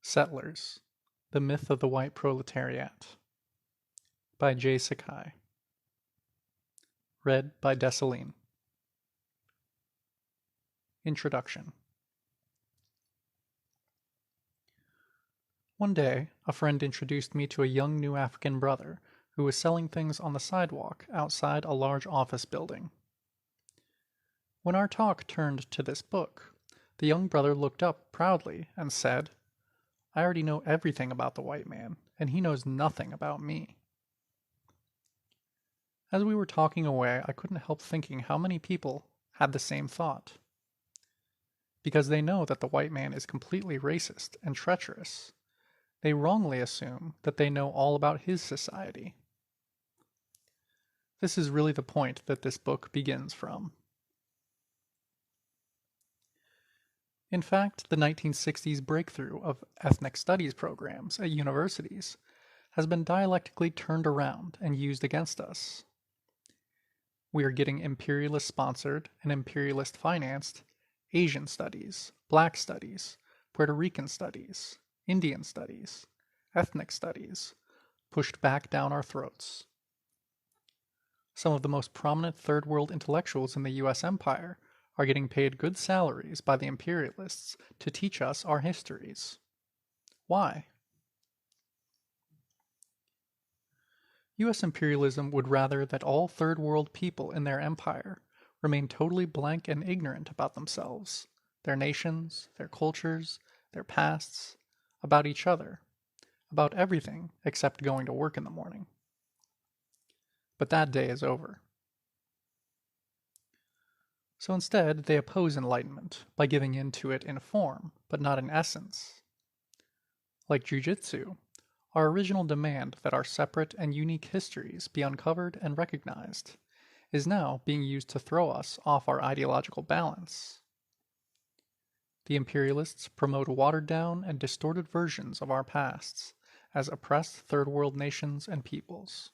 Settlers: The Myth of the White Proletariat by J Sakai. Read by Dessalines. Introduction. One day, a friend introduced me to a young new African brother who was selling things on the sidewalk outside a large office building. When our talk turned to this book, the young brother looked up proudly and said, "I already know everything about the white man, and he knows nothing about me." As we were talking away, I couldn't help thinking how many people had the same thought. Because they know that the white man is completely racist and treacherous, they wrongly assume that they know all about his society. This is really the point that this book begins from. In fact, the 1960s breakthrough of ethnic studies programs at universities has been dialectically turned around and used against us. We are getting imperialist-sponsored and imperialist-financed Asian studies, Black studies, Puerto Rican studies, Indian studies, ethnic studies, pushed back down our throats. Some of the most prominent third world intellectuals in the U.S. empire are getting paid good salaries by the imperialists to teach us our histories. Why? U.S. imperialism would rather that all third world people in their empire remain totally blank and ignorant about themselves, their nations, their cultures, their pasts, about each other, about everything except going to work in the morning. But that day is over. So instead, they oppose enlightenment by giving in to it in form, but not in essence. Like jujitsu, our original demand that our separate and unique histories be uncovered and recognized is now being used to throw us off our ideological balance. The imperialists promote watered-down and distorted versions of our pasts as oppressed third world nations and peoples.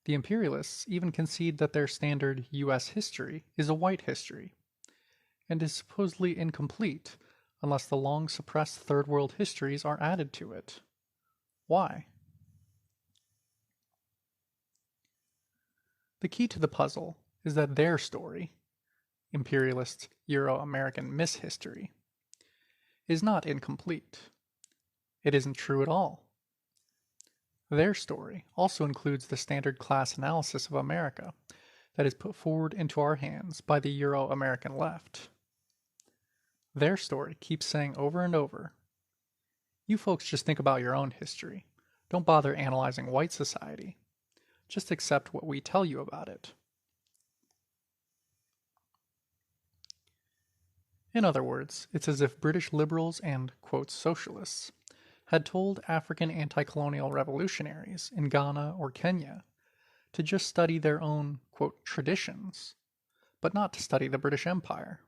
The imperialists even concede that their standard U.S. history is a white history, and is supposedly incomplete unless the long-suppressed third world histories are added to it. Why? The key to the puzzle is that their story, imperialist Euro-American mishistory, is not incomplete. It isn't true at all. Their story also includes the standard class analysis of America that is put forward into our hands by the Euro-American left. Their story keeps saying over and over, "You folks just think about your own history. Don't bother analyzing white society. Just accept what we tell you about it." In other words, it's as if British liberals and, quote, socialists had told African anti-colonial revolutionaries in Ghana or Kenya to just study their own, quote, traditions, but not to study the British Empire.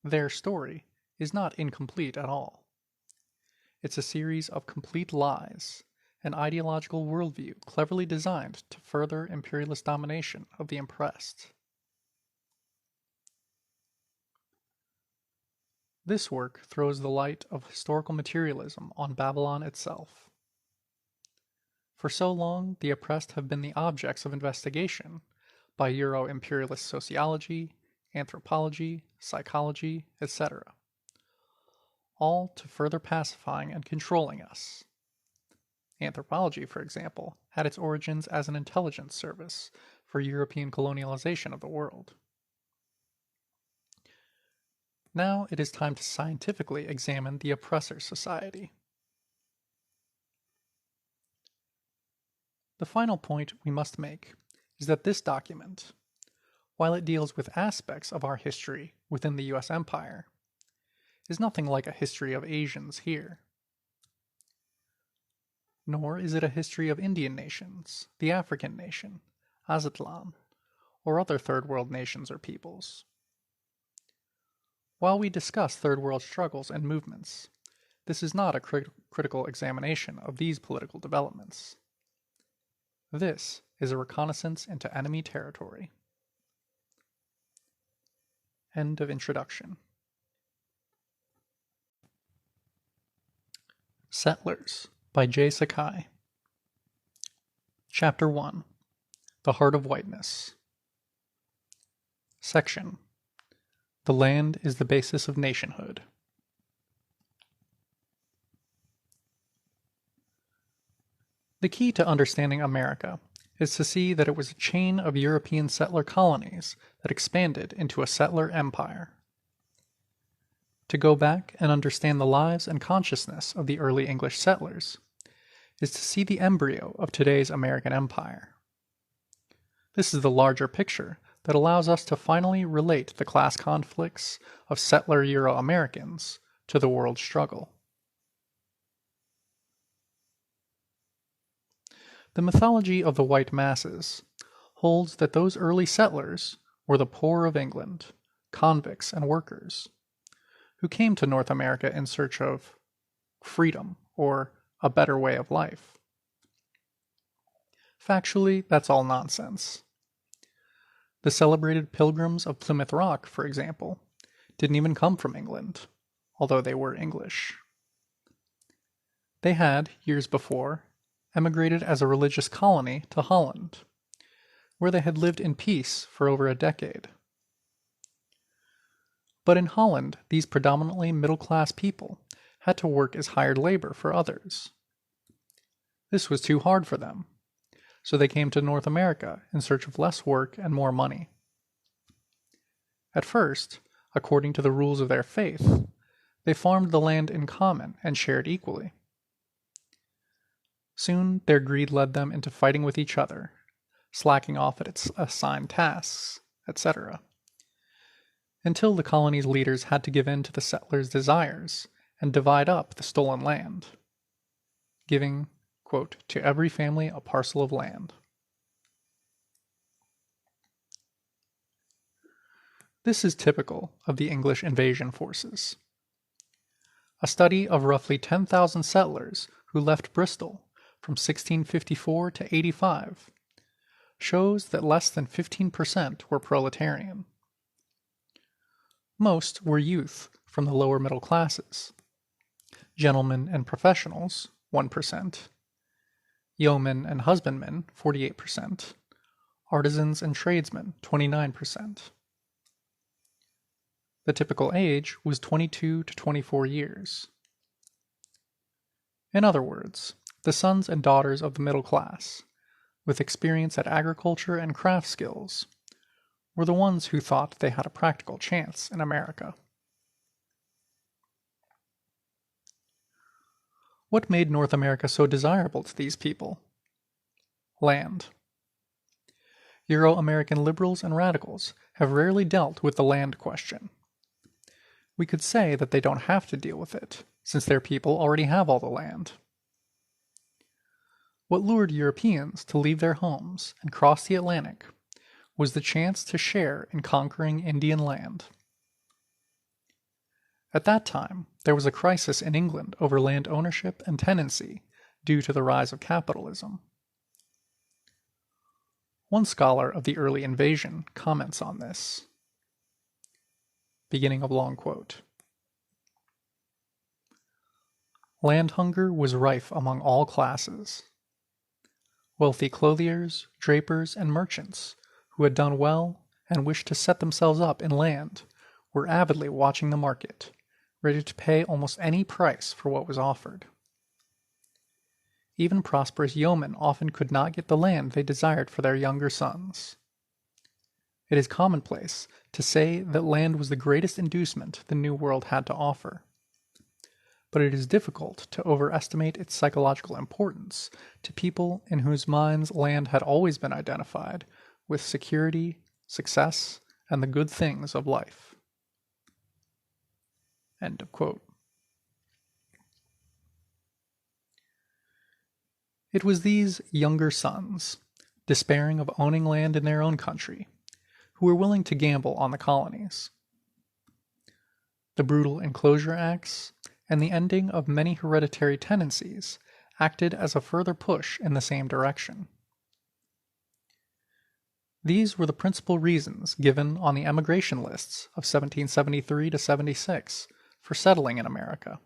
Their story is not incomplete at all. It's a series of complete lies, an ideological worldview cleverly designed to further imperialist domination of the oppressed. This work throws the light of historical materialism on Babylon itself. For so long, the oppressed have been the objects of investigation by Euro-imperialist sociology, anthropology, psychology, etc., all to further pacifying and controlling us. Anthropology, for example, had its origins as an intelligence service for European colonialization of the world. Now it is time to scientifically examine the oppressor society. The final point we must make is that this document, while it deals with aspects of our history within the U.S. empire, is nothing like a history of Asians here. Nor is it a history of Indian nations, the African nation, Aztlan, or other third world nations or peoples. While we discuss third world struggles and movements, this is not a critical examination of these political developments. This is a reconnaissance into enemy territory. End of introduction. Settlers by J Sakai. Chapter 1. The Heart of Whiteness. Section. The land is the basis of nationhood. The key to understanding America is to see that it was a chain of European settler colonies that expanded into a settler empire. To go back and understand the lives and consciousness of the early English settlers is to see the embryo of today's American empire. This is the larger picture that allows us to finally relate the class conflicts of settler Euro-Americans to the world struggle. The mythology of the white masses holds that those early settlers were the poor of England, convicts and workers, who came to North America in search of freedom or a better way of life. Factually, that's all nonsense. The celebrated Pilgrims of Plymouth Rock, for example, didn't even come from England, although they were English. They had, years before, emigrated as a religious colony to Holland, where they had lived in peace for over a decade. But in Holland, these predominantly middle-class people had to work as hired labor for others. This was too hard for them, so they came to North America in search of less work and more money. At first, according to the rules of their faith, they farmed the land in common and shared equally. Soon, their greed led them into fighting with each other, slacking off at its assigned tasks, etc., until the colony's leaders had to give in to the settlers' desires and divide up the stolen land, giving, quote, to every family a parcel of land. This is typical of the English invasion forces. A study of roughly 10,000 settlers who left Bristol from 1654 to 85 shows that less than 15% were proletarian. Most were youth from the lower middle classes, gentlemen and professionals, 1%, yeomen and husbandmen, 48%, artisans and tradesmen, 29%. The typical age was 22 to 24 years. In other words, the sons and daughters of the middle class, with experience at agriculture and craft skills, were the ones who thought they had a practical chance in America. What made North America so desirable to these people? Land. Euro-American liberals and radicals have rarely dealt with the land question. We could say that they don't have to deal with it, since their people already have all the land. What lured Europeans to leave their homes and cross the Atlantic was the chance to share in conquering Indian land. At that time, there was a crisis in England over land ownership and tenancy due to the rise of capitalism. One scholar of the early invasion comments on this. Beginning of long quote. Land hunger was rife among all classes. Wealthy clothiers, drapers, and merchants who had done well and wished to set themselves up in land were avidly watching the market, ready to pay almost any price for what was offered. Even prosperous yeomen often could not get the land they desired for their younger sons. It is commonplace to say that land was the greatest inducement the New World had to offer, but it is difficult to overestimate its psychological importance to people in whose minds land had always been identified with security, success, and the good things of life. End of quote. It was these younger sons, despairing of owning land in their own country, who were willing to gamble on the colonies. The brutal Enclosure Acts and the ending of many hereditary tenancies acted as a further push in the same direction. These were the principal reasons given on the emigration lists of 1773 to 76 for settling in America.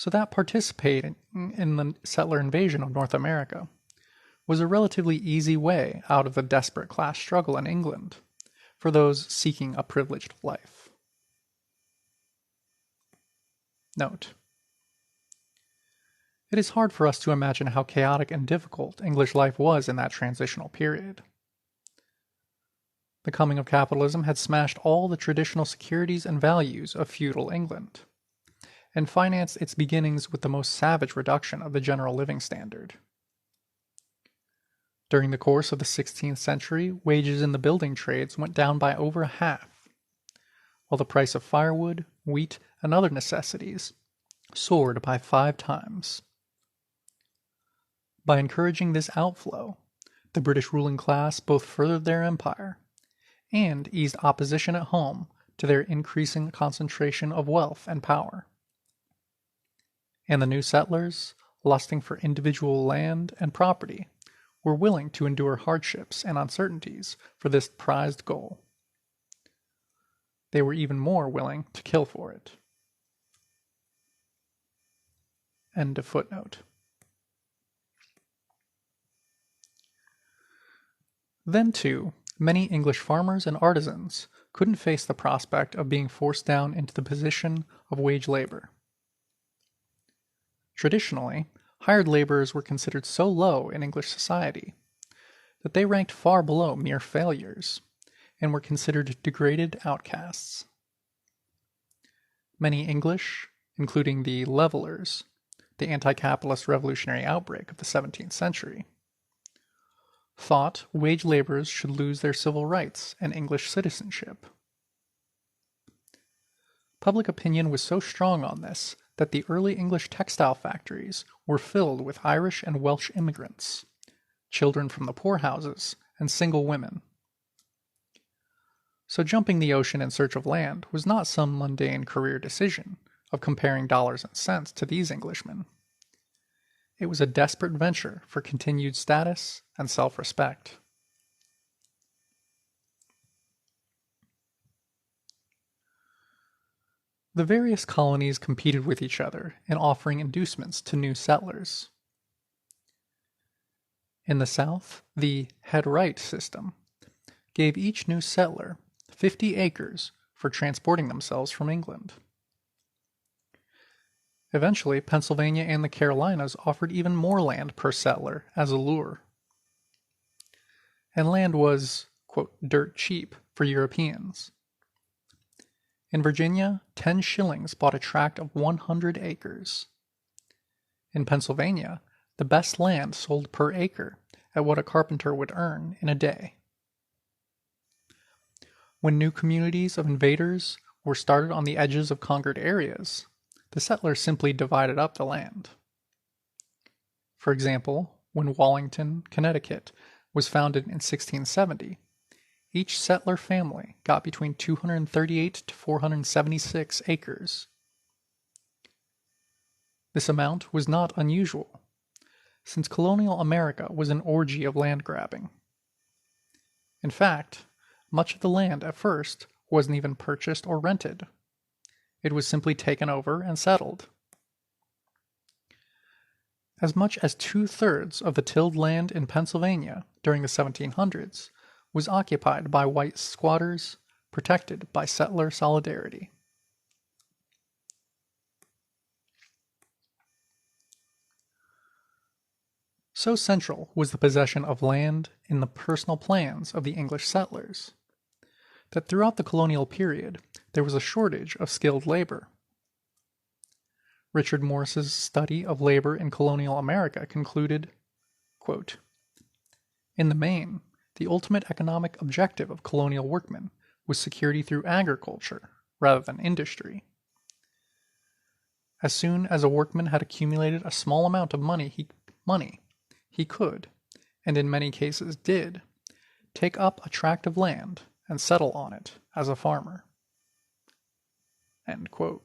So that participating in the settler invasion of North America was a relatively easy way out of the desperate class struggle in England for those seeking a privileged life. Note: it is hard for us to imagine how chaotic and difficult English life was in that transitional period. The coming of capitalism had smashed all the traditional securities and values of feudal England, and financed its beginnings with the most savage reduction of the general living standard. During the course of the 16th century, wages in the building trades went down by over half, while the price of firewood, wheat, and other necessities soared by 5 times. By encouraging this outflow, the British ruling class both furthered their empire and eased opposition at home to their increasing concentration of wealth and power. And the new settlers, lusting for individual land and property, were willing to endure hardships and uncertainties for this prized goal. They were even more willing to kill for it. End of footnote. Then, too, many English farmers and artisans couldn't face the prospect of being forced down into the position of wage labor. Traditionally, hired laborers were considered so low in English society that they ranked far below mere failures and were considered degraded outcasts. Many English, including the Levelers, the anti-capitalist revolutionary outbreak of the 17th century, thought wage laborers should lose their civil rights and English citizenship. Public opinion was so strong on this that the early English textile factories were filled with Irish and Welsh immigrants, children from the poorhouses, and single women. So jumping the ocean in search of land was not some mundane career decision of comparing dollars and cents to these Englishmen. It was a desperate venture for continued status and self-respect. The various colonies competed with each other in offering inducements to new settlers. In the South, the head right system gave each new settler 50 acres for transporting themselves from England. Eventually, Pennsylvania and the Carolinas offered even more land per settler as a lure. And land was, quote, dirt cheap for Europeans. In Virginia, 10 shillings bought a tract of 100 acres. In Pennsylvania, the best land sold per acre at what a carpenter would earn in a day. When new communities of invaders were started on the edges of conquered areas, the settlers simply divided up the land. For example, when Wallington, Connecticut, was founded in 1670, each settler family got between 238 to 476 acres. This amount was not unusual, since colonial America was an orgy of land grabbing. In fact, much of the land at first wasn't even purchased or rented. It was simply taken over and settled. As much as 2/3 of the tilled land in Pennsylvania during the 1700s was occupied by white squatters, protected by settler solidarity. So central was the possession of land in the personal plans of the English settlers that throughout the colonial period there was a shortage of skilled labor. Richard Morris's study of labor in colonial America concluded, quote, "In the main, the ultimate economic objective of colonial workmen was security through agriculture rather than industry. As soon as a workman had accumulated a small amount of money, he could, and in many cases did, take up a tract of land and settle on it as a farmer." End quote.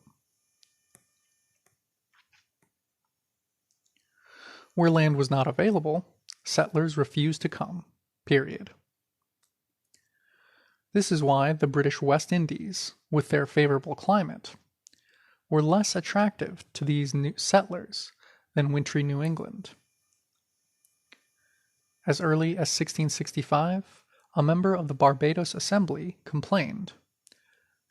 Where land was not available, settlers refused to come, period. This is why the British West Indies, with their favorable climate, were less attractive to these new settlers than wintry New England. As early as 1665, a member of the Barbados Assembly complained,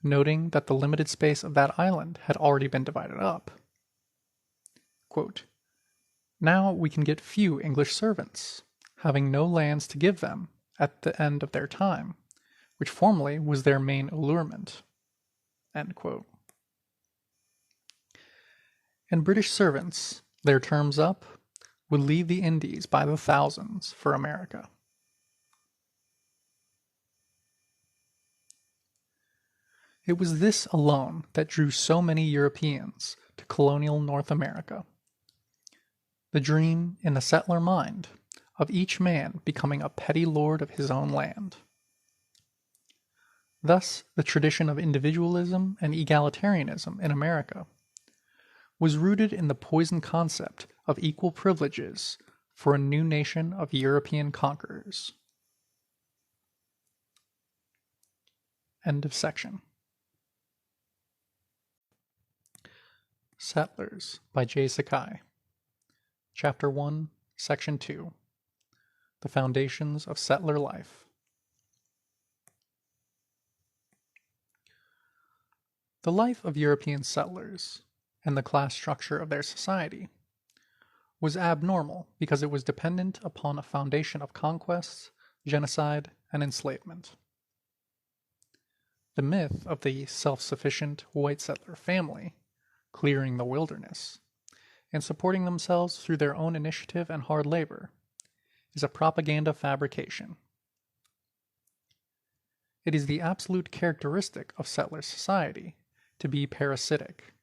noting that the limited space of that island had already been divided up. Quote, "Now we can get few English servants, having no lands to give them at the end of their time, which formerly was their main allurement." End quote. And British servants, their terms up, would leave the Indies by the thousands for America. It was this alone that drew so many Europeans to colonial North America. The dream in the settler mind of each man becoming a petty lord of his own land. Thus, the tradition of individualism and egalitarianism in America was rooted in the poisoned concept of equal privileges for a new nation of European conquerors. End of section. Settlers by J Sakai. Chapter 1, Section 2. The Foundations of Settler Life. The life of European settlers, and the class structure of their society, was abnormal because it was dependent upon a foundation of conquest, genocide, and enslavement. The myth of the self-sufficient white settler family clearing the wilderness and supporting themselves through their own initiative and hard labor is a propaganda fabrication. It is the absolute characteristic of settler society to be parasitic,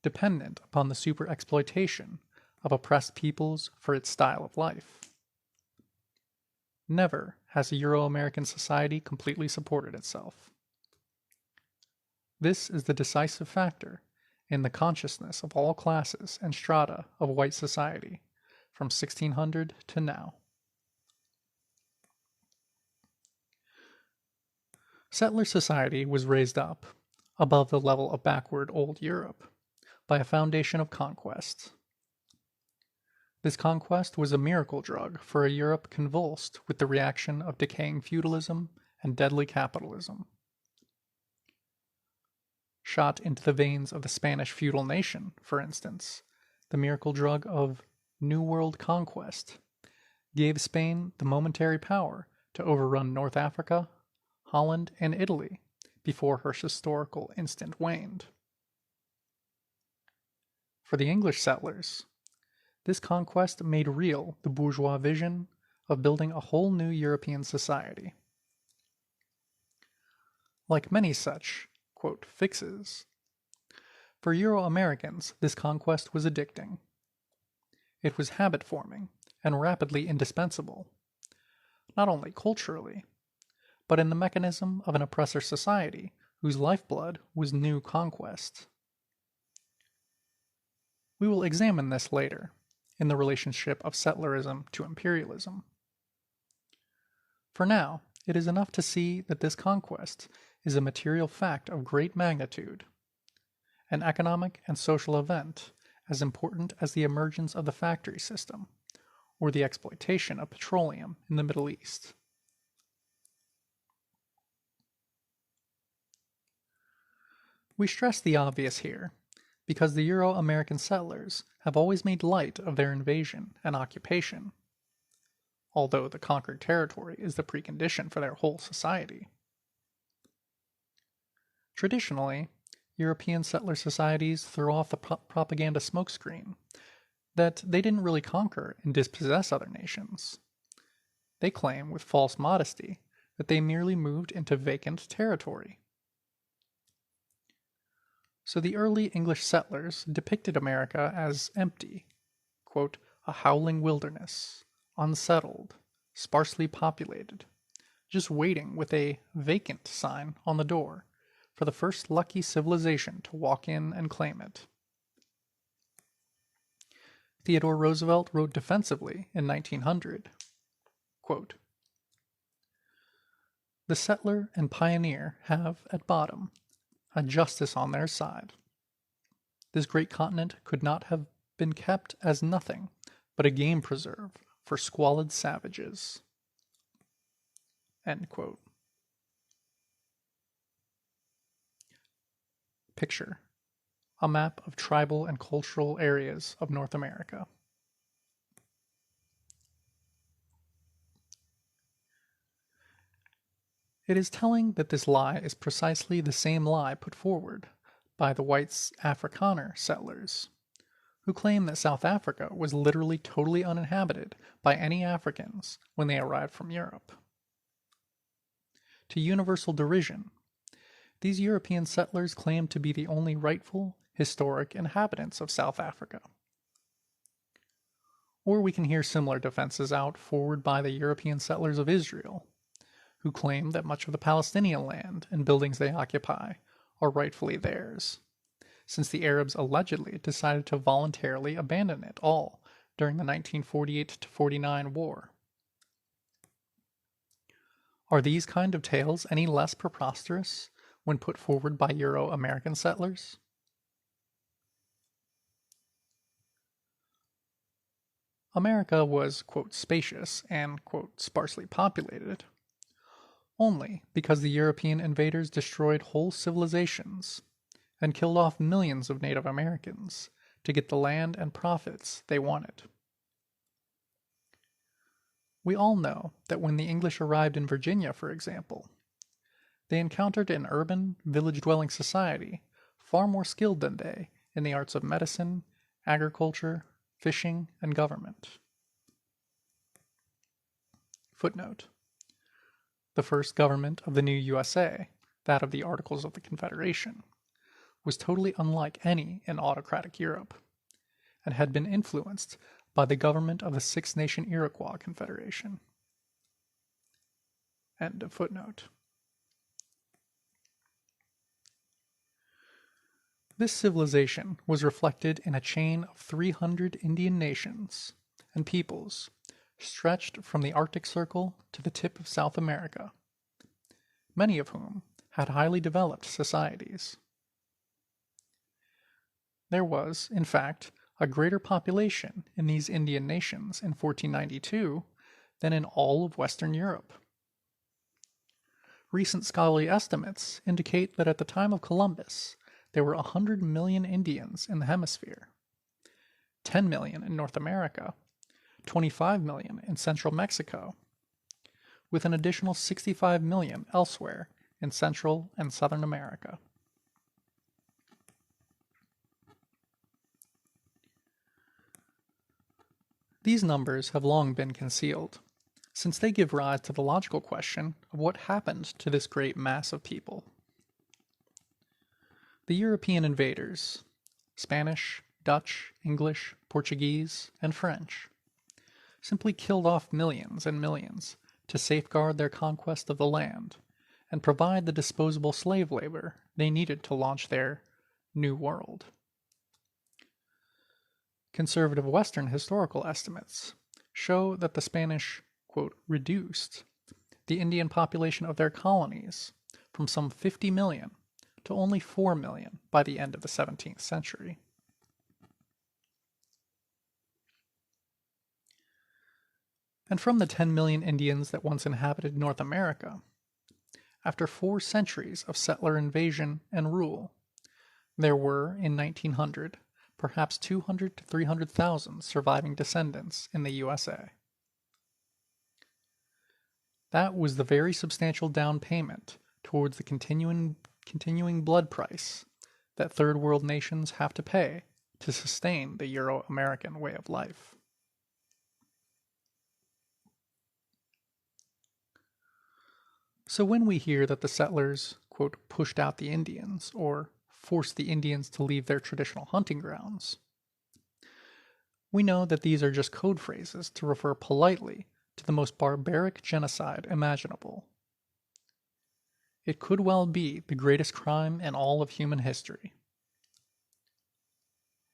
dependent upon the super-exploitation of oppressed peoples for its style of life. Never has a Euro-American society completely supported itself. This is the decisive factor in the consciousness of all classes and strata of white society from 1600 to now. Settler society was raised up, above the level of backward Old Europe, by a foundation of conquest. This conquest was a miracle drug for a Europe convulsed with the reaction of decaying feudalism and deadly capitalism. Shot into the veins of the Spanish feudal nation, for instance, the miracle drug of New World conquest gave Spain the momentary power to overrun North Africa, Holland, and Italy before her historical instant waned. For the English settlers, this conquest made real the bourgeois vision of building a whole new European society. Like many such, quote, fixes, for Euro-Americans this conquest was addicting. It was habit-forming and rapidly indispensable, not only culturally, but in the mechanism of an oppressor society whose lifeblood was new conquest. We will examine this later, in the relationship of settlerism to imperialism. For now, it is enough to see that this conquest is a material fact of great magnitude, an economic and social event as important as the emergence of the factory system, or the exploitation of petroleum in the Middle East. We stress the obvious here, because the Euro-American settlers have always made light of their invasion and occupation, although the conquered territory is the precondition for their whole society. Traditionally, European settler societies throw off the propaganda smokescreen that they didn't really conquer and dispossess other nations. They claim with false modesty that they merely moved into vacant territory. So the early English settlers depicted America as empty, quote, a howling wilderness, unsettled, sparsely populated, just waiting with a vacant sign on the door for the first lucky civilization to walk in and claim it. Theodore Roosevelt wrote defensively in 1900, quote, "The settler and pioneer have, at bottom, a justice on their side. this great continent could not have been kept as nothing but a game preserve for squalid savages. End quote. Picture: a map of tribal and cultural areas of North America. It is telling that this lie is precisely the same lie put forward by the white Afrikaner settlers, who claim that South Africa was literally totally uninhabited by any Africans when they arrived from Europe. To universal derision, these European settlers claim to be the only rightful, historic inhabitants of South Africa. Or we can hear similar defenses out forward by the European settlers of Israel, who claim that much of the Palestinian land and buildings they occupy are rightfully theirs, since the Arabs allegedly decided to voluntarily abandon it all during the 1948-49 war. Are these kind of tales any less preposterous when put forward by Euro-American settlers? America was, quote, spacious and, quote, sparsely populated only because the European invaders destroyed whole civilizations and killed off millions of Native Americans to get the land and profits they wanted. We all know that when the English arrived in Virginia, for example, they encountered an urban, village-dwelling society far more skilled than they in the arts of medicine, agriculture, fishing, and government. Footnote: the first government of the new USA, that of the Articles of the Confederation, was totally unlike any in autocratic Europe, and had been influenced by the government of the Six-Nation Iroquois Confederation. End of footnote. This civilization was reflected in a chain of 300 Indian nations and peoples stretched from the Arctic Circle to the tip of South America, many of whom had highly developed societies. There was, in fact, a greater population in these Indian nations in 1492 than in all of Western Europe. Recent scholarly estimates indicate that at the time of Columbus, there were 100 million Indians in the hemisphere, 10 million in North America, 25 million in central Mexico, with an additional 65 million elsewhere in Central and Southern America. These numbers have long been concealed, since they give rise to the logical question of what happened to this great mass of people. The European invaders, Spanish, Dutch, English, Portuguese, and French, simply killed off millions and millions to safeguard their conquest of the land and provide the disposable slave labor they needed to launch their New World. Conservative Western historical estimates show that the Spanish, quote, reduced the Indian population of their colonies from some 50 million to only 4 million by the end of the 17th century. And from the 10 million Indians that once inhabited North America, after 4 centuries of settler invasion and rule, there were, in 1900, perhaps 200 to 300,000 surviving descendants in the USA. That was the very substantial down payment towards the continuing blood price that third world nations have to pay to sustain the Euro-American way of life. So when we hear that the settlers, quote, pushed out the Indians, or forced the Indians to leave their traditional hunting grounds, we know that these are just code phrases to refer politely to the most barbaric genocide imaginable. It could well be the greatest crime in all of human history.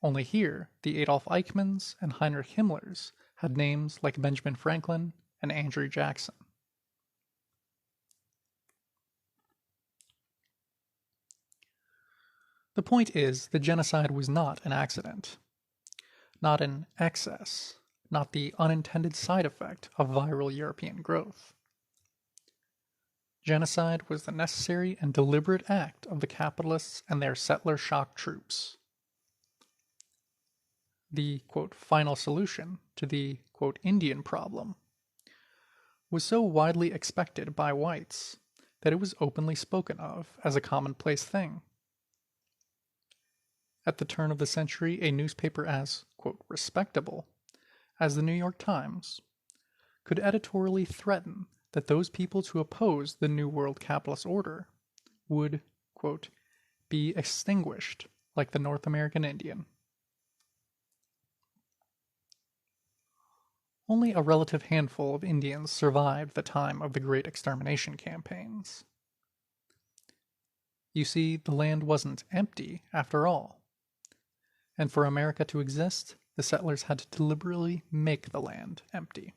Only here, the Adolf Eichmanns and Heinrich Himmlers had names like Benjamin Franklin and Andrew Jackson. The point is that genocide was not an accident, not an excess, not the unintended side effect of viral European growth. Genocide was the necessary and deliberate act of the capitalists and their settler shock troops. The, quote, final solution to the, quote, Indian problem was so widely expected by whites that it was openly spoken of as a commonplace thing. At the turn of the century, a newspaper as, quote, respectable as the New York Times could editorially threaten that those peoples who opposed the New World capitalist order would, quote, be extinguished like the North American Indian. Only a relative handful of Indians survived the time of the Great Extermination campaigns. You see, the land wasn't empty after all. And for America to exist, the settlers had to deliberately make the land empty.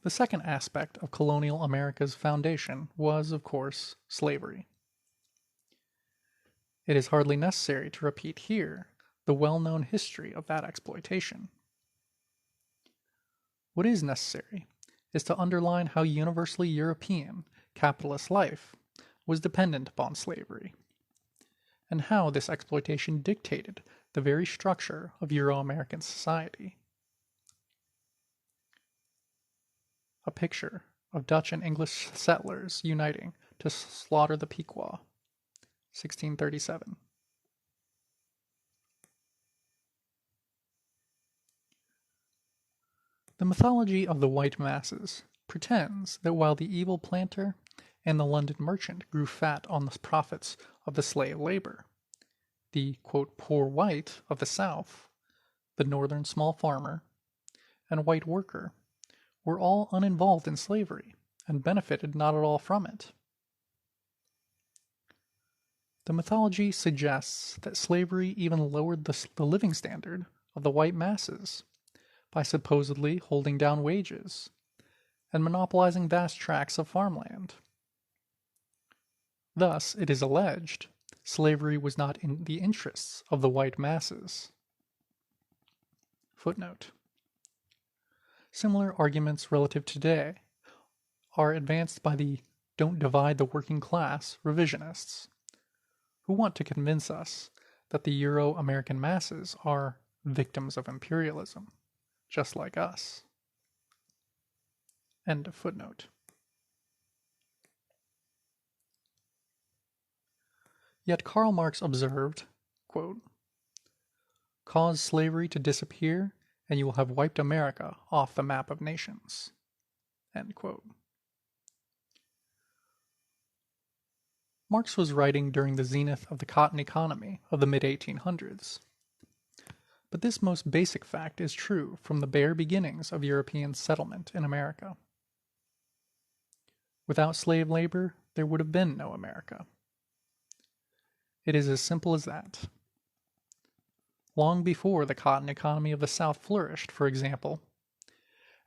The second aspect of colonial America's foundation was, of course, slavery. It is hardly necessary to repeat here the well-known history of that exploitation. What is necessary is to underline how universally European capitalist life was dependent upon slavery, and how this exploitation dictated the very structure of Euro-American society. A picture of Dutch and English settlers uniting to slaughter the Pequot, 1637. The mythology of the white masses pretends that while the evil planter and the London merchant grew fat on the profits of the slave labor, the, quote, poor white of the South, the northern small farmer, and white worker were all uninvolved in slavery and benefited not at all from it. The mythology suggests that slavery even lowered the living standard of the white masses by supposedly holding down wages and monopolizing vast tracts of farmland. Thus, it is alleged, slavery was not in the interests of the white masses. Footnote. Similar arguments relative to today are advanced by the "don't divide the working class" revisionists, who want to convince us that the Euro-American masses are victims of imperialism, just like us. End of footnote. Yet Karl Marx observed, quote, "Cause slavery to disappear, and you will have wiped America off the map of nations." End quote. Marx was writing during the zenith of the cotton economy of the mid-1800s. But this most basic fact is true from the bare beginnings of European settlement in America. Without slave labor, there would have been no America. It is as simple as that. Long before the cotton economy of the South flourished, for example,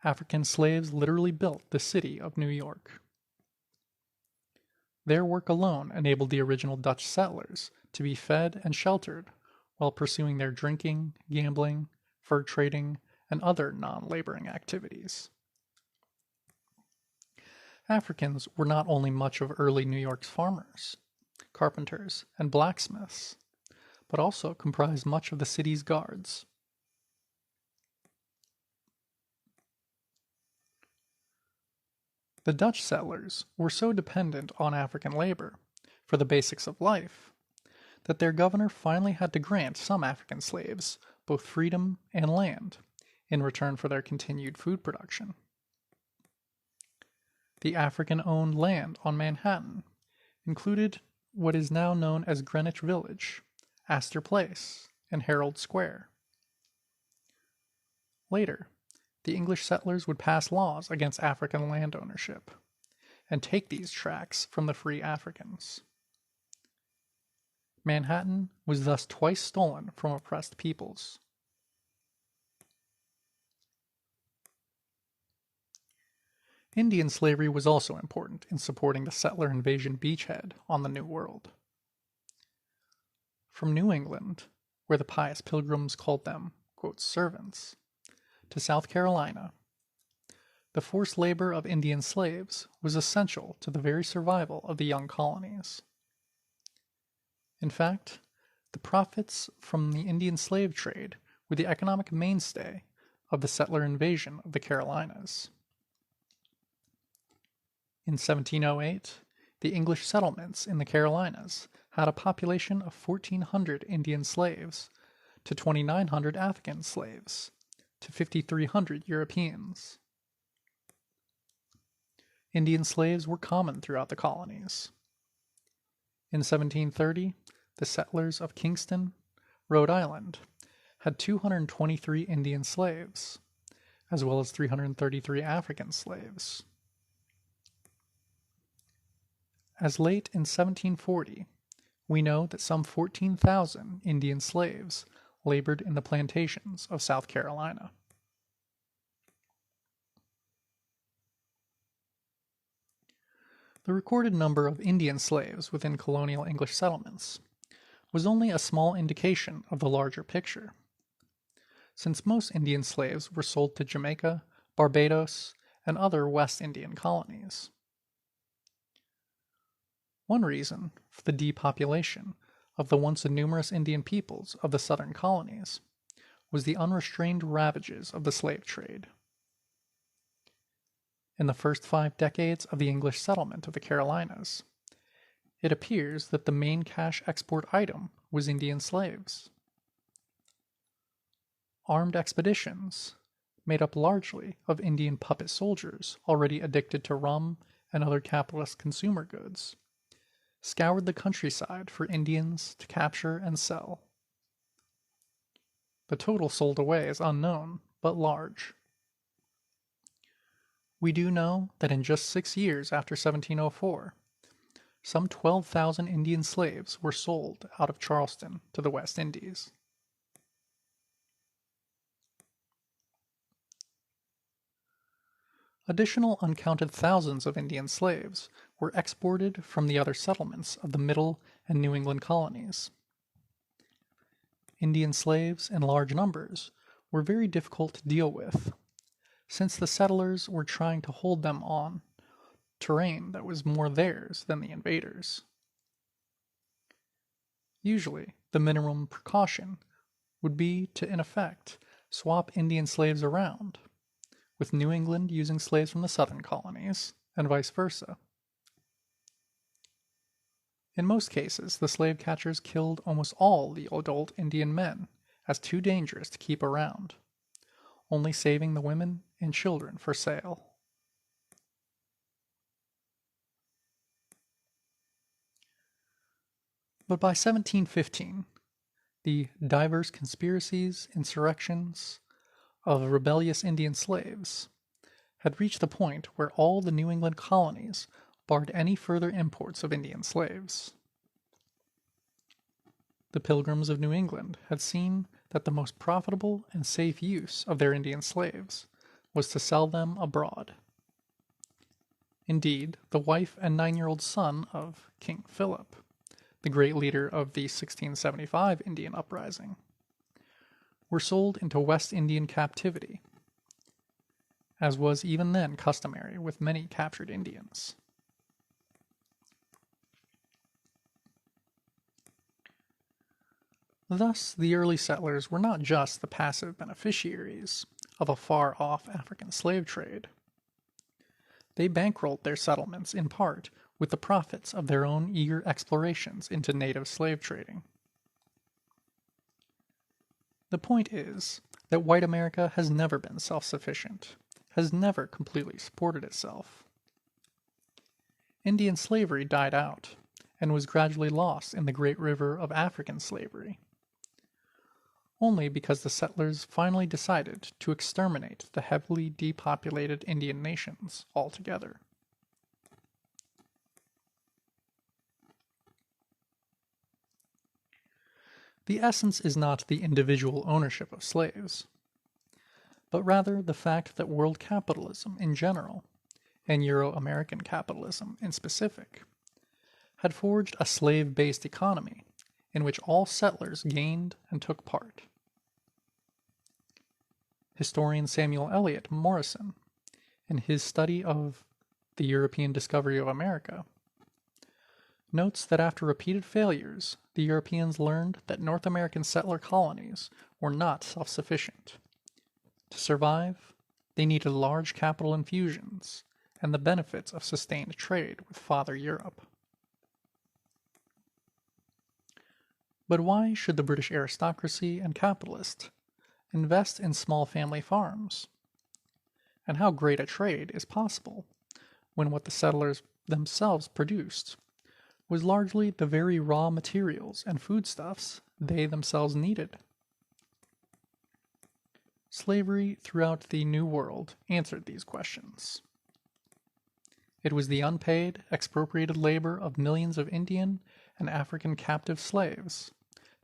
African slaves literally built the city of New York. Their work alone enabled the original Dutch settlers to be fed and sheltered while pursuing their drinking, gambling, fur trading, and other non-laboring activities. Africans were not only much of early New York's farmers, carpenters, and blacksmiths, but also comprised much of the city's guards. The Dutch settlers were so dependent on African labor for the basics of life that their governor finally had to grant some African slaves both freedom and land in return for their continued food production. The African-owned land on Manhattan included what is now known as Greenwich Village, Astor Place, and Herald Square. Later, the English settlers would pass laws against African land ownership and take these tracts from the free Africans. Manhattan was thus twice stolen from oppressed peoples. Indian slavery was also important in supporting the settler invasion beachhead on the New World. From New England, where the pious pilgrims called them, quote, servants, to South Carolina, the forced labor of Indian slaves was essential to the very survival of the young colonies. In fact, the profits from the Indian slave trade were the economic mainstay of the settler invasion of the Carolinas. In 1708, the English settlements in the Carolinas had a population of 1,400 Indian slaves to 2,900 African slaves to 5,300 Europeans. Indian slaves were common throughout the colonies. In 1730, the settlers of Kingston, Rhode Island, had 223 Indian slaves, as well as 333 African slaves. As late in 1740, we know that some 14,000 Indian slaves labored in the plantations of South Carolina. The recorded number of Indian slaves within colonial English settlements was only a small indication of the larger picture, since most Indian slaves were sold to Jamaica, Barbados, and other West Indian colonies. One reason for the depopulation of the once numerous Indian peoples of the southern colonies was the unrestrained ravages of the slave trade. In the first 5 decades of the English settlement of the Carolinas, it appears that the main cash export item was Indian slaves. Armed expeditions, made up largely of Indian puppet soldiers already addicted to rum and other capitalist consumer goods, scoured the countryside for Indians to capture and sell. The total sold away is unknown, but large. We do know that in just 6 years after 1704, some 12,000 Indian slaves were sold out of Charleston to the West Indies. Additional uncounted thousands of Indian slaves were exported from the other settlements of the Middle and New England colonies. Indian slaves in large numbers were very difficult to deal with, since the settlers were trying to hold them on terrain that was more theirs than the invaders. Usually, the minimum precaution would be to, in effect, swap Indian slaves around, with New England using slaves from the southern colonies, and vice versa. In most cases, the slave catchers killed almost all the adult Indian men as too dangerous to keep around, only saving the women and children for sale. But by 1715, the diverse conspiracies, insurrections of rebellious Indian slaves had reached the point where all the New England colonies barred any further imports of Indian slaves. The Pilgrims of New England had seen that the most profitable and safe use of their Indian slaves was to sell them abroad. Indeed, the wife and 9-year-old son of King Philip, the great leader of the 1675 Indian uprising, were sold into West Indian captivity, as was even then customary with many captured Indians. Thus, the early settlers were not just the passive beneficiaries of a far-off African slave trade. They bankrolled their settlements in part with the profits of their own eager explorations into native slave trading. The point is that white America has never been self-sufficient, has never completely supported itself. Indian slavery died out, and was gradually lost in the great river of African slavery, only because the settlers finally decided to exterminate the heavily depopulated Indian nations altogether. The essence is not the individual ownership of slaves, but rather the fact that world capitalism in general and Euro-American capitalism in specific, had forged a slave-based economy in which all settlers gained and took part. Historian Samuel Eliot Morison, in his study of the European discovery of America, notes that after repeated failures, the Europeans learned that North American settler colonies were not self-sufficient. To survive, they needed large capital infusions and the benefits of sustained trade with Father Europe. But why should the British aristocracy and capitalist invest in small family farms? And how great a trade is possible when what the settlers themselves produced was largely the very raw materials and foodstuffs they themselves needed? Slavery throughout the New World answered these questions. It was the unpaid, expropriated labor of millions of Indian and African captive slaves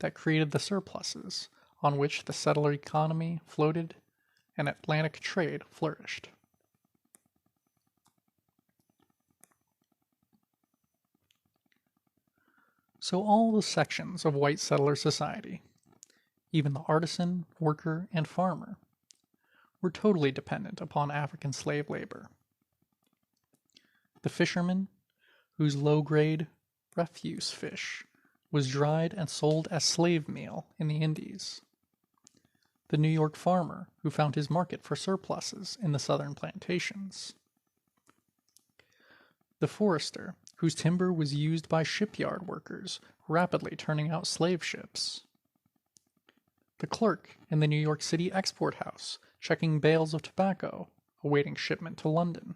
that created the surpluses on which the settler economy floated and Atlantic trade flourished. So all the sections of white settler society, even the artisan, worker, and farmer, were totally dependent upon African slave labor. The fisherman, whose low-grade refuse fish was dried and sold as slave meal in the Indies. The New York farmer, who found his market for surpluses in the southern plantations. The forester, whose timber was used by shipyard workers, rapidly turning out slave ships. The clerk in the New York City export house, checking bales of tobacco, awaiting shipment to London.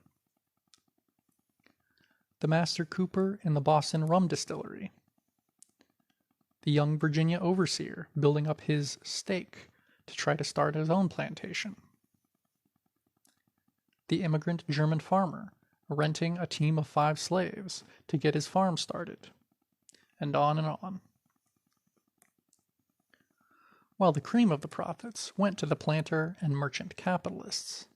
The master cooper in the Boston rum distillery. The young Virginia overseer building up his stake to try to start his own plantation. The immigrant German farmer renting a team of 5 slaves to get his farm started, and on and on. While the cream of the profits went to the planter and merchant capitalists.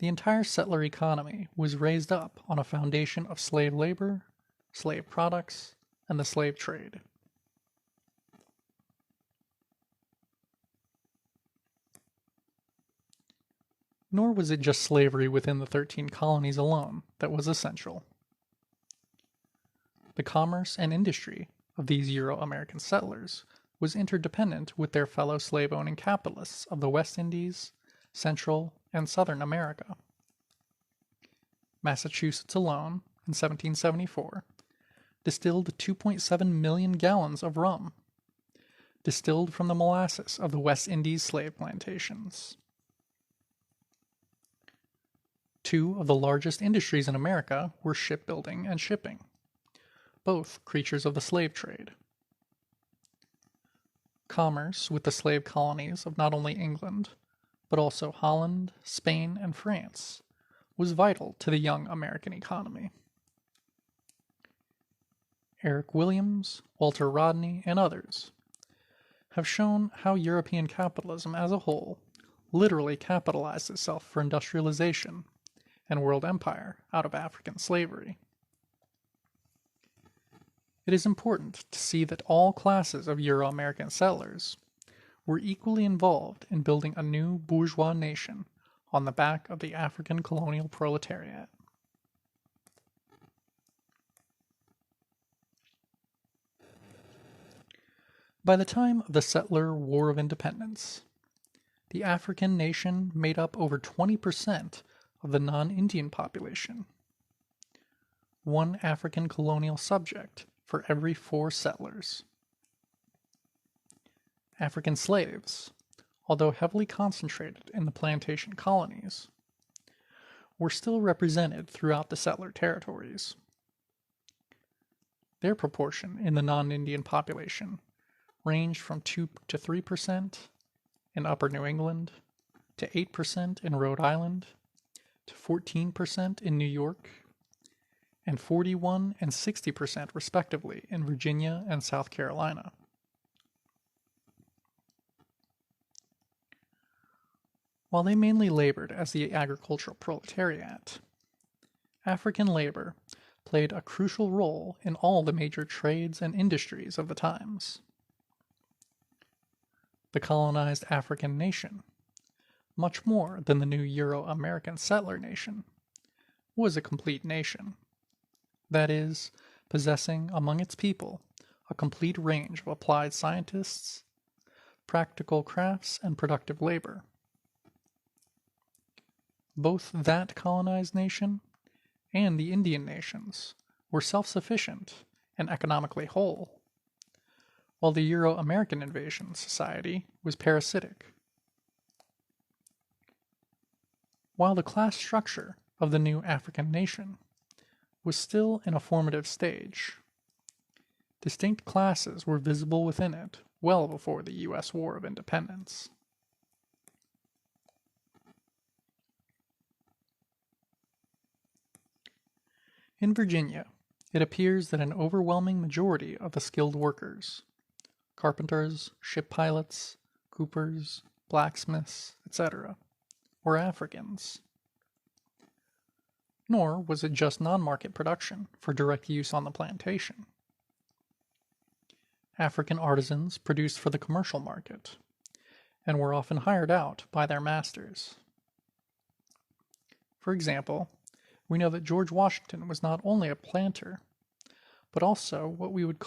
The entire settler economy was raised up on a foundation of slave labor, slave products, and the slave trade. Nor was it just slavery within the 13 colonies alone that was essential. The commerce and industry of these Euro-American settlers was interdependent with their fellow slave-owning capitalists of the West Indies, Central, and Southern America. Massachusetts alone, in 1774, distilled 2.7 million gallons of rum, distilled from the molasses of the West Indies slave plantations. 2 of the largest industries in America were shipbuilding and shipping, both creatures of the slave trade. Commerce with the slave colonies of not only England, but also Holland, Spain, and France, was vital to the young American economy. Eric Williams, Walter Rodney, and others have shown how European capitalism as a whole literally capitalized itself for industrialization and world empire out of African slavery. It is important to see that all classes of Euro-American settlers were equally involved in building a new bourgeois nation on the back of the African colonial proletariat. By the time of the settler War of Independence, the African nation made up over 20% of the non-Indian population. 1 African colonial subject for every 4 settlers. African slaves, although heavily concentrated in the plantation colonies, were still represented throughout the settler territories. Their proportion in the non-Indian population ranged from 2 to 3% in Upper New England, to 8% in Rhode Island, to 14% in New York, and 41 and 60% respectively in Virginia and South Carolina. While they mainly labored as the agricultural proletariat, African labor played a crucial role in all the major trades and industries of the times. The colonized African nation, much more than the new Euro-American settler nation, was a complete nation, that is, possessing among its people a complete range of applied scientists, practical crafts, and productive labor. Both that colonized nation and the Indian nations were self-sufficient and economically whole, while the Euro-American invasion society was parasitic. While the class structure of the new African nation was still in a formative stage, distinct classes were visible within it well before the U.S. War of Independence. In Virginia, it appears that an overwhelming majority of the skilled workers, carpenters, ship pilots, coopers, blacksmiths, etc., were Africans. Nor was it just non-market production for direct use on the plantation. African artisans produced for the commercial market, and were often hired out by their masters. For example, we know that George Washington was not only a planter, but also what we would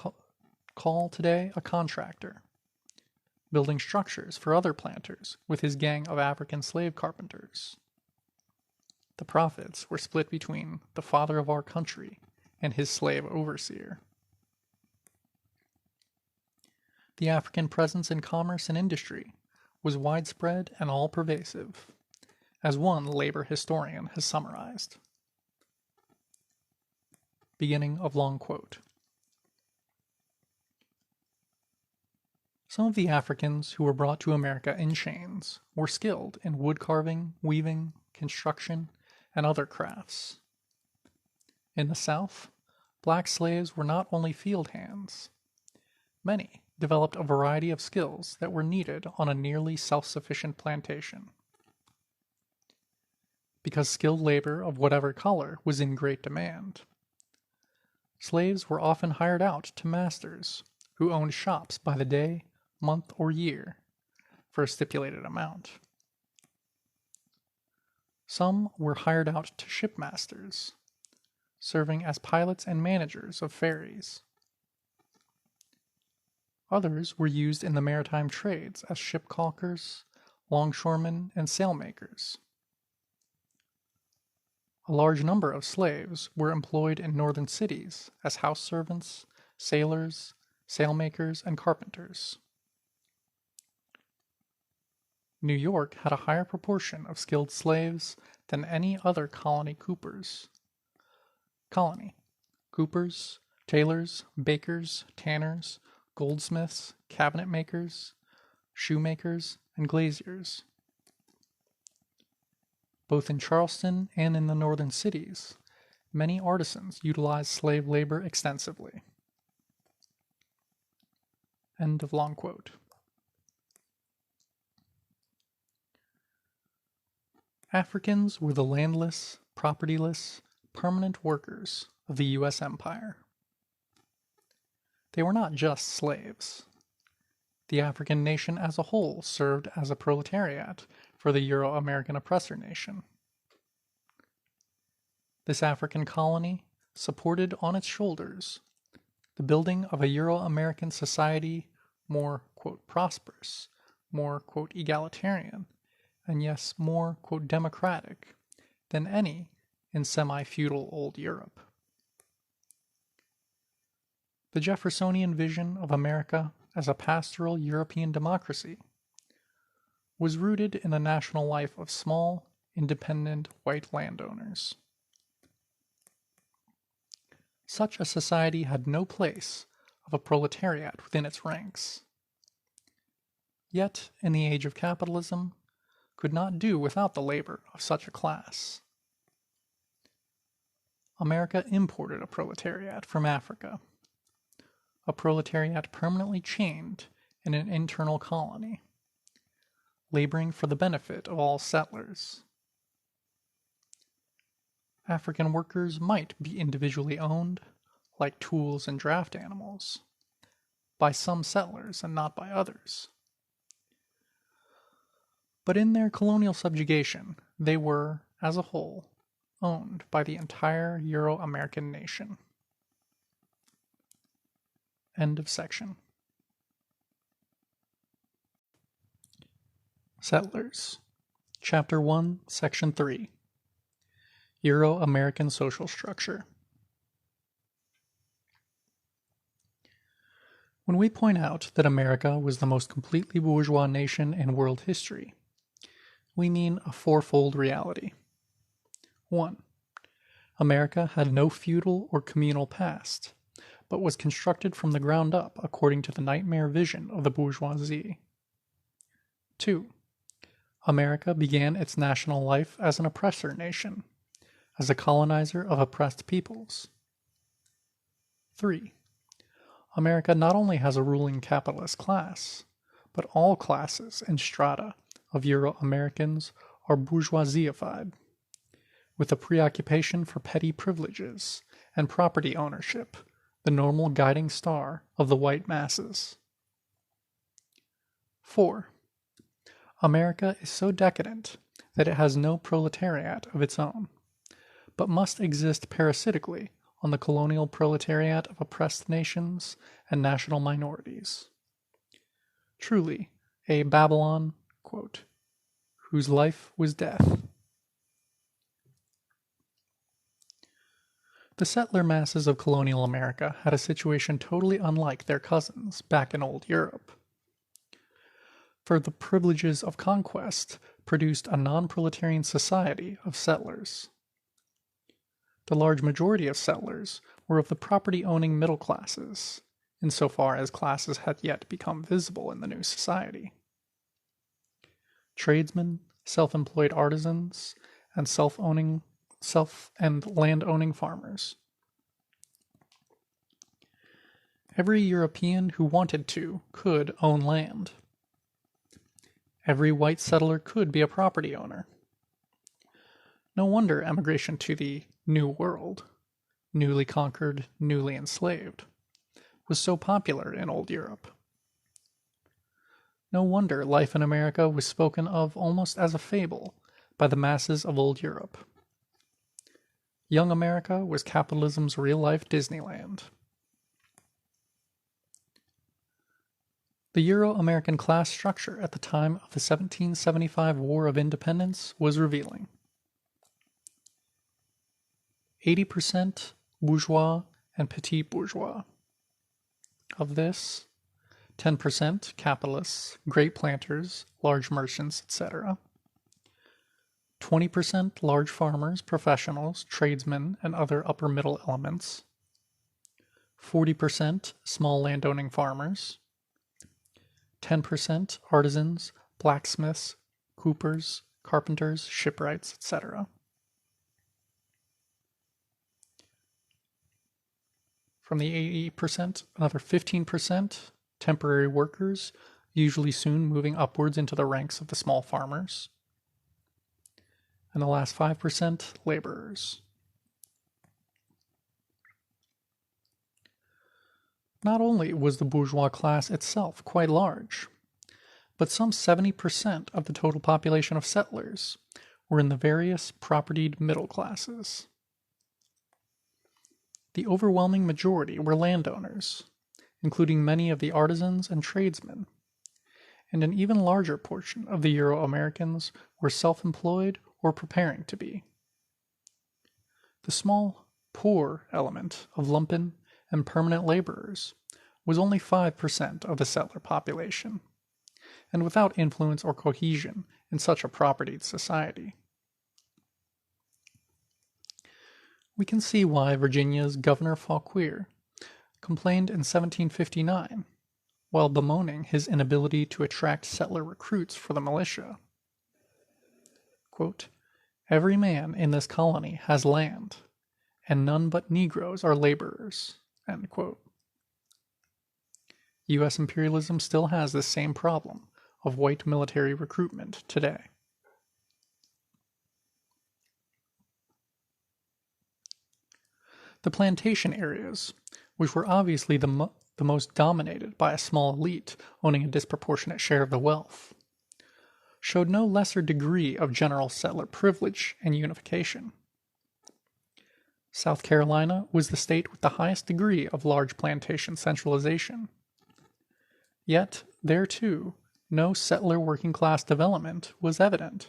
call today a contractor, building structures for other planters with his gang of African slave carpenters. The profits were split between the father of our country and his slave overseer. The African presence in commerce and industry was widespread and all-pervasive, as one labor historian has summarized. Beginning of long quote. Some of the Africans who were brought to America in chains were skilled in wood carving, weaving, construction, and other crafts. In the South, black slaves were not only field hands. Many developed a variety of skills that were needed on a nearly self-sufficient plantation. Because skilled labor of whatever color was in great demand, slaves were often hired out to masters who owned shops by the day, month, or year for a stipulated amount. Some were hired out to shipmasters, serving as pilots and managers of ferries. Others were used in the maritime trades as ship caulkers, longshoremen, and sailmakers. A large number of slaves were employed in northern cities as house servants, sailors, sailmakers, and carpenters. New York had a higher proportion of skilled slaves than any other colony. Coopers, tailors, bakers, tanners, goldsmiths, cabinet makers, shoemakers, and glaziers. Both in Charleston and in the northern cities, many artisans utilized slave labor extensively. End of long quote. Africans were the landless, propertyless, permanent workers of the U.S. Empire. They were not just slaves. The African nation as a whole served as a proletariat for the Euro-American oppressor nation. This African colony supported on its shoulders the building of a Euro-American society more, quote, prosperous, more, quote, egalitarian, and yes, more, quote, democratic than any in semi-feudal old Europe. The Jeffersonian vision of America as a pastoral European democracy was rooted in the national life of small, independent white landowners. Such a society had no place of a proletariat within its ranks. Yet, in the age of capitalism, could not do without the labor of such a class. America imported a proletariat from Africa, a proletariat permanently chained in an internal colony, laboring for the benefit of all settlers. African workers might be individually owned, like tools and draft animals, by some settlers and not by others. But in their colonial subjugation, they were, as a whole, owned by the entire Euro-American nation. End of section. Settlers. Chapter 1, Section 3. Euro-American Social Structure. When we point out that America was the most completely bourgeois nation in world history, we mean a fourfold reality. 1. America had no feudal or communal past, but was constructed from the ground up according to the nightmare vision of the bourgeoisie. 2. America began its national life as an oppressor nation, as a colonizer of oppressed peoples. 3. America not only has a ruling capitalist class, but all classes and strata of Euro-Americans are bourgeoisified, with a preoccupation for petty privileges and property ownership, the normal guiding star of the white masses. 4. America is so decadent that it has no proletariat of its own, but must exist parasitically on the colonial proletariat of oppressed nations and national minorities. Truly, a Babylon, quote, whose life was death. The settler masses of colonial America had a situation totally unlike their cousins back in old Europe. For the privileges of conquest produced a non-proletarian society of settlers. The large majority of settlers were of the property-owning middle classes, insofar as classes had yet become visible in the new society. Tradesmen, self-employed artisans, and land-owning farmers. Every European who wanted to could own land. Every white settler could be a property owner. No wonder emigration to the New World, newly conquered, newly enslaved, was so popular in old Europe. No wonder life in America was spoken of almost as a fable by the masses of old Europe. Young America was capitalism's real-life Disneyland. The Euro-American class structure at the time of the 1775 War of Independence was revealing. 80% bourgeois and petit bourgeois. Of this, 10% capitalists, great planters, large merchants, etc. 20% large farmers, professionals, tradesmen, and other upper middle elements. 40% small landowning farmers. 10% artisans, blacksmiths, coopers, carpenters, shipwrights, etc. From the 80%, another 15% temporary workers, usually soon moving upwards into the ranks of the small farmers. And the last 5%, laborers. Not only was the bourgeois class itself quite large, but some 70% of the total population of settlers were in the various propertied middle classes. The overwhelming majority were landowners, including many of the artisans and tradesmen, and an even larger portion of the Euro-Americans were self-employed or preparing to be. The small, poor element of lumpen and permanent laborers was only 5% of the settler population, and without influence or cohesion in such a propertied society. We can see why Virginia's Governor Fauquier complained in 1759, while bemoaning his inability to attract settler recruits for the militia. Quote, "Every man in this colony has land, and none but Negroes are laborers." End quote. U.S. imperialism still has this same problem of white military recruitment today. The plantation areas, which were obviously the most dominated by a small elite owning a disproportionate share of the wealth, showed no lesser degree of general settler privilege and unification. South Carolina was the state with the highest degree of large plantation centralization. Yet, there too, no settler working class development was evident.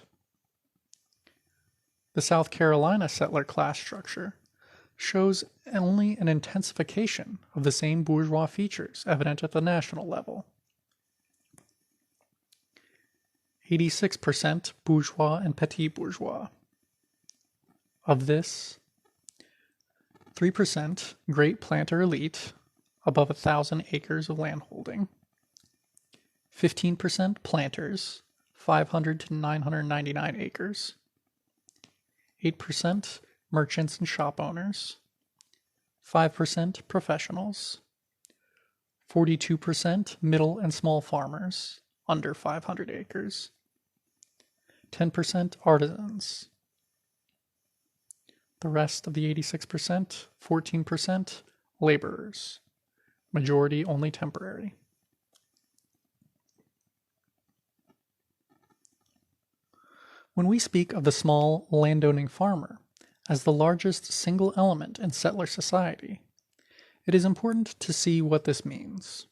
The South Carolina settler class structure shows only an intensification of the same bourgeois features evident at the national level. 86% bourgeois and petit bourgeois. Of this, 3% great planter elite, above 1,000 acres of landholding, 15% planters, 500 to 999 acres, 8% merchants and shop owners, 5% professionals, 42% middle and small farmers, under 500 acres, 10% artisans. The rest of the 86%, 14% laborers, majority only temporary. When we speak of the small landowning farmer as the largest single element in settler society, it is important to see what this means.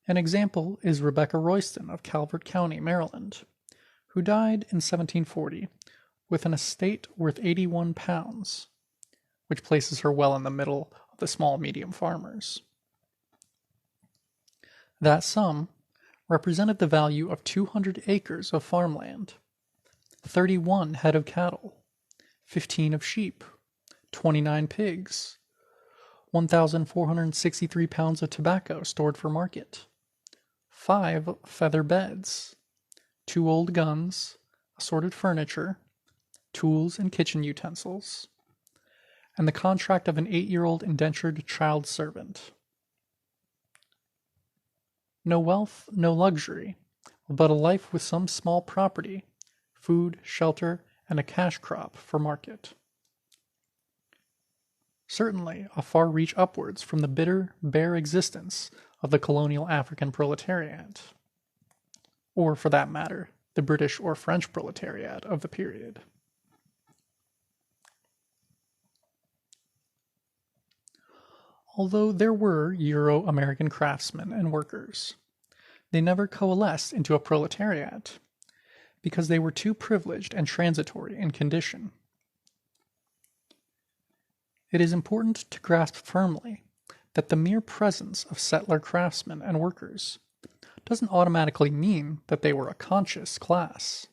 An example is Rebecca Royston of Calvert County, Maryland, who died in 1740 with an estate worth 81 pounds, which places her well in the middle of the small-medium farmers. That sum represented the value of 200 acres of farmland, 31 head of cattle, 15 of sheep, 29 pigs, 1,463 pounds of tobacco stored for market, 5 feather beds, 2 old guns, assorted furniture, tools and kitchen utensils, and the contract of an 8-year-old indentured child servant. No wealth, no luxury, but a life with some small property, food, shelter, and a cash crop for market. Certainly a far reach upwards from the bitter, bare existence of the colonial African proletariat, or for that matter, the British or French proletariat of the period. Although there were Euro-American craftsmen and workers, they never coalesced into a proletariat because they were too privileged and transitory in condition. It is important to grasp firmly that the mere presence of settler craftsmen and workers doesn't automatically mean that they were a conscious class.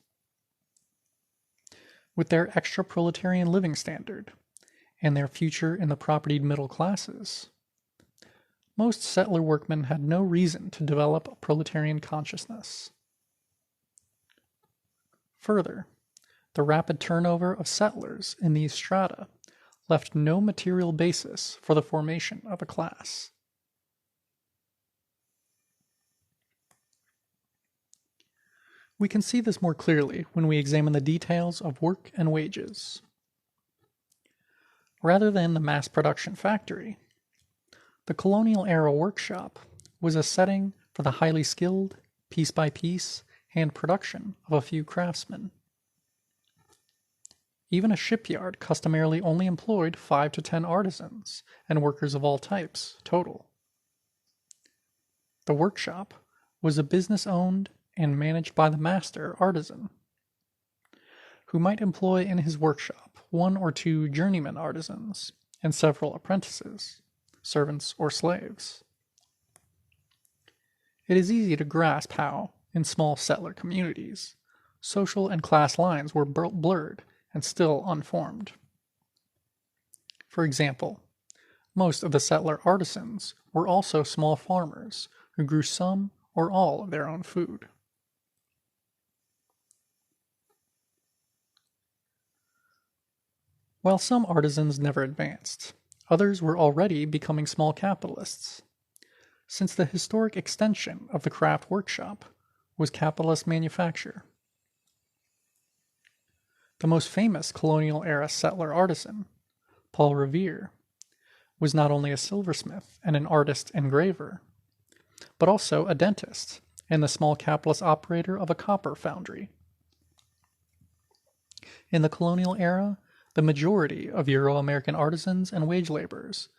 With their extra-proletarian living standard, and their future in the propertied middle classes, most settler workmen had no reason to develop a proletarian consciousness. Further, the rapid turnover of settlers in these strata left no material basis for the formation of a class. We can see this more clearly when we examine the details of work and wages. Rather than the mass production factory, the colonial-era workshop was a setting for the highly skilled, piece-by-piece, hand production of a few craftsmen. Even a shipyard customarily only employed 5 to 10 artisans and workers of all types total. The workshop was a business owned and managed by the master artisan, who might employ in his workshop 1 or 2 journeyman artisans and several apprentices, servants or slaves. It is easy to grasp how, in small settler communities, social and class lines were blurred and still unformed. For example, most of the settler artisans were also small farmers who grew some or all of their own food. While some artisans never advanced, others were already becoming small capitalists, since the historic extension of the craft workshop was capitalist manufacture. The most famous colonial-era settler artisan, Paul Revere, was not only a silversmith and an artist engraver, but also a dentist and the small capitalist operator of a copper foundry. In the colonial era, the majority of Euro-American artisans and wage laborers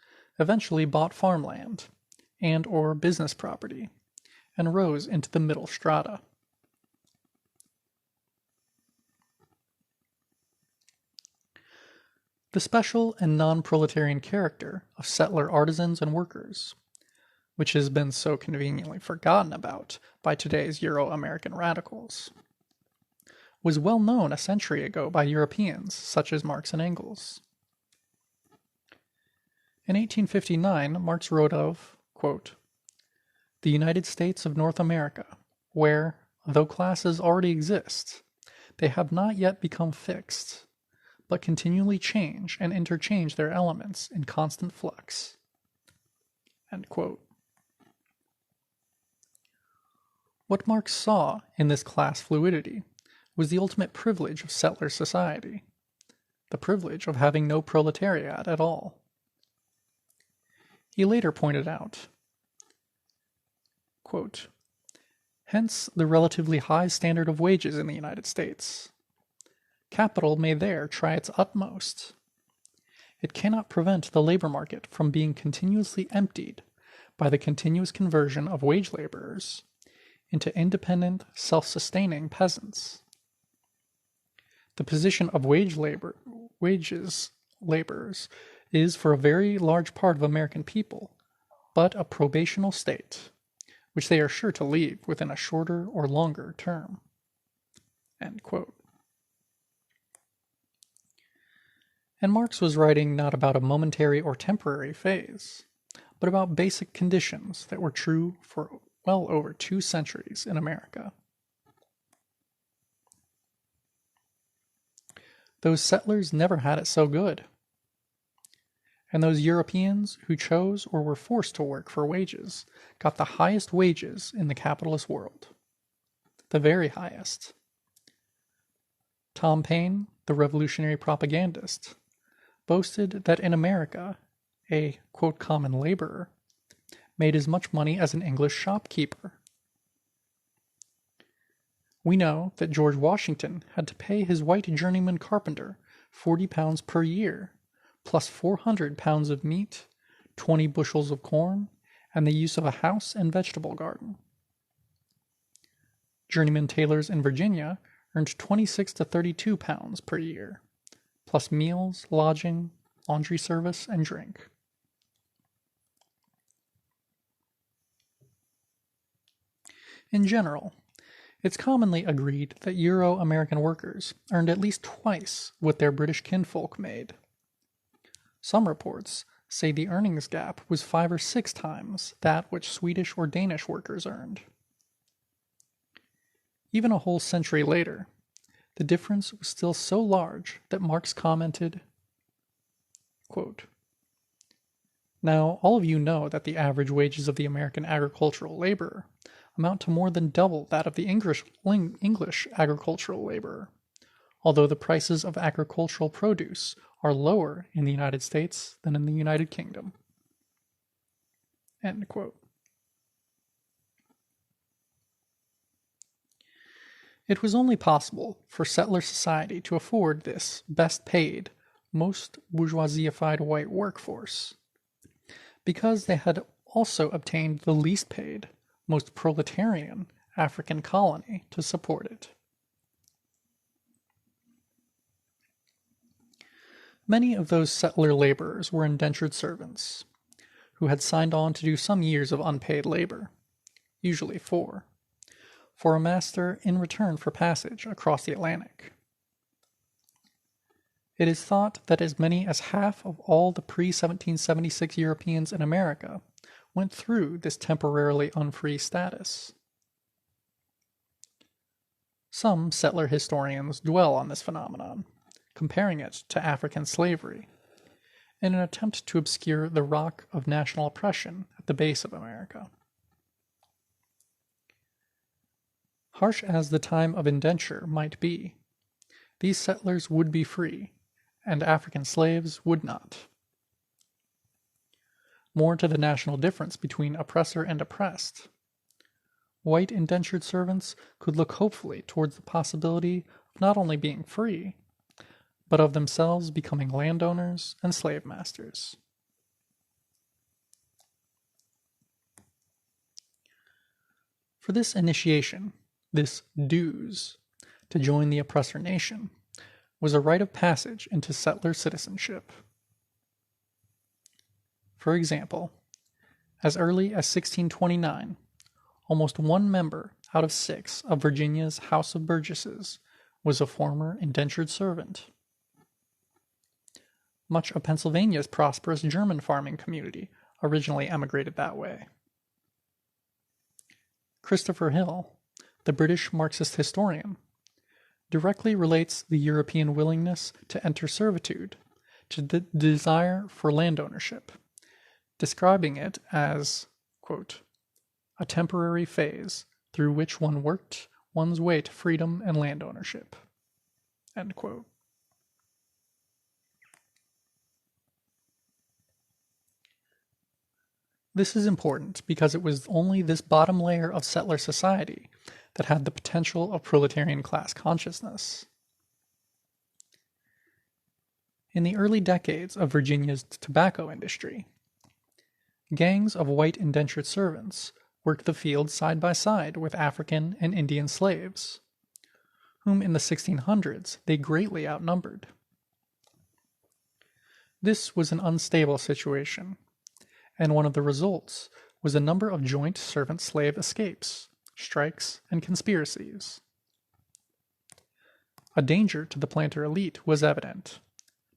eventually bought farmland and or business property and rose into the middle strata. The special and non-proletarian character of settler artisans and workers, which has been so conveniently forgotten about by today's Euro-American radicals, was well known a century ago by Europeans such as Marx and Engels. In 1859, Marx wrote of, quote, "The United States of North America, where, though classes already exist, they have not yet become fixed, but continually change and interchange their elements in constant flux." End quote. What Marx saw in this class fluidity was the ultimate privilege of settler society, the privilege of having no proletariat at all. He later pointed out, quote, "Hence the relatively high standard of wages in the United States. Capital may there try its utmost. It cannot prevent the labor market from being continuously emptied by the continuous conversion of wage laborers into independent, self-sustaining peasants. The position of wages laborers is for a very large part of American people but a probational state, which they are sure to leave within a shorter or longer term." End quote. And Marx was writing not about a momentary or temporary phase, but about basic conditions that were true for well over 2 centuries in America. Those settlers never had it so good. And those Europeans who chose or were forced to work for wages got the highest wages in the capitalist world. The very highest. Tom Paine, the revolutionary propagandist, boasted that in America, a, quote, common laborer made as much money as an English shopkeeper. We know that George Washington had to pay his white journeyman carpenter £40 per year, plus 400 pounds of meat, 20 bushels of corn, and the use of a house and vegetable garden. Journeyman tailors in Virginia earned 26 to 32 pounds per year, plus meals, lodging, laundry service, and drink. In general, it's commonly agreed that Euro-American workers earned at least twice what their British kinfolk made. Some reports say the earnings gap was 5 or 6 times that which Swedish or Danish workers earned. Even a whole century later, the difference was still so large that Marx commented, quote, "Now all of you know that the average wages of the American agricultural laborer amount to more than double that of the English agricultural laborer, although the prices of agricultural produce are lower in the United States than in the United Kingdom." End quote. It was only possible for settler society to afford this best-paid, most bourgeoisified white workforce, because they had also obtained the least-paid, most proletarian African colony to support it. Many of those settler laborers were indentured servants, who had signed on to do some years of unpaid labor, usually 4, for a master in return for passage across the Atlantic. It is thought that as many as half of all the pre-1776 Europeans in America went through this temporarily unfree status. Some settler historians dwell on this phenomenon, comparing it to African slavery, in an attempt to obscure the rock of national oppression at the base of America. Harsh as the time of indenture might be, these settlers would be free, and African slaves would not. More to the national difference between oppressor and oppressed. White indentured servants could look hopefully towards the possibility of not only being free, but of themselves becoming landowners and slave masters. For this initiation, this dues, to join the oppressor nation, was a rite of passage into settler citizenship. For example, as early as 1629, almost 1 member out of 6 of Virginia's House of Burgesses was a former indentured servant. Much of Pennsylvania's prosperous German farming community originally emigrated that way. Christopher Hill, the British Marxist historian, directly relates the European willingness to enter servitude to the desire for land ownership, describing it as, quote, a temporary phase through which one worked one's way to freedom and land ownership, end quote. This is important because it was only this bottom layer of settler society that had the potential of proletarian class consciousness. In the early decades of Virginia's tobacco industry, gangs of white indentured servants worked the fields side by side with African and Indian slaves, whom in the 1600s they greatly outnumbered. This was an unstable situation, and one of the results was a number of joint servant-slave escapes, strikes, and conspiracies. A danger to the planter elite was evident,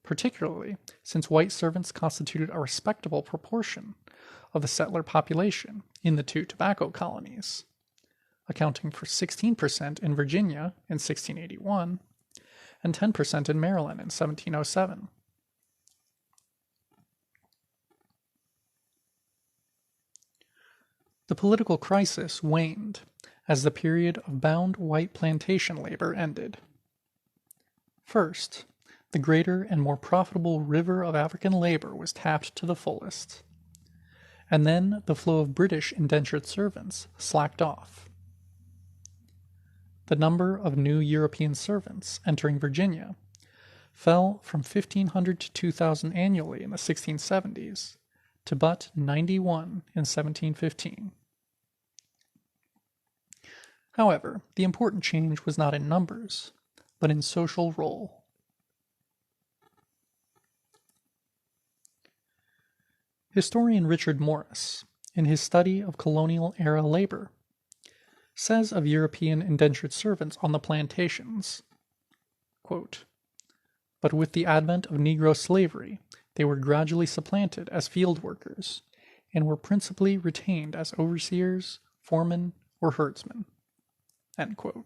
particularly since white servants constituted a respectable proportion of the settler population in the 2 tobacco colonies, accounting for 16% in Virginia in 1681 and 10% in Maryland in 1707. The political crisis waned as the period of bound white plantation labor ended. First, the greater and more profitable river of African labor was tapped to the fullest, and then the flow of British indentured servants slacked off. The number of new European servants entering Virginia fell from 1,500 to 2,000 annually in the 1670s to but 91 in 1715. However, the important change was not in numbers, but in social role. Historian Richard Morris, in his study of colonial-era labor, says of European indentured servants on the plantations, quote, but with the advent of Negro slavery, they were gradually supplanted as field workers, and were principally retained as overseers, foremen, or herdsmen. End quote.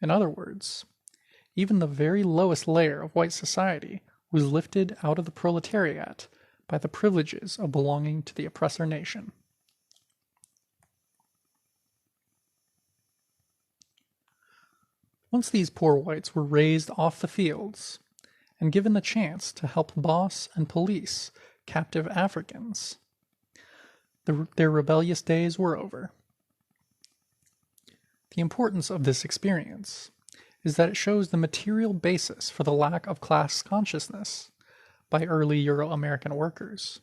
In other words, even the very lowest layer of white society was lifted out of the proletariat by the privileges of belonging to the oppressor nation. Once these poor whites were raised off the fields and given the chance to help boss and police captive Africans, their rebellious days were over. The importance of this experience is that it shows the material basis for the lack of class consciousness by early Euro-American workers,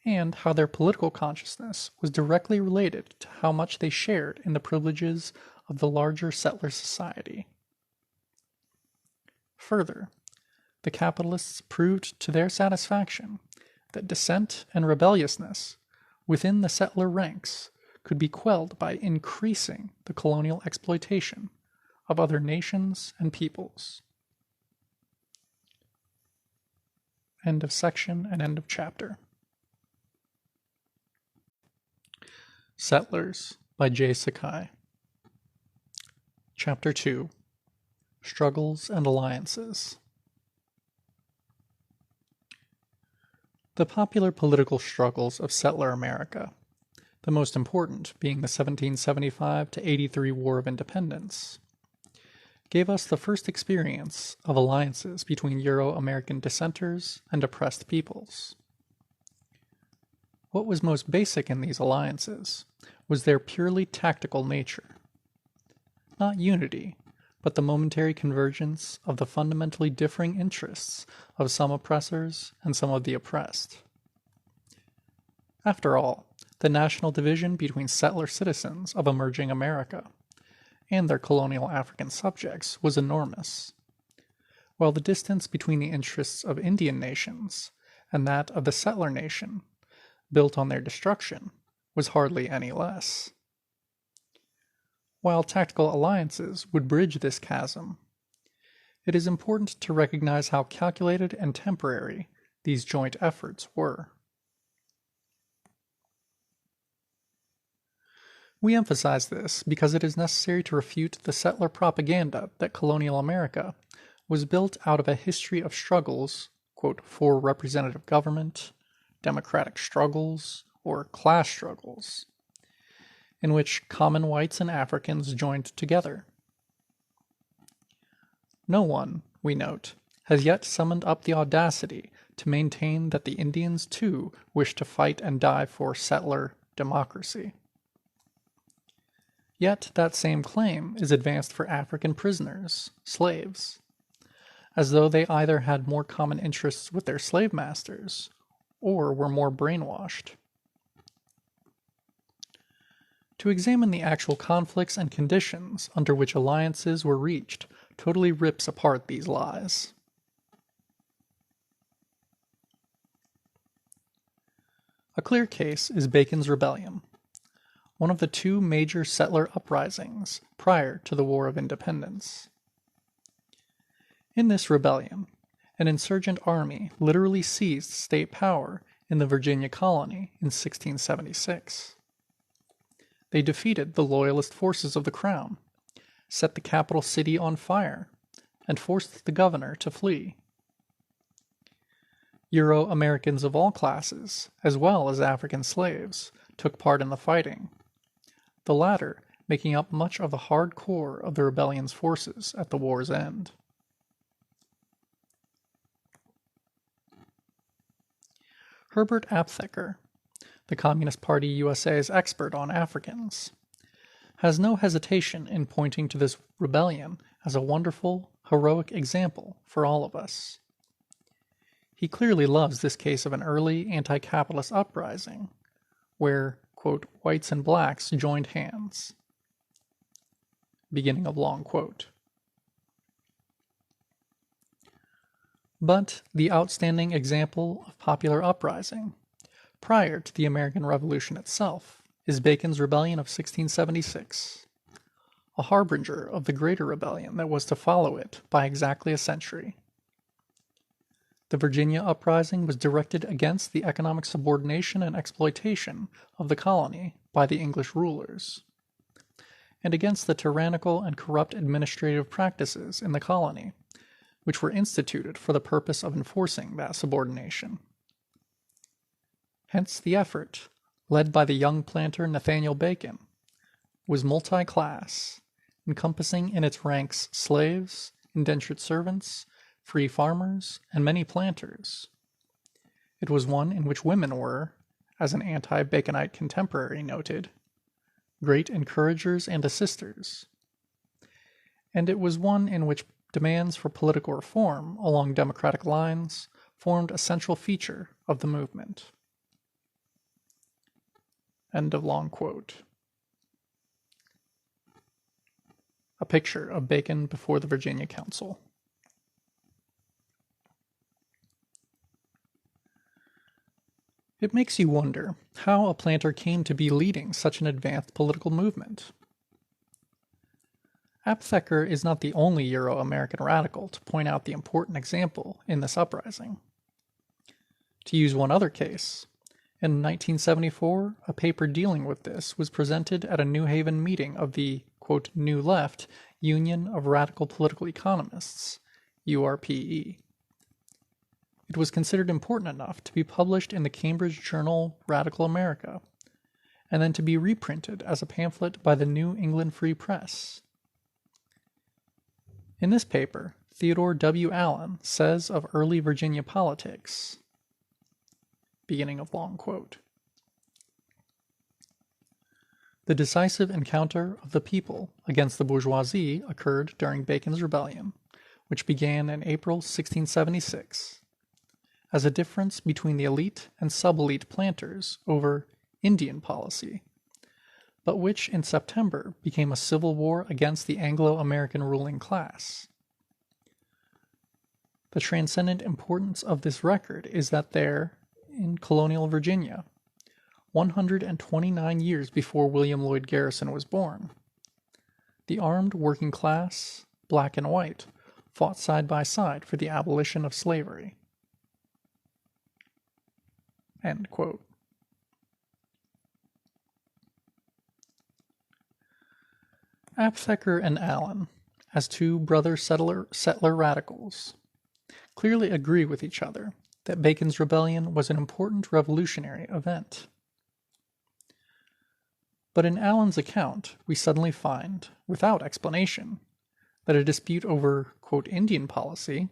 and how their political consciousness was directly related to how much they shared in the privileges of the larger settler society. Further, the capitalists proved to their satisfaction that dissent and rebelliousness within the settler ranks could be quelled by increasing the colonial exploitation of other nations and peoples. End of section and end of chapter. Settlers by J Sakai. Chapter 2. Struggles and Alliances. The popular political struggles of settler America, the most important being the 1775 to 83 War of Independence, gave us the first experience of alliances between Euro-American dissenters and oppressed peoples. What was most basic in these alliances was their purely tactical nature. Not unity, but the momentary convergence of the fundamentally differing interests of some oppressors and some of the oppressed. After all, the national division between settler citizens of emerging America and their colonial African subjects was enormous, while the distance between the interests of Indian nations and that of the settler nation, built on their destruction, was hardly any less. While tactical alliances would bridge this chasm, it is important to recognize how calculated and temporary these joint efforts were. We emphasize this because it is necessary to refute the settler propaganda that colonial America was built out of a history of struggles, quote, for representative government, democratic struggles, or class struggles, in which common whites and Africans joined together. No one, we note, has yet summoned up the audacity to maintain that the Indians too wish to fight and die for settler democracy. Yet that same claim is advanced for African prisoners, slaves, as though they either had more common interests with their slave masters or were more brainwashed. To examine the actual conflicts and conditions under which alliances were reached totally rips apart these lies. A clear case is Bacon's Rebellion, one of the two major settler uprisings prior to the War of Independence. In this rebellion, an insurgent army literally seized state power in the Virginia colony in 1676. They defeated the loyalist forces of the Crown, set the capital city on fire, and forced the governor to flee. Euro-Americans of all classes, as well as African slaves, took part in the fighting, the latter making up much of the hard core of the rebellion's forces at the war's end. Herbert Aptheker, the Communist Party USA's expert on Africans, has no hesitation in pointing to this rebellion as a wonderful, heroic example for all of us. He clearly loves this case of an early anti-capitalist uprising, where, quote, whites and blacks joined hands. Beginning of long quote. But the outstanding example of popular uprising, prior to the American Revolution itself, is Bacon's Rebellion of 1676, a harbinger of the greater rebellion that was to follow it by exactly a century. The Virginia uprising was directed against the economic subordination and exploitation of the colony by the English rulers, and against the tyrannical and corrupt administrative practices in the colony, which were instituted for the purpose of enforcing that subordination. Hence the effort, led by the young planter Nathaniel Bacon, was multi-class, encompassing in its ranks slaves, indentured servants, free farmers, and many planters. It was one in which women were, as an anti-Baconite contemporary noted, great encouragers and assisters. And it was one in which demands for political reform along democratic lines formed a central feature of the movement. End of long quote. A picture of Bacon before the Virginia Council. It makes you wonder how a planter came to be leading such an advanced political movement. Aptheker is not the only Euro-American radical to point out the important example in this uprising. To use one other case, in 1974, a paper dealing with this was presented at a New Haven meeting of the, quote, New Left Union of Radical Political Economists, URPE. It was considered important enough to be published in the Cambridge journal Radical America, and then to be reprinted as a pamphlet by the New England Free Press. In this paper, Theodore W. Allen says of early Virginia politics, beginning of long quote, "The decisive encounter of the people against the bourgeoisie occurred during Bacon's Rebellion, which began in April 1676, as a difference between the elite and sub-elite planters over Indian policy, but which in September became a civil war against the Anglo-American ruling class. The transcendent importance of this record is that there, in colonial Virginia, 129 years before William Lloyd Garrison was born, the armed working class, black and white, fought side by side for the abolition of slavery." End quote. Aptheker and Allen, as two brother settler radicals, clearly agree with each other that Bacon's Rebellion was an important revolutionary event. But in Allen's account, we suddenly find, without explanation, that a dispute over, quote, Indian policy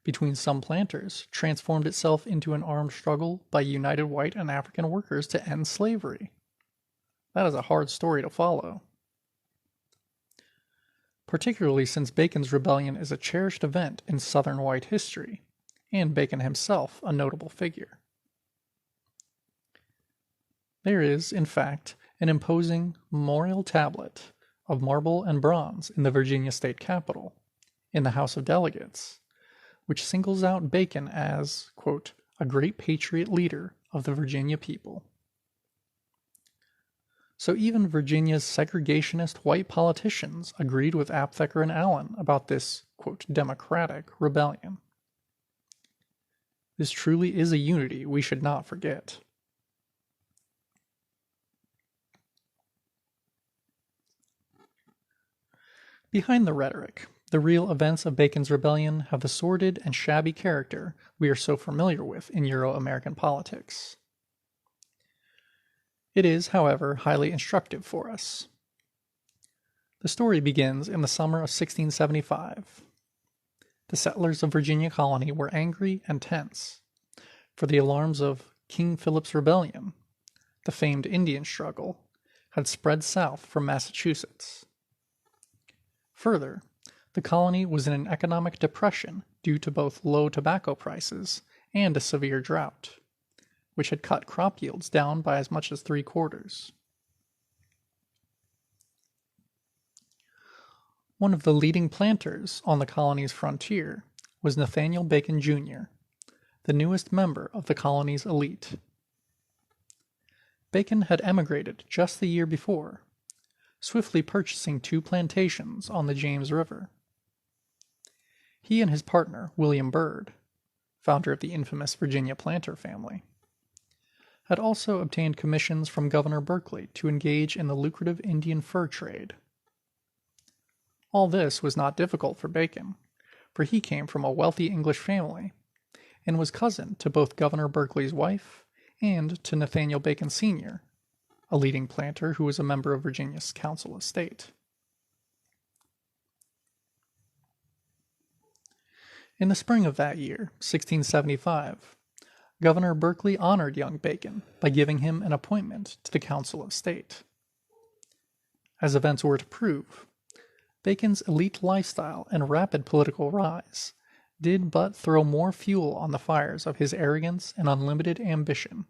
between some planters transformed itself into an armed struggle by united white and African workers to end slavery. That is a hard story to follow, particularly since Bacon's Rebellion is a cherished event in Southern white history, and Bacon himself a notable figure. There is, in fact, an imposing memorial tablet of marble and bronze in the Virginia state capitol, in the House of Delegates, which singles out Bacon as, quote, "a great patriot leader of the Virginia people." So even Virginia's segregationist white politicians agreed with Aptheker and Allen about this, quote, democratic rebellion. This truly is a unity we should not forget. Behind the rhetoric, the real events of Bacon's Rebellion have the sordid and shabby character we are so familiar with in Euro-American politics. It is, however, highly instructive for us. The story begins in the summer of 1675. The settlers of Virginia colony were angry and tense, for the alarms of King Philip's Rebellion, the famed Indian struggle, had spread south from Massachusetts. Further, the colony was in an economic depression due to both low tobacco prices and a severe drought, which had cut crop yields down by as much as 3/4. One of the leading planters on the colony's frontier was Nathaniel Bacon, Jr., the newest member of the colony's elite. Bacon had emigrated just the year before, swiftly purchasing 2 plantations on the James River. He and his partner, William Byrd, founder of the infamous Virginia planter family, had also obtained commissions from Governor Berkeley to engage in the lucrative Indian fur trade. All this was not difficult for Bacon, for he came from a wealthy English family, and was cousin to both Governor Berkeley's wife and to Nathaniel Bacon Sr., a leading planter who was a member of Virginia's Council of State. In the spring of that year, 1675, Governor Berkeley honored young Bacon by giving him an appointment to the Council of State. As events were to prove, Bacon's elite lifestyle and rapid political rise did but throw more fuel on the fires of his arrogance and unlimited ambition.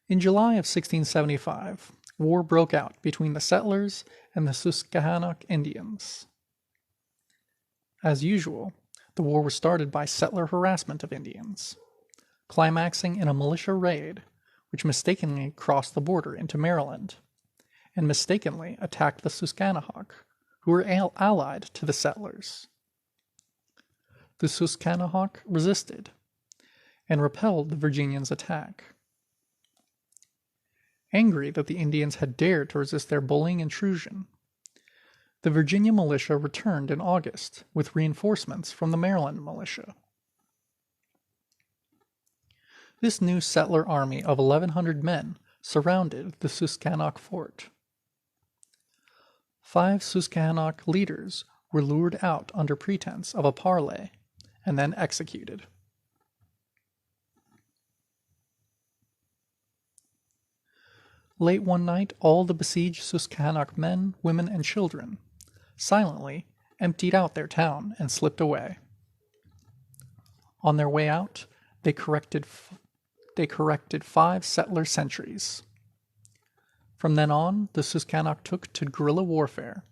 In July of 1675, war broke out between the settlers and the Susquehannock Indians. As usual, the war was started by settler harassment of Indians, climaxing in a militia raid which mistakenly crossed the border into Maryland and mistakenly attacked the Susquehannock, who were allied to the settlers. The Susquehannock resisted and repelled the Virginians' attack. Angry that the Indians had dared to resist their bullying intrusion, the Virginia militia returned in August with reinforcements from the Maryland militia. This new settler army of 1,100 men surrounded the Susquehannock fort. 5 Susquehannock leaders were lured out under pretense of a parley and then executed. Late one night, all the besieged Susquehannock men, women, and children silently emptied out their town and slipped away. On their way out, they corrected 5 settler sentries. From then on, the Susquehannock took to guerrilla warfare,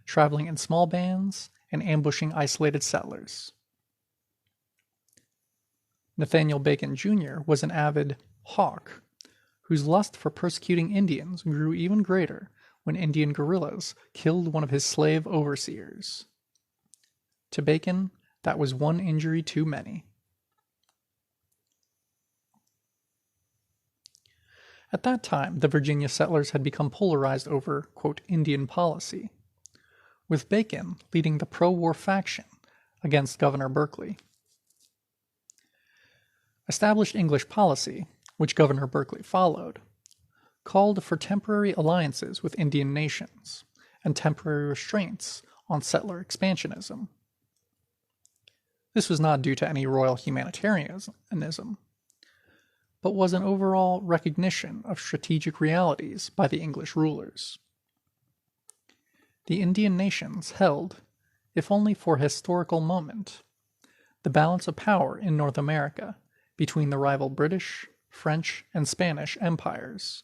traveling in small bands and ambushing isolated settlers. Nathaniel Bacon Jr. was an avid hawk whose lust for persecuting Indians grew even greater when Indian guerrillas killed one of his slave overseers. To Bacon, that was one injury too many. At that time, the Virginia settlers had become polarized over, quote, Indian policy, with Bacon leading the pro-war faction against Governor Berkeley. Established English policy, which Governor Berkeley followed, called for temporary alliances with Indian nations and temporary restraints on settler expansionism. This was not due to any royal humanitarianism, but was an overall recognition of strategic realities by the English rulers. The Indian nations held, if only for a historical moment, the balance of power in North America between the rival British, French, and Spanish empires.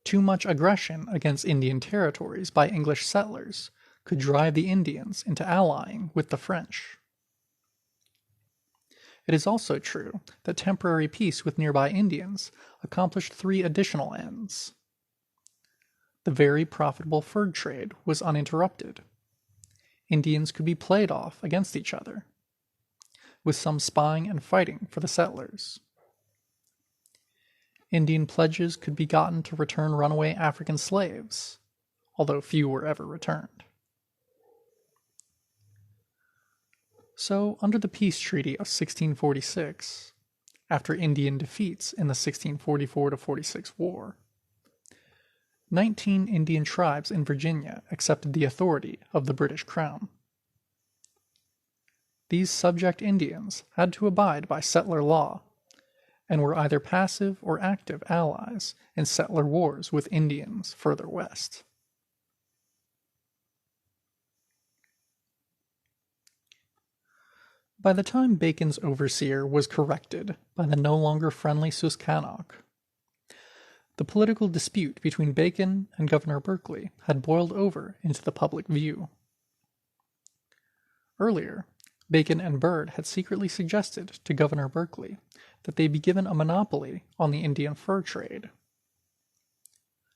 Too much aggression against Indian territories by English settlers could drive the Indians into allying with the French. It is also true that temporary peace with nearby Indians accomplished 3 additional ends. The very profitable fur trade was uninterrupted. Indians could be played off against each other, with some spying and fighting for the settlers. Indian pledges could be gotten to return runaway African slaves, although few were ever returned. So, under the Peace Treaty of 1646, after Indian defeats in the 1644–46 war, 19 Indian tribes in Virginia accepted the authority of the British Crown. These subject Indians had to abide by settler law and were either passive or active allies in settler wars with Indians further west. By the time Bacon's overseer was corrected by the no longer friendly Susquehannock, the political dispute between Bacon and Governor Berkeley had boiled over into the public view. Earlier, Bacon and Byrd had secretly suggested to Governor Berkeley that they be given a monopoly on the Indian fur trade.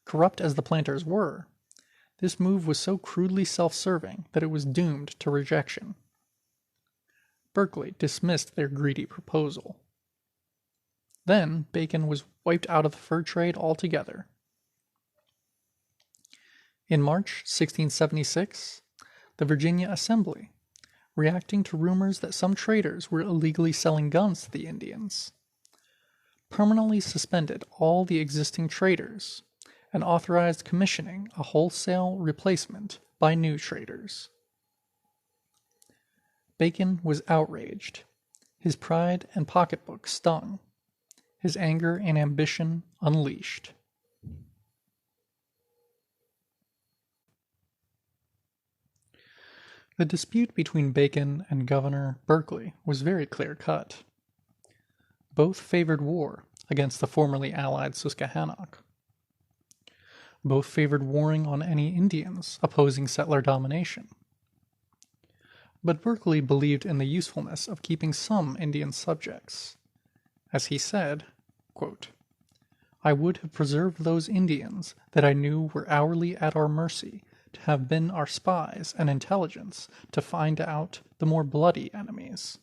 Corrupt as the planters were, this move was so crudely self-serving that it was doomed to rejection. Berkeley dismissed their greedy proposal. Then Bacon was wiped out of the fur trade altogether. In March 1676, the Virginia Assembly, reacting to rumors that some traders were illegally selling guns to the Indians, permanently suspended all the existing traders and authorized commissioning a wholesale replacement by new traders. Bacon was outraged. His pride and pocketbook stung. His anger and ambition unleashed. The dispute between Bacon and Governor Berkeley was very clear-cut. Both favored war against the formerly allied Susquehannock. Both favored warring on any Indians opposing settler domination. But Berkeley believed in the usefulness of keeping some Indian subjects. As he said, quote, "I would have preserved those Indians that I knew were hourly at our mercy to have been our spies and intelligence to find out the more bloody enemies."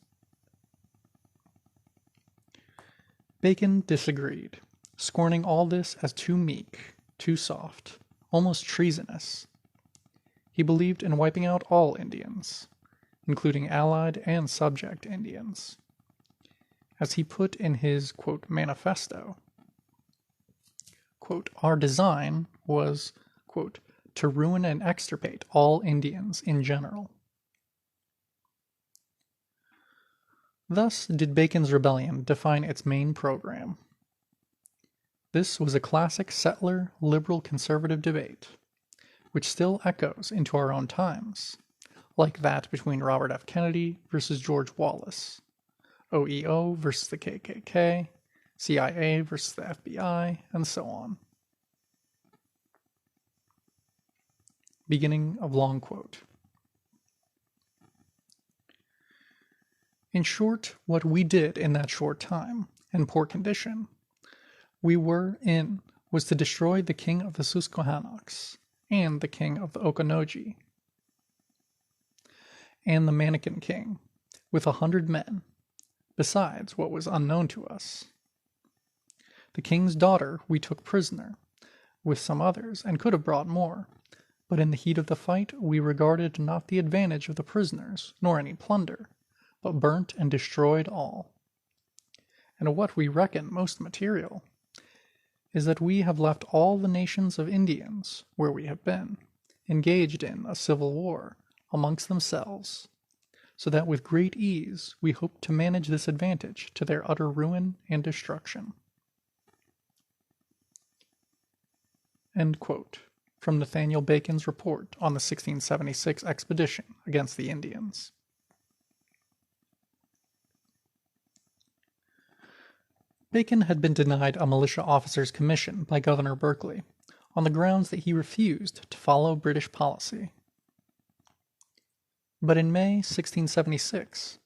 Bacon disagreed, scorning all this as too meek, too soft, almost treasonous. He believed in wiping out all Indians, including allied and subject Indians. As he put in his, quote, manifesto, quote, "Our design was, quote, to ruin and extirpate all Indians in general. Thus did Bacon's Rebellion define its main program. This was a classic settler, liberal, conservative debate, which still echoes into our own times, like that between Robert F. Kennedy versus George Wallace, OEO versus the KKK, CIA versus the FBI, and so on. Beginning of long quote. In short, what we did in that short time, and poor condition, we were in was to destroy the king of the Susquehannocks, and the king of the Okanoji, and the Mannequin King, with 100 men, besides what was unknown to us. The king's daughter we took prisoner, with some others, and could have brought more, but in the heat of the fight we regarded not the advantage of the prisoners, nor any plunder, but burnt and destroyed all. And what we reckon most material is that we have left all the nations of Indians, where we have been, engaged in a civil war amongst themselves, so that with great ease we hope to manage this advantage to their utter ruin and destruction. End quote. From Nathaniel Bacon's report on the 1676 expedition against the Indians. Bacon had been denied a militia officer's commission by Governor Berkeley on the grounds that he refused to follow British policy. But in May 1676,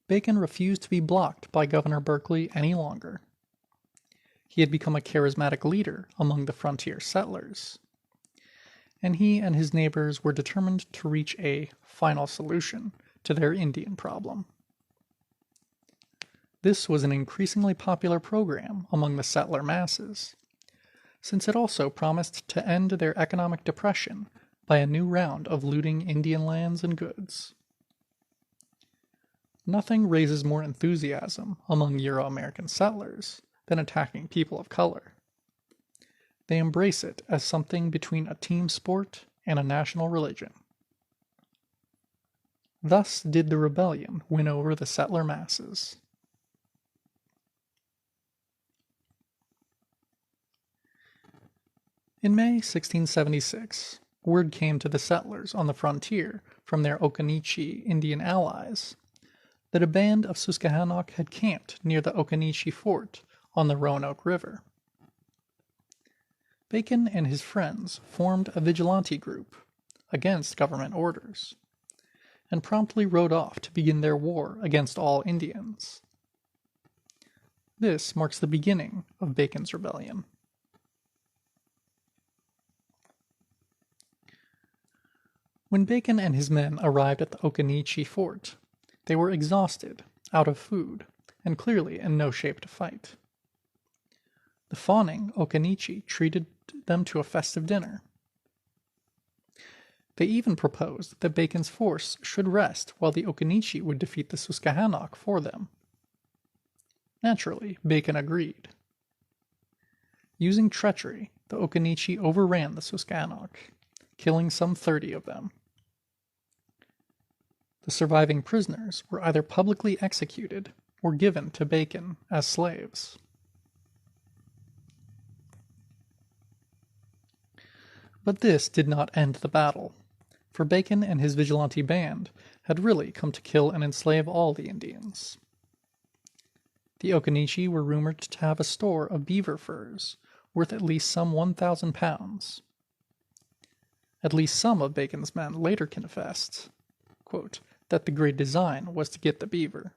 Bacon refused to be blocked by Governor Berkeley any longer. He had become a charismatic leader among the frontier settlers, and he and his neighbors were determined to reach a final solution to their Indian problem. This was an increasingly popular program among the settler masses, since it also promised to end their economic depression by a new round of looting Indian lands and goods. Nothing raises more enthusiasm among Euro-American settlers than attacking people of color. They embrace it as something between a team sport and a national religion. Thus did the rebellion win over the settler masses. In May 1676, word came to the settlers on the frontier from their Occaneechi Indian allies that a band of Susquehannock had camped near the Occaneechi fort on the Roanoke River. Bacon and his friends formed a vigilante group against government orders, and promptly rode off to begin their war against all Indians. This marks the beginning of Bacon's Rebellion. When Bacon and his men arrived at the Occaneechi fort, they were exhausted, out of food, and clearly in no shape to fight. The fawning Occaneechi treated them to a festive dinner. They even proposed that Bacon's force should rest while the Occaneechi would defeat the Susquehannock for them. Naturally, Bacon agreed. Using treachery, the Occaneechi overran the Susquehannock, killing some 30 of them. The surviving prisoners were either publicly executed or given to Bacon as slaves. But this did not end the battle, for Bacon and his vigilante band had really come to kill and enslave all the Indians. The Occaneechi were rumored to have a store of beaver furs worth at least some 1,000 pounds. At least some of Bacon's men later confessed, quote, that the great design was to get the beaver.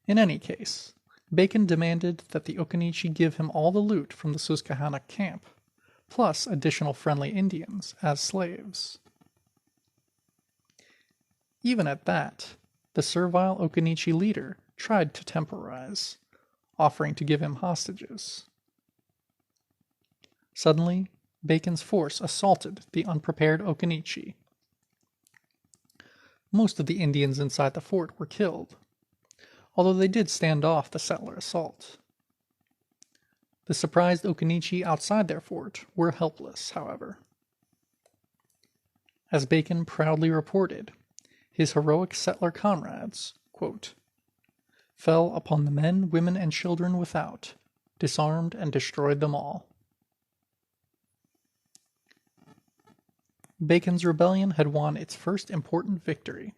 In any case, Bacon demanded that the Occaneechi give him all the loot from the Susquehannock camp, plus additional friendly Indians as slaves. Even at that, the servile Occaneechi leader tried to temporize, offering to give him hostages. Suddenly, Bacon's force assaulted the unprepared Occaneechi. Most of the Indians inside the fort were killed, although they did stand off the settler assault. The surprised Okinachi outside their fort were helpless, however. As Bacon proudly reported, his heroic settler comrades, quote, fell upon the men, women, and children without, disarmed and destroyed them all. Bacon's rebellion had won its first important victory,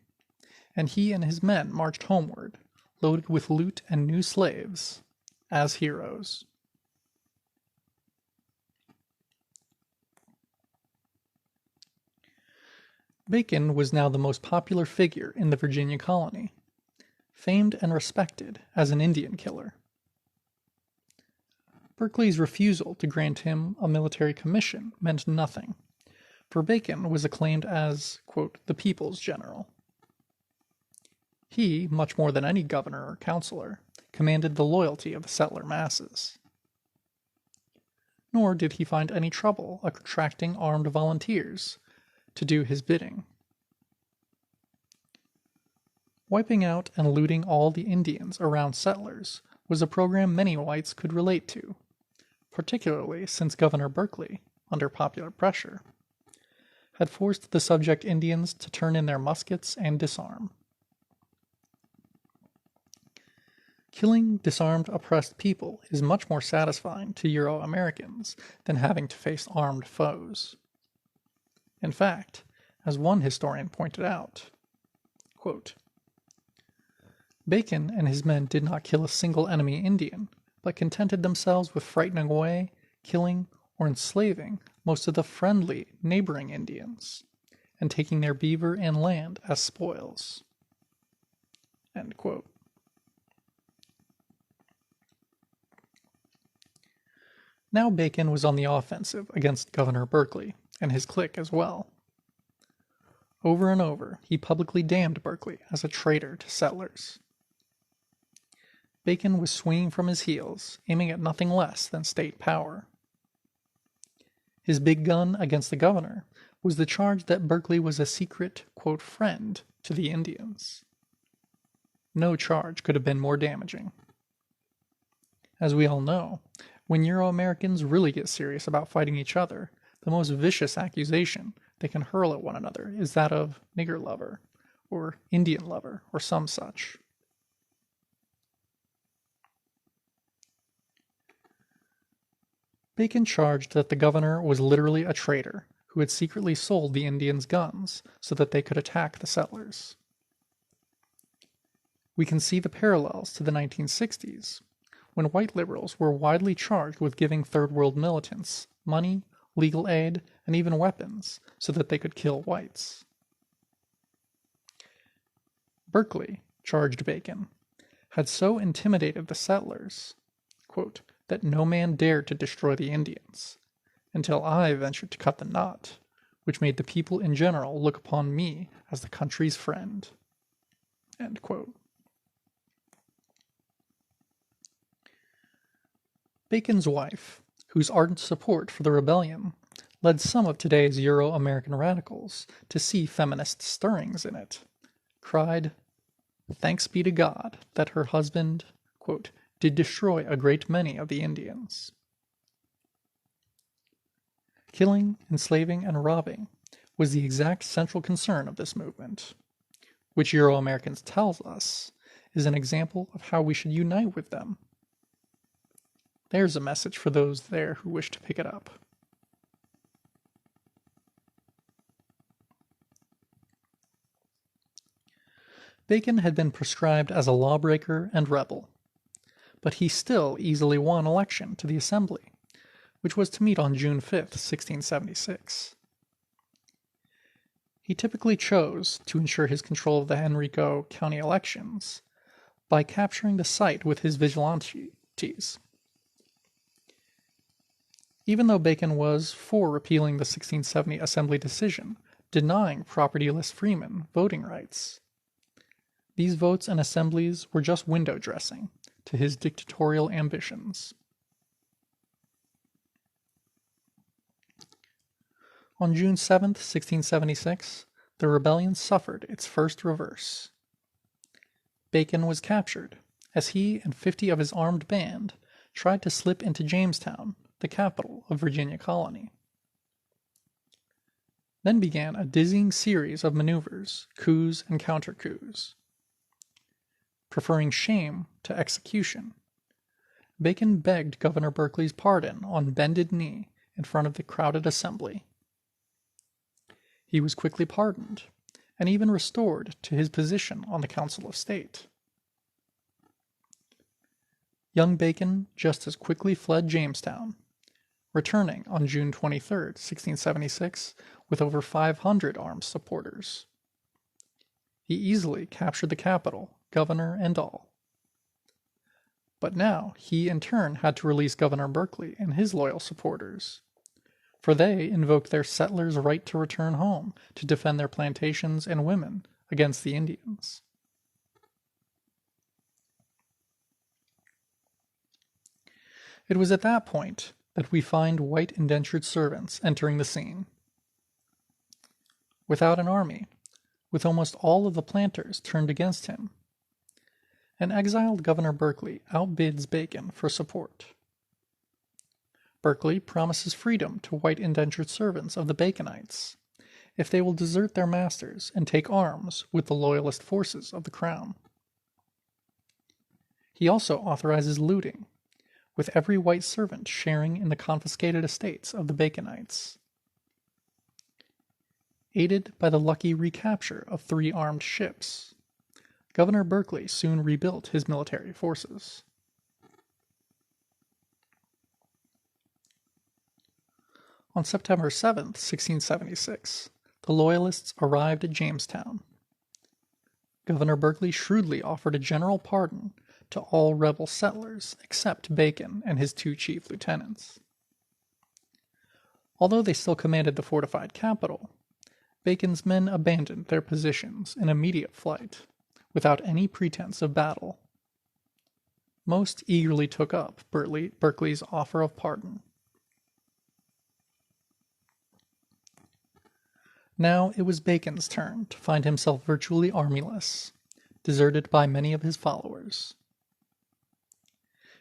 and he and his men marched homeward, loaded with loot and new slaves, as heroes. Bacon was now the most popular figure in the Virginia colony, famed and respected as an Indian killer. Berkeley's refusal to grant him a military commission meant nothing, for Bacon was acclaimed as, quote, the people's general. He, much more than any governor or councilor, commanded the loyalty of the settler masses. Nor did he find any trouble attracting armed volunteers to do his bidding. Wiping out and looting all the Indians around settlers was a program many whites could relate to, particularly since Governor Berkeley, under popular pressure, had forced the subject Indians to turn in their muskets and disarm. Killing disarmed oppressed people is much more satisfying to Euro-Americans than having to face armed foes. In fact, as one historian pointed out, quote, Bacon and his men did not kill a single enemy Indian, but contented themselves with frightening away, killing, or enslaving most of the friendly neighboring Indians, and taking their beaver and land as spoils. End quote. Now Bacon was on the offensive against Governor Berkeley, and his clique as well. Over and over, he publicly damned Berkeley as a traitor to settlers. Bacon was swinging from his heels, aiming at nothing less than state power. His big gun against the governor was the charge that Berkeley was a secret, quote, friend to the Indians. No charge could have been more damaging. As we all know, when Euro-Americans really get serious about fighting each other, the most vicious accusation they can hurl at one another is that of nigger lover, or Indian lover, or some such. Bacon charged that the governor was literally a traitor who had secretly sold the Indians guns so that they could attack the settlers. We can see the parallels to the 1960s, when white liberals were widely charged with giving Third World militants money, legal aid, and even weapons so that they could kill whites. Berkeley, charged Bacon, had so intimidated the settlers, quote, that no man dared to destroy the Indians, until I ventured to cut the knot, which made the people in general look upon me as the country's friend. End quote. Bacon's wife, whose ardent support for the rebellion led some of today's Euro-American radicals to see feminist stirrings in it, cried, "Thanks be to God that her husband, quote, did destroy a great many of the Indians." Killing, enslaving, and robbing was the exact central concern of this movement, which Euro-Americans tells us is an example of how we should unite with them. There's a message for those there who wish to pick it up. Bacon had been proscribed as a lawbreaker and rebel, but he still easily won election to the Assembly, which was to meet on June 5th, 1676. He typically chose to ensure his control of the Henrico County elections by capturing the site with his vigilantes. Even though Bacon was for repealing the 1670 Assembly decision denying propertyless freemen voting rights, these votes and assemblies were just window dressing to his dictatorial ambitions. On June 7th, 1676, the rebellion suffered its first reverse. Bacon was captured, as he and 50 of his armed band tried to slip into Jamestown, the capital of Virginia Colony. Then began a dizzying series of maneuvers, coups and counter-coups. Preferring shame to execution, Bacon begged Governor Berkeley's pardon on bended knee in front of the crowded assembly. He was quickly pardoned, and even restored to his position on the Council of State. Young Bacon just as quickly fled Jamestown, returning on June 23, 1676, with over 500 armed supporters. He easily captured the capital, governor and all. But now he in turn had to release Governor Berkeley and his loyal supporters, for they invoked their settlers' right to return home to defend their plantations and women against the Indians. It was at that point that we find white indentured servants entering the scene. Without an army, with almost all of the planters turned against him, an exiled Governor Berkeley outbids Bacon for support. Berkeley promises freedom to white indentured servants of the Baconites if they will desert their masters and take arms with the loyalist forces of the crown. He also authorizes looting, with every white servant sharing in the confiscated estates of the Baconites. Aided by the lucky recapture of 3 armed ships, Governor Berkeley soon rebuilt his military forces. On September 7, 1676, the Loyalists arrived at Jamestown. Governor Berkeley shrewdly offered a general pardon to all rebel settlers except Bacon and his 2 chief lieutenants. Although they still commanded the fortified capital, Bacon's men abandoned their positions in immediate flight, without any pretense of battle. Most eagerly took up Berkeley's offer of pardon. Now it was Bacon's turn to find himself virtually armyless, deserted by many of his followers.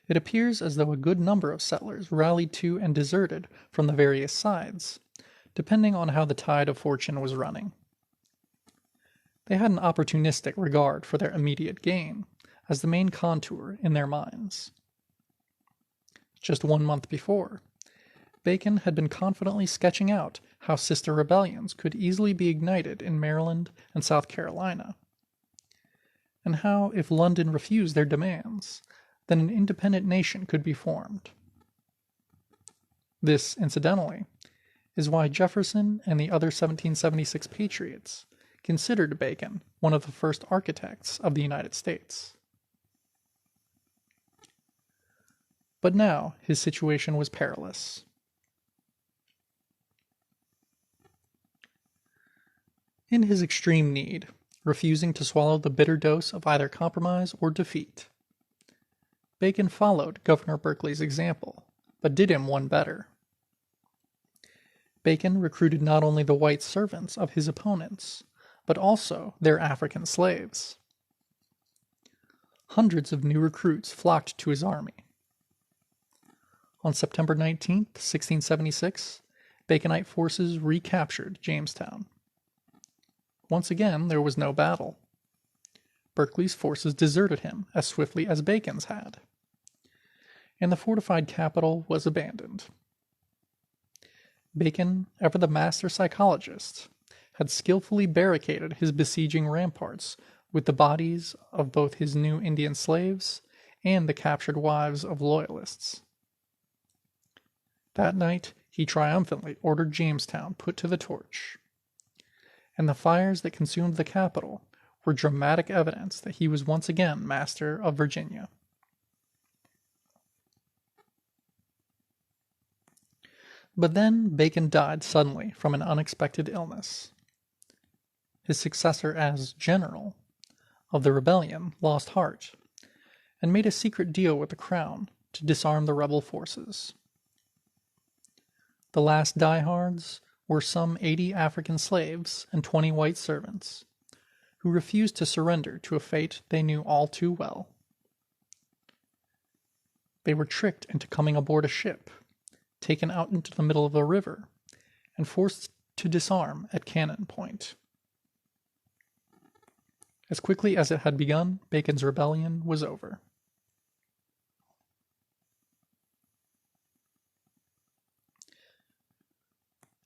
It appears as though a good number of settlers rallied to and deserted from the various sides, depending on how the tide of fortune was running. They had an opportunistic regard for their immediate gain as the main contour in their minds. Just 1 month before, Bacon had been confidently sketching out how sister rebellions could easily be ignited in Maryland and South Carolina, and how if London refused their demands, then an independent nation could be formed. This, incidentally, is why Jefferson and the other 1776 patriots considered Bacon one of the first architects of the United States. But now his situation was perilous. In his extreme need, refusing to swallow the bitter dose of either compromise or defeat, Bacon followed Governor Berkeley's example, but did him one better. Bacon recruited not only the white servants of his opponents, but also their African slaves. Hundreds of new recruits flocked to his army. On September 19, 1676, Baconite forces recaptured Jamestown. Once again, there was no battle. Berkeley's forces deserted him as swiftly as Bacon's had, and the fortified capital was abandoned. Bacon, ever the master psychologist, had skillfully barricaded his besieging ramparts with the bodies of both his new Indian slaves and the captured wives of loyalists. That night, he triumphantly ordered Jamestown put to the torch, and the fires that consumed the capital were dramatic evidence that he was once again master of Virginia. But then Bacon died suddenly from an unexpected illness. His successor as general of the rebellion lost heart and made a secret deal with the crown to disarm the rebel forces. The last diehards were some 80 African slaves and 20 white servants, who refused to surrender to a fate they knew all too well. They were tricked into coming aboard a ship, taken out into the middle of a river, and forced to disarm at cannon point. As quickly as it had begun, Bacon's rebellion was over.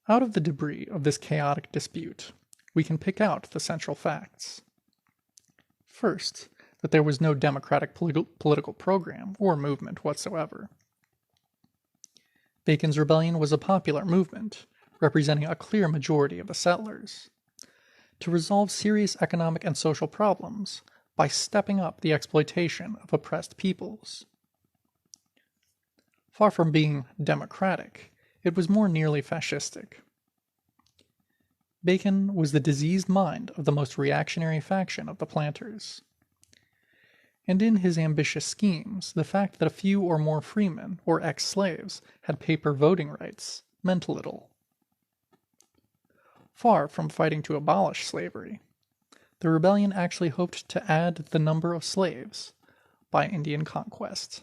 Out of the debris of this chaotic dispute, we can pick out the central facts. First, that there was no democratic political program or movement whatsoever. Bacon's rebellion was a popular movement, representing a clear majority of the settlers, to resolve serious economic and social problems by stepping up the exploitation of oppressed peoples. Far from being democratic, it was more nearly fascistic. Bacon was the diseased mind of the most reactionary faction of the planters. And in his ambitious schemes, the fact that a few or more freemen or ex-slaves had paper voting rights meant little. Far from fighting to abolish slavery, the rebellion actually hoped to add the number of slaves by Indian conquest.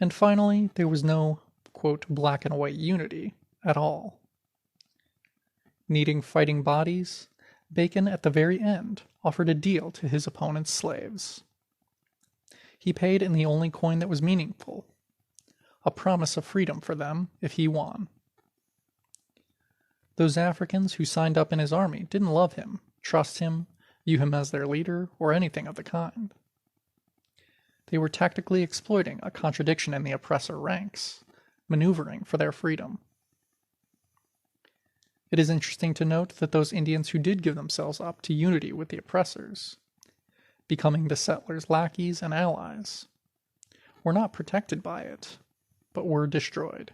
And finally, there was no, quote, black and white unity at all. Needing fighting bodies, Bacon at the very end offered a deal to his opponent's slaves. He paid in the only coin that was meaningful, a promise of freedom for them if he won. Those Africans who signed up in his army didn't love him, trust him, view him as their leader, or anything of the kind. They were tactically exploiting a contradiction in the oppressor ranks, maneuvering for their freedom. It is interesting to note that those Indians who did give themselves up to unity with the oppressors, becoming the settlers' lackeys and allies, were not protected by it, but were destroyed.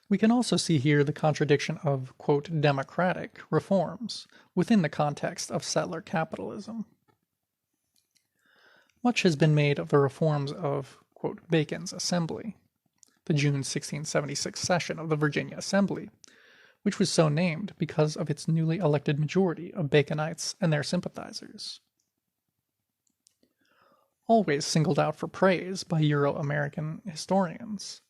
We can also see here the contradiction of, quote, democratic reforms within the context of settler capitalism. Much has been made of the reforms of, quote, Bacon's Assembly, the June 1676 session of the Virginia Assembly, which was so named because of its newly elected majority of Baconites and their sympathizers. Always singled out for praise by Euro-American historians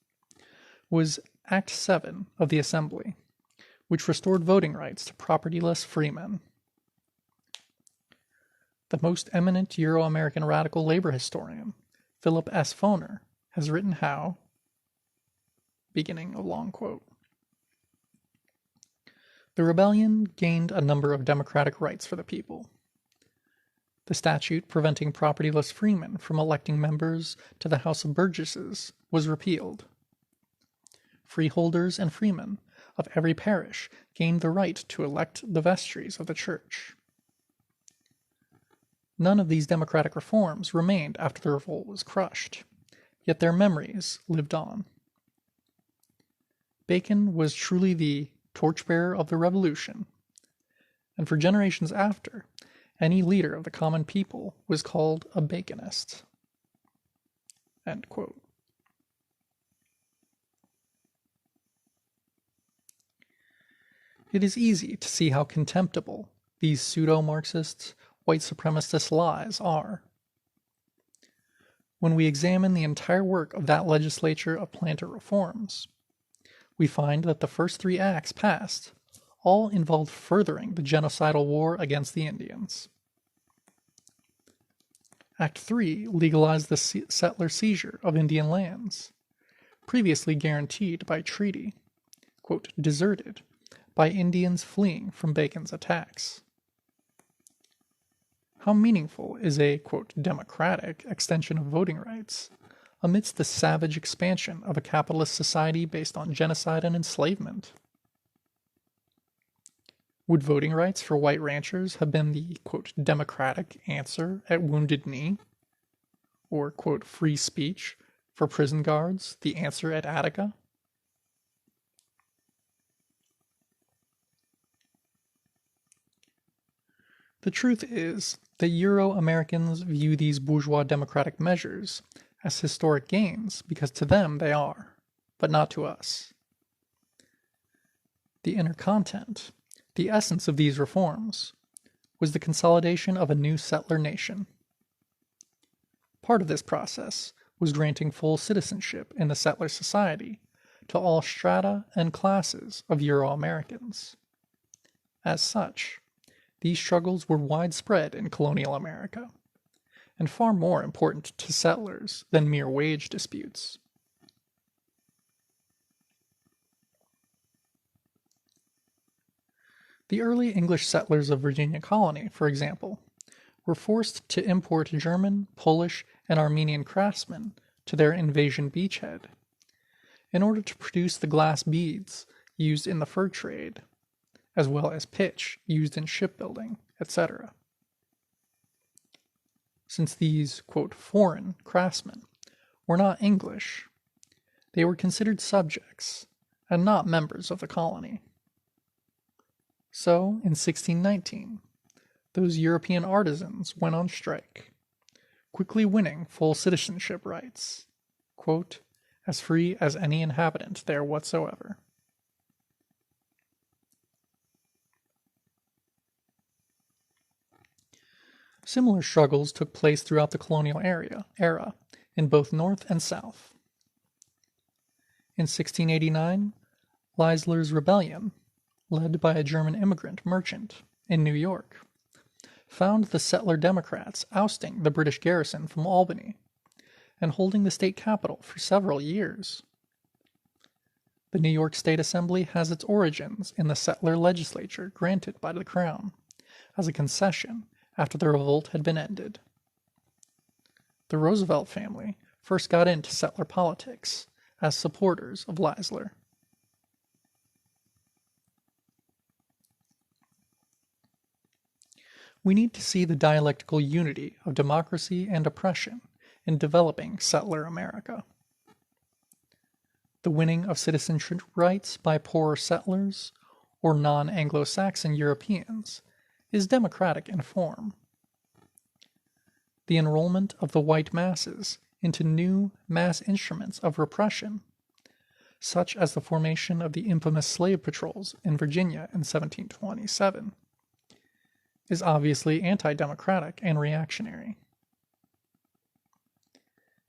was Act 7 of the Assembly, which restored voting rights to propertyless freemen. The most eminent Euro-American radical labor historian, Philip S. Foner, has written how, beginning a long quote, the rebellion gained a number of democratic rights for the people. The statute preventing propertyless freemen from electing members to the House of Burgesses was repealed. Freeholders and freemen of every parish gained the right to elect the vestries of the church. None of these democratic reforms remained after the revolt was crushed, yet their memories lived on. Bacon was truly the torchbearer of the revolution, and for generations after, any leader of the common people was called a Baconist. End quote. It is easy to see how contemptible these pseudo-Marxist, white supremacist lies are. When we examine the entire work of that legislature of planter reforms, we find that the first 3 acts passed all involved furthering the genocidal war against the Indians. Act 3 legalized the settler seizure of Indian lands, previously guaranteed by treaty, quote, deserted by Indians fleeing from Bacon's attacks. How meaningful is a, quote, democratic extension of voting rights amidst the savage expansion of a capitalist society based on genocide and enslavement? Would voting rights for white ranchers have been the, quote, democratic answer at Wounded Knee? Or, quote, free speech for prison guards the answer at Attica? The truth is that Euro-Americans view these bourgeois democratic measures as historic gains because to them they are, but not to us. The inner content, the essence of these reforms, was the consolidation of a new settler nation. Part of this process was granting full citizenship in the settler society to all strata and classes of Euro-Americans. As such, these struggles were widespread in colonial America, and far more important to settlers than mere wage disputes. The early English settlers of Virginia Colony, for example, were forced to import German, Polish, and Armenian craftsmen to their invasion beachhead in order to produce the glass beads used in the fur trade, as well as pitch used in shipbuilding, etc. Since these, quote, foreign craftsmen were not English, they were considered subjects and not members of the colony. So, in 1619, those European artisans went on strike, quickly winning full citizenship rights, quote, as free as any inhabitant there whatsoever. Similar struggles took place throughout the colonial era in both North and South. In 1689, Leisler's Rebellion, led by a German immigrant merchant in New York, found the settler Democrats ousting the British garrison from Albany and holding the state capital for several years. The New York State Assembly has its origins in the settler legislature granted by the Crown as a concession after the revolt had been ended. The Roosevelt family first got into settler politics as supporters of Leisler. We need to see the dialectical unity of democracy and oppression in developing settler America. The winning of citizenship rights by poorer settlers or non-Anglo-Saxon Europeans is democratic in form. The enrollment of the white masses into new mass instruments of repression, such as the formation of the infamous slave patrols in Virginia in 1727, is obviously anti-democratic and reactionary.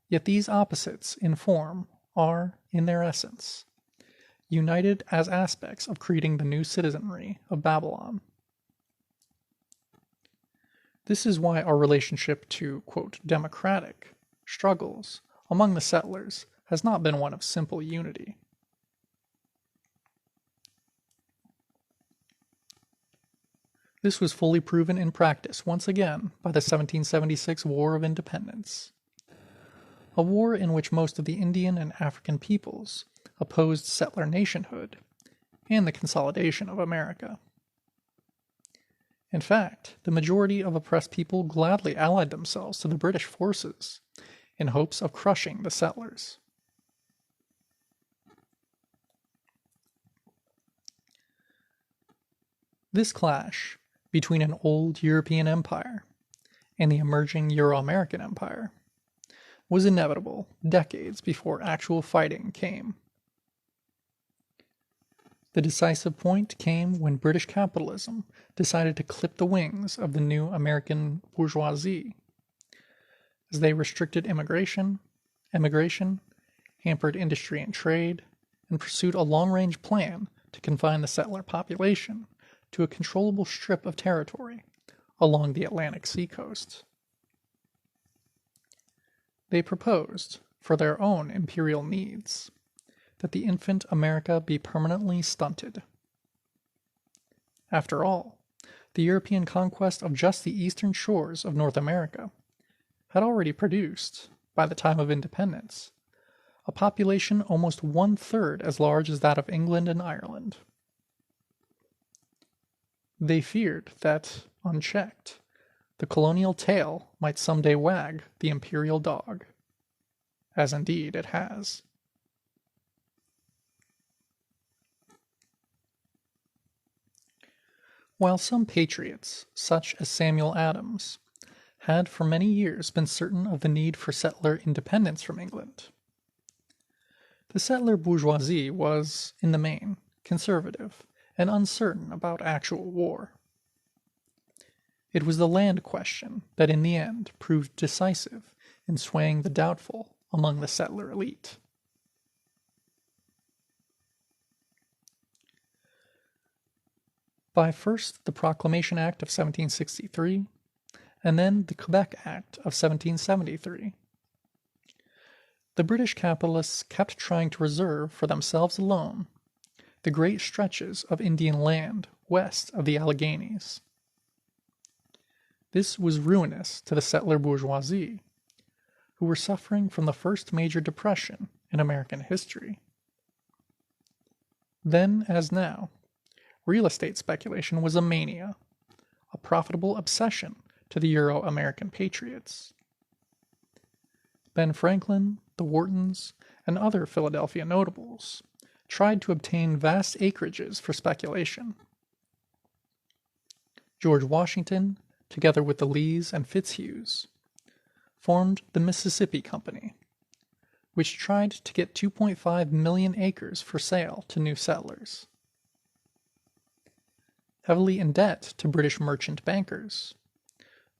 Yet these opposites in form are, in their essence, united as aspects of creating the new citizenry of Babylon. This is why our relationship to, quote, democratic struggles among the settlers has not been one of simple unity. This was fully proven in practice once again by the 1776 War of Independence, a war in which most of the Indian and African peoples opposed settler nationhood and the consolidation of America. In fact, the majority of oppressed people gladly allied themselves to the British forces in hopes of crushing the settlers. This clash between an old European empire and the emerging Euro-American empire was inevitable decades before actual fighting came. The decisive point came when British capitalism decided to clip the wings of the new American bourgeoisie, as they restricted emigration, hampered industry and trade, and pursued a long-range plan to confine the settler population to a controllable strip of territory along the Atlantic seacoast. They proposed, for their own imperial needs, that the infant America be permanently stunted. After all, the European conquest of just the eastern shores of North America had already produced, by the time of independence, a population almost one-third as large as that of England and Ireland. They feared that, unchecked, the colonial tail might someday wag the imperial dog, as indeed it has. While some patriots, such as Samuel Adams, had for many years been certain of the need for settler independence from England, the settler bourgeoisie was, in the main, conservative and uncertain about actual war. It was the land question that in the end proved decisive in swaying the doubtful among the settler elite. By first the Proclamation Act of 1763, and then the Quebec Act of 1773, the British capitalists kept trying to reserve for themselves alone the great stretches of Indian land west of the Alleghenies. This was ruinous to the settler bourgeoisie, who were suffering from the first major depression in American history. Then, as now, real estate speculation was a mania, a profitable obsession to the Euro-American patriots. Ben Franklin, the Whartons, and other Philadelphia notables tried to obtain vast acreages for speculation. George Washington, together with the Lees and Fitzhughs, formed the Mississippi Company, which tried to get 2.5 million acres for sale to new settlers. Heavily in debt to British merchant bankers,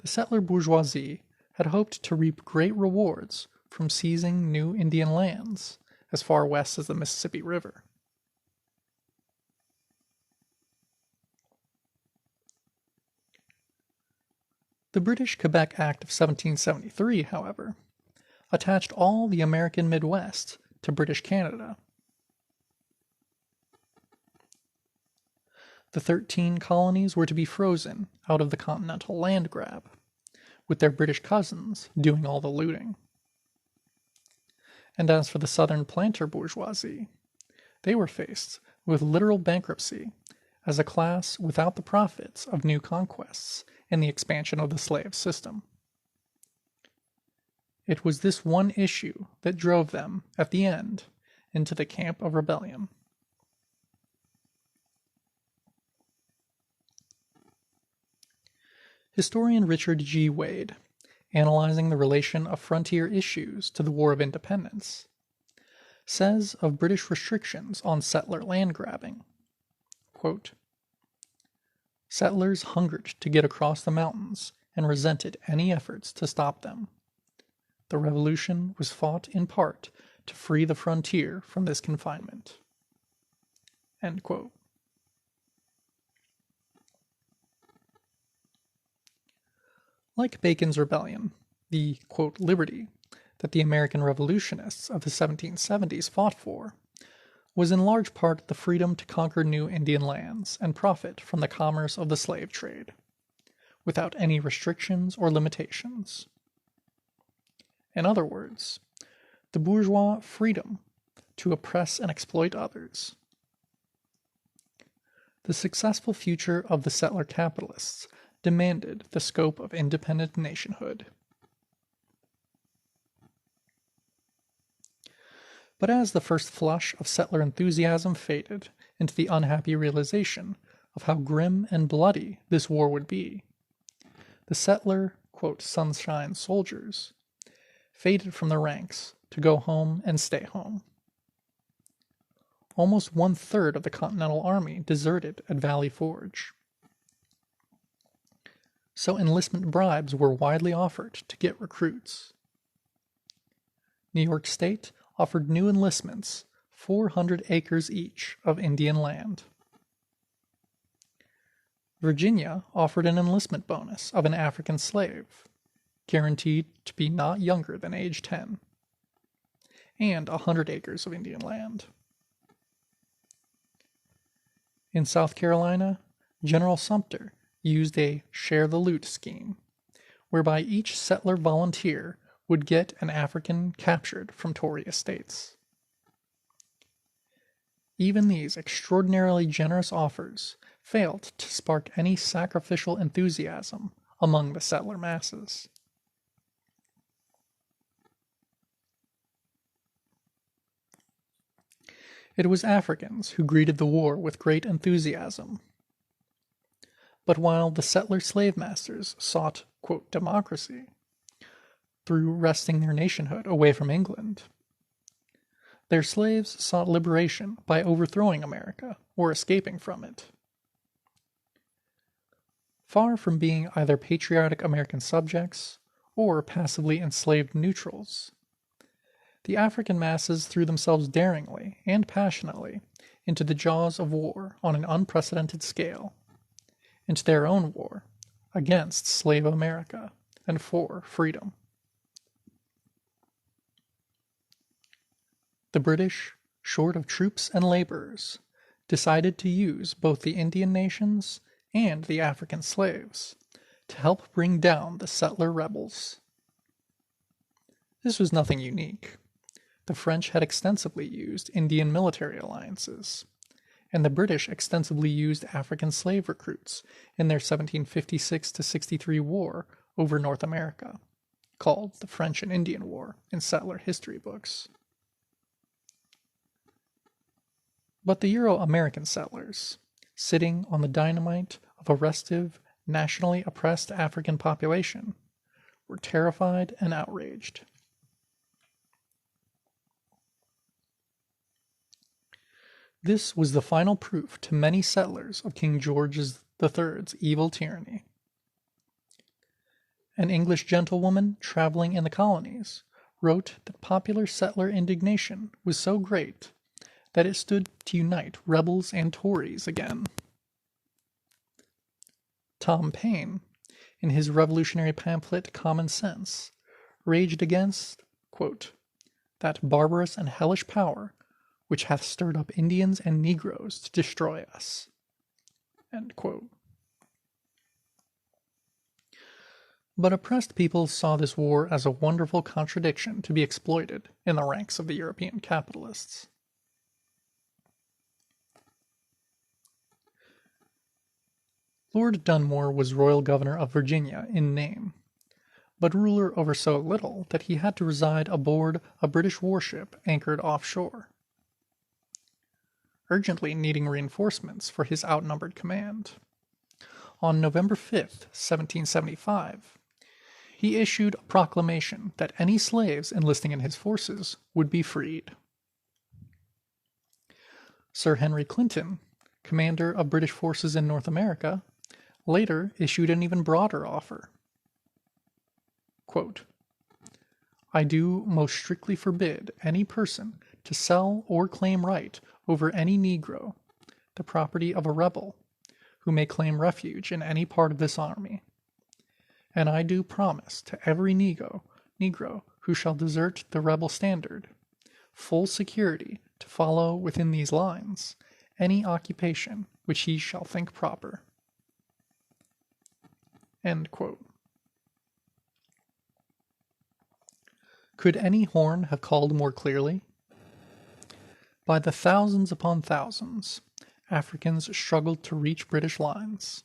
the settler bourgeoisie had hoped to reap great rewards from seizing new Indian lands as far west as the Mississippi River. The British Quebec Act of 1773, however, attached all the American Midwest to British Canada. The 13 colonies were to be frozen out of the continental land grab, with their British cousins doing all the looting. And as for the southern planter bourgeoisie, they were faced with literal bankruptcy as a class without the profits of new conquests and the expansion of the slave system. It was this one issue that drove them, at the end, into the camp of rebellion. Historian Richard G. Wade, analyzing the relation of frontier issues to the War of Independence, says of British restrictions on settler land grabbing, quote, "Settlers hungered to get across the mountains and resented any efforts to stop them. The Revolution was fought in part to free the frontier from this confinement." End quote. Like Bacon's rebellion, the, quote, liberty that the American revolutionists of the 1770s fought for was in large part the freedom to conquer new Indian lands and profit from the commerce of the slave trade, without any restrictions or limitations. In other words, the bourgeois freedom to oppress and exploit others. The successful future of the settler capitalists demanded the scope of independent nationhood. But as the first flush of settler enthusiasm faded into the unhappy realization of how grim and bloody this war would be, the settler, quote, sunshine soldiers, faded from the ranks to go home and stay home. Almost 1/3 of the Continental Army deserted at Valley Forge. So enlistment bribes were widely offered to get recruits. New York State offered new enlistments 400 acres each of Indian land. Virginia offered an enlistment bonus of an African slave, guaranteed to be not younger than age 10, and 100 acres of Indian land. In South Carolina, General Sumter used a share the loot scheme, whereby each settler volunteer would get an African captured from Tory estates. Even these extraordinarily generous offers failed to spark any sacrificial enthusiasm among the settler masses. It was Africans who greeted the war with great enthusiasm. But while the settler slave masters sought, quote, democracy through wresting their nationhood away from England, their slaves sought liberation by overthrowing America or escaping from it. Far from being either patriotic American subjects or passively enslaved neutrals, the African masses threw themselves daringly and passionately into the jaws of war on an unprecedented scale, into their own war against slave America and for freedom. The British, short of troops and laborers, decided to use both the Indian nations and the African slaves to help bring down the settler rebels. This was nothing unique. The French had extensively used Indian military alliances, and the British extensively used African slave recruits in their 1756-63 war over North America, called the French and Indian War in settler history books. But the Euro-American settlers, sitting on the dynamite of a restive, nationally oppressed African population, were terrified and outraged. This was the final proof to many settlers of King George III's evil tyranny. An English gentlewoman traveling in the colonies wrote that popular settler indignation was so great that it stood to unite rebels and Tories again. Tom Paine, in his revolutionary pamphlet Common Sense, raged against, quote, "that barbarous and hellish power which hath stirred up Indians and Negroes to destroy us." End quote. But oppressed peoples saw this war as a wonderful contradiction to be exploited in the ranks of the European capitalists. Lord Dunmore was Royal Governor of Virginia in name, but ruler over so little that he had to reside aboard a British warship anchored offshore, urgently needing reinforcements for his outnumbered command. On November 5th, 1775, he issued a proclamation that any slaves enlisting in his forces would be freed. Sir Henry Clinton, commander of British forces in North America, later issued an even broader offer. Quote, "I do most strictly forbid any person to sell or claim right over any Negro, the property of a rebel, who may claim refuge in any part of this army. And I do promise to every Negro who shall desert the rebel standard, full security to follow within these lines any occupation which he shall think proper." End quote. Could any horn have called more clearly? By the thousands upon thousands, Africans struggled to reach British lines.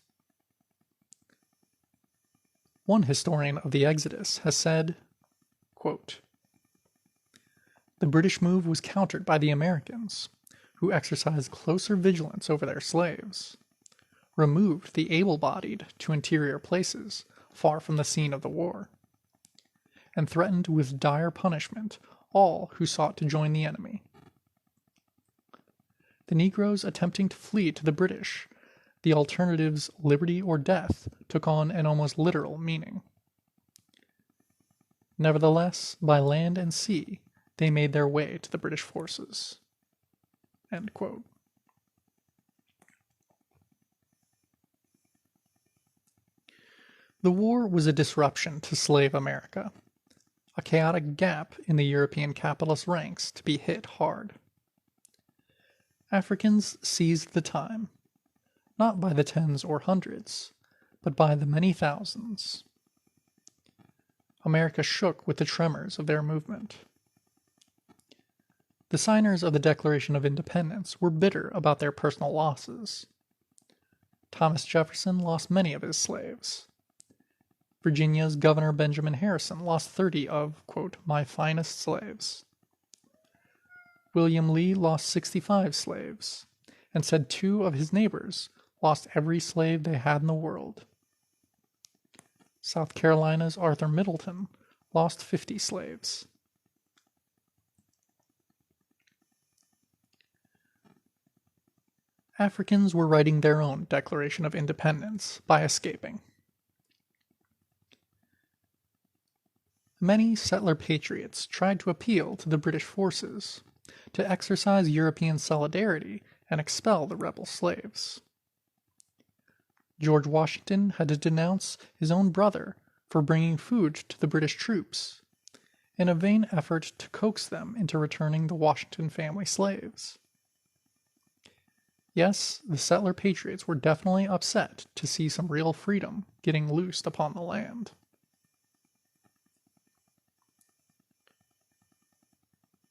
One historian of the Exodus has said, quote, "The British move was countered by the Americans, who exercised closer vigilance over their slaves, removed the able-bodied to interior places far from the scene of the war, and threatened with dire punishment all who sought to join the enemy. The Negroes attempting to flee to the British, the alternatives liberty or death took on an almost literal meaning. Nevertheless, by land and sea, they made their way to the British forces." End quote. The war was a disruption to slave America, a chaotic gap in the European capitalist ranks to be hit hard. Africans seized the time, not by the tens or hundreds, but by the many thousands. America shook with the tremors of their movement. The signers of the Declaration of Independence were bitter about their personal losses. Thomas Jefferson lost many of his slaves. Virginia's Governor Benjamin Harrison lost 30 of, quote, "my finest slaves." William Lee lost 65 slaves, and said 2 of his neighbors lost every slave they had in the world. South Carolina's Arthur Middleton lost 50 slaves. Africans were writing their own Declaration of Independence by escaping. Many settler patriots tried to appeal to the British forces to exercise European solidarity and expel the rebel slaves. George Washington had to denounce his own brother for bringing food to the British troops, in a vain effort to coax them into returning the Washington family slaves. Yes, the settler patriots were definitely upset to see some real freedom getting loosed upon the land.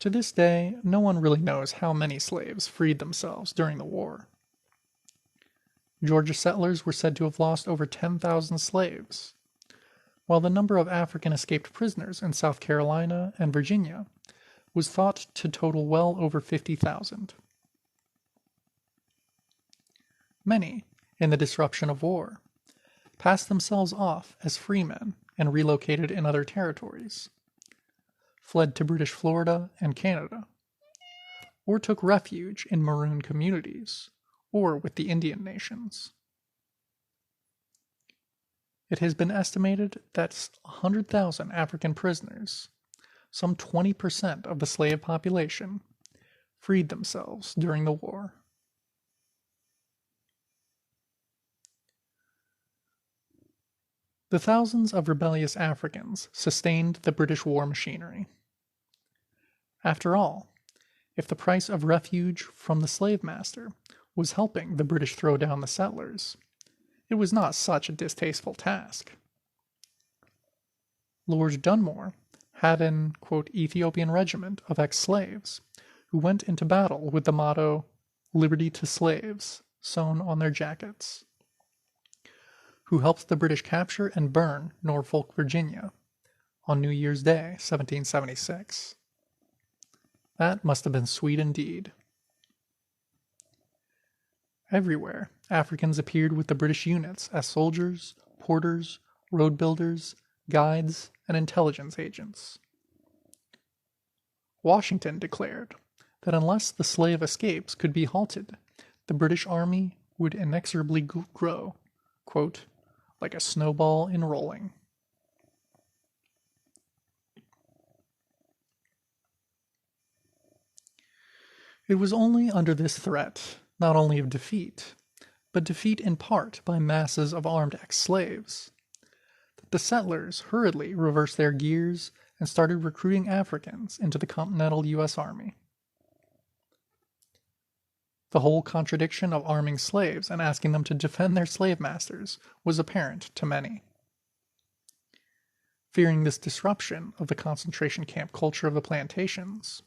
To this day, no one really knows how many slaves freed themselves during the war. Georgia settlers were said to have lost over 10,000 slaves, while the number of African escaped prisoners in South Carolina and Virginia was thought to total well over 50,000. Many, in the disruption of war, passed themselves off as freemen and relocated in other territories, fled to British Florida and Canada, or took refuge in maroon communities or with the Indian nations. It has been estimated that 100,000 African prisoners, some 20% of the slave population, freed themselves during the war. The thousands of rebellious Africans sustained the British war machinery. After all, if the price of refuge from the slave master was helping the British throw down the settlers, it was not such a distasteful task. Lord Dunmore had an, quote, Ethiopian regiment of ex-slaves who went into battle with the motto, "Liberty to slaves," sewn on their jackets, who helped the British capture and burn Norfolk, Virginia, on New Year's Day, 1776. That must have been sweet indeed. Everywhere, Africans appeared with the British units as soldiers, porters, road builders, guides, and intelligence agents. Washington declared that unless the slave escapes could be halted, the British army would inexorably grow, quote, like a snowball in rolling. It was only under this threat, not only of defeat, but defeat in part by masses of armed ex-slaves, that the settlers hurriedly reversed their gears and started recruiting Africans into the continental U.S. Army. The whole contradiction of arming slaves and asking them to defend their slave masters was apparent to many. Fearing this disruption of the concentration camp culture of the plantations,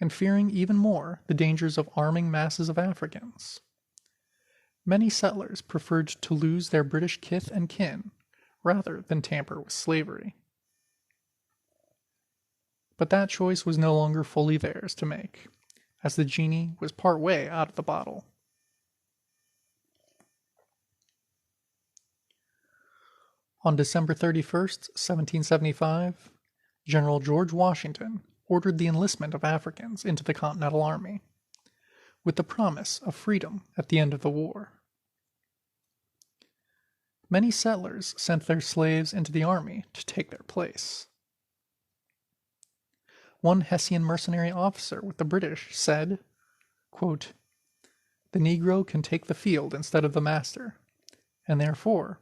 and fearing even more the dangers of arming masses of Africans, many settlers preferred to lose their British kith and kin rather than tamper with slavery. But that choice was no longer fully theirs to make, as the genie was part way out of the bottle. On December 31st, 1775, General George Washington ordered the enlistment of Africans into the Continental Army, with the promise of freedom at the end of the war. Many settlers sent their slaves into the army to take their place. One Hessian mercenary officer with the British said, quote, "The Negro can take the field instead of the master, and therefore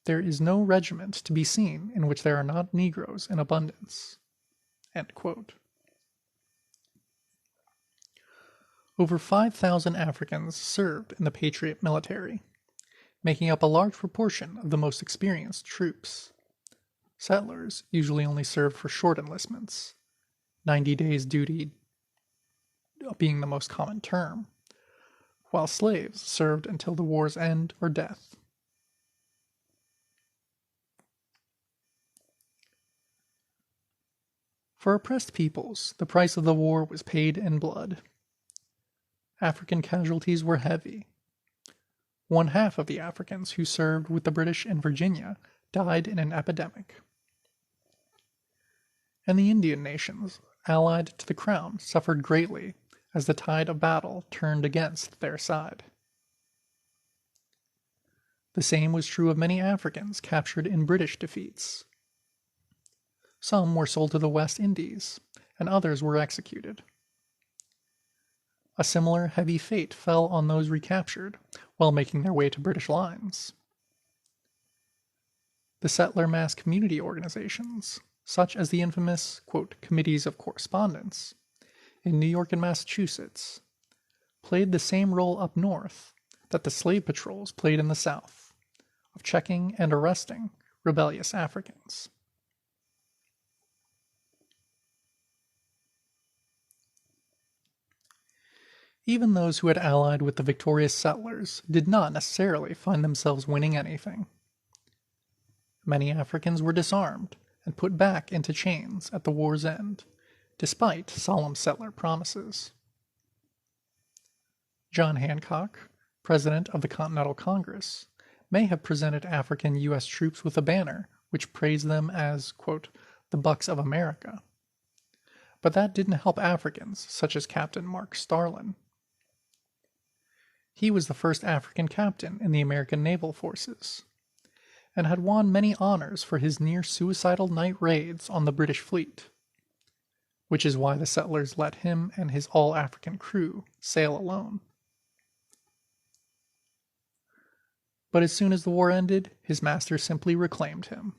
there is no regiment to be seen in which there are not Negroes in abundance." End quote. Over 5,000 Africans served in the Patriot military, making up a large proportion of the most experienced troops. Settlers usually only served for short enlistments, 90 days duty being the most common term, while slaves served until the war's end or death. For oppressed peoples, the price of the war was paid in blood. African casualties were heavy. One half of the Africans who served with the British in Virginia died in an epidemic. And the Indian nations, allied to the Crown, suffered greatly as the tide of battle turned against their side. The same was true of many Africans captured in British defeats. Some were sold to the West Indies, and others were executed. A similar heavy fate fell on those recaptured while making their way to British lines. The settler mass community organizations, such as the infamous, quote, Committees of Correspondence, in New York and Massachusetts, played the same role up north that the slave patrols played in the South, of checking and arresting rebellious Africans. Even those who had allied with the victorious settlers did not necessarily find themselves winning anything. Many Africans were disarmed and put back into chains at the war's end, despite solemn settler promises. John Hancock, president of the Continental Congress, may have presented African U.S. troops with a banner which praised them as, quote, the Bucks of America. But that didn't help Africans such as Captain Mark Starlin. He was the first African captain in the American naval forces, and had won many honors for his near-suicidal night raids on the British fleet, which is why the settlers let him and his all-African crew sail alone. But as soon as the war ended, his master simply reclaimed him.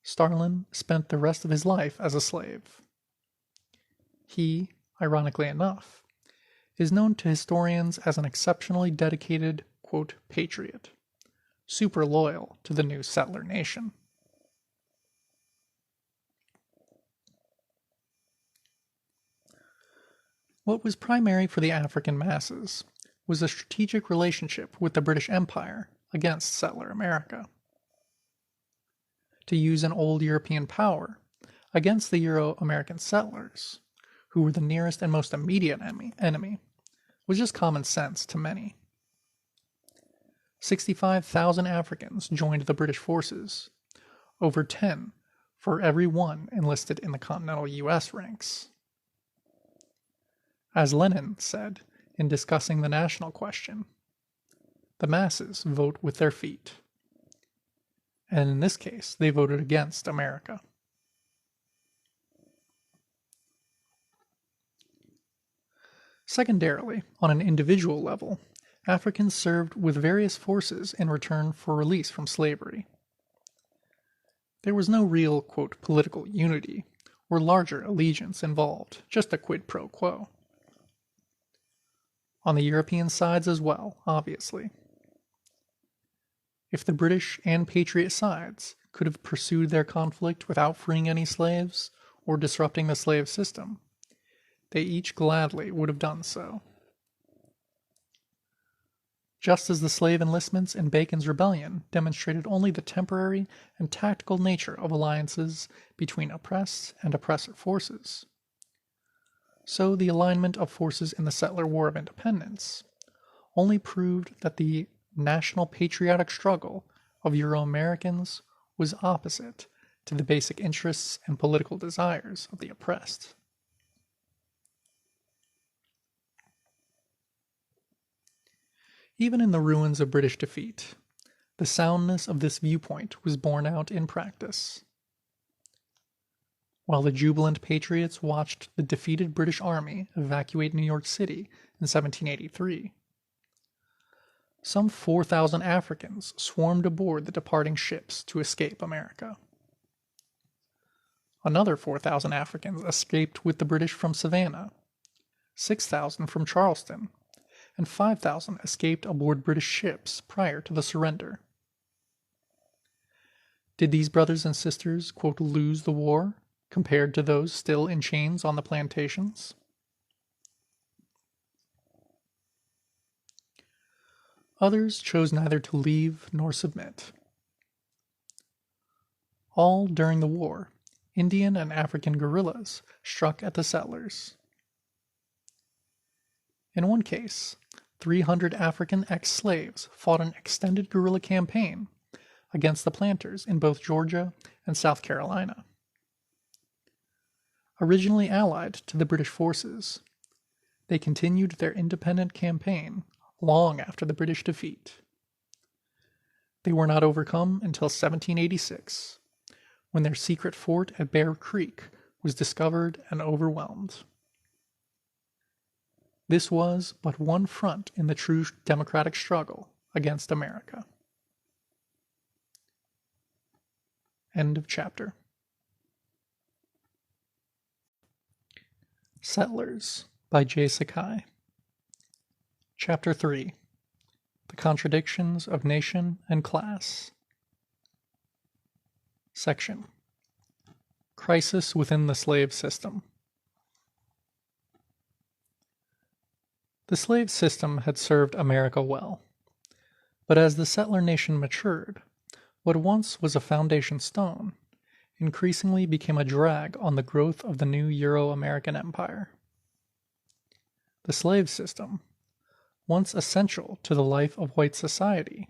Starlin spent the rest of his life as a slave. He, ironically enough, is known to historians as an exceptionally dedicated, quote, patriot, super loyal to the new settler nation. What was primary for the African masses was a strategic relationship with the British Empire against settler America. To use an old European power against the Euro-American settlers, who were the nearest and most immediate enemy, was just common sense to many. 65,000 Africans joined the British forces, over 10 for every one enlisted in the continental U.S. ranks. As Lenin said in discussing the national question, the masses vote with their feet. And in this case, they voted against America. Secondarily, on an individual level, Africans served with various forces in return for release from slavery. There was no real, quote, political unity or larger allegiance involved, just a quid pro quo. On the European sides as well, obviously. If the British and Patriot sides could have pursued their conflict without freeing any slaves or disrupting the slave system, they each gladly would have done so. Just as the slave enlistments in Bacon's Rebellion demonstrated only the temporary and tactical nature of alliances between oppressed and oppressor forces, so the alignment of forces in the settler War of Independence only proved that the national patriotic struggle of Euro-Americans was opposite to the basic interests and political desires of the oppressed. Even in the ruins of British defeat, the soundness of this viewpoint was borne out in practice. While the jubilant patriots watched the defeated British Army evacuate New York City in 1783, some 4,000 Africans swarmed aboard the departing ships to escape America. Another 4,000 Africans escaped with the British from Savannah, 6,000 from Charleston, and 5,000 escaped aboard British ships prior to the surrender. Did these brothers and sisters, quote, lose the war compared to those still in chains on the plantations? Others chose neither to leave nor submit. All during the war, Indian and African guerrillas struck at the settlers. In one case, 300 African ex-slaves fought an extended guerrilla campaign against the planters in both Georgia and South Carolina. Originally allied to the British forces, they continued their independent campaign long after the British defeat. They were not overcome until 1786, when their secret fort at Bear Creek was discovered and overwhelmed. This was but one front in the true democratic struggle against America. End of chapter. Settlers by J Sakai. Chapter 3. The Contradictions of Nation and Class. Section. Crisis within the slave system. The slave system had served America well, but as the settler nation matured, what once was a foundation stone increasingly became a drag on the growth of the new Euro-American empire. The slave system, once essential to the life of white society,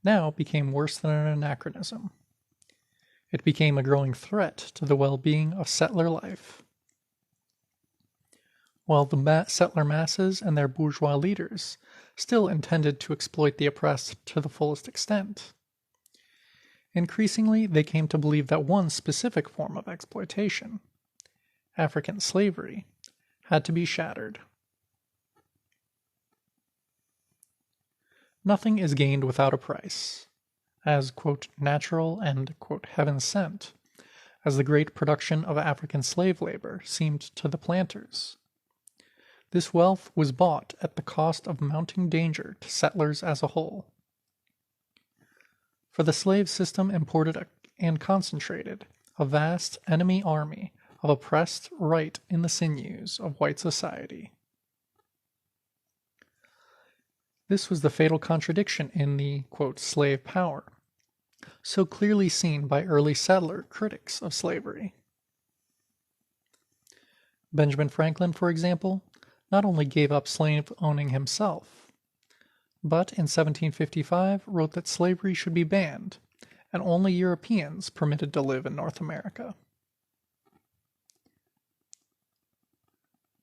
now became worse than an anachronism. It became a growing threat to the well-being of settler life. While the settler masses and their bourgeois leaders still intended to exploit the oppressed to the fullest extent, increasingly they came to believe that one specific form of exploitation, African slavery, had to be shattered. Nothing is gained without a price, as, quote, natural and, quote, heaven-sent, as the great production of African slave labor seemed to the planters. This wealth was bought at the cost of mounting danger to settlers as a whole. For the slave system imported and concentrated a vast enemy army of oppressed right in the sinews of white society. This was the fatal contradiction in the, quote, slave power, so clearly seen by early settler critics of slavery. Benjamin Franklin, for example, not only gave up slave owning himself, but in 1755 wrote that slavery should be banned and only Europeans permitted to live in North America.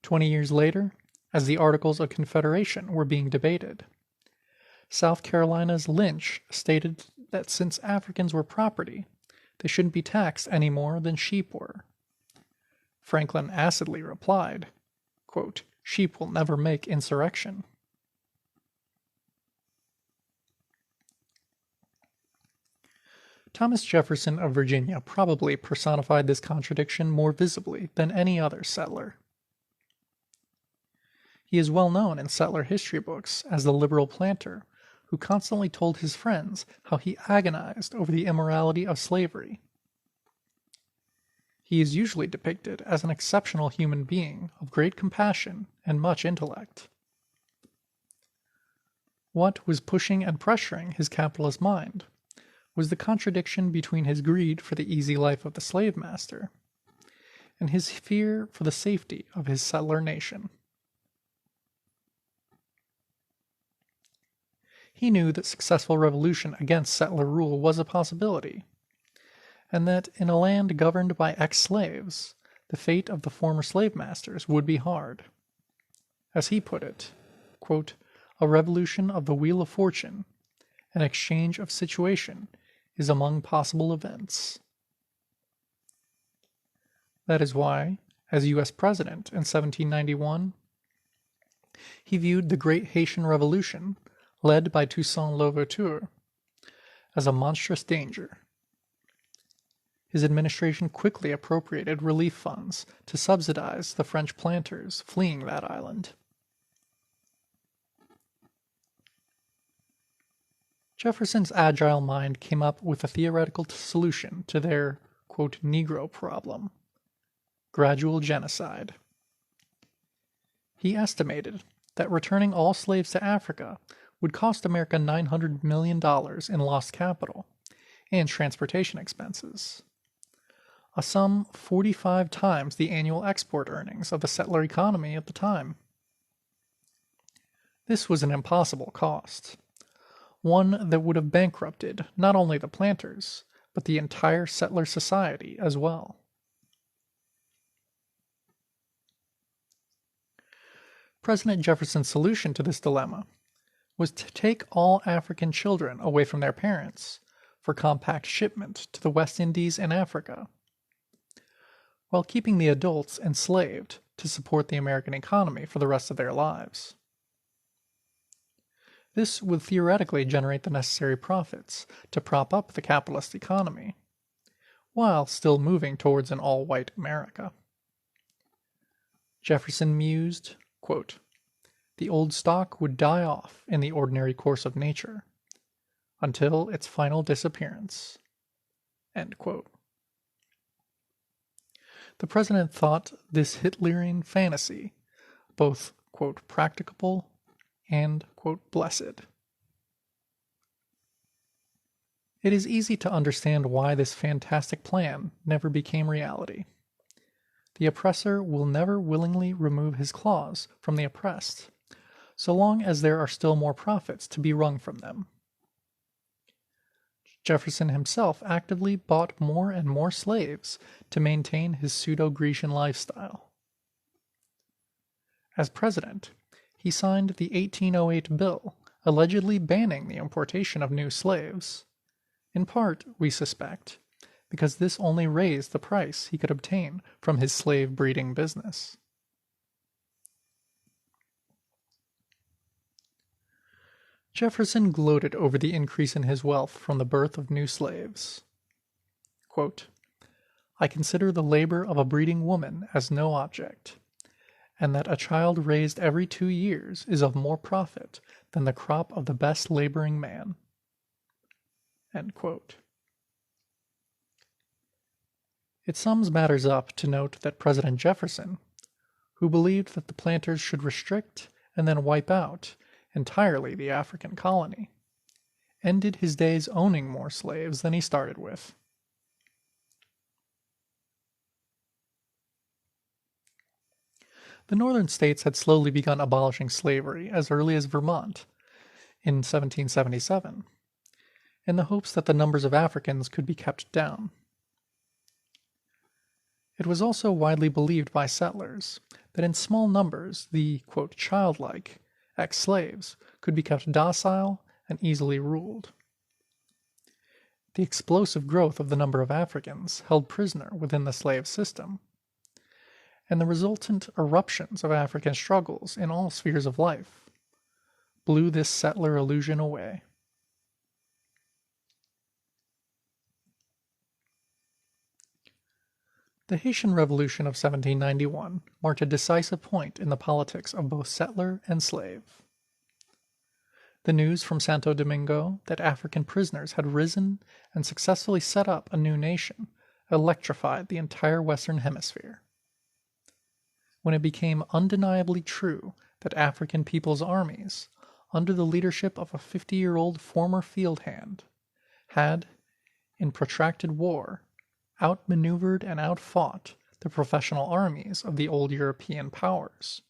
20 years later, as the Articles of Confederation were being debated, South Carolina's Lynch stated that since Africans were property, they shouldn't be taxed any more than sheep were. Franklin acidly replied, quote, "Sheep will never make insurrection." Thomas Jefferson of Virginia probably personified this contradiction more visibly than any other settler. He is well known in settler history books as the liberal planter who constantly told his friends how he agonized over the immorality of slavery. He is usually depicted as an exceptional human being of great compassion and much intellect. What was pushing and pressuring his capitalist mind was the contradiction between his greed for the easy life of the slave master and his fear for the safety of his settler nation. He knew that successful revolution against settler rule was a possibility, and that in a land governed by ex-slaves, the fate of the former slave masters would be hard. As he put it, quote, "A revolution of the wheel of fortune, an exchange of situation, is among possible events." That is why, as U.S. President in 1791, he viewed the Great Haitian Revolution, led by Toussaint Louverture, as a monstrous danger. His administration quickly appropriated relief funds to subsidize the French planters fleeing that island. Jefferson's agile mind came up with a theoretical solution to their, quote, Negro problem: gradual genocide. He estimated that returning all slaves to Africa would cost America $900 million in lost capital and transportation expenses, a sum 45 times the annual export earnings of the settler economy at the time. This was an impossible cost, one that would have bankrupted not only the planters, but the entire settler society as well. President Jefferson's solution to this dilemma was to take all African children away from their parents for compact shipment to the West Indies and Africa, while keeping the adults enslaved to support the American economy for the rest of their lives. This would theoretically generate the necessary profits to prop up the capitalist economy, while still moving towards an all-white America. Jefferson mused, quote, "The old stock would die off in the ordinary course of nature, until its final disappearance." End quote. The president thought this Hitlerian fantasy both, quote, "practicable" and, quote, "blessed." It is easy to understand why this fantastic plan never became reality. The oppressor will never willingly remove his claws from the oppressed, so long as there are still more profits to be wrung from them. Jefferson himself actively bought more and more slaves to maintain his pseudo-Grecian lifestyle. As president, he signed the 1808 bill allegedly banning the importation of new slaves, in part, we suspect, because this only raised the price he could obtain from his slave-breeding business. Jefferson gloated over the increase in his wealth from the birth of new slaves. Quote, "I consider the labor of a breeding woman as no object, and that a child raised every 2 years is of more profit than the crop of the best laboring man." End quote. It sums matters up to note that President Jefferson, who believed that the planters should restrict and then wipe out entirely the African colony, ended his days owning more slaves than he started with. The northern states had slowly begun abolishing slavery as early as Vermont in 1777, in the hopes that the numbers of Africans could be kept down. It was also widely believed by settlers that in small numbers the, quote, "childlike" ex-slaves could be kept docile and easily ruled. The explosive growth of the number of Africans held prisoner within the slave system, and the resultant eruptions of African struggles in all spheres of life, blew this settler illusion away. The Haitian Revolution of 1791 marked a decisive point in the politics of both settler and slave. The news from Santo Domingo that African prisoners had risen and successfully set up a new nation electrified the entire Western Hemisphere. When it became undeniably true that African people's armies, under the leadership of a 50-year-old former field hand, had, in protracted war, outmaneuvered and outfought the professional armies of the old European powers,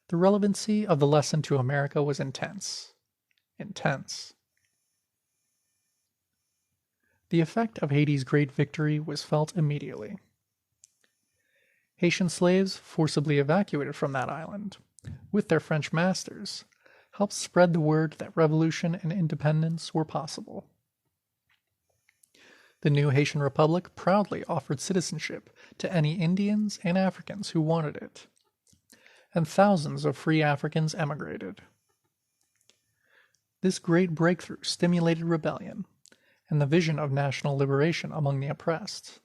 the relevancy of the lesson to America was intense. The effect of Haiti's great victory was felt immediately. Haitian slaves forcibly evacuated from that island, with their French masters, helped spread the word that revolution and independence were possible. The new Haitian Republic proudly offered citizenship to any Indians and Africans who wanted it, and thousands of free Africans emigrated. This great breakthrough stimulated rebellion and the vision of national liberation among the oppressed,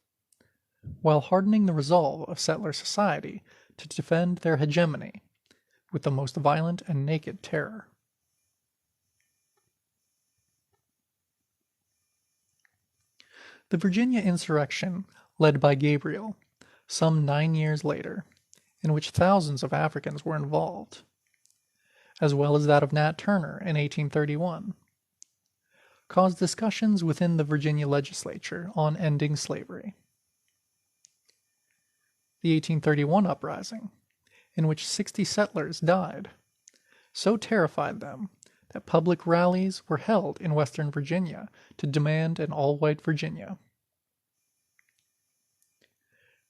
while hardening the resolve of settler society to defend their hegemony with the most violent and naked terror. The Virginia insurrection, led by Gabriel, some 9 years later, in which thousands of Africans were involved, as well as that of Nat Turner in 1831, caused discussions within the Virginia legislature on ending slavery. The 1831 uprising, in which 60 settlers died, so terrified them that public rallies were held in Western Virginia to demand an all-white Virginia.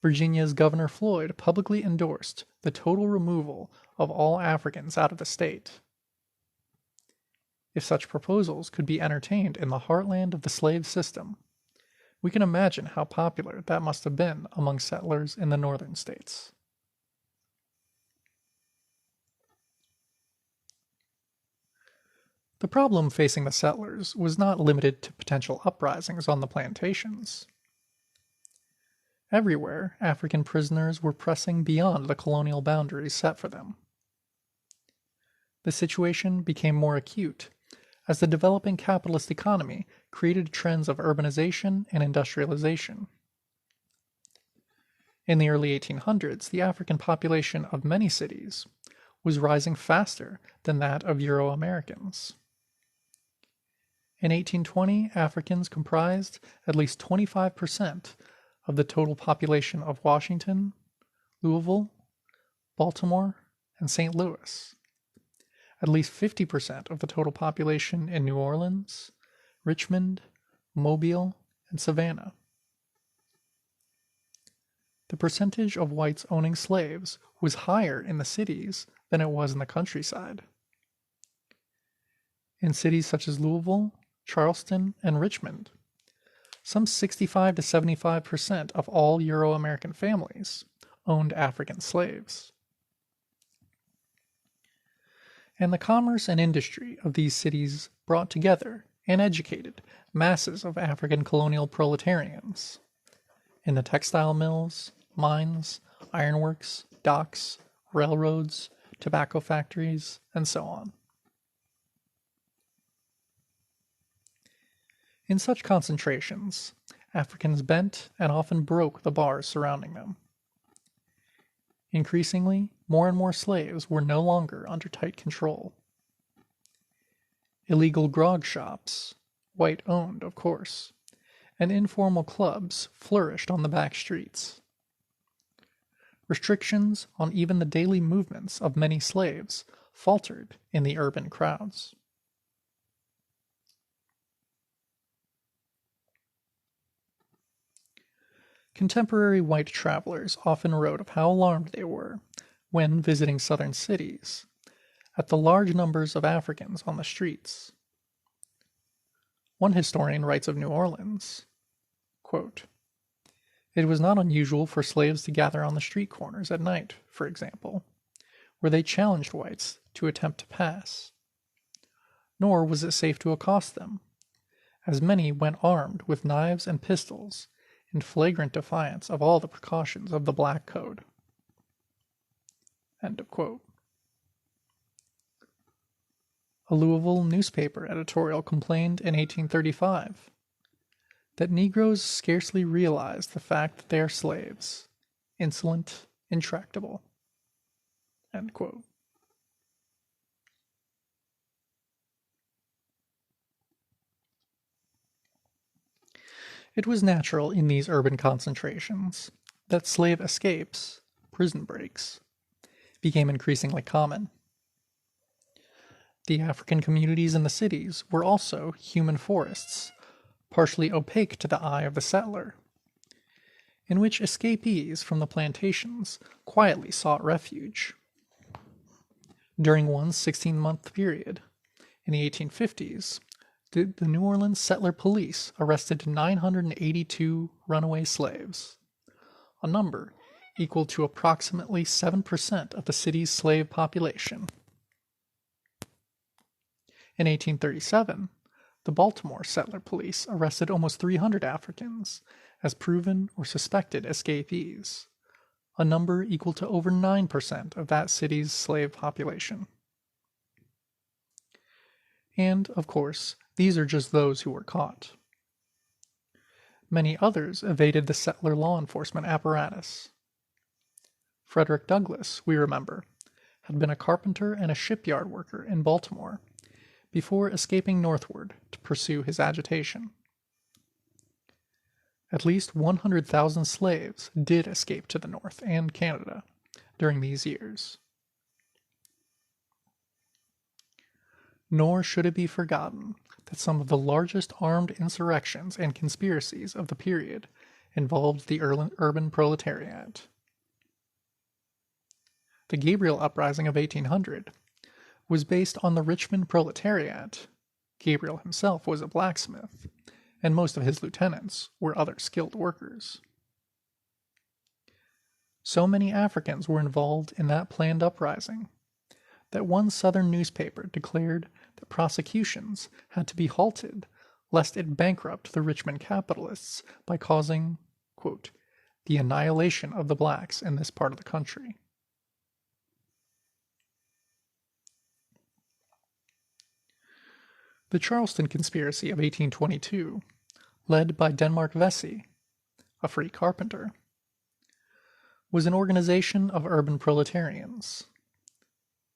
Virginia's Governor Floyd publicly endorsed the total removal of all Africans out of the state. If such proposals could be entertained in the heartland of the slave system, we can imagine how popular that must have been among settlers in the northern states. The problem facing the settlers was not limited to potential uprisings on the plantations. Everywhere, African prisoners were pressing beyond the colonial boundaries set for them. The situation became more acute as the developing capitalist economy created trends of urbanization and industrialization. In the early 1800s, the African population of many cities was rising faster than that of Euro-Americans. In 1820, Africans comprised at least 25% of the total population of Washington, Louisville, Baltimore, and St. Louis. At least 50% of the total population in New Orleans, Richmond, Mobile, and Savannah. The percentage of whites owning slaves was higher in the cities than it was in the countryside. In cities such as Louisville, Charleston, and Richmond, some 65 to 75% of all Euro-American families owned African slaves. And the commerce and industry of these cities brought together and educated masses of African colonial proletarians in the textile mills, mines, ironworks, docks, railroads, tobacco factories, and so on. In such concentrations, Africans bent and often broke the bars surrounding them. Increasingly, more and more slaves were no longer under tight control. Illegal grog shops, white-owned of course, and informal clubs flourished on the back streets. Restrictions on even the daily movements of many slaves faltered in the urban crowds. Contemporary white travelers often wrote of how alarmed they were, when visiting southern cities, at the large numbers of Africans on the streets. One historian writes of New Orleans, quote, "It was not unusual for slaves to gather on the street corners at night, for example, where they challenged whites to attempt to pass. Nor was it safe to accost them, as many went armed with knives and pistols in flagrant defiance of all the precautions of the Black Code." End of quote. A Louisville newspaper editorial complained in 1835 that Negroes scarcely realized the fact that they are slaves, insolent, intractable. End quote. It was natural in these urban concentrations that slave escapes, prison breaks, became increasingly common. The African communities in the cities were also human forests, partially opaque to the eye of the settler, in which escapees from the plantations quietly sought refuge. During one 16-month period, in the 1850s, the New Orleans settler police arrested 982 runaway slaves, a number equal to approximately 7% of the city's slave population. In 1837, the Baltimore settler police arrested almost 300 Africans as proven or suspected escapees, a number equal to over 9% of that city's slave population. And, of course, these are just those who were caught. Many others evaded the settler law enforcement apparatus. Frederick Douglass, we remember, had been a carpenter and a shipyard worker in Baltimore before escaping northward to pursue his agitation. At least 100,000 slaves did escape to the north and Canada during these years. Nor should it be forgotten that some of the largest armed insurrections and conspiracies of the period involved the urban proletariat. The Gabriel Uprising of 1800 was based on the Richmond proletariat. Gabriel himself was a blacksmith, and most of his lieutenants were other skilled workers. So many Africans were involved in that planned uprising that one Southern newspaper declared that prosecutions had to be halted lest it bankrupt the Richmond capitalists by causing, quote, the annihilation of the blacks in this part of the country. The Charleston Conspiracy of 1822, led by Denmark Vesey, a free carpenter, was an organization of urban proletarians,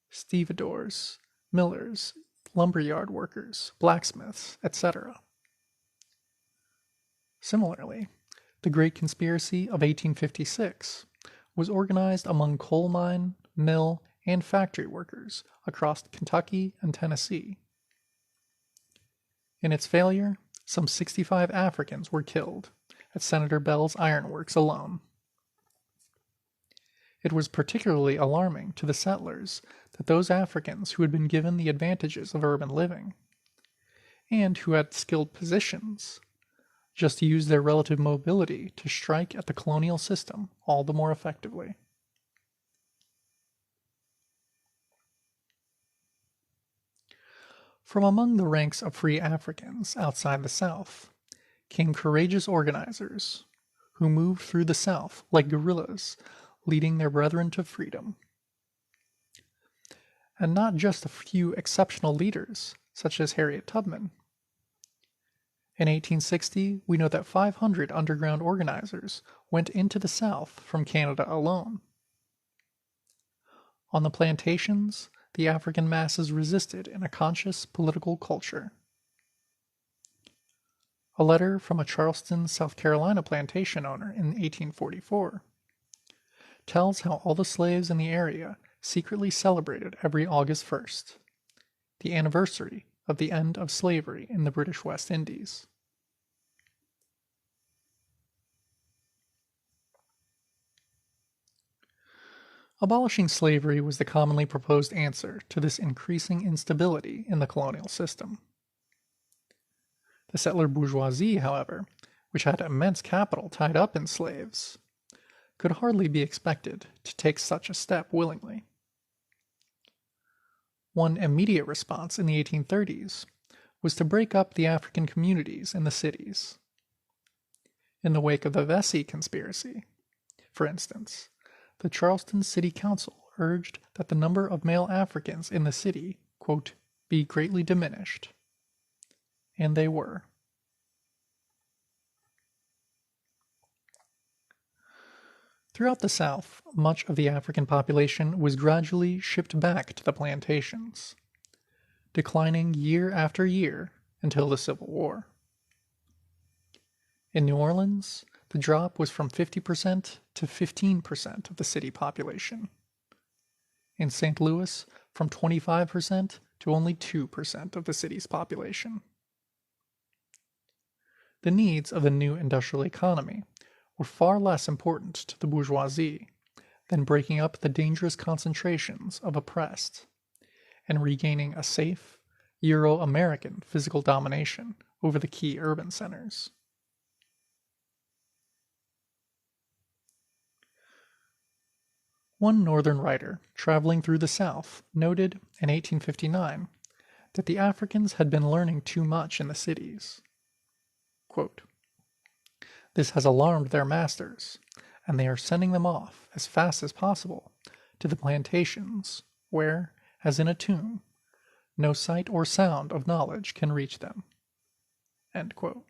stevedores, millers, lumberyard workers, blacksmiths, etc. Similarly, the Great Conspiracy of 1856 was organized among coal mine, mill, and factory workers across Kentucky and Tennessee. In its failure, some 65 Africans were killed at Senator Bell's ironworks alone. It was particularly alarming to the settlers that those Africans who had been given the advantages of urban living, and who had skilled positions, just used their relative mobility to strike at the colonial system all the more effectively. From among the ranks of free Africans outside the South came courageous organizers who moved through the South like guerrillas, leading their brethren to freedom. And not just a few exceptional leaders, such as Harriet Tubman. In 1860, we know that 500 underground organizers went into the South from Canada alone. On the plantations, the African masses resisted in a conscious political culture. A letter from a Charleston, South Carolina plantation owner in 1844 tells how all the slaves in the area secretly celebrated every August 1st, the anniversary of the end of slavery in the British West Indies. Abolishing slavery was the commonly proposed answer to this increasing instability in the colonial system. The settler bourgeoisie, however, which had immense capital tied up in slaves, could hardly be expected to take such a step willingly. One immediate response in the 1830s was to break up the African communities in the cities. In the wake of the Vesey conspiracy, for instance, the Charleston City Council urged that the number of male Africans in the city, quote, be greatly diminished. And they were. Throughout the South, much of the African population was gradually shipped back to the plantations, declining year after year until the Civil War. In New Orleans, the drop was from 50% to 15% of the city population. In St. Louis, from 25% to only 2% of the city's population. The needs of the new industrial economy were far less important to the bourgeoisie than breaking up the dangerous concentrations of oppressed and regaining a safe, Euro-American physical domination over the key urban centers. One northern writer traveling through the South noted in 1859 that the Africans had been learning too much in the cities. Quote, this has alarmed their masters, and they are sending them off as fast as possible to the plantations where, as in a tomb, no sight or sound of knowledge can reach them. End quote.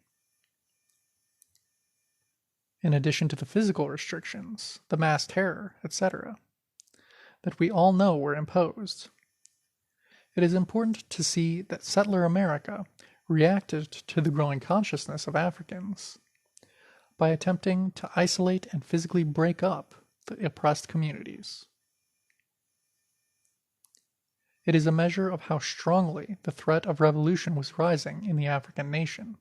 In addition to the physical restrictions, the mass terror, etc., that we all know were imposed, it is important to see that settler America reacted to the growing consciousness of Africans by attempting to isolate and physically break up the oppressed communities. It is a measure of how strongly the threat of revolution was rising in the African nation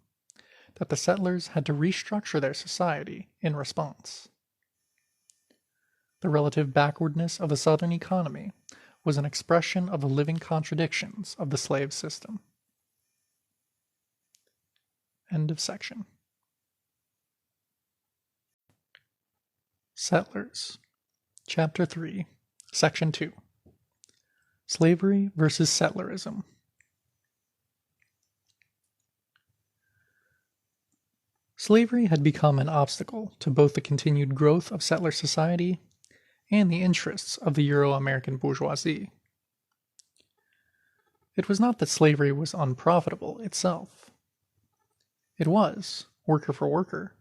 that the settlers had to restructure their society in response. The relative backwardness of the Southern economy was an expression of the living contradictions of the slave system. End of section. Settlers. Chapter 3, Section 2. Slavery versus Settlerism. Slavery had become an obstacle to both the continued growth of settler society and the interests of the Euro-American bourgeoisie. It was not that slavery was unprofitable itself. It was, worker for worker,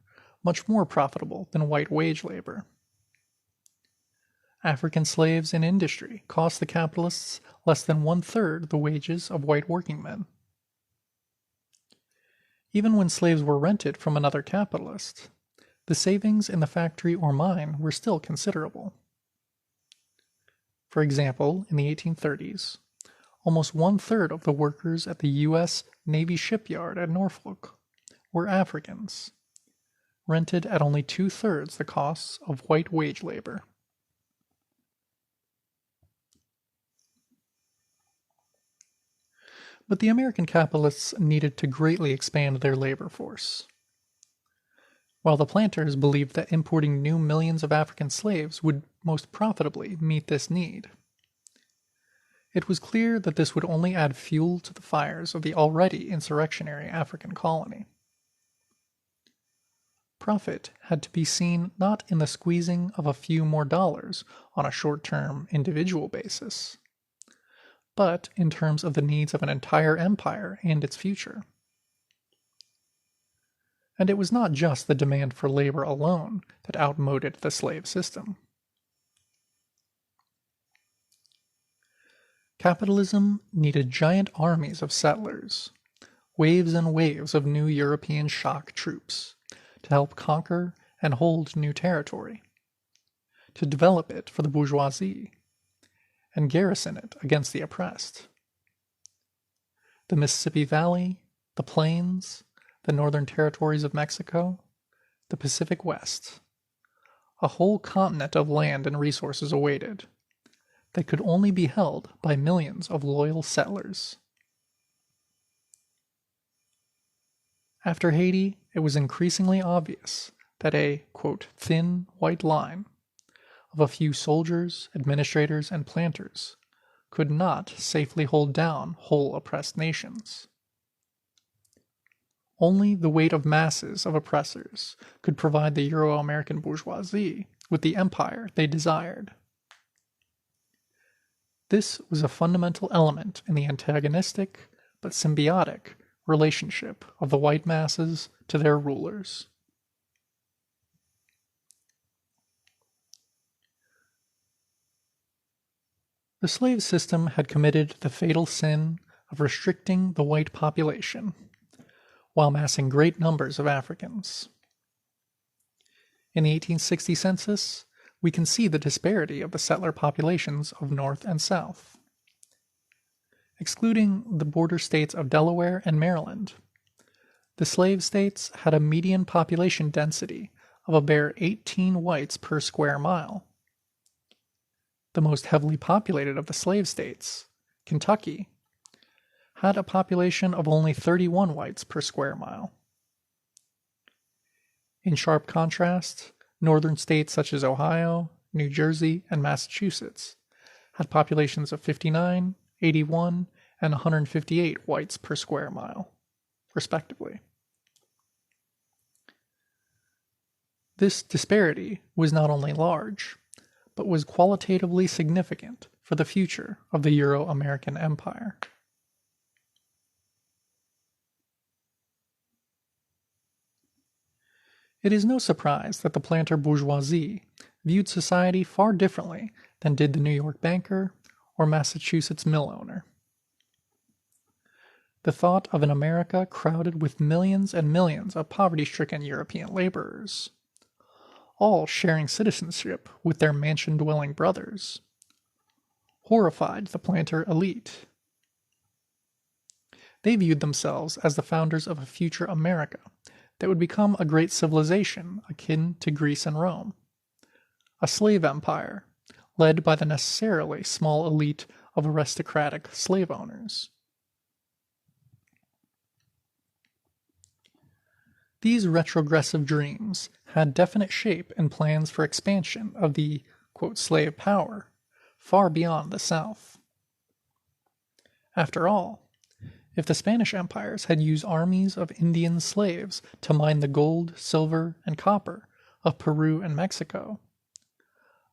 much more profitable than white wage labor. African slaves in industry cost the capitalists less than 1/3 the wages of white working men. Even when slaves were rented from another capitalist, the savings in the factory or mine were still considerable. For example, in the 1830s, almost 1/3 of the workers at the U.S. Navy shipyard at Norfolk were Africans, rented at only 2/3 the costs of white wage labor. But the American capitalists needed to greatly expand their labor force. While the planters believed that importing new millions of African slaves would most profitably meet this need, it was clear that this would only add fuel to the fires of the already insurrectionary African colony. Profit had to be seen not in the squeezing of a few more dollars on a short-term individual basis, but in terms of the needs of an entire empire and its future. And it was not just the demand for labor alone that outmoded the slave system. Capitalism needed giant armies of settlers, waves and waves of new European shock troops, to help conquer and hold new territory, to develop it for the bourgeoisie, and garrison it against the oppressed. The Mississippi Valley, the Plains, the northern territories of Mexico, the Pacific West. A whole continent of land and resources awaited, that could only be held by millions of loyal settlers. After Haiti, it was increasingly obvious that a, quote, thin white line of a few soldiers, administrators, and planters could not safely hold down whole oppressed nations. Only the weight of masses of oppressors could provide the Euro-American bourgeoisie with the empire they desired. This was a fundamental element in the antagonistic but symbiotic relationship of the white masses to their rulers. The slave system had committed the fatal sin of restricting the white population while massing great numbers of Africans. In the 1860 census, we can see the disparity of the settler populations of North and South. Excluding the border states of Delaware and Maryland, the slave states had a median population density of a bare 18 whites per square mile. The most heavily populated of the slave states, Kentucky, had a population of only 31 whites per square mile. In sharp contrast, northern states such as Ohio, New Jersey, and Massachusetts had populations of 59, 81, and 158 whites per square mile, respectively. This disparity was not only large, but was qualitatively significant for the future of the Euro-American Empire. It is no surprise that the planter bourgeoisie viewed society far differently than did the New York banker or Massachusetts mill owner. The thought of an America crowded with millions and millions of poverty-stricken European laborers, all sharing citizenship with their mansion-dwelling brothers, horrified the planter elite. They viewed themselves as the founders of a future America that would become a great civilization akin to Greece and Rome. A slave empire, led by the necessarily small elite of aristocratic slave owners. These retrogressive dreams had definite shape and plans for expansion of the, quote, slave power far beyond the South. After all, if the Spanish empires had used armies of Indian slaves to mine the gold, silver, and copper of Peru and Mexico,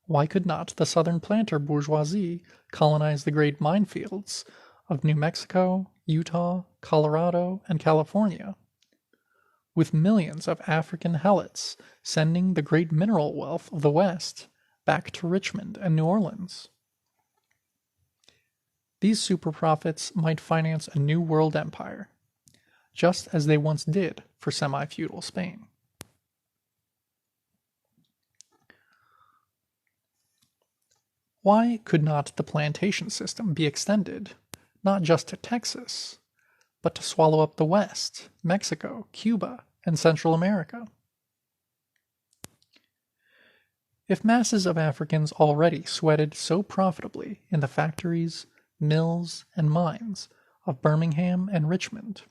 why could not the southern planter bourgeoisie colonize the great minefields of New Mexico, Utah, Colorado, and California, with millions of African helots sending the great mineral wealth of the West back to Richmond and New Orleans? These super profits might finance a new world empire, just as they once did for semi-feudal Spain. Why could not the plantation system be extended, not just to Texas, but to swallow up the West, Mexico, Cuba, and Central America? If masses of Africans already sweated so profitably in the factories, mills, and mines of Birmingham and Richmond,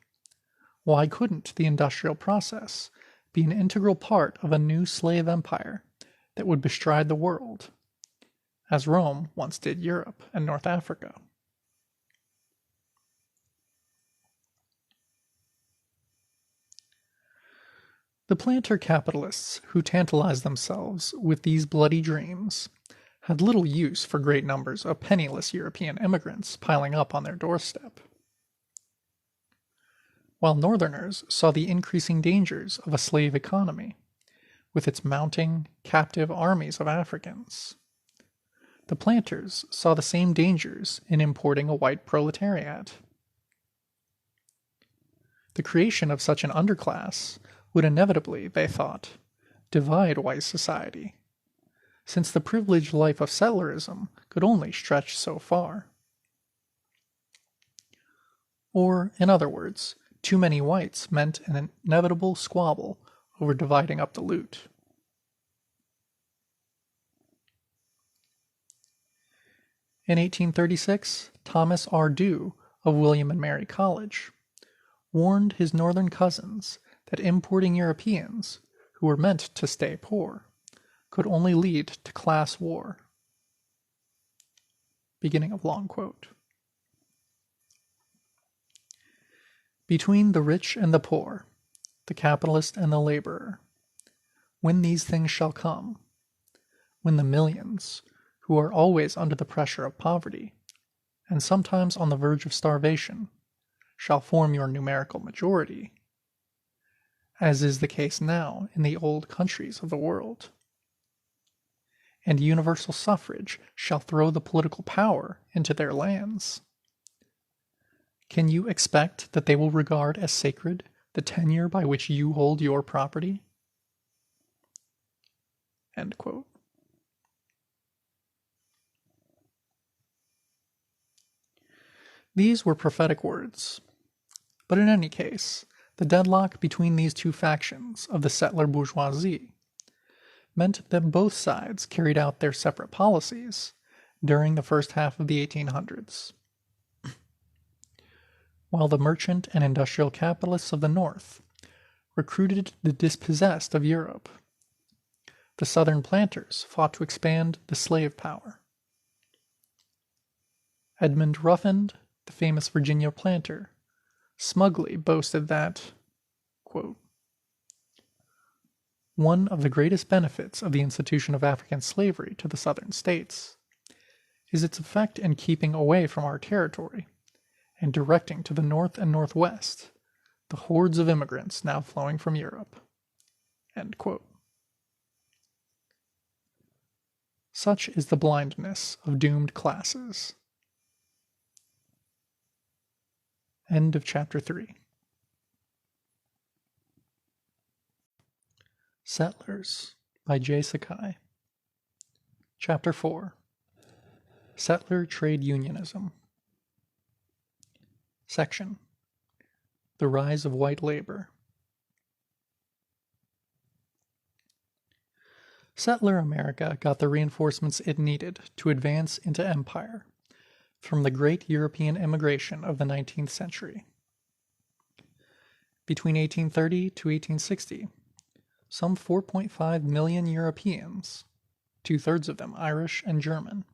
why couldn't the industrial process be an integral part of a new slave empire that would bestride the world, as Rome once did Europe and North Africa? The planter capitalists who tantalized themselves with these bloody dreams had little use for great numbers of penniless European immigrants piling up on their doorstep. While Northerners saw the increasing dangers of a slave economy, with its mounting, captive armies of Africans, the planters saw the same dangers in importing a white proletariat. The creation of such an underclass would inevitably, they thought, divide white society, since the privileged life of settlerism could only stretch so far. Or, in other words, too many whites meant an inevitable squabble over dividing up the loot. In 1836, Thomas R. Dew of William and Mary College warned his northern cousins that importing Europeans, who were meant to stay poor, could only lead to class war. Beginning of long quote. Between the rich and the poor, the capitalist and the laborer, when these things shall come, when the millions, who are always under the pressure of poverty, and sometimes on the verge of starvation, shall form your numerical majority, as is the case now in the old countries of the world, and universal suffrage shall throw the political power into their lands, can you expect that they will regard as sacred the tenure by which you hold your property? End quote. These were prophetic words, but in any case, the deadlock between these two factions of the settler bourgeoisie meant that both sides carried out their separate policies during the first half of the 1800s. While the merchant and industrial capitalists of the North recruited the dispossessed of Europe, the Southern planters fought to expand the slave power. Edmund Ruffin, the famous Virginia planter, smugly boasted that, quote, one of the greatest benefits of the institution of African slavery to the Southern states is its effect in keeping away from our territory and directing to the north and northwest the hordes of immigrants now flowing from Europe. End quote. Such is the blindness of doomed classes. End of chapter 3. Settlers by J Sakai. Chapter 4. Settler Trade Unionism. Section: The Rise of White Labor. Settler America got the reinforcements it needed to advance into empire from the great European immigration of the 19th century. Between 1830 to 1860, some 4.5 million Europeans, two-thirds of them Irish and German,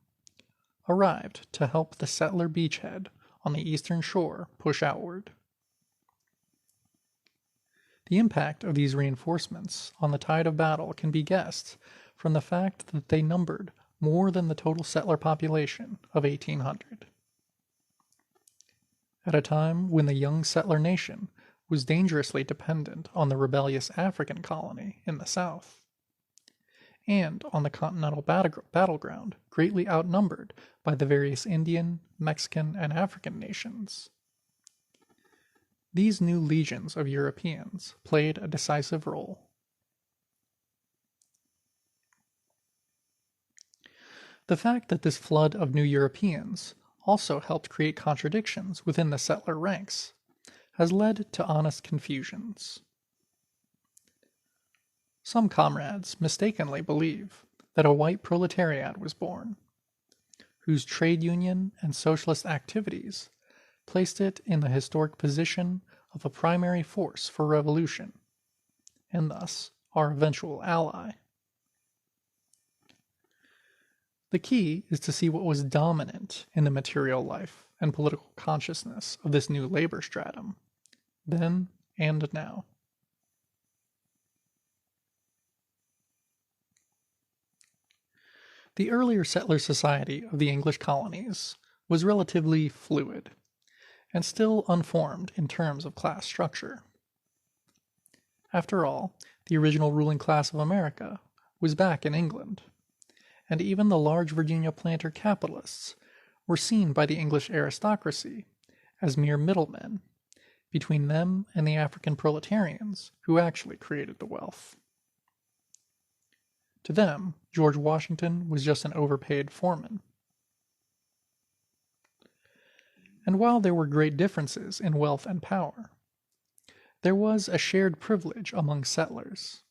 arrived to help the settler beachhead on the eastern shore push outward. The impact of these reinforcements on the tide of battle can be guessed from the fact that they numbered more than the total settler population of 1800. At a time when the young settler nation was dangerously dependent on the rebellious African colony in the south, and on the continental battleground greatly outnumbered by the various Indian, Mexican, and African nations. These new legions of Europeans played a decisive role. The fact that this flood of new Europeans also helped create contradictions within the settler ranks has led to honest confusions. Some comrades mistakenly believe that a white proletariat was born, whose trade union and socialist activities placed it in the historic position of a primary force for revolution, and thus our eventual ally. The key is to see what was dominant in the material life and political consciousness of this new labor stratum, then and now. The earlier settler society of the English colonies was relatively fluid, and still unformed in terms of class structure. After all, the original ruling class of America was back in England, and even the large Virginia planter capitalists were seen by the English aristocracy as mere middlemen between them and the African proletarians who actually created the wealth. To them, George Washington was just an overpaid foreman. And while there were great differences in wealth and power, there was a shared privilege among settlers.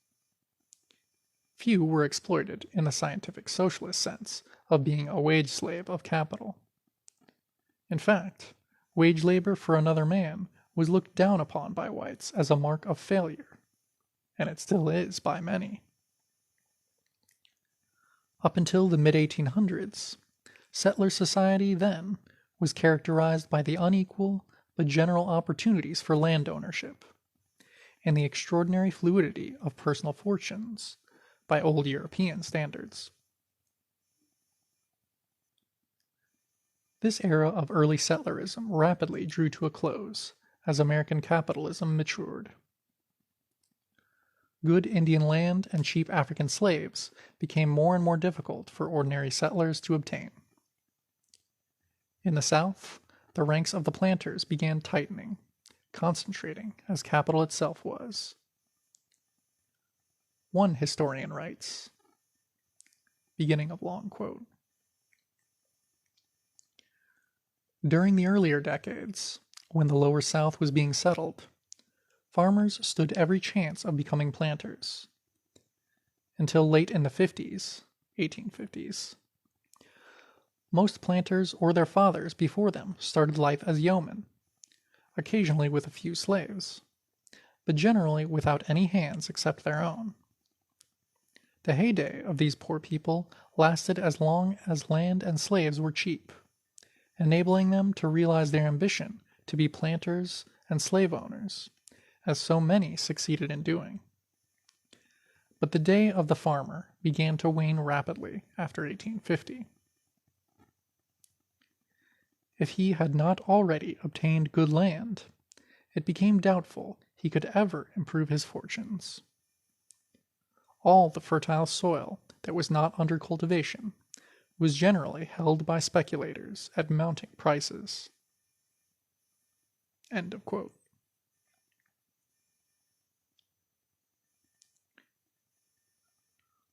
Few were exploited in the scientific socialist sense of being a wage slave of capital. In fact, wage labor for another man was looked down upon by whites as a mark of failure, and it still is by many. Up until the mid-1800s, settler society then was characterized by the unequal but general opportunities for land ownership, and the extraordinary fluidity of personal fortunes by old European standards. This era of early settlerism rapidly drew to a close as American capitalism matured. Good Indian land and cheap African slaves became more and more difficult for ordinary settlers to obtain. In the South, the ranks of the planters began tightening, concentrating as capital itself was. One historian writes, beginning of long quote, "During the earlier decades, when the lower South was being settled, farmers stood every chance of becoming planters. Until late in the 1850s, most planters or their fathers before them started life as yeomen, occasionally with a few slaves, but generally without any hands except their own. The heyday of these poor people lasted as long as land and slaves were cheap, enabling them to realize their ambition to be planters and slave owners, as so many succeeded in doing. But the day of the farmer began to wane rapidly after 1850. If he had not already obtained good land, it became doubtful he could ever improve his fortunes. All the fertile soil that was not under cultivation was generally held by speculators at mounting prices." End of quote.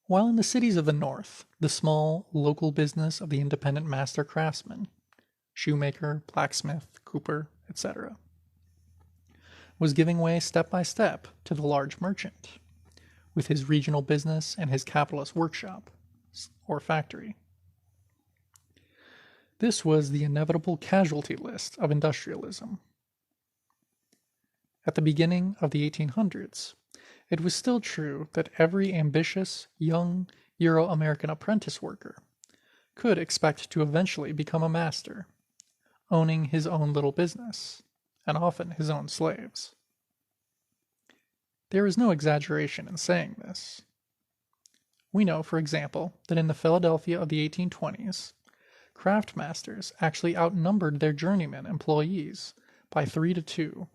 While in the cities of the North, the small, local business of the independent master craftsman, shoemaker, blacksmith, cooper, etc., was giving way step by step to the large merchant, with his regional business and his capitalist workshop, or factory. This was the inevitable casualty list of industrialism. At the beginning of the 1800s, it was still true that every ambitious, young Euro-American apprentice worker could expect to eventually become a master, owning his own little business, and often his own slaves. There is no exaggeration in saying this. We know, for example, that in the Philadelphia of the 1820s, craft masters actually outnumbered their journeyman employees by 3 to 2,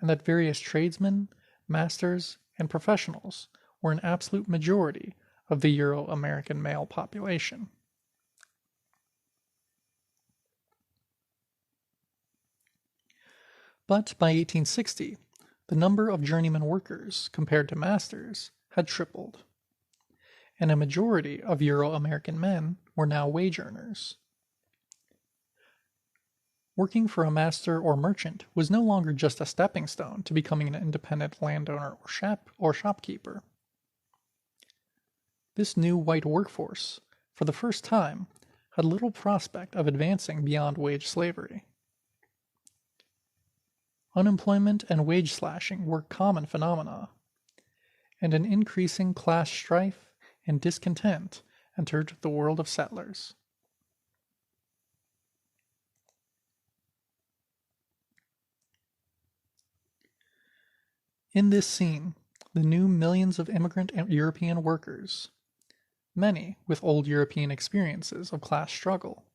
and that various tradesmen, masters, and professionals were an absolute majority of the Euro-American male population. But by 1860, the number of journeyman workers compared to masters had tripled, and a majority of Euro-American men were now wage earners. Working for a master or merchant was no longer just a stepping stone to becoming an independent landowner or shopkeeper. This new white workforce, for the first time, had little prospect of advancing beyond wage slavery. Unemployment and wage slashing were common phenomena, and an increasing class strife and discontent entered the world of settlers. In this scene, the new millions of immigrant European workers, many with old European experiences of class struggle,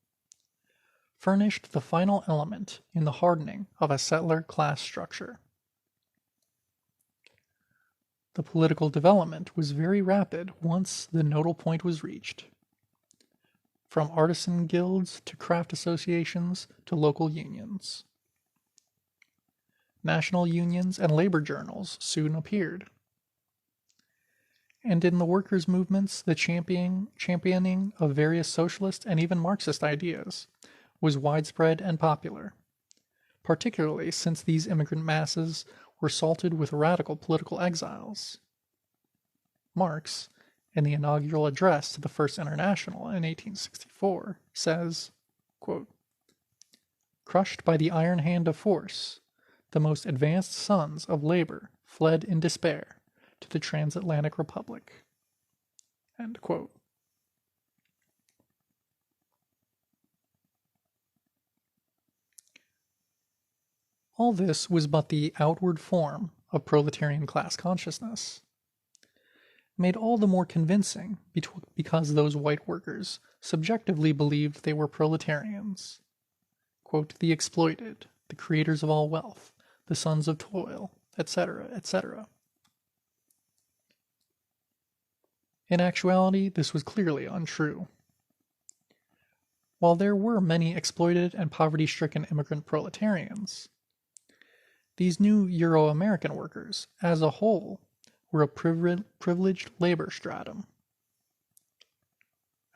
furnished the final element in the hardening of a settler class structure. The political development was very rapid once the nodal point was reached. From artisan guilds to craft associations to local unions. National unions and labor journals soon appeared. And in the workers' movements, the championing of various socialist and even Marxist ideas was widespread and popular, particularly since these immigrant masses were salted with radical political exiles. Marx, in the inaugural address to the First International in 1864, says, quote, "Crushed by the iron hand of force, the most advanced sons of labor fled in despair to the transatlantic republic." End quote. All this was but the outward form of proletarian class consciousness, made all the more convincing because those white workers subjectively believed they were proletarians, quote, "the exploited, the creators of all wealth, the sons of toil," etc., etc. In actuality, this was clearly untrue. While there were many exploited and poverty-stricken immigrant proletarians, these new Euro-American workers, as a whole, were a privileged labor stratum.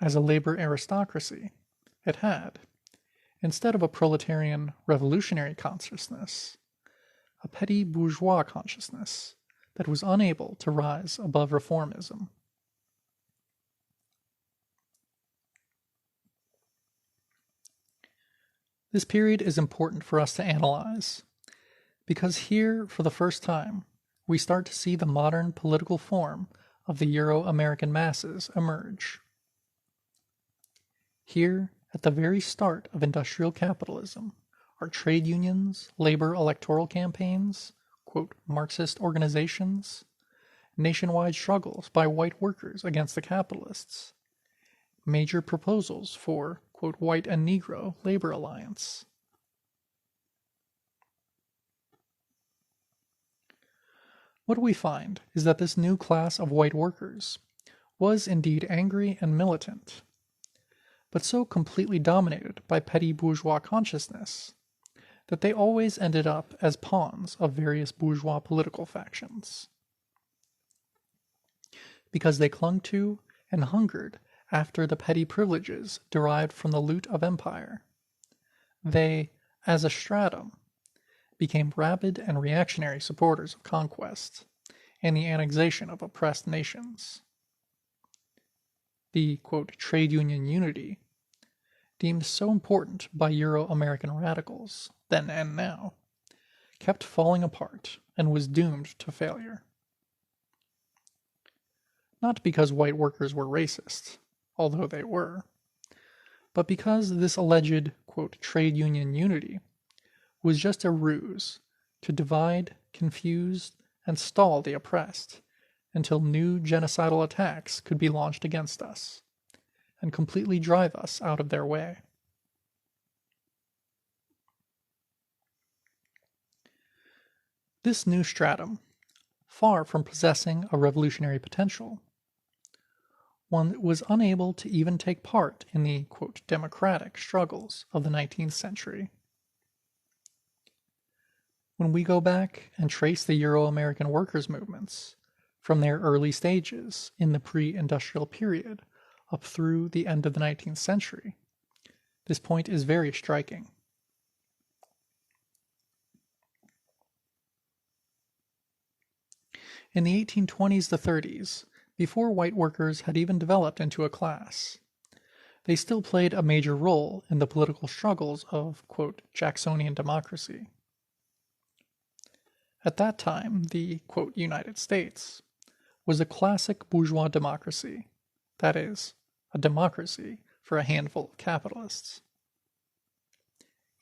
As a labor aristocracy, it had, instead of a proletarian revolutionary consciousness, a petty bourgeois consciousness that was unable to rise above reformism. This period is important for us to analyze, because here, for the first time, we start to see the modern political form of the Euro-American masses emerge. Here, at the very start of industrial capitalism, are trade unions, labor electoral campaigns, quote, Marxist organizations, nationwide struggles by white workers against the capitalists, major proposals for, quote, white and Negro labor alliance. What we find is that this new class of white workers was indeed angry and militant, but so completely dominated by petty bourgeois consciousness that they always ended up as pawns of various bourgeois political factions, because they clung to and hungered after the petty privileges derived from the loot of empire. They, as a stratum, became rabid and reactionary supporters of conquest, and the annexation of oppressed nations. The, quote, trade union unity, deemed so important by Euro-American radicals, then and now, kept falling apart and was doomed to failure. Not because white workers were racist, although they were, but because this alleged, quote, trade union unity was just a ruse to divide, confuse, and stall the oppressed until new genocidal attacks could be launched against us and completely drive us out of their way. This new stratum, far from possessing a revolutionary potential, one was unable to even take part in the, quote, democratic struggles of the 19th century. When we go back and trace the Euro-American workers' movements from their early stages in the pre-industrial period up through the end of the 19th century, this point is very striking. In the 1820s to 30s, before white workers had even developed into a class, they still played a major role in the political struggles of, quote, Jacksonian democracy. At that time, the, quote, United States was a classic bourgeois democracy, that is, a democracy for a handful of capitalists.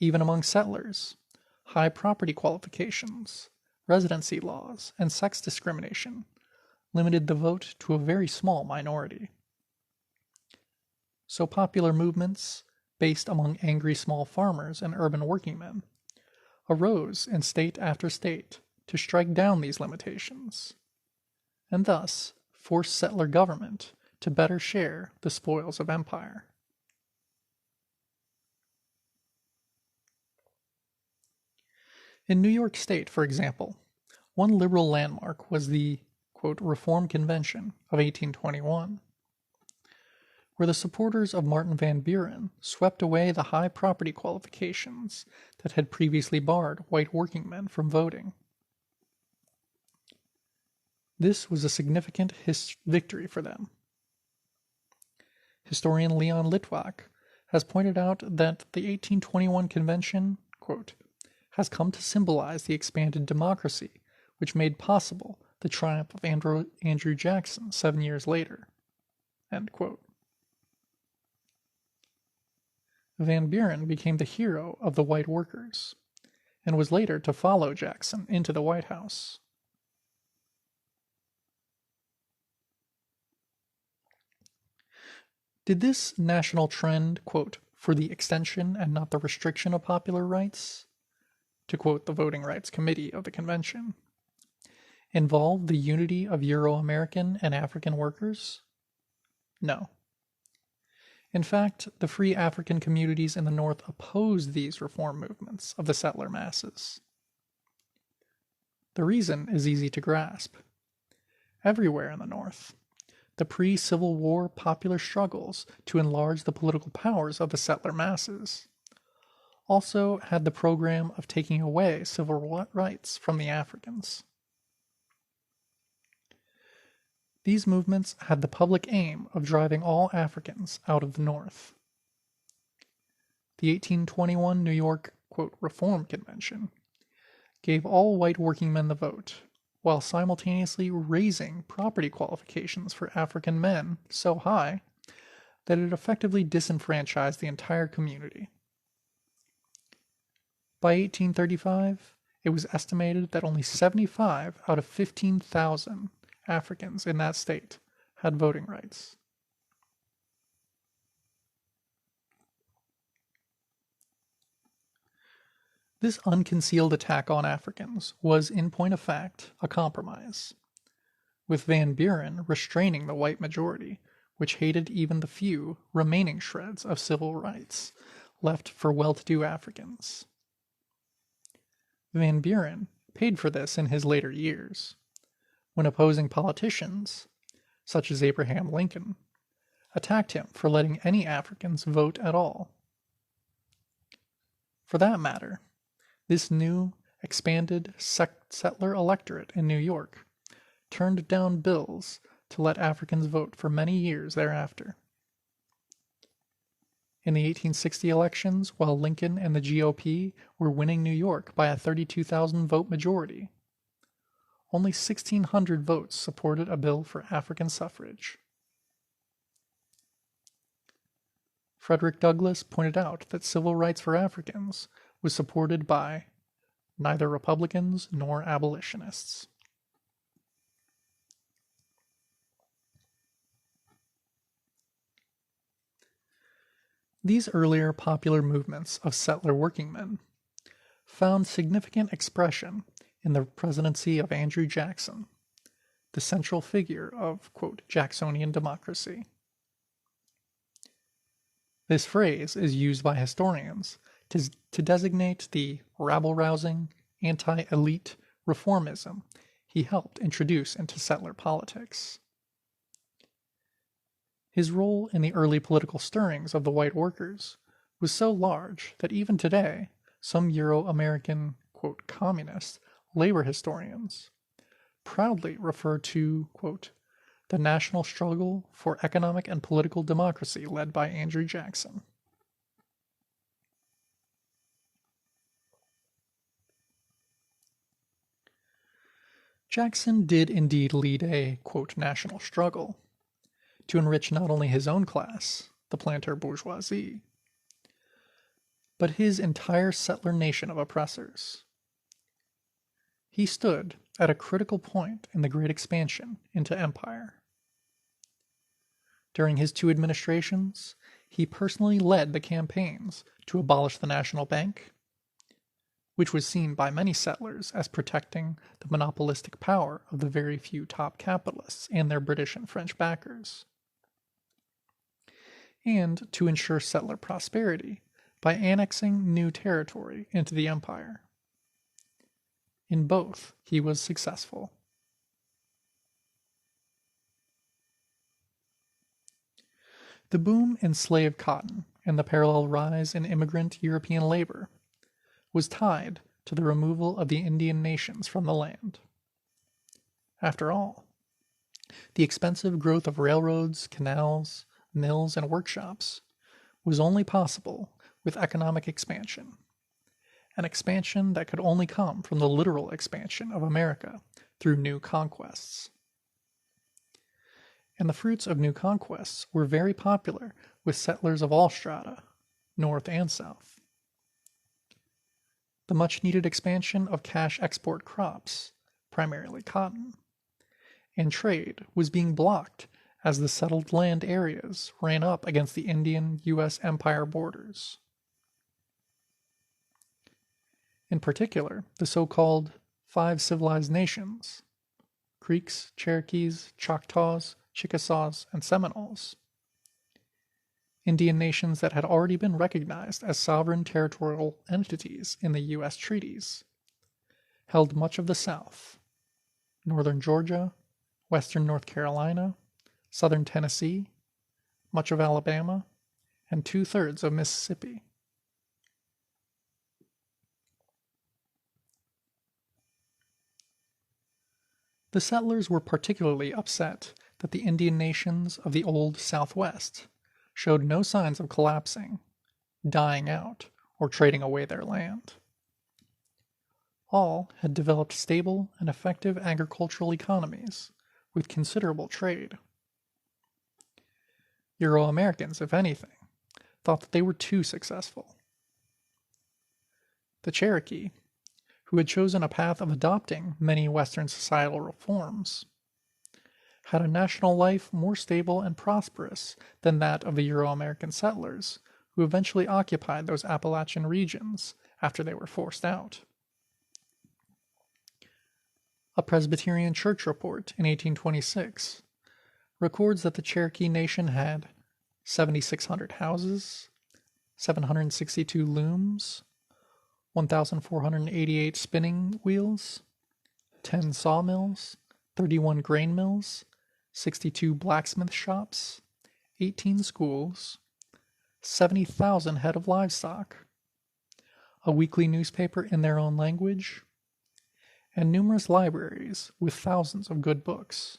Even among settlers, high property qualifications, residency laws, and sex discrimination limited the vote to a very small minority. So popular movements, based among angry small farmers and urban workingmen, arose in state after state to strike down these limitations, and thus force settler government to better share the spoils of empire. In New York State, for example, one liberal landmark was the, quote, Reform Convention of 1821, where the supporters of Martin Van Buren swept away the high property qualifications that had previously barred white workingmen from voting. This was a significant victory for them. Historian Leon Litwack has pointed out that the 1821 convention, quote, has come to symbolize the expanded democracy which made possible the triumph of Andrew Jackson 7 years later, end quote. Van Buren became the hero of the white workers, and was later to follow Jackson into the White House. Did this national trend, quote, for the extension and not the restriction of popular rights, to quote the Voting Rights Committee of the convention, involve the unity of Euro-American and African workers? No. In fact, the free African communities in the North opposed these reform movements of the settler masses. The reason is easy to grasp. Everywhere in the North, the pre-Civil War popular struggles to enlarge the political powers of the settler masses also had the program of taking away civil rights from the Africans. These movements had the public aim of driving all Africans out of the North. The 1821 New York, quote, Reform Convention gave all white workingmen the vote, while simultaneously raising property qualifications for African men so high that it effectively disenfranchised the entire community. By 1835, it was estimated that only 75 out of 15,000 Africans in that state had voting rights. This unconcealed attack on Africans was, in point of fact, a compromise, with Van Buren restraining the white majority, which hated even the few remaining shreds of civil rights left for well-to-do Africans. Van Buren paid for this in his later years, when opposing politicians, such as Abraham Lincoln, attacked him for letting any Africans vote at all. For that matter, this new, expanded settler electorate in New York turned down bills to let Africans vote for many years thereafter. In the 1860 elections, while Lincoln and the GOP were winning New York by a 32,000 vote majority, only 1,600 votes supported a bill for African suffrage. Frederick Douglass pointed out that civil rights for Africans was supported by neither Republicans nor abolitionists. These earlier popular movements of settler workingmen found significant expression in the presidency of Andrew Jackson, the central figure of, quote, Jacksonian democracy. This phrase is used by historians to designate the rabble-rousing, anti-elite reformism he helped introduce into settler politics. His role in the early political stirrings of the white workers was so large that even today, some Euro-American, quote, communist labor historians proudly refer to, quote, the national struggle for economic and political democracy led by Andrew Jackson. Jackson did indeed lead a, quote, national struggle to enrich not only his own class, the planter bourgeoisie, but his entire settler nation of oppressors. He stood at a critical point in the Great Expansion into empire. During his 2 administrations, he personally led the campaigns to abolish the National Bank, which was seen by many settlers as protecting the monopolistic power of the very few top capitalists and their British and French backers, and to ensure settler prosperity by annexing new territory into the empire. In both, he was successful. The boom in slave cotton and the parallel rise in immigrant European labor was tied to the removal of the Indian nations from the land. After all, the expensive growth of railroads, canals, mills, and workshops was only possible with economic expansion, an expansion that could only come from the literal expansion of America through new conquests. And the fruits of new conquests were very popular with settlers of all strata, North and South. The much-needed expansion of cash export crops, primarily cotton, and trade was being blocked as the settled land areas ran up against the Indian-U.S. empire borders. In particular, the so-called 5 civilized nations, Creeks, Cherokees, Choctaws, Chickasaws, and Seminoles, Indian nations that had already been recognized as sovereign territorial entities in the U.S. treaties, held much of the South, northern Georgia, western North Carolina, southern Tennessee, much of Alabama, and 2/3 of Mississippi. The settlers were particularly upset that the Indian nations of the old Southwest showed no signs of collapsing, dying out, or trading away their land. All had developed stable and effective agricultural economies with considerable trade. Euro-Americans, if anything, thought that they were too successful. The Cherokee, who had chosen a path of adopting many Western societal reforms, had a national life more stable and prosperous than that of the Euro-American settlers who eventually occupied those Appalachian regions after they were forced out. A Presbyterian church report in 1826 records that the Cherokee Nation had 7,600 houses, 762 looms, 1,488 spinning wheels, 10 sawmills, 31 grain mills, 62 blacksmith shops, 18 schools, 70,000 head of livestock, a weekly newspaper in their own language, and numerous libraries with thousands of good books.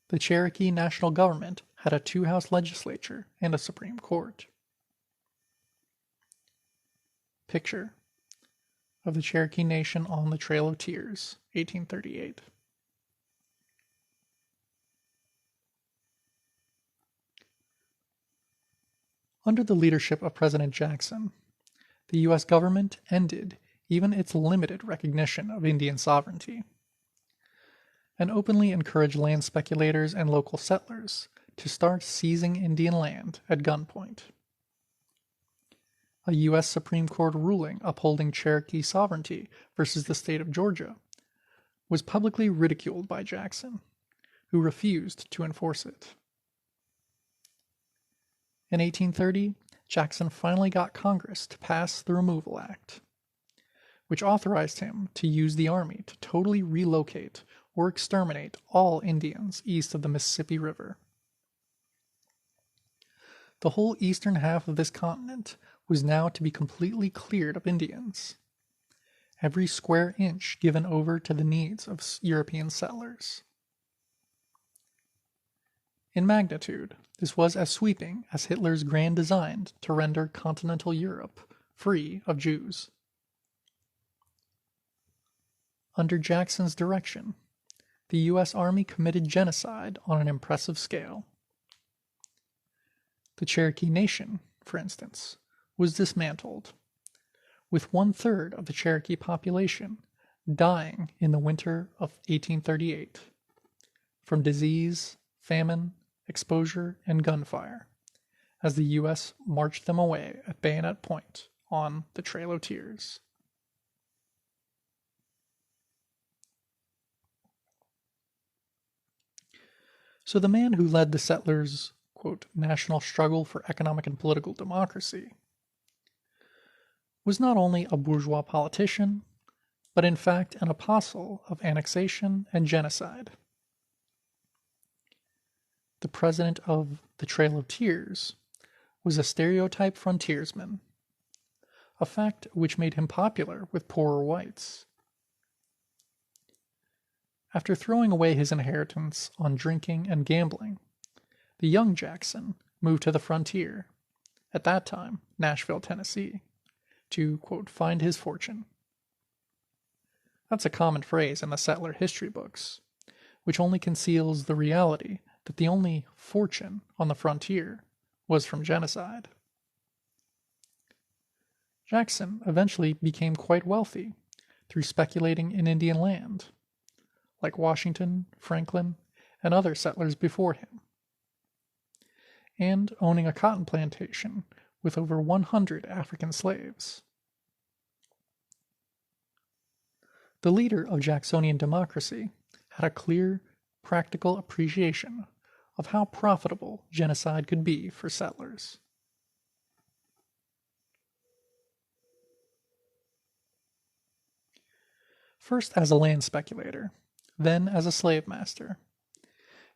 The Cherokee national government had a two-house legislature and a Supreme Court. Picture of the Cherokee Nation on the Trail of Tears, 1838. Under the leadership of President Jackson, the U.S. government ended even its limited recognition of Indian sovereignty, and openly encouraged land speculators and local settlers to start seizing Indian land at gunpoint. A U.S. Supreme Court ruling upholding Cherokee sovereignty versus the state of Georgia was publicly ridiculed by Jackson, who refused to enforce it. In 1830, Jackson finally got Congress to pass the Removal Act, which authorized him to use the army to totally relocate or exterminate all Indians east of the Mississippi River. The whole eastern half of this continent was now to be completely cleared of Indians, every square inch given over to the needs of European settlers. In magnitude, this was as sweeping as Hitler's grand design to render continental Europe free of Jews. Under Jackson's direction, the U.S. Army committed genocide on an impressive scale. The Cherokee Nation, for instance, was dismantled, with 1/3 of the Cherokee population dying in the winter of 1838 from disease, famine, exposure, and gunfire, as the U.S. marched them away at bayonet point on the Trail of Tears. So the man who led the settlers' quote, national struggle for economic and political democracy was not only a bourgeois politician, but in fact an apostle of annexation and genocide. The president of the Trail of Tears was a stereotype frontiersman, a fact which made him popular with poorer whites. After throwing away his inheritance on drinking and gambling, the young Jackson moved to the frontier, at that time Nashville, Tennessee, to, quote, find his fortune. That's a common phrase in the settler history books, which only conceals the reality that the only fortune on the frontier was from genocide. Jackson eventually became quite wealthy through speculating in Indian land, like Washington, Franklin, and other settlers before him, and owning a cotton plantation with over 100 African slaves. The leader of Jacksonian democracy had a clear, practical appreciation of how profitable genocide could be for settlers. First as a land speculator, then as a slave master,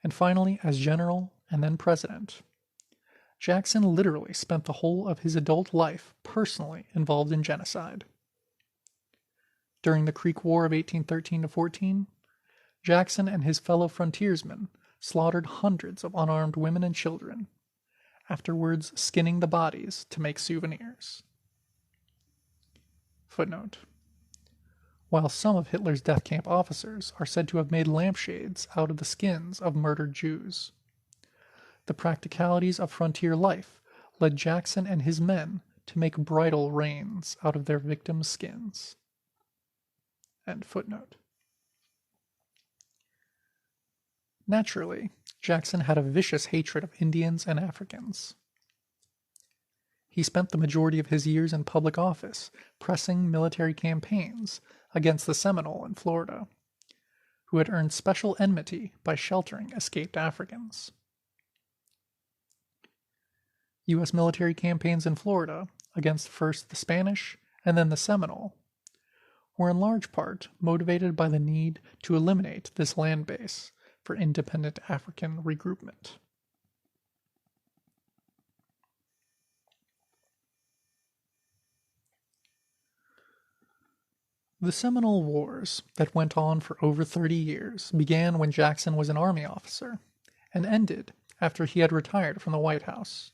and finally as general and then president, Jackson literally spent the whole of his adult life personally involved in genocide. During the Creek War of 1813-14, Jackson and his fellow frontiersmen slaughtered hundreds of unarmed women and children, afterwards skinning the bodies to make souvenirs. Footnote: while some of Hitler's death camp officers are said to have made lampshades out of the skins of murdered Jews, the practicalities of frontier life led Jackson and his men to make bridal reins out of their victims' skins. End footnote. Naturally, Jackson had a vicious hatred of Indians and Africans. He spent the majority of his years in public office pressing military campaigns against the Seminole in Florida, who had earned special enmity by sheltering escaped Africans. U.S. military campaigns in Florida against first the Spanish and then the Seminole were in large part motivated by the need to eliminate this land base for independent African regroupment. The Seminole Wars, that went on for over 30 years, began when Jackson was an Army officer, and ended after he had retired from the White House,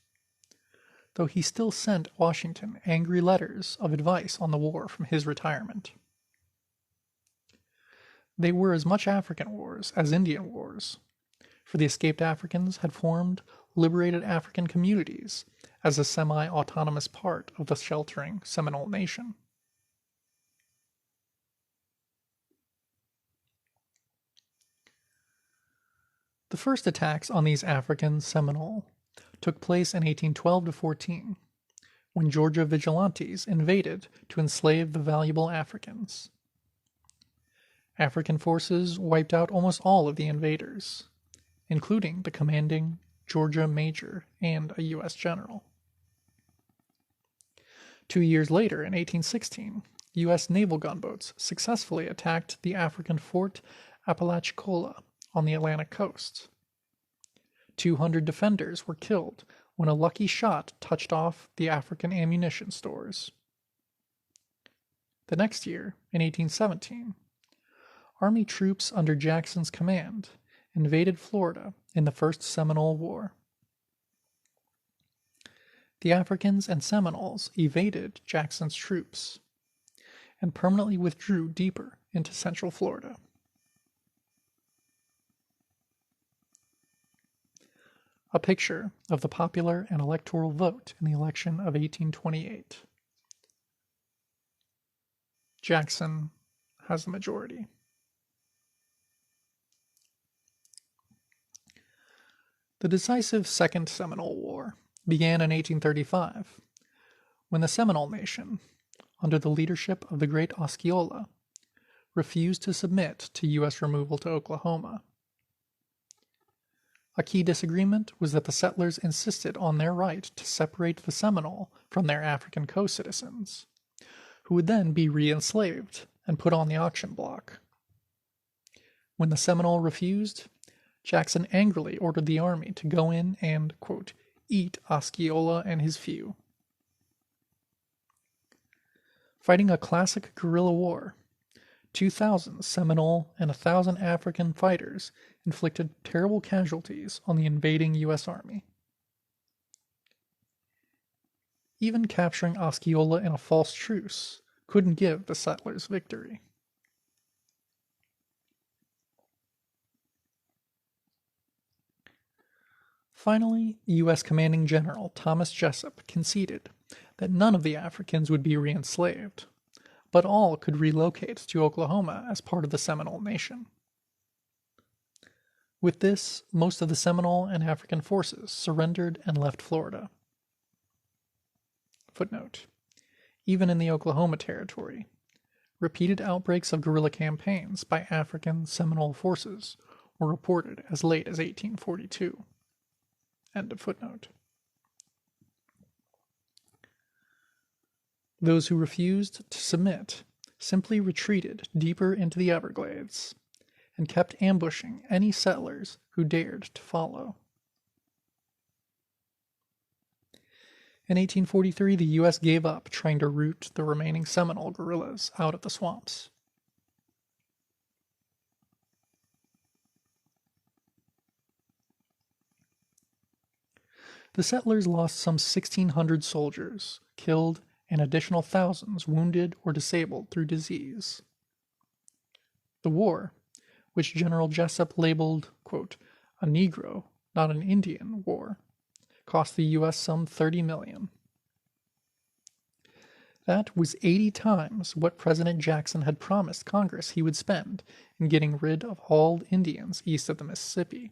though he still sent Washington angry letters of advice on the war from his retirement. They were as much African wars as Indian wars, for the escaped Africans had formed liberated African communities as a semi-autonomous part of the sheltering Seminole Nation. The first attacks on these African Seminole took place in 1812-14, when Georgia vigilantes invaded to enslave the valuable Africans. African forces wiped out almost all of the invaders, including the commanding Georgia major and a U.S. general. 2 years later, in 1816, U.S. naval gunboats successfully attacked the African Fort Apalachicola on the Atlantic coast. 200 defenders were killed when a lucky shot touched off the African ammunition stores. The next year, in 1817, Army troops under Jackson's command invaded Florida in the First Seminole War. The Africans and Seminoles evaded Jackson's troops and permanently withdrew deeper into central Florida. A picture of the popular and electoral vote in the election of 1828. Jackson has the majority. The decisive Second Seminole War began in 1835, when the Seminole Nation, under the leadership of the great Osceola, refused to submit to U.S. removal to Oklahoma. A key disagreement was that the settlers insisted on their right to separate the Seminole from their African co-citizens, who would then be re-enslaved and put on the auction block. When the Seminole refused, Jackson angrily ordered the army to go in and, quote, eat Osceola and his few. Fighting a classic guerrilla war, 2,000 Seminole and 1,000 African fighters inflicted terrible casualties on the invading U.S. Army. Even capturing Osceola in a false truce couldn't give the settlers victory. Finally, U.S. Commanding General Thomas Jessup conceded that none of the Africans would be re-enslaved, but all could relocate to Oklahoma as part of the Seminole Nation. With this, most of the Seminole and African forces surrendered and left Florida. Footnote: even in the Oklahoma Territory, repeated outbreaks of guerrilla campaigns by African Seminole forces were reported as late as 1842. End of footnote. Those who refused to submit simply retreated deeper into the Everglades and kept ambushing any settlers who dared to follow. In 1843, the U.S. gave up trying to root the remaining Seminole guerrillas out of the swamps. The settlers lost some 1,600 soldiers, killed, and additional thousands wounded or disabled through disease. The war, which General Jessup labeled, quote, a Negro, not an Indian war, cost the U.S. some $30 million. That was 80 times what President Jackson had promised Congress he would spend in getting rid of all Indians east of the Mississippi.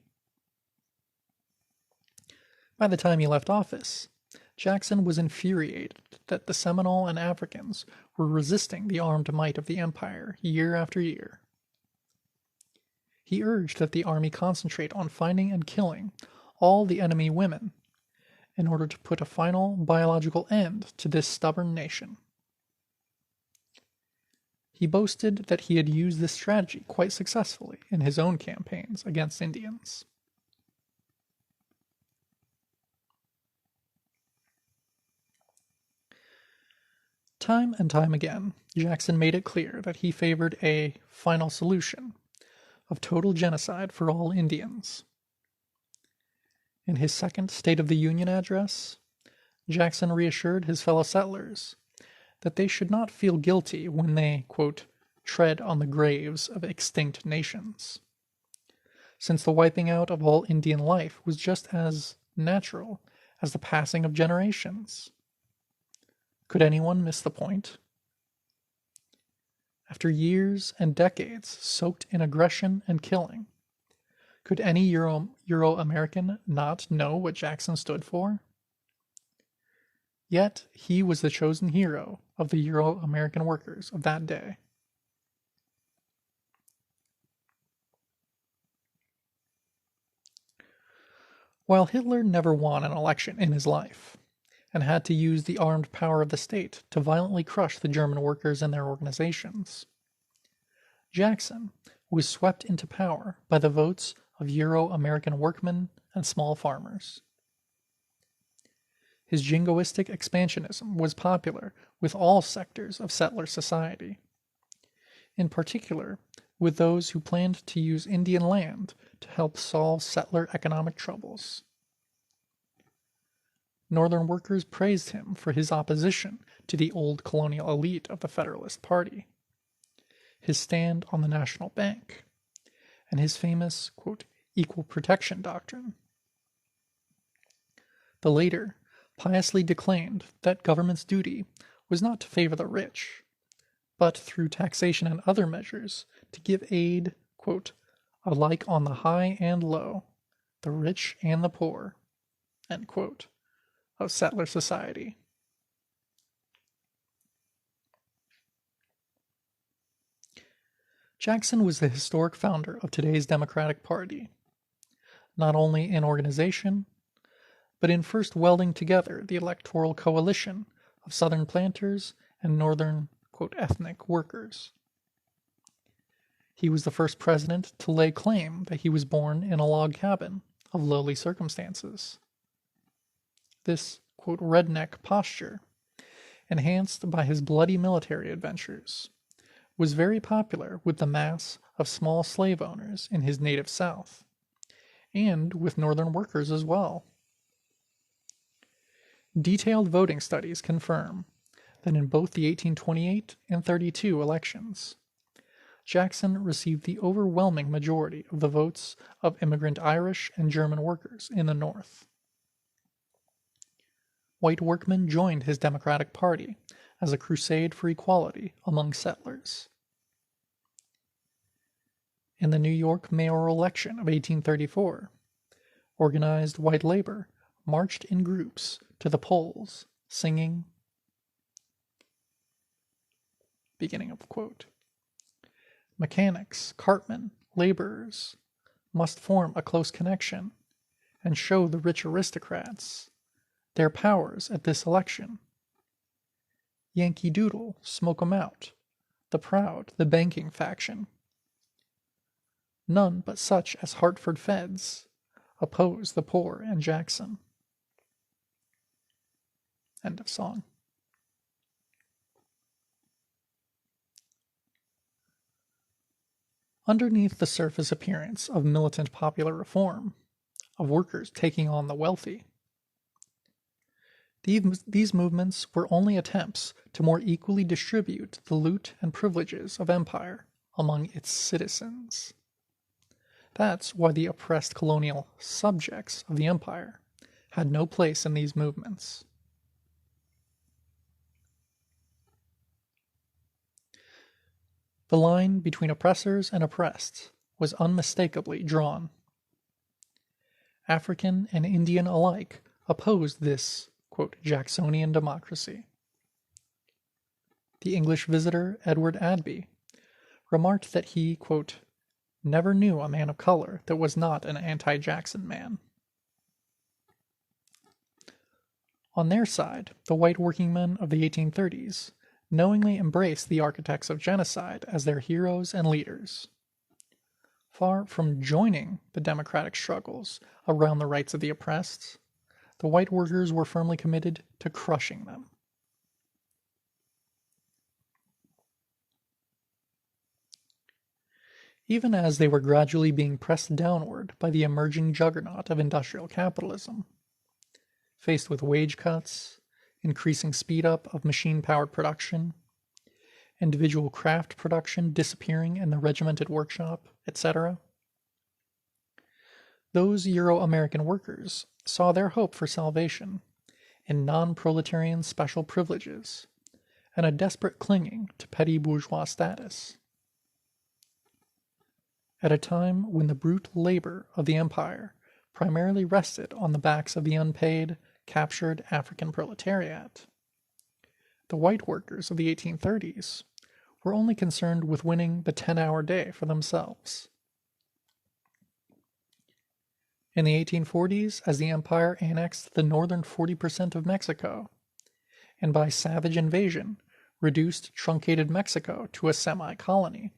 By the time he left office, Jackson was infuriated that the Seminole and Africans were resisting the armed might of the empire year after year. He urged that the army concentrate on finding and killing all the enemy women in order to put a final biological end to this stubborn nation. He boasted that he had used this strategy quite successfully in his own campaigns against Indians. Time and time again, Jackson made it clear that he favored a final solution of total genocide for all Indians. In his second State of the Union address, Jackson reassured his fellow settlers that they should not feel guilty when they, quote, tread on the graves of extinct nations, since the wiping out of all Indian life was just as natural as the passing of generations. Could anyone miss the point? After years and decades soaked in aggression and killing, could any Euro-American not know what Jackson stood for? Yet he was the chosen hero of the Euro-American workers of that day. While Hitler never won an election in his life, and had to use the armed power of the state to violently crush the German workers and their organizations, Jackson was swept into power by the votes of Euro-American workmen and small farmers. His jingoistic expansionism was popular with all sectors of settler society, in particular with those who planned to use Indian land to help solve settler economic troubles. Northern workers praised him for his opposition to the old colonial elite of the Federalist Party, his stand on the National Bank, and his famous, quote, equal protection doctrine. The later piously declaimed that government's duty was not to favor the rich, but through taxation and other measures to give aid, quote, alike on the high and low, the rich and the poor, end quote, of settler society. Jackson was the historic founder of today's Democratic Party, not only in organization, but in first welding together the electoral coalition of Southern planters and Northern, quote, ethnic workers. He was the first president to lay claim that he was born in a log cabin of lowly circumstances. This, quote, redneck posture, enhanced by his bloody military adventures, was very popular with the mass of small slave owners in his native South, and with Northern workers as well. Detailed voting studies confirm that in both the 1828 and 32 elections, Jackson received the overwhelming majority of the votes of immigrant Irish and German workers in the North. White workmen joined his Democratic Party as a crusade for equality among settlers. In the New York mayoral election of 1834, organized white labor marched in groups to the polls, singing, beginning of quote, mechanics, cartmen, laborers must form a close connection and show the rich aristocrats their powers at this election. Yankee Doodle, smoke 'em out, the proud, the banking faction. None but such as Hartford feds oppose the poor and Jackson. End of song. Underneath the surface appearance of militant popular reform, of workers taking on the wealthy, these movements were only attempts to more equally distribute the loot and privileges of empire among its citizens. That's why the oppressed colonial subjects of the empire had no place in these movements. The line between oppressors and oppressed was unmistakably drawn. African and Indian alike opposed this, quote, Jacksonian democracy. The English visitor Edward Adby remarked that he, quote, never knew a man of color that was not an anti-Jackson man. On their side, the white workingmen of the 1830s knowingly embraced the architects of genocide as their heroes and leaders. Far from joining the democratic struggles around the rights of the oppressed, the white workers were firmly committed to crushing them. even as they were gradually being pressed downward by the emerging juggernaut of industrial capitalism. Faced with wage cuts, increasing speed-up of machine-powered production, individual craft production disappearing in the regimented workshop, etc., those Euro-American workers saw their hope for salvation in non-proletarian special privileges and a desperate clinging to petty bourgeois status. At a time when the brute labor of the empire primarily rested on the backs of the unpaid, captured African proletariat, the white workers of the 1830s were only concerned with winning the 10-hour day for themselves. In the 1840s, as the empire annexed the northern 40% of Mexico, and by savage invasion reduced truncated Mexico to a semi-colony,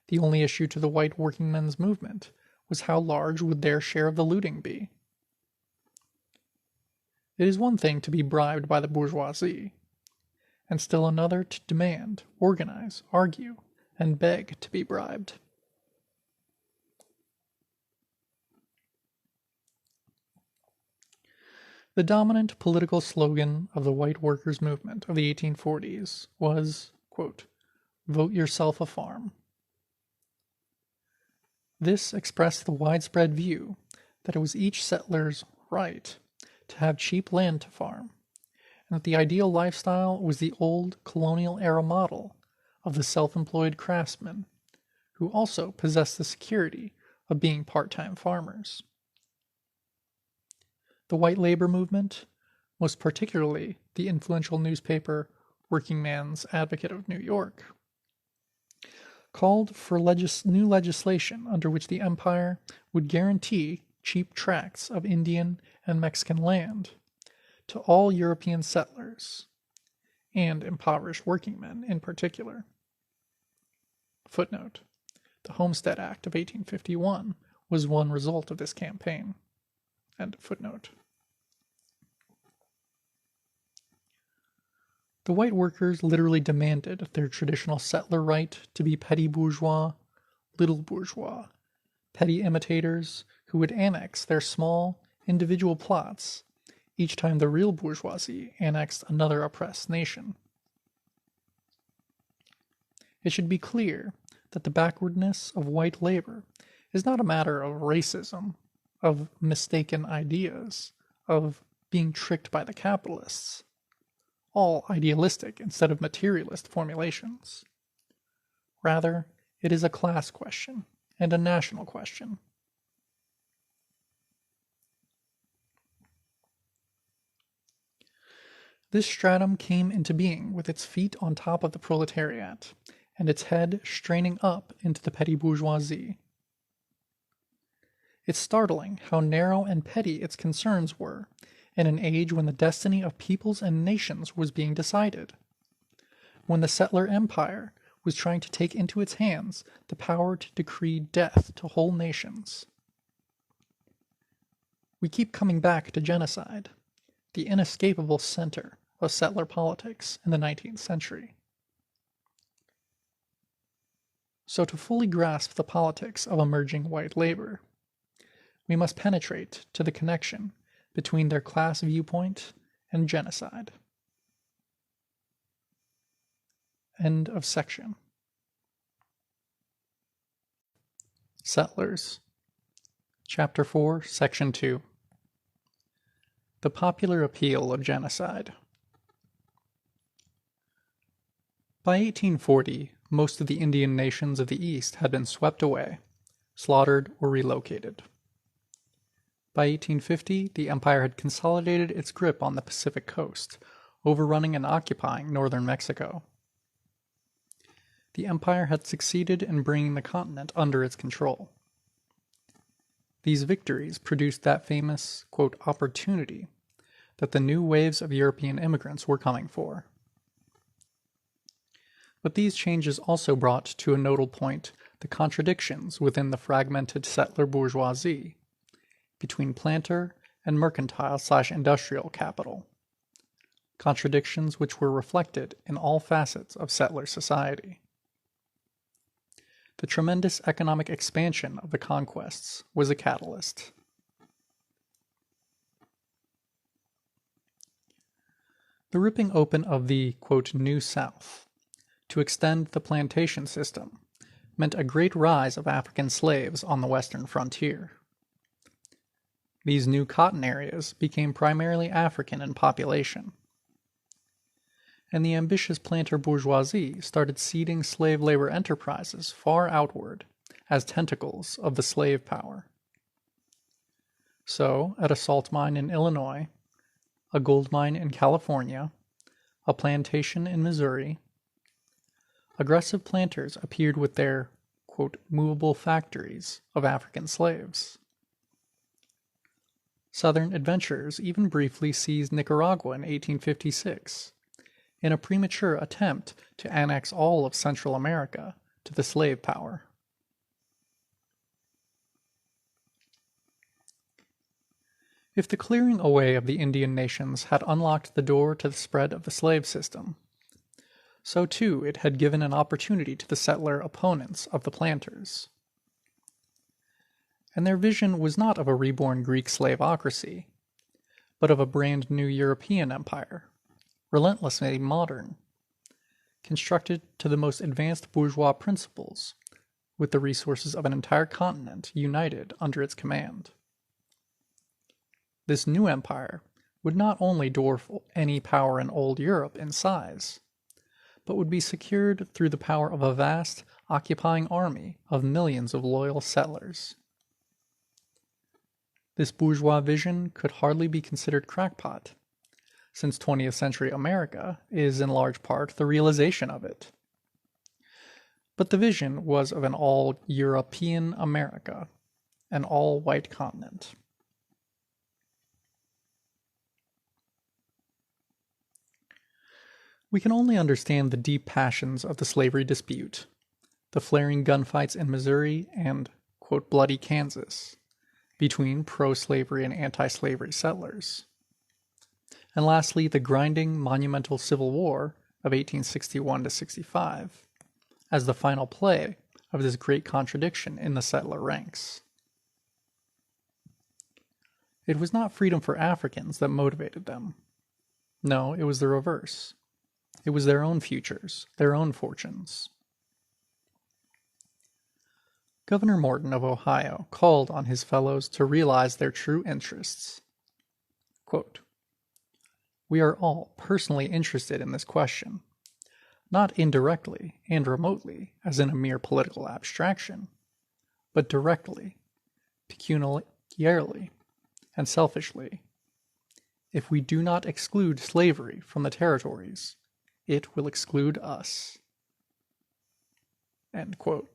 the only issue to the white working men's movement was how large would their share of the looting be. It is one thing to be bribed by the bourgeoisie, and still another to demand, organize, argue, and beg to be bribed. The dominant political slogan of the white workers' movement of the 1840s was, quote, "Vote yourself a farm." This expressed the widespread view that it was each settler's right to have cheap land to farm, and that the ideal lifestyle was the old colonial-era model of the self-employed craftsman, who also possessed the security of being part-time farmers. The white labor movement, most particularly the influential newspaper Working Man's Advocate of New York, called for new legislation under which the empire would guarantee cheap tracts of Indian and Mexican land to all European settlers, and impoverished workingmen in particular. Footnote: the Homestead Act of 1851 was one result of this campaign. End of footnote. The white workers literally demanded their traditional settler right to be petty bourgeois, little bourgeois, petty imitators who would annex their small, individual plots each time the real bourgeoisie annexed another oppressed nation. It should be clear that the backwardness of white labor is not a matter of racism, of mistaken ideas, of being tricked by the capitalists, all idealistic instead of materialist formulations. Rather, it is a class question and a national question. This stratum came into being with its feet on top of the proletariat, and its head straining up into the petty bourgeoisie. It's startling how narrow and petty its concerns were in an age when the destiny of peoples and nations was being decided, when the settler empire was trying to take into its hands the power to decree death to whole nations. We keep coming back to genocide, the inescapable center of settler politics in the 19th century. So to fully grasp the politics of emerging white labor, we must penetrate to the connection between their class viewpoint and genocide. End of section. Settlers. Chapter 4, Section 2. The popular appeal of genocide. By 1840, most of the Indian nations of the East had been swept away, slaughtered, or relocated. By 1850, the empire had consolidated its grip on the Pacific coast, overrunning and occupying northern Mexico. The empire had succeeded in bringing the continent under its control. These victories produced that famous, quote, opportunity that the new waves of European immigrants were coming for. But these changes also brought to a nodal point the contradictions within the fragmented settler bourgeoisie, between planter and mercantile/industrial capital, contradictions which were reflected in all facets of settler society. The tremendous economic expansion of the conquests was a catalyst. The ripping open of the, quote, New South to extend the plantation system meant a great rise of African slaves on the western frontier. These new cotton areas became primarily African in population, and the ambitious planter bourgeoisie started seeding slave labor enterprises far outward as tentacles of the slave power. So, at a salt mine in Illinois, a gold mine in California, a plantation in Missouri, aggressive planters appeared with their, quote, movable factories of African slaves. Southern adventurers even briefly seized Nicaragua in 1856, in a premature attempt to annex all of Central America to the slave power. If the clearing away of the Indian nations had unlocked the door to the spread of the slave system, so too it had given an opportunity to the settler opponents of the planters. And their vision was not of a reborn Greek slaveocracy, but of a brand new European empire, relentlessly modern, constructed to the most advanced bourgeois principles, with the resources of an entire continent united under its command. This new empire would not only dwarf any power in old Europe in size, but would be secured through the power of a vast, occupying army of millions of loyal settlers. This bourgeois vision could hardly be considered crackpot, since 20th century America is in large part the realization of it. But the vision was of an all-European America, an all-white continent. We can only understand the deep passions of the slavery dispute, the flaring gunfights in Missouri and, quote, bloody Kansas, between pro-slavery and anti-slavery settlers. And lastly, the grinding, monumental Civil War of 1861 to 65, as the final play of this great contradiction in the settler ranks. It was not freedom for Africans that motivated them. No, it was the reverse. It was their own futures, their own fortunes. Governor Morton of Ohio called on his fellows to realize their true interests. Quote, "We are all personally interested in this question, not indirectly and remotely as in a mere political abstraction, but directly, pecuniarily, and selfishly. If we do not exclude slavery from the territories, it will exclude us." End quote.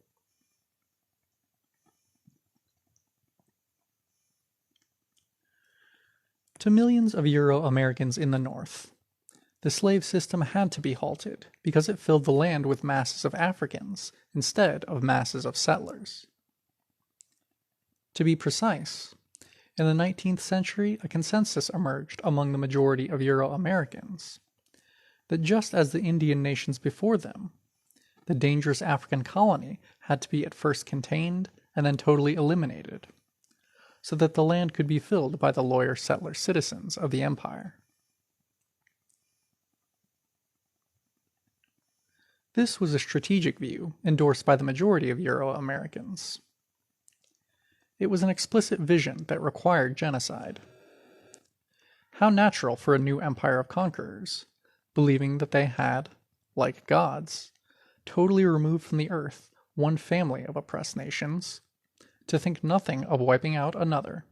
To millions of Euro-Americans in the North, the slave system had to be halted because it filled the land with masses of Africans instead of masses of settlers. To be precise, in the 19th century, a consensus emerged among the majority of Euro-Americans that just as the Indian nations before them, the dangerous African colony had to be at first contained and then totally eliminated, so that the land could be filled by the loyal settler citizens of the empire. This was a strategic view endorsed by the majority of Euro-Americans. It was an explicit vision that required genocide. How natural for a new empire of conquerors, believing that they had, like gods, totally removed from the earth one family of oppressed nations, to think nothing of wiping out another.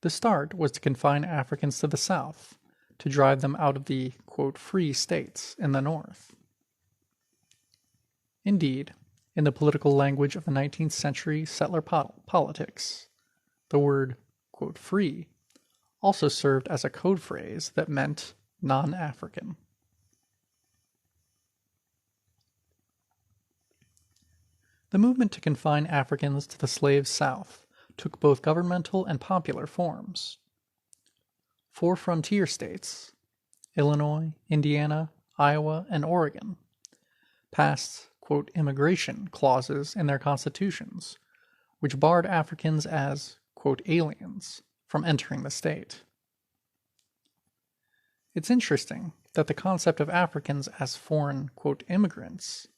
The start was to confine Africans to the south, to drive them out of the, quote, free states in the north. Indeed, in the political language of the 19th century settler politics, the word, quote, free also served as a code phrase that meant non-African. The movement to confine Africans to the slave South took both governmental and popular forms. 4 frontier states, Illinois, Indiana, Iowa, and Oregon, passed, quote, immigration clauses in their constitutions, which barred Africans as, quote, aliens from entering the state. It's interesting that the concept of Africans as foreign, quote, immigrants,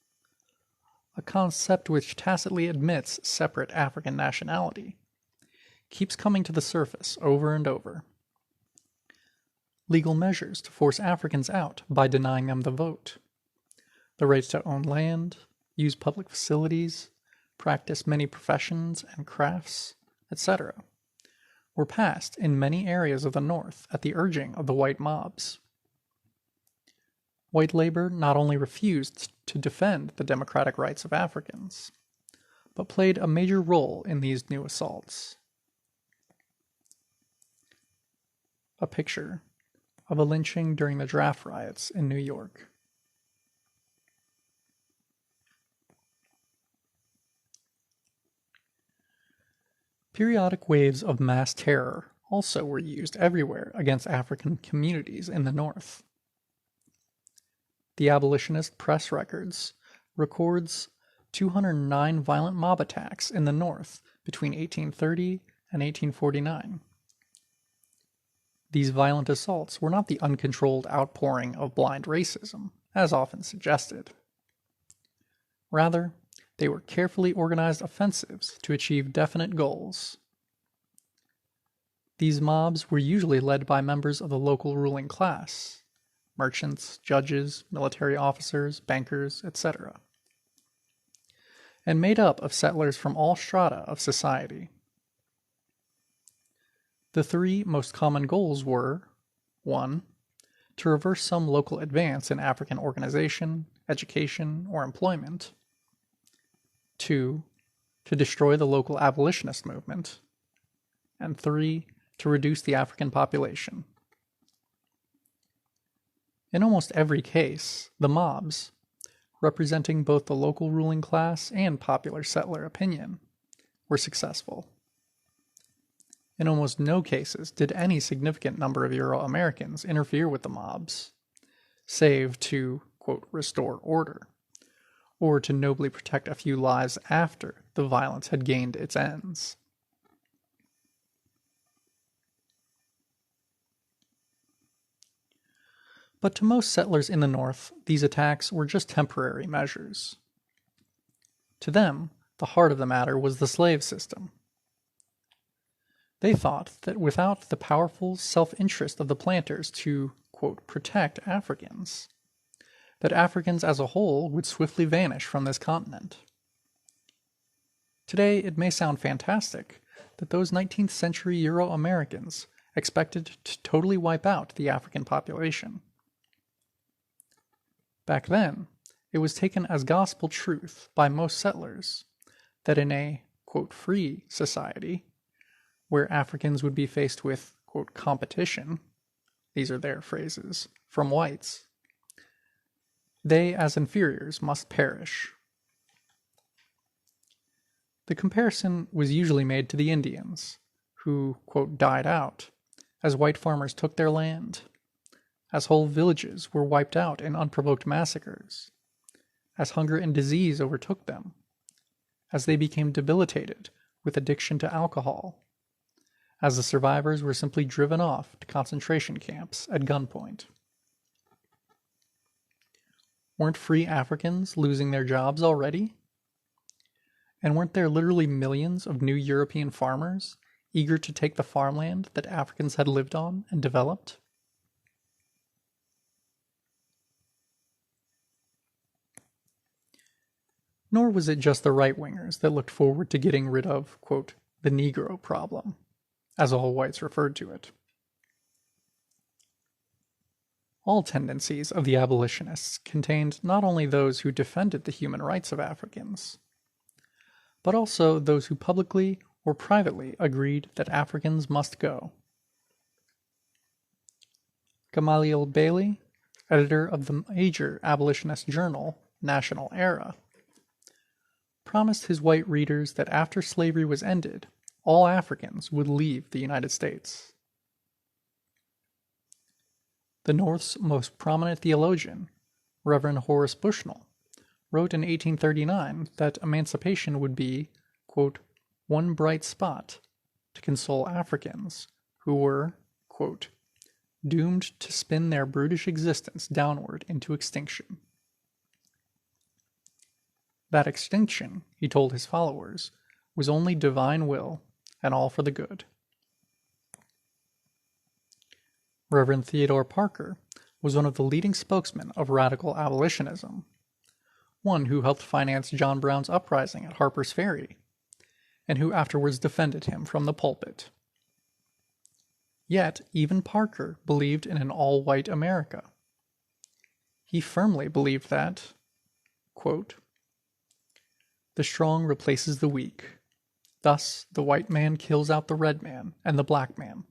a concept which tacitly admits separate African nationality, keeps coming to the surface over and over. Legal measures to force Africans out by denying them the vote, the right to own land, use public facilities, practice many professions and crafts, etc., were passed in many areas of the North at the urging of the white mobs. White labor not only refused to defend the democratic rights of Africans, but played a major role in these new assaults. A picture of a lynching during the draft riots in New York. Periodic waves of mass terror also were used everywhere against African communities in the North. The abolitionist press records records 209 violent mob attacks in the North between 1830 and 1849. These violent assaults were not the uncontrolled outpouring of blind racism, as often suggested. Rather, they were carefully organized offensives to achieve definite goals. These mobs were usually led by members of the local ruling class, merchants, judges, military officers, bankers, etc., and made up of settlers from all strata of society. The three most common goals were 1. To reverse some local advance in African organization, education, or employment. 2. To destroy the local abolitionist movement. And 3. To reduce the African population. In almost every case, the mobs, representing both the local ruling class and popular settler opinion, were successful. In almost no cases did any significant number of Euro-Americans interfere with the mobs, save to, quote, restore order, or to nobly protect a few lives after the violence had gained its ends. But to most settlers in the North, these attacks were just temporary measures. To them, the heart of the matter was the slave system. They thought that without the powerful self-interest of the planters to, quote, protect Africans, that Africans as a whole would swiftly vanish from this continent. Today, it may sound fantastic that those 19th century Euro-Americans expected to totally wipe out the African population. Back then, it was taken as gospel truth by most settlers that in a, quote, free society, where Africans would be faced with, quote, competition, these are their phrases, from whites, they as inferiors must perish. The comparison was usually made to the Indians, who, quote, died out, as white farmers took their land, as whole villages were wiped out in unprovoked massacres, as hunger and disease overtook them, as they became debilitated with addiction to alcohol, as the survivors were simply driven off to concentration camps at gunpoint. Weren't free Africans losing their jobs already? And weren't there literally millions of new European farmers eager to take the farmland that Africans had lived on and developed? Nor was it just the right-wingers that looked forward to getting rid of, quote, the Negro problem, as all whites referred to it. All tendencies of the abolitionists contained not only those who defended the human rights of Africans, but also those who publicly or privately agreed that Africans must go. Gamaliel Bailey, editor of the major abolitionist journal, National Era, promised his white readers that after slavery was ended, all Africans would leave the United States. The North's most prominent theologian, Reverend Horace Bushnell, wrote in 1839 that emancipation would be, quote, one bright spot to console Africans who were, quote, doomed to spin their brutish existence downward into extinction. That extinction, he told his followers, was only divine will and all for the good. Reverend Theodore Parker was one of the leading spokesmen of radical abolitionism, one who helped finance John Brown's uprising at Harper's Ferry, and who afterwards defended him from the pulpit. Yet, even Parker believed in an all-white America. He firmly believed that, quote, the strong replaces the weak. Thus, the white man kills out the red man and the black man.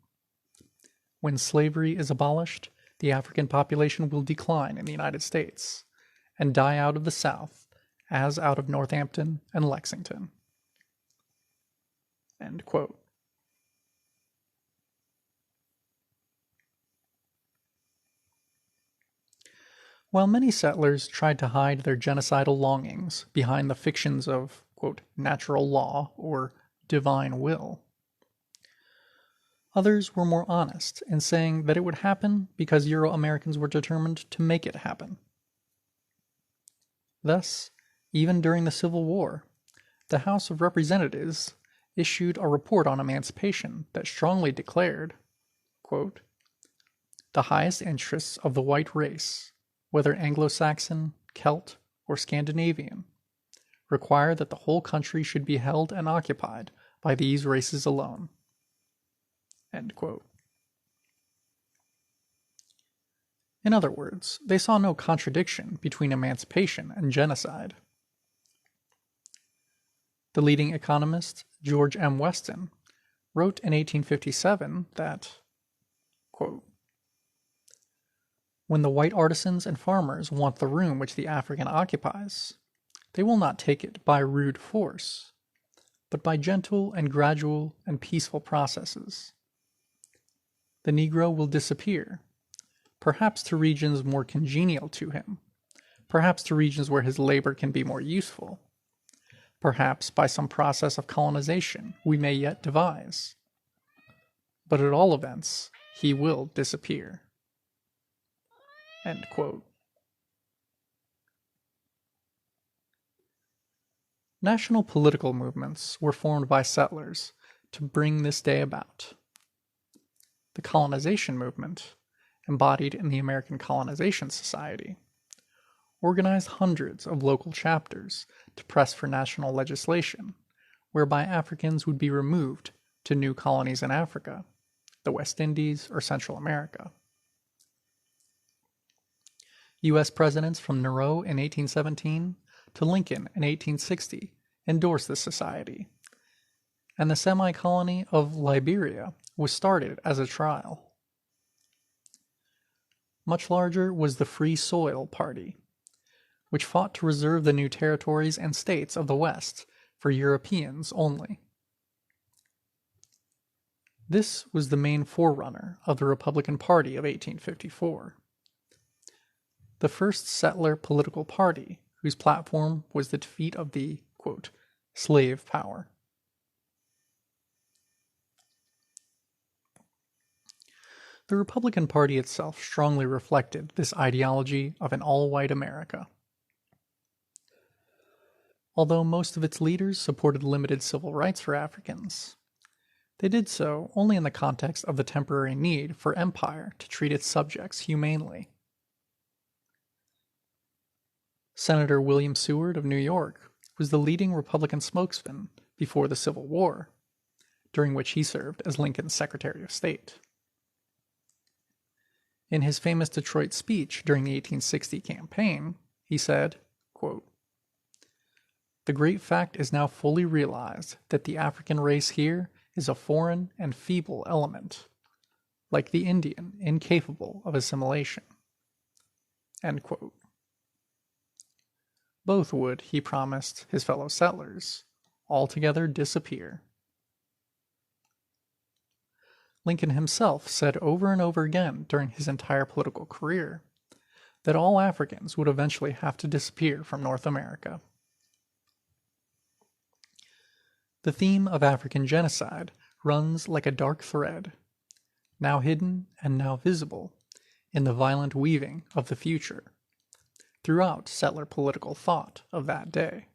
When slavery is abolished, the African population will decline in the United States and die out of the South, as out of Northampton and Lexington. End quote. While many settlers tried to hide their genocidal longings behind the fictions of, quote, natural law or divine will, others were more honest in saying that it would happen because Euro-Americans were determined to make it happen. Thus, even during the Civil War, the House of Representatives issued a report on emancipation that strongly declared, quote, the highest interests of the white race, whether Anglo-Saxon, Celt, or Scandinavian, require that the whole country should be held and occupied by these races alone. End quote. In other words, they saw no contradiction between emancipation and genocide. The leading economist, George M. Weston, wrote in 1857 that, quote, when the white artisans and farmers want the room which the African occupies, they will not take it by rude force, but by gentle and gradual and peaceful processes. The Negro will disappear, perhaps to regions more congenial to him, perhaps to regions where his labor can be more useful, perhaps by some process of colonization we may yet devise. But at all events, he will disappear. End quote. National political movements were formed by settlers to bring this day about. The colonization movement, embodied in the American Colonization Society, organized hundreds of local chapters to press for national legislation whereby Africans would be removed to new colonies in Africa, the West Indies, or Central America. U.S. presidents from Monroe in 1817 to Lincoln in 1860 endorsed the society, and the semi-colony of Liberia was started as a trial. Much larger was the Free Soil Party, which fought to reserve the new territories and states of the West for Europeans only. This was the main forerunner of the Republican Party of 1854, the first settler political party whose platform was the defeat of the, quote, slave power. The Republican Party itself strongly reflected this ideology of an all-white America. Although most of its leaders supported limited civil rights for Africans, they did so only in the context of the temporary need for empire to treat its subjects humanely. Senator William Seward of New York was the leading Republican spokesman before the Civil War, during which he served as Lincoln's Secretary of State. In his famous Detroit speech during the 1860 campaign, he said, quote, the great fact is now fully realized that the African race here is a foreign and feeble element, like the Indian, incapable of assimilation. End quote. Both would, he promised his fellow settlers, altogether disappear. Lincoln himself said over and over again during his entire political career that all Africans would eventually have to disappear from North America. The theme of African genocide runs like a dark thread, now hidden and now visible, in the violent weaving of the future, throughout settler political thought of that day.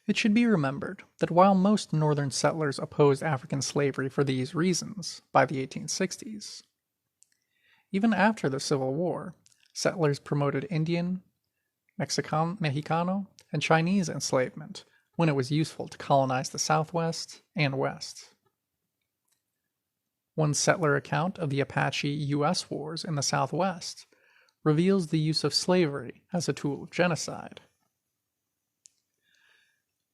It should be remembered that while most northern settlers opposed African slavery for these reasons by the 1860s, even after the Civil War, settlers promoted Indian, Mexicano, and Chinese enslavement when it was useful to colonize the Southwest and West. One settler account of the Apache U.S. wars in the Southwest reveals the use of slavery as a tool of genocide.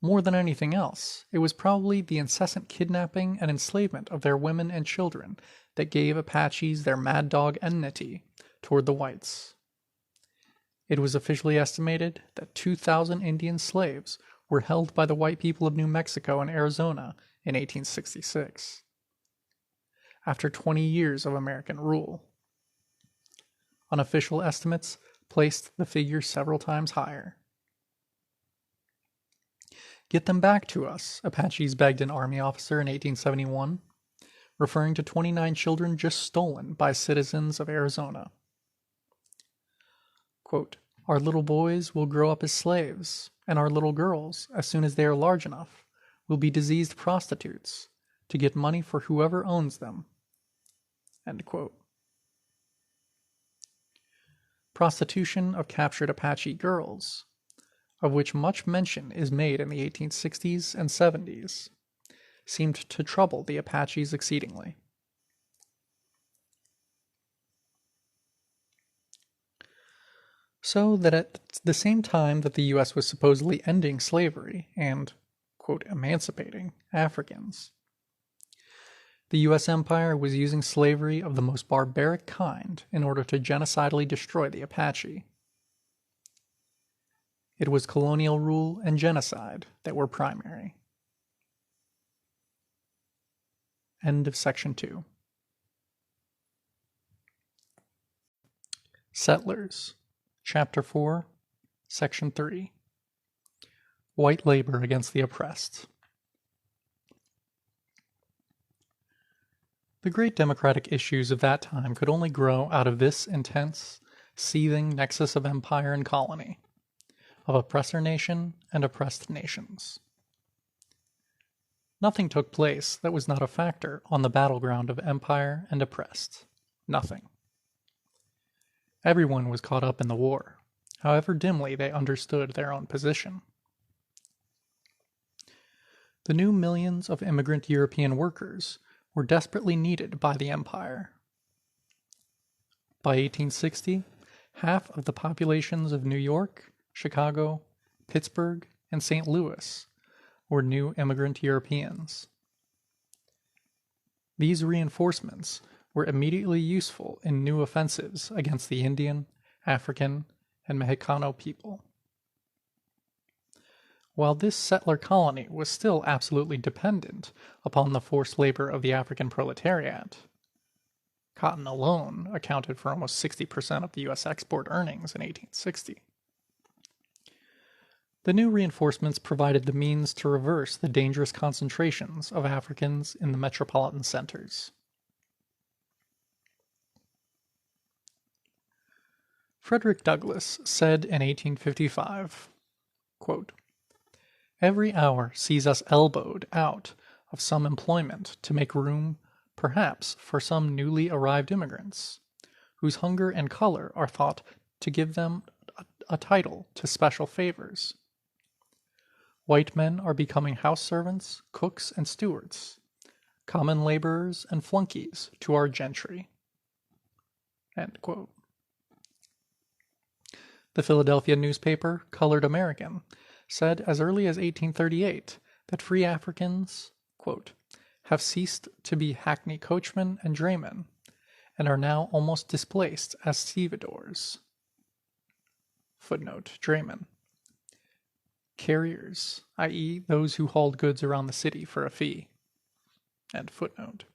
More than anything else, it was probably the incessant kidnapping and enslavement of their women and children that gave Apaches their mad dog enmity toward the whites. It was officially estimated that 2,000 Indian slaves were held by the white people of New Mexico and Arizona in 1866, after 20 years of American rule. Unofficial estimates placed the figure several times higher. "Get them back to us," Apaches begged an army officer in 1871, referring to 29 children just stolen by citizens of Arizona. Quote, "Our little boys will grow up as slaves, and our little girls, as soon as they are large enough, will be diseased prostitutes to get money for whoever owns them." End quote. Prostitution of captured Apache girls, of which much mention is made in the 1860s and 70s, seemed to trouble the Apaches exceedingly. So that at the same time that the U.S. was supposedly ending slavery and, quote, emancipating Africans, the U.S. empire was using slavery of the most barbaric kind in order to genocidally destroy the Apache. It was colonial rule and genocide that were primary. End of section 2. Settlers. Chapter 4, Section 3. White Labor Against the Oppressed. The great democratic issues of that time could only grow out of this intense, seething nexus of empire and colony, of oppressor nation and oppressed nations. Nothing took place that was not a factor on the battleground of empire and oppressed. Nothing. Everyone was caught up in the war, however dimly they understood their own position. The new millions of immigrant European workers were desperately needed by the empire. By 1860, half of the populations of New York, Chicago, Pittsburgh, and St. Louis were new immigrant Europeans. These reinforcements were immediately useful in new offensives against the Indian, African, and Mexicano people. While this settler colony was still absolutely dependent upon the forced labor of the African proletariat, cotton alone accounted for almost 60% of the U.S. export earnings in 1860. The new reinforcements provided the means to reverse the dangerous concentrations of Africans in the metropolitan centers. Frederick Douglass said in 1855, quote, "Every hour sees us elbowed out of some employment to make room, perhaps, for some newly arrived immigrants, whose hunger and color are thought to give them a title to special favors. White men are becoming house servants, cooks, and stewards, common laborers and flunkies to our gentry." End quote. The Philadelphia newspaper, Colored American, said as early as 1838 that free Africans, quote, "have ceased to be hackney coachmen and draymen, and are now almost displaced as stevedores." Footnote, draymen. Carriers, i.e. those who hauled goods around the city for a fee. End footnote.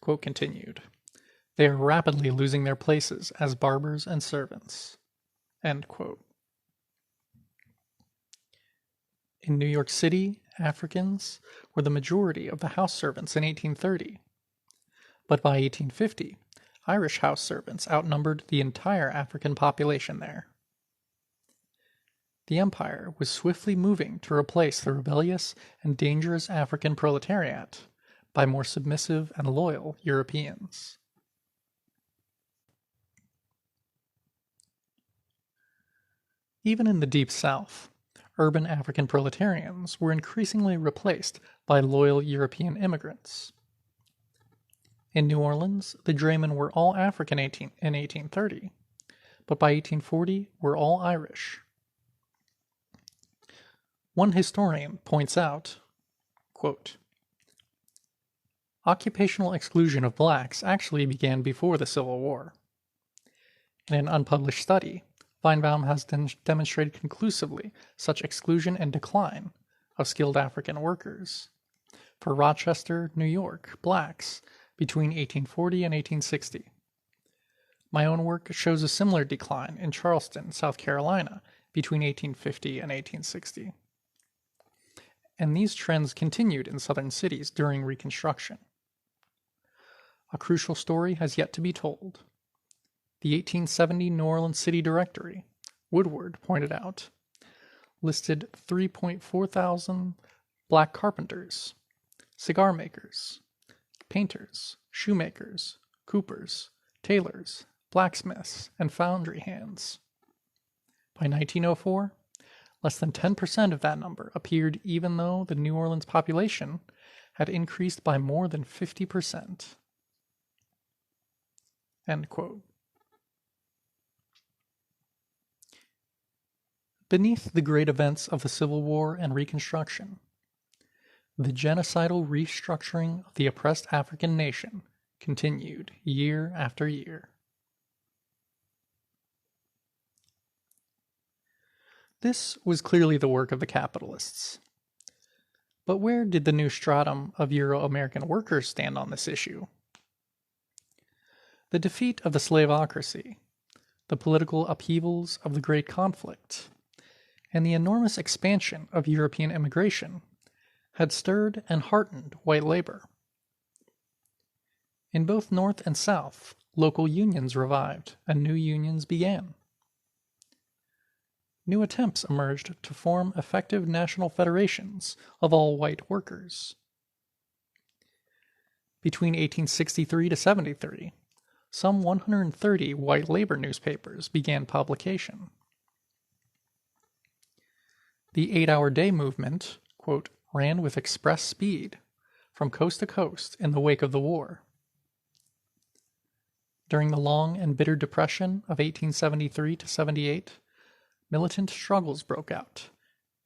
Quote continued. They are rapidly losing their places as barbers and servants. End quote. In New York City, Africans were the majority of the house servants in 1830. But by 1850, Irish house servants outnumbered the entire African population there. The empire was swiftly moving to replace the rebellious and dangerous African proletariat by more submissive and loyal Europeans. Even in the Deep South, urban African proletarians were increasingly replaced by loyal European immigrants. In New Orleans, the draymen were all African in 1830, but by 1840 were all Irish. One historian points out, quote, occupational exclusion of blacks actually began before the Civil War. In an unpublished study, Feinbaum has demonstrated conclusively such exclusion and decline of skilled African workers. For Rochester, New York, blacks between 1840 and 1860. My own work shows a similar decline in Charleston, South Carolina, between 1850 and 1860. And these trends continued in southern cities during Reconstruction. A crucial story has yet to be told. The 1870 New Orleans City Directory, Woodward pointed out, listed 3.4 thousand black carpenters, cigar makers, painters, shoemakers, coopers, tailors, blacksmiths, and foundry hands. By 1904, less than 10% of that number appeared, even though the New Orleans population had increased by more than 50%. End quote. Beneath the great events of the Civil War and Reconstruction, the genocidal restructuring of the oppressed African nation continued year after year. This was clearly the work of the capitalists. But where did the new stratum of Euro-American workers stand on this issue? The defeat of the slaveocracy, the political upheavals of the Great Conflict, and the enormous expansion of European immigration had stirred and heartened white labor. In both North and South, local unions revived and new unions began. New attempts emerged to form effective national federations of all white workers. Between 1863 to 73, some 130 white labor newspapers began publication. The 8-hour day movement, quote, ran with express speed from coast to coast in the wake of the war. During the long and bitter depression of 1873 to 78, militant struggles broke out,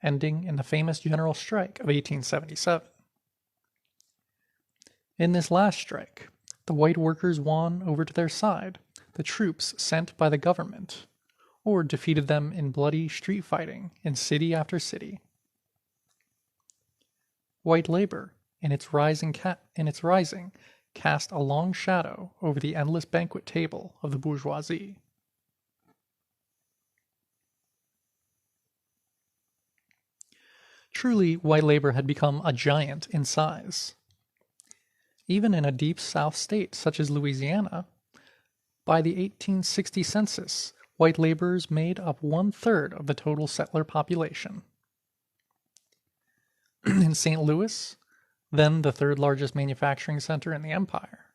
ending in the famous General Strike of 1877. In this last strike, the white workers won over to their side the troops sent by the government, or defeated them in bloody street fighting in city after city. White labor, in its rising, cast a long shadow over the endless banquet table of the bourgeoisie. Truly, white labor had become a giant in size. Even in a deep South state such as Louisiana, by the 1860 census, white laborers made up 1/3 of the total settler population. In St. Louis, then the third largest manufacturing center in the empire,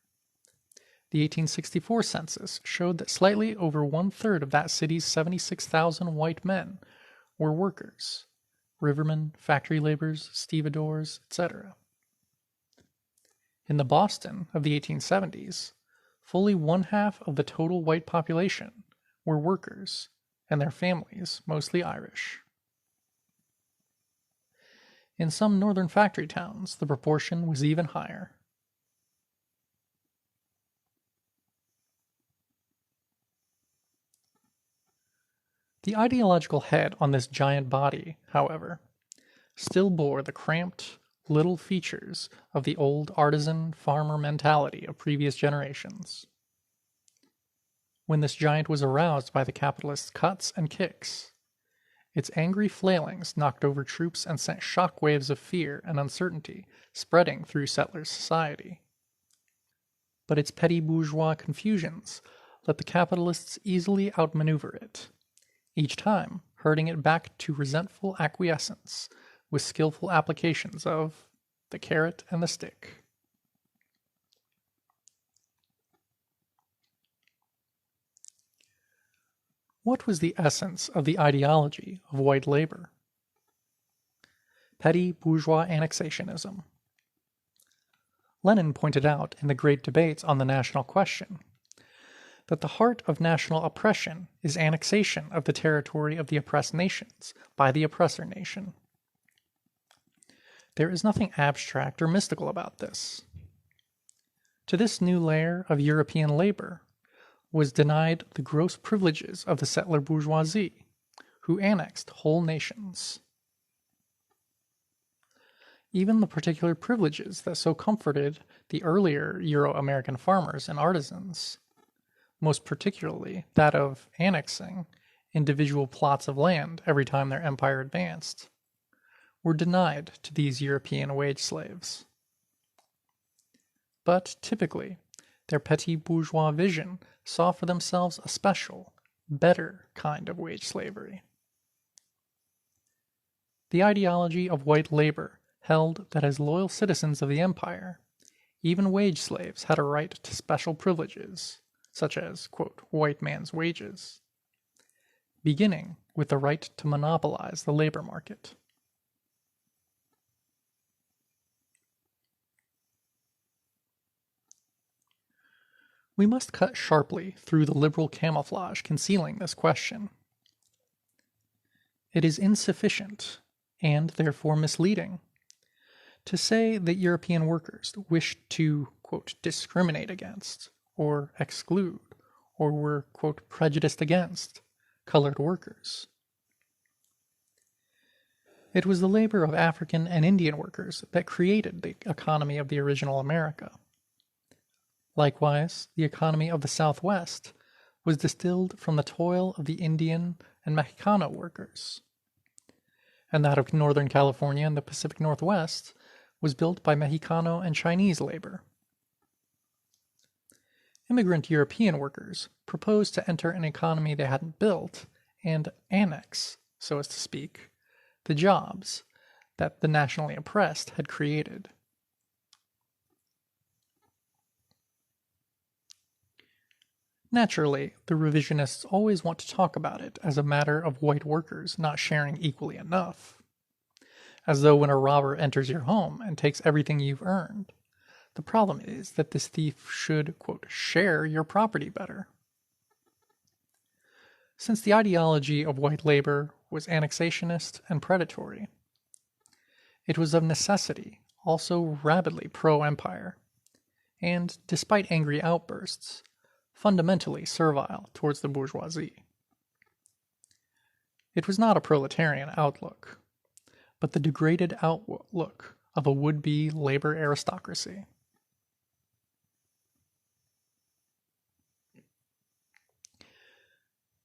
the 1864 census showed that slightly over 1/3 of that city's 76,000 white men were workers, rivermen, factory laborers, stevedores, etc. In the Boston of the 1870s, fully 1/2 of the total white population were workers, and their families mostly Irish. In some northern factory towns, the proportion was even higher. The ideological head on this giant body, however, still bore the cramped, little features of the old artisan farmer mentality of previous generations. When this giant was aroused by the capitalist's cuts and kicks, its angry flailings knocked over troops and sent shock waves of fear and uncertainty spreading through settlers' society. But its petty bourgeois confusions let the capitalists easily outmaneuver it, each time herding it back to resentful acquiescence with skillful applications of the carrot and the stick. What was the essence of the ideology of white labor? Petty bourgeois annexationism. Lenin pointed out in the great debates on the national question that the heart of national oppression is annexation of the territory of the oppressed nations by the oppressor nation. There is nothing abstract or mystical about this. To this new layer of European labor was denied the gross privileges of the settler bourgeoisie, who annexed whole nations. Even the particular privileges that so comforted the earlier Euro-American farmers and artisans, most particularly that of annexing individual plots of land every time their empire advanced, were denied to these European wage slaves. But typically, their petty bourgeois vision saw for themselves a special, better kind of wage slavery. The ideology of white labor held that as loyal citizens of the empire, even wage slaves had a right to special privileges, such as, quote, white man's wages, beginning with the right to monopolize the labor market. We must cut sharply through the liberal camouflage concealing this question. It is insufficient, and therefore misleading, to say that European workers wished to, quote, discriminate against, or exclude, or were, quote, prejudiced against colored workers. It was the labor of African and Indian workers that created the economy of the original America. Likewise, the economy of the Southwest was distilled from the toil of the Indian and Mexicano workers, and that of Northern California and the Pacific Northwest was built by Mexicano and Chinese labor. Immigrant European workers proposed to enter an economy they hadn't built and annex, so as to speak, the jobs that the nationally oppressed had created. Naturally, the revisionists always want to talk about it as a matter of white workers not sharing equally enough. As though when a robber enters your home and takes everything you've earned, the problem is that this thief should, quote, share your property better. Since the ideology of white labor was annexationist and predatory, it was of necessity also rabidly pro-empire, and, despite angry outbursts, fundamentally servile towards the bourgeoisie. It was not a proletarian outlook, but the degraded outlook of a would-be labor aristocracy.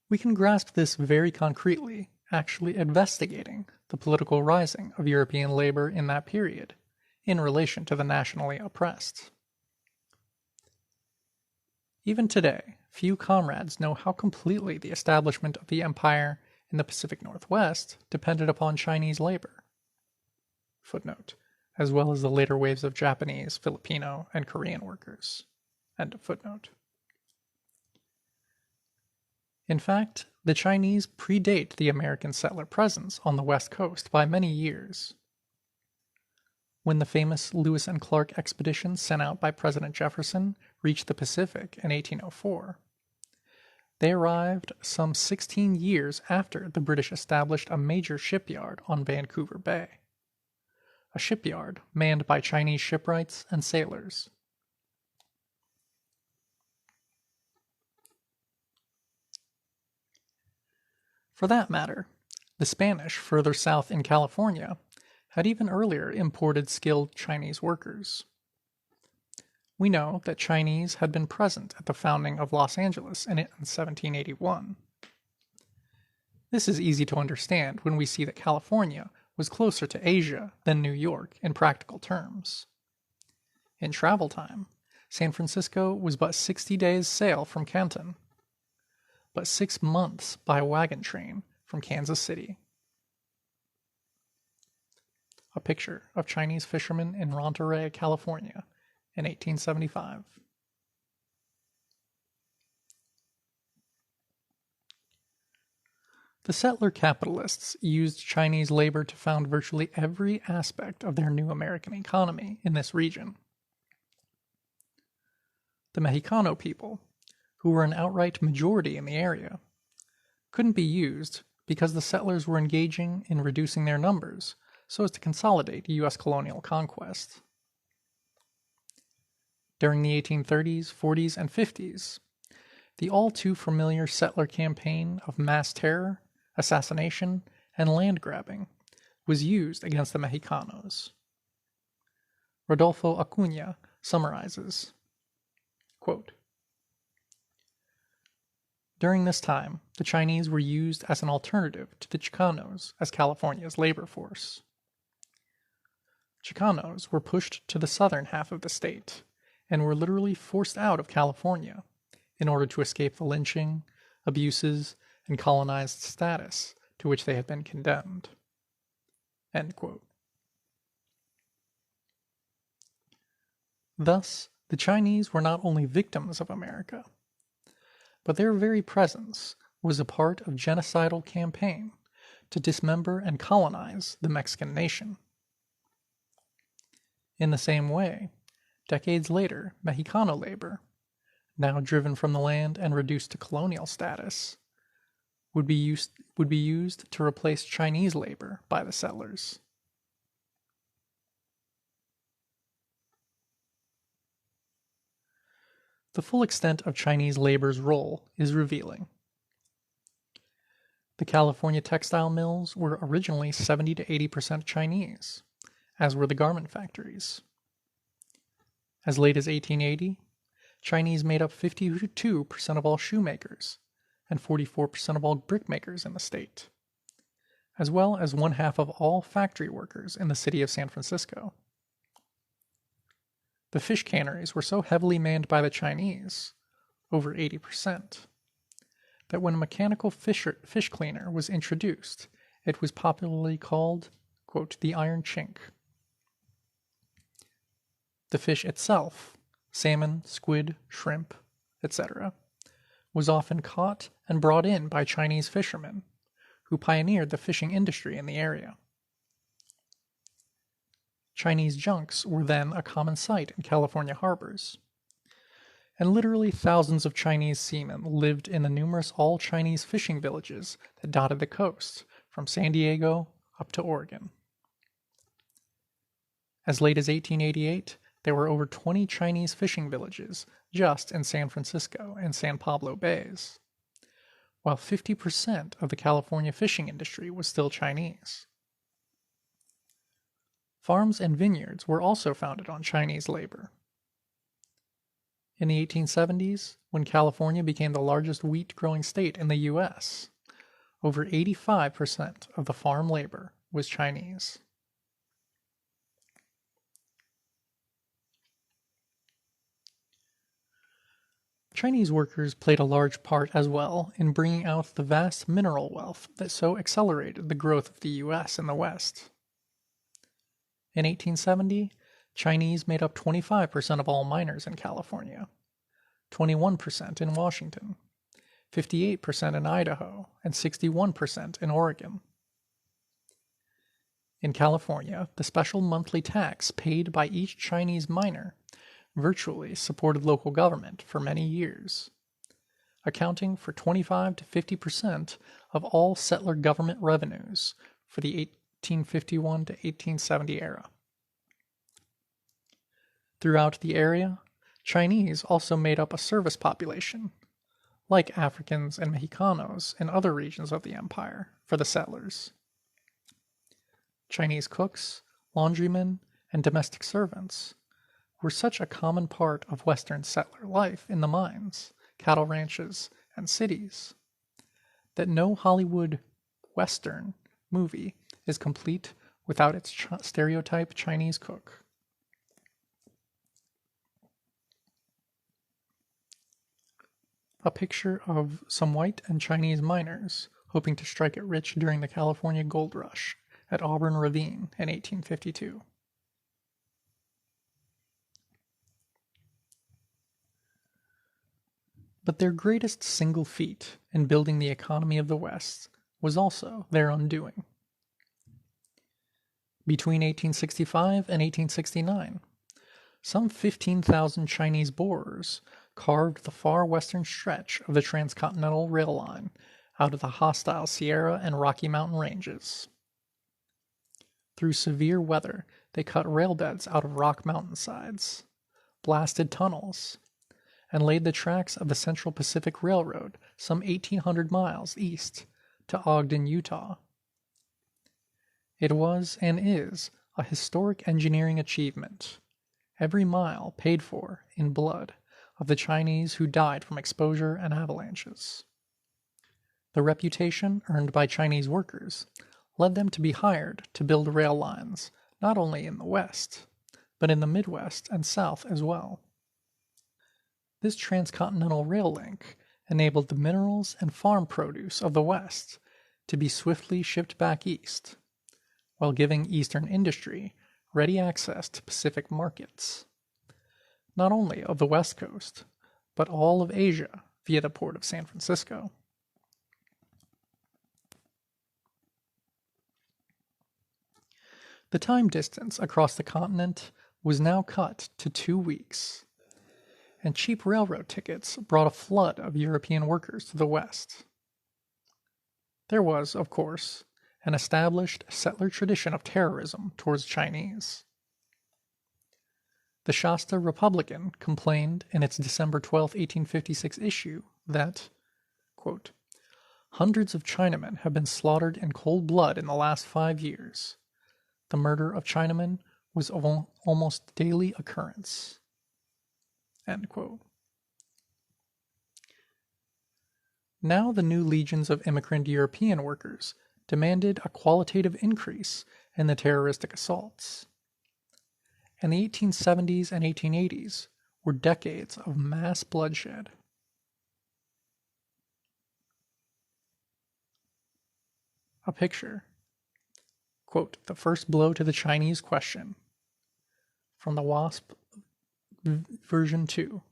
We can grasp this very concretely, actually investigating the political rising of European labor in that period, in relation to the nationally oppressed. Even today, few comrades know how completely the establishment of the empire in the Pacific Northwest depended upon Chinese labor. Footnote, as well as the later waves of Japanese, Filipino, and Korean workers. End of footnote. In fact, the Chinese predate the American settler presence on the West Coast by many years. When the famous Lewis and Clark expedition sent out by President Jefferson reached the Pacific in 1804, they arrived some 16 years after the British established a major shipyard on Vancouver Bay, a shipyard manned by Chinese shipwrights and sailors. For that matter, the Spanish further south in California had even earlier imported skilled Chinese workers. We know that Chinese had been present at the founding of Los Angeles in 1781. This is easy to understand when we see that California was closer to Asia than New York in practical terms. In travel time, San Francisco was but 60 days' sail from Canton, but 6 months by wagon train from Kansas City. A picture of Chinese fishermen in Monterey, California in 1875. The settler capitalists used Chinese labor to found virtually every aspect of their new American economy in this region. The Mexicano people, who were an outright majority in the area, couldn't be used because the settlers were engaging in reducing their numbers so as to consolidate U.S. colonial conquest. During the 1830s, 40s, and 50s, the all too familiar settler campaign of mass terror, assassination, and land grabbing was used against the Mexicanos. Rodolfo Acuña summarizes, quote, "During this time, the Chinese were used as an alternative to the Chicanos as California's labor force. Chicanos were pushed to the southern half of the state and were literally forced out of California in order to escape the lynching, abuses, and colonized status to which they had been condemned." End quote. Thus, the Chinese were not only victims of America, but their very presence was a part of a genocidal campaign to dismember and colonize the Mexican nation. In the same way, decades later, Mexicano labor, now driven from the land and reduced to colonial status, would be used to replace Chinese labor by the settlers. The full extent of Chinese labor's role is revealing. The California textile mills were originally 70 to 80% Chinese, as were the garment factories. As late as 1880, Chinese made up 52% of all shoemakers and 44% of all brickmakers in the state, as well as 1/2 of all factory workers in the city of San Francisco. The fish canneries were so heavily manned by the Chinese, over 80%, that when a mechanical fish cleaner was introduced, it was popularly called, quote, the iron chink. The fish itself, salmon, squid, shrimp, etc., was often caught and brought in by Chinese fishermen, who pioneered the fishing industry in the area. Chinese junks were then a common sight in California harbors, and literally thousands of Chinese seamen lived in the numerous all-Chinese fishing villages that dotted the coast, from San Diego up to Oregon. As late as 1888, there were over 20 Chinese fishing villages just in San Francisco and San Pablo Bays, while 50% of the California fishing industry was still Chinese. Farms and vineyards were also founded on Chinese labor. In the 1870s, when California became the largest wheat-growing state in the U.S., over 85% of the farm labor was Chinese. Chinese workers played a large part as well in bringing out the vast mineral wealth that so accelerated the growth of the U.S. in the West. In 1870, Chinese made up 25% of all miners in California, 21% in Washington, 58% in Idaho, and 61% in Oregon. In California, the special monthly tax paid by each Chinese miner virtually supported local government for many years, accounting for 25 to 50% of all settler government revenues for the 1851 to 1870 era. Throughout the area, Chinese also made up a service population, like Africans and Mexicanos in other regions of the empire, for the settlers. Chinese cooks, laundrymen, and domestic servants were such a common part of Western settler life in the mines, cattle ranches, and cities that no Hollywood Western movie is complete without its stereotype Chinese cook. A picture of some white and Chinese miners hoping to strike it rich during the California Gold Rush at Auburn Ravine in 1852. But their greatest single feat in building the economy of the West was also their undoing. Between 1865 and 1869, some 15,000 Chinese borers carved the far western stretch of the transcontinental rail line out of the hostile Sierra and Rocky Mountain ranges. Through severe weather, they cut railbeds out of rock mountainsides, blasted tunnels, and laid the tracks of the Central Pacific Railroad some 1,800 miles east to Ogden, Utah. It was and is a historic engineering achievement, every mile paid for in blood of the Chinese who died from exposure and avalanches. The reputation earned by Chinese workers led them to be hired to build rail lines not only in the West, but in the Midwest and South as well. This transcontinental rail link enabled the minerals and farm produce of the West to be swiftly shipped back east, while giving Eastern industry ready access to Pacific markets, not only of the West Coast, but all of Asia via the port of San Francisco. The time distance across the continent was now cut to 2 weeks, and cheap railroad tickets brought a flood of European workers to the West. There was, of course, an established settler tradition of terrorism towards Chinese. The Shasta Republican complained in its December 12, 1856 issue that, quote, "Hundreds of Chinamen have been slaughtered in cold blood in the last 5 years. The murder of Chinamen was of almost daily occurrence." End quote. Now the new legions of immigrant European workers demanded a qualitative increase in the terroristic assaults. And the 1870s and 1880s were decades of mass bloodshed. A picture. Quote, "The first blow to the Chinese question." From the WASP version 2,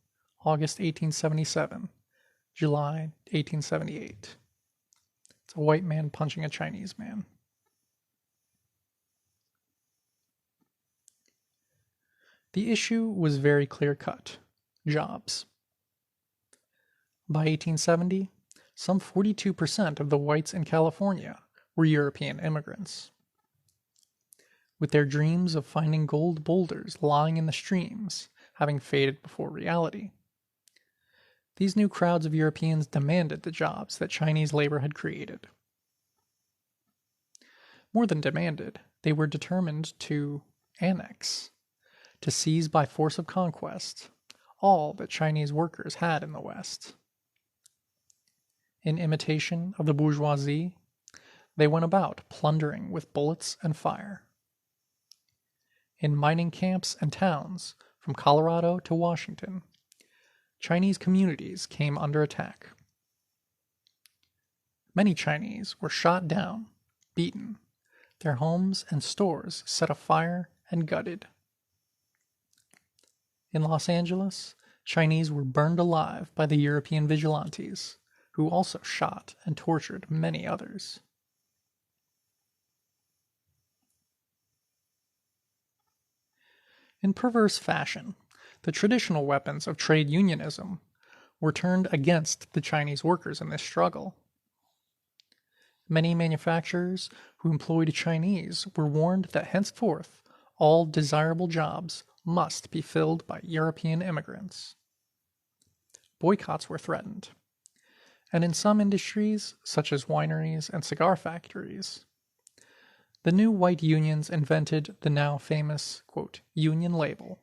August 1877, July 1878. It's a white man punching a Chinese man. The issue was very clear-cut: jobs. By 1870, some 42% of the whites in California were European immigrants. With their dreams of finding gold boulders lying in the streams having faded before reality, these new crowds of Europeans demanded the jobs that Chinese labor had created. More than demanded, they were determined to annex, to seize by force of conquest, all that Chinese workers had in the West. In imitation of the bourgeoisie, they went about plundering with bullets and fire. In mining camps and towns, from Colorado to Washington, Chinese communities came under attack. Many Chinese were shot down, beaten, their homes and stores set afire and gutted. In Los Angeles, Chinese were burned alive by the European vigilantes, who also shot and tortured many others. In perverse fashion, the traditional weapons of trade unionism were turned against the Chinese workers in this struggle. Many manufacturers who employed Chinese were warned that henceforth all desirable jobs must be filled by European immigrants. Boycotts were threatened, and in some industries, such as wineries and cigar factories, The new white unions invented the now famous, quote, union label,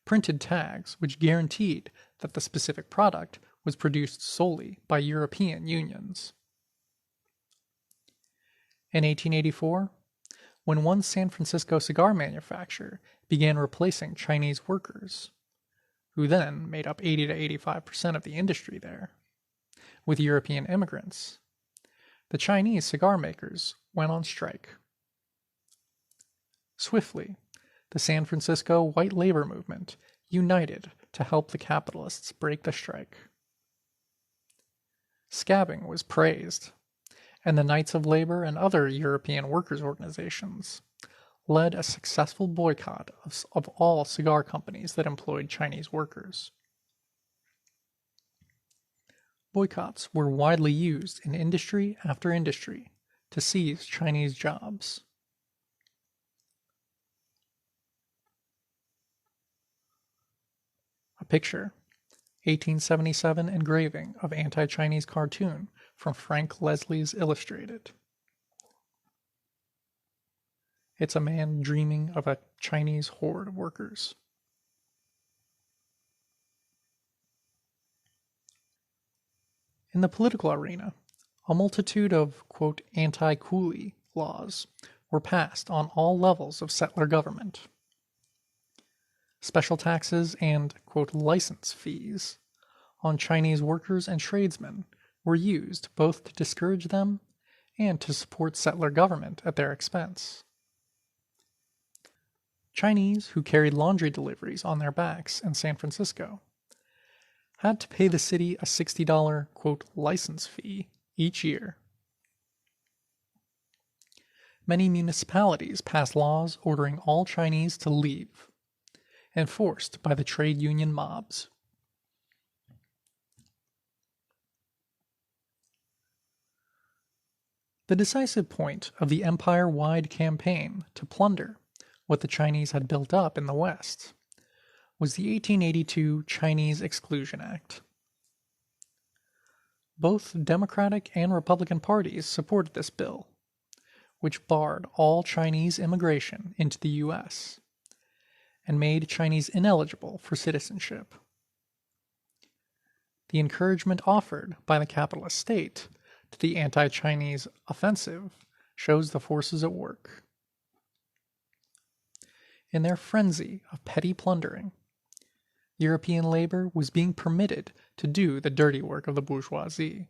printed tags which guaranteed that the specific product was produced solely by European unions. In 1884, when one San Francisco cigar manufacturer began replacing Chinese workers, who then made up 80 to 85% of the industry there, with European immigrants, the Chinese cigar makers went on strike. Swiftly, the San Francisco white labor movement united to help the capitalists break the strike. Scabbing was praised, and the Knights of Labor and other European workers' organizations led a successful boycott of all cigar companies that employed Chinese workers. Boycotts were widely used in industry after industry to seize Chinese jobs. A picture, 1877 engraving of anti-Chinese cartoon from Frank Leslie's Illustrated. It's a man dreaming of a Chinese horde of workers. In the political arena, a multitude of, quote, anti-coolie laws were passed on all levels of settler government. Special taxes and, quote, license fees on Chinese workers and tradesmen were used both to discourage them and to support settler government at their expense. Chinese who carried laundry deliveries on their backs in San Francisco had to pay the city a $60, quote, license fee each year. Many municipalities passed laws ordering all Chinese to leave, enforced by the trade union mobs. The decisive point of the empire-wide campaign to plunder what the Chinese had built up in the West was the 1882 Chinese Exclusion Act. Both Democratic and Republican parties supported this bill, which barred all Chinese immigration into the U.S. and made Chinese ineligible for citizenship. The encouragement offered by the capitalist state to the anti-Chinese offensive shows the forces at work. In their frenzy of petty plundering, European labor was being permitted to do the dirty work of the bourgeoisie.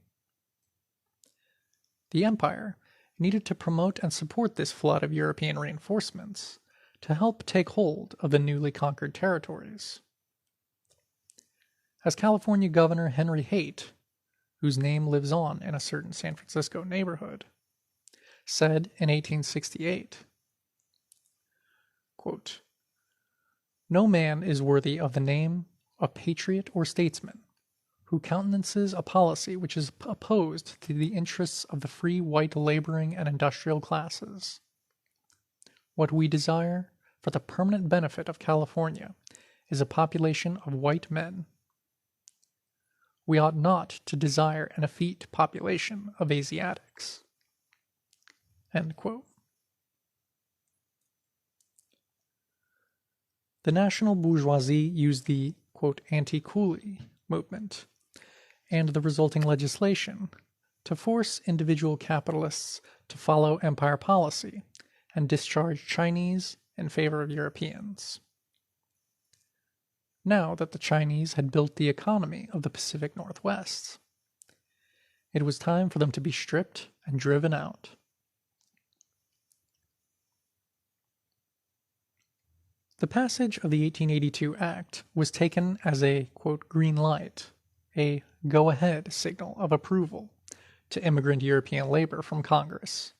The empire needed to promote and support this flood of European reinforcements to help take hold of the newly conquered territories. As California Governor Henry Haight, whose name lives on in a certain San Francisco neighborhood, said in 1868, quote, "No man is worthy of the name of patriot or statesman who countenances a policy which is opposed to the interests of the free white laboring and industrial classes. What we desire for the permanent benefit of California is a population of white men. We ought not to desire an effete population of Asiatics." End quote. The national bourgeoisie used the, quote, anti-coolie movement and the resulting legislation to force individual capitalists to follow empire policy and discharge Chinese in favor of Europeans. Now that the Chinese had built the economy of the Pacific Northwest, it was time for them to be stripped and driven out. The passage of the 1882 Act was taken as a, quote, green light, a go-ahead signal of approval to immigrant European labor from Congress,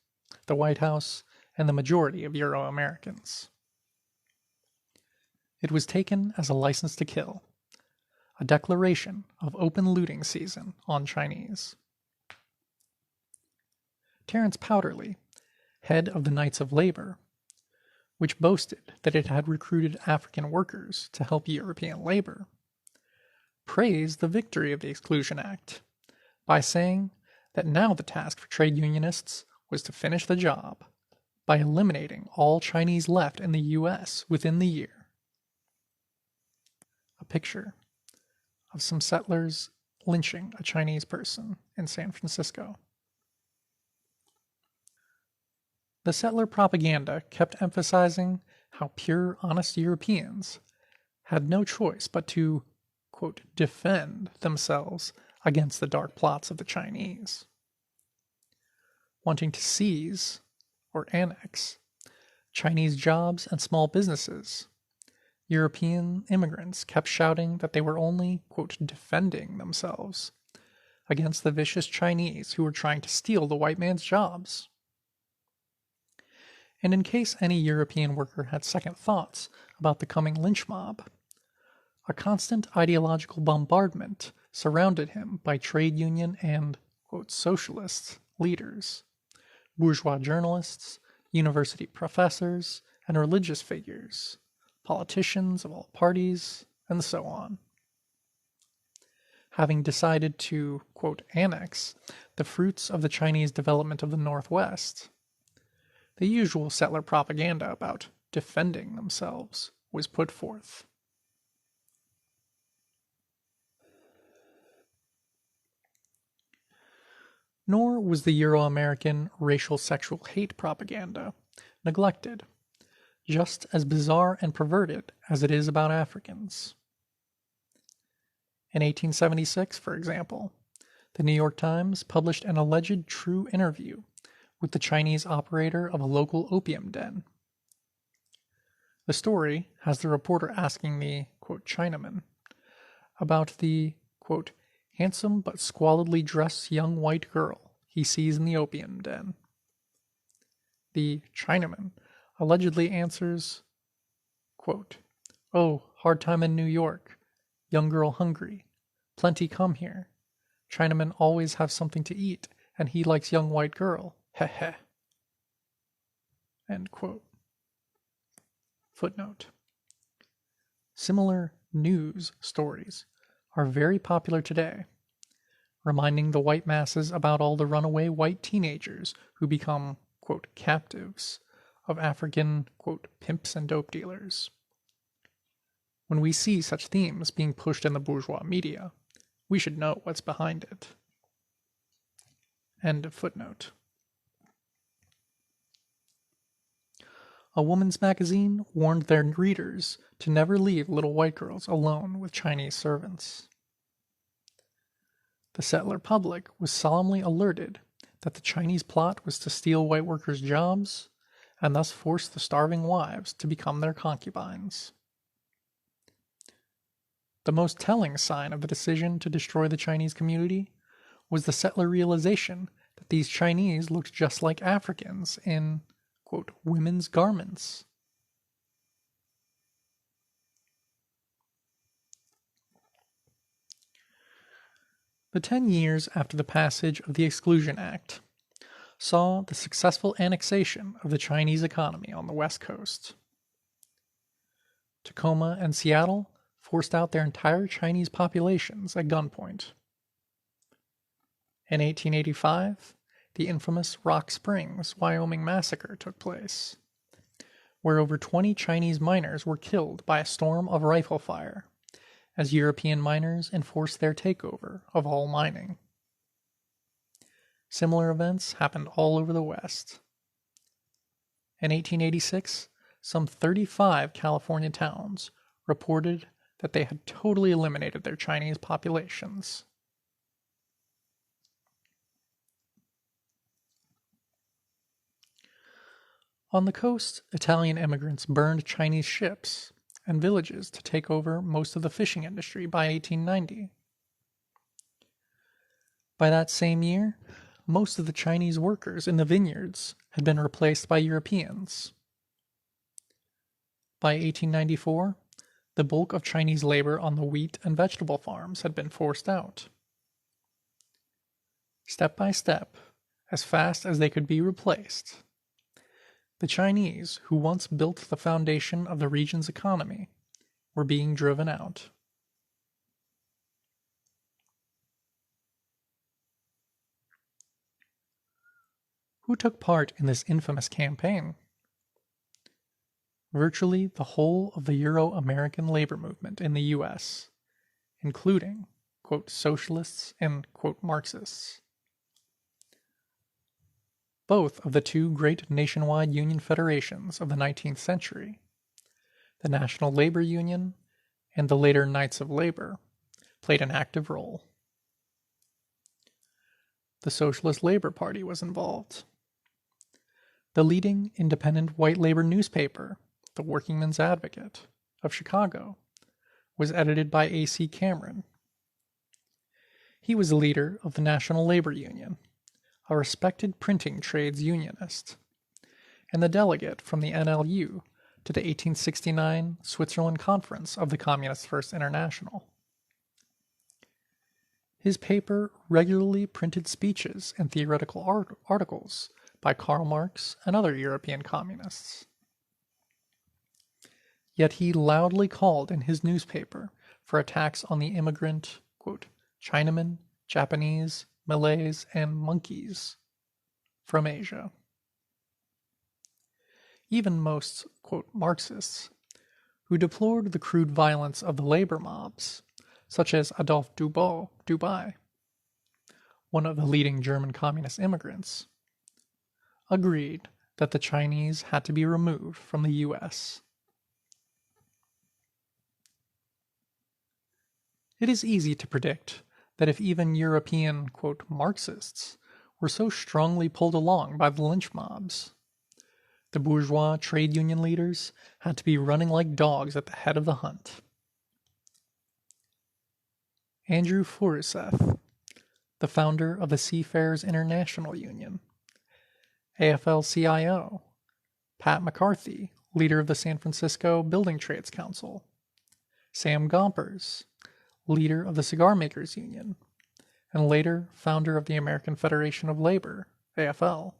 the White House, and the majority of Euro-Americans. It was taken as a license to kill, a declaration of open looting season on Chinese. Terence Powderly, head of the Knights of Labor, which boasted that it had recruited African workers to help European labor, praised the victory of the Exclusion Act by saying that now the task for trade unionists was to finish the job by eliminating all Chinese left in the U.S. within the year. A picture of some settlers lynching a Chinese person in San Francisco. The settler propaganda kept emphasizing how pure, honest Europeans had no choice but to, quote, defend themselves against the dark plots of the Chinese. Wanting to seize, or annex, Chinese jobs and small businesses, European immigrants kept shouting that they were only, quote, defending themselves against the vicious Chinese who were trying to steal the white man's jobs. And in case any European worker had second thoughts about the coming lynch mob, a constant ideological bombardment surrounded him by trade union and, quote, socialist leaders, bourgeois journalists, university professors, and religious figures, politicians of all parties, and so on. Having decided to, quote, annex the fruits of the Chinese development of the Northwest, the usual settler propaganda about defending themselves was put forth. Nor was the Euro-American racial sexual hate propaganda neglected, just as bizarre and perverted as it is about Africans. In 1876, for example, the New York Times published an alleged true interview with the Chinese operator of a local opium den. The story has the reporter asking the, quote, Chinaman about the, quote, handsome but squalidly dressed young white girl he sees in the opium den. The Chinaman allegedly answers, quote, oh, hard time in New York, young girl hungry, plenty come here. Chinaman always have something to eat, and he likes young white girl, heh heh. End quote. Footnote. Similar news stories are very popular today, reminding the white masses about all the runaway white teenagers who become, quote, captives of African, quote, pimps and dope dealers. When we see such themes being pushed in the bourgeois media, we should know what's behind it. End of footnote. A woman's magazine warned their readers to never leave little white girls alone with Chinese servants. The settler public was solemnly alerted that the Chinese plot was to steal white workers' jobs and thus force the starving wives to become their concubines. The most telling sign of the decision to destroy the Chinese community was the settler realization that these Chinese looked just like Africans in, quote, women's garments. The 10 years after the passage of the Exclusion Act saw the successful annexation of the Chinese economy on the West Coast. Tacoma and Seattle forced out their entire Chinese populations at gunpoint. In 1885, the infamous Rock Springs, Wyoming massacre took place, where over 20 Chinese miners were killed by a storm of rifle fire as European miners enforced their takeover of all mining. Similar events happened all over the West. In 1886, some 35 California towns reported that they had totally eliminated their Chinese populations. On the coast, Italian immigrants burned Chinese ships and villages to take over most of the fishing industry by 1890. By that same year, most of the Chinese workers in the vineyards had been replaced by Europeans. By 1894, the bulk of Chinese labor on the wheat and vegetable farms had been forced out. Step by step, as fast as they could be replaced, the Chinese, who once built the foundation of the region's economy, were being driven out. Who took part in this infamous campaign? Virtually the whole of the Euro-American labor movement in the U.S., including, quote, socialists and, quote, Marxists. Both of the two great nationwide union federations of the 19th century, the National Labor Union and the later Knights of Labor, played an active role. The Socialist Labor Party was involved. The leading independent white labor newspaper, the Workingman's Advocate of Chicago, was edited by A.C. Cameron. He was the leader of the National Labor Union, a respected printing trades unionist, and the delegate from the NLU to the 1869 Switzerland Conference of the Communist First International. His paper regularly printed speeches and theoretical articles by Karl Marx and other European communists. Yet he loudly called in his newspaper for attacks on the immigrant, quote, Chinamen, Japanese, Malays, and monkeys from Asia. Even most, quote, Marxists, who deplored the crude violence of the labor mobs, such as Adolphe Dubois, one of the leading German communist immigrants, agreed that the Chinese had to be removed from the U.S. It is easy to predict that if even European, quote, Marxists were so strongly pulled along by the lynch mobs, the bourgeois trade union leaders had to be running like dogs at the head of the hunt. Andrew Forsyth, the founder of the Seafarers International Union, AFL-CIO, Pat McCarthy, leader of the San Francisco Building Trades Council, Sam Gompers, leader of the Cigar Makers Union, and later founder of the American Federation of Labor, AFL,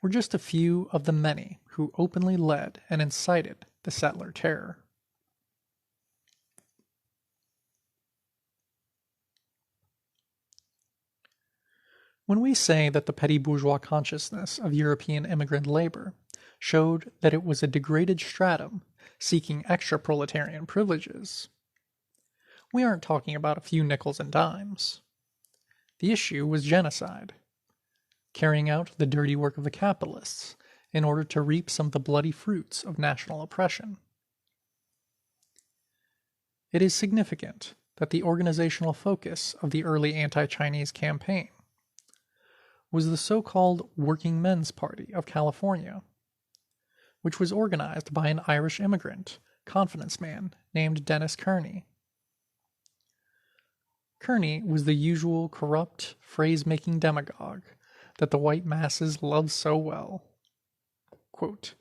were just a few of the many who openly led and incited the settler terror. When we say that the petty bourgeois consciousness of European immigrant labor showed that it was a degraded stratum seeking extra proletarian privileges, we aren't talking about a few nickels and dimes. The issue was genocide, carrying out the dirty work of the capitalists in order to reap some of the bloody fruits of national oppression. It is significant that the organizational focus of the early anti-Chinese campaign was the so-called Working Men's Party of California, which was organized by an Irish immigrant, confidence man named Dennis Kearney. Kearney was the usual corrupt, phrase-making demagogue that the white masses love so well. Quote,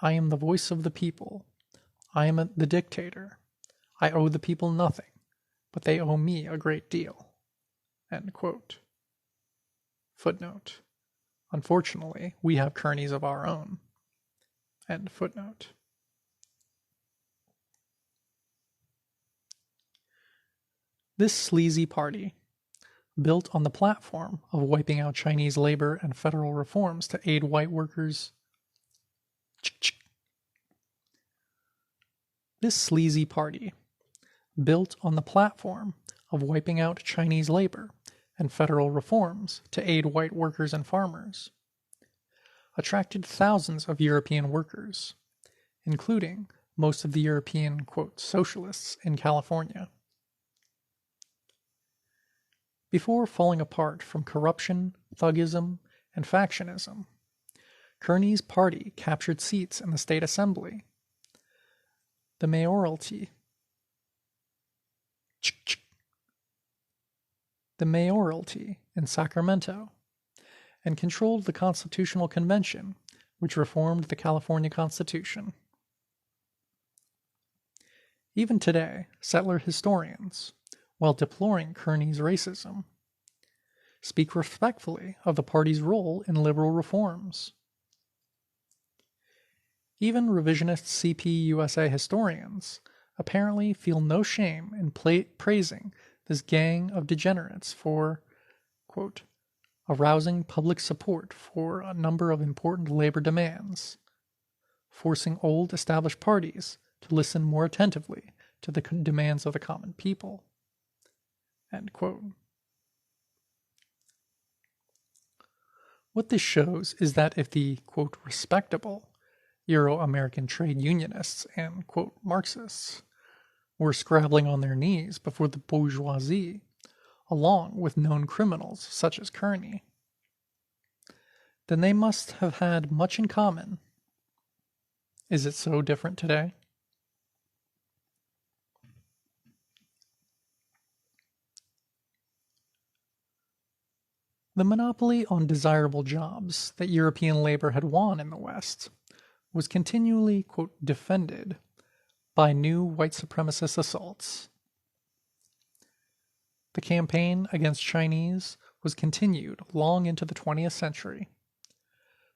I am the voice of the people. I am the dictator. I owe the people nothing, but they owe me a great deal. End quote. Footnote. Unfortunately, we have Kearneys of our own. End footnote. This sleazy party, built on the platform of wiping out Chinese labor and federal reforms to aid white workers. This sleazy party, built on the platform of wiping out Chinese labor and federal reforms to aid white workers and farmers, attracted thousands of European workers, including most of the European, quote, socialists in California. Before falling apart from corruption, thuggism, and factionism, Kearney's party captured seats in the state assembly, the mayoralty in Sacramento, and controlled the Constitutional Convention, which reformed the California Constitution. Even today, settler historians, while deploring Kearney's racism, speak respectfully of the party's role in liberal reforms. Even revisionist CP-USA historians apparently feel no shame in praising this gang of degenerates for, quote, arousing public support for a number of important labor demands, forcing old established parties to listen more attentively to the demands of the common people. End quote. What this shows is that if the, quote, respectable Euro-American trade unionists and, quote, Marxists were scrabbling on their knees before the bourgeoisie, along with known criminals such as Kearney, then they must have had much in common. Is it so different today? The monopoly on desirable jobs that European labor had won in the West was continually, quote, defended by new white supremacist assaults. The campaign against Chinese was continued long into the 20th century,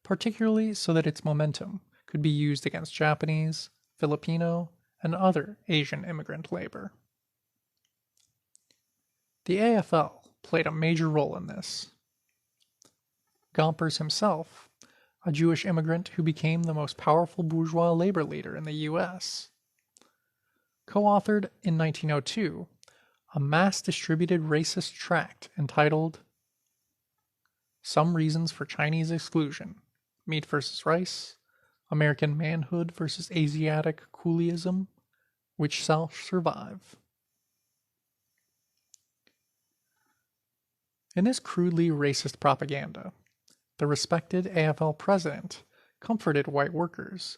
particularly so that its momentum could be used against Japanese, Filipino, and other Asian immigrant labor. The AFL played a major role in this. Gompers himself, a Jewish immigrant who became the most powerful bourgeois labor leader in the U.S., co-authored in 1902 a mass-distributed racist tract entitled Some Reasons for Chinese Exclusion, Meat versus Rice, American Manhood versus Asiatic Coolieism, Which Shall Survive. In this crudely racist propaganda, the respected AFL president comforted white workers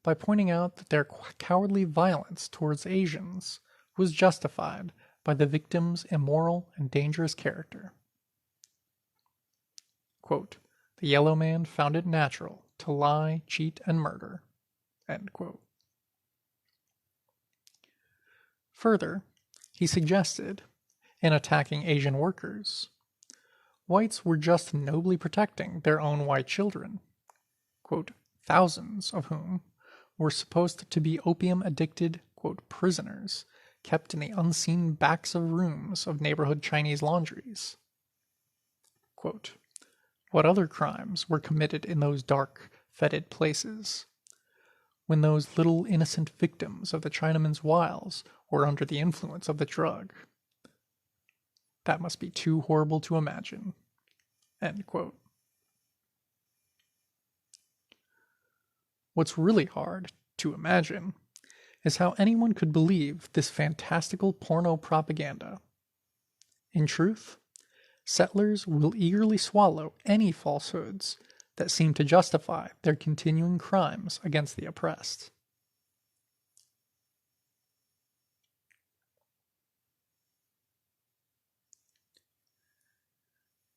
by pointing out that their cowardly violence towards Asians was justified by the victim's immoral and dangerous character. Quote, the yellow man found it natural to lie, cheat, and murder. End quote. Further, he suggested, in attacking Asian workers, whites were just nobly protecting their own white children, quote, thousands of whom were supposed to be opium-addicted, quote, prisoners kept in the unseen backs of rooms of neighborhood Chinese laundries. Quote, what other crimes were committed in those dark, fetid places, when those little innocent victims of the Chinaman's wiles were under the influence of the drug? That must be too horrible to imagine. End quote. What's really hard to imagine is how anyone could believe this fantastical porno propaganda. In truth, settlers will eagerly swallow any falsehoods that seem to justify their continuing crimes against the oppressed.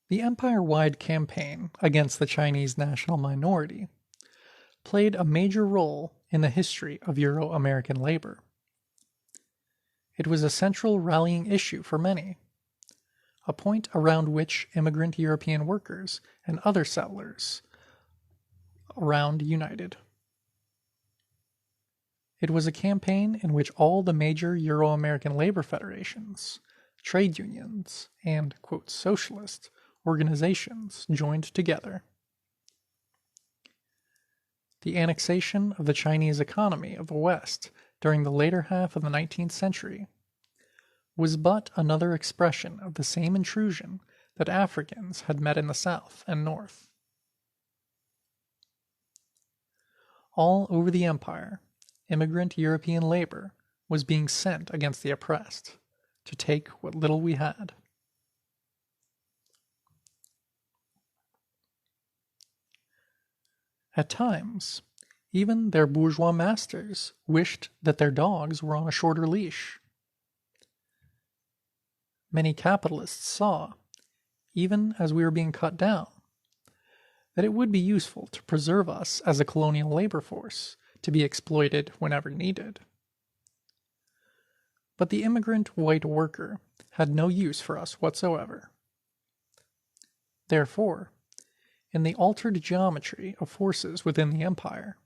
The empire-wide campaign against the Chinese national minority played a major role in the history of Euro-American labor. It was a central rallying issue for many, a point around which immigrant European workers and other settlers around united. It was a campaign in which all the major Euro-American labor federations, trade unions, and, quote, socialist organizations joined together. The annexation of the Chinese economy of the West during the later half of the 19th century was but another expression of the same intrusion that Africans had met in the South and North. All over the empire, immigrant European labor was being sent against the oppressed to take what little we had. At times, even their bourgeois masters wished that their dogs were on a shorter leash. Many capitalists saw, even as we were being cut down, that it would be useful to preserve us as a colonial labor force to be exploited whenever needed. But the immigrant white worker had no use for us whatsoever. Therefore, in the altered geometry of forces within the empire,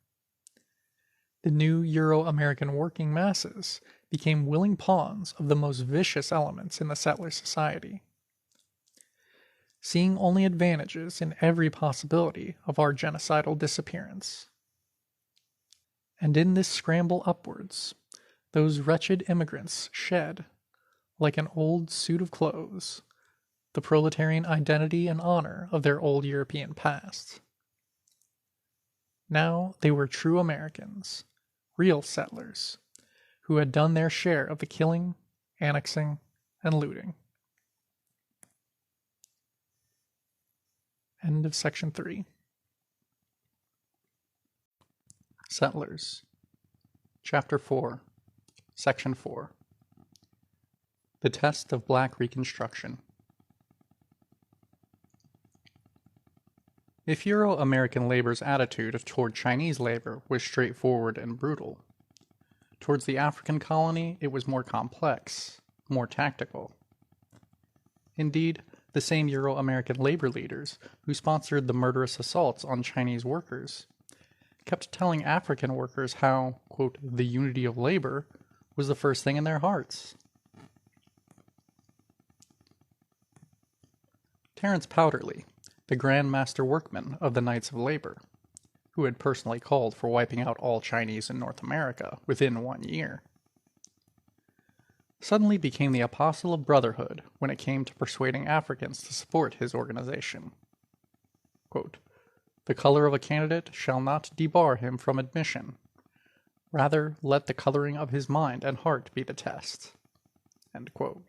the new Euro-American working masses became willing pawns of the most vicious elements in the settler society, seeing only advantages in every possibility of our genocidal disappearance. And in this scramble upwards, those wretched immigrants shed, like an old suit of clothes, the proletarian identity and honor of their old European past. Now they were true Americans, real settlers, who had done their share of the killing, annexing, and looting. End of section 3. Settlers. Chapter 4. Section 4. The Test of Black Reconstruction. If Euro-American labor's attitude toward Chinese labor was straightforward and brutal, towards the African colony it was more complex, more tactical. Indeed, the same Euro-American labor leaders who sponsored the murderous assaults on Chinese workers kept telling African workers how, quote, the unity of labor was the first thing in their hearts. Terence Powderly, the Grand Master Workman of the Knights of Labor, who had personally called for wiping out all Chinese in North America within 1 year, suddenly became the apostle of brotherhood when it came to persuading Africans to support his organization. Quote, the color of a candidate shall not debar him from admission. Rather, let the coloring of his mind and heart be the test. End quote.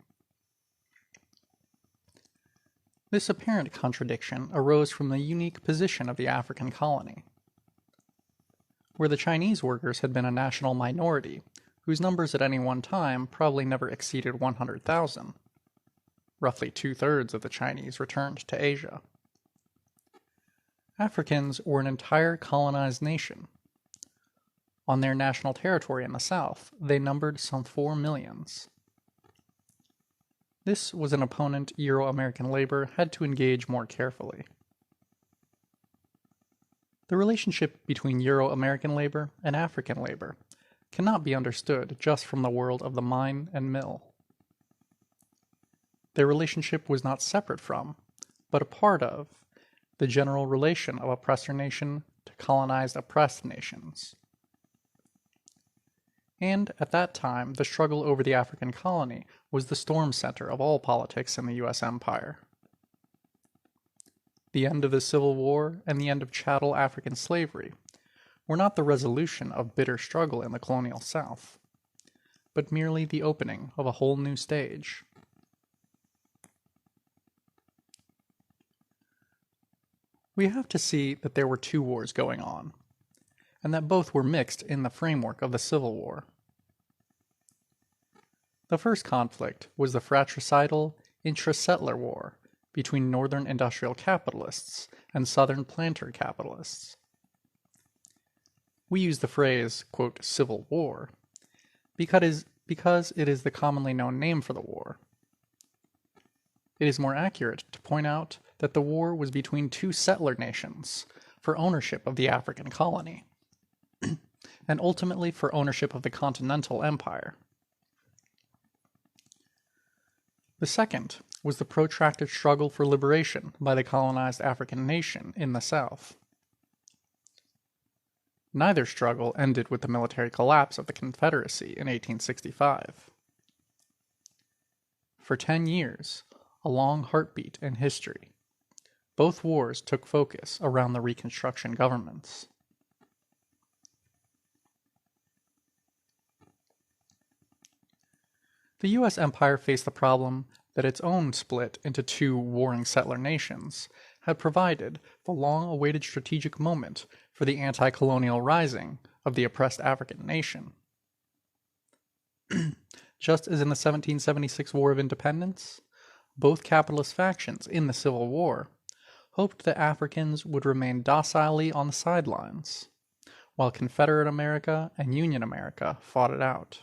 This apparent contradiction arose from the unique position of the African colony, where the Chinese workers had been a national minority, whose numbers at any one time probably never exceeded 100,000. Roughly 2/3 of the Chinese returned to Asia. Africans were an entire colonized nation. On their national territory in the south, they numbered some 4 millions. This was an opponent Euro-American labor had to engage more carefully. The relationship between Euro-American labor and African labor cannot be understood just from the world of the mine and mill. Their relationship was not separate from, but a part of, the general relation of oppressor nation to colonized oppressed nations. And at that time, the struggle over the African colony was the storm center of all politics in the U.S. empire. The end of the Civil War and the end of chattel African slavery were not the resolution of bitter struggle in the colonial South, but merely the opening of a whole new stage. We have to see that there were 2 wars going on, and that both were mixed in the framework of the Civil War. The first conflict was the fratricidal intra-settler war between northern industrial capitalists and southern planter capitalists. We use the phrase, quote, Civil War, because it is the commonly known name for the war. It is more accurate to point out that the war was between 2 settler nations for ownership of the African colony, and ultimately for ownership of the continental empire. The second was the protracted struggle for liberation by the colonized African nation in the South. Neither struggle ended with the military collapse of the Confederacy in 1865. For 10 years, a long heartbeat in history, both wars took focus around the Reconstruction governments. The U.S. empire faced the problem that its own split into 2 warring settler nations had provided the long-awaited strategic moment for the anti-colonial rising of the oppressed African nation. Just as in the 1776 War of Independence, both capitalist factions in the Civil War hoped that Africans would remain docilely on the sidelines, while Confederate America and Union America fought it out.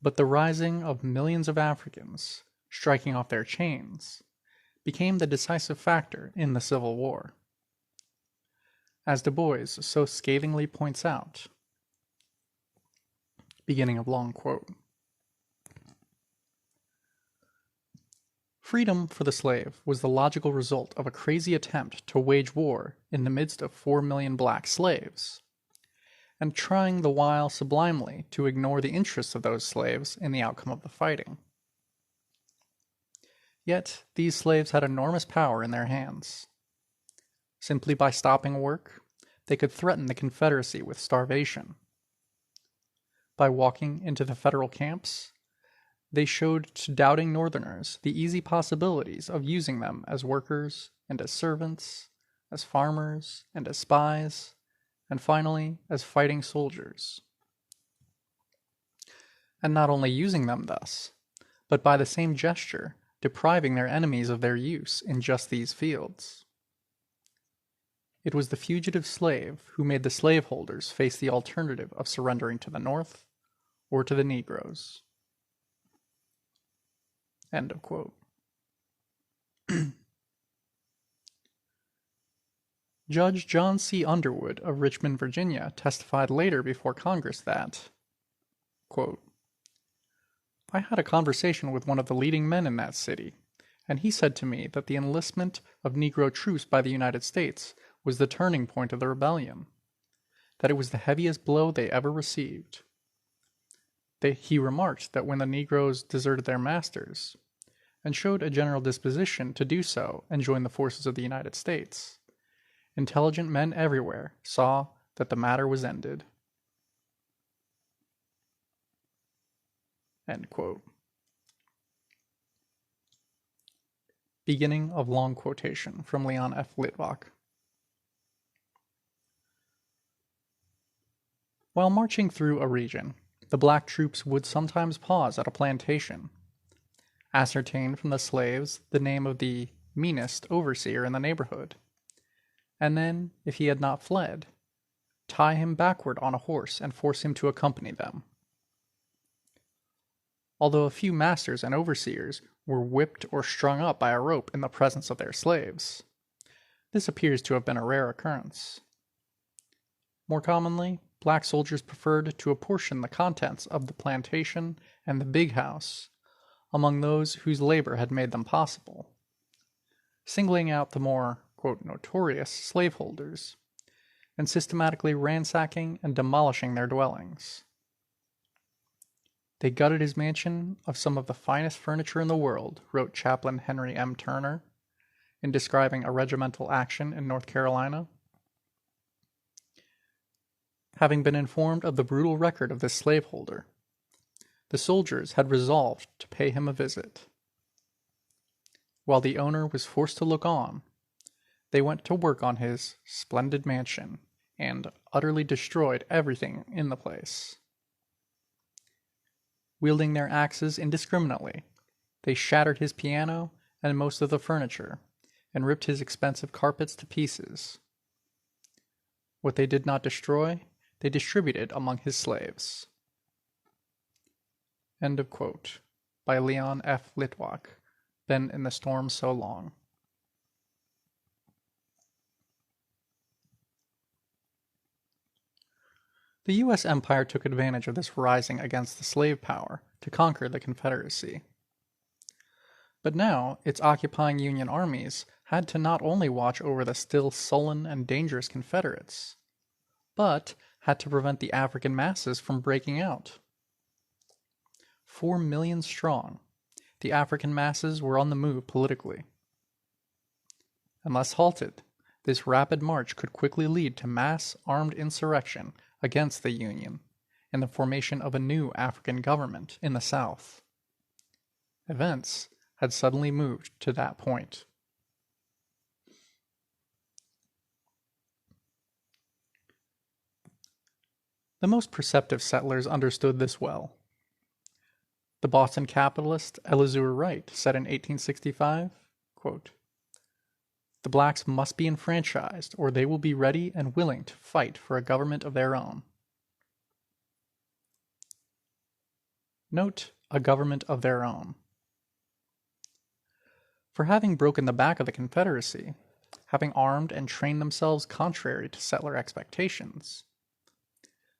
But the rising of millions of Africans, striking off their chains, became the decisive factor in the Civil War. As Du Bois so scathingly points out, beginning of long quote, Freedom for the slave was the logical result of a crazy attempt to wage war in the midst of 4 million black slaves, and trying the while sublimely to ignore the interests of those slaves in the outcome of the fighting. Yet these slaves had enormous power in their hands. Simply by stopping work, they could threaten the Confederacy with starvation. By walking into the Federal camps, they showed to doubting Northerners the easy possibilities of using them as workers and as servants, as farmers and as spies, and finally as fighting soldiers. And not only using them thus, but by the same gesture depriving their enemies of their use in just these fields. It was the fugitive slave who made the slaveholders face the alternative of surrendering to the North or to the Negroes. End of quote. Judge John C. Underwood of Richmond, Virginia, testified later before Congress that, quote, I had a conversation with one of the leading men in that city, and he said to me that the enlistment of Negro troops by the United States was the turning point of the rebellion, that it was the heaviest blow they ever received. He remarked that when the Negroes deserted their masters, and showed a general disposition to do so and join the forces of the United States, intelligent men everywhere saw that the matter was ended. End quote. Beginning of long quotation from Leon F. Litvak. While marching through a region, the black troops would sometimes pause at a plantation, ascertain from the slaves the name of the meanest overseer in the neighborhood, and then, if he had not fled, tie him backward on a horse and force him to accompany them. Although a few masters and overseers were whipped or strung up by a rope in the presence of their slaves, this appears to have been a rare occurrence. More commonly, black soldiers preferred to apportion the contents of the plantation and the big house among those whose labor had made them possible, singling out the more, quote, notorious slaveholders, and systematically ransacking and demolishing their dwellings. They gutted his mansion of some of the finest furniture in the world, wrote Chaplain Henry M. Turner, in describing a regimental action in North Carolina. Having been informed of the brutal record of this slaveholder, the soldiers had resolved to pay him a visit. While the owner was forced to look on, they went to work on his splendid mansion and utterly destroyed everything in the place. Wielding their axes indiscriminately, they shattered his piano and most of the furniture, and ripped his expensive carpets to pieces. What they did not destroy, they distributed among his slaves. End of quote. By Leon F. Litvak, Been in the Storm So Long. The U.S. Empire took advantage of this rising against the slave power to conquer the Confederacy. But now, its occupying Union armies had to not only watch over the still sullen and dangerous Confederates, but had to prevent the African masses from breaking out. 4 million strong, the African masses were on the move politically. Unless halted, this rapid march could quickly lead to mass armed insurrection against the Union and the formation of a new African government in the South. Events had suddenly moved to that point. The most perceptive settlers understood this well. The Boston capitalist Elizur Wright said in 1865, quote, "The blacks must be enfranchised, or they will be ready and willing to fight for a government of their own." Note, a government of their own. For having broken the back of the Confederacy, having armed and trained themselves contrary to settler expectations,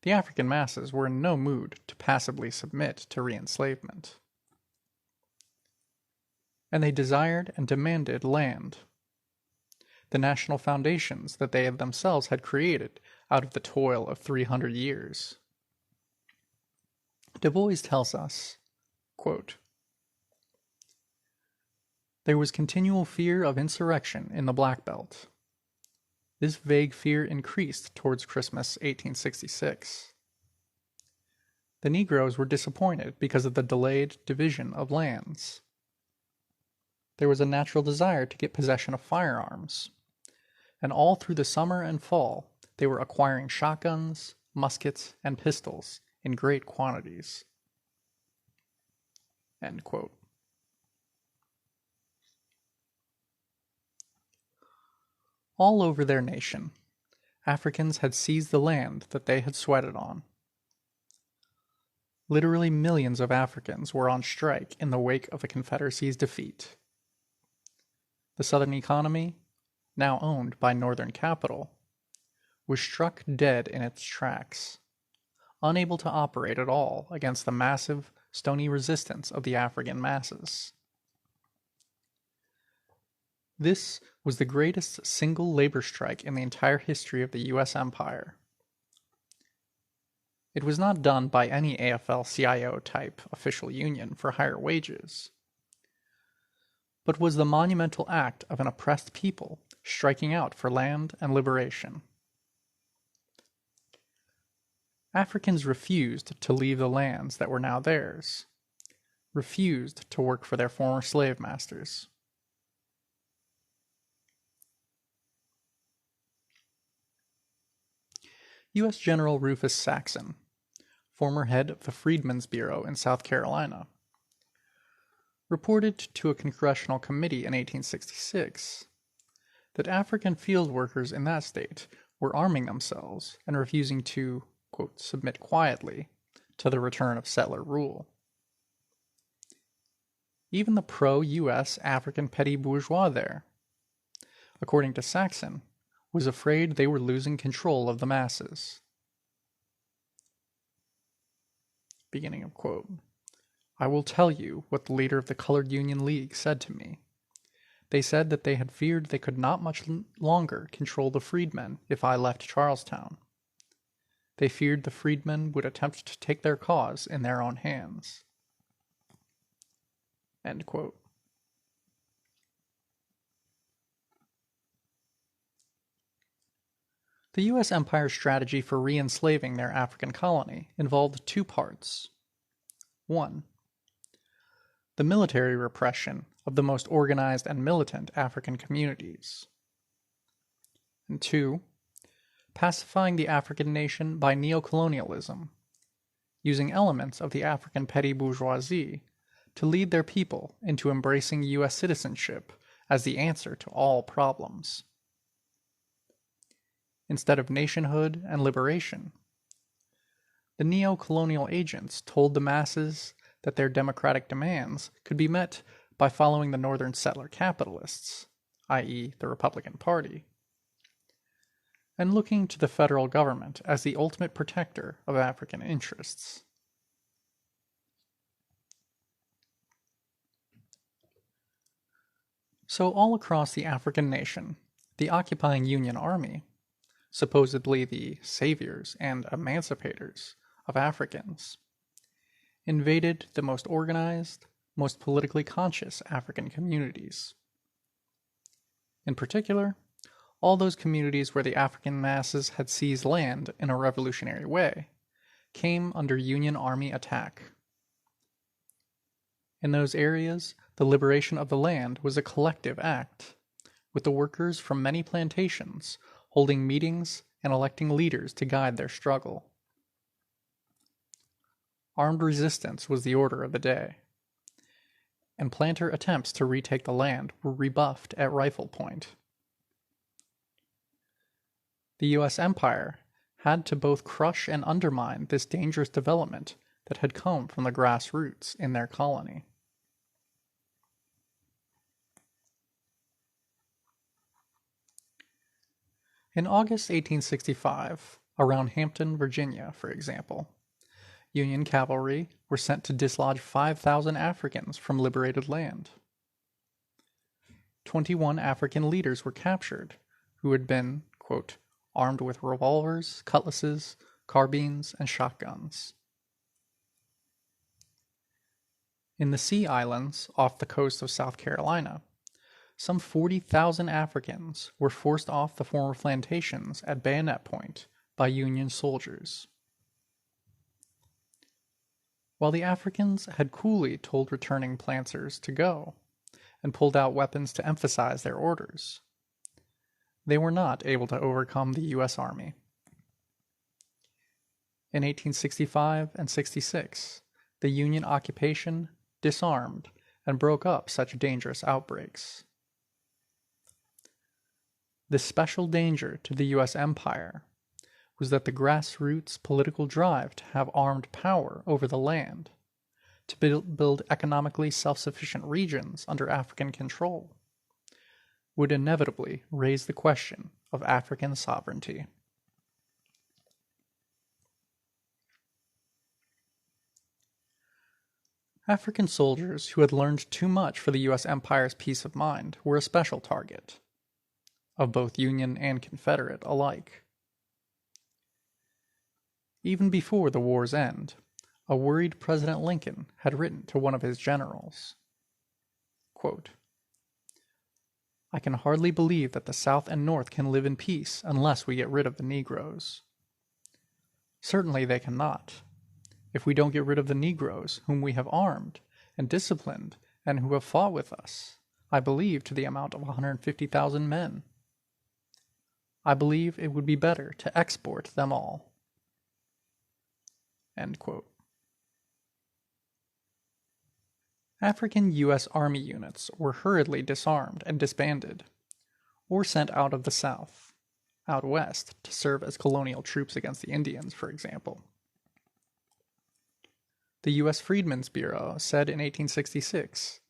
the African masses were in no mood to passively submit to re-enslavement. and they desired and demanded land. The national foundations that they themselves had created out of the toil of 300 years. Du Bois tells us, quote, "There was continual fear of insurrection in the Black Belt. This vague fear increased towards Christmas 1866. The Negroes were disappointed because of the delayed division of lands. There was a natural desire to get possession of firearms, and all through the summer and fall they were acquiring shotguns, muskets, and pistols in great quantities." End quote. All over their nation, Africans had seized the land that they had sweated on. Literally millions of Africans were on strike in the wake of the Confederacy's defeat. The Southern economy, now owned by Northern capital, was struck dead in its tracks, unable to operate at all against the massive, stony resistance of the African masses. This was the greatest single labor strike in the entire history of the U.S. empire. It was not done by any AFL-CIO type official union for higher wages, but was the monumental act of an oppressed people striking out for land and liberation. Africans refused to leave the lands that were now theirs, refused to work for their former slave masters. U.S. General Rufus Saxon, former head of the Freedmen's Bureau in South Carolina, reported to a congressional committee in 1866 that African field workers in that state were arming themselves and refusing to, quote, submit quietly to the return of settler rule. Even the pro-U.S. African petty bourgeois there, according to Saxon, was afraid they were losing control of the masses. Beginning of quote. "I will tell you what the leader of the Colored Union League said to me. They said that they had feared they could not much longer control the freedmen if I left Charlestown. They feared the freedmen would attempt to take their cause in their own hands." End quote. The U.S. Empire's strategy for re-enslaving their African colony involved two parts. 1. The military repression of the most organized and militant African communities. And 2. Pacifying the African nation by neocolonialism, using elements of the African petty bourgeoisie to lead their people into embracing U.S. citizenship as the answer to all problems. Instead of nationhood and liberation, the neo-colonial agents told the masses that their democratic demands could be met by following the northern settler capitalists, i.e. the Republican Party, and looking to the federal government as the ultimate protector of African interests. So all across the African nation, the occupying Union Army, supposedly the saviors and emancipators of Africans, invaded the most organized, most politically conscious African communities. In particular, all those communities where the African masses had seized land in a revolutionary way came under Union Army attack. In those areas, the liberation of the land was a collective act, with the workers from many plantations holding meetings and electing leaders to guide their struggle. Armed resistance was the order of the day, and planter attempts to retake the land were rebuffed at rifle point. The U.S. Empire had to both crush and undermine this dangerous development that had come from the grassroots in their colony. In August 1865, around Hampton, Virginia, for example, Union cavalry were sent to dislodge 5,000 Africans from liberated land. 21 African leaders were captured who had been, quote, armed with revolvers, cutlasses, carbines, and shotguns. In the Sea Islands, off the coast of South Carolina, some 40,000 Africans were forced off the former plantations at bayonet point by Union soldiers. While the Africans had coolly told returning planters to go, and pulled out weapons to emphasize their orders, they were not able to overcome the U.S. Army. In 1865 and 66, the Union occupation disarmed and broke up such dangerous outbreaks. The special danger to the U.S. empire was that the grassroots political drive to have armed power over the land, to build economically self-sufficient regions under African control, would inevitably raise the question of African sovereignty. African soldiers who had learned too much for the U.S. empire's peace of mind were a special target, of both Union and Confederate alike. Even before the war's end, a worried President Lincoln had written to one of his generals, quote, "I can hardly believe that the South and North can live in peace unless we get rid of the Negroes. Certainly they cannot. If we don't get rid of the Negroes, whom we have armed and disciplined and who have fought with us, I believe to the amount of 150,000 men, I believe it would be better to export them all." End quote. African U.S. Army units were hurriedly disarmed and disbanded, or sent out of the South, out west, to serve as colonial troops against the Indians, for example. The U.S. Freedmen's Bureau said in 1866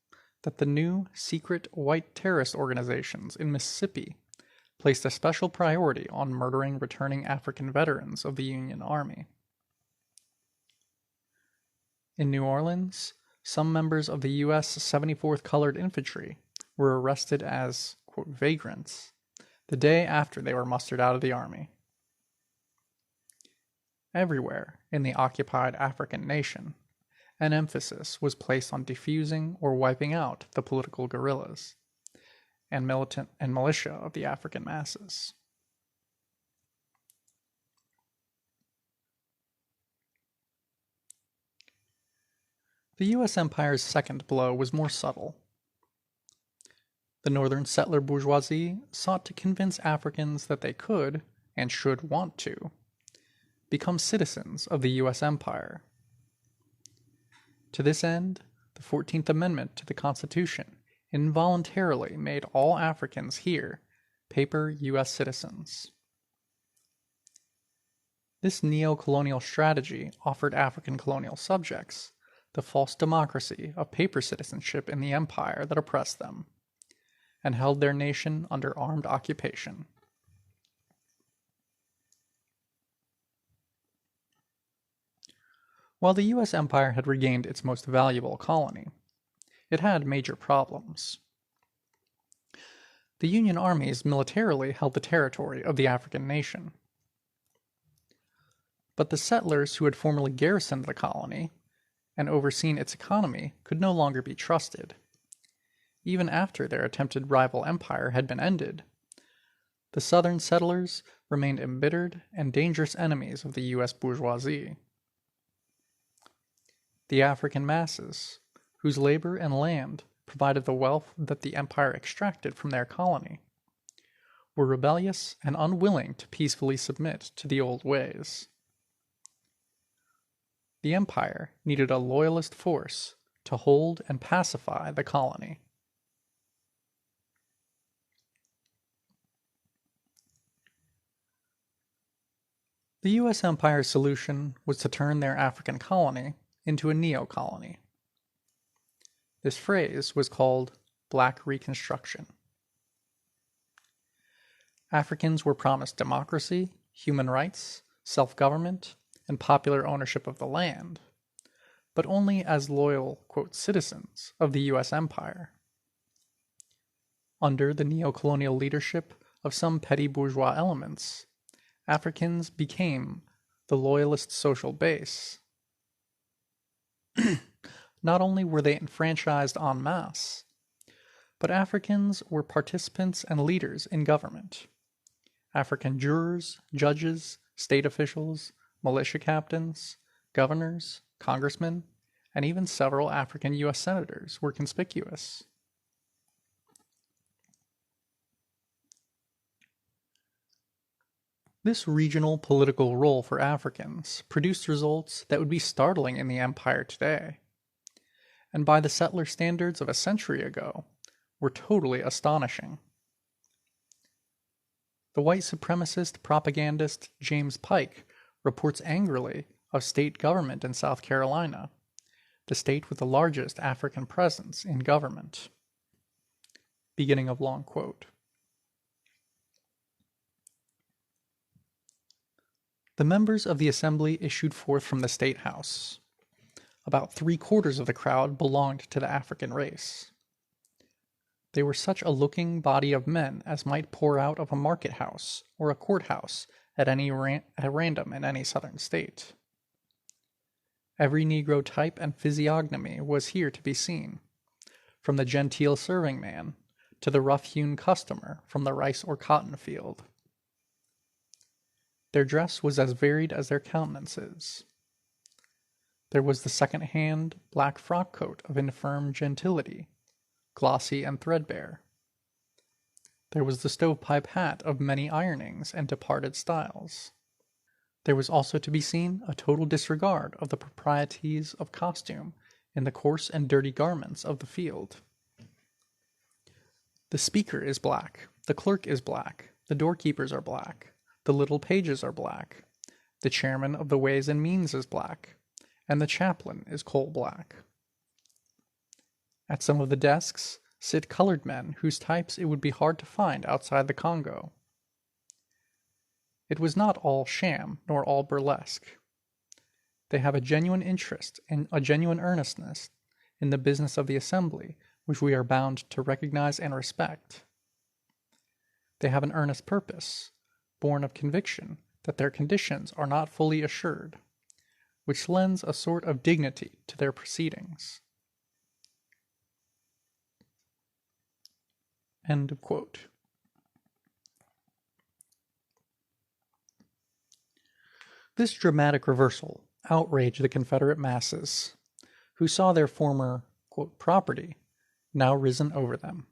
that the new secret white terrorist organizations in Mississippi placed a special priority on murdering returning African veterans of the Union Army. In New Orleans, some members of the U.S. 74th Colored Infantry were arrested as, quote, vagrants the day after they were mustered out of the Army. Everywhere in the occupied African nation, an emphasis was placed on defusing or wiping out the political guerrillas and militant and militia of the African masses. The U.S. Empire's second blow was more subtle. The northern settler bourgeoisie sought to convince Africans that they could, and should want to, become citizens of the U.S. Empire. To this end, the 14th Amendment to the Constitution involuntarily made all Africans here paper U.S. citizens. This neo-colonial strategy offered African colonial subjects the false democracy of paper citizenship in the empire that oppressed them, and held their nation under armed occupation. While the U.S. empire had regained its most valuable colony, it had major problems. The Union armies militarily held the territory of the African nation. But the settlers who had formerly garrisoned the colony and overseen its economy could no longer be trusted. Even after their attempted rival empire had been ended, the southern settlers remained embittered and dangerous enemies of the U.S. bourgeoisie. The African masses, whose labor and land provided the wealth that the empire extracted from their colony, were rebellious and unwilling to peacefully submit to the old ways. The empire needed a loyalist force to hold and pacify the colony. The U.S. Empire's solution was to turn their African colony into a neo-colony. This phrase was called Black Reconstruction. Africans were promised democracy, human rights, self-government, and popular ownership of the land, but only as loyal, quote, citizens of the U.S. Empire. Under the neo-colonial leadership of some petty bourgeois elements, Africans became the loyalist social base. Not only were they enfranchised en masse, but Africans were participants and leaders in government. African jurors, judges, state officials, militia captains, governors, congressmen, and even several African U.S. senators were conspicuous. This regional political role for Africans produced results that would be startling in the empire today, and by the settler standards of a century ago, were totally astonishing. The white supremacist propagandist James Pike reports angrily of state government in South Carolina, the state with the largest African presence in government. Beginning of long quote. The members of the assembly issued forth from the State House. About 3/4 of the crowd belonged to the African race. They were such a looking body of men as might pour out of a market house or a courthouse at random in any southern state. Every Negro type and physiognomy was here to be seen, from the genteel serving man to the rough-hewn customer from the rice or cotton field. Their dress was as varied as their countenances. There was the second-hand black frock coat of infirm gentility, glossy and threadbare. There was the stovepipe hat of many ironings and departed styles. There was also to be seen a total disregard of the proprieties of costume in the coarse and dirty garments of the field. The speaker is black, the clerk is black, the doorkeepers are black, the little pages are black, the chairman of the Ways and Means is black, and the chaplain is coal black. At some of the desks sit colored men whose types it would be hard to find outside the Congo. It was not all sham nor all burlesque. They have a genuine interest and a genuine earnestness in the business of the assembly which we are bound to recognize and respect. They have an earnest purpose, born of conviction that their conditions are not fully assured, which lends a sort of dignity to their proceedings. End of quote. This dramatic reversal outraged the Confederate masses, who saw their former, quote, property now risen over them.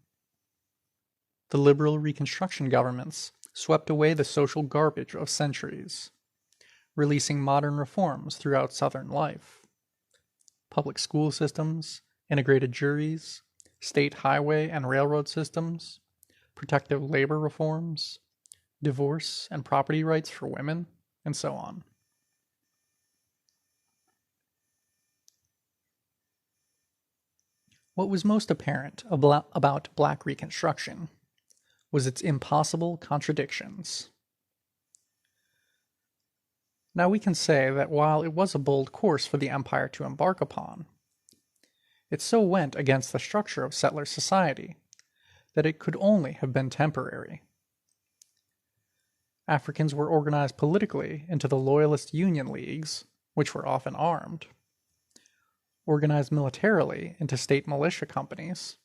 The liberal Reconstruction governments swept away the social garbage of centuries, releasing modern reforms throughout Southern life. Public school systems, integrated juries, state highway and railroad systems, protective labor reforms, divorce and property rights for women, and so on. What was most apparent about Black Reconstruction was its impossible contradictions. Now we can say that while it was a bold course for the empire to embark upon, it so went against the structure of settler society that it could only have been temporary. Africans were organized politically into the Loyalist Union Leagues, which were often armed, organized militarily into state militia companies,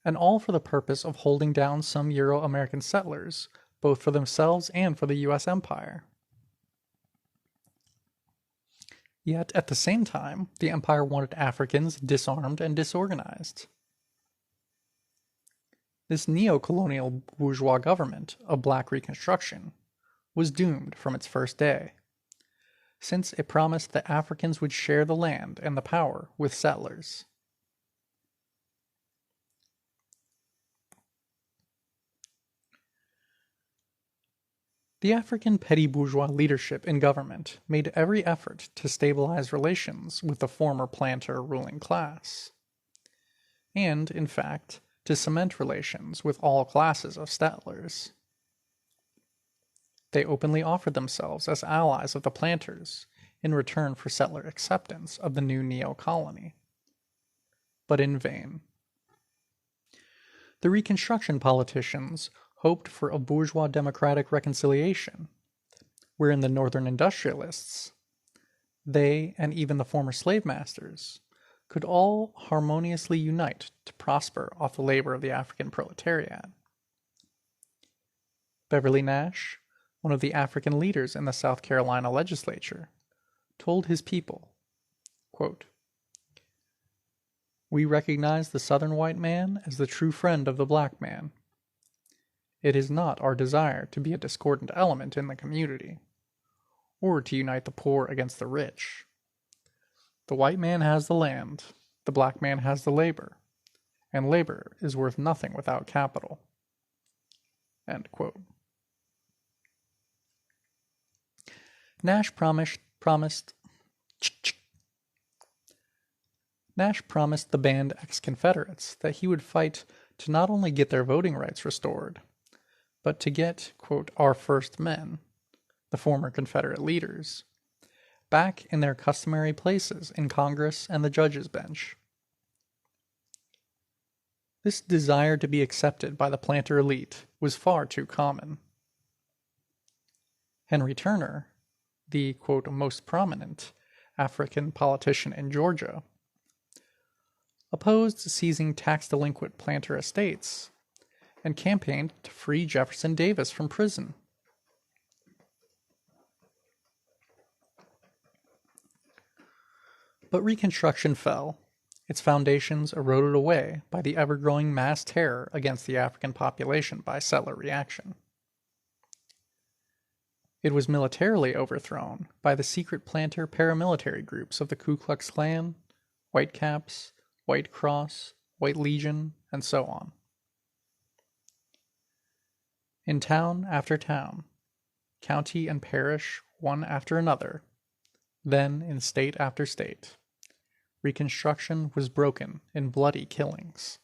and all for the purpose of holding down some Euro-American settlers, both for themselves and for the U.S. empire. Yet, at the same time, the empire wanted Africans disarmed and disorganized. This neo-colonial bourgeois government of Black Reconstruction was doomed from its first day, since it promised that Africans would share the land and the power with settlers. The African petty bourgeois leadership in government made every effort to stabilize relations with the former planter ruling class, and, in fact, to cement relations with all classes of settlers. They openly offered themselves as allies of the planters in return for settler acceptance of the new neo-colony, but in vain. The Reconstruction politicians hoped for a bourgeois democratic reconciliation, wherein the Northern industrialists, they and even the former slave masters, could all harmoniously unite to prosper off the labor of the African proletariat. Beverly Nash, one of the African leaders in the South Carolina legislature, told his people, quote, "We recognize the Southern white man as the true friend of the black man. It is not our desire to be a discordant element in the community, or to unite the poor against the rich. The white man has the land, the black man has the labor, and labor is worth nothing without capital." End quote. Nash promised the banned ex-Confederates that he would fight to not only get their voting rights restored, but to get, quote, "our first men," the former Confederate leaders, back in their customary places in Congress and the judge's bench. This desire to be accepted by the planter elite was far too common. Henry Turner, the, quote, "most prominent African politician in Georgia," opposed seizing tax-delinquent planter estates and campaigned to free Jefferson Davis from prison. But Reconstruction fell, its foundations eroded away by the ever-growing mass terror against the African population by settler reaction. It was militarily overthrown by the secret planter paramilitary groups of the Ku Klux Klan, White Caps, White Cross, White Legion, and so on. In town after town, county and parish one after another, then in state after state, Reconstruction was broken in bloody killings.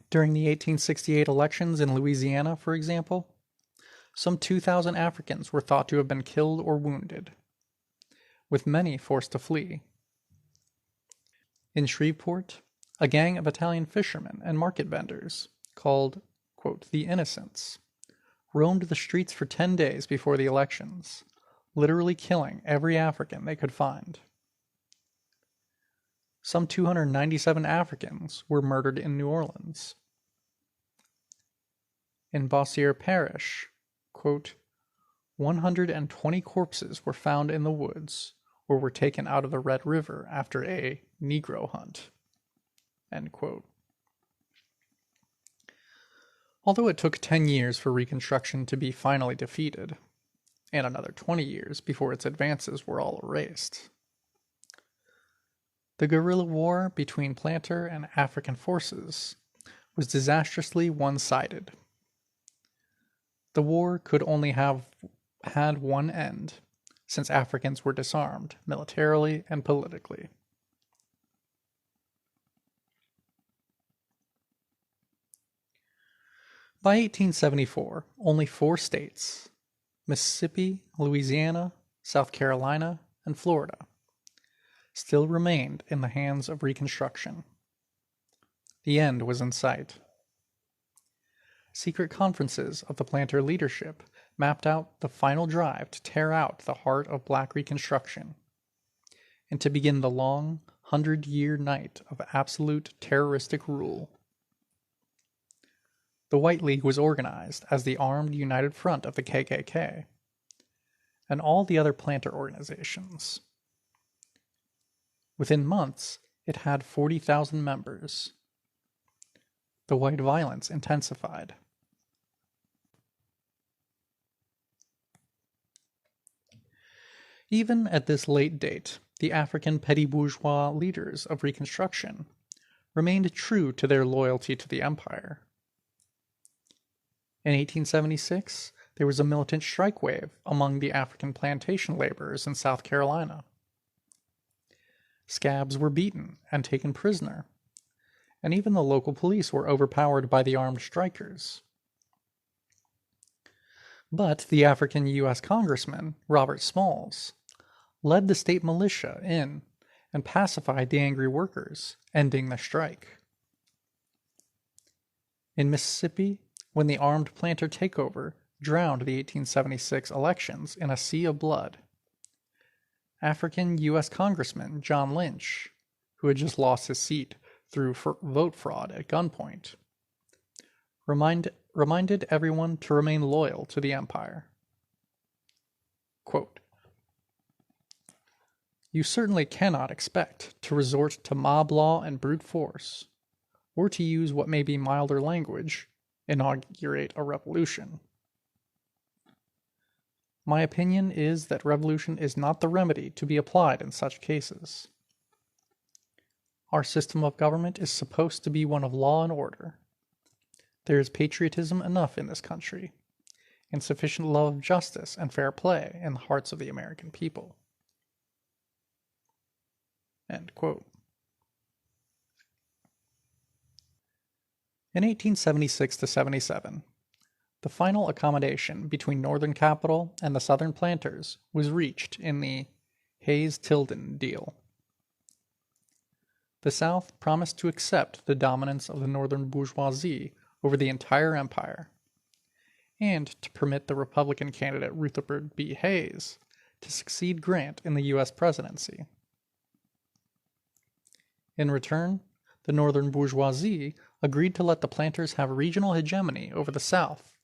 During the 1868 elections in Louisiana, for example, some 2,000 Africans were thought to have been killed or wounded, with many forced to flee. In Shreveport, a gang of Italian fishermen and market vendors, called, quote, "the Innocents," roamed the streets for 10 days before the elections, literally killing every African they could find. Some 297 Africans were murdered in New Orleans. In Bossier Parish, quote, 120 corpses were found in the woods or were taken out of the Red River after a Negro hunt. End quote. Although it took 10 years for Reconstruction to be finally defeated, and another 20 years before its advances were all erased, the guerrilla war between planter and African forces was disastrously one-sided. The war could only have had one end, since Africans were disarmed militarily and politically. By 1874, only 4 states, Mississippi, Louisiana, South Carolina, and Florida, still remained in the hands of Reconstruction. The end was in sight. Secret conferences of the planter leadership mapped out the final drive to tear out the heart of Black Reconstruction and to begin the long 100-year night of absolute terroristic rule. The White League was organized as the armed united front of the KKK and all the other planter organizations. Within months, it had 40,000 members. The white violence intensified. Even at this late date, the African petty bourgeois leaders of Reconstruction remained true to their loyalty to the empire. In 1876, there was a militant strike wave among the African plantation laborers in South Carolina. Scabs were beaten and taken prisoner, and even the local police were overpowered by the armed strikers. But the African U.S. Congressman, Robert Smalls, led the state militia in and pacified the angry workers, ending the strike. In Mississippi, when the armed planter takeover drowned the 1876 elections in a sea of blood, African U.S. Congressman John Lynch, who had just lost his seat through vote fraud at gunpoint, reminded everyone to remain loyal to the empire. Quote, "You certainly cannot expect to resort to mob law and brute force, or to use what may be milder language, inaugurate a revolution. My opinion is that revolution is not the remedy to be applied in such cases. Our system of government is supposed to be one of law and order. There is patriotism enough in this country, and sufficient love of justice and fair play in the hearts of the American people." End quote. In 1876 to 77, the final accommodation between Northern capital and the Southern planters was reached in the Hayes-Tilden deal. The South promised to accept the dominance of the Northern bourgeoisie over the entire empire, and to permit the Republican candidate Rutherford B. Hayes to succeed Grant in the U.S. presidency. In return, the Northern bourgeoisie agreed to let the planters have regional hegemony over the South,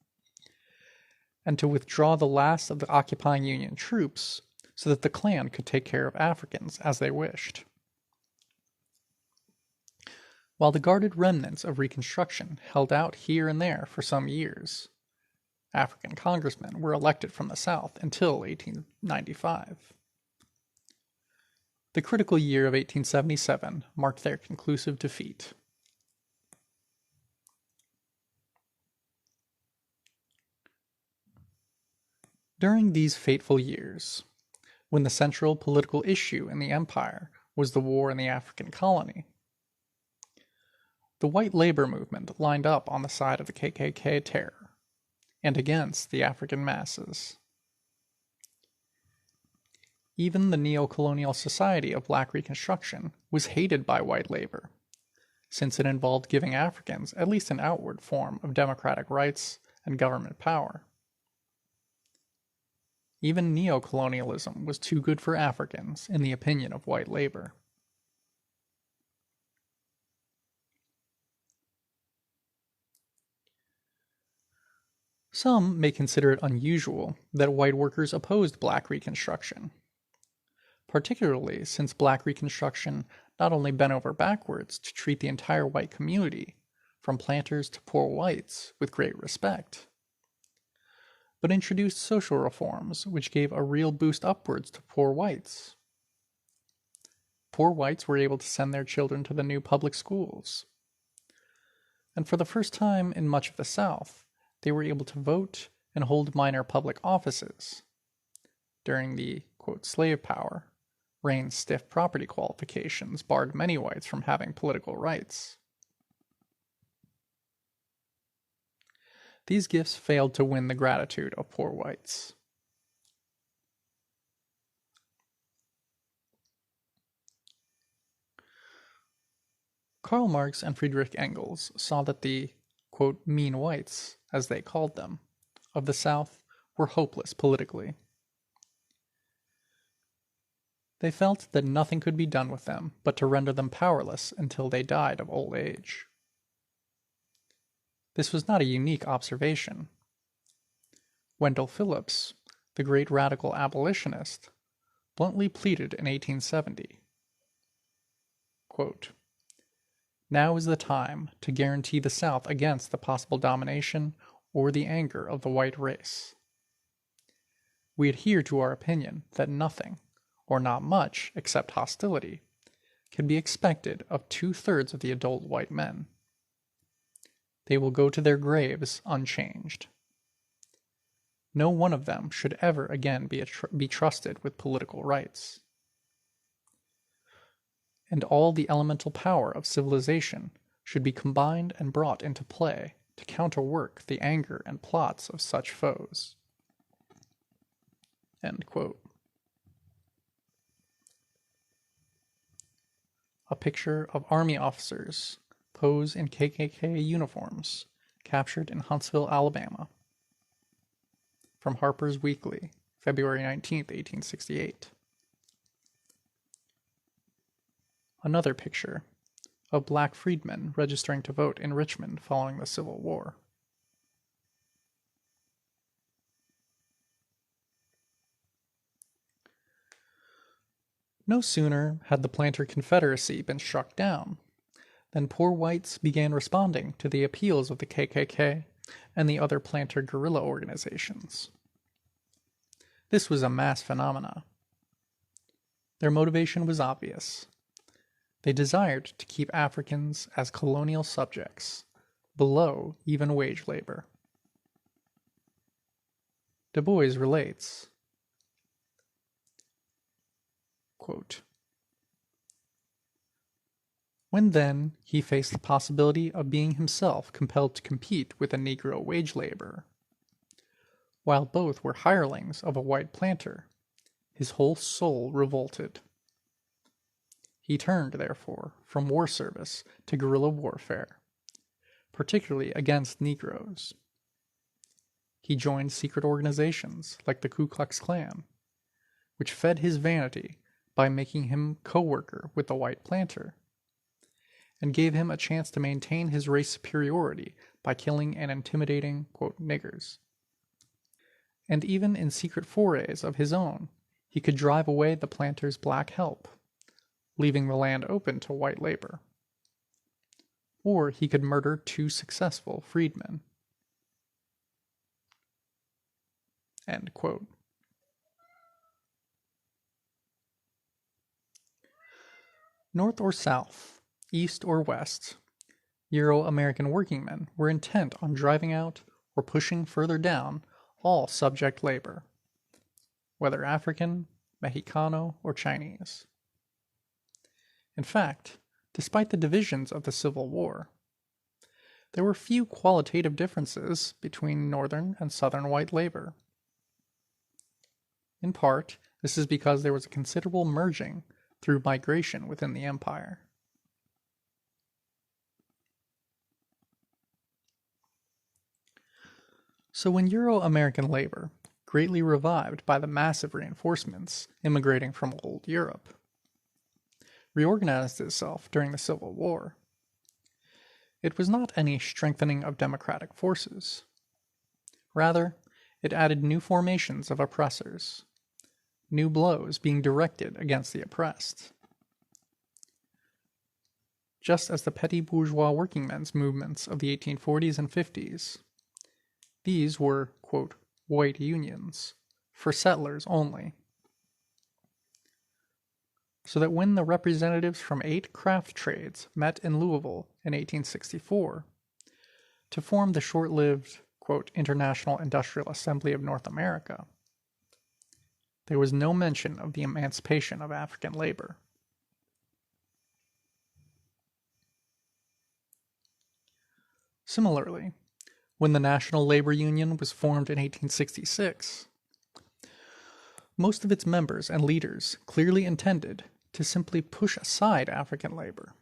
and to withdraw the last of the occupying Union troops so that the Klan could take care of Africans as they wished. While the guarded remnants of Reconstruction held out here and there for some years, African congressmen were elected from the South until 1895. The critical year of 1877 marked their conclusive defeat. During these fateful years, when the central political issue in the empire was the war in the African colony, the white labor movement lined up on the side of the KKK terror and against the African masses. Even the neo-colonial society of Black Reconstruction was hated by white labor, since it involved giving Africans at least an outward form of democratic rights and government power. Even neo-colonialism was too good for Africans in the opinion of white labor. Some may consider it unusual that white workers opposed Black Reconstruction, particularly since Black Reconstruction not only bent over backwards to treat the entire white community, from planters to poor whites, with great respect, but introduced social reforms which gave a real boost upwards to poor whites. Poor whites were able to send their children to the new public schools, and for the first time in much of the South, they were able to vote and hold minor public offices. During the, quote, slave power, Reign's stiff property qualifications barred many whites from having political rights. These gifts failed to win the gratitude of poor whites. Karl Marx and Friedrich Engels saw that the, quote, mean whites, as they called them, of the South were hopeless politically. They felt that nothing could be done with them but to render them powerless until they died of old age. This was not a unique observation. Wendell Phillips, the great radical abolitionist, bluntly pleaded in 1870, quote, "Now is the time to guarantee the South against the possible domination or the anger of the white race. We adhere to our opinion that nothing, or not much except hostility, can be expected of 2/3 of the adult white men. They will go to their graves unchanged. No one of them should ever again be trusted with political rights. And all the elemental power of civilization should be combined and brought into play to counterwork the anger and plots of such foes." End quote. a picture of army officers pose in KKK uniforms, captured in Huntsville, Alabama. From Harper's Weekly, February 19, 1868. Another picture of black freedmen registering to vote in Richmond following the Civil War. No sooner had the Planter Confederacy been struck down than poor whites began responding to the appeals of the KKK and the other planter guerrilla organizations. This was a mass phenomena. Their motivation was obvious. They desired to keep Africans as colonial subjects, below even wage labor. Du Bois relates, quote, "When then he faced the possibility of being himself compelled to compete with a Negro wage laborer, while both were hirelings of a white planter, his whole soul revolted. He turned, therefore, from war service to guerrilla warfare, particularly against Negroes. He joined secret organizations like the Ku Klux Klan, which fed his vanity by making him co-worker with the white planter, and gave him a chance to maintain his race superiority by killing and intimidating, quote, niggers. And even in secret forays of his own, he could drive away the planter's black help, leaving the land open to white labor. Or he could murder two successful freedmen." End quote. North or south, east or west, Euro-American workingmen were intent on driving out or pushing further down all subject labor, whether African, Mexicano, or Chinese. In fact, despite the divisions of the Civil War, there were few qualitative differences between northern and southern white labor. In part, this is because there was a considerable merging through migration within the empire. So when Euro-American labor, greatly revived by the massive reinforcements immigrating from old Europe, reorganized itself during the Civil War, it was not any strengthening of democratic forces. Rather, it added new formations of oppressors, new blows being directed against the oppressed. Just as the petty bourgeois workingmen's movements of the 1840s and 50s, these were, quote, white unions, for settlers only. So that when the representatives from 8 craft trades met in Louisville in 1864 to form the short-lived, quote, International Industrial Assembly of North America, there was no mention of the emancipation of African labor. Similarly, when the National Labor Union was formed in 1866, most of its members and leaders clearly intended to simply push aside African labor.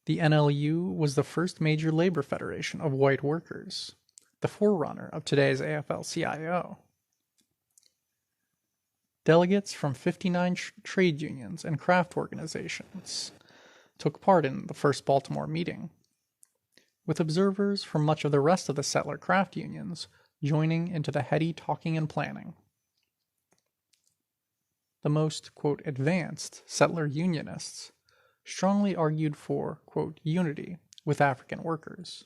The NLU was the first major labor federation of white workers, the forerunner of today's AFL-CIO. Delegates from 59 trade unions and craft organizations took part in the first Baltimore meeting, with observers from much of the rest of the settler craft unions joining into the heady talking and planning. The most, quote, advanced settler unionists strongly argued for, quote, unity with African workers.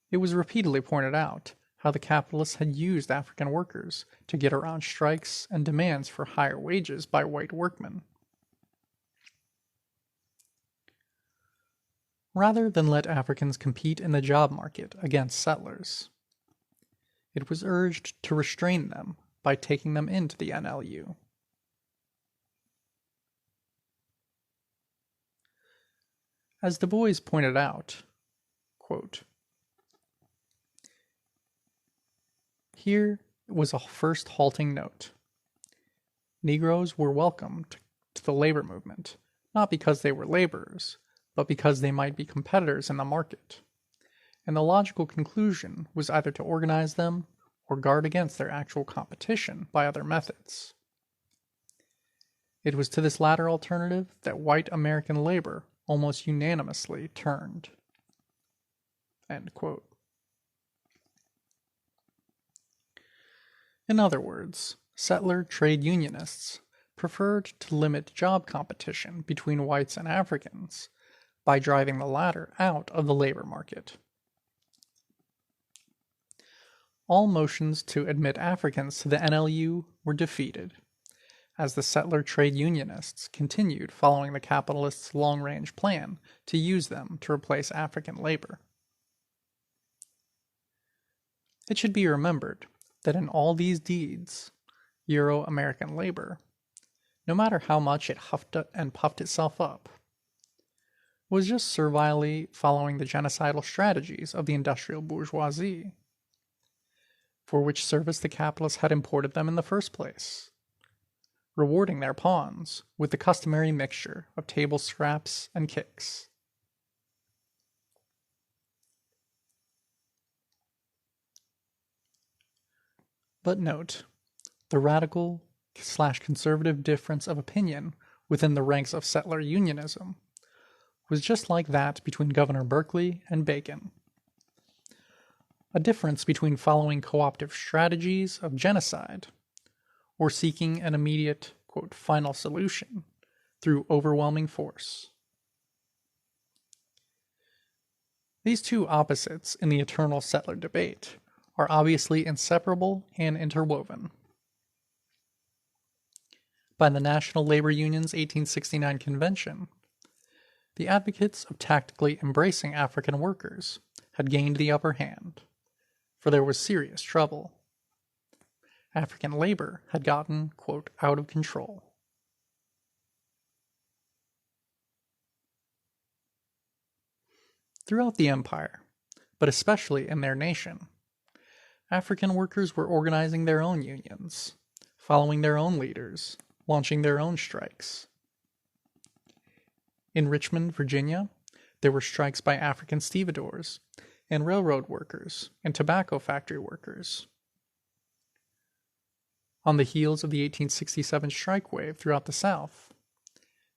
It was repeatedly pointed out how the capitalists had used African workers to get around strikes and demands for higher wages by white workmen. Rather than let Africans compete in the job market against settlers, it was urged to restrain them by taking them into the NLU. As Du Bois pointed out, quote, "Here was a first halting note. Negroes were welcomed to the labor movement, not because they were laborers, but because they might be competitors in the market. And the logical conclusion was either to organize them or guard against their actual competition by other methods. It was to this latter alternative that white American labor almost unanimously turned. End quote. In other words, settler trade unionists preferred to limit job competition between whites and Africans by driving the latter out of the labor market. All motions to admit Africans to the NLU were defeated, as the settler trade unionists continued following the capitalists' long-range plan to use them to replace African labor. It should be remembered that in all these deeds, Euro-American labor, no matter how much it huffed and puffed itself up, was just servilely following the genocidal strategies of the industrial bourgeoisie, for which service the capitalists had imported them in the first place, rewarding their pawns with the customary mixture of table scraps and kicks. But note, the radical/conservative difference of opinion within the ranks of settler unionism was just like that between Governor Berkeley and Bacon. A difference between following co-optive strategies of genocide or seeking an immediate, quote, final solution through overwhelming force. These two opposites in the eternal settler debate are obviously inseparable and interwoven. By the National Labor Union's 1869 convention, the advocates of tactically embracing African workers had gained the upper hand, for there was serious trouble. African labor had gotten, quote, out of control. Throughout the empire, but especially in their nation, African workers were organizing their own unions, following their own leaders, launching their own strikes. In Richmond, Virginia, there were strikes by African stevedores and railroad workers and tobacco factory workers. On the heels of the 1867 strike wave throughout the South,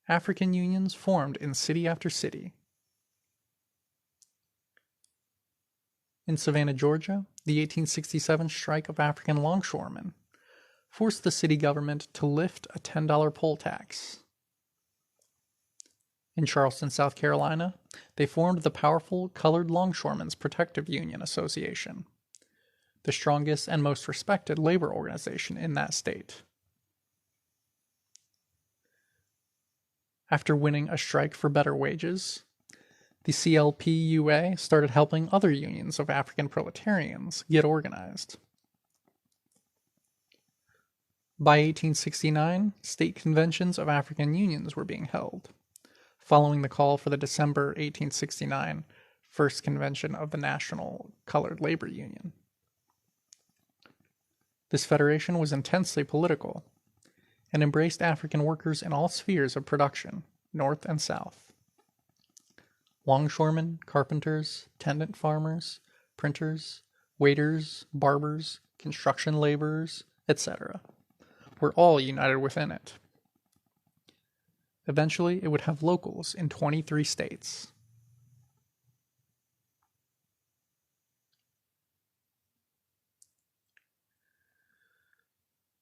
African unions formed in city after city. In Savannah, Georgia, the 1867 strike of African longshoremen forced the city government to lift a $10 poll tax. In Charleston, South Carolina, they formed the powerful Colored Longshoremen's Protective Union Association, the strongest and most respected labor organization in that state. After winning a strike for better wages, the CLPUA started helping other unions of African proletarians get organized. By 1869, state conventions of African unions were being held, following the call for the December 1869 First Convention of the National Colored Labor Union. This federation was intensely political and embraced African workers in all spheres of production, North and South. Longshoremen, carpenters, tenant farmers, printers, waiters, barbers, construction laborers, etc. were all united within it. Eventually, it would have locals in 23 states.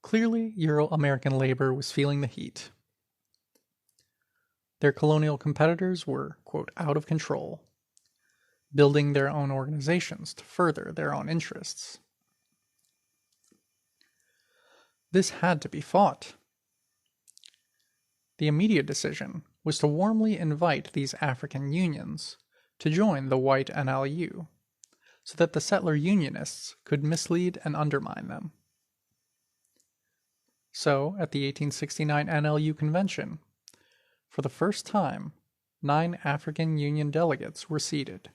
Clearly, Euro-American labor was feeling the heat. Their colonial competitors were, quote, out of control, building their own organizations to further their own interests. This had to be fought. The immediate decision was to warmly invite these African unions to join the white NLU, so that the settler unionists could mislead and undermine them. So, at the 1869 NLU convention, for the first time, 9 African Union delegates were seated.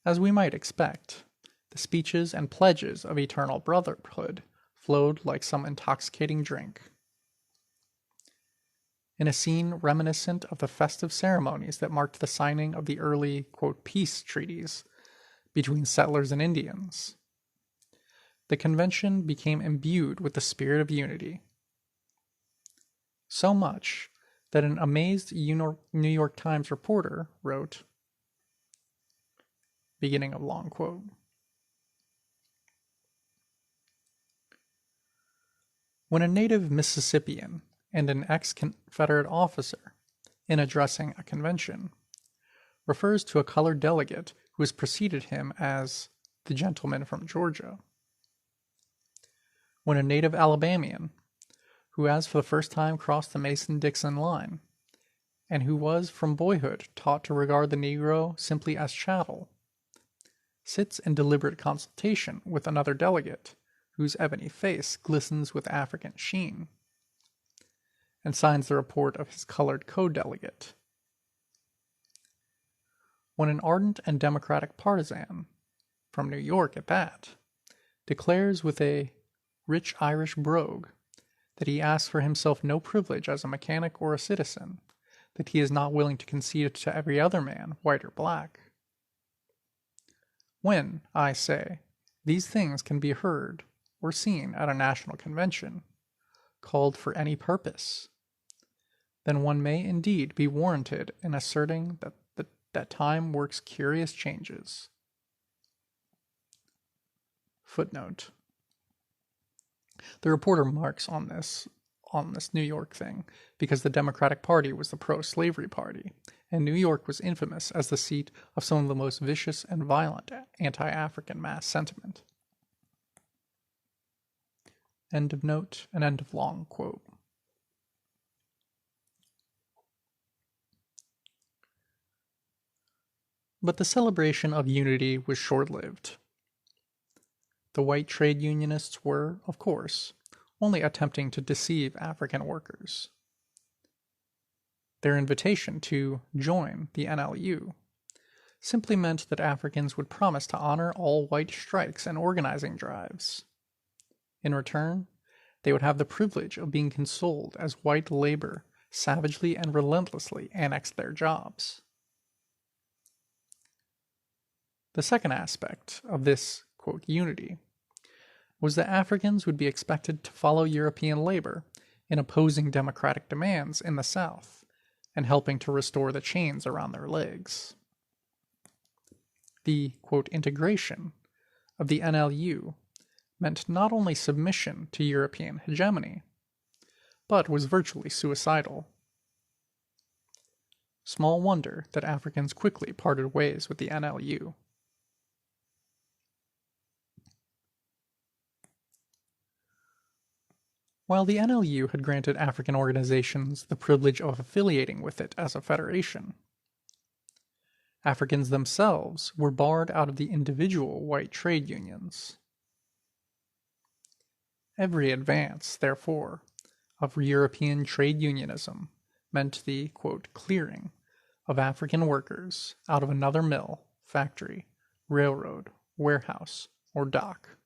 As we might expect, the speeches and pledges of eternal brotherhood flowed like some intoxicating drink. In a scene reminiscent of the festive ceremonies that marked the signing of the early, quote, peace treaties between settlers and Indians, the convention became imbued with the spirit of unity. So much that an amazed New York Times reporter wrote, beginning of long quote, "When a native Mississippian and an ex-Confederate officer, in addressing a convention, refers to a colored delegate who has preceded him as the gentleman from Georgia. When a native Alabamian, who has for the first time crossed the Mason-Dixon line, and who was from boyhood taught to regard the Negro simply as chattel, sits in deliberate consultation with another delegate whose ebony face glistens with African sheen, and signs the report of his colored co-delegate. When an ardent and democratic partisan, from New York at that, declares with a rich Irish brogue that he asks for himself no privilege as a mechanic or a citizen, that he is not willing to concede it to every other man, white or black. When, I say, these things can be heard or seen at a national convention, called for any purpose, then one may indeed be warranted in asserting that time works curious changes." Footnote. The reporter marks on this New York thing because the Democratic Party was the pro-slavery party, and New York was infamous as the seat of some of the most vicious and violent anti-African mass sentiment. End of note and end of long quote. But the celebration of unity was short-lived. The white trade unionists were, of course, only attempting to deceive African workers. Their invitation to join the NLU simply meant that Africans would promise to honor all white strikes and organizing drives. In return, they would have the privilege of being consoled as white labor savagely and relentlessly annexed their jobs. The second aspect of this, quote, unity was that Africans would be expected to follow European labor in opposing democratic demands in the South and helping to restore the chains around their legs. The, quote, integration of the NLU meant not only submission to European hegemony, but was virtually suicidal. Small wonder that Africans quickly parted ways with the NLU. While the NLU had granted African organizations the privilege of affiliating with it as a federation, Africans themselves were barred out of the individual white trade unions. Every advance, therefore, of European trade unionism meant the, quote, clearing of African workers out of another mill, factory, railroad, warehouse, or dock.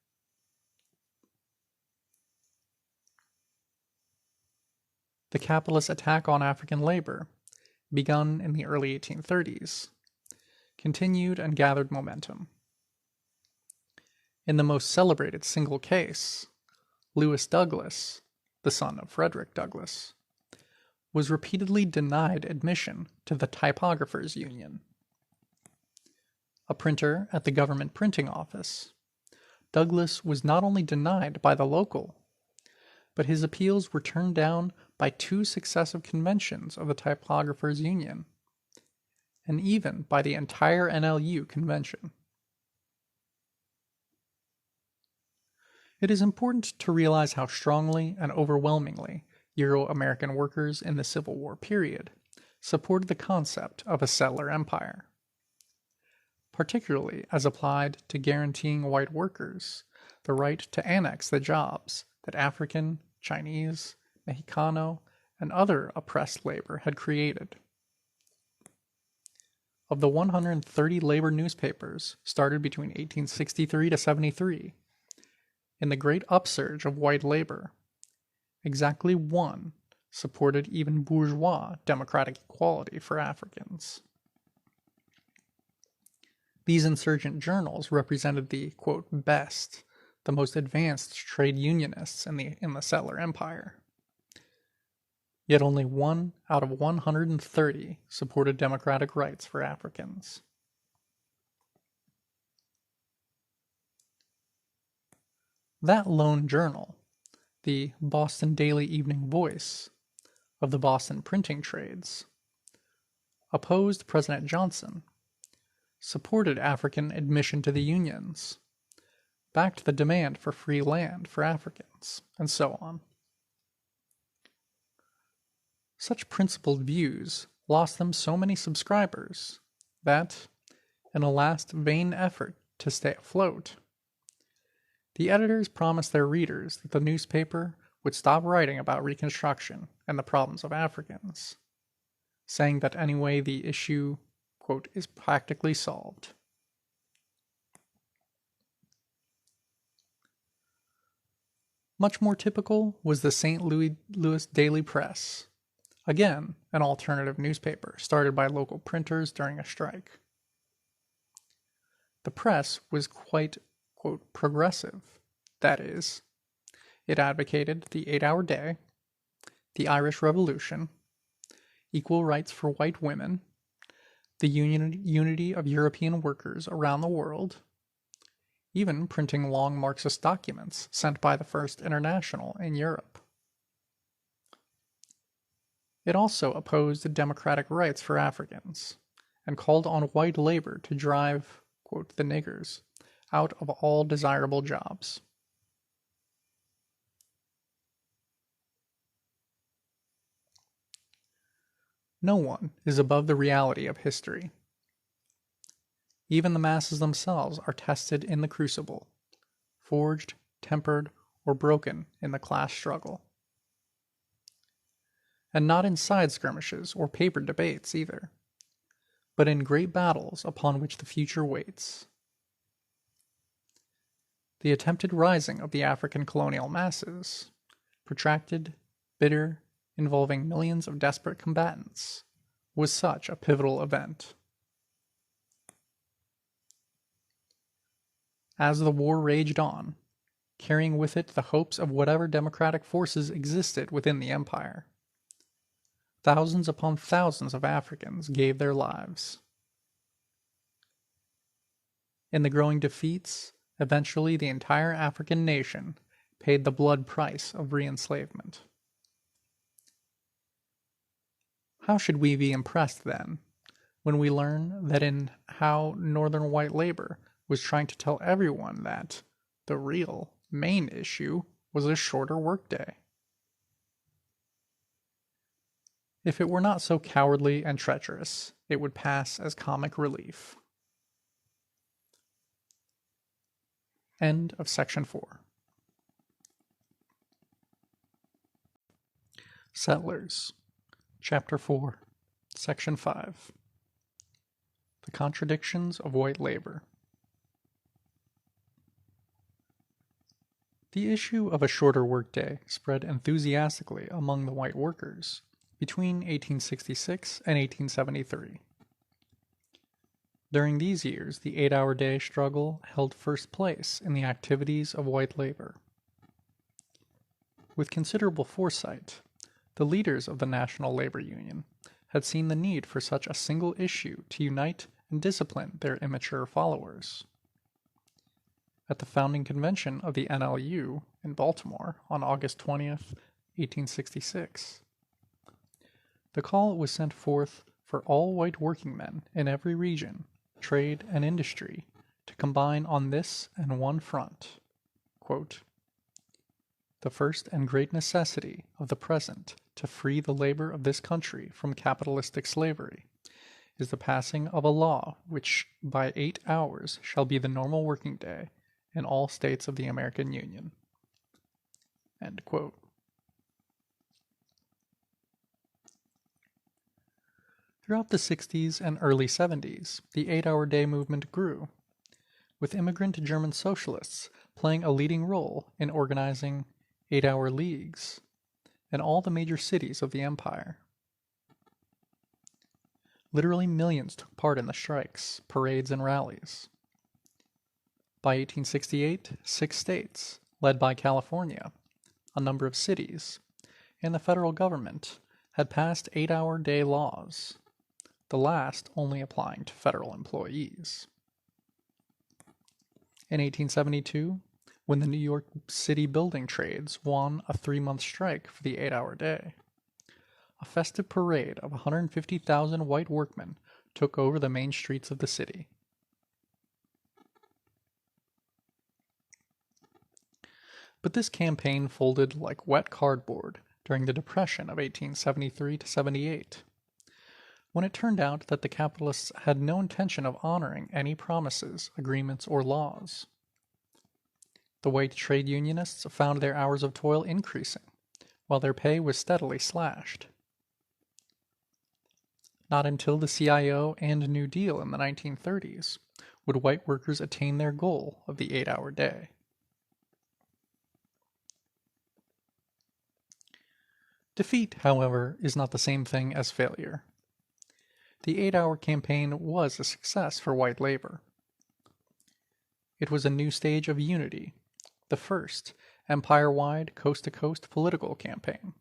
The capitalist attack on African labor, begun in the early 1830s, continued and gathered momentum. In the most celebrated single case, Lewis Douglas, the son of Frederick Douglass, was repeatedly denied admission to the Typographers' Union. A printer at the government printing office, Douglass was not only denied by the local, but his appeals were turned down by 2 successive conventions of the Typographers' Union, and even by the entire NLU convention. It is important to realize how strongly and overwhelmingly Euro-American workers in the Civil War period supported the concept of a settler empire, particularly as applied to guaranteeing white workers the right to annex the jobs that African, Chinese, Mexicano, and other oppressed labor had created. Of the 130 labor newspapers started between 1863 to 73, In the great upsurge of white labor, exactly one supported even bourgeois democratic equality for Africans. These insurgent journals represented the, quote, best, the most advanced trade unionists in the settler empire. Yet only 1 out of 130 supported democratic rights for Africans. That lone journal, the Boston Daily Evening Voice of the Boston printing trades, opposed President Johnson, supported African admission to the unions, backed the demand for free land for Africans, and so on. Such principled views lost them so many subscribers that, in a last vain effort to stay afloat, the editors promised their readers that the newspaper would stop writing about Reconstruction and the problems of Africans, saying that anyway the issue, quote, is practically solved. Much more typical was the St. Louis Daily Press, again an alternative newspaper started by local printers during a strike. The press was quite, quote, progressive. That is, it advocated the 8-hour day, the Irish Revolution, equal rights for white women, the unity of European workers around the world, even printing long Marxist documents sent by the First International in Europe. It also opposed democratic rights for Africans and called on white labor to drive, quote, the niggers out of all desirable jobs. No one is above the reality of history. Even the masses themselves are tested in the crucible, forged, tempered, or broken in the class struggle. And not in side skirmishes or paper debates either, but in great battles upon which the future waits. The attempted rising of the African colonial masses, protracted, bitter, involving millions of desperate combatants, was such a pivotal event. As the war raged on, carrying with it the hopes of whatever democratic forces existed within the empire, thousands upon thousands of Africans gave their lives. In the growing defeats, eventually the entire African nation paid the blood price of re-enslavement. How should we be impressed, then, when we learn that in how Northern white labor was trying to tell everyone that the real, main issue was a shorter workday? If it were not so cowardly and treacherous, it would pass as comic relief. End of section 4. Settlers. Chapter 4, Section 5. The Contradictions of White Labor. The issue of a shorter workday spread enthusiastically among the white workers between 1866 and 1873. During these years, the 8-hour day struggle held first place in the activities of white labor. With considerable foresight, the leaders of the National Labor Union had seen the need for such a single issue to unite and discipline their immature followers. At the founding convention of the NLU in Baltimore on August 20th, 1866, the call was sent forth for all white working men in every region, trade, and industry to combine on this and one front, quote, the first and great necessity of the present to free the labor of this country from capitalistic slavery is the passing of a law which by 8 hours shall be the normal working day in all states of the American Union. End quote. Throughout the 60s and early 70s, the 8-hour day movement grew, with immigrant German socialists playing a leading role in organizing 8-hour leagues in all the major cities of the empire. Literally millions took part in the strikes, parades, and rallies. By 1868, 6 states, led by California, a number of cities, and the federal government had passed 8-hour day laws, the last only applying to federal employees. In 1872, when the New York City building trades won a 3-month strike for the 8-hour day, a festive parade of 150,000 white workmen took over the main streets of the city. But this campaign folded like wet cardboard during the Depression of 1873 to 78, when it turned out that the capitalists had no intention of honoring any promises, agreements, or laws. The white trade unionists found their hours of toil increasing, while their pay was steadily slashed. Not until the CIO and New Deal in the 1930s would white workers attain their goal of the 8-hour day. Defeat, however, is not the same thing as failure. The 8-hour campaign was a success for white labor. It was a new stage of unity, the first empire-wide, coast-to-coast political campaign.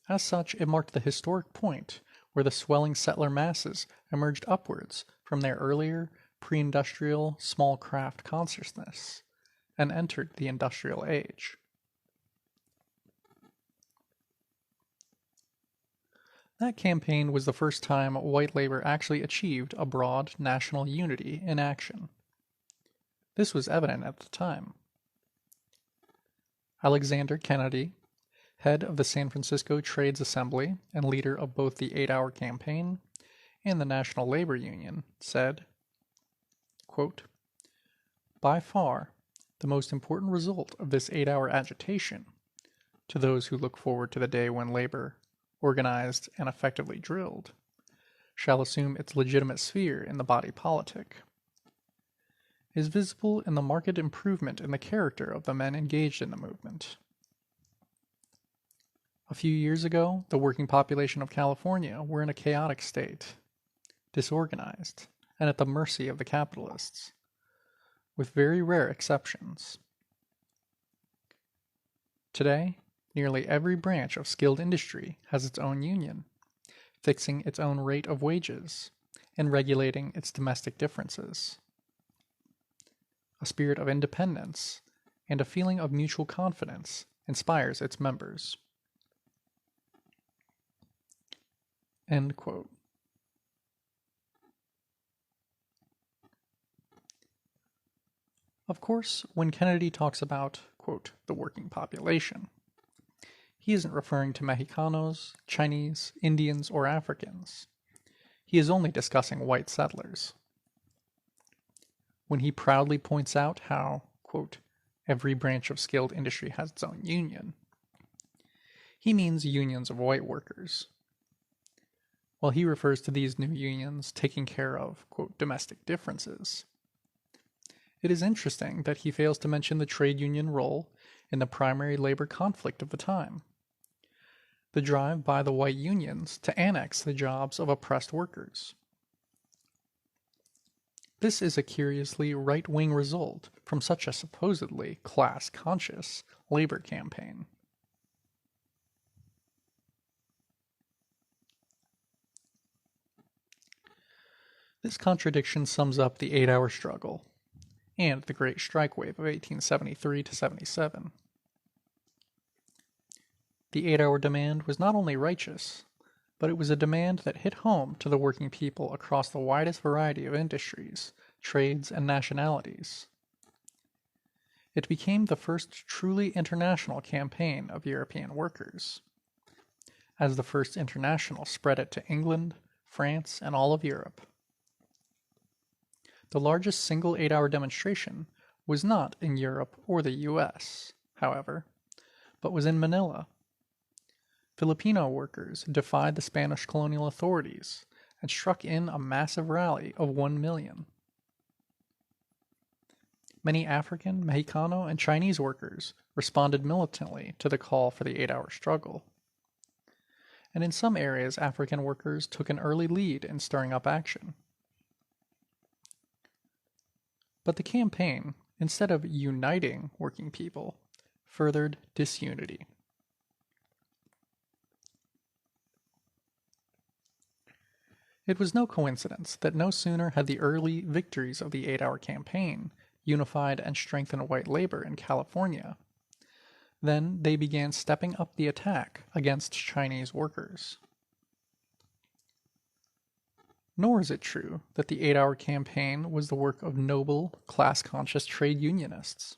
As such, it marked the historic point where the swelling settler masses emerged upwards from their earlier pre-industrial small craft consciousness and entered the industrial age. That campaign was the first time white labor actually achieved a broad national unity in action. This was evident at the time. Alexander Kennedy, head of the San Francisco Trades Assembly and leader of both the 8-hour campaign and the National Labor Union, said, quote, "By far, the most important result of this 8-hour agitation, to those who look forward to the day when labor, organized and effectively drilled, shall assume its legitimate sphere in the body politic, is visible in the marked improvement in the character of the men engaged in the movement. A few years ago, the working population of California were in a chaotic state, disorganized, and at the mercy of the capitalists, with very rare exceptions. Today, nearly every branch of skilled industry has its own union, fixing its own rate of wages and regulating its domestic differences. A spirit of independence and a feeling of mutual confidence inspires its members." End quote. Of course, when Kennedy talks about, quote, the working population, he isn't referring to Mexicanos, Chinese, Indians, or Africans. He is only discussing white settlers. When he proudly points out how, quote, every branch of skilled industry has its own union, he means unions of white workers. While he refers to these new unions taking care of, quote, domestic differences, it is interesting that he fails to mention the trade union role in the primary labor conflict of the time, the drive by the white unions to annex the jobs of oppressed workers. This is a curiously right-wing result from such a supposedly class-conscious labor campaign. This contradiction sums up the 8-hour struggle and the Great Strike Wave of 1873 to 77. The 8-hour demand was not only righteous, but it was a demand that hit home to the working people across the widest variety of industries, trades, and nationalities. It became the first truly international campaign of European workers, as the first international spread it to England, France, and all of Europe. The largest single 8-hour demonstration was not in Europe or the US, however, but was in Manila. Filipino workers defied the Spanish colonial authorities and struck in a massive rally of 1 million. Many African, Mexicano, and Chinese workers responded militantly to the call for the 8-hour struggle. And in some areas, African workers took an early lead in stirring up action. But the campaign, instead of uniting working people, furthered disunity. It was no coincidence that no sooner had the early victories of the 8-hour campaign unified and strengthened white labor in California than they began stepping up the attack against Chinese workers. Nor is it true that the 8-hour campaign was the work of noble, class-conscious trade unionists,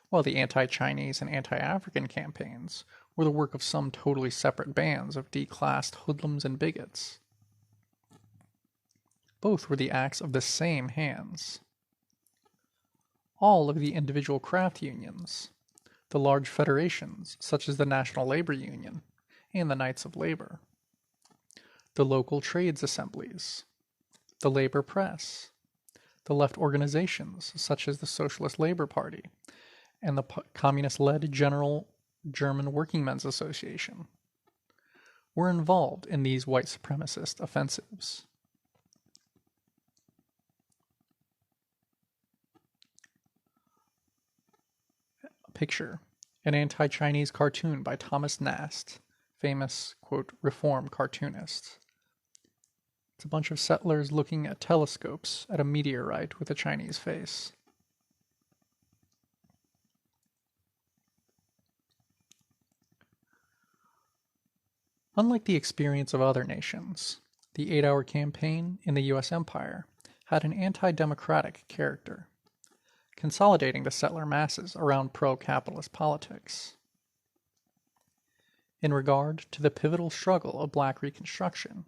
while the anti-Chinese and anti-African campaigns were the work of some totally separate bands of declassed hoodlums and bigots. Both were the acts of the same hands. All of the individual craft unions, the large federations such as the National Labor Union and the Knights of Labor, the local trades assemblies, the labor press, the left organizations such as the Socialist Labor Party and the communist-led General German Workingmen's Association, were involved in these white supremacist offensives. Picture: an anti-Chinese cartoon by Thomas Nast, famous, quote, reform cartoonist. It's a bunch of settlers looking at telescopes at a meteorite with a Chinese face. Unlike the experience of other nations, the 8-hour campaign in the U.S. Empire had an anti-democratic character, consolidating the settler masses around pro-capitalist politics. In regard to the pivotal struggle of Black Reconstruction,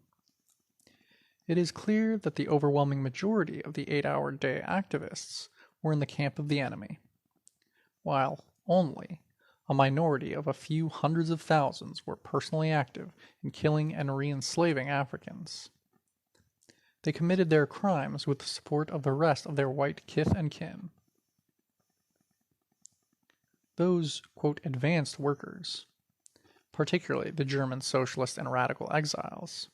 it is clear that the overwhelming majority of the 8-hour day activists were in the camp of the enemy, while only a minority of a few hundreds of thousands were personally active in killing and re-enslaving Africans. They committed their crimes with the support of the rest of their white kith and kin. Those, quote, advanced workers, particularly the German socialist and radical exiles,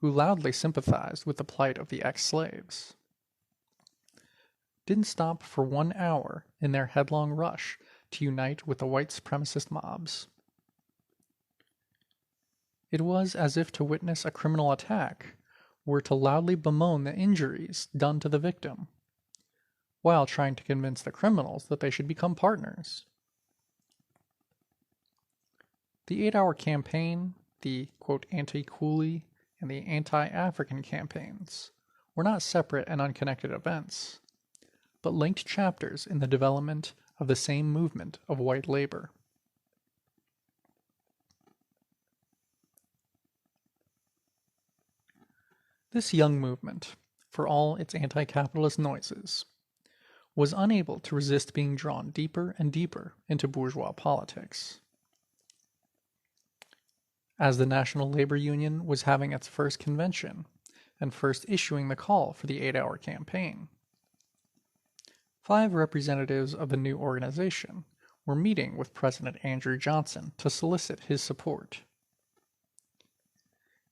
who loudly sympathized with the plight of the ex-slaves, didn't stop for 1 hour in their headlong rush to unite with the white supremacist mobs. It was as if to witness a criminal attack were to loudly bemoan the injuries done to the victim, while trying to convince the criminals that they should become partners. The 8-hour campaign, the, quote, anti-coolie, and the anti-African campaigns were not separate and unconnected events, but linked chapters in the development of the same movement of white labor. This young movement, for all its anti-capitalist noises, was unable to resist being drawn deeper and deeper into bourgeois politics. As the National Labor Union was having its first convention and first issuing the call for the 8-hour campaign, 5 representatives of the new organization were meeting with President Andrew Johnson to solicit his support.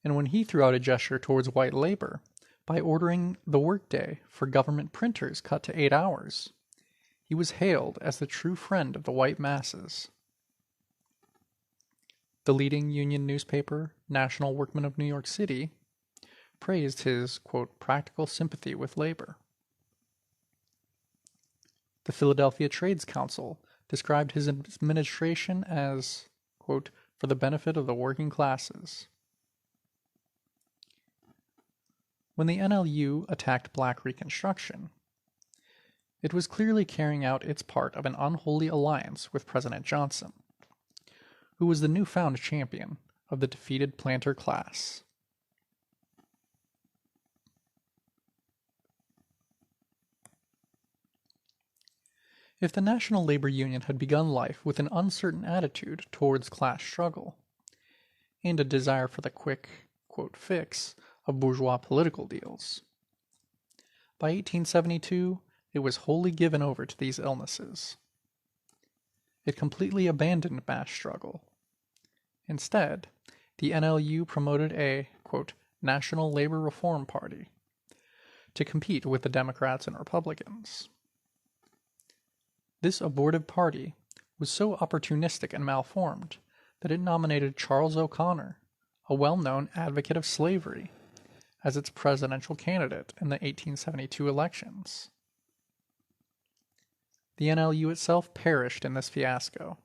And when he threw out a gesture towards white labor by ordering the workday for government printers cut to 8 hours, he was hailed as the true friend of the white masses. The leading union newspaper, National Workman of New York City, praised his, quote, practical sympathy with labor. The Philadelphia Trades Council described his administration as, quote, for the benefit of the working classes. When the NLU attacked Black Reconstruction, it was clearly carrying out its part of an unholy alliance with President Johnson, who was the newfound champion of the defeated planter class. If the National Labor Union had begun life with an uncertain attitude towards class struggle, and a desire for the quick, quote, fix of bourgeois political deals, by 1872 it was wholly given over to these illnesses. It completely abandoned mass struggle. Instead, the NLU promoted a, quote, National Labor Reform Party to compete with the Democrats and Republicans. This abortive party was so opportunistic and malformed that it nominated Charles O'Connor, a well-known advocate of slavery, as its presidential candidate in the 1872 elections. The NLU itself perished in this fiasco.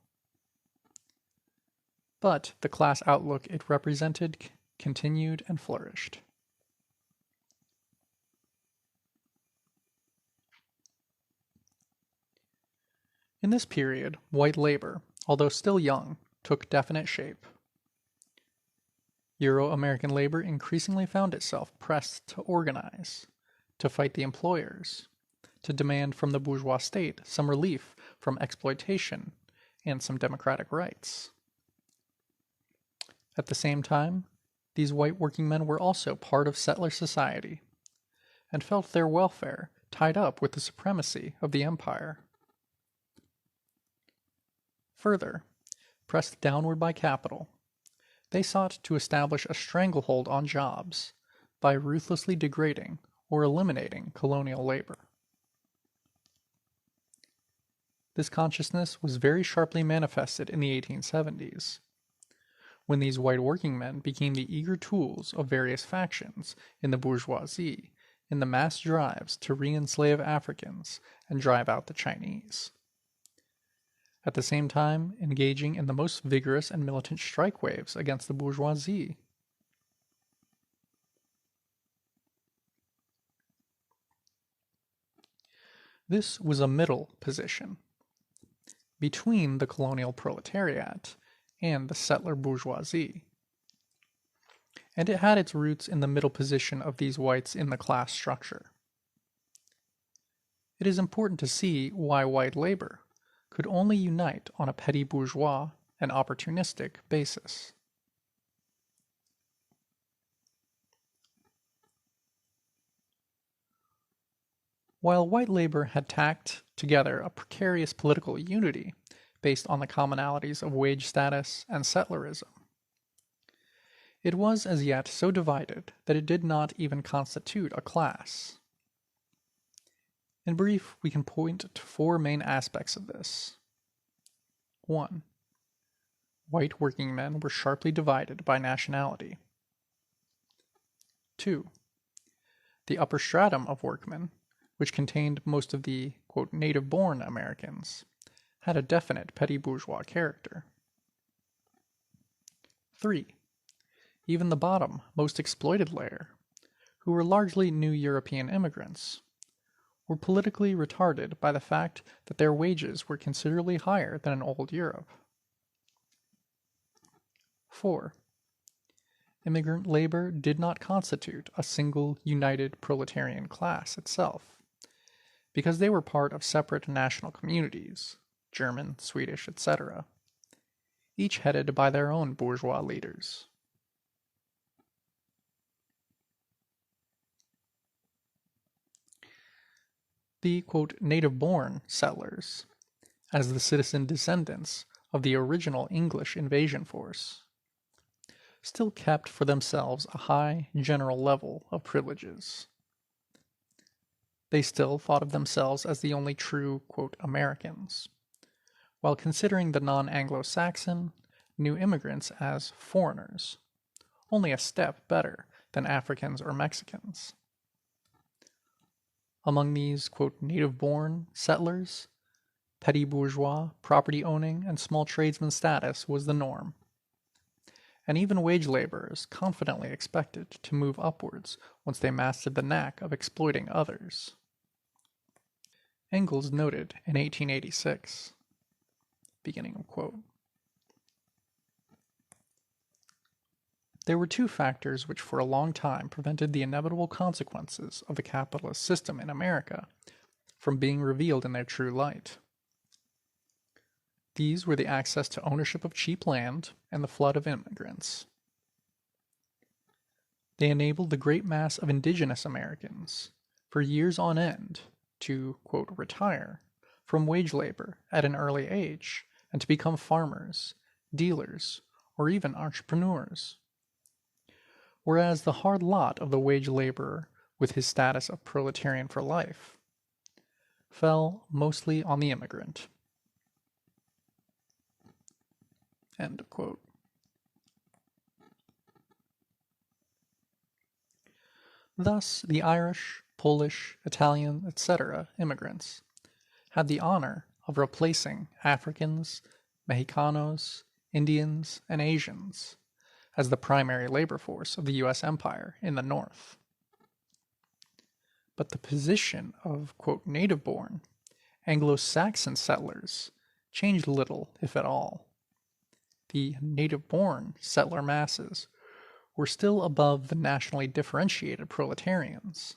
But the class outlook it represented continued and flourished. In this period, white labor, although still young, took definite shape. Euro-American labor increasingly found itself pressed to organize, to fight the employers, to demand from the bourgeois state some relief from exploitation and some democratic rights. At the same time, these white working men were also part of settler society and felt their welfare tied up with the supremacy of the empire. Further, pressed downward by capital, they sought to establish a stranglehold on jobs by ruthlessly degrading or eliminating colonial labor. This consciousness was very sharply manifested in the 1870s, when these white working men became the eager tools of various factions in the bourgeoisie in the mass drives to re-enslave Africans and drive out the Chinese. At the same time, engaging in the most vigorous and militant strike waves against the bourgeoisie. This was a middle position between the colonial proletariat and the settler bourgeoisie, and it had its roots in the middle position of these whites in the class structure. It is important to see why white labor could only unite on a petty bourgeois and opportunistic basis. While white labor had tacked together a precarious political unity based on the commonalities of wage status and settlerism, it was as yet so divided that it did not even constitute a class. In brief, we can point to four main aspects of this. 1. White working men were sharply divided by nationality. 2. The upper stratum of workmen, which contained most of the, quote, native-born Americans, had a definite petty bourgeois character. 3. Even the bottom, most exploited layer, who were largely new European immigrants, were politically retarded by the fact that their wages were considerably higher than in old Europe. 4. Immigrant labor did not constitute a single united proletarian class itself, because they were part of separate national communities, German, Swedish, etc., each headed by their own bourgeois leaders. The, quote, native-born settlers, as the citizen descendants of the original English invasion force, still kept for themselves a high general level of privileges. They still thought of themselves as the only true, quote, Americans, while considering the non-Anglo-Saxon new immigrants as foreigners, only a step better than Africans or Mexicans. Among these, quote, native-born settlers, petty bourgeois, property-owning, and small tradesman status was the norm, and even wage laborers confidently expected to move upwards once they mastered the knack of exploiting others. Engels noted in 1886, beginning of quote, there were two factors which for a long time prevented the inevitable consequences of the capitalist system in America from being revealed in their true light. These were the access to ownership of cheap land and the flood of immigrants. They enabled the great mass of indigenous Americans, for years on end, to, quote, retire from wage labor at an early age and to become farmers, dealers, or even entrepreneurs. Whereas the hard lot of the wage laborer with his status of proletarian for life fell mostly on the immigrant. End of quote. Thus, the Irish, Polish, Italian, etc. immigrants had the honor of replacing Africans, Mexicanos, Indians, and Asians as the primary labor force of the U.S. empire in the North. But the position of, quote, native-born Anglo-Saxon settlers changed little, if at all. The native-born settler masses were still above the nationally differentiated proletarians,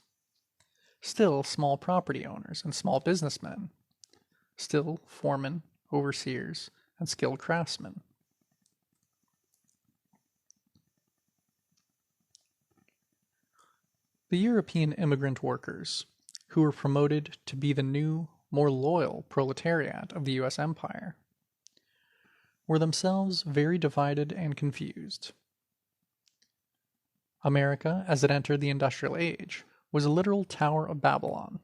still small property owners and small businessmen, still foremen, overseers, and skilled craftsmen. The European immigrant workers, who were promoted to be the new, more loyal proletariat of the U.S. empire, were themselves very divided and confused. America, as it entered the industrial age, was a literal Tower of Babylon.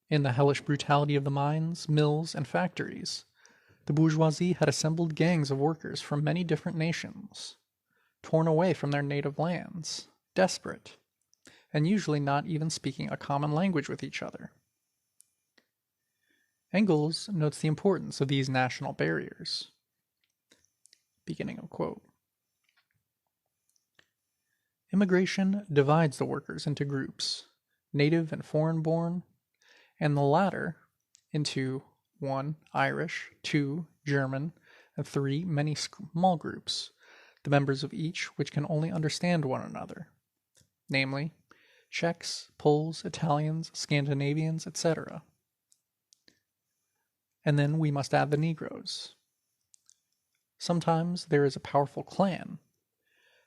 In the hellish brutality of the mines, mills, and factories, the bourgeoisie had assembled gangs of workers from many different nations, torn away from their native lands, desperate, and usually not even speaking a common language with each other. Engels notes the importance of these national barriers. Beginning of quote. Immigration divides the workers into groups, native and foreign-born, and the latter into 1. Irish, 2. German, and 3. Many small groups, the members of each which can only understand one another, namely, Czechs, Poles, Italians, Scandinavians, etc. And then we must add the Negroes. Sometimes there is a powerful clan.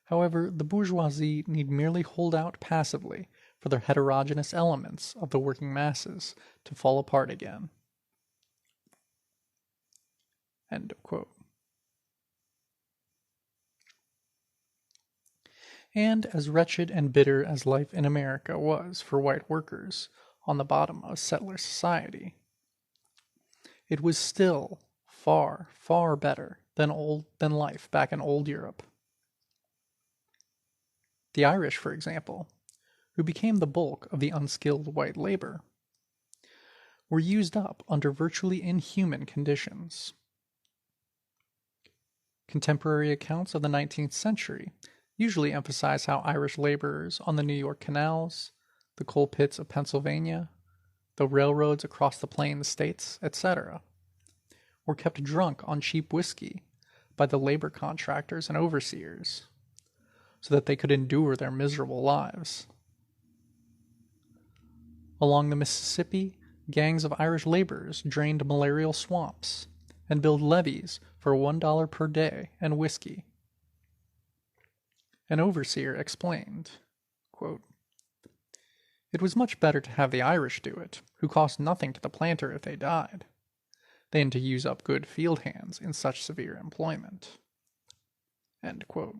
However, the bourgeoisie need merely hold out passively for the heterogeneous elements of the working masses to fall apart again. End of quote. And as wretched and bitter as life in America was for white workers on the bottom of settler society, it was still far, far better than life back in old Europe. The Irish, for example, who became the bulk of the unskilled white labor, were used up under virtually inhuman conditions. Contemporary accounts of the 19th century usually emphasize how Irish laborers on the New York canals, the coal pits of Pennsylvania, the railroads across the Plains states, etc., were kept drunk on cheap whiskey by the labor contractors and overseers, so that they could endure their miserable lives. Along the Mississippi, gangs of Irish laborers drained malarial swamps and built levees for $1 per day and whiskey. An overseer explained, quote, "It was much better to have the Irish do it, who cost nothing to the planter if they died, than to use up good field hands in such severe employment." End quote.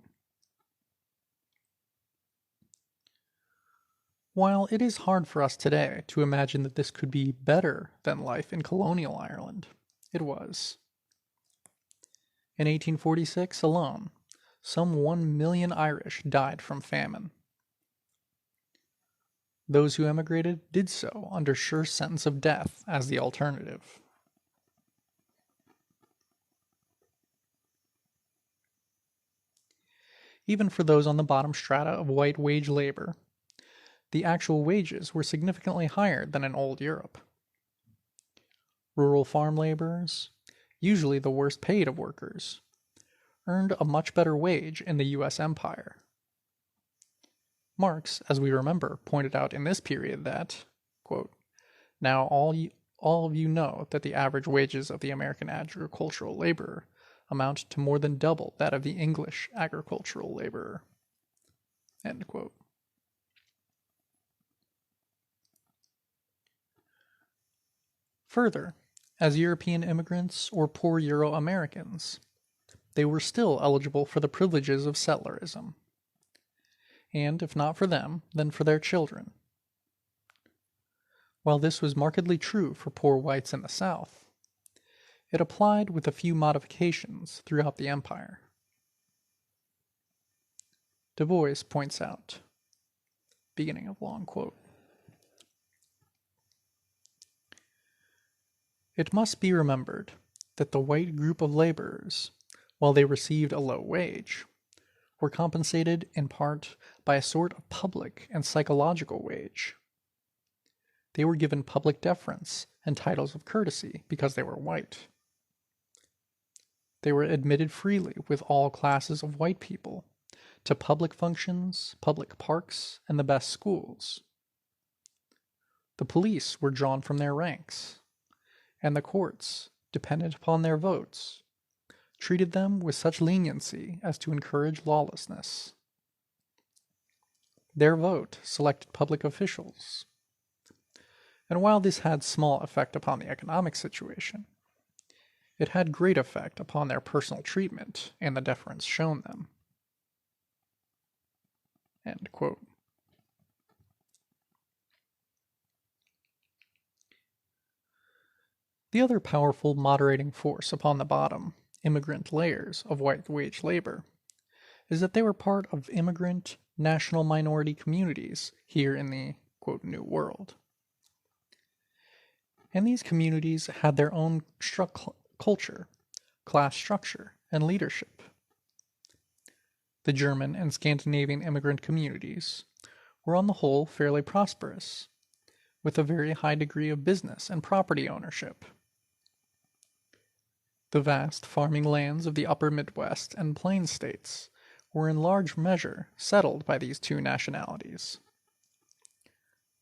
While it is hard for us today to imagine that this could be better than life in colonial Ireland, it was. In 1846 alone, some 1 million Irish died from famine. Those who emigrated did so under sure sentence of death as the alternative. Even for those on the bottom strata of white wage labor, the actual wages were significantly higher than in old Europe. Rural farm laborers, usually the worst paid of workers, earned a much better wage in the U.S. empire. Marx, as we remember, pointed out in this period that, quote, "Now all of you know that the average wages of the American agricultural laborer amount to more than double that of the English agricultural laborer." End quote. Further, as European immigrants or poor Euro-Americans, they were still eligible for the privileges of settlerism, and if not for them, then for their children. While this was markedly true for poor whites in the South, it applied with a few modifications throughout the empire. Du Bois points out, beginning of long quote, "It must be remembered that the white group of laborers, while they received a low wage, were compensated in part by a sort of public and psychological wage. They were given public deference and titles of courtesy because they were white. They were admitted freely with all classes of white people to public functions, public parks, and the best schools. The police were drawn from their ranks, and the courts, dependent upon their votes, treated them with such leniency as to encourage lawlessness. Their vote selected public officials, and while this had small effect upon the economic situation, it had great effect upon their personal treatment and the deference shown them." End quote. The other powerful moderating force upon the bottom, immigrant layers of white wage labor, is that they were part of immigrant national minority communities here in the quote, New World. And these communities had their own culture, class structure, and leadership. The German and Scandinavian immigrant communities were on the whole fairly prosperous, with a very high degree of business and property ownership. The vast farming lands of the upper Midwest and Plains states were in large measure settled by these two nationalities.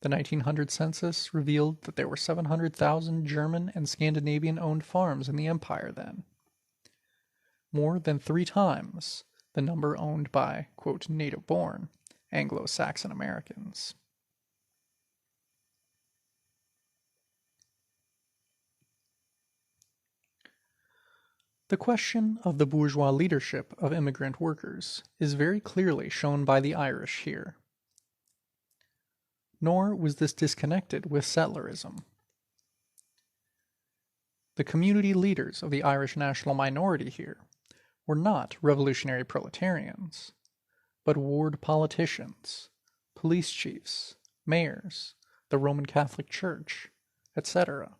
The 1900 census revealed that there were 700,000 German and Scandinavian-owned farms in the empire then, more than 3 times the number owned by, quote, native-born Anglo-Saxon Americans. The question of the bourgeois leadership of immigrant workers is very clearly shown by the Irish here. Nor was this disconnected with settlerism. The community leaders of the Irish national minority here were not revolutionary proletarians, but ward politicians, police chiefs, mayors, the Roman Catholic Church, etc.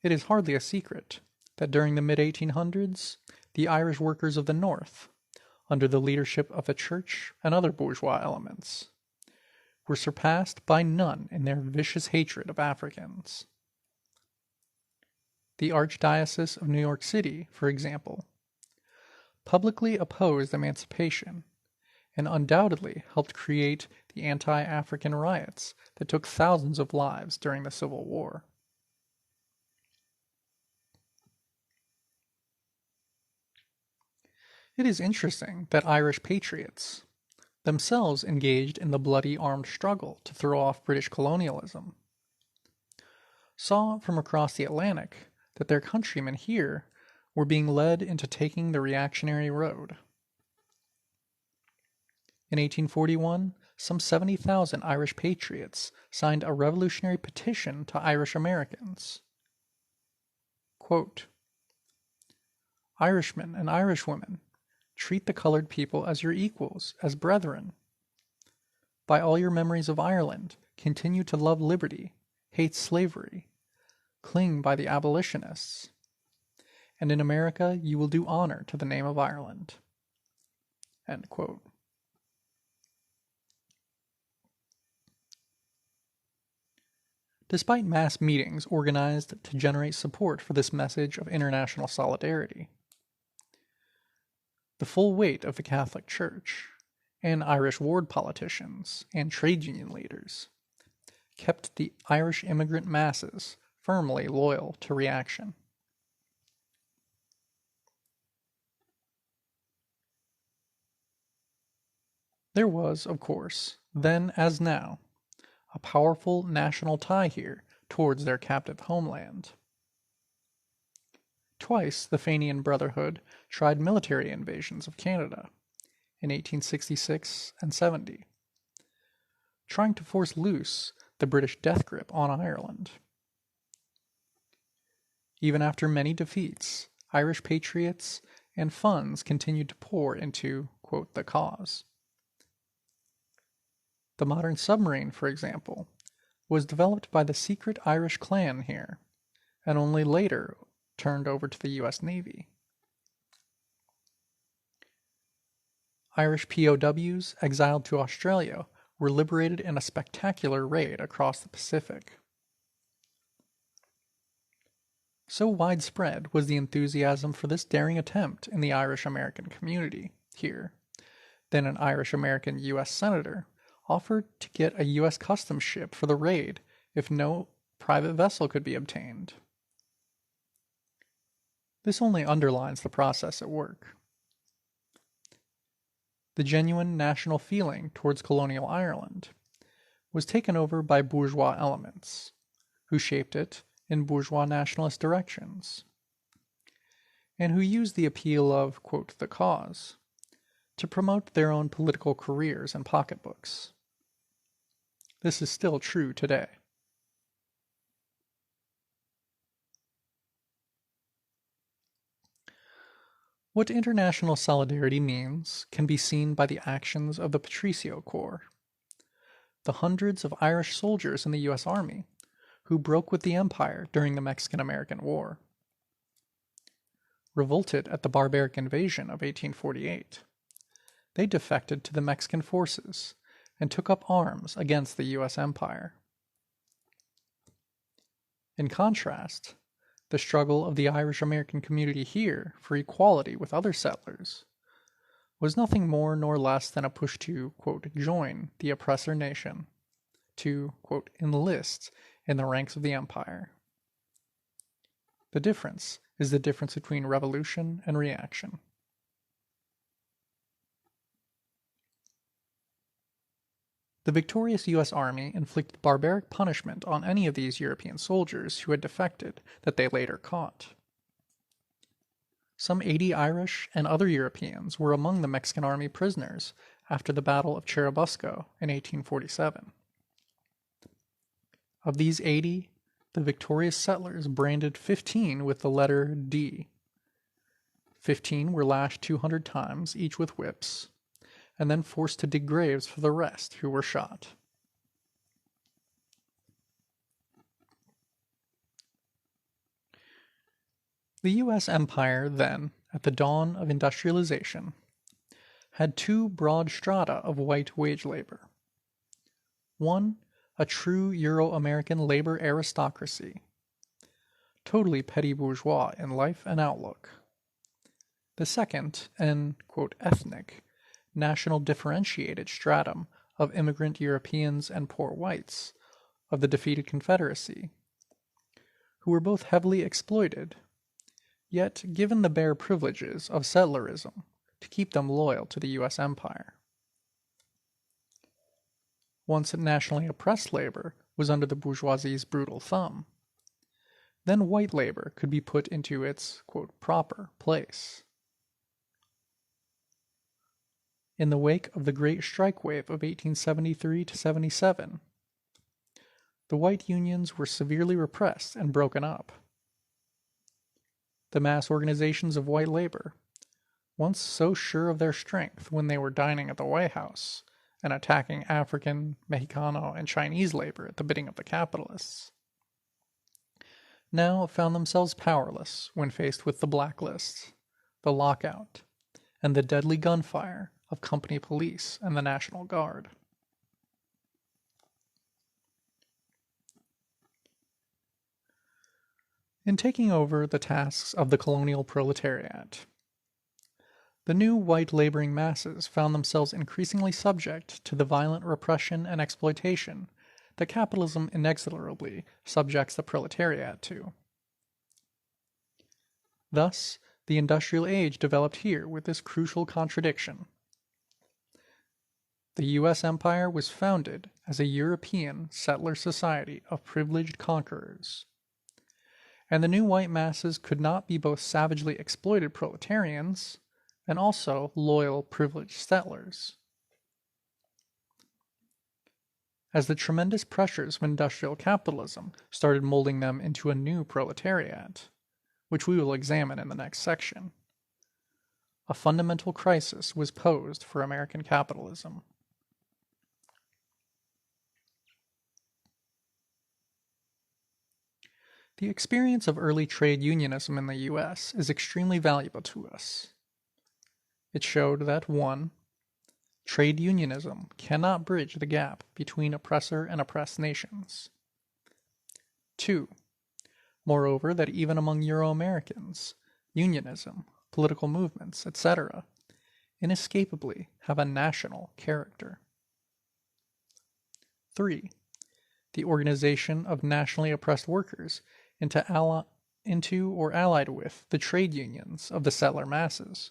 It is hardly a secret that during the mid-1800s, the Irish workers of the North, under the leadership of the Church and other bourgeois elements, were surpassed by none in their vicious hatred of Africans. The Archdiocese of New York City, for example, publicly opposed emancipation and undoubtedly helped create the anti-African riots that took thousands of lives during the Civil War. It is interesting that Irish patriots, themselves engaged in the bloody armed struggle to throw off British colonialism, saw from across the Atlantic that their countrymen here were being led into taking the reactionary road. In 1841, some 70,000 Irish patriots signed a revolutionary petition to Irish Americans. Quote, "Irishmen and Irishwomen, treat the colored people as your equals, as brethren. By all your memories of Ireland, continue to love liberty, hate slavery, cling by the abolitionists, and in America you will do honor to the name of Ireland." End quote. Despite mass meetings organized to generate support for this message of international solidarity, the full weight of the Catholic Church, and Irish ward politicians and trade union leaders kept the Irish immigrant masses firmly loyal to reaction. There was, of course, then as now, a powerful national tie here towards their captive homeland. Twice the Fenian Brotherhood tried military invasions of Canada in 1866 and 70, trying to force loose the British death grip on Ireland. Even after many defeats, Irish patriots and funds continued to pour into, quote, the cause. The modern submarine, for example, was developed by the secret Irish clan here, and only later turned over to the U.S. Navy. Irish POWs exiled to Australia were liberated in a spectacular raid across the Pacific. So widespread was the enthusiasm for this daring attempt in the Irish-American community here, that an Irish-American U.S. senator offered to get a U.S. customs ship for the raid if no private vessel could be obtained. This only underlines the process at work. The genuine national feeling towards colonial Ireland was taken over by bourgeois elements, who shaped it in bourgeois nationalist directions, and who used the appeal of, quote, the cause, to promote their own political careers and pocketbooks. This is still true today. What international solidarity means can be seen by the actions of the Patricio Corps, the hundreds of Irish soldiers in the U.S. Army who broke with the Empire during the Mexican-American War. Revolted at the barbaric invasion of 1848, they defected to the Mexican forces and took up arms against the U.S. Empire. In contrast, the struggle of the Irish-American community here for equality with other settlers was nothing more nor less than a push to, quote, join the oppressor nation, to, quote, enlist in the ranks of the empire. The difference is the difference between revolution and reaction. The victorious U.S. Army inflicted barbaric punishment on any of these European soldiers who had defected that they later caught. Some 80 Irish and other Europeans were among the Mexican Army prisoners after the Battle of Churubusco in 1847. Of these 80, the victorious settlers branded 15 with the letter D. 15 were lashed 200 times, each with whips, and then forced to dig graves for the rest who were shot. The U.S. Empire then, at the dawn of industrialization, had two broad strata of white wage labor. One, a true Euro-American labor aristocracy, totally petty bourgeois in life and outlook. The second, an, quote, ethnic, national differentiated stratum of immigrant Europeans and poor whites of the defeated Confederacy, who were both heavily exploited, yet given the bare privileges of settlerism to keep them loyal to the U.S. Empire. Once nationally oppressed labor was under the bourgeoisie's brutal thumb, then white labor could be put into its, quote, proper place. In the wake of the Great Strike Wave of 1873 to 77, the white unions were severely repressed and broken up. The mass organizations of white labor, once so sure of their strength when they were dining at the White House and attacking African, Mexicano, and Chinese labor at the bidding of the capitalists, now found themselves powerless when faced with the blacklist, the lockout, and the deadly gunfire of company police and the National Guard. In taking over the tasks of the colonial proletariat, the new white laboring masses found themselves increasingly subject to the violent repression and exploitation that capitalism inexorably subjects the proletariat to. Thus, the industrial age developed here with this crucial contradiction. The U.S. Empire was founded as a European settler society of privileged conquerors, and the new white masses could not be both savagely exploited proletarians and also loyal privileged settlers. As the tremendous pressures of industrial capitalism started molding them into a new proletariat, which we will examine in the next section, a fundamental crisis was posed for American capitalism. The experience of early trade unionism in the U.S. is extremely valuable to us. It showed that 1. Trade unionism cannot bridge the gap between oppressor and oppressed nations. 2. Moreover, that even among Euro-Americans, unionism, political movements, etc., inescapably have a national character. 3. The organization of nationally oppressed workers into or allied with the trade unions of the settler masses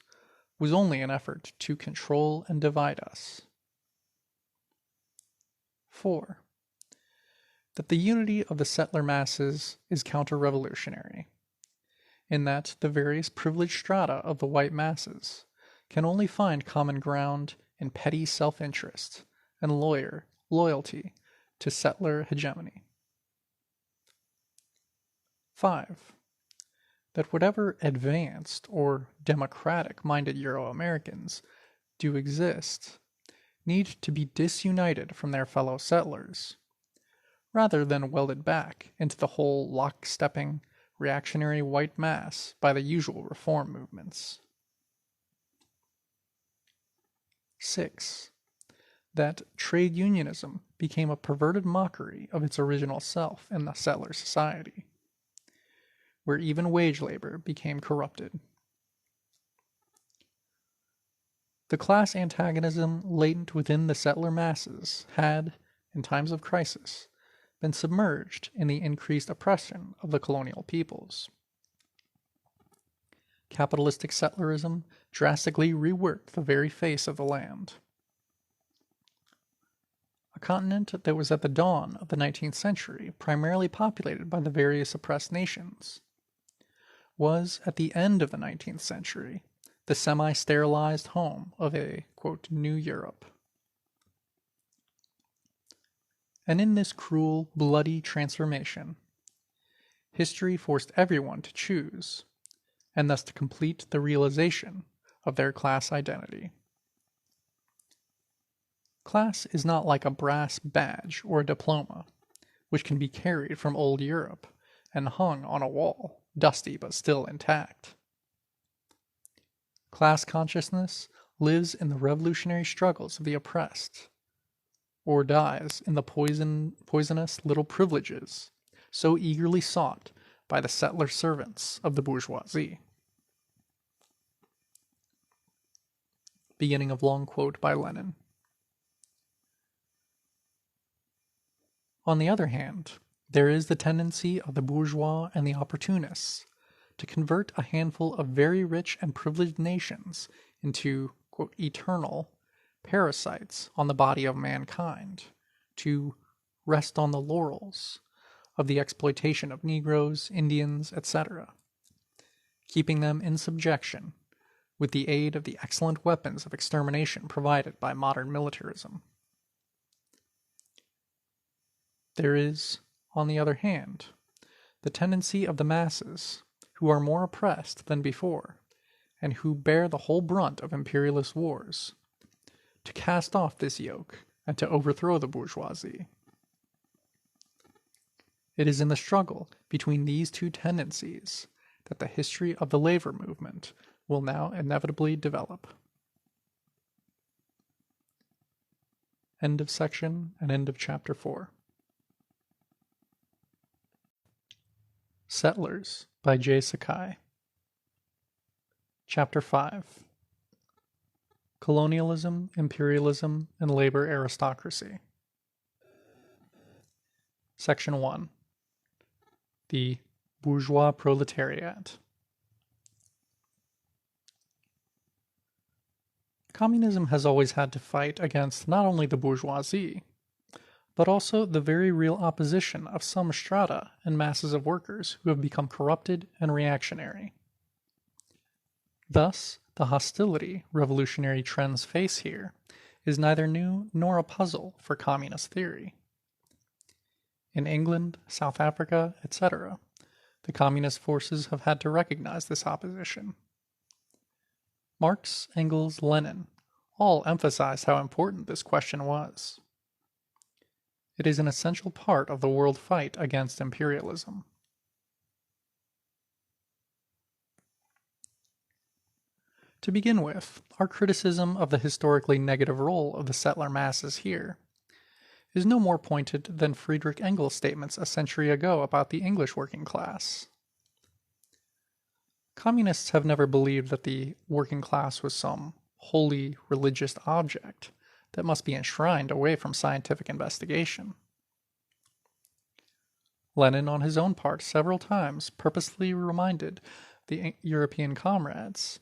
was only an effort to control and divide us. 4. That the unity of the settler masses is counter-revolutionary, in that the various privileged strata of the white masses can only find common ground in petty self-interest and loyalty to settler hegemony. 5. That whatever advanced or democratic-minded Euro-Americans do exist need to be disunited from their fellow settlers, rather than welded back into the whole lockstepping reactionary white mass by the usual reform movements. 6. That trade unionism became a perverted mockery of its original self in the settler society, where even wage labor became corrupted. The class antagonism latent within the settler masses had, in times of crisis, been submerged in the increased oppression of the colonial peoples. Capitalistic settlerism drastically reworked the very face of the land. A continent that was at the dawn of the 19th century primarily populated by the various oppressed nations was, at the end of the 19th century, the semi-sterilized home of a, quote, new Europe. And in this cruel, bloody transformation, history forced everyone to choose, and thus to complete the realization of their class identity. Class is not like a brass badge or a diploma, which can be carried from old Europe and hung on a wall, dusty but still intact. Class consciousness lives in the revolutionary struggles of the oppressed, or dies in the poisonous little privileges so eagerly sought by the settler servants of the bourgeoisie. Beginning of long quote by Lenin. On the other hand, there is the tendency of the bourgeois and the opportunists to convert a handful of very rich and privileged nations into, quote, eternal parasites on the body of mankind, to rest on the laurels of the exploitation of Negroes, Indians, etc., keeping them in subjection with the aid of the excellent weapons of extermination provided by modern militarism. There is, on the other hand, the tendency of the masses, who are more oppressed than before, and who bear the whole brunt of imperialist wars, to cast off this yoke and to overthrow the bourgeoisie. It is in the struggle between these two tendencies that the history of the labor movement will now inevitably develop. End of section and end of chapter 4. Settlers by J Sakai. Chapter 5. Colonialism, Imperialism, and Labor Aristocracy. Section 1. The Bourgeois Proletariat. Communism has always had to fight against not only the bourgeoisie, but also the very real opposition of some strata and masses of workers who have become corrupted and reactionary. Thus, the hostility revolutionary trends face here is neither new nor a puzzle for communist theory. In England, South Africa, etc., the communist forces have had to recognize this opposition. Marx, Engels, Lenin all emphasized how important this question was. It is an essential part of the world fight against imperialism. To begin with, our criticism of the historically negative role of the settler masses here is no more pointed than Friedrich Engels' statements a century ago about the English working class. Communists have never believed that the working class was some holy religious object that must be enshrined away from scientific investigation. Lenin, on his own part, several times purposely reminded the European comrades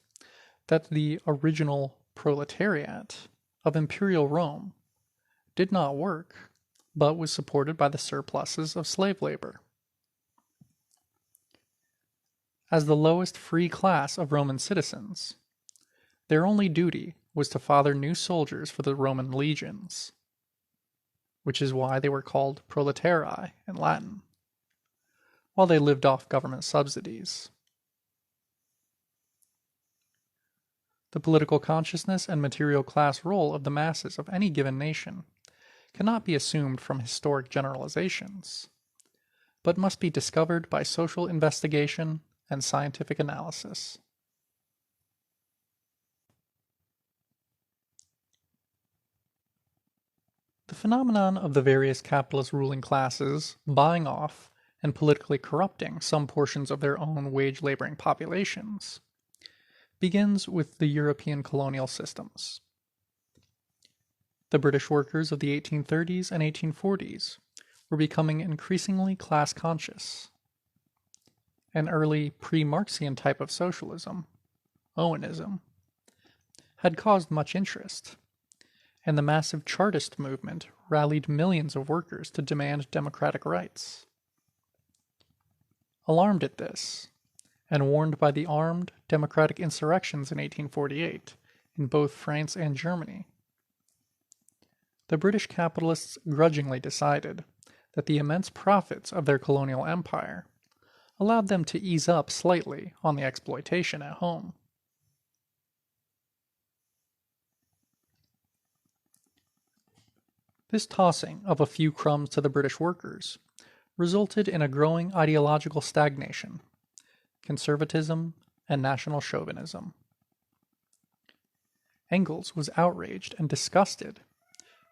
that the original proletariat of imperial Rome did not work, but was supported by the surpluses of slave labor. As the lowest free class of Roman citizens, their only duty was to father new soldiers for the Roman legions, which is why they were called proletarii in Latin, while they lived off government subsidies. The political consciousness and material class role of the masses of any given nation cannot be assumed from historic generalizations, but must be discovered by social investigation and scientific analysis. The phenomenon of the various capitalist ruling classes buying off and politically corrupting some portions of their own wage-laboring populations begins with the European colonial systems. The British workers of the 1830s and 1840s were becoming increasingly class-conscious. An early pre-Marxian type of socialism, Owenism, had caused much interest, and the massive Chartist movement rallied millions of workers to demand democratic rights. Alarmed at this, and warned by the armed democratic insurrections in 1848 in both France and Germany, the British capitalists grudgingly decided that the immense profits of their colonial empire allowed them to ease up slightly on the exploitation at home. This tossing of a few crumbs to the British workers resulted in a growing ideological stagnation, conservatism, and national chauvinism. Engels was outraged and disgusted,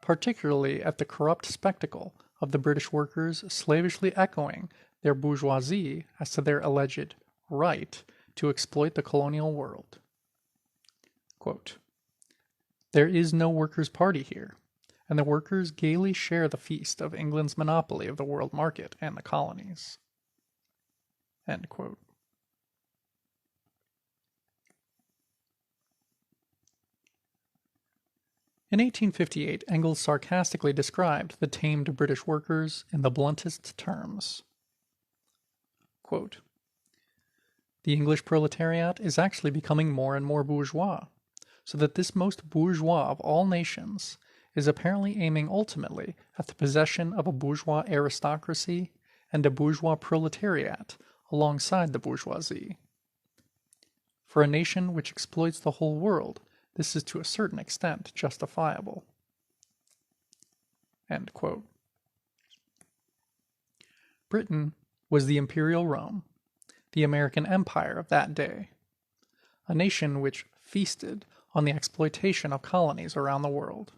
particularly at the corrupt spectacle of the British workers slavishly echoing their bourgeoisie as to their alleged right to exploit the colonial world. Quote, "There is no workers' party here, and the workers gaily share the feast of England's monopoly of the world market and the colonies." End quote. In 1858, Engels sarcastically described the tamed British workers in the bluntest terms. Quote, "The English proletariat is actually becoming more and more bourgeois, so that this most bourgeois of all nations is apparently aiming ultimately at the possession of a bourgeois aristocracy and a bourgeois proletariat alongside the bourgeoisie. For a nation which exploits the whole world, this is to a certain extent justifiable." End quote. Britain was the imperial Rome, the American empire of that day, a nation which feasted on the exploitation of colonies around the world.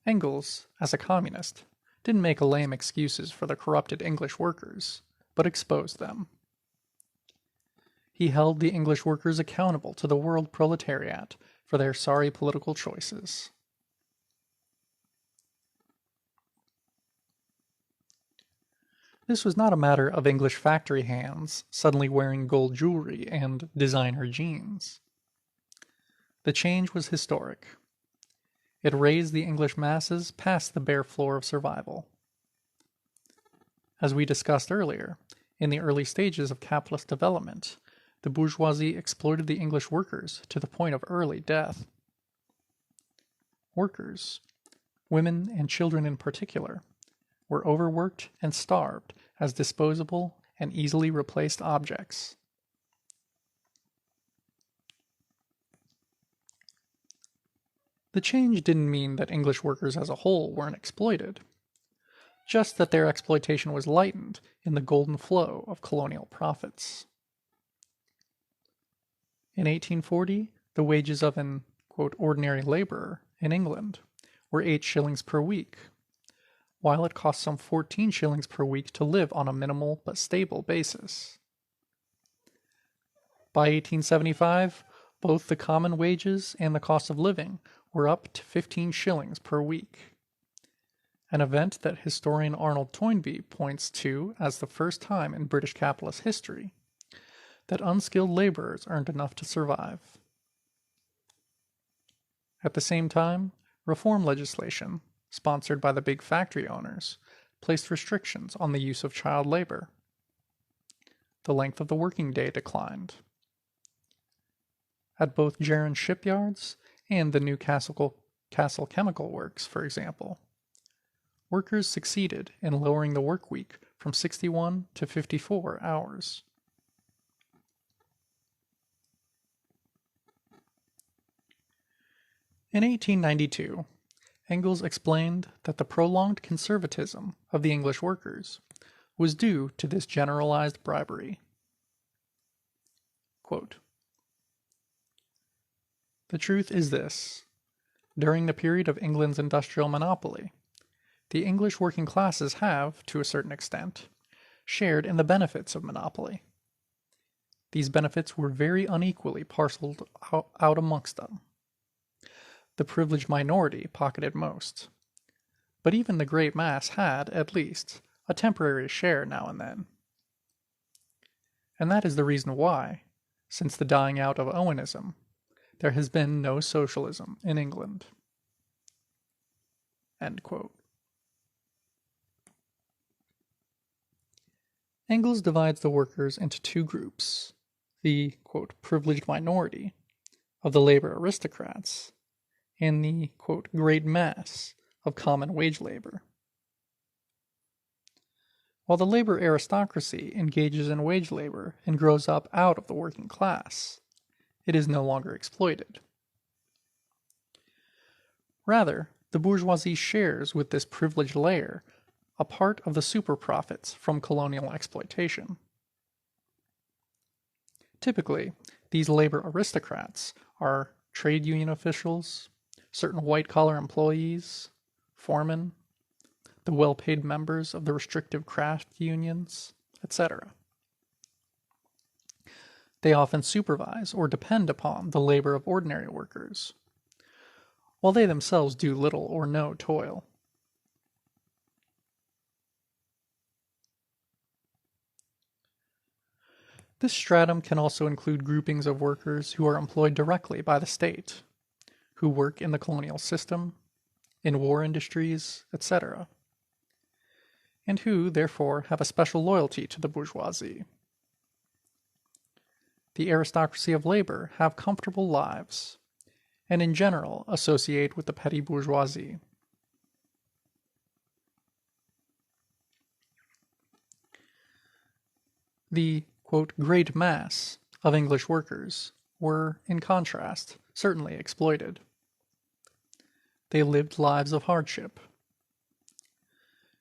Engels, as a communist, didn't make lame excuses for the corrupted English workers, but exposed them. He held the English workers accountable to the world proletariat for their sorry political choices. This was not a matter of English factory hands suddenly wearing gold jewelry and designer jeans. The change was historic. It raised the English masses past the bare floor of survival. As we discussed earlier, in the early stages of capitalist development, the bourgeoisie exploited the English workers to the point of early death. Workers, women and children in particular, were overworked and starved as disposable and easily replaced objects. The change didn't mean that English workers as a whole weren't exploited, just that their exploitation was lightened in the golden flow of colonial profits. In 1840, the wages of an, quote, ordinary laborer in England were 8 shillings per week, while it cost some 14 shillings per week to live on a minimal but stable basis. By 1875, both the common wages and the cost of living were up to 15 shillings per week, an event that historian Arnold Toynbee points to as the first time in British capitalist history that unskilled laborers earned enough to survive. At the same time, reform legislation, sponsored by the big factory owners, placed restrictions on the use of child labor. The length of the working day declined. At both Gerran shipyards and the Newcastle Chemical Works, for example, workers succeeded in lowering the work week from 61 to 54 hours. In 1892, Engels explained that the prolonged conservatism of the English workers was due to this generalized bribery. Quote, "The truth is this. During the period of England's industrial monopoly, the English working classes have, to a certain extent, shared in the benefits of monopoly. These benefits were very unequally parceled out amongst them. The privileged minority pocketed most, but even the great mass had, at least, a temporary share now and then. And that is the reason why, since the dying out of Owenism, there has been no socialism in England." End quote. Engels divides the workers into two groups, the, quote, privileged minority of the labor aristocrats and the, quote, great mass of common wage labor. While the labor aristocracy engages in wage labor and grows up out of the working class, it is no longer exploited. Rather, the bourgeoisie shares with this privileged layer a part of the super profits from colonial exploitation. Typically, these labor aristocrats are trade union officials, certain white-collar employees, foremen, the well-paid members of the restrictive craft unions, etc. They often supervise or depend upon the labor of ordinary workers, while they themselves do little or no toil. This stratum can also include groupings of workers who are employed directly by the state, who work in the colonial system, in war industries, etc., and who, therefore, have a special loyalty to the bourgeoisie. The aristocracy of labor have comfortable lives, and in general associate with the petty bourgeoisie. The, quote, great mass of English workers were, in contrast, certainly exploited. They lived lives of hardship.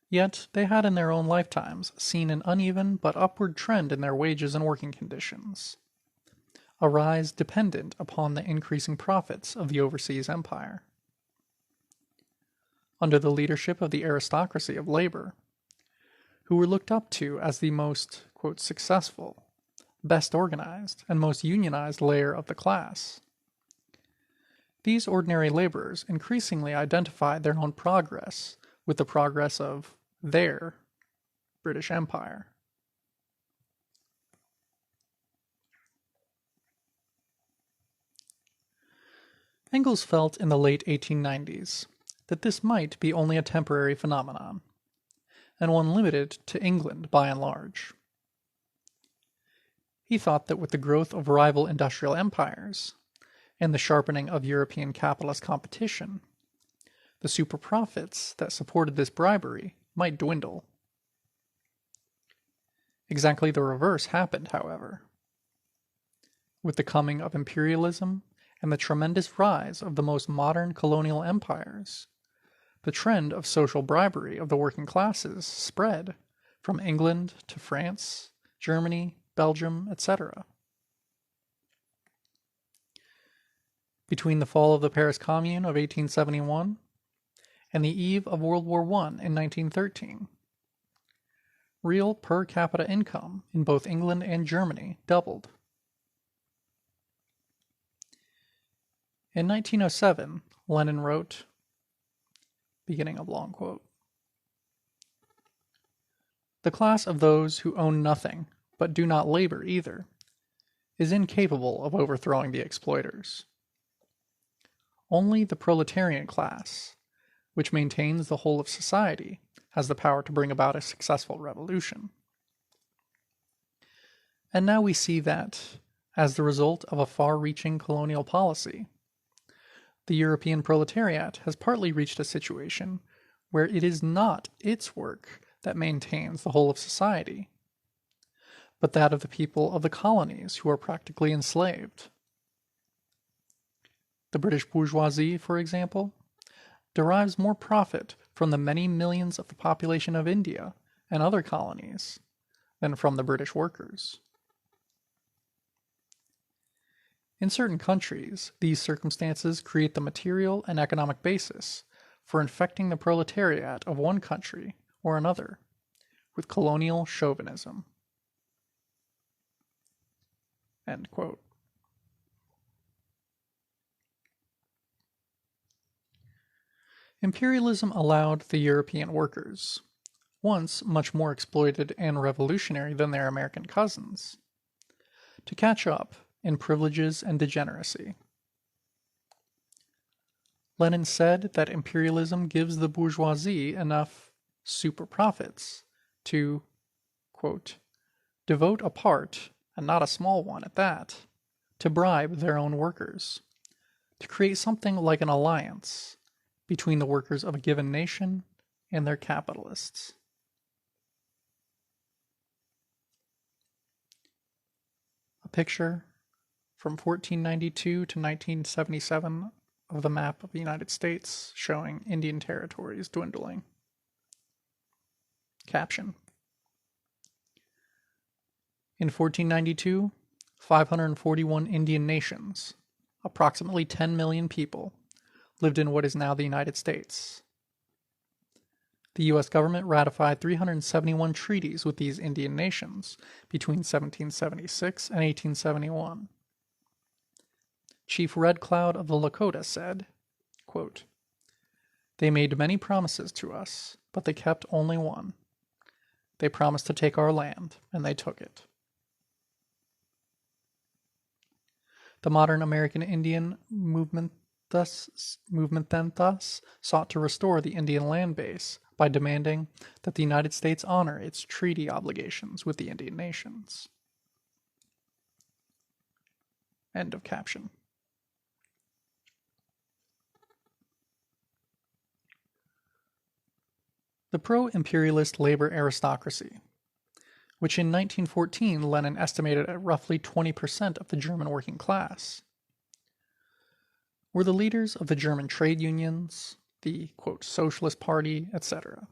Yet they had in their own lifetimes seen an uneven but upward trend in their wages and working conditions, a rise dependent upon the increasing profits of the overseas empire. Under the leadership of the aristocracy of labor, who were looked up to as the most, quote, successful, best organized, and most unionized layer of the class, these ordinary laborers increasingly identified their own progress with the progress of their British Empire. Engels felt in the late 1890s that this might be only a temporary phenomenon, and one limited to England by and large. He thought that with the growth of rival industrial empires and the sharpening of European capitalist competition, the super profits that supported this bribery might dwindle. Exactly the reverse happened, however. With the coming of imperialism and the tremendous rise of the most modern colonial empires, the trend of social bribery of the working classes spread from England to France, Germany, Belgium, etc. Between the fall of the Paris Commune of 1871 and the eve of World War I in 1913, real per capita income in both England and Germany doubled. In 1907, Lenin wrote, beginning of long quote, "The class of those who own nothing, but do not labor either, is incapable of overthrowing the exploiters. Only the proletarian class, which maintains the whole of society, has the power to bring about a successful revolution." And now we see that, as the result of a far-reaching colonial policy, the European proletariat has partly reached a situation where it is not its work that maintains the whole of society, but that of the people of the colonies who are practically enslaved. The British bourgeoisie, for example, derives more profit from the many millions of the population of India and other colonies than from the British workers. In certain countries, these circumstances create the material and economic basis for infecting the proletariat of one country or another with colonial chauvinism. End quote. Imperialism allowed the European workers, once much more exploited and revolutionary than their American cousins, to catch up in privileges and degeneracy. Lenin said that imperialism gives the bourgeoisie enough super profits to, quote, devote a part, and not a small one at that, to bribe their own workers, to create something like an alliance between the workers of a given nation and their capitalists. A picture from 1492 to 1977 of the map of the United States showing Indian territories dwindling. Caption: in 1492, 541 Indian nations, approximately 10 million people, lived in what is now the United States. The U.S. government ratified 371 treaties with these Indian nations between 1776 and 1871. Chief Red Cloud of the Lakota said, quote, "They made many promises to us, but they kept only one. They promised to take our land, and they took it." The modern American Indian movement then sought to restore the Indian land base by demanding that the United States honor its treaty obligations with the Indian nations. End of caption. The pro-imperialist labor aristocracy, which in 1914 Lenin estimated at roughly 20% of the German working class, were the leaders of the German trade unions, the, quote, Socialist Party, etc.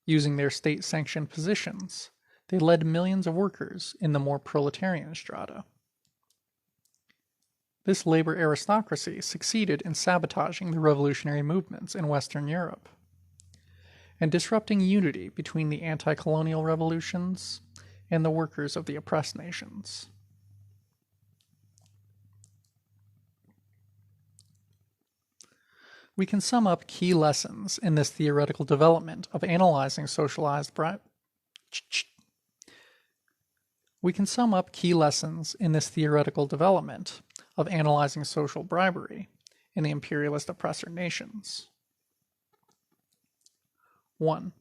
Using their state-sanctioned positions, they led millions of workers in the more proletarian strata. This labor aristocracy succeeded in sabotaging the revolutionary movements in Western Europe and disrupting unity between the anti-colonial revolutions and the workers of the oppressed nations. We can sum up key lessons in this theoretical development of analyzing socialized We can sum up key lessons in this theoretical development of analyzing social bribery in the imperialist oppressor nations. 1.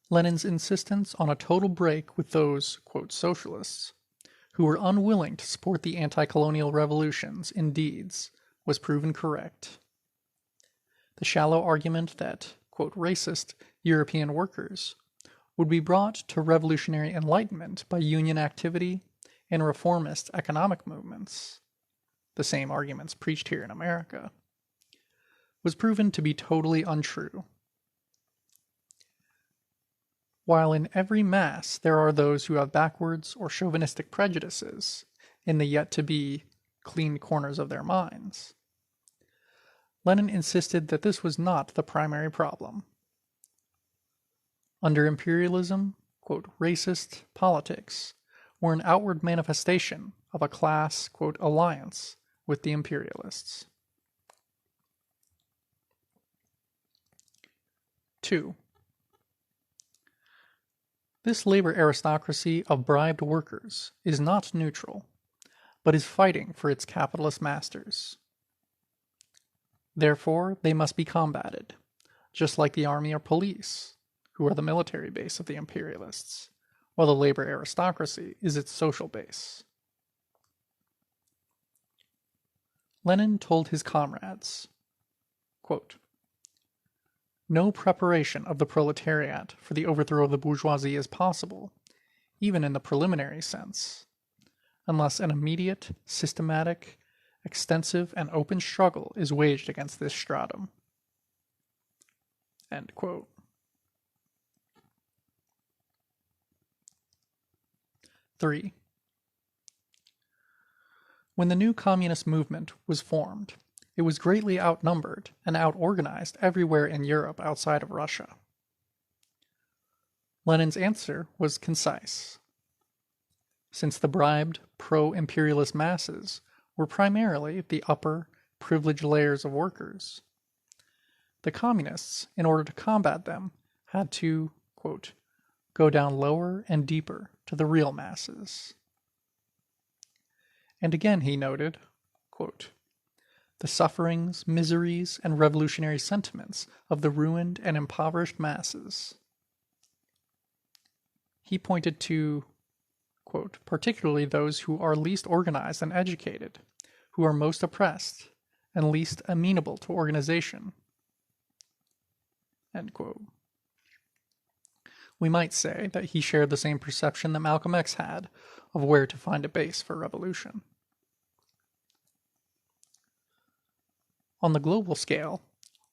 Lenin's insistence on a total break with those, quote, socialists, who were unwilling to support the anti-colonial revolutions in deeds, was proven correct. The shallow argument that, quote, racist European workers would be brought to revolutionary enlightenment by union activity and reformist economic movements, the same arguments preached here in America, was proven to be totally untrue. While in every mass there are those who have backwards or chauvinistic prejudices in the yet-to-be cleaned corners of their minds, Lenin insisted that this was not the primary problem. Under imperialism, quote, racist politics were an outward manifestation of a class, quote, alliance with the imperialists. 2. This labor aristocracy of bribed workers is not neutral, but is fighting for its capitalist masters. Therefore, they must be combated, just like the army or police, who are the military base of the imperialists, while the labor aristocracy is its social base. Lenin told his comrades, quote, no preparation of the proletariat for the overthrow of the bourgeoisie is possible, even in the preliminary sense, unless an immediate, systematic, extensive, and open struggle is waged against this stratum. End quote. 3. When the new communist movement was formed, it was greatly outnumbered and out-organized everywhere in Europe outside of Russia. Lenin's answer was concise. Since the bribed, pro-imperialist masses were primarily the upper, privileged layers of workers, the communists, in order to combat them, had to, quote, go down lower and deeper to the real masses. And again he noted, quote, the sufferings, miseries, and revolutionary sentiments of the ruined and impoverished masses. He pointed to, quote, particularly those who are least organized and educated, who are most oppressed and least amenable to organization. End quote. We might say that he shared the same perception that Malcolm X had of where to find a base for revolution. On the global scale,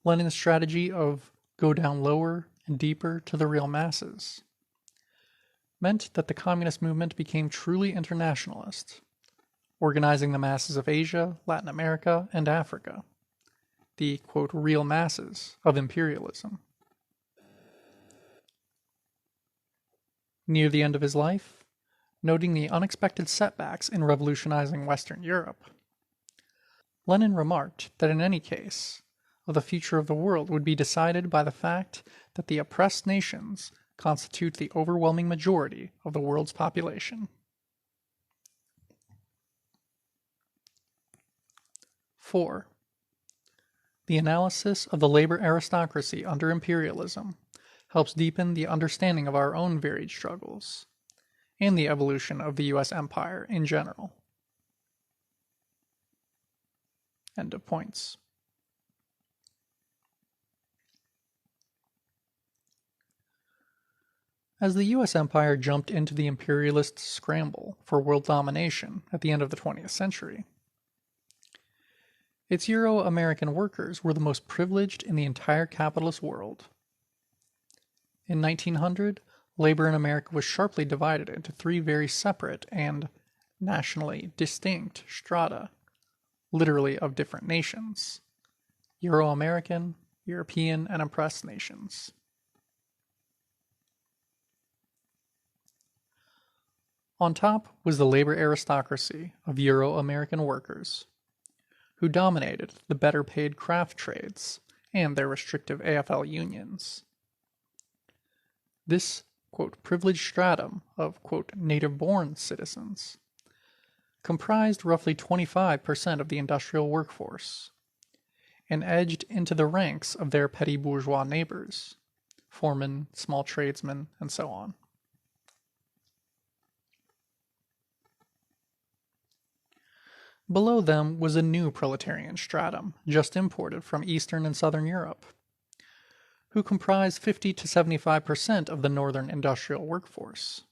Lenin's strategy of go down lower and deeper to the real masses meant that the communist movement became truly internationalist, organizing the masses of Asia, Latin America, and Africa, the, quote, real masses of imperialism. Near the end of his life, noting the unexpected setbacks in revolutionizing Western Europe, Lenin remarked that in any case, the future of the world would be decided by the fact that the oppressed nations constitute the overwhelming majority of the world's population. 4. The analysis of the labor aristocracy under imperialism helps deepen the understanding of our own varied struggles and the evolution of the U.S. empire in general. End of points. As the U.S. empire jumped into the imperialist scramble for world domination at the end of the 20th century, its Euro-American workers were the most privileged in the entire capitalist world. In 1900, labor in America was sharply divided into three very separate and nationally distinct strata, literally of different nations: Euro-American, European, and oppressed nations. On top was the labor aristocracy of Euro-American workers, who dominated the better-paid craft trades and their restrictive AFL unions. This, quote, privileged stratum of, quote, native-born citizens comprised roughly 25% of the industrial workforce, and edged into the ranks of their petty bourgeois neighbors, foremen, small tradesmen, and so on. Below them was a new proletarian stratum, just imported from Eastern and Southern Europe, who comprised 50 to 75% of the northern industrial workforce.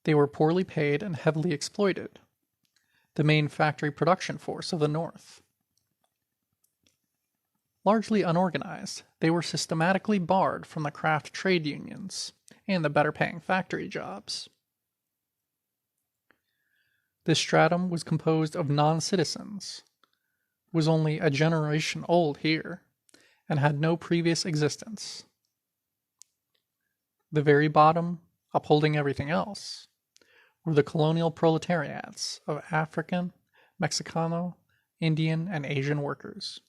They were poorly paid and heavily exploited, the main factory production force of the North. Largely unorganized, they were systematically barred from the craft trade unions and the better-paying factory jobs. This stratum was composed of non-citizens, was only a generation old here, and had no previous existence. The very bottom, upholding everything else, were the colonial proletariats of African, Mexicano, Indian, and Asian workers.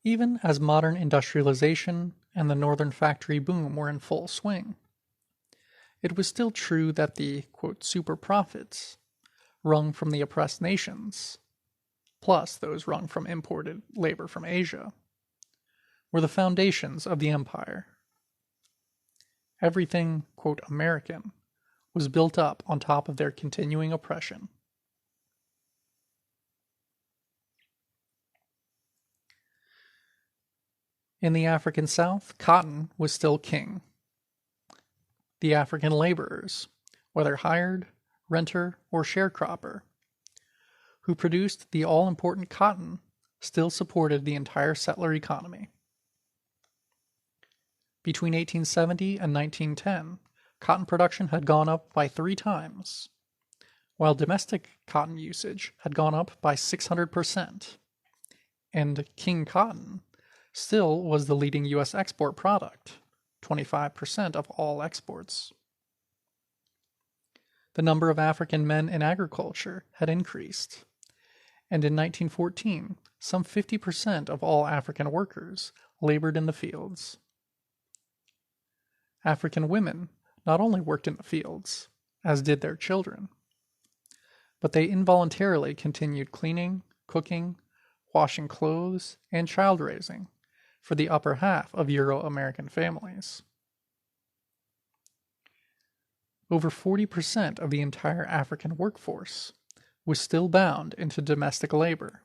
Even as modern industrialization and the northern factory boom were in full swing, it was still true that the, quote, super profits wrung from the oppressed nations, plus those wrung from imported labor from Asia, were the foundations of the empire. Everything, quote, American was built up on top of their continuing oppression. In the African South, cotton was still king. The African laborers, whether hired, renter, or sharecropper, who produced the all-important cotton, still supported the entire settler economy. Between 1870 and 1910, cotton production had gone up by 3 times, while domestic cotton usage had gone up by 600%, and king cotton still was the leading U.S. export product, 25% of all exports. The number of African men in agriculture had increased, and in 1914, some 50% of all African workers labored in the fields. African women not only worked in the fields, as did their children, but they involuntarily continued cleaning, cooking, washing clothes, and child raising for the upper half of Euro-American families. Over 40% of the entire African workforce was still bound into domestic labor,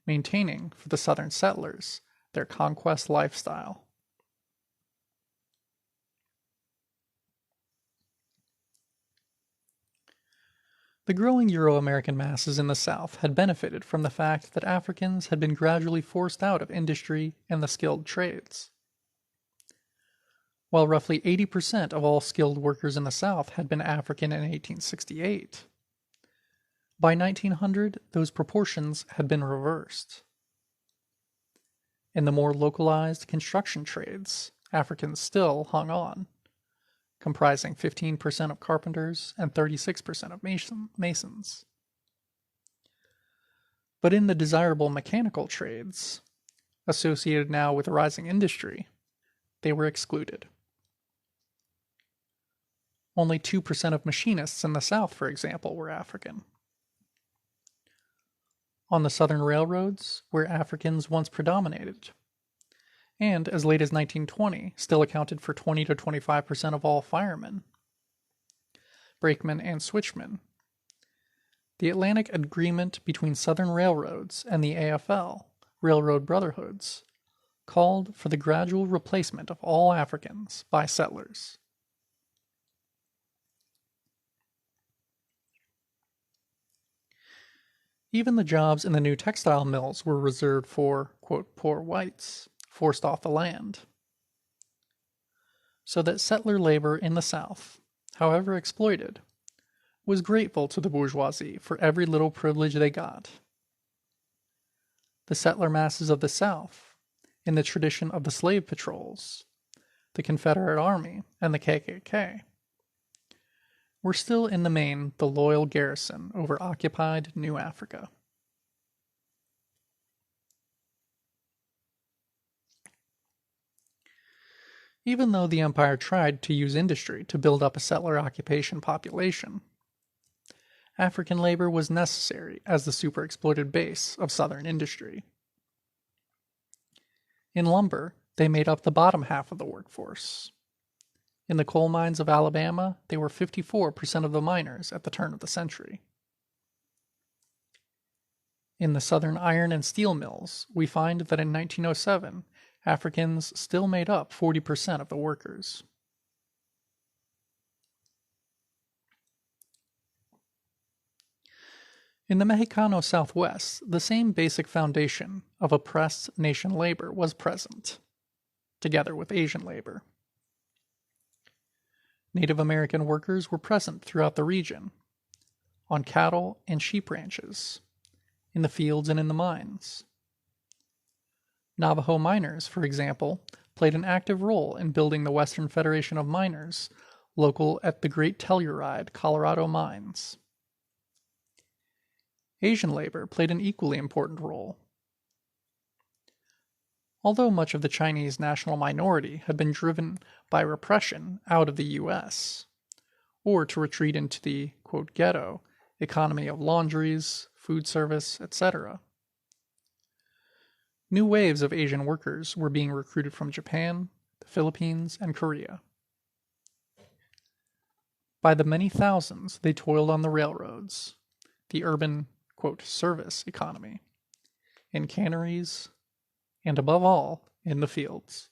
maintaining for the southern settlers their conquest lifestyle. The growing Euro-American masses in the South had benefited from the fact that Africans had been gradually forced out of industry and the skilled trades. While roughly 80% of all skilled workers in the South had been African in 1868, by 1900 those proportions had been reversed. In the more localized construction trades, Africans still hung on, comprising 15% of carpenters and 36% of masons. But in the desirable mechanical trades, associated now with rising industry, they were excluded. Only 2% of machinists in the South, for example, were African. On the Southern railroads, where Africans once predominated, and as late as 1920 still accounted for 20 to 25% of all firemen, brakemen, and switchmen, the Atlantic Agreement between Southern railroads and the AFL, Railroad Brotherhoods, called for the gradual replacement of all Africans by settlers. Even the jobs in the new textile mills were reserved for, quote, poor whites, forced off the land. So that settler labor in the South, however exploited, was grateful to the bourgeoisie for every little privilege they got. The settler masses of the South, in the tradition of the slave patrols, the Confederate Army, and the KKK, were still in the main the loyal garrison over occupied New Africa. even though the empire tried to use industry to build up a settler occupation population. African labor was necessary as the superexploited base of southern industry. In lumber, they made up the bottom half of the workforce. In the coal mines of Alabama, they were 54% of the miners at the turn of the century. In the southern iron and steel mills, we find that in 1907, Africans still made up 40% of the workers. In the Mexicano Southwest, the same basic foundation of oppressed nation labor was present, together with Asian labor. Native American workers were present throughout the region, on cattle and sheep ranches, in the fields and in the mines. Navajo miners, for example, played an active role in building the Western Federation of Miners, local at the Great Telluride, Colorado mines. Asian labor played an equally important role. Although much of the Chinese national minority had been driven by repression out of the U.S., or to retreat into the, quote, ghetto economy of laundries, food service, etc., new waves of Asian workers were being recruited from Japan, the Philippines, and Korea. By the many thousands, they toiled on the railroads, the urban, quote, service economy, in canneries, and above all, in the fields.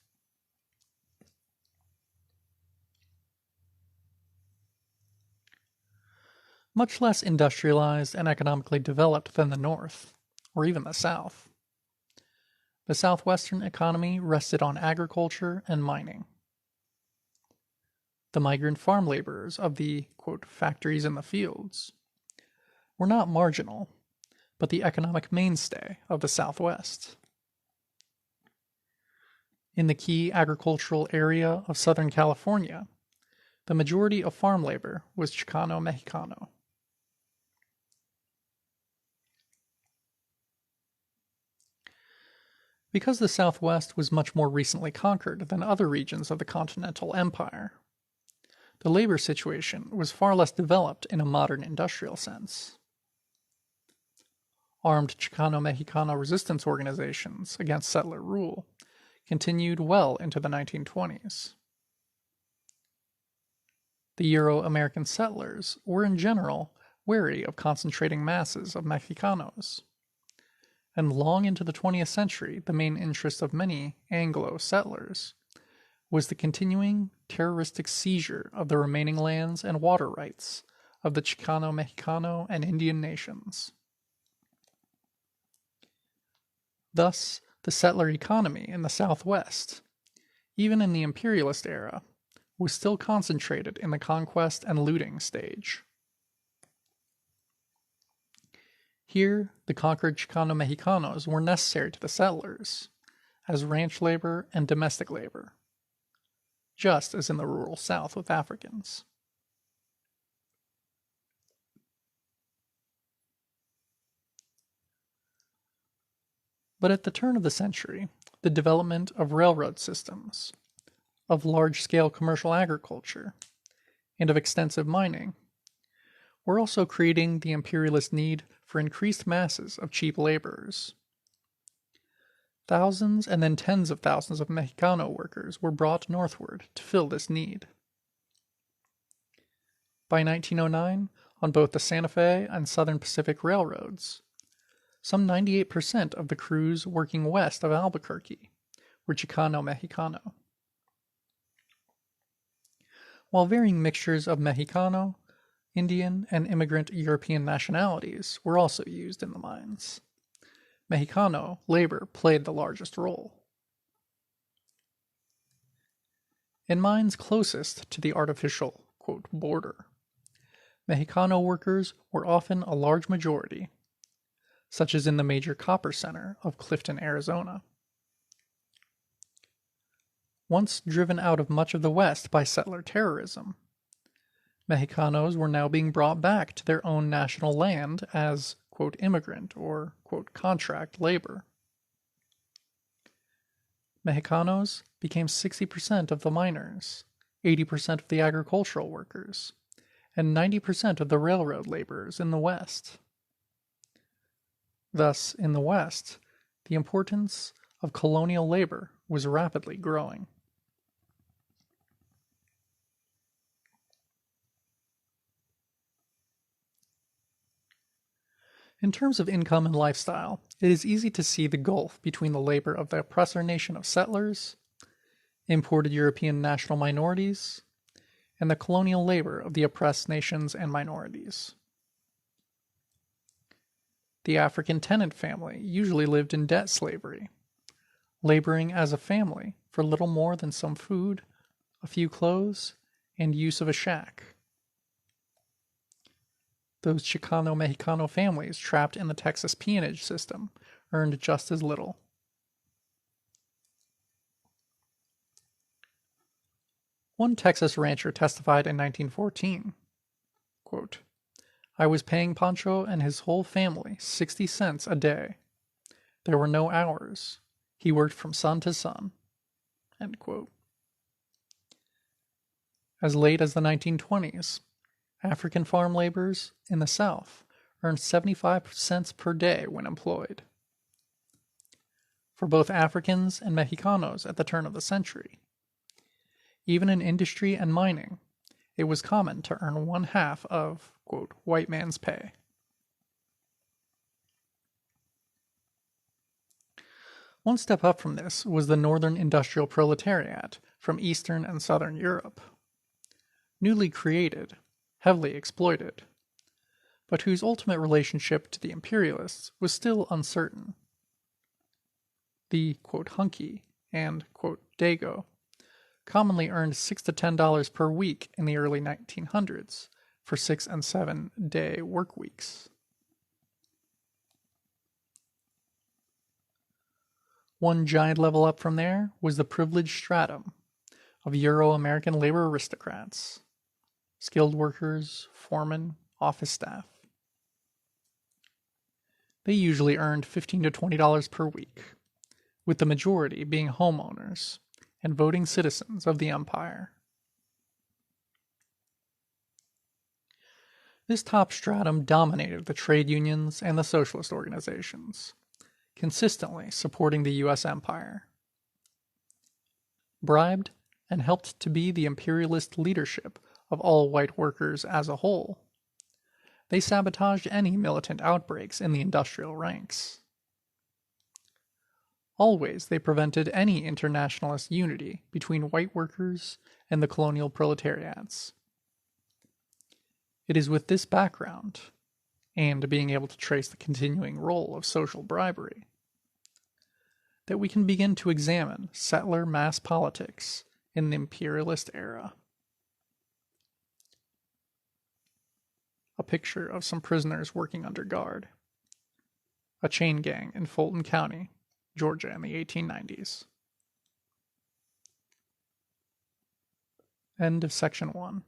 Much less industrialized and economically developed than the North, or even the South. The Southwestern economy rested on agriculture and mining. The migrant farm laborers of the, quote, factories in the fields were not marginal, but the economic mainstay of the Southwest. In the key agricultural area of Southern California, the majority of farm labor was Chicano-Mexicano. Because the Southwest was much more recently conquered than other regions of the continental empire, the labor situation was far less developed in a modern industrial sense. Armed Chicano-Mexicano resistance organizations against settler rule continued well into the 1920s. The Euro-American settlers were in general wary of concentrating masses of Mexicanos, and long into the 20th century the main interest of many Anglo settlers was the continuing terroristic seizure of the remaining lands and water rights of the Chicano-Mexicano and Indian nations. Thus, the settler economy in the Southwest, even in the imperialist era, was still concentrated in the conquest and looting stage. Here, the conquered Chicano-Mexicanos were necessary to the settlers, as ranch labor and domestic labor, just as in the rural South with Africans. But at the turn of the century, the development of railroad systems, of large-scale commercial agriculture, and of extensive mining were also creating the imperialist need for increased masses of cheap laborers. Thousands and then tens of thousands of Mexicano workers were brought northward to fill this need. By 1909, on both the Santa Fe and Southern Pacific railroads, some 98% of the crews working west of Albuquerque were Chicano-Mexicano. While varying mixtures of Mexicano, Indian, and immigrant European nationalities were also used in the mines, Mexicano labor played the largest role. In mines closest to the artificial, quote, border, Mexicano workers were often a large majority, such as in the major copper center of Clifton, Arizona. Once driven out of much of the West by settler terrorism, Mexicanos were now being brought back to their own national land as, quote, immigrant or, quote, contract labor. Mexicanos became 60% of the miners, 80% of the agricultural workers, and 90% of the railroad laborers in the West. Thus, in the West, the importance of colonial labor was rapidly growing. In terms of income and lifestyle, it is easy to see the gulf between the labor of the oppressor nation of settlers, imported European national minorities, and the colonial labor of the oppressed nations and minorities. The African tenant family usually lived in debt slavery, laboring as a family for little more than some food, a few clothes, and use of a shack. Those Chicano-Mexicano families trapped in the Texas peonage system earned just as little. One Texas rancher testified in 1914, quote, "I was paying Pancho and his whole family 60 cents a day. There were no hours. He worked from sun to sun." End quote. As late as the 1920s, African farm laborers in the South earned 75 cents per day when employed. For both Africans and Mexicanos at the turn of the century, even in industry and mining, it was common to earn one half of, quote, white man's pay. One step up from this was the northern industrial proletariat from Eastern and Southern Europe. Newly created, heavily exploited, but whose ultimate relationship to the imperialists was still uncertain. The, quote, hunky and, quote, dago commonly earned $6 to $10 per week in the early 1900s for 6 and 7 day work weeks. One giant level up from there was the privileged stratum of Euro-American labor aristocrats, skilled workers, foremen, office staff. They usually earned $15 to $20 per week, with the majority being homeowners and voting citizens of the empire. This top stratum dominated the trade unions and the socialist organizations, consistently supporting the U.S. empire. Bribed and helped to be the imperialist leadership of all white workers as a whole, they sabotaged any militant outbreaks in the industrial ranks. Always they prevented any internationalist unity between white workers and the colonial proletariats. It is with this background, and being able to trace the continuing role of social bribery, that we can begin to examine settler mass politics in the imperialist era. A picture of some prisoners working under guard. A chain gang in Fulton County, Georgia in the 1890s. End of section 1.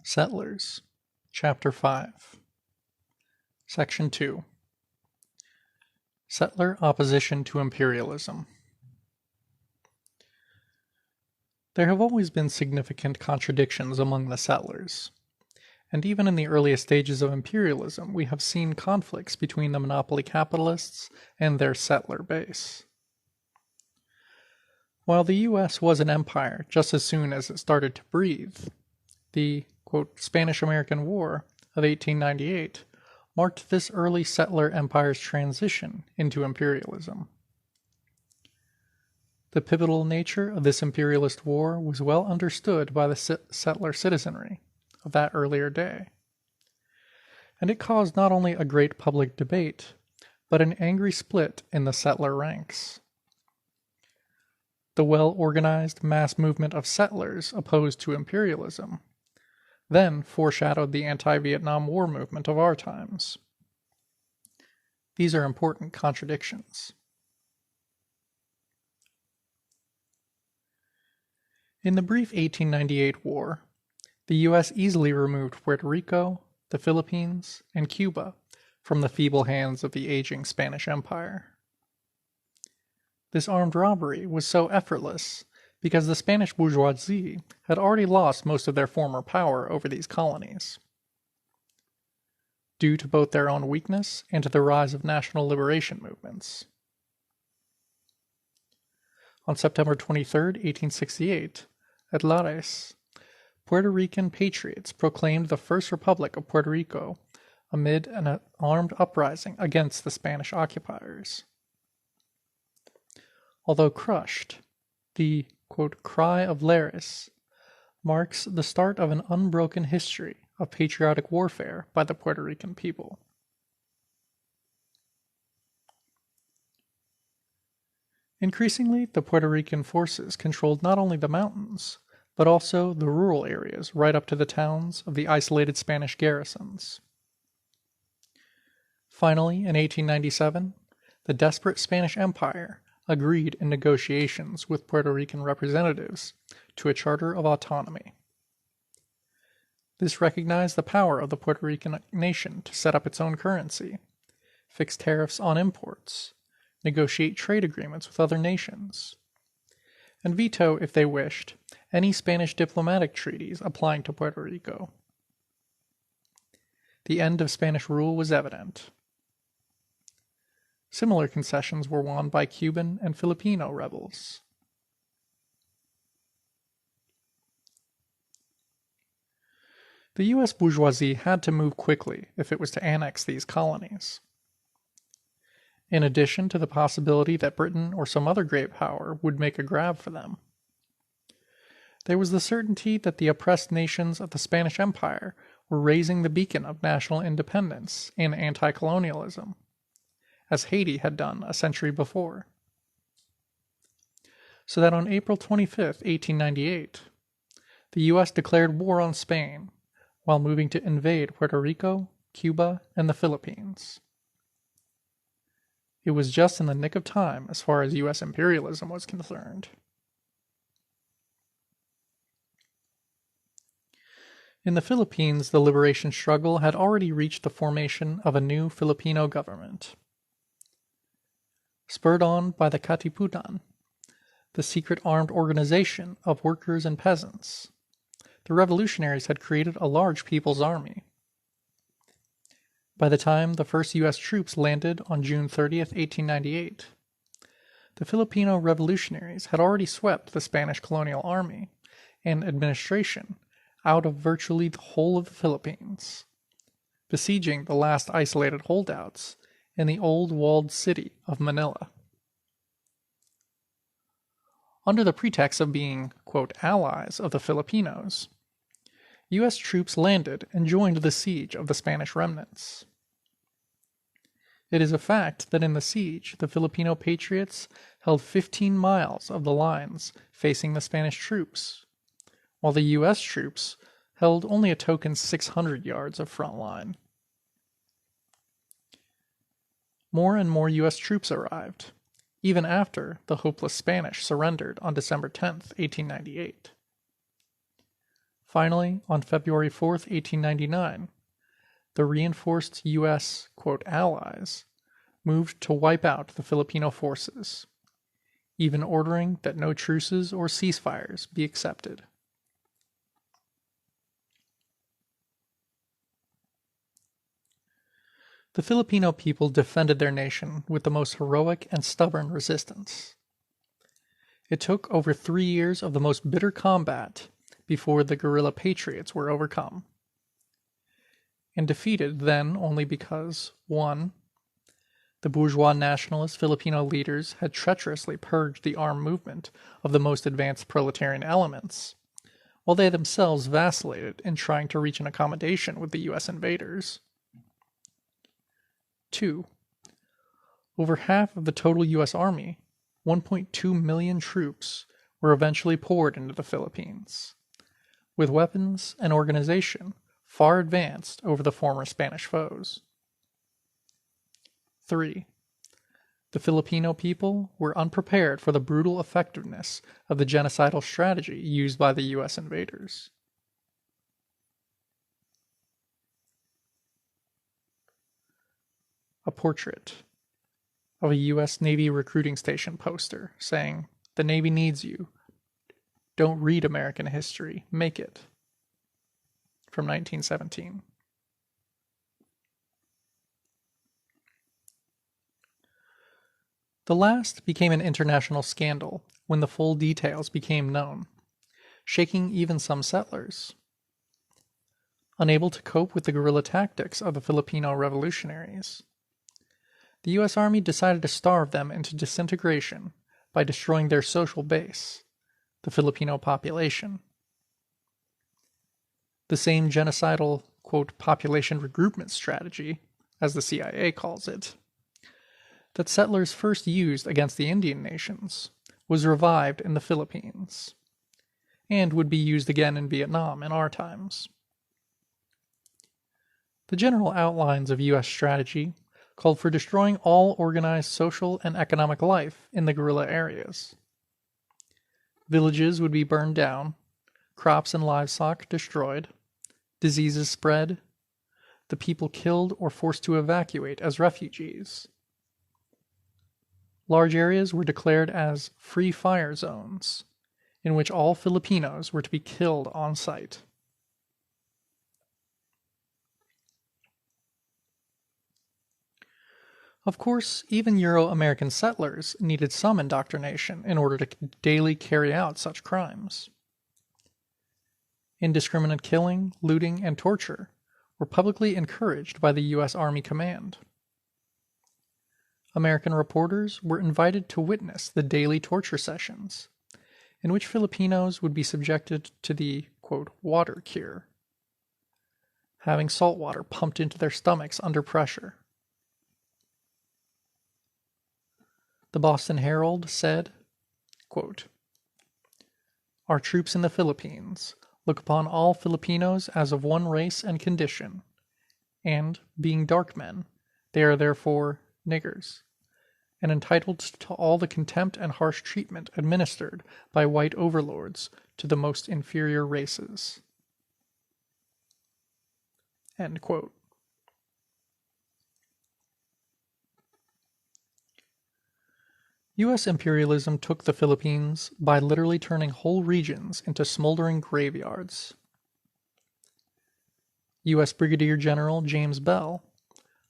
Settlers, Chapter 5. Section 2. Settler opposition to imperialism. There have always been significant contradictions among the settlers, and even in the earliest stages of imperialism we have seen conflicts between the monopoly capitalists and their settler base. While the U.S. was an empire just as soon as it started to breathe, the, quote, Spanish-American War of 1898 marked this early settler empire's transition into imperialism. The pivotal nature of this imperialist war was well understood by the settler citizenry of that earlier day, and it caused not only a great public debate, but an angry split in the settler ranks. The well-organized mass movement of settlers opposed to imperialism then foreshadowed the anti-Vietnam War movement of our times. These are important contradictions. In the brief 1898 war, the U.S. easily removed Puerto Rico, the Philippines, and Cuba from the feeble hands of the aging Spanish Empire. This armed robbery was so effortless because the Spanish bourgeoisie had already lost most of their former power over these colonies, due to both their own weakness and to the rise of national liberation movements. On September 23, 1868, at Lares, Puerto Rican patriots proclaimed the First Republic of Puerto Rico amid an armed uprising against the Spanish occupiers. Although crushed, the, quote, "Cry of Lares" marks the start of an unbroken history of patriotic warfare by the Puerto Rican people. Increasingly, the Puerto Rican forces controlled not only the mountains, but also the rural areas right up to the towns of the isolated Spanish garrisons. Finally, in 1897, the desperate Spanish Empire agreed in negotiations with Puerto Rican representatives to a charter of autonomy. This recognized the power of the Puerto Rican nation to set up its own currency, fix tariffs on imports, negotiate trade agreements with other nations, and veto, if they wished, any Spanish diplomatic treaties applying to Puerto Rico. The end of Spanish rule was evident. Similar concessions were won by Cuban and Filipino rebels. The U.S. bourgeoisie had to move quickly if it was to annex these colonies. In addition to the possibility that Britain or some other great power would make a grab for them, there was the certainty that the oppressed nations of the Spanish Empire were raising the beacon of national independence and anti-colonialism, as Haiti had done a century before. So that on April 25, 1898, the U.S. declared war on Spain while moving to invade Puerto Rico, Cuba, and the Philippines. It was just in the nick of time as far as U.S. imperialism was concerned. In the Philippines, the liberation struggle had already reached the formation of a new Filipino government. Spurred on by the Katipunan, the secret armed organization of workers and peasants, the revolutionaries had created a large people's army. By the time the first U.S. troops landed on June 30th, 1898, the Filipino revolutionaries had already swept the Spanish colonial army and administration out of virtually the whole of the Philippines, besieging the last isolated holdouts in the old walled city of Manila. Under the pretext of being, quote, allies of the Filipinos, U.S. troops landed and joined the siege of the Spanish remnants. It is a fact that in the siege, the Filipino patriots held 15 miles of the lines facing the Spanish troops, while the U.S. troops held only a token 600 yards of front line. More and more U.S. troops arrived, even after the hopeless Spanish surrendered on December 10, 1898. Finally, on February 4, 1899, the reinforced U.S., quote, allies moved to wipe out the Filipino forces, even ordering that no truces or ceasefires be accepted. The Filipino people defended their nation with the most heroic and stubborn resistance. It took over 3 years of the most bitter combat before the guerrilla patriots were overcome, and defeated then only because, 1. The bourgeois nationalist Filipino leaders had treacherously purged the armed movement of the most advanced proletarian elements, while they themselves vacillated in trying to reach an accommodation with the U.S. invaders. 2. Over half of the total U.S. Army, 1.2 million troops, were eventually poured into the Philippines, with weapons and organization far advanced over the former Spanish foes. 3. The Filipino people were unprepared for the brutal effectiveness of the genocidal strategy used by the U.S. invaders. a portrait of a U.S. Navy recruiting station poster saying, "The Navy needs you. Don't read American history, make it," from 1917. The last became an international scandal when the full details became known, shaking even some settlers. Unable to cope with the guerrilla tactics of the Filipino revolutionaries, the U.S. Army decided to starve them into disintegration by destroying their social base, the Filipino population. The same genocidal, quote, population regroupment strategy, as the CIA calls it, that settlers first used against the Indian nations, was revived in the Philippines, and would be used again in Vietnam in our times. The general outlines of U.S. strategy called for destroying all organized social and economic life in the guerrilla areas. Villages would be burned down, crops and livestock destroyed, diseases spread, the people killed or forced to evacuate as refugees. Large areas were declared as free fire zones, in which all Filipinos were to be killed on sight. Of course, even Euro-American settlers needed some indoctrination in order to daily carry out such crimes. Indiscriminate killing, looting, and torture were publicly encouraged by the U.S. Army Command. American reporters were invited to witness the daily torture sessions, in which Filipinos would be subjected to the, quote, water cure, having salt water pumped into their stomachs under pressure. The Boston Herald said, quote, "Our troops in the Philippines look upon all Filipinos as of one race and condition, and, being dark men, they are therefore niggers, and entitled to all the contempt and harsh treatment administered by white overlords to the most inferior races." End quote. U.S. imperialism took the Philippines by literally turning whole regions into smoldering graveyards. U.S. Brigadier General James Bell,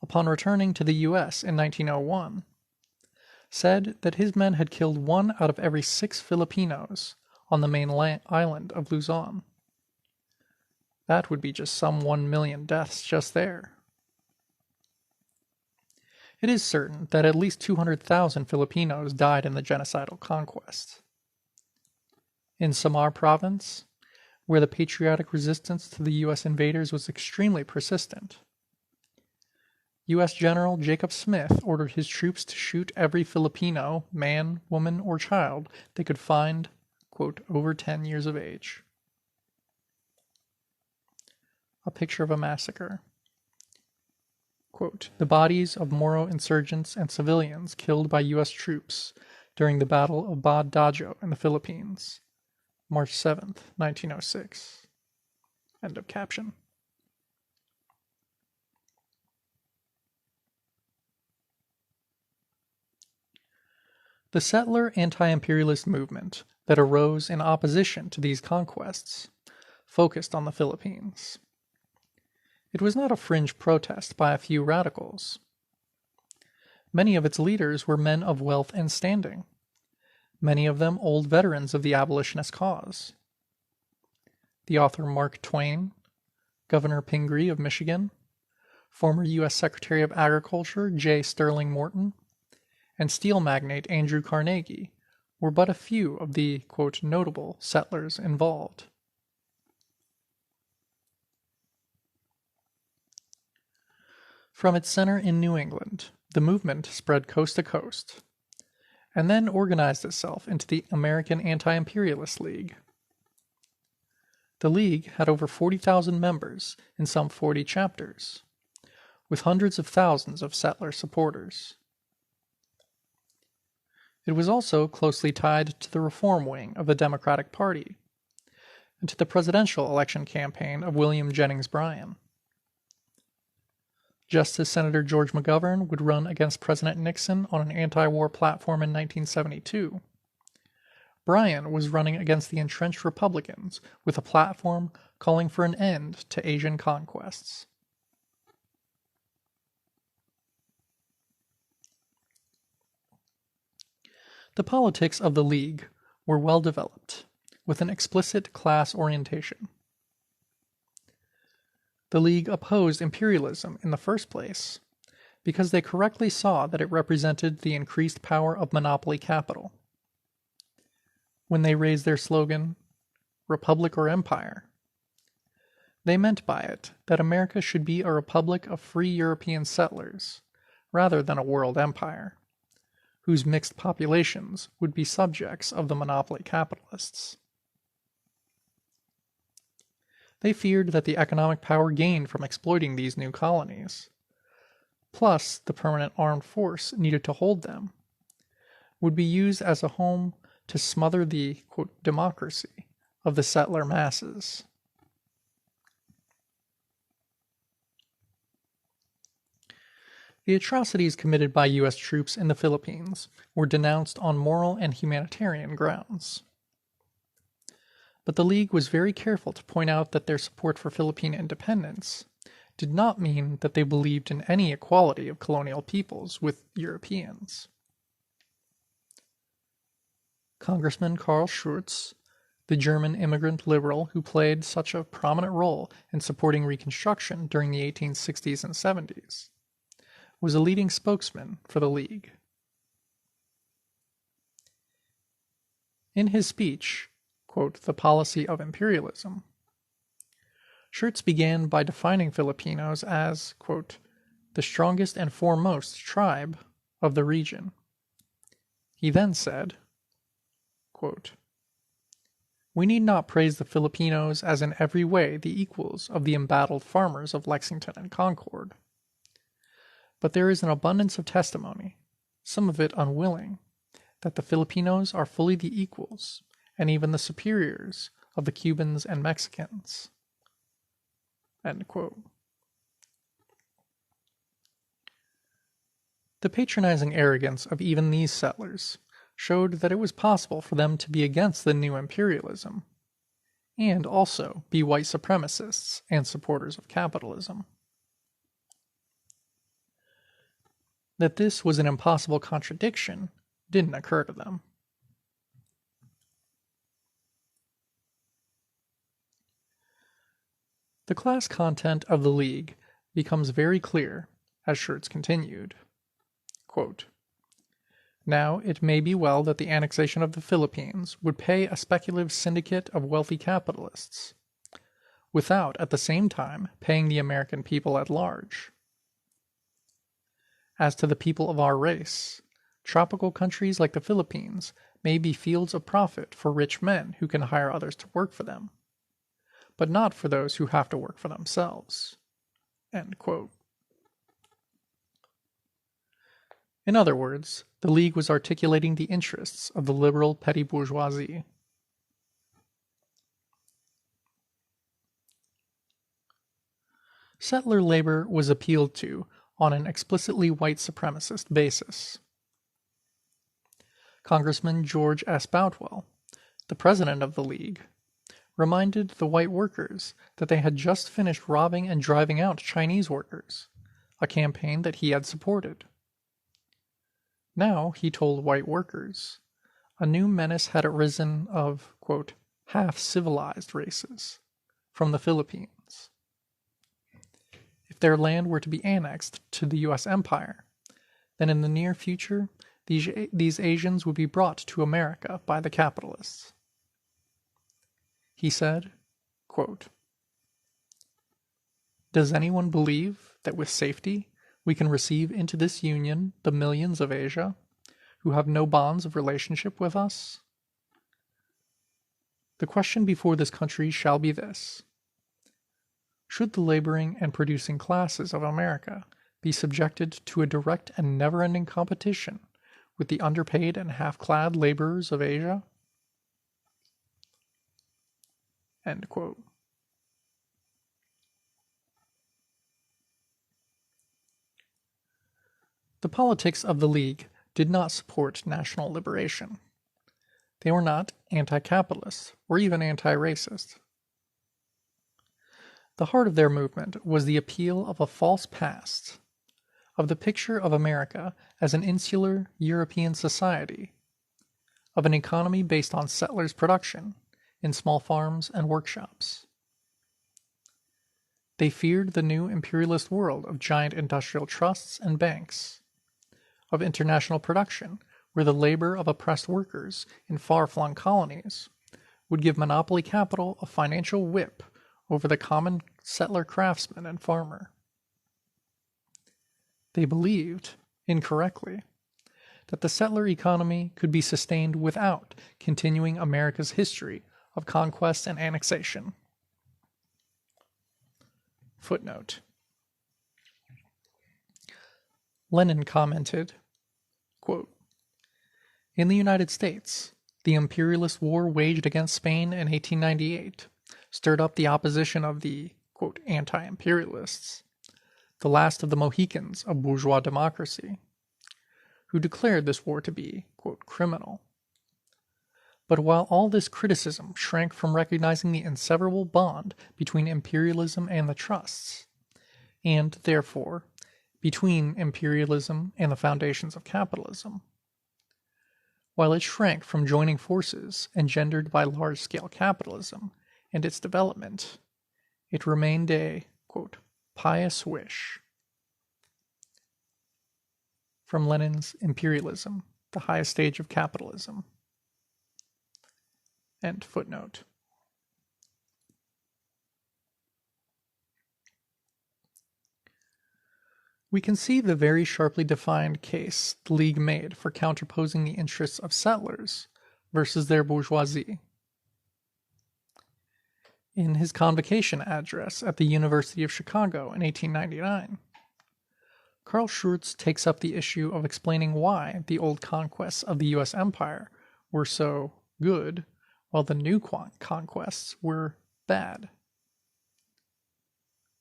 upon returning to the U.S. in 1901, said that his men had killed 1 out of every 6 Filipinos on the main island of Luzon. That would be just some 1 million deaths just there. It is certain that at least 200,000 Filipinos died in the genocidal conquest. In Samar Province, where the patriotic resistance to the U.S. invaders was extremely persistent, U.S. General Jacob Smith ordered his troops to shoot every Filipino, man, woman, or child they could find, quote, over 10 years of age. A picture of a massacre. Quote, "The bodies of Moro insurgents and civilians killed by U.S. troops during the Battle of Bad Dajo in the Philippines, March 7, 1906. End of caption. The settler anti-imperialist movement that arose in opposition to these conquests focused on the Philippines. It was not a fringe protest by a few radicals. Many of its leaders were men of wealth and standing, many of them old veterans of the abolitionist cause. The author Mark Twain, Governor Pingree of Michigan, former U.S. Secretary of Agriculture J. Sterling Morton, and steel magnate Andrew Carnegie were but a few of the, quote, notable settlers involved. From its center in New England, the movement spread coast to coast, and then organized itself into the American Anti-Imperialist League. The League had over 40,000 members in some 40 chapters, with hundreds of thousands of settler supporters. It was also closely tied to the reform wing of the Democratic Party and to the presidential election campaign of William Jennings Bryan. just as Senator George McGovern would run against President Nixon on an anti-war platform in 1972. Bryan was running against the entrenched Republicans with a platform calling for an end to Asian conquests. The politics of the League were well developed, with an explicit class orientation. The League opposed imperialism in the first place because they correctly saw that it represented the increased power of monopoly capital. When they raised their slogan, "Republic or Empire," they meant by it that America should be a republic of free European settlers rather than a world empire, whose mixed populations would be subjects of the monopoly capitalists. They feared that the economic power gained from exploiting these new colonies, plus the permanent armed force needed to hold them, would be used as a home to smother the, quote, democracy of the settler masses. The atrocities committed by U.S. troops in the Philippines were denounced on moral and humanitarian grounds. But the League was very careful to point out that their support for Philippine independence did not mean that they believed in any equality of colonial peoples with Europeans. Congressman Karl Schurz, the German immigrant liberal who played such a prominent role in supporting Reconstruction during the 1860s and 70s, was a leading spokesman for the League. In his speech, quote, "The Policy of Imperialism," Schurz began by defining Filipinos as, quote, "the strongest and foremost tribe of the region." He then said, quote, "We need not praise the Filipinos as in every way the equals of the embattled farmers of Lexington and Concord. But there is an abundance of testimony, some of it unwilling, that the Filipinos are fully the equals, and even the superiors, of the Cubans and Mexicans." End quote. The patronizing arrogance of even these settlers showed that it was possible for them to be against the new imperialism, and also be white supremacists and supporters of capitalism. That this was an impossible contradiction didn't occur to them. The class content of the League becomes very clear as Schurz continued. Quote, "Now it may be well that the annexation of the Philippines would pay a speculative syndicate of wealthy capitalists, without at the same time paying the American people at large. As to the people of our race, tropical countries like the Philippines may be fields of profit for rich men who can hire others to work for them, but not for those who have to work for themselves." End quote. In other words, the League was articulating the interests of the liberal petty bourgeoisie. Settler labor was appealed to on an explicitly white supremacist basis. Congressman George S. Boutwell, the president of the League, reminded the white workers that they had just finished robbing and driving out Chinese workers, a campaign that he had supported. Now, he told white workers, a new menace had arisen of, quote, half-civilized races from the Philippines. If their land were to be annexed to the U.S. empire, then in the near future, these Asians would be brought to America by the capitalists. He said, quote, "Does anyone believe that with safety we can receive into this union the millions of Asia who have no bonds of relationship with us? The question before this country shall be this: should the laboring and producing classes of America be subjected to a direct and never-ending competition with the underpaid and half-clad laborers of Asia?" " The politics of the League did not support national liberation. They were not anti-capitalist or even anti-racist. The heart of their movement was the appeal of a false past, of the picture of America as an insular European society, of an economy based on settlers' production in small farms and workshops. They feared the new imperialist world of giant industrial trusts and banks, of international production where the labor of oppressed workers in far-flung colonies would give monopoly capital a financial whip over the common settler craftsman and farmer. They believed, incorrectly, that the settler economy could be sustained without continuing America's history of conquest and annexation. Footnote. Lenin commented, quote, "In the United States, the imperialist war waged against Spain in 1898 stirred up the opposition of the, quote, anti-imperialists, the last of the Mohicans of bourgeois democracy, who declared this war to be, quote, criminal. But while all this criticism shrank from recognizing the inseparable bond between imperialism and the trusts, and, therefore, between imperialism and the foundations of capitalism, while it shrank from joining forces engendered by large-scale capitalism and its development, it remained a, quote, pious wish." From Lenin's Imperialism, the Highest Stage of Capitalism. End footnote. We can see the very sharply defined case the League made for counterposing the interests of settlers versus their bourgeoisie. In his convocation address at the University of Chicago in 1899, Carl Schurz takes up the issue of explaining why the old conquests of the U.S. empire were so good, while the new conquests were bad.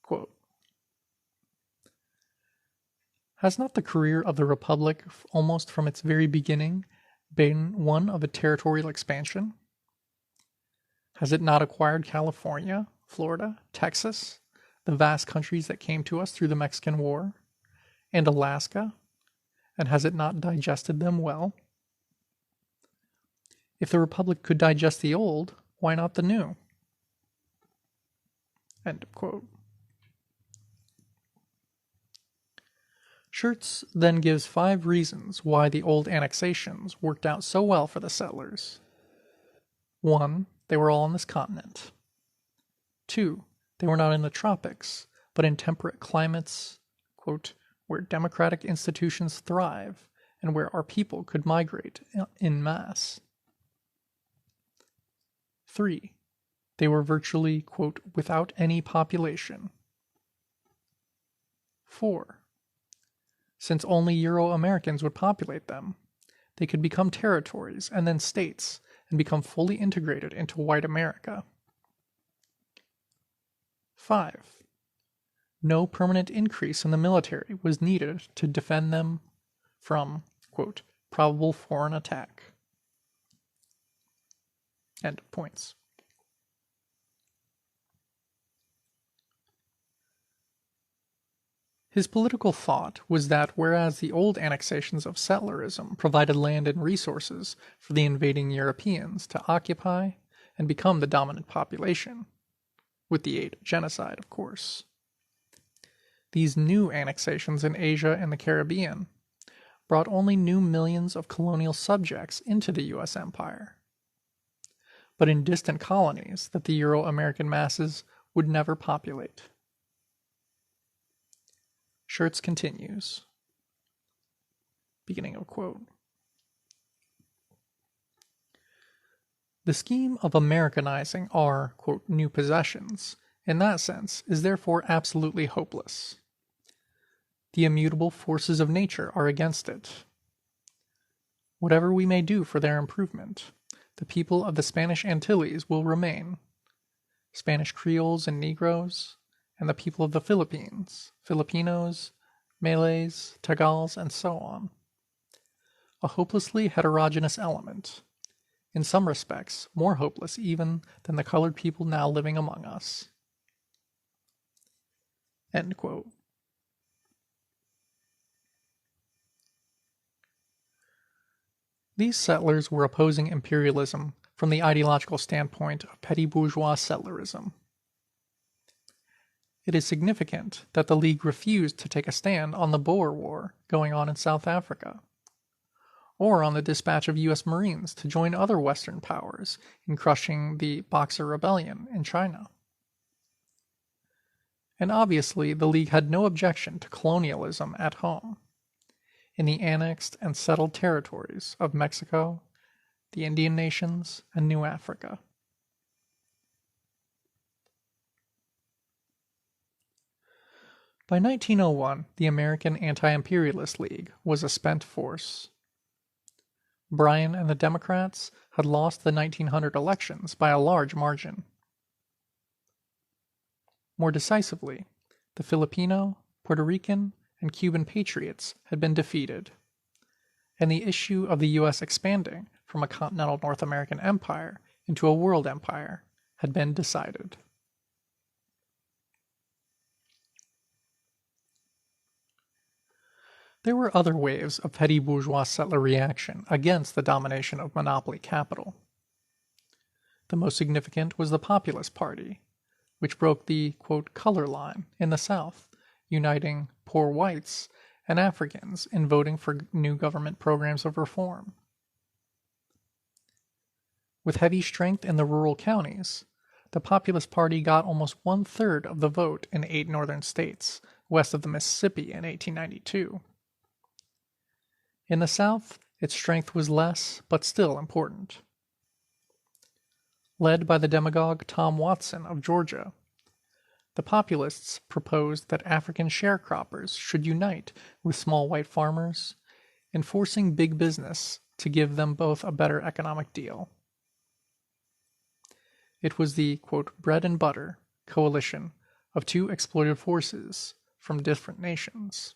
Quote, "Has not the career of the Republic almost from its very beginning been one of a territorial expansion? Has it not acquired California, Florida, Texas, the vast countries that came to us through the Mexican War, and Alaska, and has it not digested them well? If the Republic could digest the old, why not the new?" End of quote. Schurz then gives 5 reasons why the old annexations worked out so well for the settlers. 1. They were all on this continent. 2. They were not in the tropics, but in temperate climates, quote, "where democratic institutions thrive and where our people could migrate in mass." 3. They were virtually, quote, "without any population." 4. Since only Euro-Americans would populate them, they could become territories and then states and become fully integrated into white America. 5. No permanent increase in the military was needed to defend them from, quote, "probable foreign attack." End of points. His political thought was that whereas the old annexations of settlerism provided land and resources for the invading Europeans to occupy and become the dominant population, with the aid of genocide, of course, these new annexations in Asia and the Caribbean brought only new millions of colonial subjects into the U.S. empire, but in distant colonies that the Euro-American masses would never populate. Schurz continues, beginning of quote, "The scheme of Americanizing our, quote, new possessions, in that sense, is therefore absolutely hopeless. The immutable forces of nature are against it. Whatever we may do for their improvement, the people of the Spanish Antilles will remain, Spanish Creoles and Negroes, and the people of the Philippines, Filipinos, Malays, Tagals, and so on. A hopelessly heterogeneous element, in some respects more hopeless even than the colored people now living among us. End quote. These settlers were opposing imperialism from the ideological standpoint of petty bourgeois settlerism. It is significant that the League refused to take a stand on the Boer War going on in South Africa, or on the dispatch of U.S. Marines to join other Western powers in crushing the Boxer Rebellion in China. And obviously the League had no objection to colonialism at home, in the annexed and settled territories of Mexico, the Indian nations, and New Africa. By 1901, the American Anti-Imperialist League was a spent force. Bryan and the Democrats had lost the 1900 elections by a large margin. More decisively, the Filipino, Puerto Rican, and Cuban patriots had been defeated, and the issue of the U.S. expanding from a continental North American empire into a world empire had been decided. There were other waves of petty bourgeois settler reaction against the domination of monopoly capital. The most significant was the Populist Party, which broke the, quote, color line in the South, uniting poor whites and Africans in voting for new government programs of reform. With heavy strength in the rural counties, the Populist Party got almost 1/3 of the vote in 8 northern states west of the Mississippi in 1892. In the South, its strength was less, but still important. Led by the demagogue Tom Watson of Georgia, the Populists proposed that African sharecroppers should unite with small white farmers, enforcing big business to give them both a better economic deal. It was the, quote, bread and butter coalition of two exploited forces from different nations.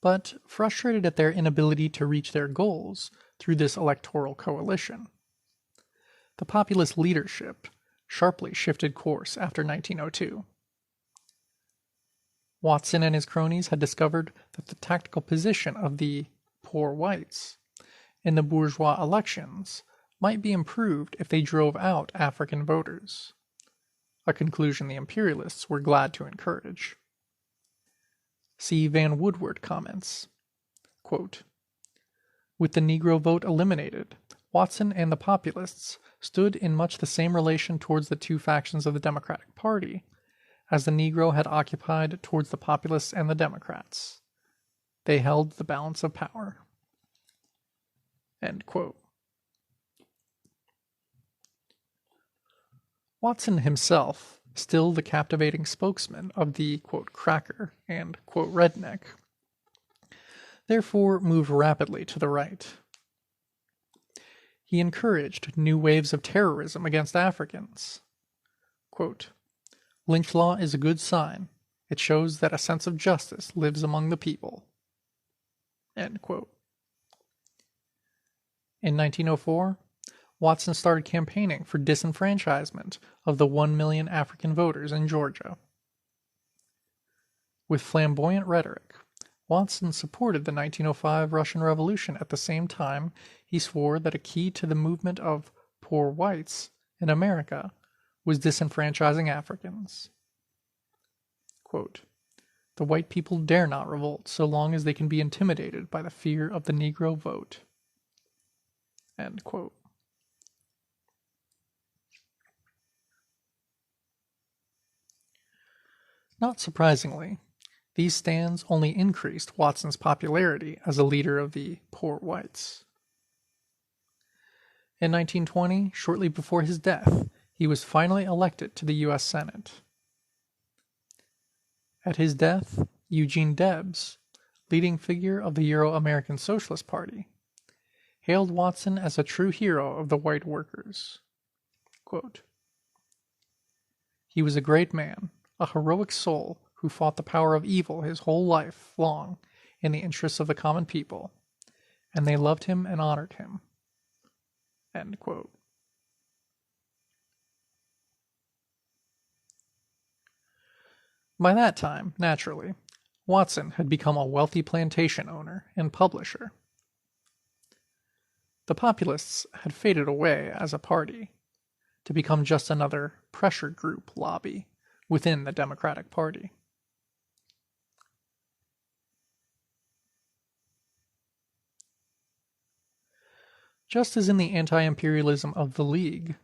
But frustrated at their inability to reach their goals through this electoral coalition, the populist leadership sharply shifted course after 1902. Watson and his cronies had discovered that the tactical position of the poor whites in the bourgeois elections might be improved if they drove out African voters, a conclusion the imperialists were glad to encourage. C. Van Woodward comments, quote, with the Negro vote eliminated, Watson and the Populists stood in much the same relation towards the two factions of the Democratic Party as the Negro had occupied towards the Populists and the Democrats. They held the balance of power. End quote. Watson himself, still the captivating spokesman of the, quote, cracker and, quote, redneck, therefore moved rapidly to the right. He encouraged new waves of terrorism against Africans. Quote, lynch law is a good sign. It shows that a sense of justice lives among the people. End quote. In 1904, Watson started campaigning for disenfranchisement of the 1 million African voters in Georgia. With flamboyant rhetoric, Watson supported the 1905 Russian Revolution at the same time he swore that a key to the movement of poor whites in America was disenfranchising Africans. Quote, the white people dare not revolt so long as they can be intimidated by the fear of the Negro vote. End quote. Not surprisingly, these stands only increased Watson's popularity as a leader of the poor whites. In 1920, shortly before his death, he was finally elected to the U.S. Senate. At his death, Eugene Debs, leading figure of the Euro-American Socialist Party, hailed Watson as a true hero of the white workers. Quote, He was a great man, a heroic soul who fought the power of evil his whole life long in the interests of the common people, and they loved him and honored him." End quote. By that time, naturally, Watson had become a wealthy plantation owner and publisher. The Populists had faded away as a party, to become just another pressure group lobby within the Democratic Party. Just as in the anti-imperialism of the League,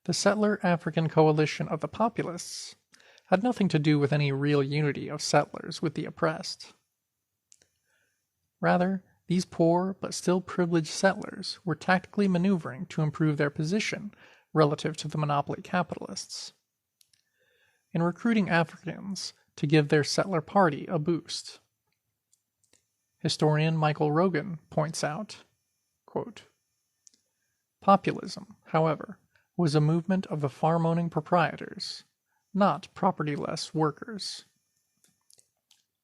the settler African coalition of the Populists had nothing to do with any real unity of settlers with the oppressed. Rather, these poor but still privileged settlers were tactically maneuvering to improve their position relative to the monopoly capitalists, in recruiting Africans to give their settler party a boost. Historian Michael Rogan points out, quote, "Populism, however, was a movement of the farm-owning proprietors, not property-less workers.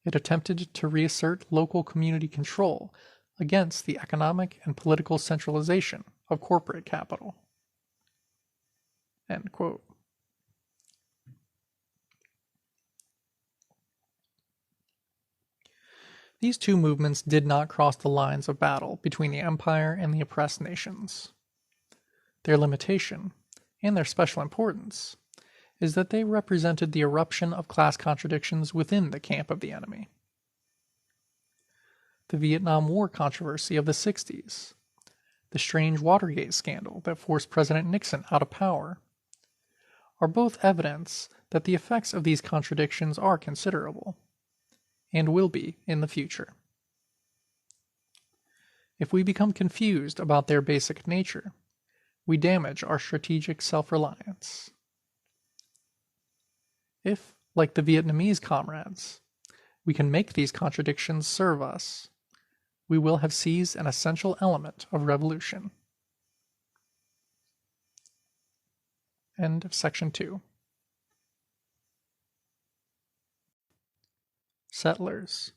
It attempted to reassert local community control against the economic and political centralization of corporate capital." End quote. These two movements did not cross the lines of battle between the empire and the oppressed nations. Their limitation, and their special importance, is that they represented the eruption of class contradictions within the camp of the enemy. The Vietnam War controversy of the 60s, the strange Watergate scandal that forced President Nixon out of power, are both evidence that the effects of these contradictions are considerable, and will be in the future. If we become confused about their basic nature, we damage our strategic self-reliance. If, like the Vietnamese comrades, we can make these contradictions serve us, we will have seized an essential element of revolution. End of section 2. Settlers.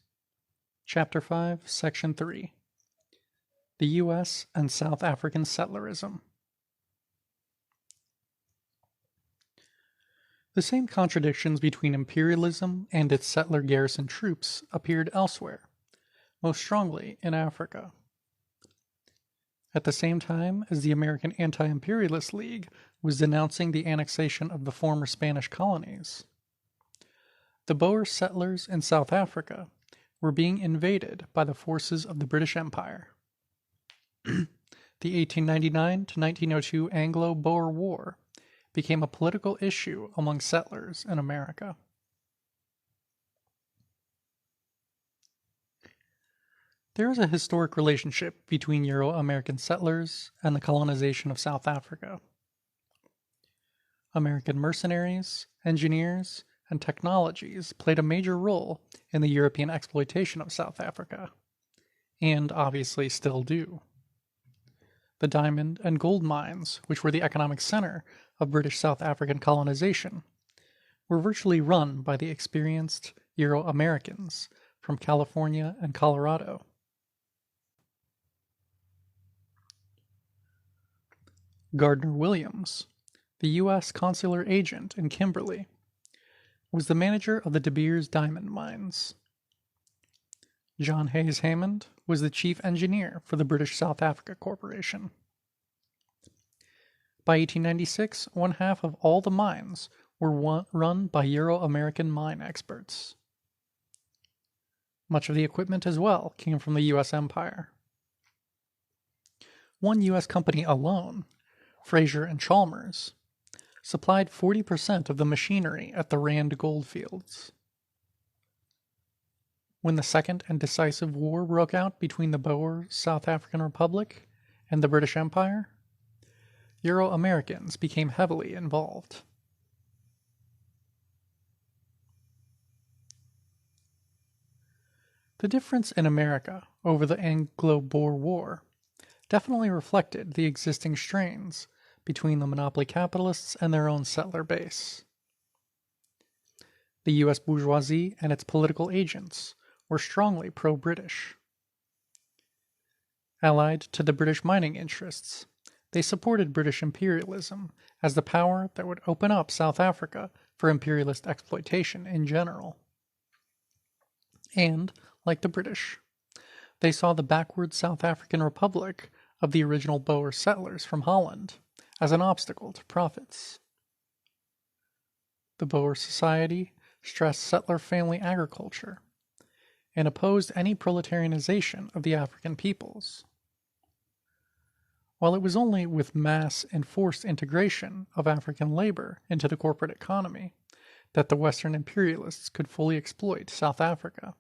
Chapter 5, Section 3. The U.S. and South African Settlerism. The same contradictions between imperialism and its settler garrison troops appeared elsewhere, most strongly in Africa. At the same time as the American Anti-Imperialist League was denouncing the annexation of the former Spanish colonies, the Boer settlers in South Africa were being invaded by the forces of the British Empire. The 1899 to 1902 Anglo-Boer War became a political issue among settlers in America. There is a historic relationship between Euro-American settlers and the colonization of South Africa. American mercenaries, engineers, and technologies played a major role in the European exploitation of South Africa, and obviously still do. The diamond and gold mines, which were the economic center of British South African colonization, were virtually run by the experienced Euro-Americans from California and Colorado. Gardner Williams, the U.S. consular agent in Kimberley, was the manager of the De Beers diamond mines. John Hayes Hammond was the chief engineer for the British South Africa Corporation. By 1896, one half of all the mines were run by Euro-American mine experts. Much of the equipment as well came from the U.S. Empire. One U.S. company alone, Fraser and Chalmers, supplied 40% of the machinery at the Rand Goldfields. When the second and decisive war broke out between the Boer South African Republic and the British Empire, Euro-Americans became heavily involved. The difference in America over the Anglo-Boer War definitely reflected the existing strains between the monopoly capitalists and their own settler base. The U.S. bourgeoisie and its political agents were strongly pro-British. Allied to the British mining interests, they supported British imperialism as the power that would open up South Africa for imperialist exploitation in general. And, like the British, they saw the backward South African Republic of the original Boer settlers from Holland as an obstacle to profits. The Boer Society stressed settler family agriculture and opposed any proletarianization of the African peoples. While it was only with mass and forced integration of African labor into the corporate economy that the Western imperialists could fully exploit South Africa.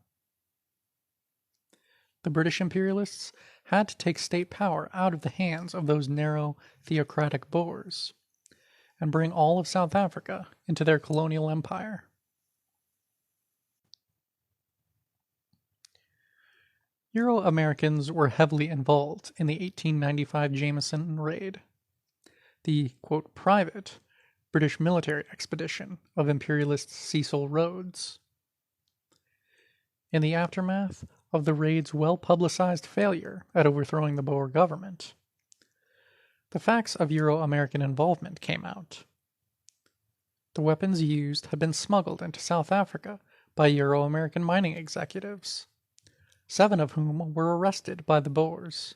The British imperialists had to take state power out of the hands of those narrow theocratic Boers and bring all of South Africa into their colonial empire. Euro-Americans were heavily involved in the 1895 Jameson raid, the, quote, private British military expedition of imperialist Cecil Rhodes. In the aftermath of the raid's well-publicized failure at overthrowing the Boer government, the facts of Euro-American involvement came out. The weapons used had been smuggled into South Africa by Euro-American mining executives, 7 of whom were arrested by the Boers.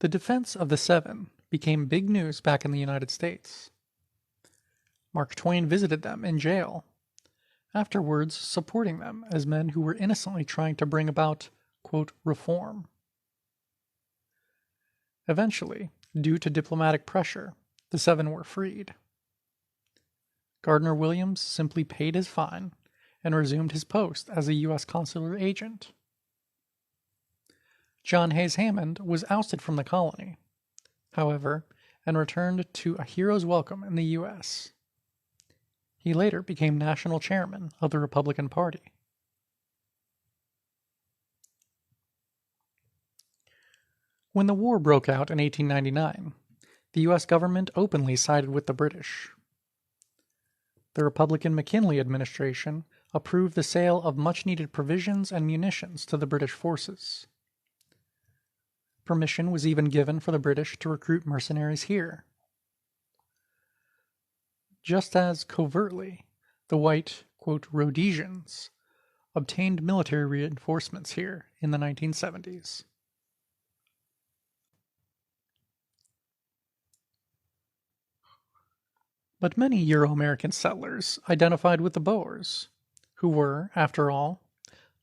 The defense of the 7 became big news back in the United States. Mark Twain visited them in jail, afterwards supporting them as men who were innocently trying to bring about, quote, reform. Eventually, due to diplomatic pressure, the 7 were freed. Gardner Williams simply paid his fine and resumed his post as a U.S. consular agent. John Hayes Hammond was ousted from the colony, however, and returned to a hero's welcome in the U.S. He later became national chairman of the Republican Party. When the war broke out in 1899, the U.S. government openly sided with the British. The Republican McKinley administration approved the sale of much-needed provisions and munitions to the British forces. Permission was even given for the British to recruit mercenaries here. Just as covertly, the white, quote, Rhodesians obtained military reinforcements here in the 1970s. But many Euro-American settlers identified with the Boers, who were, after all,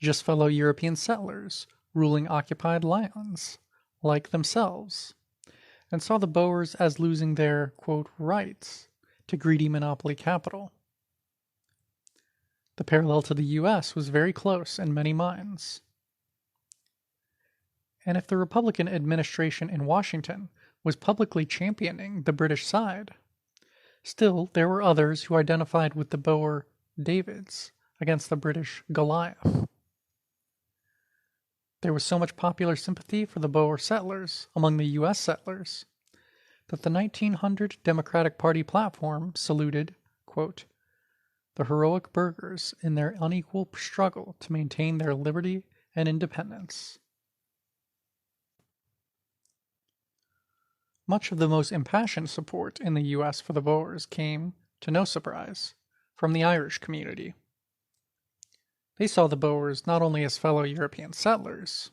just fellow European settlers ruling occupied lands, like themselves, and saw the Boers as losing their, quote, rights to greedy monopoly capital. The parallel to the U.S. was very close in many minds. And if the Republican administration in Washington was publicly championing the British side, still there were others who identified with the Boer Davids against the British Goliath. There was so much popular sympathy for the Boer settlers among the U.S. settlers that the 1900 Democratic Party platform saluted, quote, the heroic burghers in their unequal struggle to maintain their liberty and independence. Much of the most impassioned support in the U.S. for the Boers came, to no surprise, from the Irish community. They saw the Boers not only as fellow European settlers,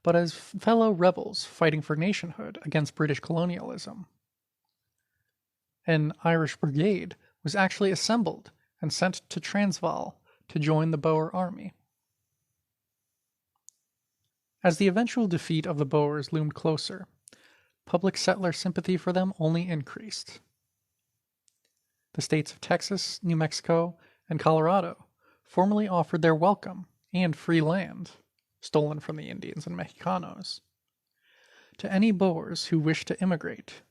but as fellow rebels fighting for nationhood against British colonialism. An Irish brigade was actually assembled and sent to Transvaal to join the Boer army. As the eventual defeat of the Boers loomed closer, public settler sympathy for them only increased. The states of Texas, New Mexico, and Colorado formally offered their welcome and free land, stolen from the Indians and Mexicanos, to any Boers who wished to immigrate,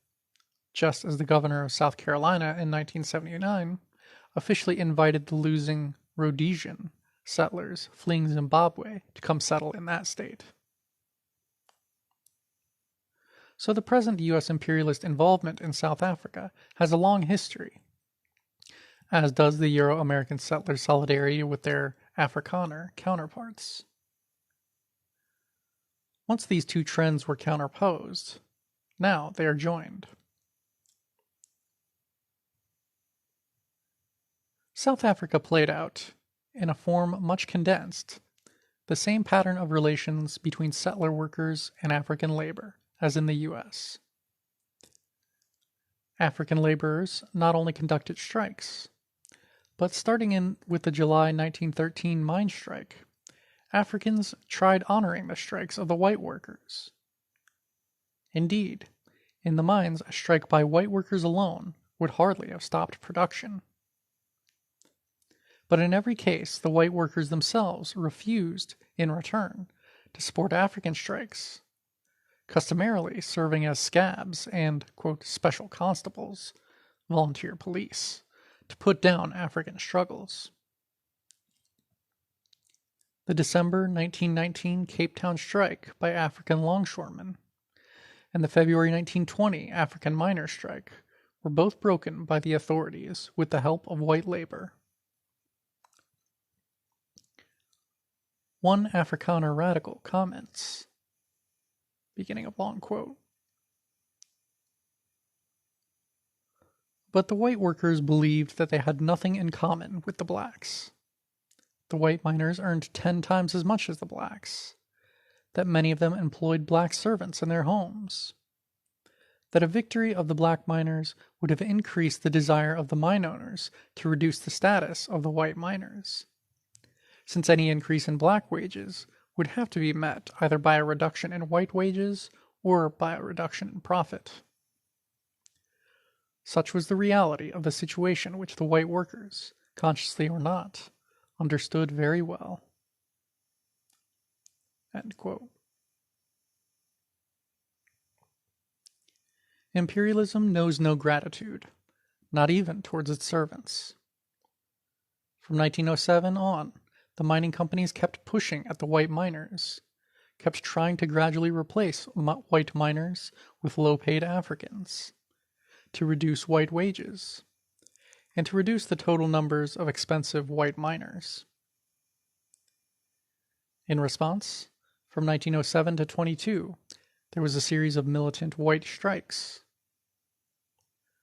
just as the governor of South Carolina in 1979 officially invited the losing Rhodesian settlers fleeing Zimbabwe to come settle in that state. So the present U.S. imperialist involvement in South Africa has a long history, as does the Euro-American settlers' solidarity with their Afrikaner counterparts. Once these two trends were counterposed, now they are joined. South Africa played out, in a form much condensed, the same pattern of relations between settler workers and African labor as in the U.S. African laborers not only conducted strikes, but starting with the July 1913 mine strike, Africans tried honoring the strikes of the white workers. Indeed, in the mines, a strike by white workers alone would hardly have stopped production. But in every case, the white workers themselves refused, in return, to support African strikes, customarily serving as scabs and, quote, special constables, volunteer police, to put down African struggles. The December 1919 Cape Town strike by African longshoremen and the February 1920 African miners' strike were both broken by the authorities with the help of white labor. One Afrikaner radical comments, beginning of long quote, "But the white workers believed that they had nothing in common with the blacks. The white miners earned 10 times as much as the blacks, that many of them employed black servants in their homes, that a victory of the black miners would have increased the desire of the mine owners to reduce the status of the white miners, since any increase in black wages would have to be met either by a reduction in white wages or by a reduction in profit. Such was the reality of the situation which the white workers, consciously or not, understood very well." End quote. Imperialism knows no gratitude, not even towards its servants. From 1907 on, the mining companies kept pushing at the white miners, kept trying to gradually replace white miners with low-paid Africans, to reduce white wages, and to reduce the total numbers of expensive white miners. In response, from 1907 to 22, there was a series of militant white strikes.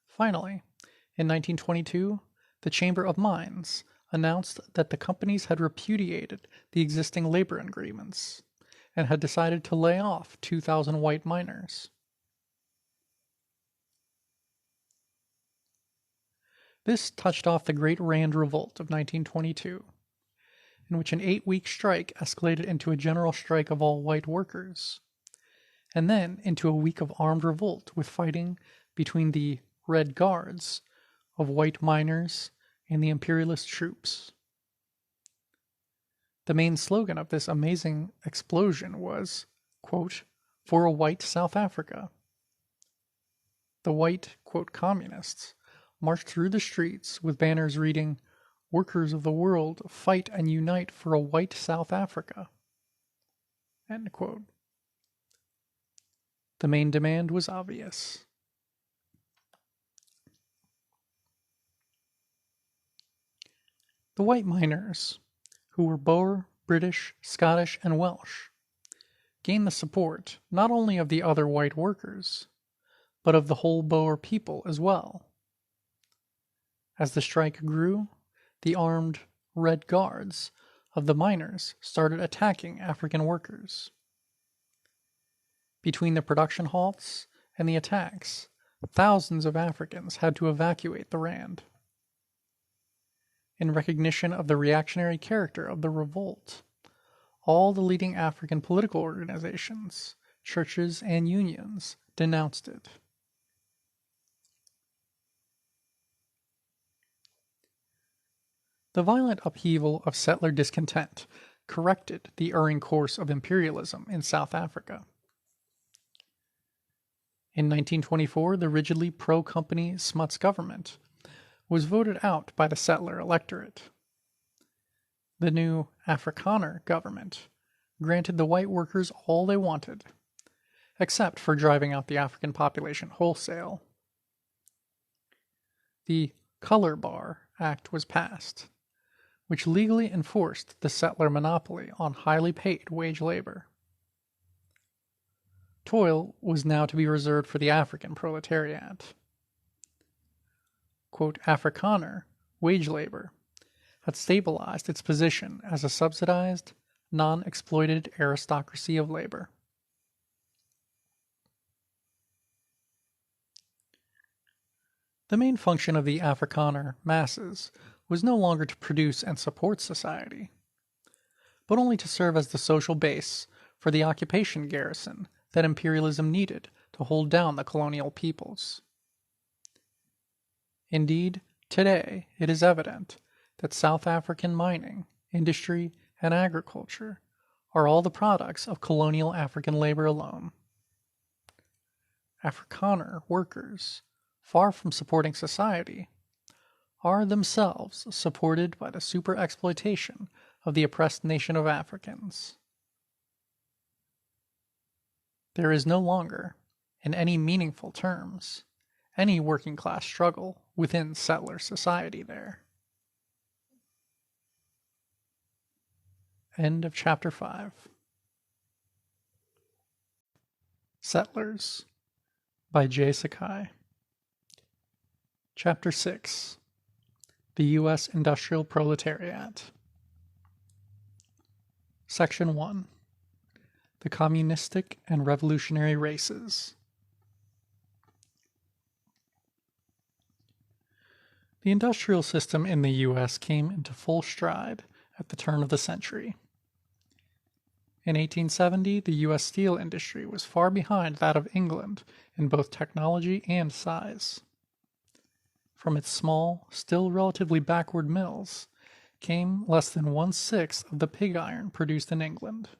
Finally, in 1922, the Chamber of Mines announced that the companies had repudiated the existing labor agreements and had decided to lay off 2,000 white miners. This touched off the Great Rand Revolt of 1922, in which an 8-week strike escalated into a general strike of all white workers, and then into a week of armed revolt with fighting between the Red Guards of white miners and the imperialist troops. The main slogan of this amazing explosion was, quote, "For a white South Africa." The white, quote, communists marched through the streets with banners reading, "Workers of the world, fight and unite for a white South Africa." End quote. The main demand was obvious. The white miners, who were Boer, British, Scottish, and Welsh, gained the support not only of the other white workers, but of the whole Boer people as well. As the strike grew, the armed Red Guards of the miners started attacking African workers. Between the production halts and the attacks, thousands of Africans had to evacuate the Rand. In recognition of the reactionary character of the revolt, all the leading African political organizations, churches, and unions denounced it. The violent upheaval of settler discontent corrected the erring course of imperialism in South Africa. In 1924, the rigidly pro-company Smuts government was voted out by the settler electorate. The new Afrikaner government granted the white workers all they wanted, except for driving out the African population wholesale. The Color Bar Act was passed, which legally enforced the settler monopoly on highly paid wage labor. Toil was now to be reserved for the African proletariat. Quote, Afrikaner, wage labor, had stabilized its position as a subsidized, non-exploited aristocracy of labor. The main function of the Afrikaner masses was no longer to produce and support society, but only to serve as the social base for the occupation garrison that imperialism needed to hold down the colonial peoples. Indeed, today it is evident that South African mining, industry, and agriculture are all the products of colonial African labor alone. Afrikaner workers, far from supporting society, are themselves supported by the super-exploitation of the oppressed nation of Africans. There is no longer, in any meaningful terms, any working-class struggle within settler society there. End of Chapter 5. Settlers by J Sakai. Chapter 6. The U.S. Industrial Proletariat. Section 1. The Communistic and Revolutionary Races. The industrial system in the U.S. came into full stride at the turn of the century. In 1870, the U.S. steel industry was far behind that of England in both technology and size. From its small, still relatively backward mills, came less than 1/6 of the pig iron produced in England.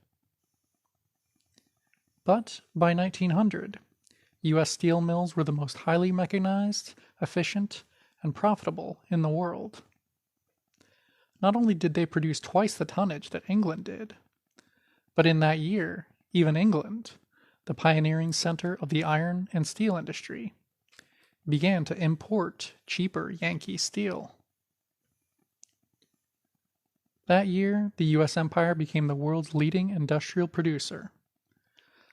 But by 1900, U.S. steel mills were the most highly mechanized, efficient, and profitable in the world. Not only did they produce twice the tonnage that England did, but in that year, even England, the pioneering center of the iron and steel industry, began to import cheaper Yankee steel. That year, the U.S. empire became the world's leading industrial producer,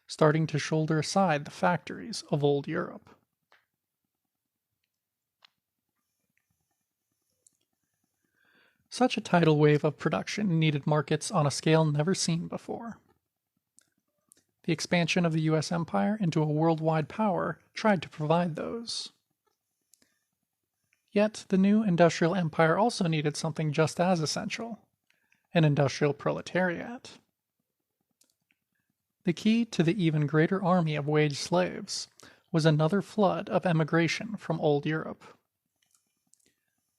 starting to shoulder aside the factories of old Europe. Such a tidal wave of production needed markets on a scale never seen before. The expansion of the U.S. empire into a worldwide power tried to provide those. Yet the new industrial empire also needed something just as essential, an industrial proletariat. The key to the even greater army of wage slaves was another flood of emigration from old Europe.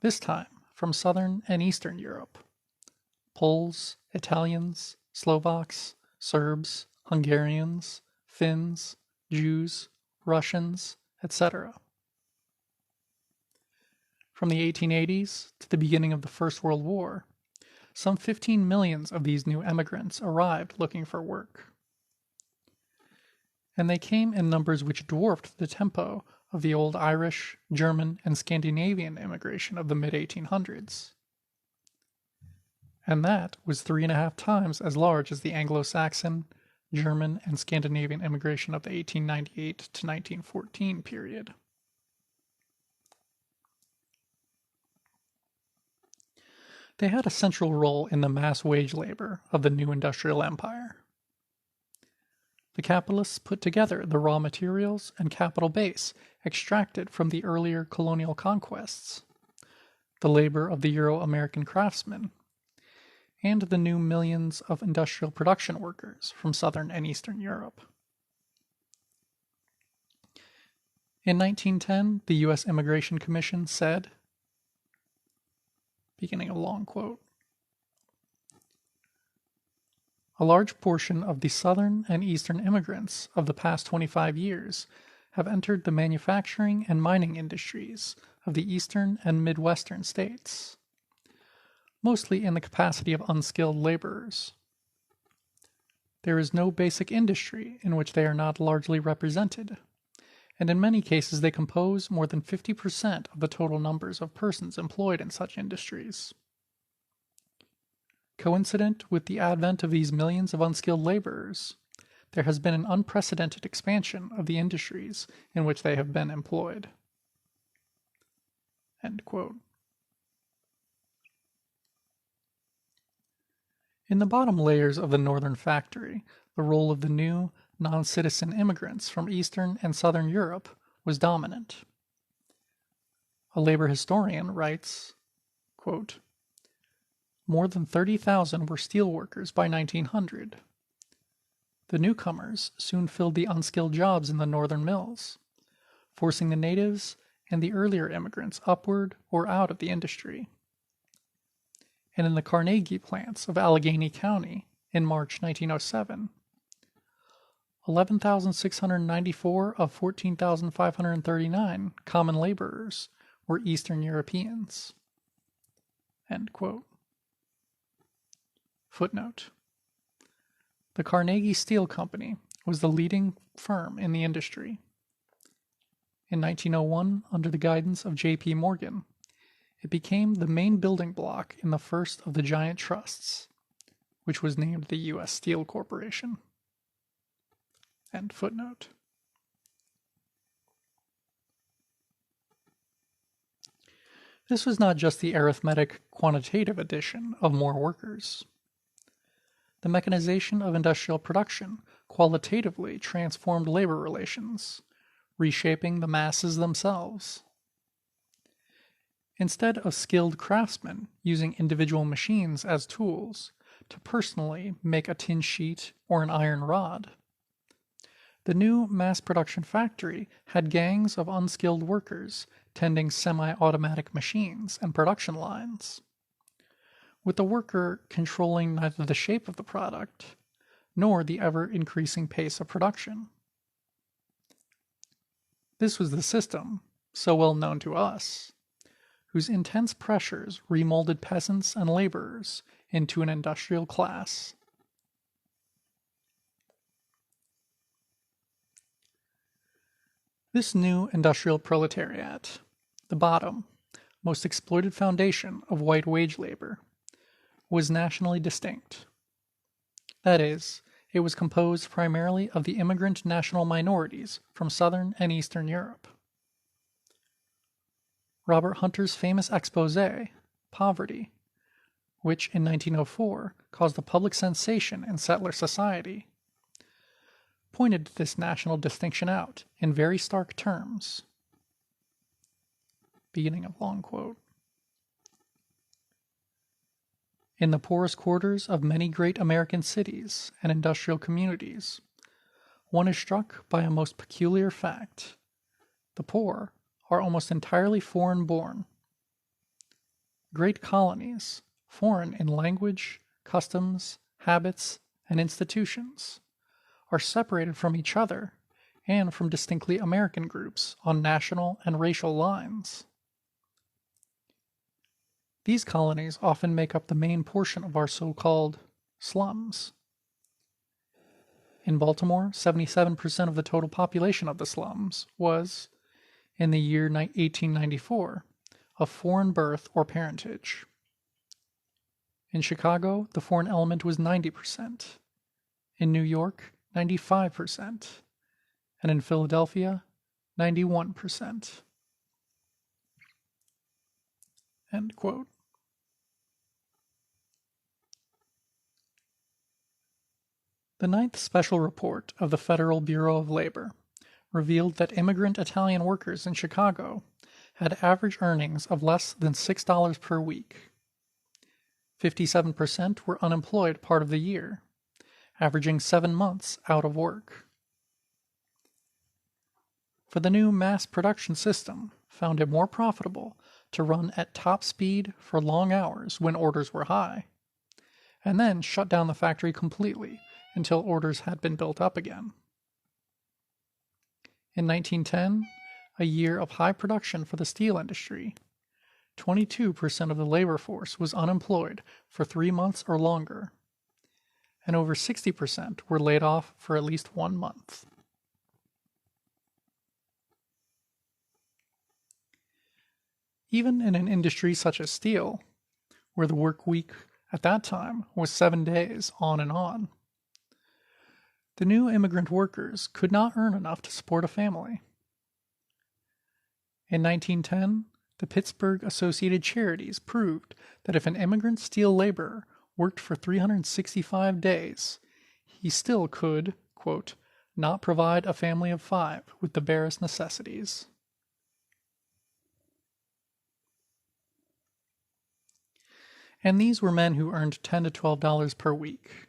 This time from Southern and Eastern Europe. Poles, Italians, Slovaks, Serbs, Hungarians, Finns, Jews, Russians, etc. From the 1880s to the beginning of the First World War, some 15 million of these new emigrants arrived looking for work. And they came in numbers which dwarfed the tempo of the old Irish, German, and Scandinavian immigration of the mid-1800s. And that was 3.5 times as large as the Anglo-Saxon, German, and Scandinavian immigration of the 1898 to 1914 period. They had a central role in the mass wage labor of the new industrial empire. The capitalists put together the raw materials and capital base extracted from the earlier colonial conquests, the labor of the Euro-American craftsmen, and the new millions of industrial production workers from Southern and Eastern Europe. In 1910, the U.S. Immigration Commission said, beginning a long quote, "A large portion of the Southern and Eastern immigrants of the past 25 years have entered the manufacturing and mining industries of the Eastern and Midwestern states, mostly in the capacity of unskilled laborers. there is no basic industry in which they are not largely represented, and in many cases they compose more than 50% of the total numbers of persons employed in such industries. Coincident with the advent of these millions of unskilled laborers, there has been an unprecedented expansion of the industries in which they have been employed. End quote. In the bottom layers of the northern factory, the role of the new, non-citizen immigrants from Eastern and Southern Europe was dominant. A labor historian writes, quote, "More than 30,000 were steelworkers by 1900. The newcomers soon filled the unskilled jobs in the northern mills, forcing the natives and the earlier immigrants upward or out of the industry. And in the Carnegie plants of Allegheny County in March 1907, 11,694 of 14,539 common laborers were Eastern Europeans." End quote. Footnote. The Carnegie Steel Company was the leading firm in the industry. In 1901, under the guidance of J.P. Morgan, it became the main building block in the first of the giant trusts, which was named the U.S. Steel Corporation. End footnote. This was not just the arithmetic quantitative addition of more workers. The mechanization of industrial production qualitatively transformed labor relations, reshaping the masses themselves. Instead of skilled craftsmen using individual machines as tools to personally make a tin sheet or an iron rod, the new mass production factory had gangs of unskilled workers tending semi-automatic machines and production lines, with the worker controlling neither the shape of the product nor the ever-increasing pace of production. This was the system, so well known to us, whose intense pressures remolded peasants and laborers into an industrial class. This new industrial proletariat, the bottom, most exploited foundation of white wage labor, was nationally distinct. That is, it was composed primarily of the immigrant national minorities from Southern and Eastern Europe. Robert Hunter's famous exposé, Poverty, which in 1904 caused a public sensation in settler society, pointed this national distinction out in very stark terms. Beginning of long quote. In the poorest quarters of many great American cities and industrial communities, one is struck by a most peculiar fact. The poor are almost entirely foreign-born. Great colonies, foreign in language, customs, habits, and institutions, are separated from each other and from distinctly American groups on national and racial lines. These colonies often make up the main portion of our so-called slums. In Baltimore, 77% of the total population of the slums was, in the year 1894, of foreign birth or parentage. In Chicago, the foreign element was 90%. In New York, 95%. And in Philadelphia, 91%. End quote. The Ninth Special Report of the Federal Bureau of Labor revealed that immigrant Italian workers in Chicago had average earnings of less than $6 per week. 57% were unemployed part of the year, averaging 7 months out of work. For the new mass production system found it more profitable to run at top speed for long hours when orders were high, and then shut down the factory completely until orders had been built up again. In 1910, a year of high production for the steel industry, 22% of the labor force was unemployed for 3 months or longer, and over 60% were laid off for at least 1 month. Even in an industry such as steel, where the work week at that time was 7 days on and on, the new immigrant workers could not earn enough to support a family. In 1910, the Pittsburgh Associated Charities proved that if an immigrant steel laborer worked for 365 days, he still could, quote, not provide a family of 5 with the barest necessities. And these were men who earned $10 to $12 per week.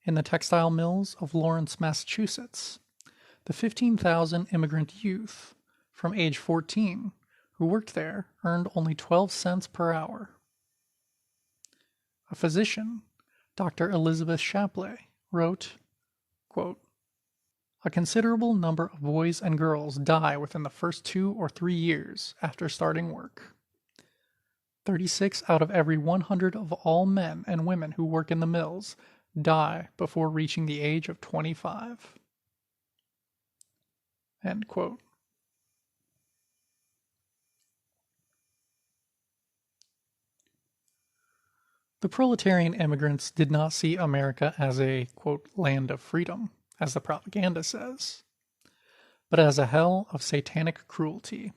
In the textile mills of Lawrence, Massachusetts, the 15,000 immigrant youth from age 14 who worked there earned only 12 cents per hour. A physician, Dr. Elizabeth Shapley, wrote, quote, "A considerable number of boys and girls die within the first 2 or 3 years after starting work. 36 out of every 100 of all men and women who work in the mills die before reaching the age of 25. End quote. The proletarian immigrants did not see America as a, quote, land of freedom, as the propaganda says, but as a hell of satanic cruelty.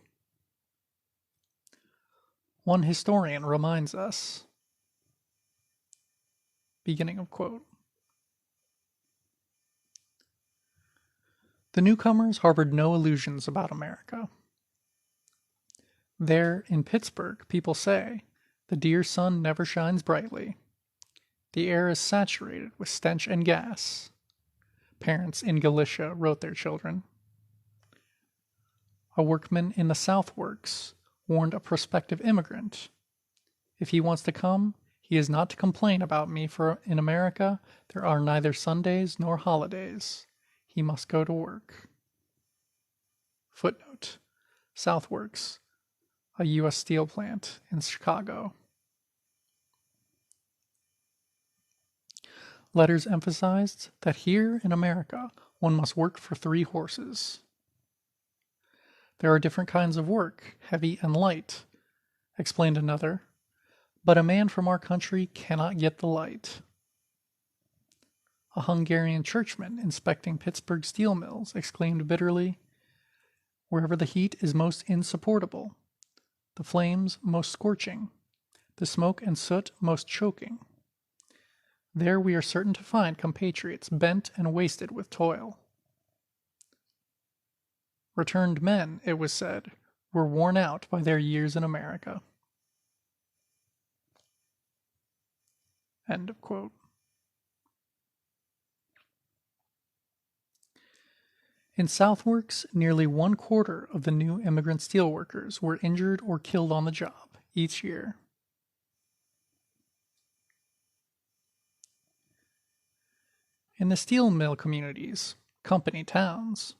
One historian reminds us, beginning of quote, "The newcomers harbored no illusions about America. There, in Pittsburgh, people say, the dear sun never shines brightly. The air is saturated with stench and gas," parents in Galicia wrote their children. A workman in the South Works warned a prospective immigrant, "If he wants to come, he is not to complain about me, for in America there are neither Sundays nor holidays. He must go to work." Footnote: South Works, a U.S. steel plant in Chicago. Letters emphasized that here in America one must work for 3 horses. "There are different kinds of work, heavy and light," explained another, "but a man from our country cannot get the light." A Hungarian churchman inspecting Pittsburgh steel mills exclaimed bitterly, "Wherever the heat is most insupportable, the flames most scorching, the smoke and soot most choking, there we are certain to find compatriots bent and wasted with toil." Returned men, it was said, were worn out by their years in America. End of quote. In Southworks, nearly 1/4 of the new immigrant steelworkers were injured or killed on the job each year. In the steel mill communities, company towns,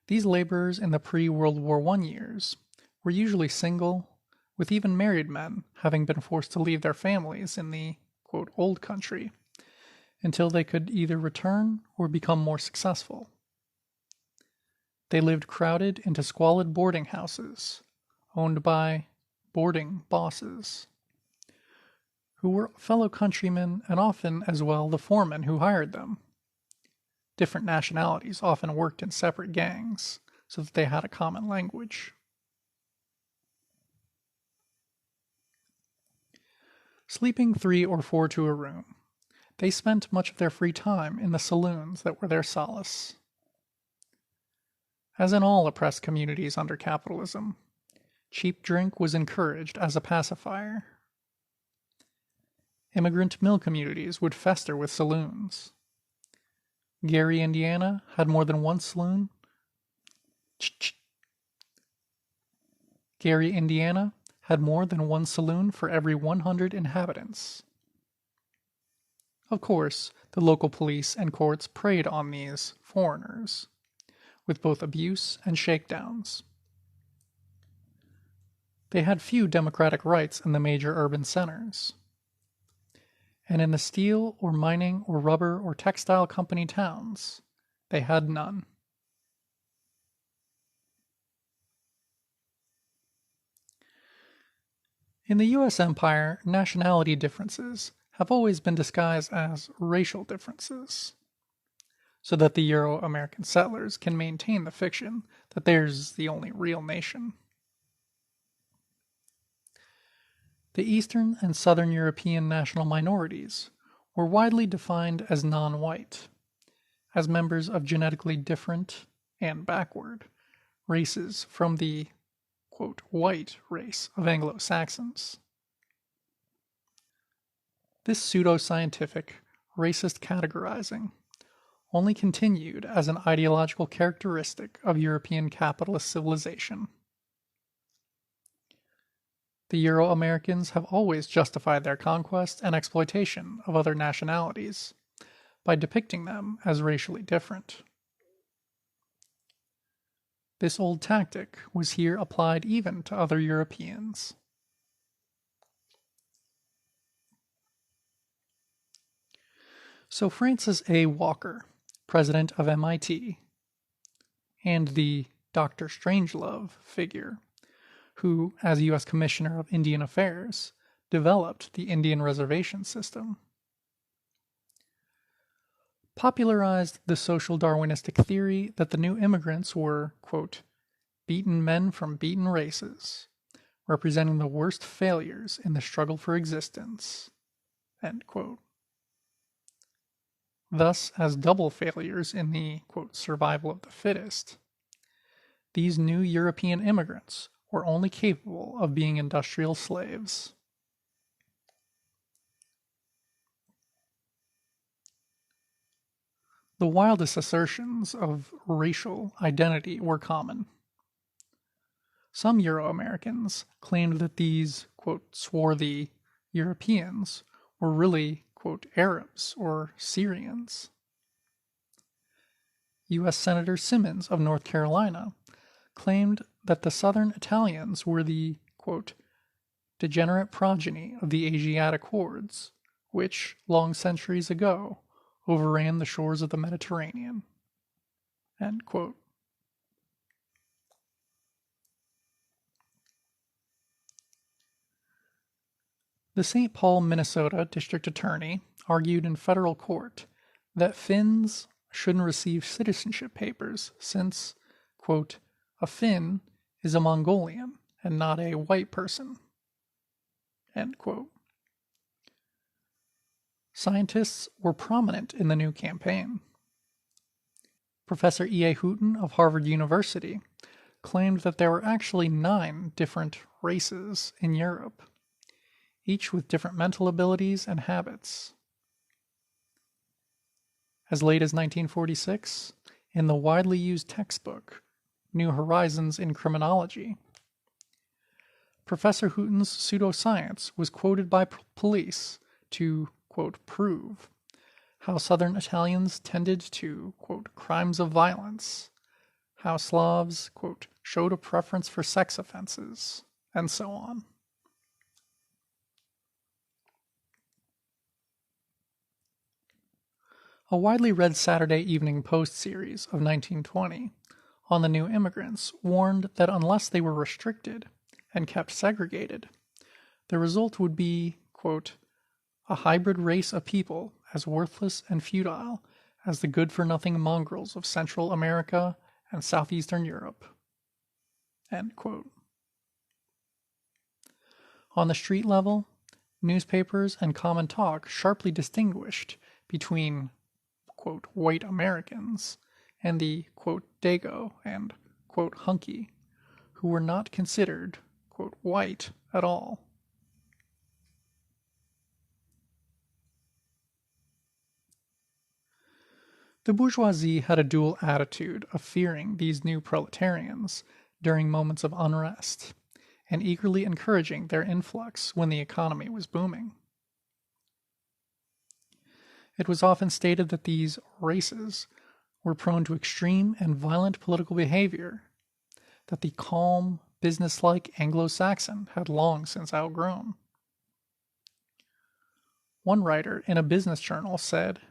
these laborers in the pre-World War I years were usually single, with even married men having been forced to leave their families in the, quote, old country until they could either return or become more successful. They lived crowded into squalid boarding houses, owned by boarding bosses, who were fellow countrymen and often as well the foremen who hired them. Different nationalities often worked in separate gangs so that they had a common language. Sleeping 3 or 4 to a room, they spent much of their free time in the saloons that were their solace. As in all oppressed communities under capitalism, cheap drink was encouraged as a pacifier. Immigrant mill communities would fester with saloons. Gary, Indiana, had more than one saloon. Gary, Indiana, had more than one saloon for every 100 inhabitants. Of course, the local police and courts preyed on these foreigners, with both abuse and shakedowns. They had few democratic rights in the major urban centers. and in the steel or mining or rubber or textile company towns, they had none. In the U.S. Empire, nationality differences have always been disguised as racial differences, so that the Euro-American settlers can maintain the fiction that theirs is the only real nation. The Eastern and Southern European national minorities were widely defined as non-white, as members of genetically different and backward races from the quote, white race of Anglo-Saxons. This pseudo-scientific, racist categorizing only continued as an ideological characteristic of European capitalist civilization. The Euro-Americans have always justified their conquest and exploitation of other nationalities by depicting them as racially different. This old tactic was here applied even to other Europeans. So Francis A. Walker, president of MIT, and the Dr. Strangelove figure, who, as U.S. Commissioner of Indian Affairs, developed the Indian reservation system, popularized the social Darwinistic theory that the new immigrants were, quote, beaten men from beaten races, representing the worst failures in the struggle for existence, end quote. Thus, as double failures in the, quote, survival of the fittest, these new European immigrants were only capable of being industrial slaves. The wildest assertions of racial identity were common. Some Euro-Americans claimed that these, quote, swarthy Europeans were really, quote, Arabs or Syrians. U.S. Senator Simmons of North Carolina claimed that the Southern Italians were the, quote, degenerate progeny of the Asiatic hordes, which, long centuries ago, overran the shores of the Mediterranean, end quote. The St. Paul, Minnesota district attorney argued in federal court that Finns shouldn't receive citizenship papers since, quote, a Finn is a Mongolian and not a white person, end quote. Scientists were prominent in the new campaign. Professor E. A. Hooton of Harvard University claimed that there were actually 9 different races in Europe, each with different mental abilities and habits. As late as 1946, in the widely used textbook, New Horizons in Criminology, Professor Hooton's pseudoscience was quoted by police to, quote, prove how Southern Italians tended to, quote, crimes of violence, how Slavs, quote, showed a preference for sex offenses, and so on. A widely read Saturday Evening Post series of 1920 on the new immigrants warned that unless they were restricted and kept segregated, the result would be, quote, a hybrid race of people as worthless and futile as the good-for-nothing mongrels of Central America and Southeastern Europe, end quote. On the street level, newspapers and common talk sharply distinguished between, quote, white Americans and the, quote, Dago and, quote, hunky, who were not considered, quote, white at all. The bourgeoisie had a dual attitude of fearing these new proletarians during moments of unrest and eagerly encouraging their influx when the economy was booming. It was often stated that these races were prone to extreme and violent political behavior that the calm, businesslike Anglo-Saxon had long since outgrown. One writer in a business journal said,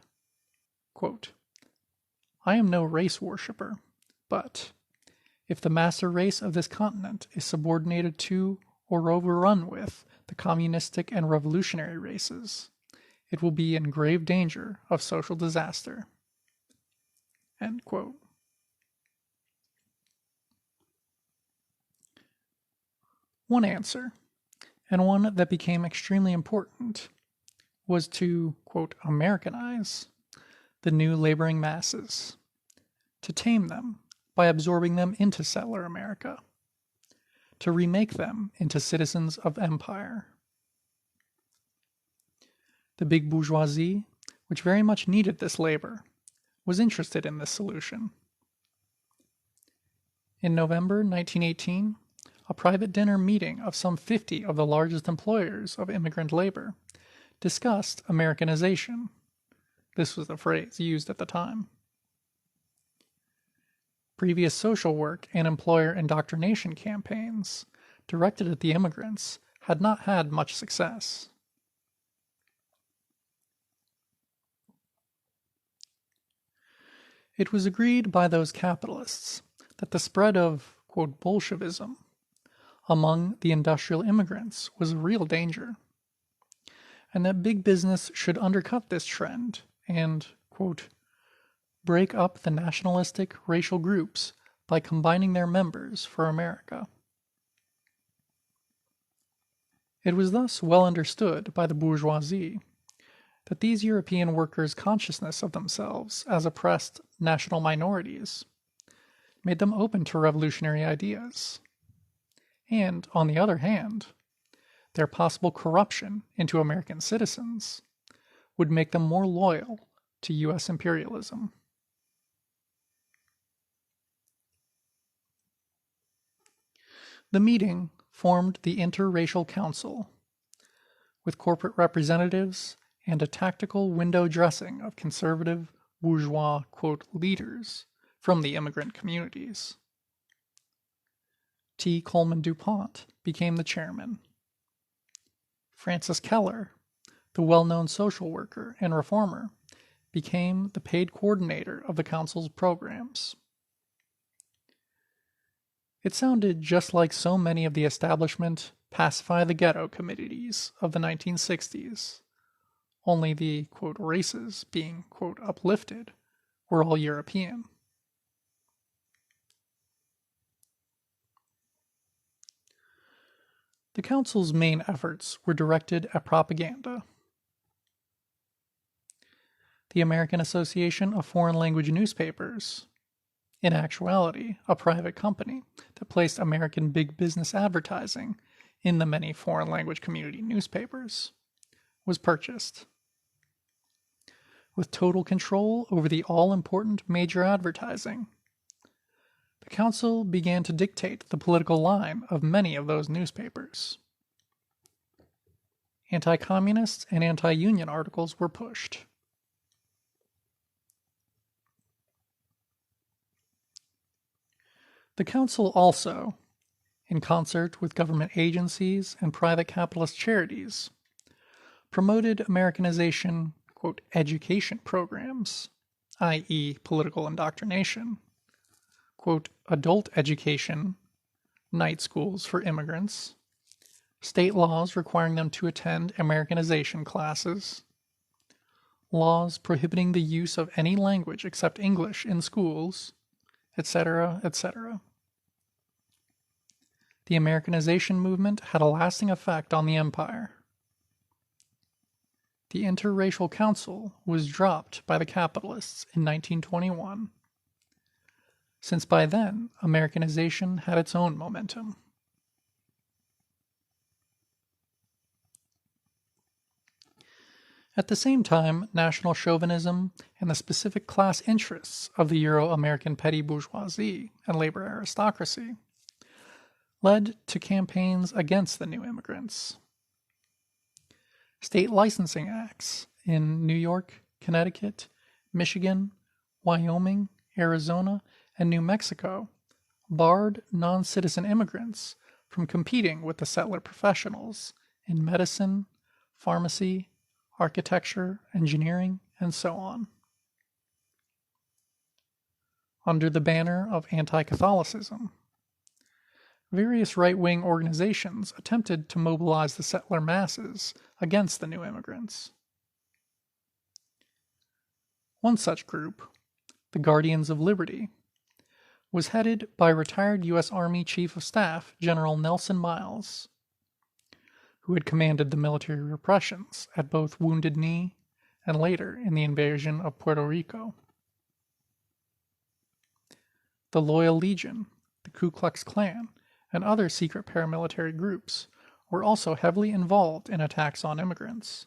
quote, "I am no race worshipper, but if the master race of this continent is subordinated to or overrun with the communistic and revolutionary races, it will be in grave danger of social disaster." End quote. One answer, and one that became extremely important, was to, quote, "Americanize" the new laboring masses, to tame them by absorbing them into settler America, to remake them into citizens of empire. The big bourgeoisie, which very much needed this labor, was interested in this solution. In November 1918, a private dinner meeting of some 50 of the largest employers of immigrant labor discussed Americanization. This was the phrase used at the time. Previous social work and employer indoctrination campaigns directed at the immigrants had not had much success. It was agreed by those capitalists that the spread of, quote, Bolshevism among the industrial immigrants was a real danger, and that big business should undercut this trend and, quote, break up the nationalistic racial groups by combining their members for America. It was thus well understood by the bourgeoisie that these European workers' consciousness of themselves as oppressed national minorities made them open to revolutionary ideas, and, on the other hand, their possible corruption into American citizens would make them more loyal to U.S. imperialism. The meeting formed the Interracial Council, with corporate representatives and a tactical window dressing of conservative bourgeois, quote, leaders from the immigrant communities. T. Coleman DuPont became the chairman. Francis Keller, the well-known social worker and reformer, became the paid coordinator of the council's programs. It sounded just like so many of the establishment Pacify the Ghetto committees of the 1960s, only the, quote, races being, quote, uplifted were all European. The council's main efforts were directed at propaganda. The American Association of Foreign Language Newspapers, in actuality a private company that placed American big business advertising in the many foreign language community newspapers, was purchased. With total control over the all-important major advertising, the council began to dictate the political line of many of those newspapers. Anti-communist and anti-union articles were pushed. The council also, in concert with government agencies and private capitalist charities, promoted Americanization, quote, education programs, i.e. political indoctrination, quote, adult education, night schools for immigrants, state laws requiring them to attend Americanization classes, laws prohibiting the use of any language except English in schools, etc., etc. The Americanization movement had a lasting effect on the empire. The Interracial Council was dropped by the capitalists in 1921, since by then Americanization had its own momentum. At the same time, national chauvinism and the specific class interests of the Euro-American petty bourgeoisie and labor aristocracy led to campaigns against the new immigrants. State licensing acts in New York, Connecticut, Michigan, Wyoming, Arizona, and New Mexico barred non-citizen immigrants from competing with the settler professionals in medicine, pharmacy, architecture, engineering, and so on. Under the banner of anti-Catholicism, various right-wing organizations attempted to mobilize the settler masses against the new immigrants. One such group, the Guardians of Liberty, was headed by retired U.S. Army Chief of Staff General Nelson Miles, who had commanded the military repressions at both Wounded Knee and later in the invasion of Puerto Rico. The Loyal Legion, the Ku Klux Klan, and other secret paramilitary groups were also heavily involved in attacks on immigrants,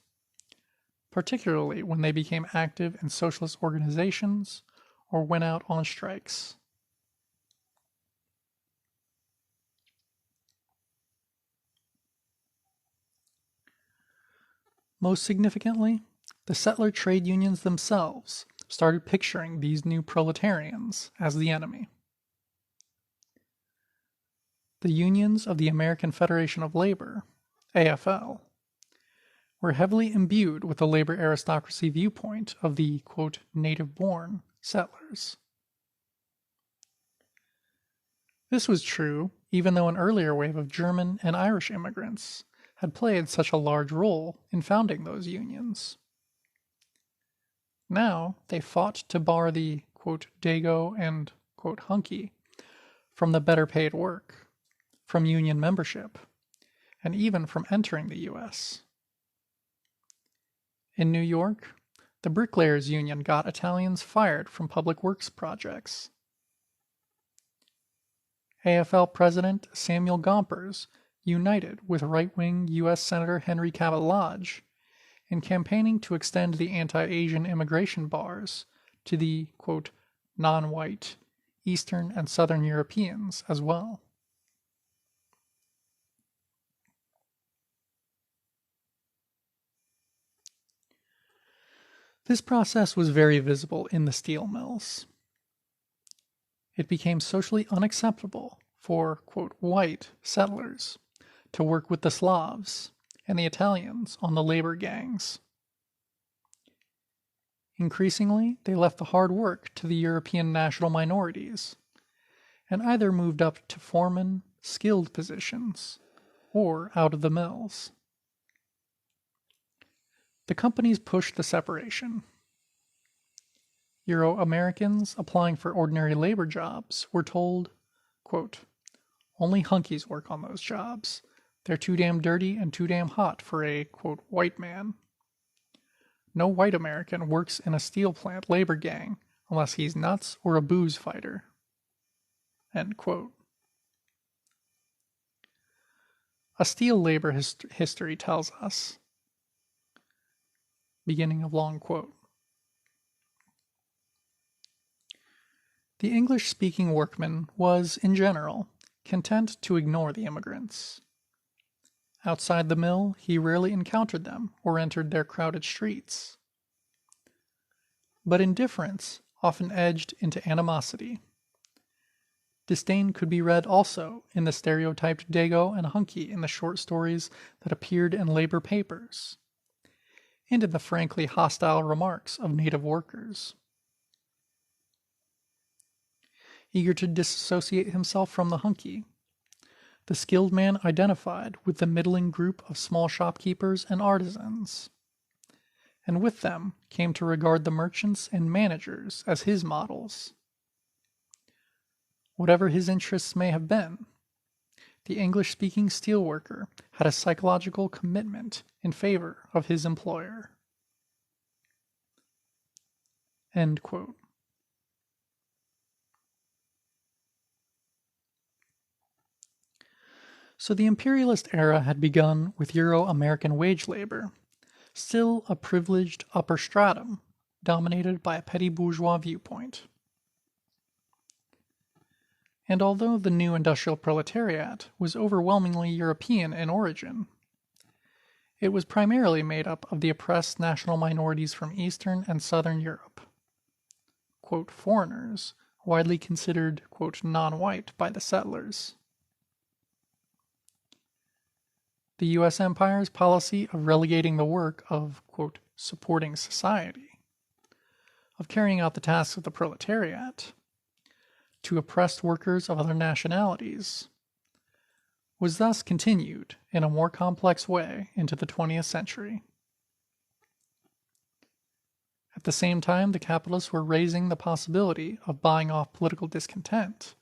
particularly when they became active in socialist organizations or went out on strikes. Most significantly, the settler trade unions themselves started picturing these new proletarians as the enemy. The unions of the American Federation of Labor, AFL, were heavily imbued with the labor aristocracy viewpoint of the, quote, native-born settlers. This was true even though an earlier wave of German and Irish immigrants had played such a large role in founding those unions. Now they fought to bar the, quote, Dago and, quote, hunky from the better paid work, from union membership, and even from entering the U.S. In New York, the Bricklayers Union got Italians fired from public works projects. AFL President Samuel Gompers united with right-wing U.S. Senator Henry Cabot Lodge in campaigning to extend the anti-Asian immigration bars to the, quote, non-white Eastern and Southern Europeans as well. This process was very visible in the steel mills. It became socially unacceptable for, quote, white settlers to work with the Slavs and the Italians on the labor gangs. Increasingly, they left the hard work to the European national minorities and either moved up to foreman, skilled positions or out of the mills. The companies pushed the separation. Euro-Americans applying for ordinary labor jobs were told, quote, only hunkies work on those jobs. They're too damn dirty and too damn hot for a, quote, white man. No white American works in a steel plant labor gang unless he's nuts or a booze fighter. End quote. A steel labor history tells us. Beginning of long quote. The English-speaking workman was, in general, content to ignore the immigrants. Outside the mill, he rarely encountered them or entered their crowded streets. But indifference often edged into animosity. Disdain could be read also in the stereotyped Dago and hunky in the short stories that appeared in labor papers, and in the frankly hostile remarks of native workers. Eager to disassociate himself from the hunky, the skilled man identified with the middling group of small shopkeepers and artisans, and with them came to regard the merchants and managers as his models. Whatever his interests may have been, the English-speaking steelworker had a psychological commitment in favor of his employer. End quote. So the imperialist era had begun with Euro-American wage labor, still a privileged upper stratum, dominated by a petty bourgeois viewpoint. And although the new industrial proletariat was overwhelmingly European in origin, it was primarily made up of the oppressed national minorities from Eastern and Southern Europe, quote, foreigners, widely considered, quote, non-white by the settlers. The U.S. Empire's policy of relegating the work of, quote, supporting society, of carrying out the tasks of the proletariat, to oppressed workers of other nationalities, was thus continued in a more complex way into the 20th century. At the same time, the capitalists were raising the possibility of buying off political discontent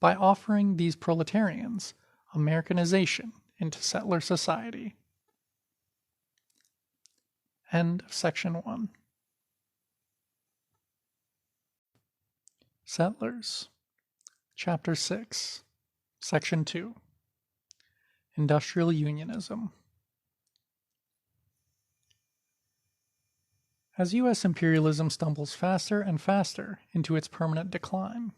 by offering these proletarians Americanization into settler society. End of section 1. Settlers. Chapter 6. Section 2. Industrial Unionism. As U.S. imperialism stumbles faster and faster into its permanent decline,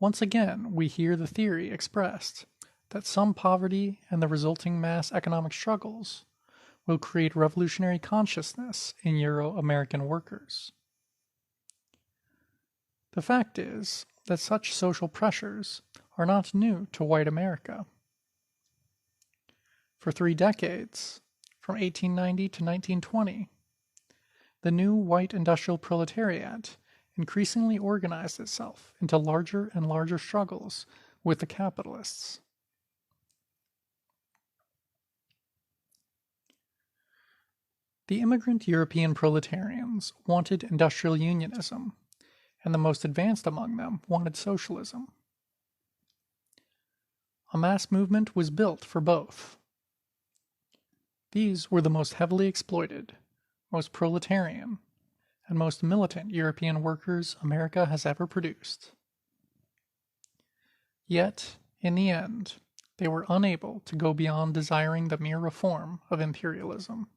once again we hear the theory expressed that some poverty and the resulting mass economic struggles will create revolutionary consciousness in Euro-American workers. The fact is that such social pressures are not new to white America. For 3 decades, from 1890 to 1920, the new white industrial proletariat increasingly organized itself into larger and larger struggles with the capitalists. The immigrant European proletarians wanted industrial unionism, and the most advanced among them wanted socialism. A mass movement was built for both. These were the most heavily exploited, most proletarian, and most militant European workers America has ever produced. Yet, in the end, they were unable to go beyond desiring the mere reform of imperialism.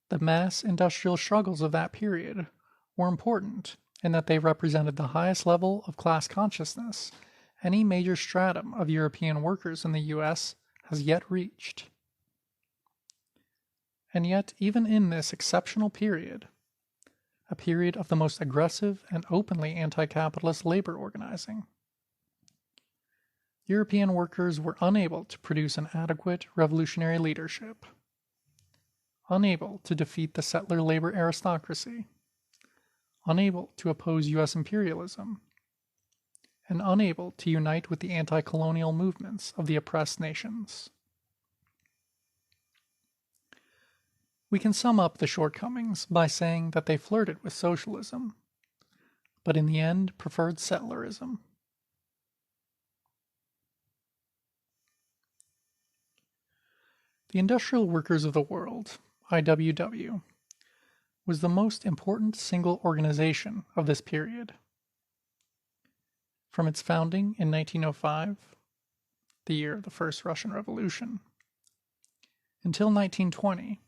The mass industrial struggles of that period were important in that they represented the highest level of class consciousness any major stratum of European workers in the U.S. has yet reached. And yet, even in this exceptional period, a period of the most aggressive and openly anti-capitalist labor organizing, European workers were unable to produce an adequate revolutionary leadership, unable to defeat the settler labor aristocracy, unable to oppose U.S. imperialism, and unable to unite with the anti-colonial movements of the oppressed nations. We can sum up the shortcomings by saying that they flirted with socialism, but in the end preferred settlerism. The Industrial Workers of the World, IWW, was the most important single organization of this period. From its founding in 1905, the year of the First Russian Revolution, until 1920,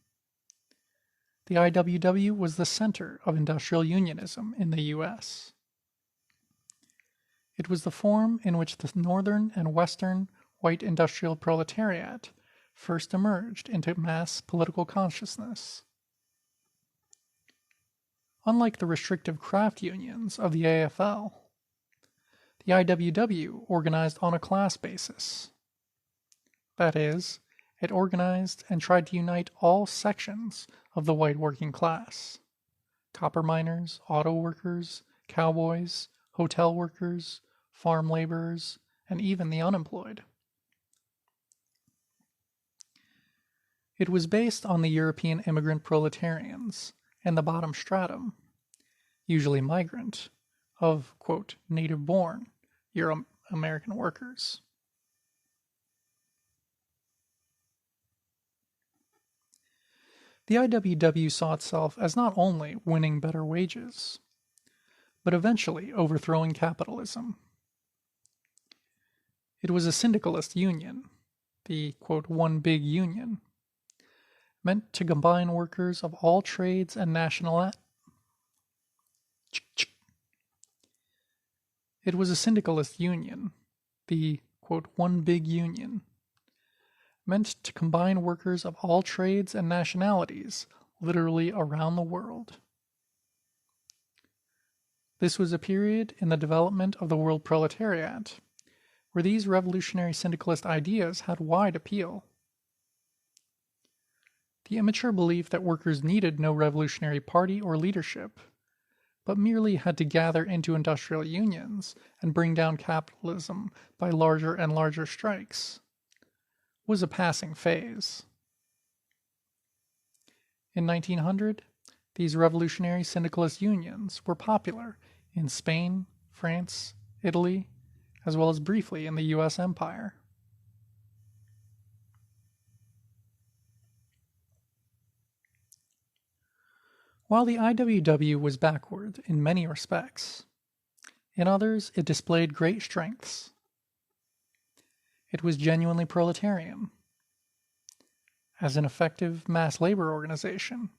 the IWW was the center of industrial unionism in the U.S. It was the form in which the northern and western white industrial proletariat first emerged into mass political consciousness. Unlike the restrictive craft unions of the AFL, the IWW organized on a class basis. That is, it organized and tried to unite all sections of the white working class: copper miners, auto workers, cowboys, hotel workers, farm laborers, and even the unemployed. It was based on the European immigrant proletarians and the bottom stratum, usually migrant, of, quote, native-born Euro-American workers. The IWW saw itself as not only winning better wages, but eventually overthrowing capitalism. It was a syndicalist union, the, quote, one big union, meant to combine workers of all trades and It was a syndicalist union, the, quote, one big union, meant to combine workers of all trades and nationalities literally around the world. This was a period in the development of the world proletariat, where these revolutionary syndicalist ideas had wide appeal. The immature belief that workers needed no revolutionary party or leadership, but merely had to gather into industrial unions and bring down capitalism by larger and larger strikes, was a passing phase. In 1900, these revolutionary syndicalist unions were popular in Spain, France, Italy, as well as briefly in the U.S. Empire. While the IWW was backward in many respects, in others it displayed great strengths. It was genuinely proletarian. As an effective mass labor organization,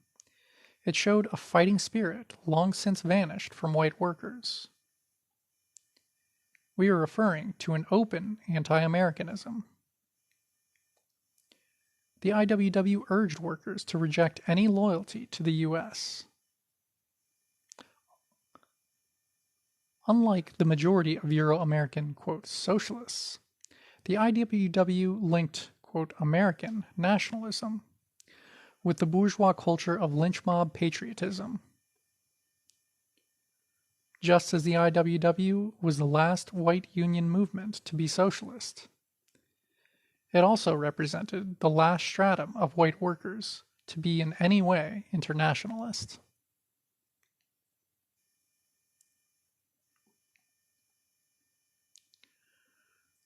it showed a fighting spirit long since vanished from white workers. We are referring to an open anti-Americanism. The IWW urged workers to reject any loyalty to the U.S. Unlike the majority of Euro-American, socialists, the IWW linked, American nationalism with the bourgeois culture of lynch mob patriotism. Just as the IWW was the last white union movement to be socialist, it also represented the last stratum of white workers to be in any way internationalist.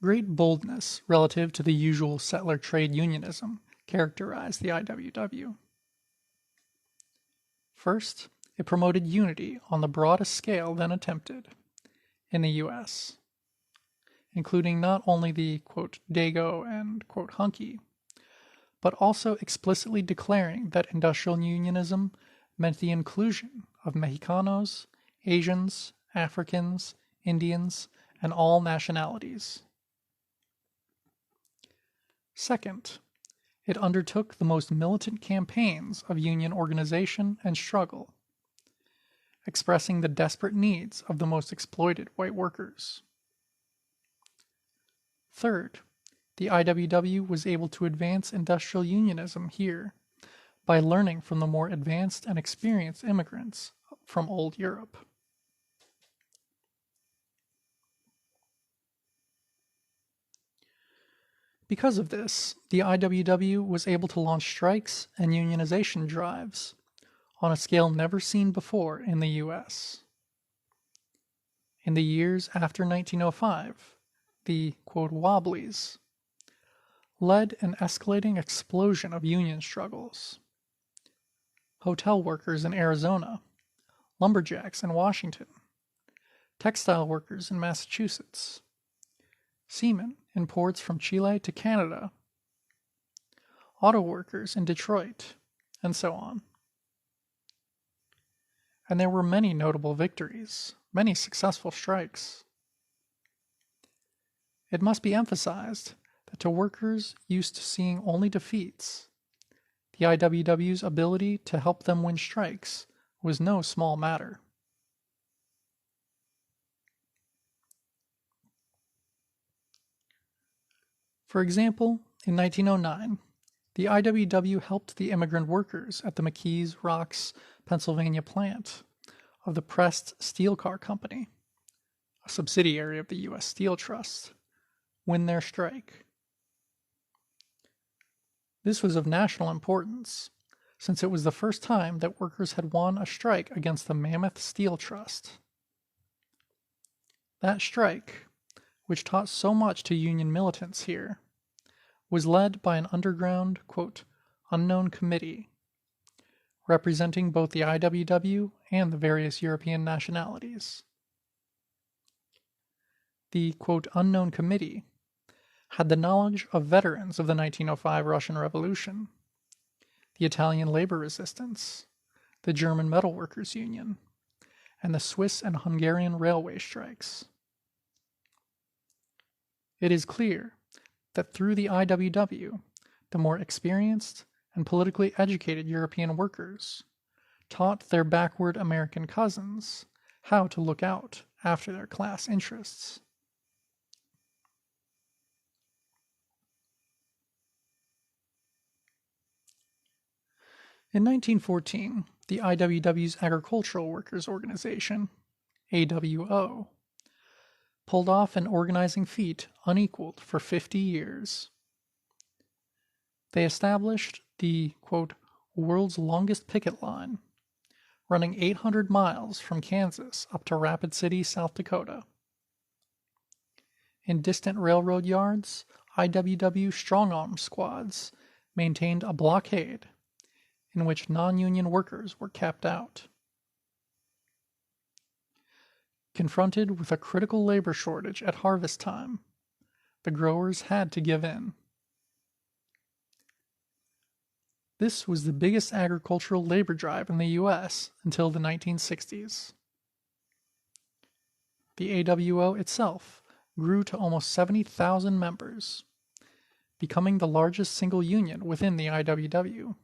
Great boldness relative to the usual settler trade unionism characterized the IWW. First, it promoted unity on the broadest scale then attempted in the U.S., including not only the, Dago and, hunky, but also explicitly declaring that industrial unionism meant the inclusion of Mexicanos, Asians, Africans, Indians, and all nationalities. Second, it undertook the most militant campaigns of union organization and struggle, expressing the desperate needs of the most exploited white workers. Third, the IWW was able to advance industrial unionism here by learning from the more advanced and experienced immigrants from old Europe. Because of this, the IWW was able to launch strikes and unionization drives on a scale never seen before in the U.S. In the years after 1905, the, Wobblies led an escalating explosion of union struggles. Hotel workers in Arizona, lumberjacks in Washington, textile workers in Massachusetts, seamen in ports from Chile to Canada, auto workers in Detroit, and so on. And there were many notable victories, many successful strikes. It must be emphasized that to workers used to seeing only defeats, the IWW's ability to help them win strikes was no small matter. For example, in 1909, the IWW helped the immigrant workers at the McKees Rocks, Pennsylvania plant of the Pressed Steel Car Company, a subsidiary of the U.S. Steel Trust, win their strike. This was of national importance, since it was the first time that workers had won a strike against the Mammoth Steel Trust. That strike, which taught so much to union militants here, was led by an underground, unknown committee, representing both the IWW and the various European nationalities. The, unknown committee had the knowledge of veterans of the 1905 Russian Revolution, the Italian labor resistance, the German Metalworkers Union, and the Swiss and Hungarian railway strikes. It is clear that through the IWW, the more experienced and politically educated European workers taught their backward American cousins how to look out after their class interests. In 1914, the IWW's Agricultural Workers Organization, AWO, pulled off an organizing feat unequaled for 50 years. They established the, quote, world's longest picket line, running 800 miles from Kansas up to Rapid City, South Dakota. In distant railroad yards, IWW strong-arm squads maintained a blockade in which non-union workers were kept out. Confronted with a critical labor shortage at harvest time, the growers had to give in. This was the biggest agricultural labor drive in the U.S. until the 1960s. The AWO itself grew to almost 70,000 members, becoming the largest single union within the IWW.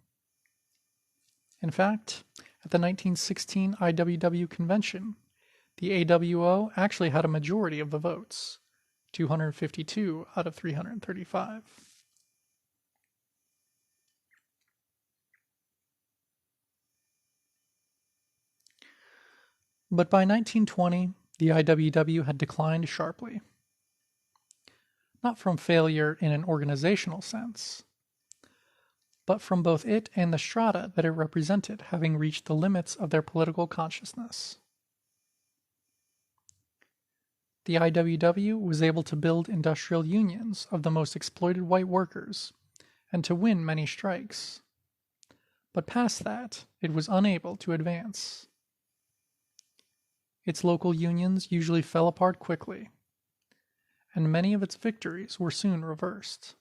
In fact, at the 1916 IWW convention, the AWO actually had a majority of the votes, 252 out of 335. But by 1920, the IWW had declined sharply. Not from failure in an organizational sense, but from both it and the strata that it represented having reached the limits of their political consciousness. The IWW was able to build industrial unions of the most exploited white workers and to win many strikes. But past that, it was unable to advance. Its local unions usually fell apart quickly, and many of its victories were soon reversed.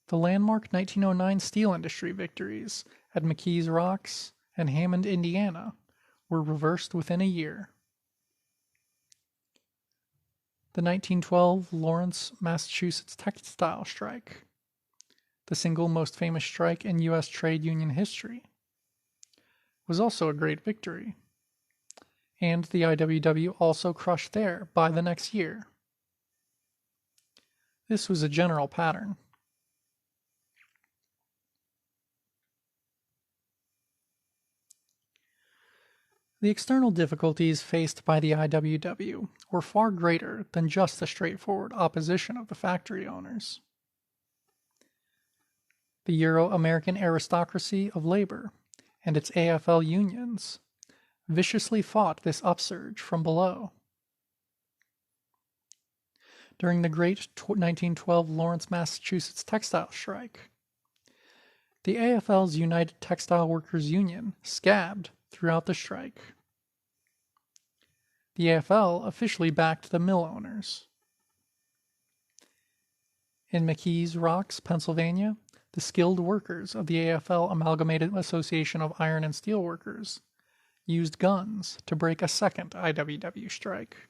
The landmark 1909 steel industry victories at McKees Rocks and Hammond, Indiana, were reversed within a year. The 1912 Lawrence, Massachusetts textile strike, the single most famous strike in U.S. trade union history, was also a great victory, and the IWW also crushed there by the next year. This was a general pattern. The external difficulties faced by the IWW were far greater than just the straightforward opposition of the factory owners. The Euro-American aristocracy of labor and its AFL unions viciously fought this upsurge from below. During the great 1912 Lawrence, Massachusetts textile strike, the AFL's United Textile Workers Union scabbed throughout the strike. The AFL officially backed the mill owners. In McKees Rocks, Pennsylvania, the skilled workers of the AFL Amalgamated Association of Iron and Steel Workers used guns to break a second IWW strike.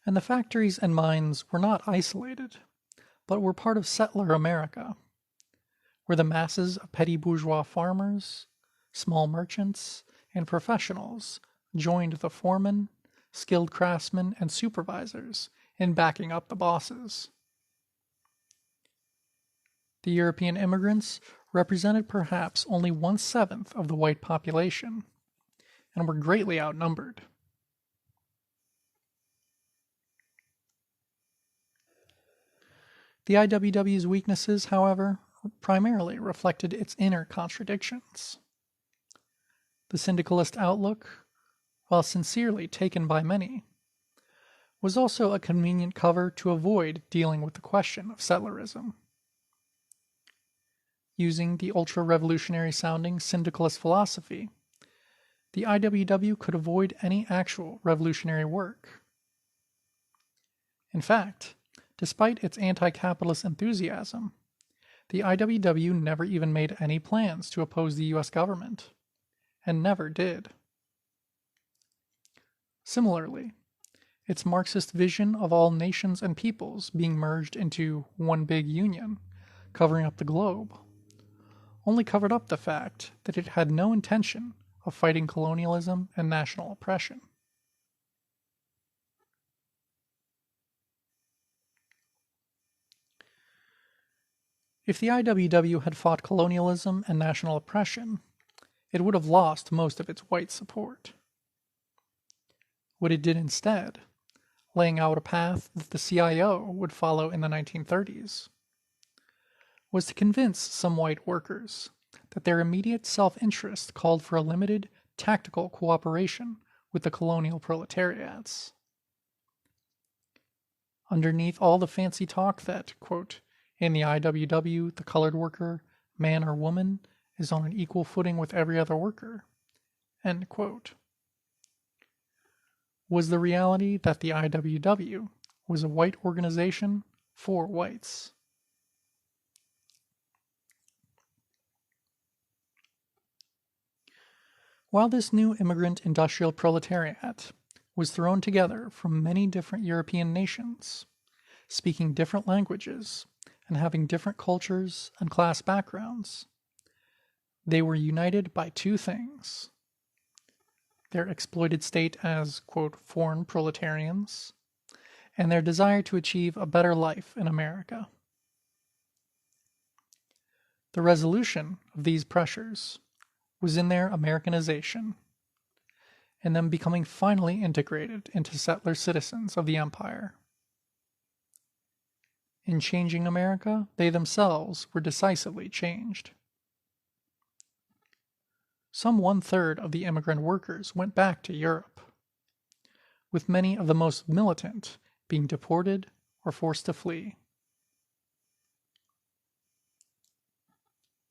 And the factories and mines were not isolated, but were part of settler America, where the masses of petty bourgeois farmers, small merchants, and professionals joined the foremen, skilled craftsmen, and supervisors in backing up the bosses. The European immigrants represented perhaps only 1/7 of the white population, and were greatly outnumbered. The IWW's weaknesses, however, primarily reflected its inner contradictions. The syndicalist outlook, while sincerely taken by many, was also a convenient cover to avoid dealing with the question of settlerism. Using the ultra-revolutionary sounding syndicalist philosophy, the IWW could avoid any actual revolutionary work. In fact, despite its anti-capitalist enthusiasm, the IWW never even made any plans to oppose the U.S. government, and never did. Similarly, its Marxist vision of all nations and peoples being merged into one big union covering up the globe, only covered up the fact that it had no intention of fighting colonialism and national oppression. If the IWW had fought colonialism and national oppression, it would have lost most of its white support. What it did instead, laying out a path that the CIO would follow in the 1930s, was to convince some white workers that their immediate self-interest called for a limited tactical cooperation with the colonial proletariats. Underneath all the fancy talk that, quote, in the IWW, the colored worker, man or woman, is on an equal footing with every other worker, end quote, was the reality that the IWW was a white organization for whites. While this new immigrant industrial proletariat was thrown together from many different European nations, speaking different languages and having different cultures and class backgrounds, they were united by two things: their exploited state as, quote, foreign proletarians, and their desire to achieve a better life in America. The resolution of these pressures was in their Americanization, and them becoming finally integrated into settler citizens of the empire. In changing America, they themselves were decisively changed. Some 1/3 of the immigrant workers went back to Europe, with many of the most militant being deported or forced to flee.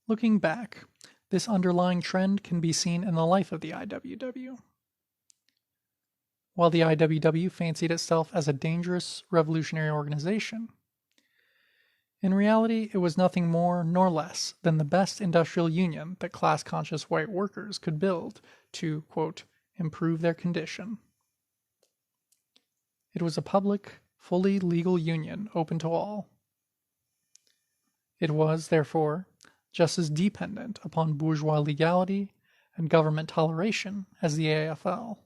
Looking back, this underlying trend can be seen in the life of the IWW. While the IWW fancied itself as a dangerous revolutionary organization, in reality it was nothing more nor less than the best industrial union that class-conscious white workers could build to, quote, improve their condition. It was a public, fully legal union open to all. It was, therefore, just as dependent upon bourgeois legality and government toleration as the AFL.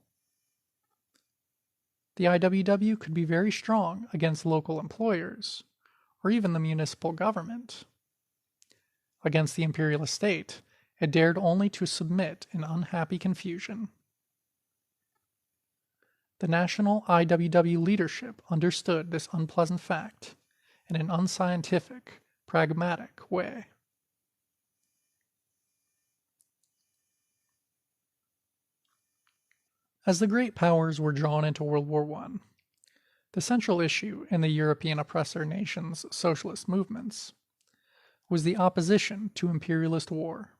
The IWW could be very strong against local employers, or even the municipal government. Against the imperialist state, it dared only to submit in unhappy confusion. The national IWW leadership understood this unpleasant fact in an unscientific, pragmatic way. As the great powers were drawn into World War I, the central issue in the European oppressor nations' socialist movements was the opposition to imperialist war.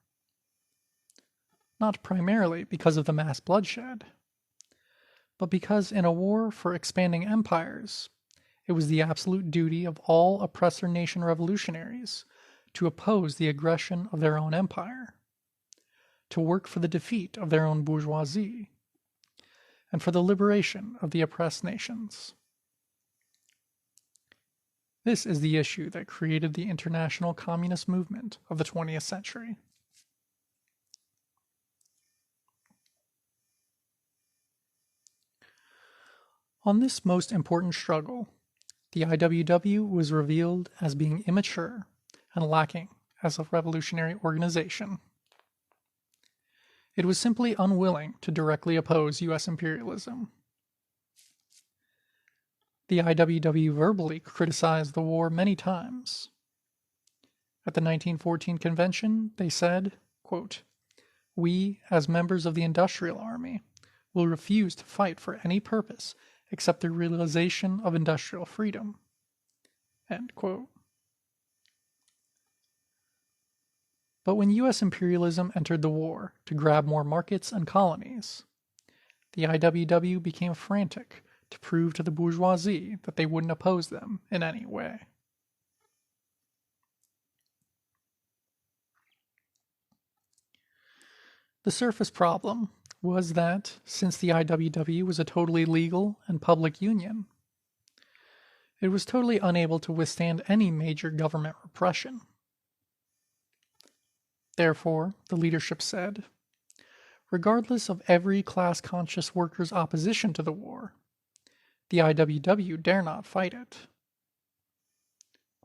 Not primarily because of the mass bloodshed, but because in a war for expanding empires, it was the absolute duty of all oppressor nation revolutionaries to oppose the aggression of their own empire, to work for the defeat of their own bourgeoisie, and for the liberation of the oppressed nations. This is the issue that created the international communist movement of the 20th century. On this most important struggle, the IWW was revealed as being immature and lacking as a revolutionary organization. It was simply unwilling to directly oppose U.S. imperialism. The IWW verbally criticized the war many times. At the 1914 convention, they said, quote, "We, as members of the Industrial Army, will refuse to fight for any purpose except the realization of industrial freedom." End quote. But when U.S. imperialism entered the war to grab more markets and colonies, the IWW became frantic to prove to the bourgeoisie that they wouldn't oppose them in any way. The surface problem was that, since the IWW was a totally legal and public union, it was totally unable to withstand any major government repression. Therefore, the leadership said, regardless of every class-conscious worker's opposition to the war, the IWW dare not fight it.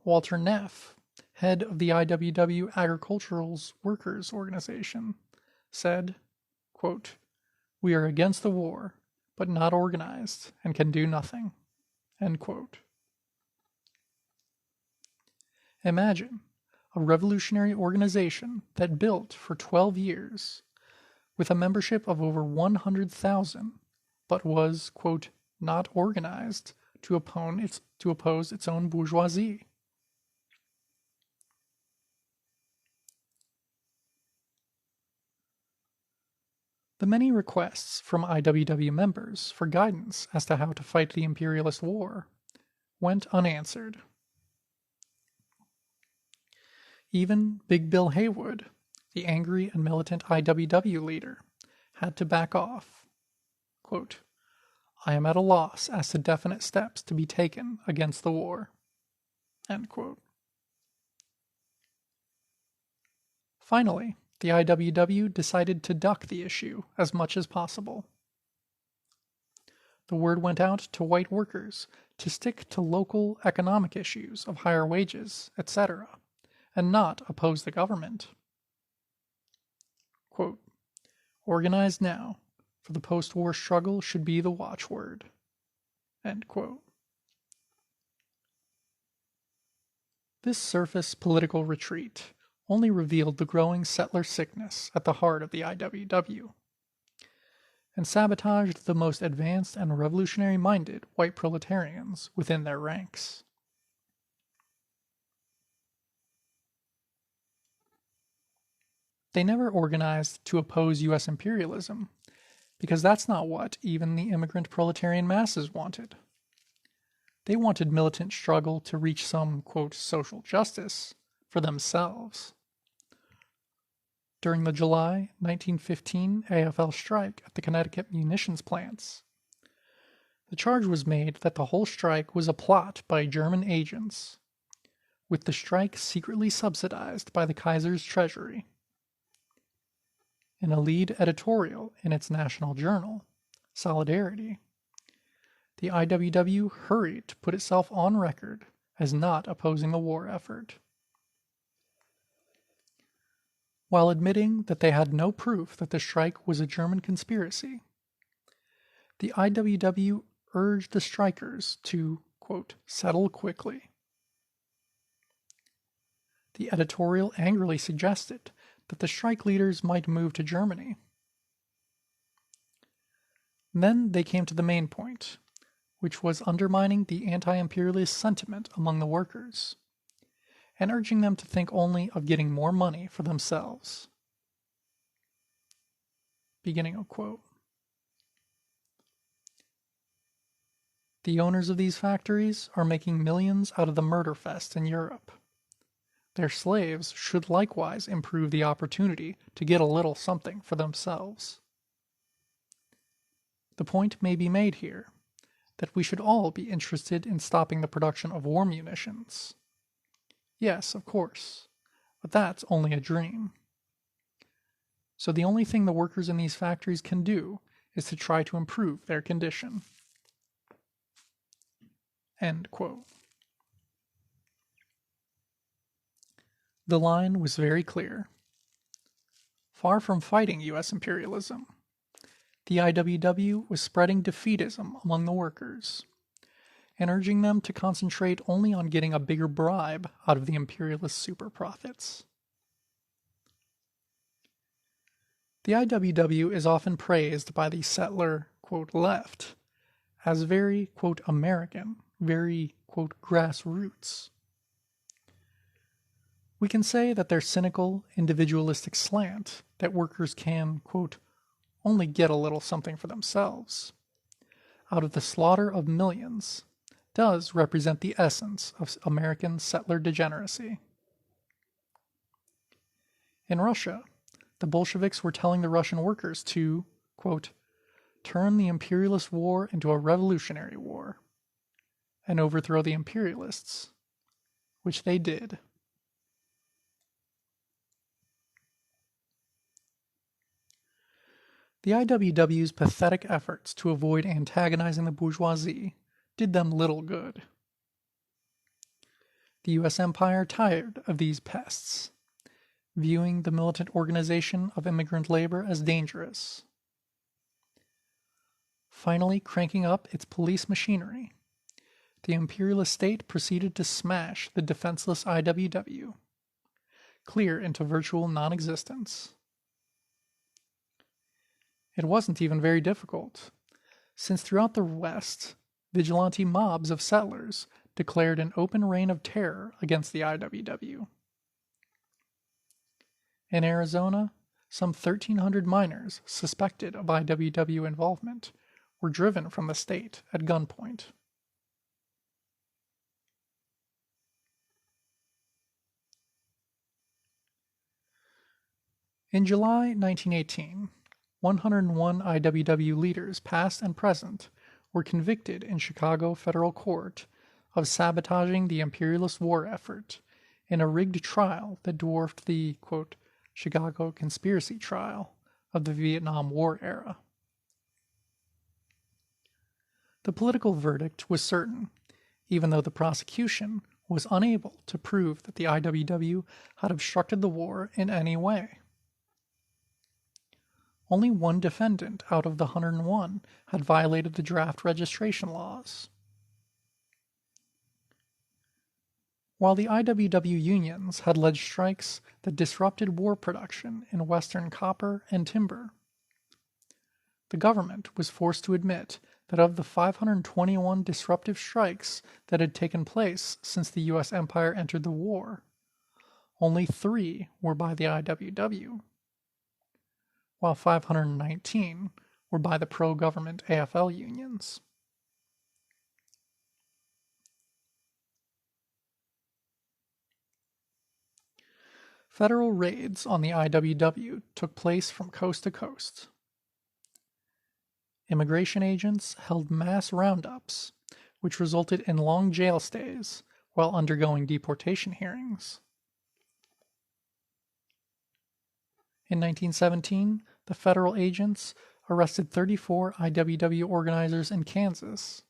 Walter Neff, head of the IWW Agricultural Workers Organization, said, quote, "We are against the war, but not organized and can do nothing." End quote. Imagine a revolutionary organization that built for 12 years with a membership of over 100,000, but was, quote, not organized to oppose its own bourgeoisie. The many requests from IWW members for guidance as to how to fight the imperialist war went unanswered. Even Big Bill Haywood, the angry and militant IWW leader, had to back off. Quote, "I am at a loss as to definite steps to be taken against the war." End quote. Finally, the IWW decided to duck the issue as much as possible. The word went out to white workers to stick to local economic issues of higher wages, etc., and not oppose the government. Quote, "Organize now, for the post-war struggle should be the watchword." End quote. This surface political retreat only revealed the growing settler sickness at the heart of the IWW, and sabotaged the most advanced and revolutionary-minded white proletarians within their ranks. They never organized to oppose U.S. imperialism, because that's not what even the immigrant proletarian masses wanted. They wanted militant struggle to reach some, quote, social justice for themselves. During the July 1915 AFL strike at the Connecticut munitions plants, the charge was made that the whole strike was a plot by German agents, with the strike secretly subsidized by the Kaiser's treasury. In a lead editorial in its national journal, Solidarity, the IWW hurried to put itself on record as not opposing the war effort. While admitting that they had no proof that the strike was a German conspiracy, the IWW urged the strikers to, quote, settle quickly. The editorial angrily suggested that the strike leaders might move to Germany. Then they came to the main point, which was undermining the anti-imperialist sentiment among the workers, and urging them to think only of getting more money for themselves. Beginning of quote. The owners of these factories are making millions out of the murder fest in Europe. Their slaves should likewise improve the opportunity to get a little something for themselves. The point may be made here that we should all be interested in stopping the production of war munitions. Yes, of course, but that's only a dream. So the only thing the workers in these factories can do is to try to improve their condition. End quote. The line was very clear. Far from fighting U.S. imperialism, the IWW was spreading defeatism among the workers and urging them to concentrate only on getting a bigger bribe out of the imperialist super profits. The IWW is often praised by the settler, quote, left as very, quote, American, very, quote, grassroots. We can say that their cynical, individualistic slant that workers can, quote, only get a little something for themselves out of the slaughter of millions does represent the essence of American settler degeneracy. In Russia, the Bolsheviks were telling the Russian workers to, quote, turn the imperialist war into a revolutionary war and overthrow the imperialists, which they did. The IWW's pathetic efforts to avoid antagonizing the bourgeoisie did them little good. The U.S. Empire tired of these pests, viewing the militant organization of immigrant labor as dangerous. Finally cranking up its police machinery, the imperialist state proceeded to smash the defenseless IWW, clear into virtual non-existence. It wasn't even very difficult, since throughout the West, vigilante mobs of settlers declared an open reign of terror against the IWW. In Arizona, some 1,300 miners suspected of IWW involvement were driven from the state at gunpoint. In July 1918, 101 IWW leaders, past and present, were convicted in Chicago federal court of sabotaging the imperialist war effort in a rigged trial that dwarfed the, quote, Chicago conspiracy trial of the Vietnam War era. The political verdict was certain, even though the prosecution was unable to prove that the IWW had obstructed the war in any way. Only one defendant out of the 101 had violated the draft registration laws. While the IWW unions had led strikes that disrupted war production in western copper and timber, the government was forced to admit that of the 521 disruptive strikes that had taken place since the U.S. Empire entered the war, only 3 were by the IWW, while 519 were by the pro-government AFL unions. Federal raids on the IWW took place from coast to coast. Immigration agents held mass roundups, which resulted in long jail stays while undergoing deportation hearings. In 1917, the federal agents arrested 34 IWW organizers in Kansas,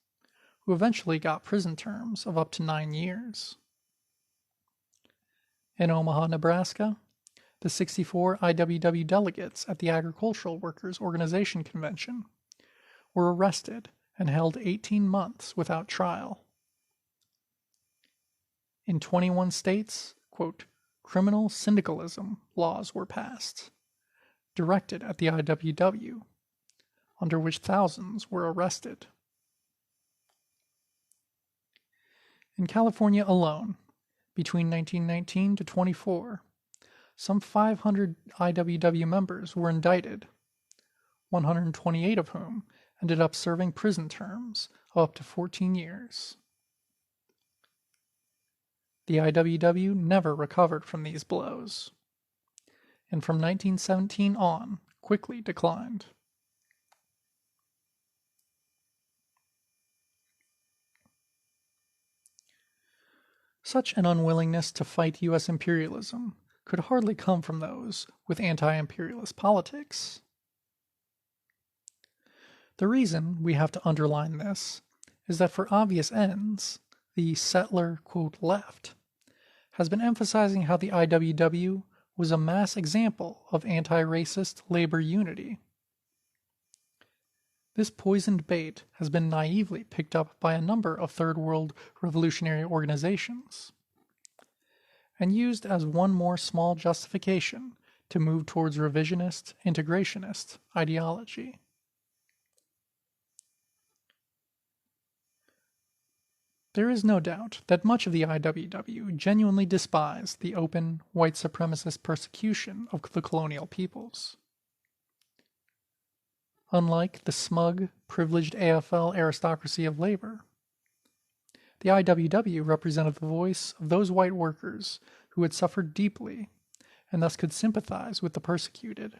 who eventually got prison terms of up to 9 years. In Omaha, Nebraska, the 64 IWW delegates at the Agricultural Workers Organization Convention were arrested and held 18 months without trial. In 21 states, quote, criminal syndicalism laws were passed, directed at the IWW, under which thousands were arrested. In California alone, between 1919 to 24, some 500 IWW members were indicted, 128 of whom ended up serving prison terms of up to 14 years. The IWW never recovered from these blows, and from 1917 on quickly declined. Such an unwillingness to fight U.S. imperialism could hardly come from those with anti-imperialist politics. The reason we have to underline this is that for obvious ends, the settler, quote, left has been emphasizing how the IWW was a mass example of anti-racist labor unity. This poisoned bait has been naively picked up by a number of Third World revolutionary organizations and used as one more small justification to move towards revisionist, integrationist ideology. There is no doubt that much of the IWW genuinely despised the open, white supremacist persecution of the colonial peoples. Unlike the smug, privileged AFL aristocracy of labor, the IWW represented the voice of those white workers who had suffered deeply and thus could sympathize with the persecuted.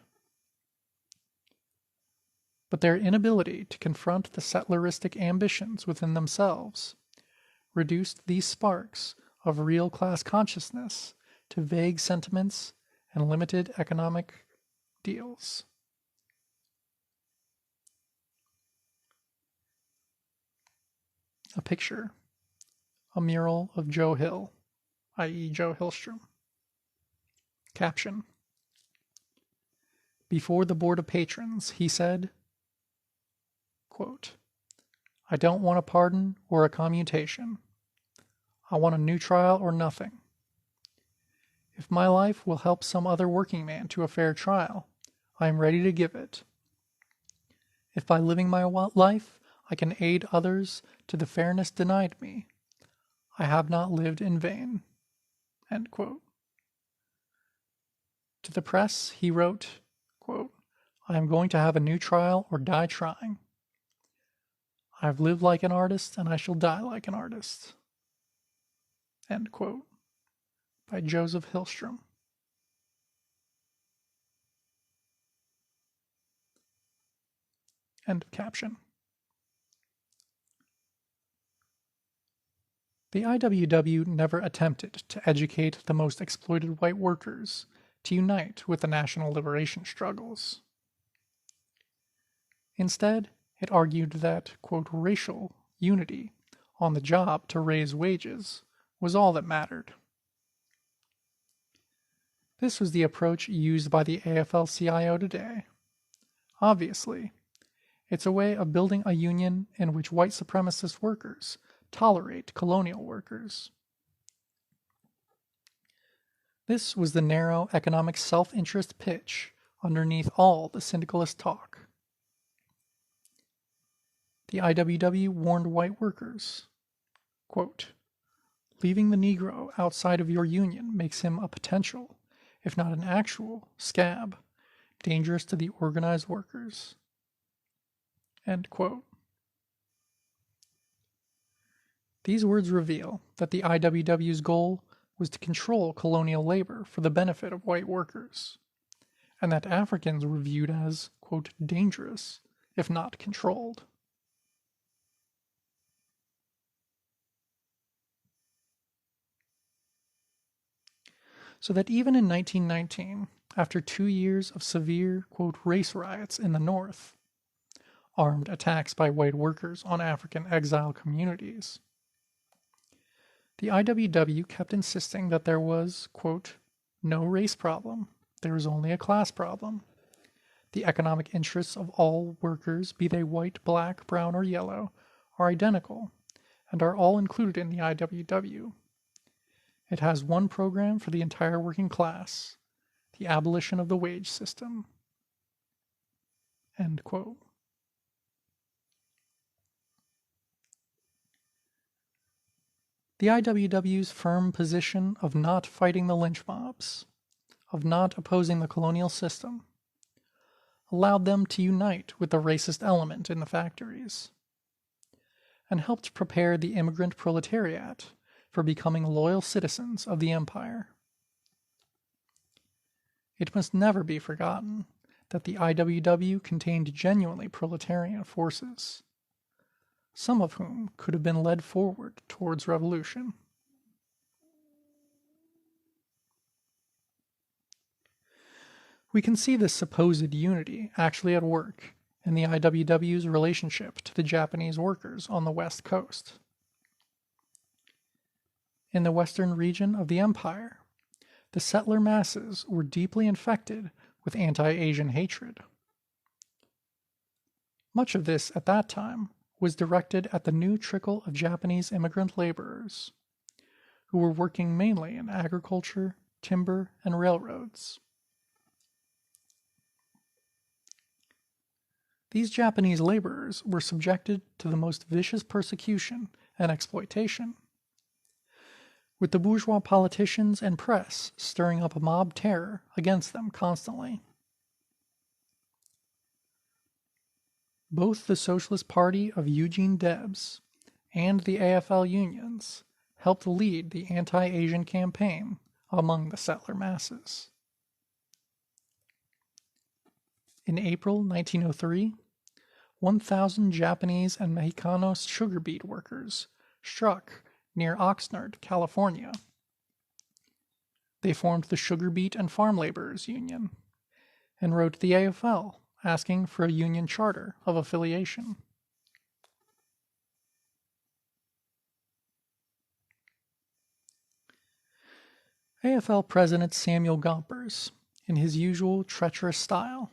But their inability to confront the settleristic ambitions within themselves reduced these sparks of real class consciousness to vague sentiments and limited economic deals. A picture, a mural of Joe Hill, i.e. Joe Hillstrom. Caption: Before the Board of Patrons, he said, quote, I don't want a pardon or a commutation. I want a new trial or nothing. If my life will help some other working man to a fair trial, I am ready to give it. If by living my life I can aid others to the fairness denied me, I have not lived in vain. End quote. To the press, he wrote, quote, I am going to have a new trial or die trying. I have lived like an artist and I shall die like an artist. End quote. By Joseph Hillstrom. End of caption. The IWW never attempted to educate the most exploited white workers to unite with the national liberation struggles. Instead, it argued that, quote, racial unity on the job to raise wages was all that mattered. This was the approach used by the AFL-CIO today. Obviously, it's a way of building a union in which white supremacist workers tolerate colonial workers. This was the narrow economic self-interest pitch underneath all the syndicalist talk. The IWW warned white workers, quote, leaving the Negro outside of your union makes him a potential, if not an actual, scab, dangerous to the organized workers. End quote. These words reveal that the IWW's goal was to control colonial labor for the benefit of white workers, and that Africans were viewed as, quote, dangerous, if not controlled. So that even in 1919, after 2 years of severe, quote, race riots in the North, armed attacks by white workers on African exile communities, the IWW kept insisting that there was, quote, no race problem, there is only a class problem. The economic interests of all workers, be they white, black, brown, or yellow, are identical and are all included in the IWW. It has one program for the entire working class, the abolition of the wage system. End quote. The IWW's firm position of not fighting the lynch mobs, of not opposing the colonial system, allowed them to unite with the racist element in the factories, and helped prepare the immigrant proletariat for becoming loyal citizens of the empire. It must never be forgotten that the IWW contained genuinely proletarian forces, some of whom could have been led forward towards revolution. We can see this supposed unity actually at work in the IWW's relationship to the Japanese workers on the West Coast. In the western region of the empire, the settler masses were deeply infected with anti-Asian hatred. Much of this, at that time, was directed at the new trickle of Japanese immigrant laborers, who were working mainly in agriculture, timber, and railroads. These Japanese laborers were subjected to the most vicious persecution and exploitation, with the bourgeois politicians and press stirring up a mob terror against them constantly. Both the Socialist Party of Eugene Debs and the AFL unions helped lead the anti-Asian campaign among the settler masses. In April 1903, 1,000 Japanese and Mexicano sugar beet workers struck near Oxnard, California. They formed the Sugar Beet and Farm Laborers Union and wrote the AFL asking for a union charter of affiliation. AFL President Samuel Gompers, in his usual treacherous style,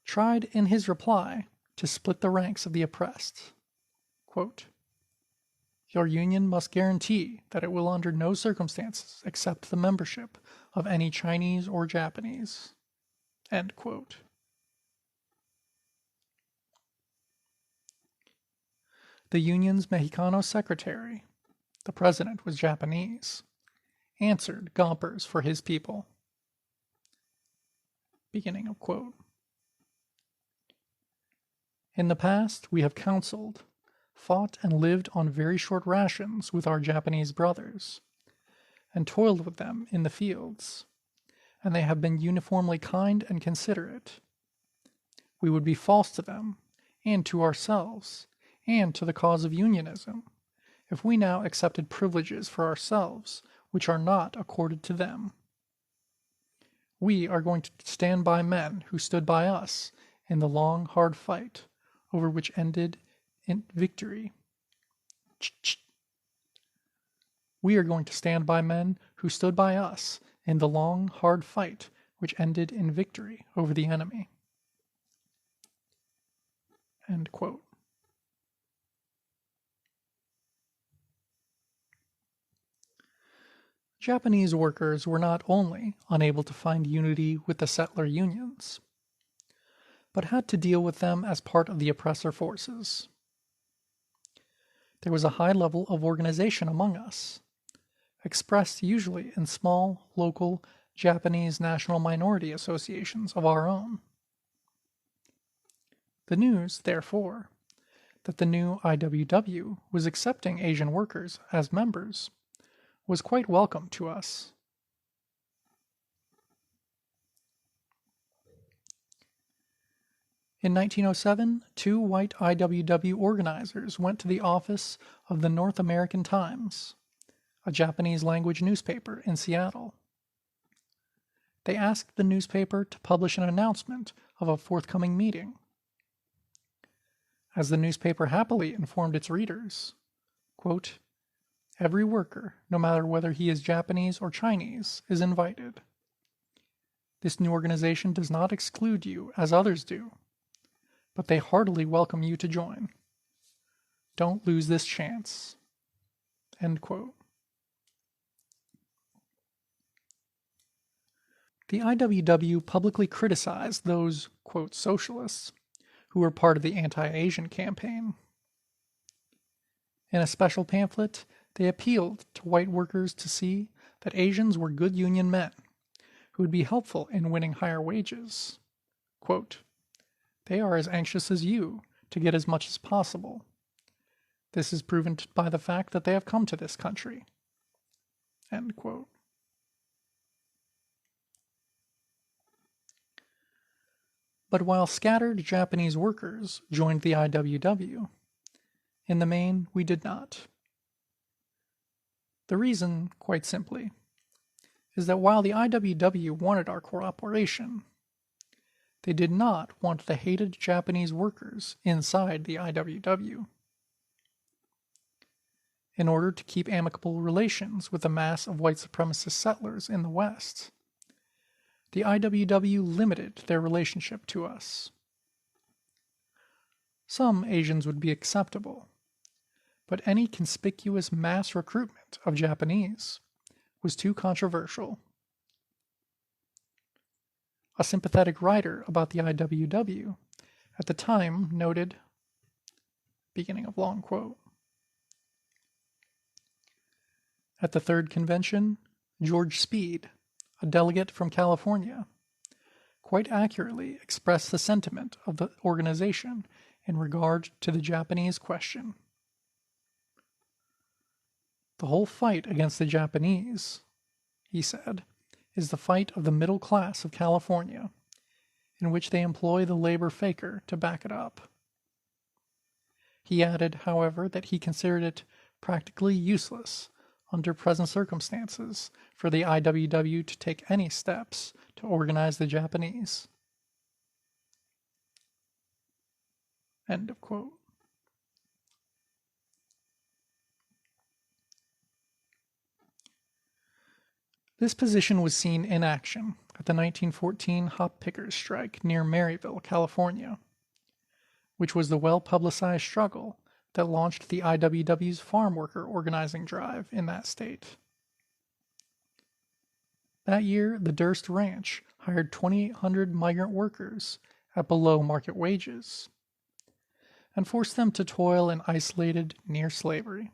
tried in his reply to split the ranks of the oppressed. Quote, "Your union must guarantee that it will under no circumstances accept the membership of any Chinese or Japanese." End quote. The union's Mexicano secretary, the president was Japanese, answered Gompers for his people. Beginning of quote. "In the past, we have counseled, fought and lived on very short rations with our Japanese brothers, and toiled with them in the fields, and they have been uniformly kind and considerate. We would be false to them, and to ourselves, and to the cause of unionism, if we now accepted privileges for ourselves which are not accorded to them. We are going to stand by men who stood by us in the long, hard fight, over which ended in victory. We are going to stand by men who stood by us in the long, hard fight which ended in victory over the enemy." End quote. Japanese workers were not only unable to find unity with the settler unions, but had to deal with them as part of the oppressor forces. There was a high level of organization among us, expressed usually in small, local, Japanese national minority associations of our own. The news, therefore, that the new IWW was accepting Asian workers as members was quite welcome to us. In 1907, 2 white IWW organizers went to the office of the North American Times, a Japanese-language newspaper in Seattle. They asked the newspaper to publish an announcement of a forthcoming meeting. As the newspaper happily informed its readers, quote, "Every worker, no matter whether he is Japanese or Chinese, is invited. This new organization does not exclude you as others do, but they heartily welcome you to join. Don't lose this chance." End quote. The IWW publicly criticized those, quote, socialists who were part of the anti-Asian campaign. In a special pamphlet, they appealed to white workers to see that Asians were good union men who would be helpful in winning higher wages. Quote, "They are as anxious as you to get as much as possible. This is proven by the fact that they have come to this country." End quote. But while scattered Japanese workers joined the IWW, in the main we did not. The reason, quite simply, is that while the IWW wanted our cooperation, they did not want the hated Japanese workers inside the IWW. In order to keep amicable relations with the mass of white supremacist settlers in the West, the IWW limited their relationship to us. Some Asians would be acceptable, but any conspicuous mass recruitment of Japanese was too controversial. A sympathetic writer about the IWW at the time noted, beginning of long quote, "At the third convention, George Speed, a delegate from California, quite accurately expressed the sentiment of the organization in regard to the Japanese question. The whole fight against the Japanese, he said, is the fight of the middle class of California, in which they employ the labor faker to back it up." He added, however, that he considered it practically useless under present circumstances for the IWW to take any steps to organize the Japanese. End of quote. This position was seen in action at the 1914 hop pickers strike near Maryville, California, which was the well-publicized struggle that launched the IWW's farm worker organizing drive in that state. That year, the Durst Ranch hired 2,800 migrant workers at below market wages and forced them to toil in isolated near slavery.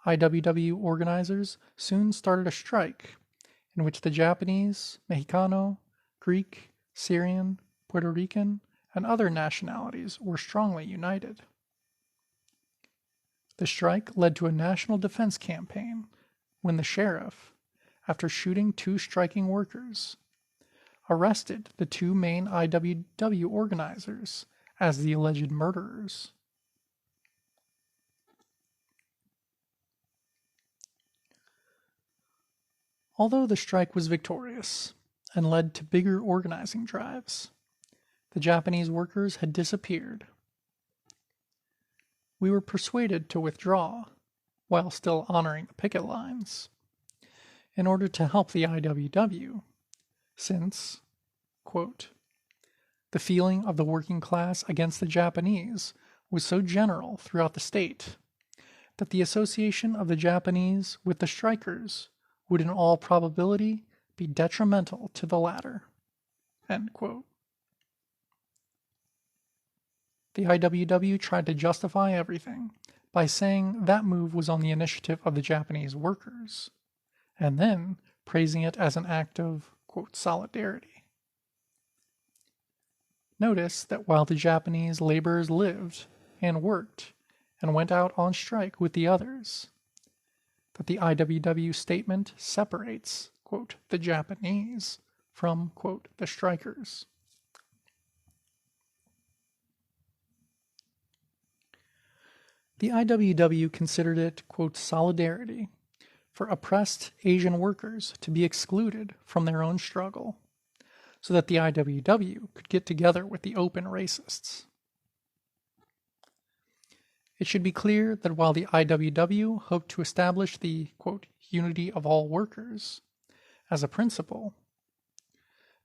IWW organizers soon started a strike in which the Japanese, Mexicano, Greek, Syrian, Puerto Rican, and other nationalities were strongly united. The strike led to a national defense campaign when the sheriff, after shooting 2 striking workers, arrested the 2 main IWW organizers as the alleged murderers. Although the strike was victorious and led to bigger organizing drives, the Japanese workers had disappeared. We were persuaded to withdraw, while still honoring the picket lines, in order to help the IWW, since, quote, the feeling of the working class against the Japanese was so general throughout the state that the association of the Japanese with the strikers would in all probability be detrimental to the latter, end quote. The IWW tried to justify everything by saying that move was on the initiative of the Japanese workers, and then praising it as an act of, quote, solidarity. Notice that while the Japanese laborers lived and worked and went out on strike with the others, that the IWW statement separates, quote, the Japanese from, quote, the strikers. The IWW considered it, quote, solidarity for oppressed Asian workers to be excluded from their own struggle, so that the IWW could get together with the open racists. It should be clear that while the IWW hoped to establish the, quote, unity of all workers as a principle,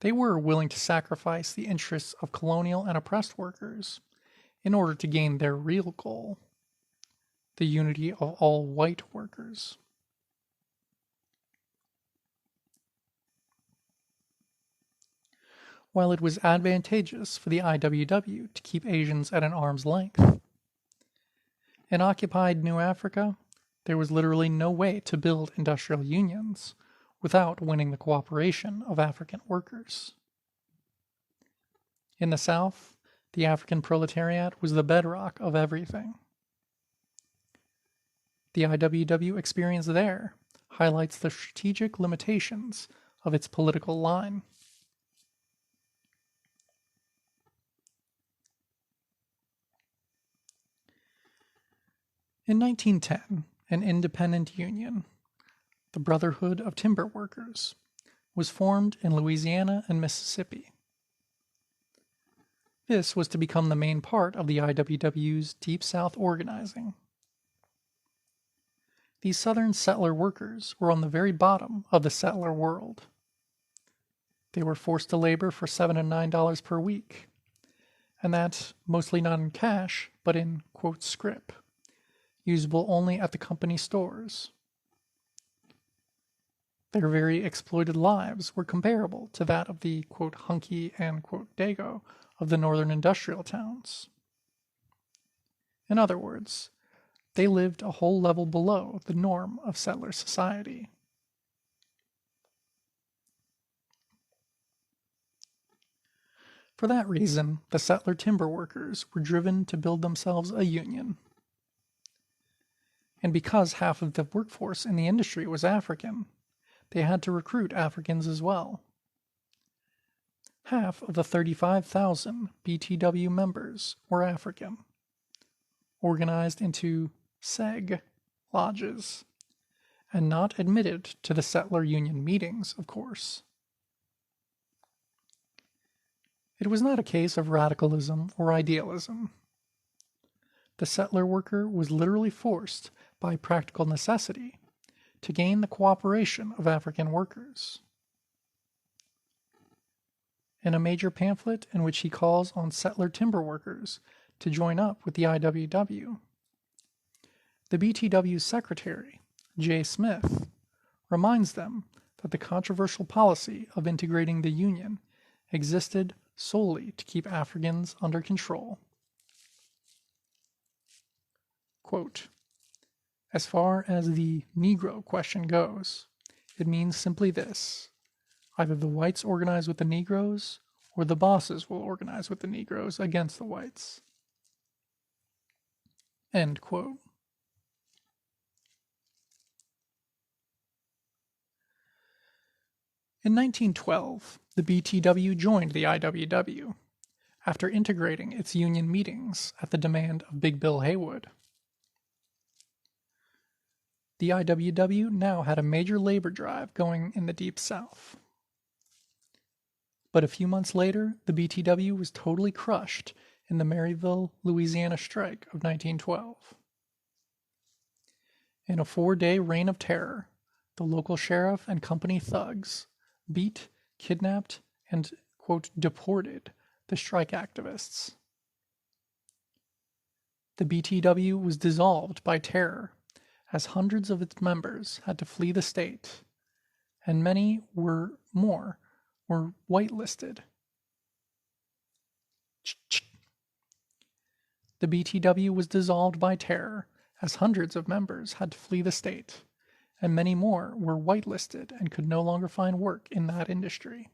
they were willing to sacrifice the interests of colonial and oppressed workers in order to gain their real goal, the unity of all white workers. While it was advantageous for the IWW to keep Asians at an arm's length, in occupied New Africa, there was literally no way to build industrial unions without winning the cooperation of African workers. In the South, the African proletariat was the bedrock of everything. The IWW experience there highlights the strategic limitations of its political line. In 1910, an independent union, the Brotherhood of Timber Workers, was formed in Louisiana and Mississippi. This was to become the main part of the IWW's Deep South organizing. These Southern settler workers were on the very bottom of the settler world. They were forced to labor for $7 and $9 per week, and that mostly not in cash, but in, quote, scrip, usable only at the company stores. Their very exploited lives were comparable to that of the, quote, hunky and, quote, dago of the northern industrial towns. In other words, they lived a whole level below the norm of settler society. For that reason, the settler timber workers were driven to build themselves a union. And because half of the workforce in the industry was African, they had to recruit Africans as well. Half of the 35,000 BTW members were African, organized into SEG lodges, and not admitted to the settler union meetings, of course. It was not a case of radicalism or idealism. The settler worker was literally forced by practical necessity to gain the cooperation of African workers. In a major pamphlet in which he calls on settler timber workers to join up with the IWW, the BTW's secretary, J. Smith, reminds them that the controversial policy of integrating the Union existed solely to keep Africans under control. Quote, "As far as the Negro question goes, it means simply this: either the whites organize with the Negroes, or the bosses will organize with the Negroes against the whites." End quote. In 1912, the BTW joined the IWW after integrating its union meetings at the demand of Big Bill Haywood. The IWW now had a major labor drive going in the Deep South. But a few months later, the BTW was totally crushed in the Maryville, Louisiana strike of 1912. In a 4-day reign of terror, the local sheriff and company thugs beat, kidnapped, and, quote, deported the strike activists. The BTW was dissolved by terror, as hundreds of its members had to flee the state, and many were whitelisted. The BTW was dissolved by terror, as hundreds of members had to flee the state, and many more were whitelisted and could no longer find work in that industry.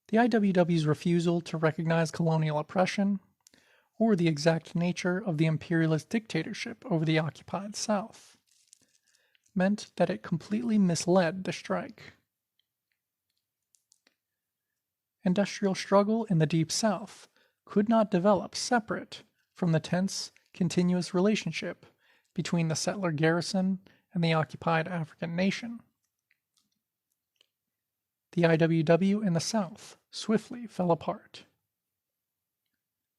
The IWW's refusal to recognize colonial oppression, or the exact nature of the imperialist dictatorship over the occupied South, meant that it completely misled the strike. Industrial struggle in the Deep South could not develop separate from the tense, continuous relationship between the settler garrison and the occupied African nation. The IWW in the South swiftly fell apart.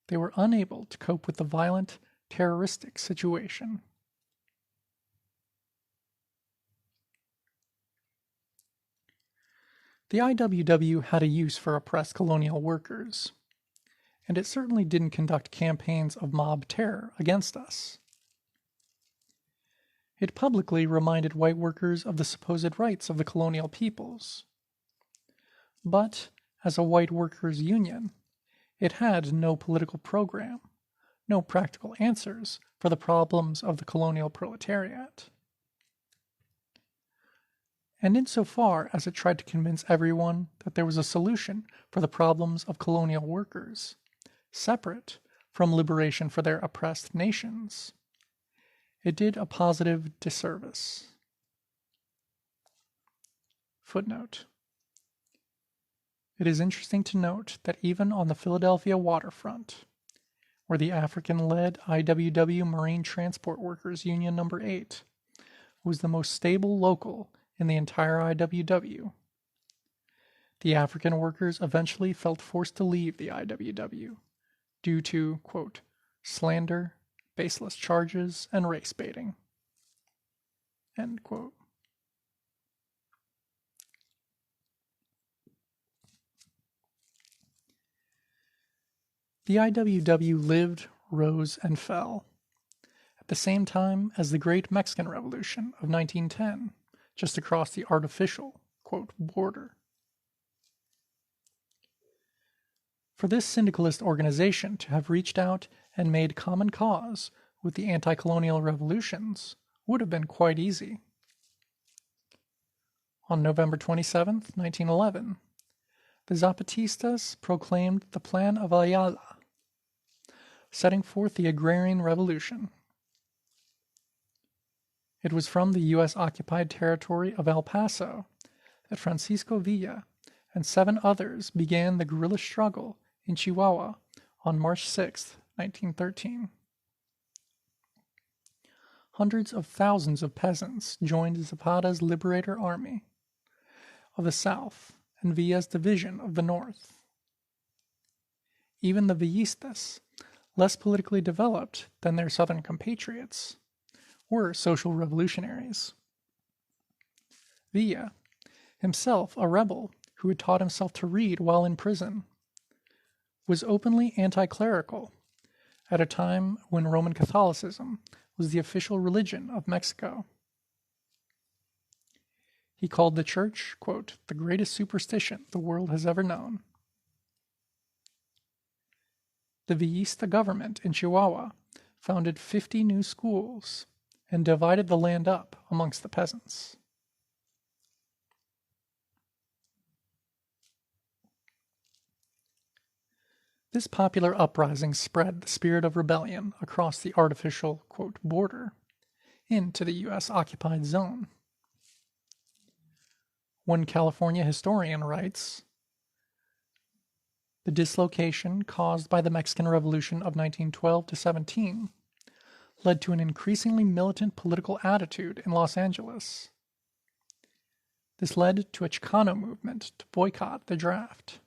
They were unable to cope with the violent, terroristic situation. The IWW had a use for oppressed colonial workers, and it certainly didn't conduct campaigns of mob terror against us. It publicly reminded white workers of the supposed rights of the colonial peoples. But, as a white workers' union, it had no political program, no practical answers for the problems of the colonial proletariat. And insofar as it tried to convince everyone that there was a solution for the problems of colonial workers, separate from liberation for their oppressed nations, it did a positive disservice. Footnote. It is interesting to note that even on the Philadelphia waterfront, where the African-led IWW Marine Transport Workers Union No. 8 was the most stable local in the entire IWW, the African workers eventually felt forced to leave the IWW due to, quote, slander, baseless charges, and race baiting. End quote. The IWW lived, rose, and fell at the same time as the Great Mexican Revolution of 1910, just across the artificial, quote, border. For this syndicalist organization to have reached out and made common cause with the anti-colonial revolutions would have been quite easy. On November 27, 1911, the Zapatistas proclaimed the Plan of Ayala, setting forth the agrarian revolution. It was from the U.S.-occupied territory of El Paso that Francisco Villa and 7 others began the guerrilla struggle in Chihuahua on March 6, 1913. Hundreds of thousands of peasants joined Zapata's Liberator Army of the South and Villa's division of the North. Even the Villistas less politically developed than their southern compatriots, were social revolutionaries. Villa, himself a rebel who had taught himself to read while in prison, was openly anti-clerical at a time when Roman Catholicism was the official religion of Mexico. He called the church, quote, the greatest superstition the world has ever known. The Villista government in Chihuahua founded 50 new schools and divided the land up amongst the peasants. This popular uprising spread the spirit of rebellion across the artificial, quote, border into the U.S. occupied zone. One California historian writes, the dislocation caused by the Mexican Revolution of 1912 to 17 led to an increasingly militant political attitude in Los Angeles. This led to a Chicano movement to boycott the draft.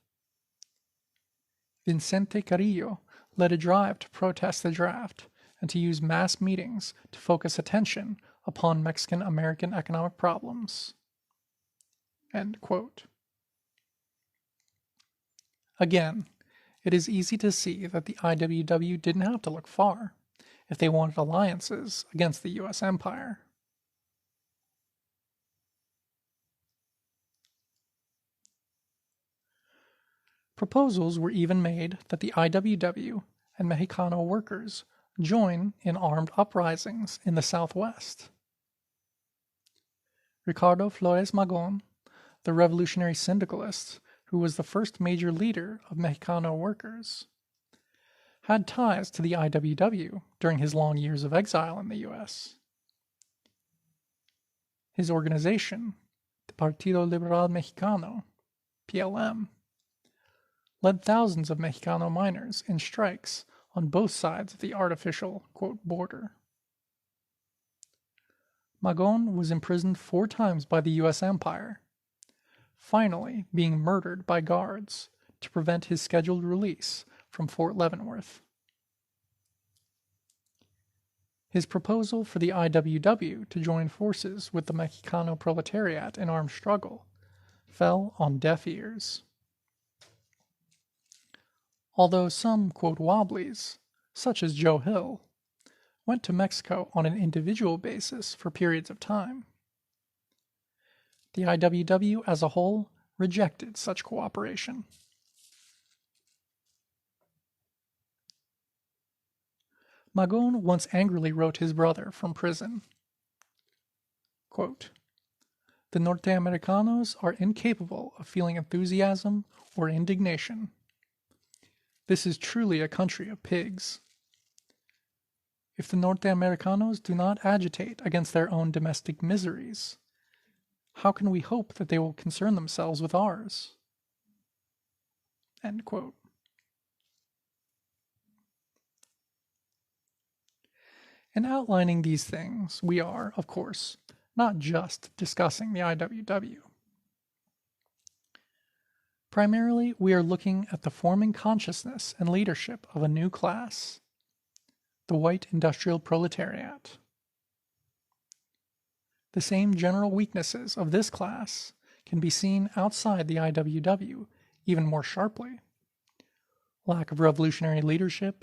Vicente Carrillo led a drive to protest the draft and to use mass meetings to focus attention upon Mexican-American economic problems. End quote. Again, it is easy to see that the IWW didn't have to look far if they wanted alliances against the U.S. empire. Proposals were even made that the IWW and Mexicano workers join in armed uprisings in the Southwest. Ricardo Flores Magón, the revolutionary syndicalist who was the first major leader of Mexicano workers, had ties to the IWW during his long years of exile in the U.S. His organization, the Partido Liberal Mexicano, PLM, led thousands of Mexicano miners in strikes on both sides of the artificial, quote, border. Magón was imprisoned 4 times by the U.S. Empire, finally being murdered by guards to prevent his scheduled release from Fort Leavenworth. His proposal for the IWW to join forces with the Mexicano proletariat in armed struggle fell on deaf ears. Although some, quote, wobblies, such as Joe Hill, went to Mexico on an individual basis for periods of time, the IWW as a whole rejected such cooperation. Magón once angrily wrote his brother from prison, quote, the Norteamericanos are incapable of feeling enthusiasm or indignation. This is truly a country of pigs. If the Norteamericanos do not agitate against their own domestic miseries, how can we hope that they will concern themselves with ours? End quote. In outlining these things, we are, of course, not just discussing the IWW. Primarily, we are looking at the forming consciousness and leadership of a new class, the white industrial proletariat. The same general weaknesses of this class can be seen outside the IWW even more sharply. Lack of revolutionary leadership,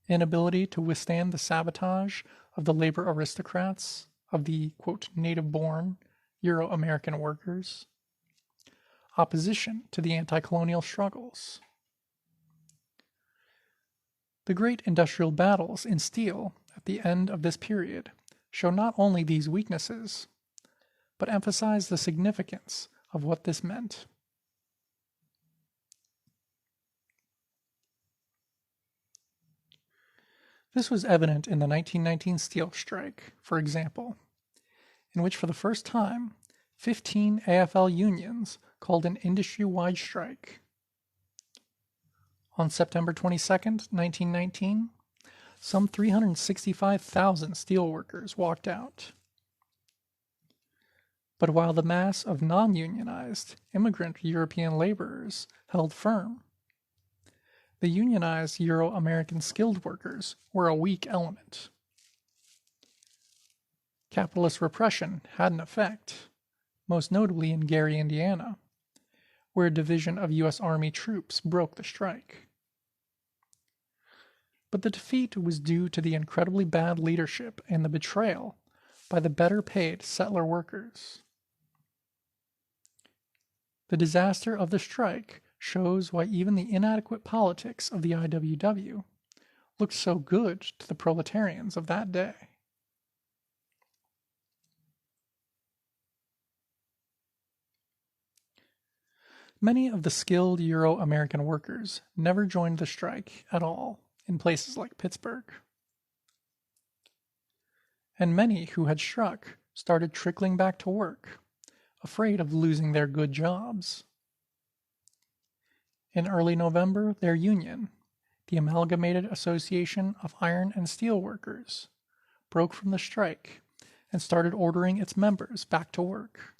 inability to withstand the sabotage of the labor aristocrats, of the, quote, native-born Euro-American workers, opposition to the anti-colonial struggles. The great industrial battles in steel at the end of this period show not only these weaknesses, but emphasize the significance of what this meant. This was evident in the 1919 steel strike, for example, in which for the first time 15 AFL unions called an industry-wide strike. On September 22, 1919, some 365,000 steelworkers walked out. But while the mass of non-unionized immigrant European laborers held firm, The unionized Euro-American skilled workers were a weak element. Capitalist repression had an effect, most notably in Gary, Indiana, where a division of U.S. Army troops broke the strike. But the defeat was due to the incredibly bad leadership and the betrayal by the better-paid settler workers. The disaster of the strike shows why even the inadequate politics of the IWW looked so good to the proletarians of that day. Many of the skilled Euro-American workers never joined the strike at all in places like Pittsburgh. And many who had struck started trickling back to work, afraid of losing their good jobs. In early November, their union, the Amalgamated Association of Iron and Steel Workers, broke from the strike and started ordering its members back to work.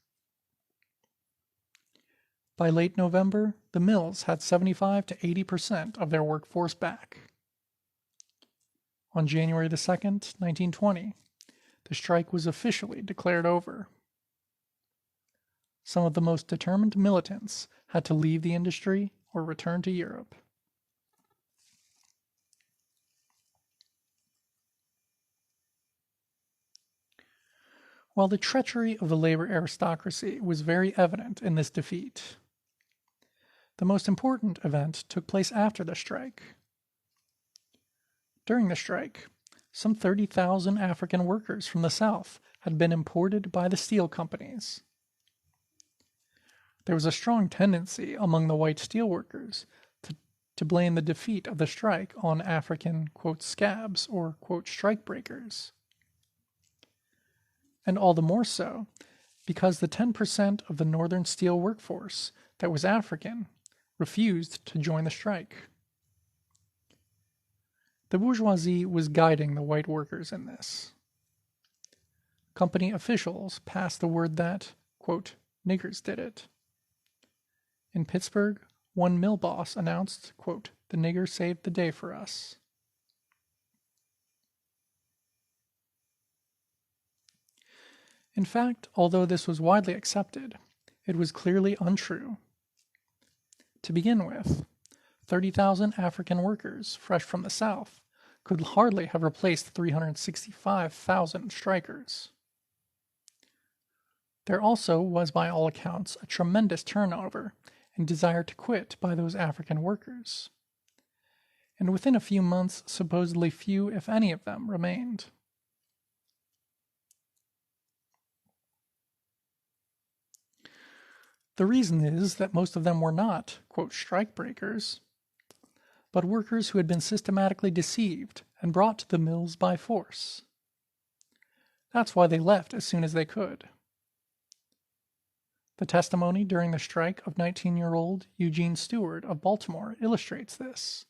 By late November, the mills had 75 to 80% of their workforce back. On January 2nd, 1920, the strike was officially declared over. Some of the most determined militants had to leave the industry or return to Europe. While the treachery of the labor aristocracy was very evident in this defeat, the most important event took place after the strike. During the strike, some 30,000 African workers from the South had been imported by the steel companies. There was a strong tendency among the white steelworkers to blame the defeat of the strike on African, quote, scabs or, quote, strikebreakers. And all the more so because the 10% of the northern steel workforce that was African refused to join the strike. The bourgeoisie was guiding the white workers in this. Company officials passed the word that, quote, niggers did it. In Pittsburgh, one mill boss announced, quote, the nigger saved the day for us. In fact, although this was widely accepted, it was clearly untrue. To begin with, 30,000 African workers fresh from the South could hardly have replaced 365,000 strikers. There also was, by all accounts, a tremendous turnover and desire to quit by those African workers. And within a few months, supposedly few, if any of them, remained. The reason is that most of them were not, quote, strikebreakers, but workers who had been systematically deceived and brought to the mills by force. That's why they left as soon as they could. The testimony during the strike of 19-year-old Eugene Stewart of Baltimore illustrates this.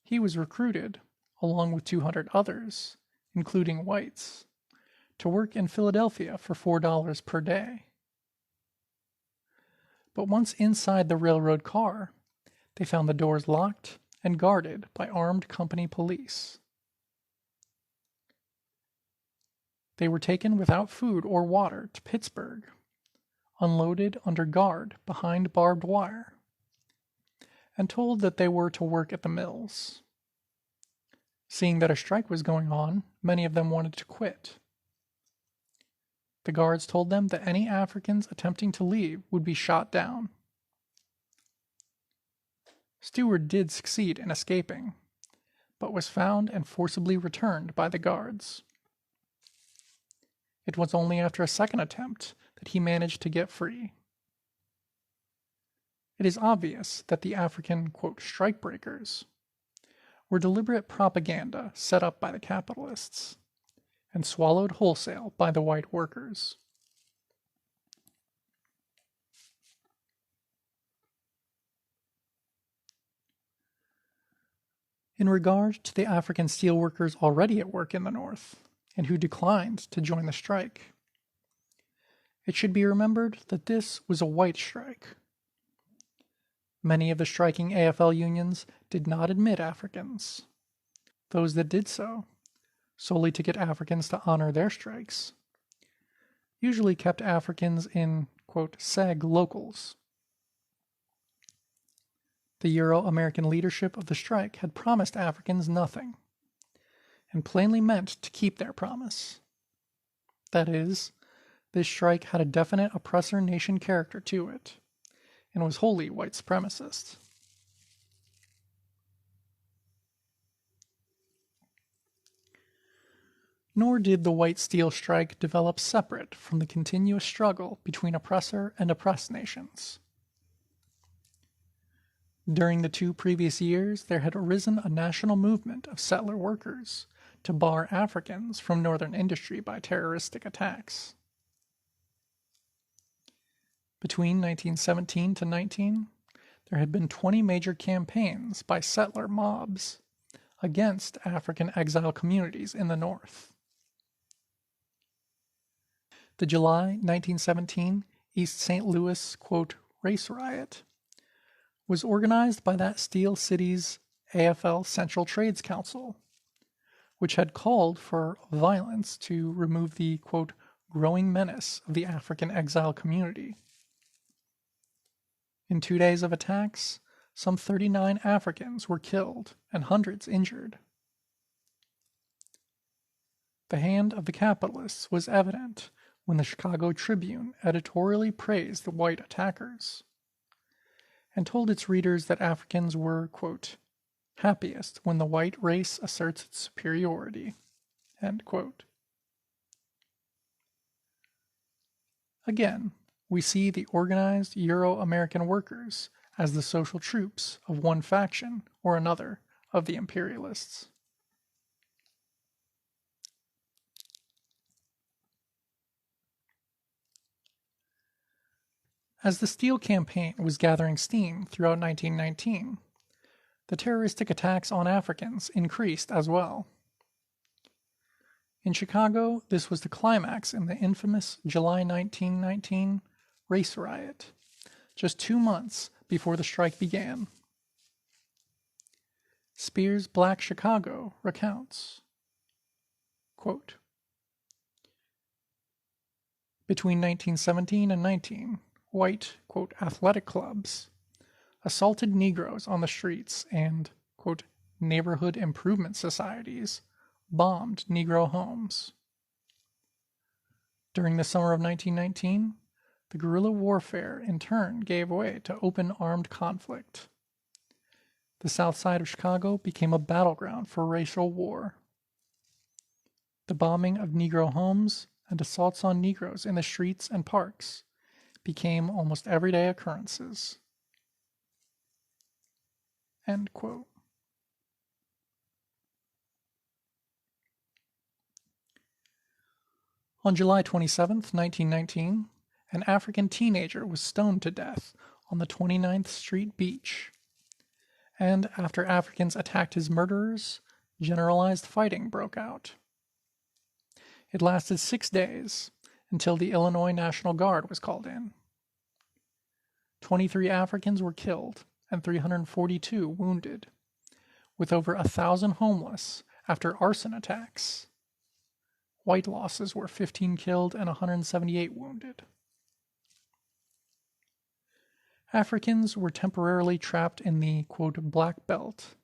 He was recruited, along with 200 others, including whites, to work in Philadelphia for $4 per day. But once inside the railroad car, they found the doors locked and guarded by armed company police. They were taken without food or water to Pittsburgh, unloaded under guard behind barbed wire, and told that they were to work at the mills. Seeing that a strike was going on, many of them wanted to quit. The guards told them that any Africans attempting to leave would be shot down. Stewart did succeed in escaping, but was found and forcibly returned by the guards. It was only after a second attempt that he managed to get free. It is obvious that the African, quote, strikebreakers were deliberate propaganda set up by the capitalists and swallowed wholesale by the white workers. In regard to the African steelworkers already at work in the North, and who declined to join the strike, it should be remembered that this was a white strike. Many of the striking AFL unions did not admit Africans. Those that did so, solely to get Africans to honor their strikes, usually kept Africans in, quote, seg locals. The Euro-American leadership of the strike had promised Africans nothing, and plainly meant to keep their promise. That is, this strike had a definite oppressor nation character to it, and was wholly white supremacist. Nor did the white steel strike develop separate from the continuous struggle between oppressor and oppressed nations. During the 2 previous years, there had arisen a national movement of settler workers to bar Africans from northern industry by terroristic attacks. Between 1917 to 19, there had been 20 major campaigns by settler mobs against African exile communities in the North. The July 1917 East St. Louis, quote, race riot was organized by that steel city's AFL Central Trades Council, which had called for violence to remove the, quote, growing menace of the African exile community. In 2 days of attacks, some 39 Africans were killed and hundreds injured. The hand of the capitalists was evident when the Chicago Tribune editorially praised the white attackers and told its readers that Africans were, quote, happiest when the white race asserts its superiority, end quote. Again, we see the organized Euro-American workers as the social troops of one faction or another of the imperialists. As the steel campaign was gathering steam throughout 1919, the terroristic attacks on Africans increased as well. In Chicago, this was the climax in the infamous July 1919 race riot, just 2 months before the strike began. Spears' Black Chicago recounts, quote, between 1917 and 19, white, quote, athletic clubs assaulted Negroes on the streets and, quote, neighborhood improvement societies bombed Negro homes. During the summer of 1919, the guerrilla warfare in turn gave way to open armed conflict. The South Side of Chicago became a battleground for racial war. The bombing of Negro homes and assaults on Negroes in the streets and parks became almost everyday occurrences. End quote. On July 27, 1919, an African teenager was stoned to death on the 29th Street beach, and after Africans attacked his murderers, generalized fighting broke out. It lasted 6 days, until the Illinois National Guard was called in. 23 Africans were killed and 342 wounded, with over 1,000 homeless after arson attacks. White losses were 15 killed and 178 wounded. Africans were temporarily trapped in the, quote, Black Belt,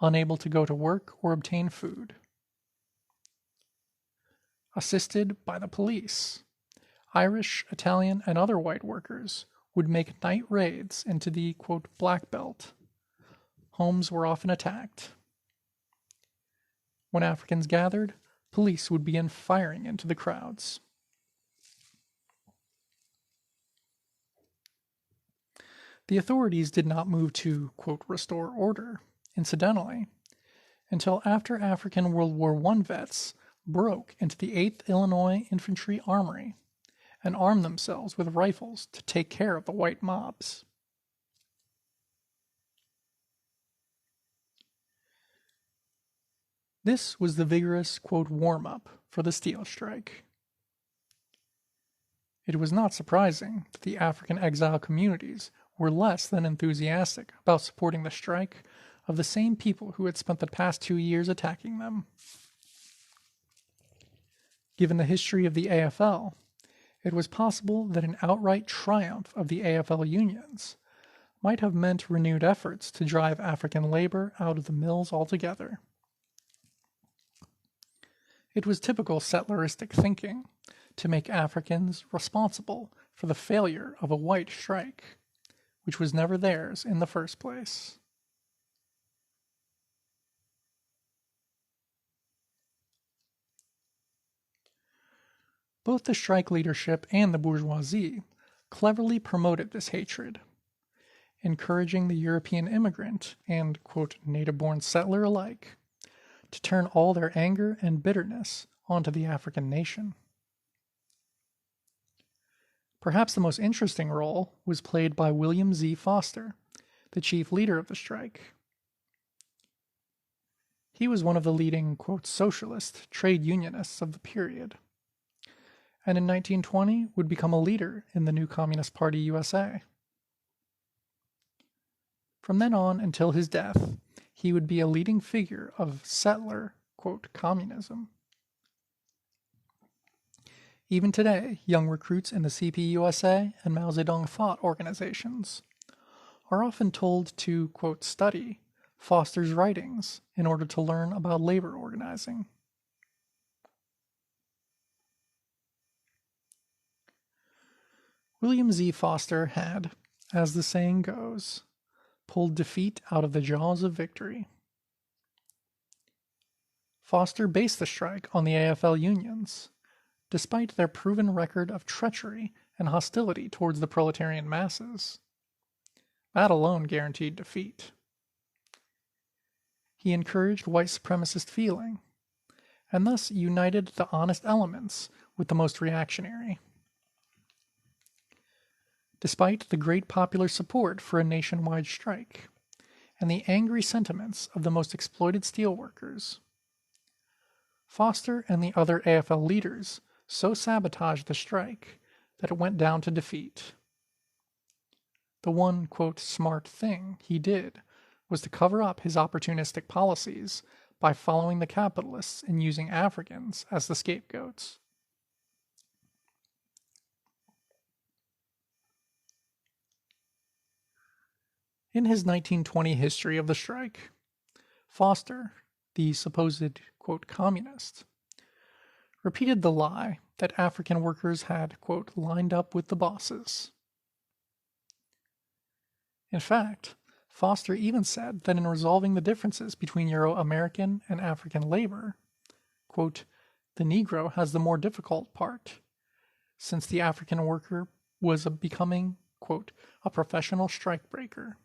unable to go to work or obtain food. Assisted by the police, Irish, Italian, and other white workers would make night raids into the, quote, Black Belt. Homes were often attacked. When Africans gathered, police would begin firing into the crowds. The authorities did not move to, quote, restore order, incidentally, until after African World War I vets broke into the 8th Illinois Infantry Armory and armed themselves with rifles to take care of the white mobs. This was the vigorous, quote, warm-up for the steel strike. It was not surprising that the African exile communities were less than enthusiastic about supporting the strike of the same people who had spent the past 2 years attacking them. Given the history of the AFL, it was possible that an outright triumph of the AFL unions might have meant renewed efforts to drive African labor out of the mills altogether. It was typical settleristic thinking to make Africans responsible for the failure of a white strike, which was never theirs in the first place. Both the strike leadership and the bourgeoisie cleverly promoted this hatred, encouraging the European immigrant and, quote, native-born settler alike to turn all their anger and bitterness onto the African nation. Perhaps the most interesting role was played by William Z. Foster, the chief leader of the strike. He was one of the leading, quote, socialist trade unionists of the period, and in 1920 would become a leader in the new Communist Party USA. From then on until his death, he would be a leading figure of settler, quote, communism. Even today, young recruits in the CPUSA and Mao Zedong thought organizations are often told to, quote, study Foster's writings in order to learn about labor organizing. William Z. Foster had, as the saying goes, pulled defeat out of the jaws of victory. Foster based the strike on the AFL unions, despite their proven record of treachery and hostility towards the proletarian masses. That alone guaranteed defeat. He encouraged white supremacist feeling, and thus united the honest elements with the most reactionary. Despite the great popular support for a nationwide strike, and the angry sentiments of the most exploited steelworkers, Foster and the other AFL leaders so sabotaged the strike that it went down to defeat. The one, quote, smart thing he did was to cover up his opportunistic policies by following the capitalists and using Africans as the scapegoats. In his 1920 history of the strike, Foster, the supposed, quote, communist, repeated the lie that African workers had, quote, lined up with the bosses. In fact, Foster even said that in resolving the differences between Euro-American and African labor, quote, the Negro has the more difficult part, since the African worker was becoming, quote, a professional strikebreaker.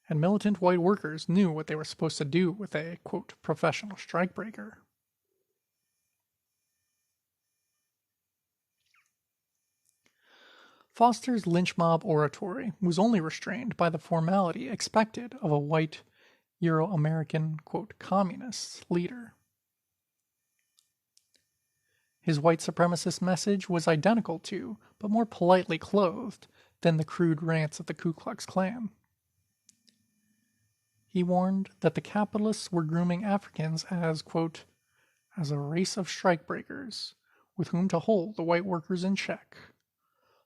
And militant white workers knew what they were supposed to do with a, quote, professional strikebreaker. Foster's lynch mob oratory was only restrained by the formality expected of a white Euro-American, quote, communist leader. His white supremacist message was identical to, but more politely clothed, than the crude rants of the Ku Klux Klan. He warned that the capitalists were grooming Africans as, quote, as a race of strikebreakers, with whom to hold the white workers in check,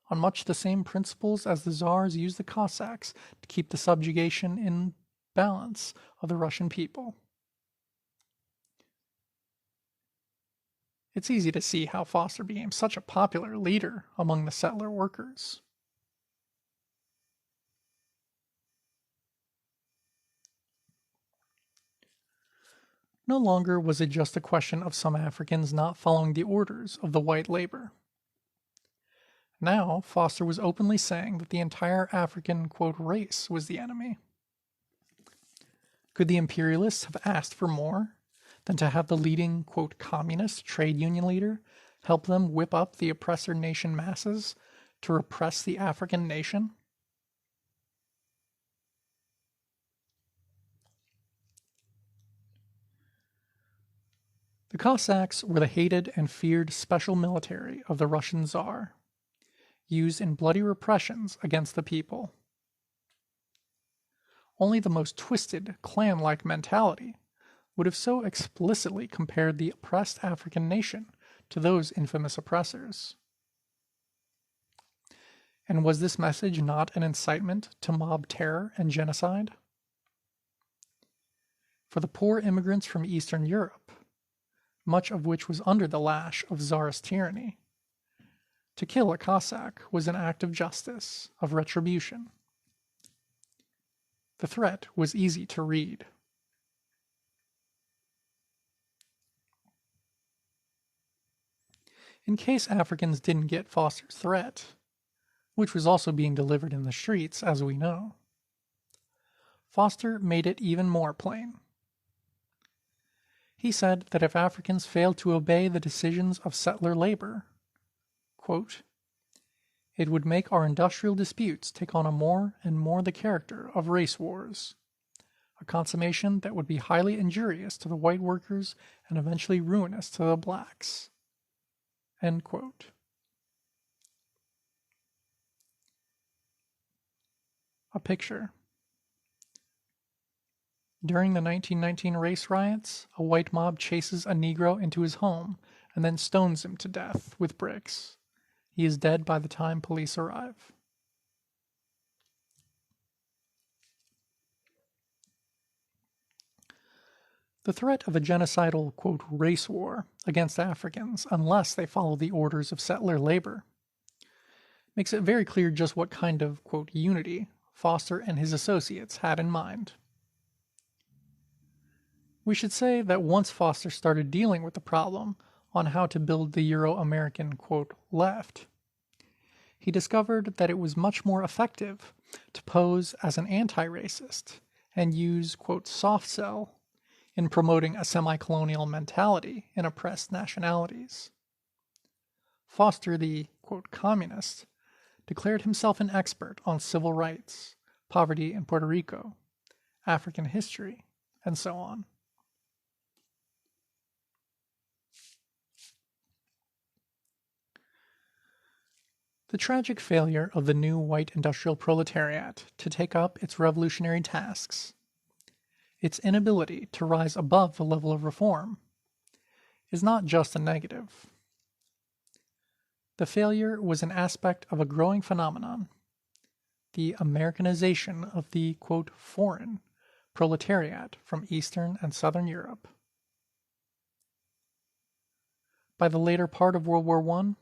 on much the same principles as the Tsars used the Cossacks to keep the subjugation in balance of the Russian people. It's easy to see how Foster became such a popular leader among the settler workers. No longer was it just a question of some Africans not following the orders of the white labor. Now, Foster was openly saying that the entire African, quote, race was the enemy. Could the imperialists have asked for more than to have the leading, quote, communist trade union leader help them whip up the oppressor nation masses to repress the African nation? The Cossacks were the hated and feared special military of the Russian Tsar, used in bloody repressions against the people. Only the most twisted, clan-like mentality would have so explicitly compared the oppressed African nation to those infamous oppressors. And was this message not an incitement to mob terror and genocide? For the poor immigrants from Eastern Europe, much of which was under the lash of Tsarist tyranny, to kill a Cossack was an act of justice, of retribution. The threat was easy to read. In case Africans didn't get Foster's threat, which was also being delivered in the streets, as we know, Foster made it even more plain. He said that if Africans failed to obey the decisions of settler labor, quote, it would make our industrial disputes take on a more and more the character of race wars, a consummation that would be highly injurious to the white workers and eventually ruinous to the blacks. End quote. A picture. During the 1919 race riots, a white mob chases a Negro into his home and then stones him to death with bricks. He is dead by the time police arrive. The threat of a genocidal, quote, race war against Africans, unless they follow the orders of settler labor, makes it very clear just what kind of, quote, unity Foster and his associates had in mind. We should say that once Foster started dealing with the problem on how to build the Euro-American, quote, left, he discovered that it was much more effective to pose as an anti-racist and use, quote, soft sell in promoting a semi-colonial mentality in oppressed nationalities. Foster, the, quote, communist, declared himself an expert on civil rights, poverty in Puerto Rico, African history, and so on. The tragic failure of the new white industrial proletariat to take up its revolutionary tasks, its inability to rise above the level of reform, is not just a negative. The failure was an aspect of a growing phenomenon, the Americanization of the, quote, foreign proletariat from Eastern and Southern Europe. By the later part of World War I,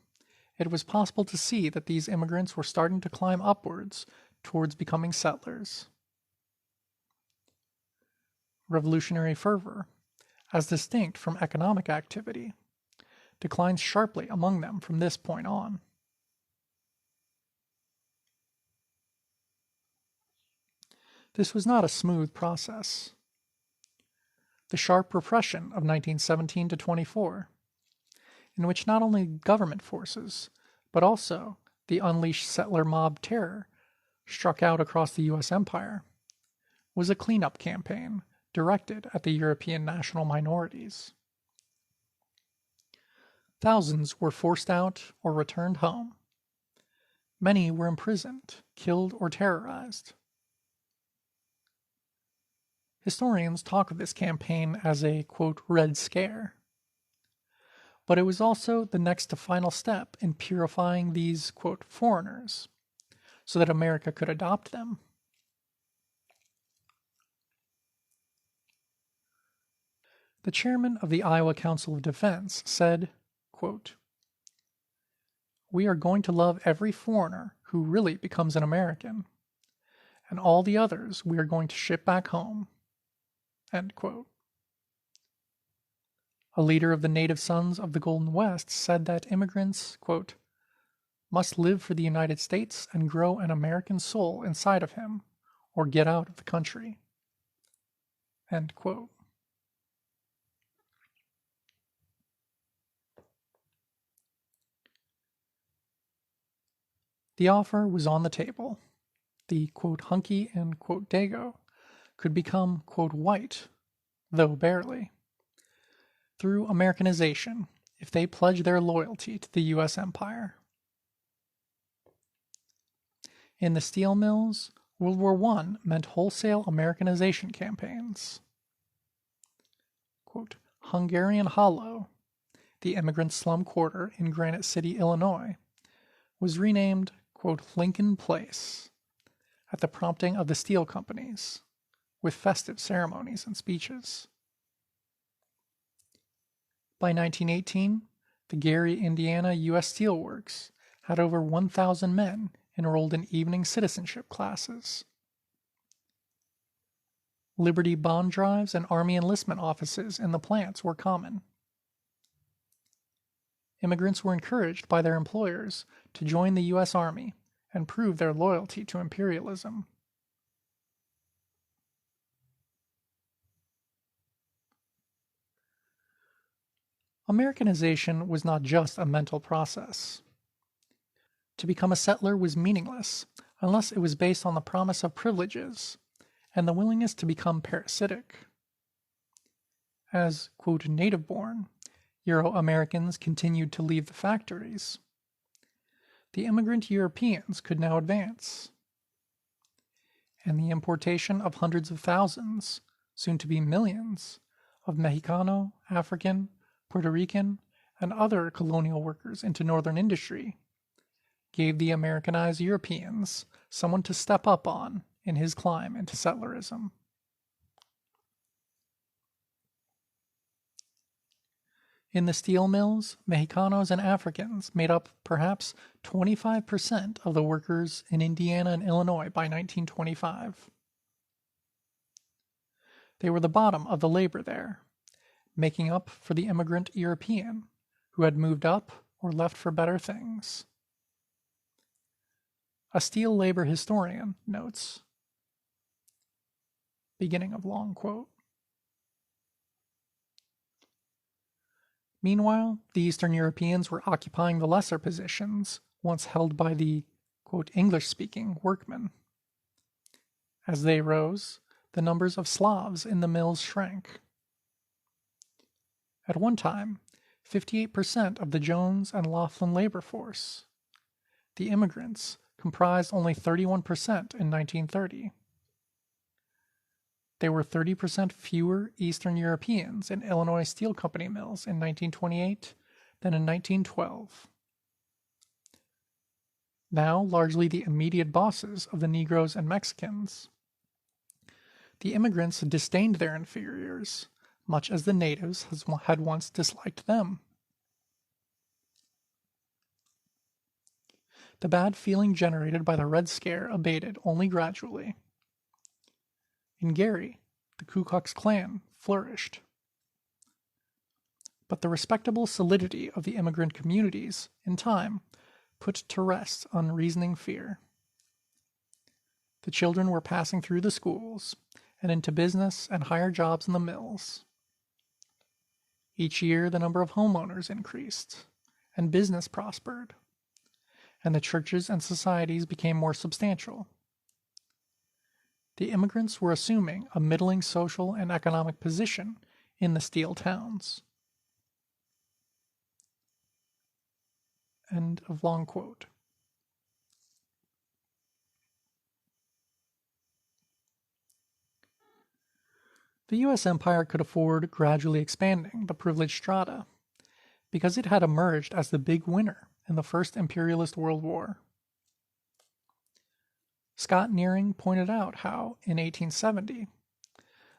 it was possible to see that these immigrants were starting to climb upwards towards becoming settlers. Revolutionary fervor, as distinct from economic activity, declines sharply among them from this point on. This was not a smooth process. The sharp repression of 1917 to 24, in which not only government forces, but also the unleashed settler mob terror struck out across the U.S. empire, was a cleanup campaign directed at the European national minorities. Thousands were forced out or returned home. Many were imprisoned, killed, or terrorized. Historians talk of this campaign as a, quote, Red Scare. But it was also the next to final step in purifying these, quote, foreigners, so that America could adopt them. The chairman of the Iowa Council of Defense said, quote, we are going to love every foreigner who really becomes an American, and all the others we are going to ship back home, end quote. A leader of the native sons of the Golden West said that immigrants, quote, must live for the United States and grow an American soul inside of him, or get out of the country, end quote. The offer was on the table. The, quote, hunky and, quote, dago could become, quote, white, though barely, through Americanization if they pledged their loyalty to the U.S. empire. In the steel mills, World War I meant wholesale Americanization campaigns. Quote, Hungarian Hollow, the immigrant slum quarter in Granite City, Illinois, was renamed, quote, Lincoln Place, at the prompting of the steel companies, with festive ceremonies and speeches. By 1918, the Gary, Indiana U.S. Steel Works had over 1,000 men enrolled in evening citizenship classes. Liberty bond drives and Army enlistment offices in the plants were common. Immigrants were encouraged by their employers to join the U.S. Army and prove their loyalty to imperialism. Americanization was not just a mental process. To become a settler was meaningless unless it was based on the promise of privileges and the willingness to become parasitic. As, quote, native-born, Euro-Americans continued to leave the factories. The immigrant Europeans could now advance, and the importation of hundreds of thousands, soon to be millions, of Mexicano, African, Puerto Rican, and other colonial workers into northern industry gave the Americanized Europeans someone to step up on in his climb into settlerism. In the steel mills, Mexicanos and Africans made up perhaps 25% of the workers in Indiana and Illinois by 1925. They were the bottom of the labor there, making up for the immigrant European who had moved up or left for better things. A steel labor historian notes, beginning of long quote, meanwhile, the Eastern Europeans were occupying the lesser positions once held by the, quote, English-speaking workmen. As they rose, the numbers of Slavs in the mills shrank. At one time, 58% of the Jones and Laughlin labor force. The immigrants comprised only 31% in 1930. There were 30% fewer Eastern Europeans in Illinois Steel Company mills in 1928 than in 1912. Now largely the immediate bosses of the Negroes and Mexicans. The immigrants disdained their inferiors, much as the natives had once disliked them. The bad feeling generated by the Red Scare abated only gradually. In Gary, the Ku Klux Klan flourished. But the respectable solidity of the immigrant communities, in time, put to rest unreasoning fear. The children were passing through the schools and into business and higher jobs in the mills. Each year the number of homeowners increased, and business prospered, and the churches and societies became more substantial. The immigrants were assuming a middling social and economic position in the steel towns. End of long quote. The U.S. empire could afford gradually expanding the privileged strata because it had emerged as the big winner in the First Imperialist World War. Scott Nearing pointed out how, in 1870,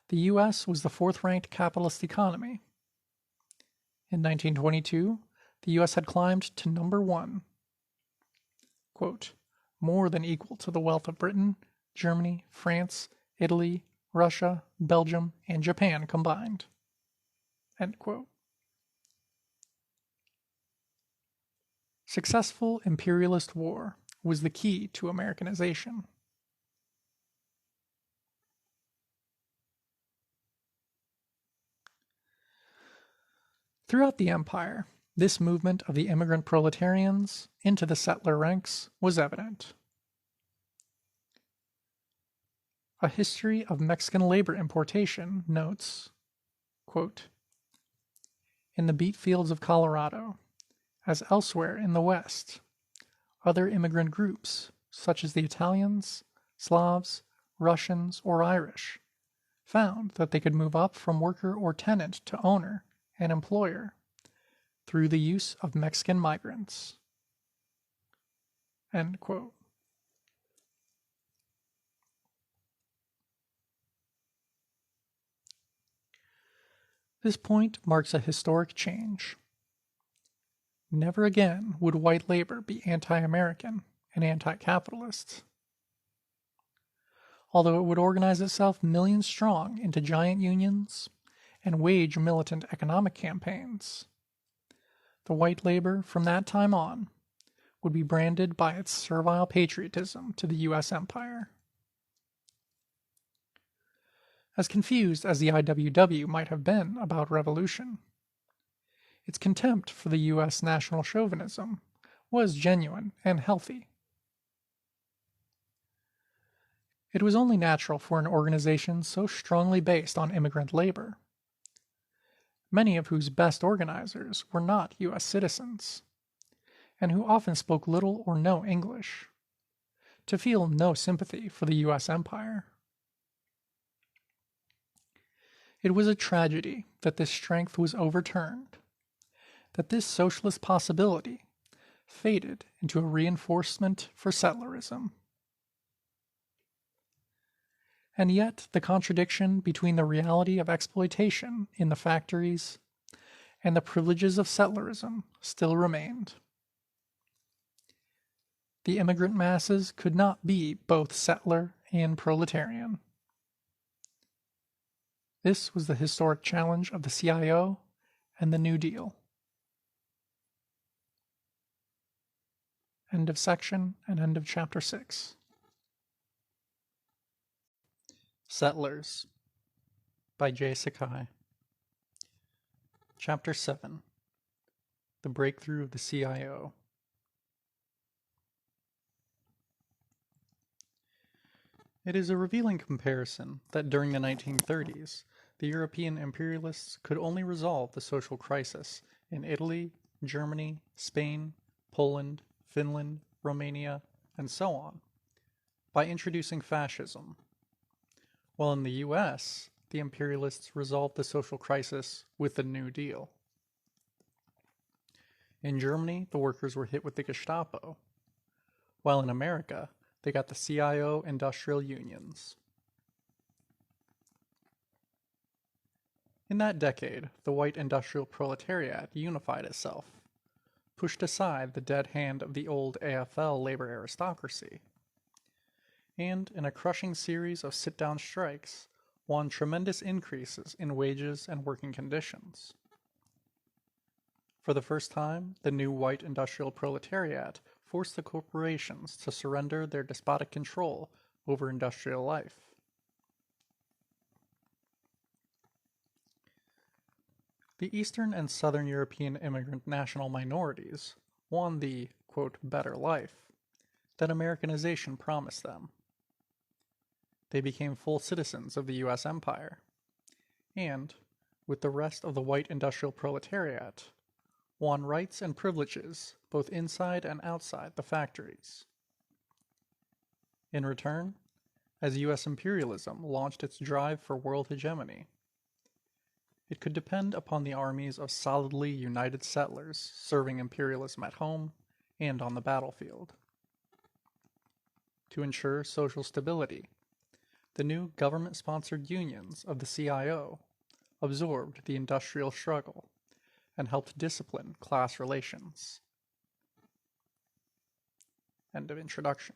the U.S. was the fourth-ranked capitalist economy. In 1922, the U.S. had climbed to number one, quote, more than equal to the wealth of Britain, Germany, France, Italy, Russia, Belgium, and Japan combined. End quote. Successful imperialist war was the key to Americanization. Throughout the empire, this movement of the immigrant proletarians into the settler ranks was evident. A History of Mexican Labor Importation notes, quote, in the beet fields of Colorado, as elsewhere in the West, other immigrant groups, such as the Italians, Slavs, Russians, or Irish, found that they could move up from worker or tenant to owner and employer through the use of Mexican migrants. End quote. This point marks a historic change. Never again would white labor be anti-American and anti-capitalist. Although it would organize itself millions strong into giant unions and wage militant economic campaigns, the white labor from that time on would be branded by its servile patriotism to the U.S. empire. As confused as the IWW might have been about revolution, its contempt for the U.S. national chauvinism was genuine and healthy. It was only natural for an organization so strongly based on immigrant labor, many of whose best organizers were not U.S. citizens, and who often spoke little or no English, to feel no sympathy for the U.S. empire. It was a tragedy that this strength was overturned, that this socialist possibility faded into a reinforcement for settlerism. And yet the contradiction between the reality of exploitation in the factories and the privileges of settlerism still remained. The immigrant masses could not be both settler and proletarian. This was the historic challenge of the CIO and the New Deal. End of section and end of chapter 6. Settlers by J Sakai. Chapter 7. The Breakthrough of the CIO. It is a revealing comparison that during the 1930s, the European imperialists could only resolve the social crisis in Italy, Germany, Spain, Poland, Finland, Romania, and so on, by introducing fascism, while in the US, the imperialists resolved the social crisis with the New Deal. In Germany, the workers were hit with the Gestapo, while in America, they got the CIO industrial unions. In that decade, the white industrial proletariat unified itself, pushed aside the dead hand of the old AFL labor aristocracy, and in a crushing series of sit-down strikes, won tremendous increases in wages and working conditions. For the first time, the new white industrial proletariat forced the corporations to surrender their despotic control over industrial life. The Eastern and Southern European immigrant national minorities won the, quote, better life that Americanization promised them. They became full citizens of the U.S. empire, and, with the rest of the white industrial proletariat, won rights and privileges both inside and outside the factories. In return, as U.S. imperialism launched its drive for world hegemony, it could depend upon the armies of solidly united settlers serving imperialism at home and on the battlefield. To ensure social stability, the new government-sponsored unions of the CIO absorbed the industrial struggle and helped discipline class relations. End of introduction.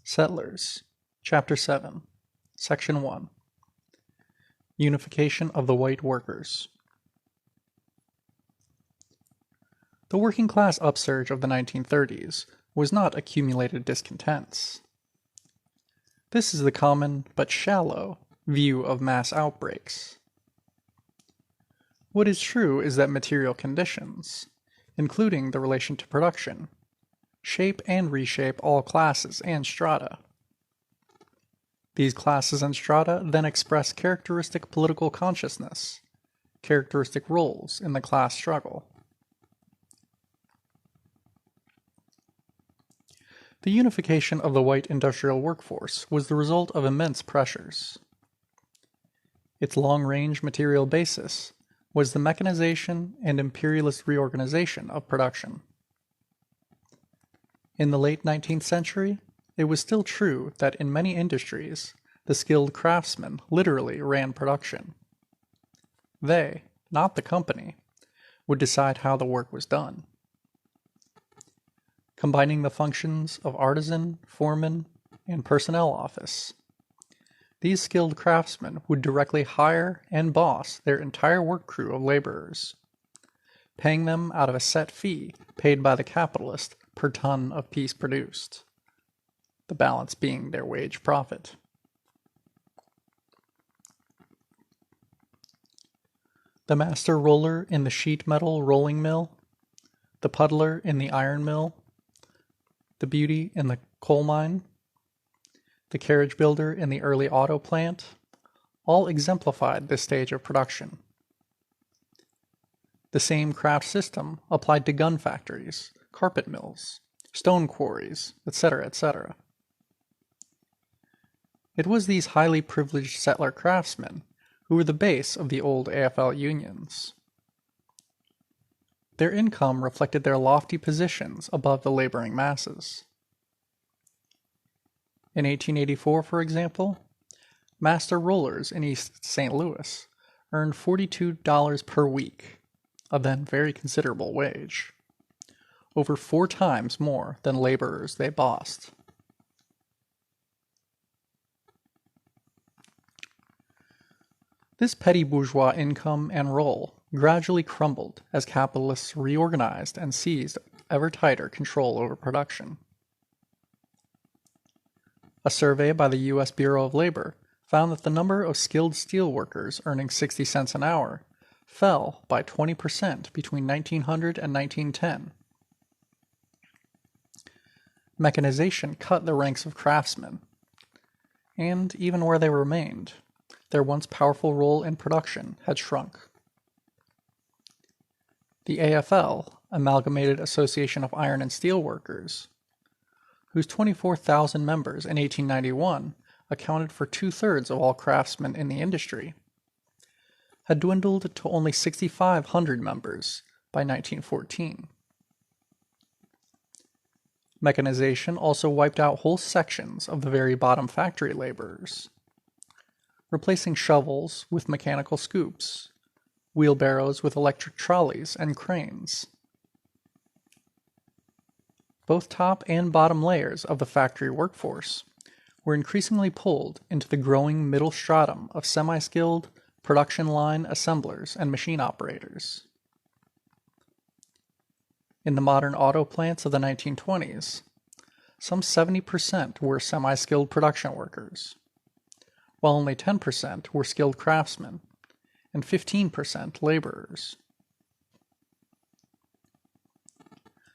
Settlers, Chapter 7, Section 1. Unification of the white workers. The working class upsurge of the 1930s was not accumulated discontents. This is the common, but shallow, view of mass outbreaks. What is true is that material conditions, including the relation to production, shape and reshape all classes and strata. These classes and strata then express characteristic political consciousness, characteristic roles in the class struggle. The unification of the white industrial workforce was the result of immense pressures. Its long-range material basis was the mechanization and imperialist reorganization of production. In the late 19th century, it was still true that in many industries, the skilled craftsmen literally ran production. They, not the company, would decide how the work was done. Combining the functions of artisan, foreman, and personnel office, these skilled craftsmen would directly hire and boss their entire work crew of laborers, paying them out of a set fee paid by the capitalist per ton of piece produced, the balance being their wage profit. The master roller in the sheet metal rolling mill, the puddler in the iron mill, the beauty in the coal mine, the carriage builder in the early auto plant, all exemplified this stage of production. The same craft system applied to gun factories, carpet mills, stone quarries, etc., etc. It was these highly privileged settler craftsmen who were the base of the old AFL unions. Their income reflected their lofty positions above the laboring masses. In 1884, for example, master rollers in East St. Louis earned $42 per week, a then very considerable wage, over 4 times more than laborers they bossed. This petty bourgeois income and role gradually crumbled as capitalists reorganized and seized ever tighter control over production. A survey by the U.S. Bureau of Labor found that the number of skilled steel workers earning 60 cents an hour fell by 20% between 1900 and 1910. Mechanization cut the ranks of craftsmen, and even where they remained, their once powerful role in production had shrunk. The AFL, Amalgamated Association of Iron and Steel Workers, whose 24,000 members in 1891 accounted for 2/3 of all craftsmen in the industry, had dwindled to only 6,500 members by 1914. Mechanization also wiped out whole sections of the very bottom factory laborers, replacing shovels with mechanical scoops, wheelbarrows with electric trolleys and cranes. Both top and bottom layers of the factory workforce were increasingly pulled into the growing middle stratum of semi-skilled production line assemblers and machine operators. In the modern auto plants of the 1920s, some 70% were semi-skilled production workers, while only 10% were skilled craftsmen and 15% laborers.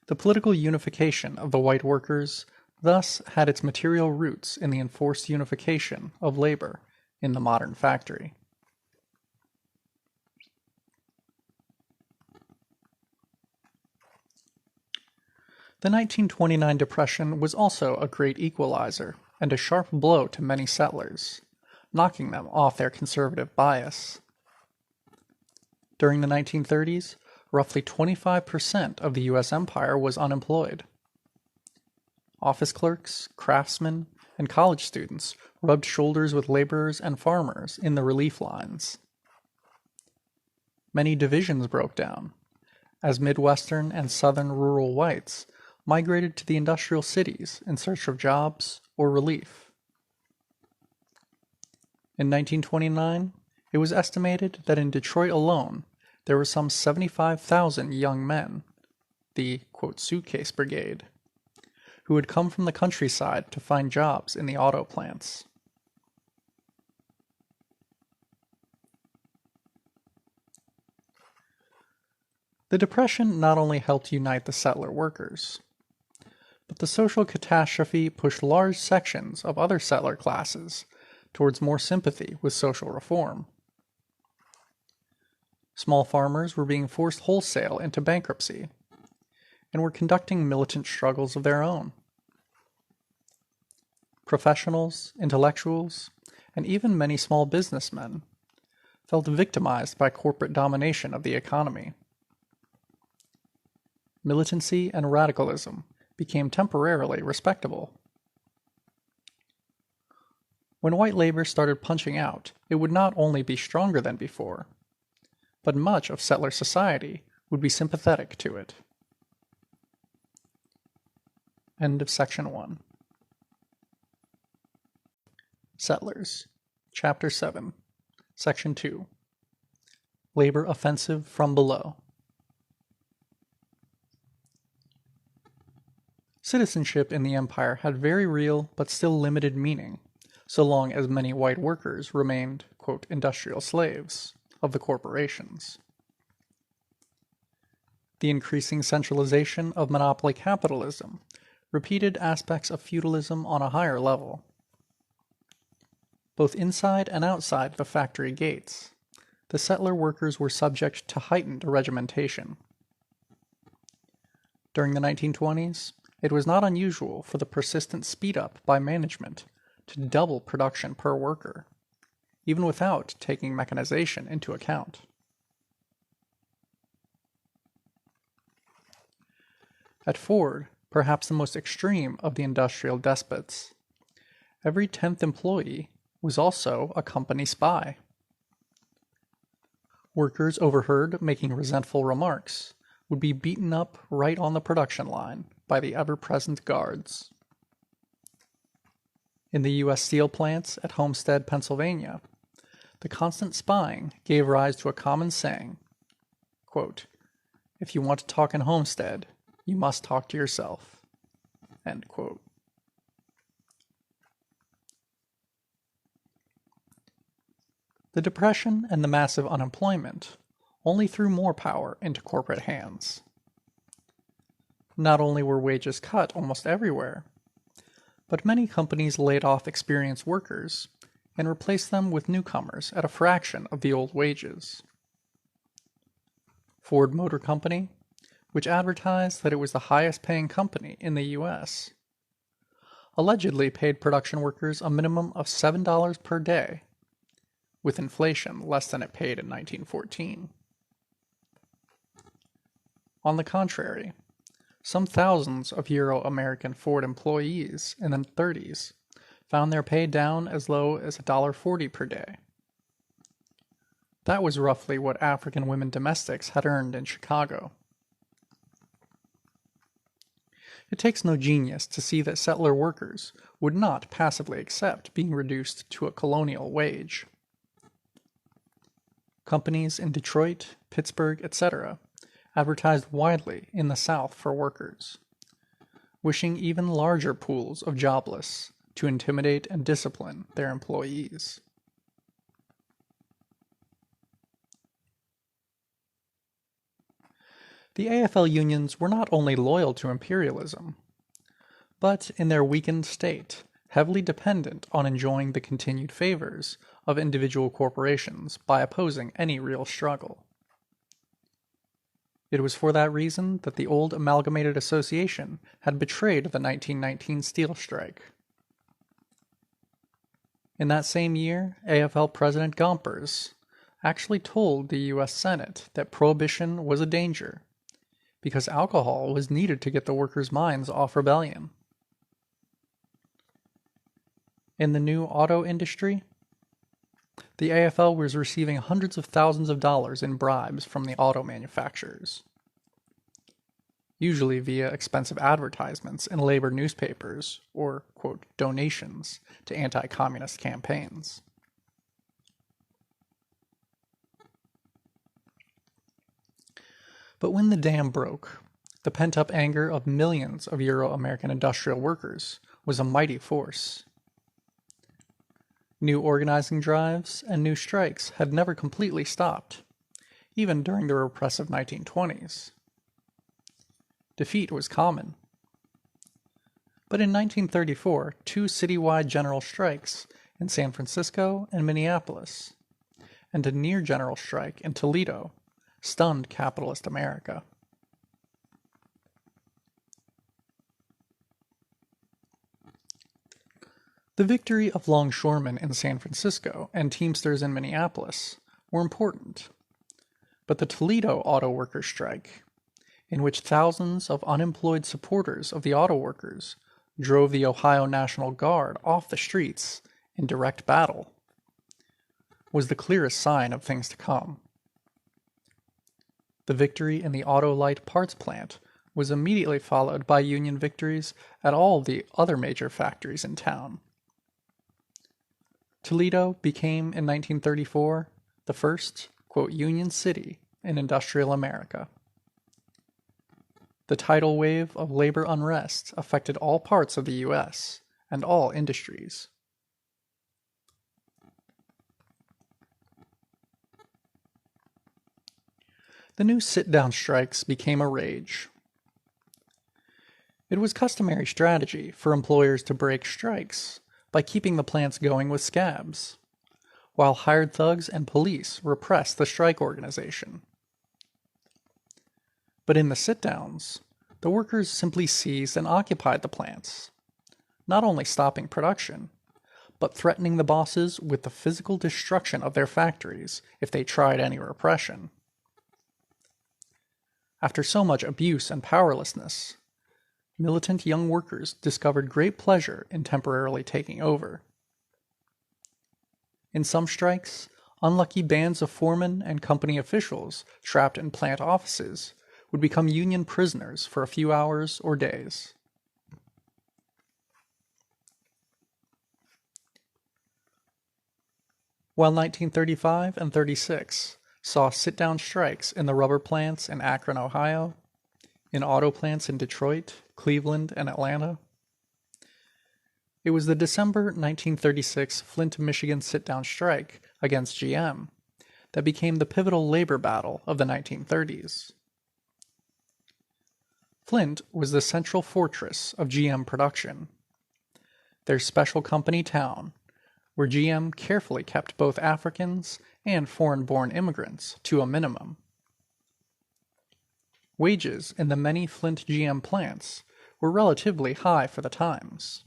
The political unification of the white workers thus had its material roots in the enforced unification of labor in the modern factory. The 1929 Depression was also a great equalizer and a sharp blow to many settlers, knocking them off their conservative bias. During the 1930s, roughly 25% of the U.S. empire was unemployed. Office clerks, craftsmen, and college students rubbed shoulders with laborers and farmers in the relief lines. Many divisions broke down, as Midwestern and Southern rural whites migrated to the industrial cities in search of jobs or relief. In 1929, it was estimated that in Detroit alone, there were some 75,000 young men, the, quote, suitcase brigade, who had come from the countryside to find jobs in the auto plants. The Depression not only helped unite the settler workers, but the social catastrophe pushed large sections of other settler classes towards more sympathy with social reform. Small farmers were being forced wholesale into bankruptcy and were conducting militant struggles of their own. professionals, intellectuals, and even many small businessmen felt victimized by corporate domination of the economy. Militancy and radicalism became temporarily respectable. When white labor started punching out, it would not only be stronger than before, but much of settler society would be sympathetic to it. End of section 1. Settlers, Chapter 7, Section 2. Labor Offensive from Below. Citizenship in the empire had very real but still limited meaning, so long as many white workers remained, quote, industrial slaves of the corporations. The increasing centralization of monopoly capitalism repeated aspects of feudalism on a higher level. Both inside and outside the factory gates, the settler workers were subject to heightened regimentation. During the 1920s, it was not unusual for the persistent speed-up by management to double production per worker, even without taking mechanization into account. At Ford, perhaps the most extreme of the industrial despots, every 10th employee was also a company spy. Workers overheard making resentful remarks would be beaten up right on the production line by the ever-present guards. In the U.S. steel plants at Homestead, Pennsylvania, the constant spying gave rise to a common saying, quote, "If you want to talk in Homestead, you must talk to yourself." End quote. The Depression and the massive unemployment only threw more power into corporate hands. Not only were wages cut almost everywhere, but many companies laid off experienced workers and replaced them with newcomers at a fraction of the old wages. Ford Motor Company, which advertised that it was the highest-paying company in the U.S., allegedly paid production workers a minimum of $7 per day, with inflation less than it paid in 1914. On the contrary, some thousands of Euro-American Ford employees in the 30s found their pay down as low as $1.40 per day. That was roughly what African women domestics had earned in Chicago. It takes no genius to see that settler workers would not passively accept being reduced to a colonial wage. Companies in Detroit, Pittsburgh, etc. advertised widely in the South for workers, wishing even larger pools of jobless to intimidate and discipline their employees. The AFL unions were not only loyal to imperialism, but in their weakened state, heavily dependent on enjoying the continued favors of individual corporations by opposing any real struggle. It was for that reason that the old Amalgamated Association had betrayed the 1919 steel strike. In that same year, AFL President Gompers actually told the U.S. Senate that prohibition was a danger because alcohol was needed to get the workers' minds off rebellion. In the new auto industry, the AFL was receiving hundreds of thousands of dollars in bribes from the auto manufacturers, usually via expensive advertisements in labor newspapers or, quote, donations to anti-communist campaigns. But when the dam broke, the pent-up anger of millions of Euro-American industrial workers was a mighty force. New organizing drives and new strikes had never completely stopped, even during the repressive 1920s. Defeat was common. But in 1934, 2 citywide general strikes in San Francisco and Minneapolis, and a near-general strike in Toledo, stunned capitalist America. The victory of longshoremen in San Francisco and Teamsters in Minneapolis were important, but the Toledo auto workers' strike, in which thousands of unemployed supporters of the auto workers drove the Ohio National Guard off the streets in direct battle, was the clearest sign of things to come. The victory in the Auto-Light parts plant was immediately followed by Union victories at all the other major factories in town. Toledo became, in 1934, the first, quote, Union city in industrial America. The tidal wave of labor unrest affected all parts of the U.S. and all industries. The new sit-down strikes became a rage. It was customary strategy for employers to break strikes by keeping the plants going with scabs, while hired thugs and police repressed the strike organization. But in the sit-downs, the workers simply seized and occupied the plants, not only stopping production, but threatening the bosses with the physical destruction of their factories if they tried any repression. After so much abuse and powerlessness, militant young workers discovered great pleasure in temporarily taking over. In some strikes, unlucky bands of foremen and company officials trapped in plant offices would become Union prisoners for a few hours or days. While 1935 and 36 saw sit-down strikes in the rubber plants in Akron, Ohio, in auto plants in Detroit, Cleveland, and Atlanta, it was the December 1936 Flint, Michigan sit-down strike against GM that became the pivotal labor battle of the 1930s. Flint was the central fortress of GM production, their special company town, where GM carefully kept both Africans and foreign-born immigrants to a minimum. Wages in the many Flint GM plants were relatively high for the times.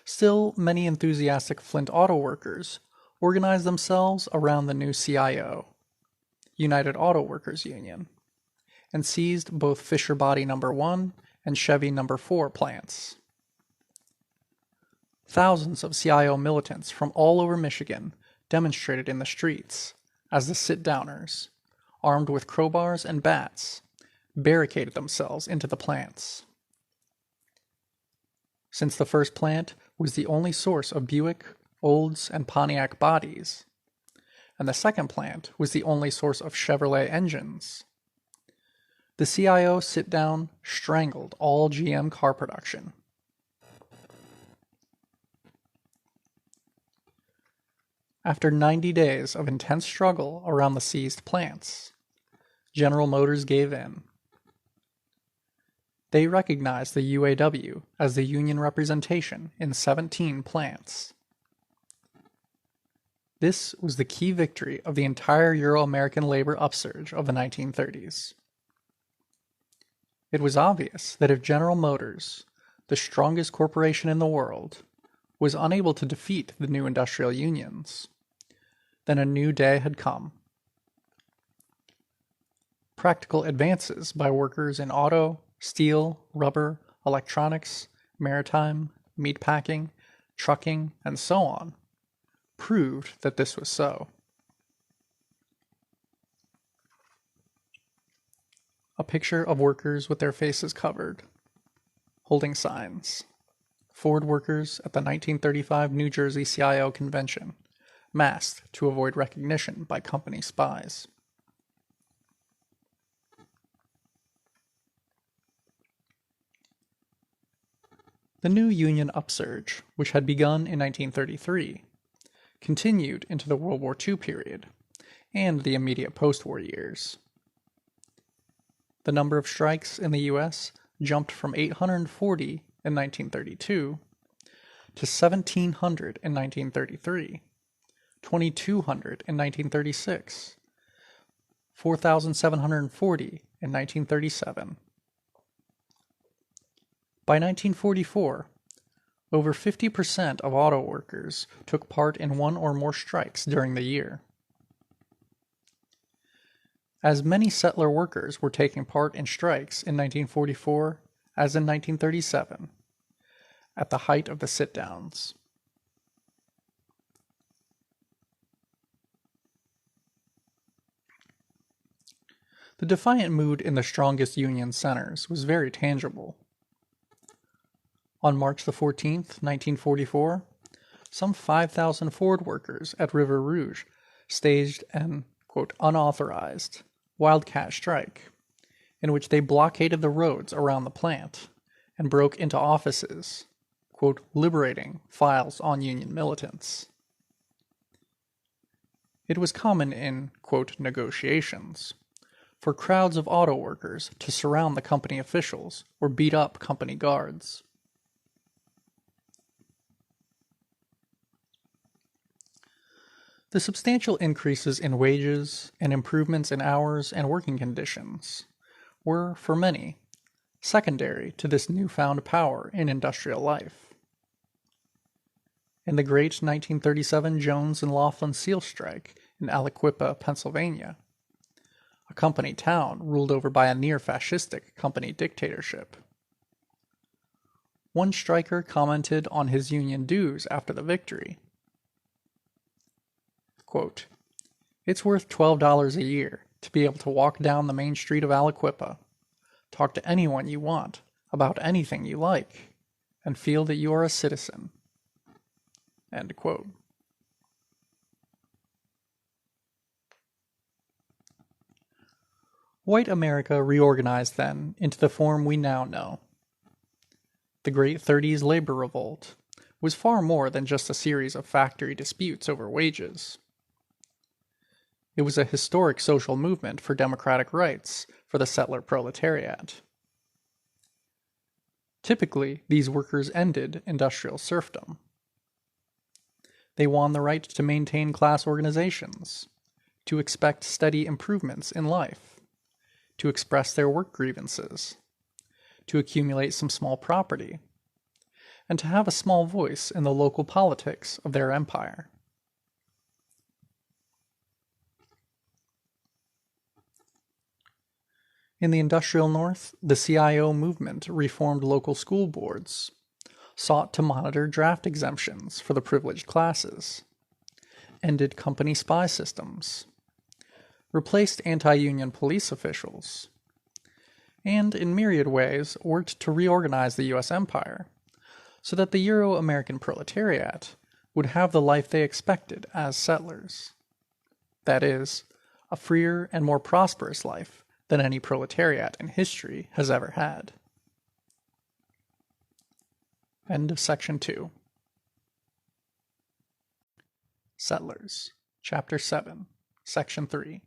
Still, many enthusiastic Flint auto workers organized themselves around the new CIO, United Auto Workers Union, and seized both Fisher Body No. 1 and Chevy No. 4 plants. Thousands of CIO militants from all over Michigan demonstrated in the streets as the sit-downers, armed with crowbars and bats, barricaded themselves into the plants. Since the first plant was the only source of Buick, Olds, and Pontiac bodies, and the second plant was the only source of Chevrolet engines, the CIO sit-down strangled all GM car production. After 90 days of intense struggle around the seized plants, General Motors gave in. They recognized the UAW as the union representation in 17 plants. This was the key victory of the entire Euro-American labor upsurge of the 1930s. It was obvious that if General Motors, the strongest corporation in the world, was unable to defeat the new industrial unions, then a new day had come. Practical advances by workers in auto, steel, rubber, electronics, maritime, meatpacking, trucking, and so on proved that this was so. A picture of workers with their faces covered, holding signs. Ford workers at the 1935 New Jersey CIO convention, masked to avoid recognition by company spies. The new Union upsurge, which had begun in 1933, continued into the World War II period and the immediate post-war years. The number of strikes in the U.S. jumped from 840 in 1932 to 1,700 in 1933, 2,200 in 1936, 4,740 in 1937. By 1944, over 50% of auto workers took part in one or more strikes during the year. As many settler workers were taking part in strikes in 1944 as in 1937, at the height of the sit-downs. The defiant mood in the strongest Union centers was very tangible. On March the 14th, 1944, some 5,000 Ford workers at River Rouge staged an, quote, unauthorized wildcat strike, in which they blockaded the roads around the plant and broke into offices, quote, liberating files on Union militants. It was common in, quote, negotiations for crowds of auto workers to surround the company officials or beat up company guards. The substantial increases in wages and improvements in hours and working conditions were, for many, secondary to this newfound power in industrial life. In the great 1937 Jones and Laughlin Seal Strike in Aliquippa, Pennsylvania, a company town ruled over by a near-fascistic company dictatorship, one striker commented on his union dues after the victory. Quote, "It's worth $12 a year to be able to walk down the main street of Aliquippa, talk to anyone you want about anything you like, and feel that you are a citizen." End quote. White America reorganized then into the form we now know. The Great 30s labor revolt was far more than just a series of factory disputes over wages. It was a historic social movement for democratic rights for the settler proletariat. Typically, these workers ended industrial serfdom. They won the right to maintain class organizations, to expect steady improvements in life, to express their work grievances, to accumulate some small property, and to have a small voice in the local politics of their empire. In the industrial North, the CIO movement reformed local school boards, sought to monitor draft exemptions for the privileged classes, ended company spy systems, replaced anti-union police officials, and in myriad ways worked to reorganize the U.S. empire so that the Euro-American proletariat would have the life they expected as settlers. That is, a freer and more prosperous life than any proletariat in history has ever had. End of Section 2. Settlers, Chapter 7, Section 3.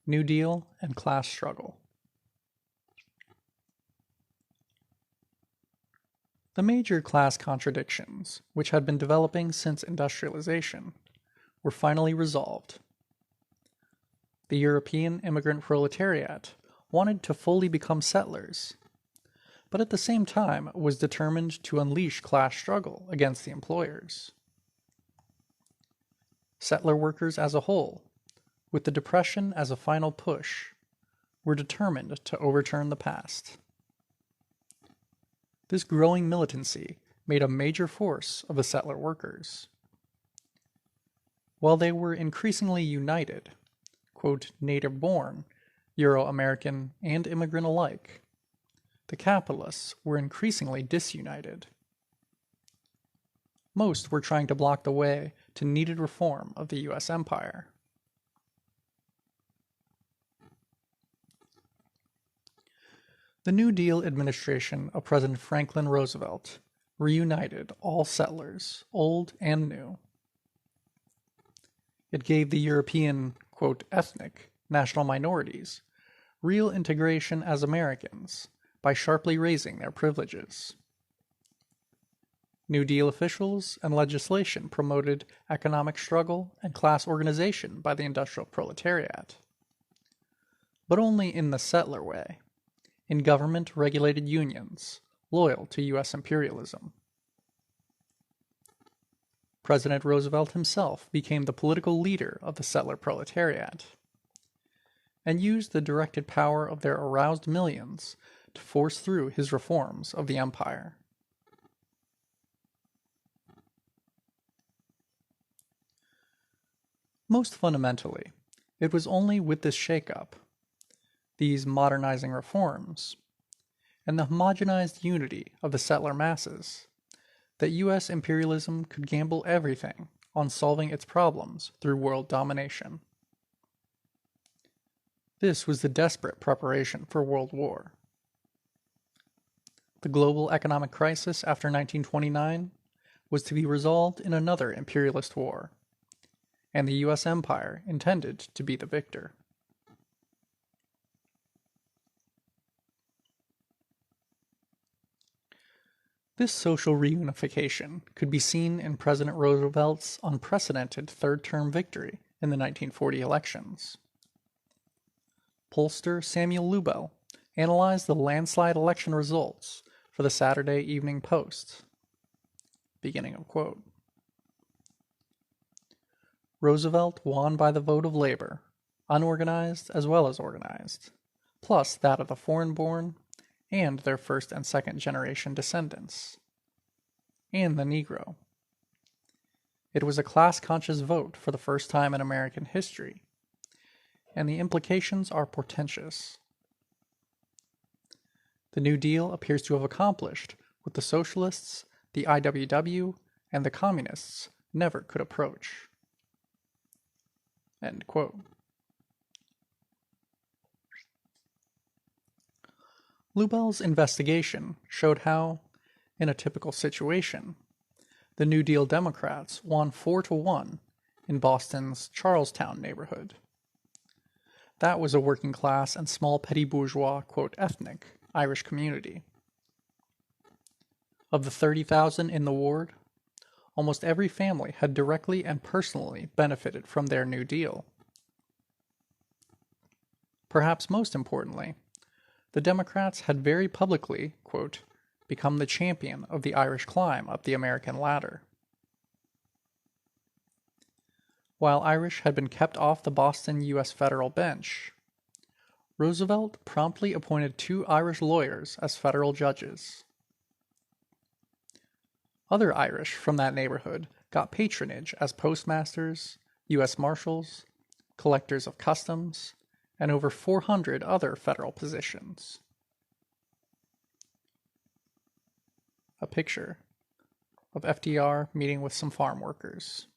New Deal and Class Struggle. The major class contradictions, which had been developing since industrialization, were finally resolved. The European immigrant proletariat wanted to fully become settlers, but at the same time was determined to unleash class struggle against the employers. Settler workers as a whole, with the Depression as a final push, were determined to overturn the past. This growing militancy made a major force of the settler workers. While they were increasingly united, quote, native-born, Euro-American, and immigrant alike, the capitalists were increasingly disunited. Most were trying to block the way to needed reform of the U.S. empire. The New Deal administration of President Franklin Roosevelt reunited all settlers, old and new. It gave the European, quote, ethnic, national minorities real integration as Americans by sharply raising their privileges. New Deal officials and legislation promoted economic struggle and class organization by the industrial proletariat, but only in the settler way, in government-regulated unions, loyal to U.S. imperialism. President Roosevelt himself became the political leader of the settler proletariat, and used the directed power of their aroused millions to force through his reforms of the empire. Most fundamentally, it was only with this shake-up, these modernizing reforms, and the homogenized unity of the settler masses, that U.S. imperialism could gamble everything on solving its problems through world domination. This was the desperate preparation for World War. The global economic crisis after 1929 was to be resolved in another imperialist war, and the U.S. empire intended to be the victor. This social reunification could be seen in President Roosevelt's unprecedented third-term victory in the 1940 elections. Pollster Samuel Lubell analyzed the landslide election results for the Saturday Evening Post. Beginning of quote. Roosevelt won by the vote of labor, unorganized as well as organized, plus that of the foreign-born and their first and second generation descendants, and the Negro. It was a class-conscious vote for the first time in American history, and the implications are portentous. The New Deal appears to have accomplished what the socialists, the IWW, and the communists never could approach. End quote. Lubell's investigation showed how, in a typical situation, the New Deal Democrats won 4-1 in Boston's Charlestown neighborhood. That was a working class and small petty bourgeois, quote, ethnic Irish community. Of the 30,000 in the ward, almost every family had directly and personally benefited from their New Deal. Perhaps most importantly, the Democrats had very publicly, quote, become the champion of the Irish climb up the American ladder. While Irish had been kept off the Boston U.S. federal bench, Roosevelt promptly appointed 2 Irish lawyers as federal judges. Other Irish from that neighborhood got patronage as postmasters, U.S. Marshals, collectors of customs, and over 400 other federal positions. A picture of FDR meeting with some farm workers.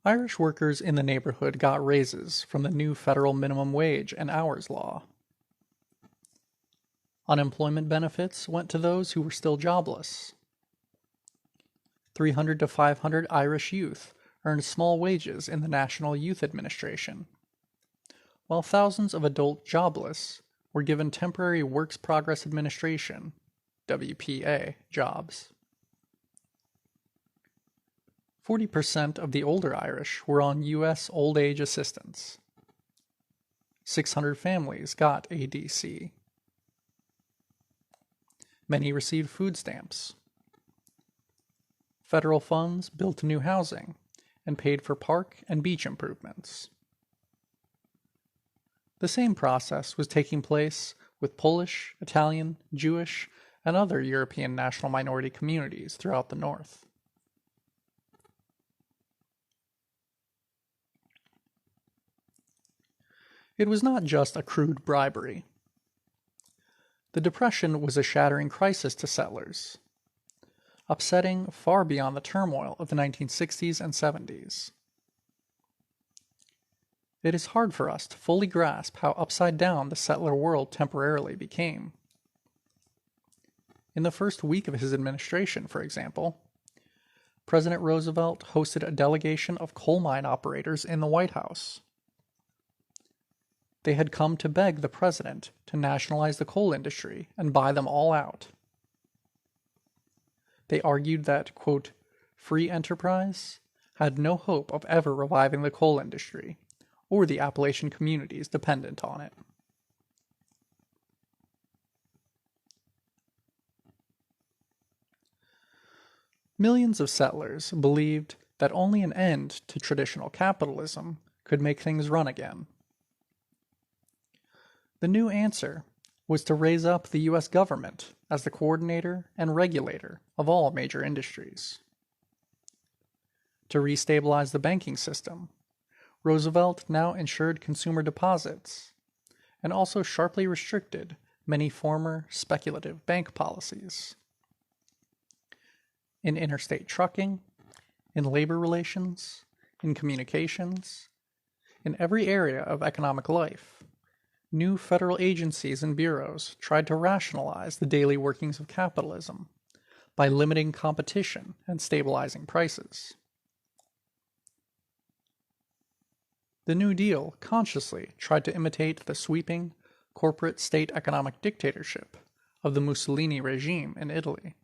Irish workers in the neighborhood got raises from the new federal minimum wage and hours law. Unemployment benefits went to those who were still jobless. 300 to 500 Irish youth earned small wages in the National Youth Administration, while thousands of adult jobless were given temporary Works Progress Administration, WPA, jobs. 40% of the older Irish were on U.S. old age assistance. 600 families got ADC. Many received food stamps. Federal funds built new housing and paid for park and beach improvements. The same process was taking place with Polish, Italian, Jewish, and other European national minority communities throughout the North. It was not just a crude bribery. The Depression was a shattering crisis to settlers, upsetting far beyond the turmoil of the 1960s and 70s. It is hard for us to fully grasp how upside down the settler world temporarily became. In the first week of his administration, for example, President Roosevelt hosted a delegation of coal mine operators in the White House. They had come to beg the president to nationalize the coal industry and buy them all out. They argued that, quote, free enterprise had no hope of ever reviving the coal industry, or the Appalachian communities dependent on it. Millions of settlers believed that only an end to traditional capitalism could make things run again. The new answer was to raise up the U.S. government as the coordinator and regulator of all major industries. To restabilize the banking system, Roosevelt now insured consumer deposits and also sharply restricted many former speculative bank policies. In interstate trucking, in labor relations, in communications, in every area of economic life, new federal agencies and bureaus tried to rationalize the daily workings of capitalism by limiting competition and stabilizing prices. The New Deal consciously tried to imitate the sweeping corporate state economic dictatorship of the Mussolini regime in Italy.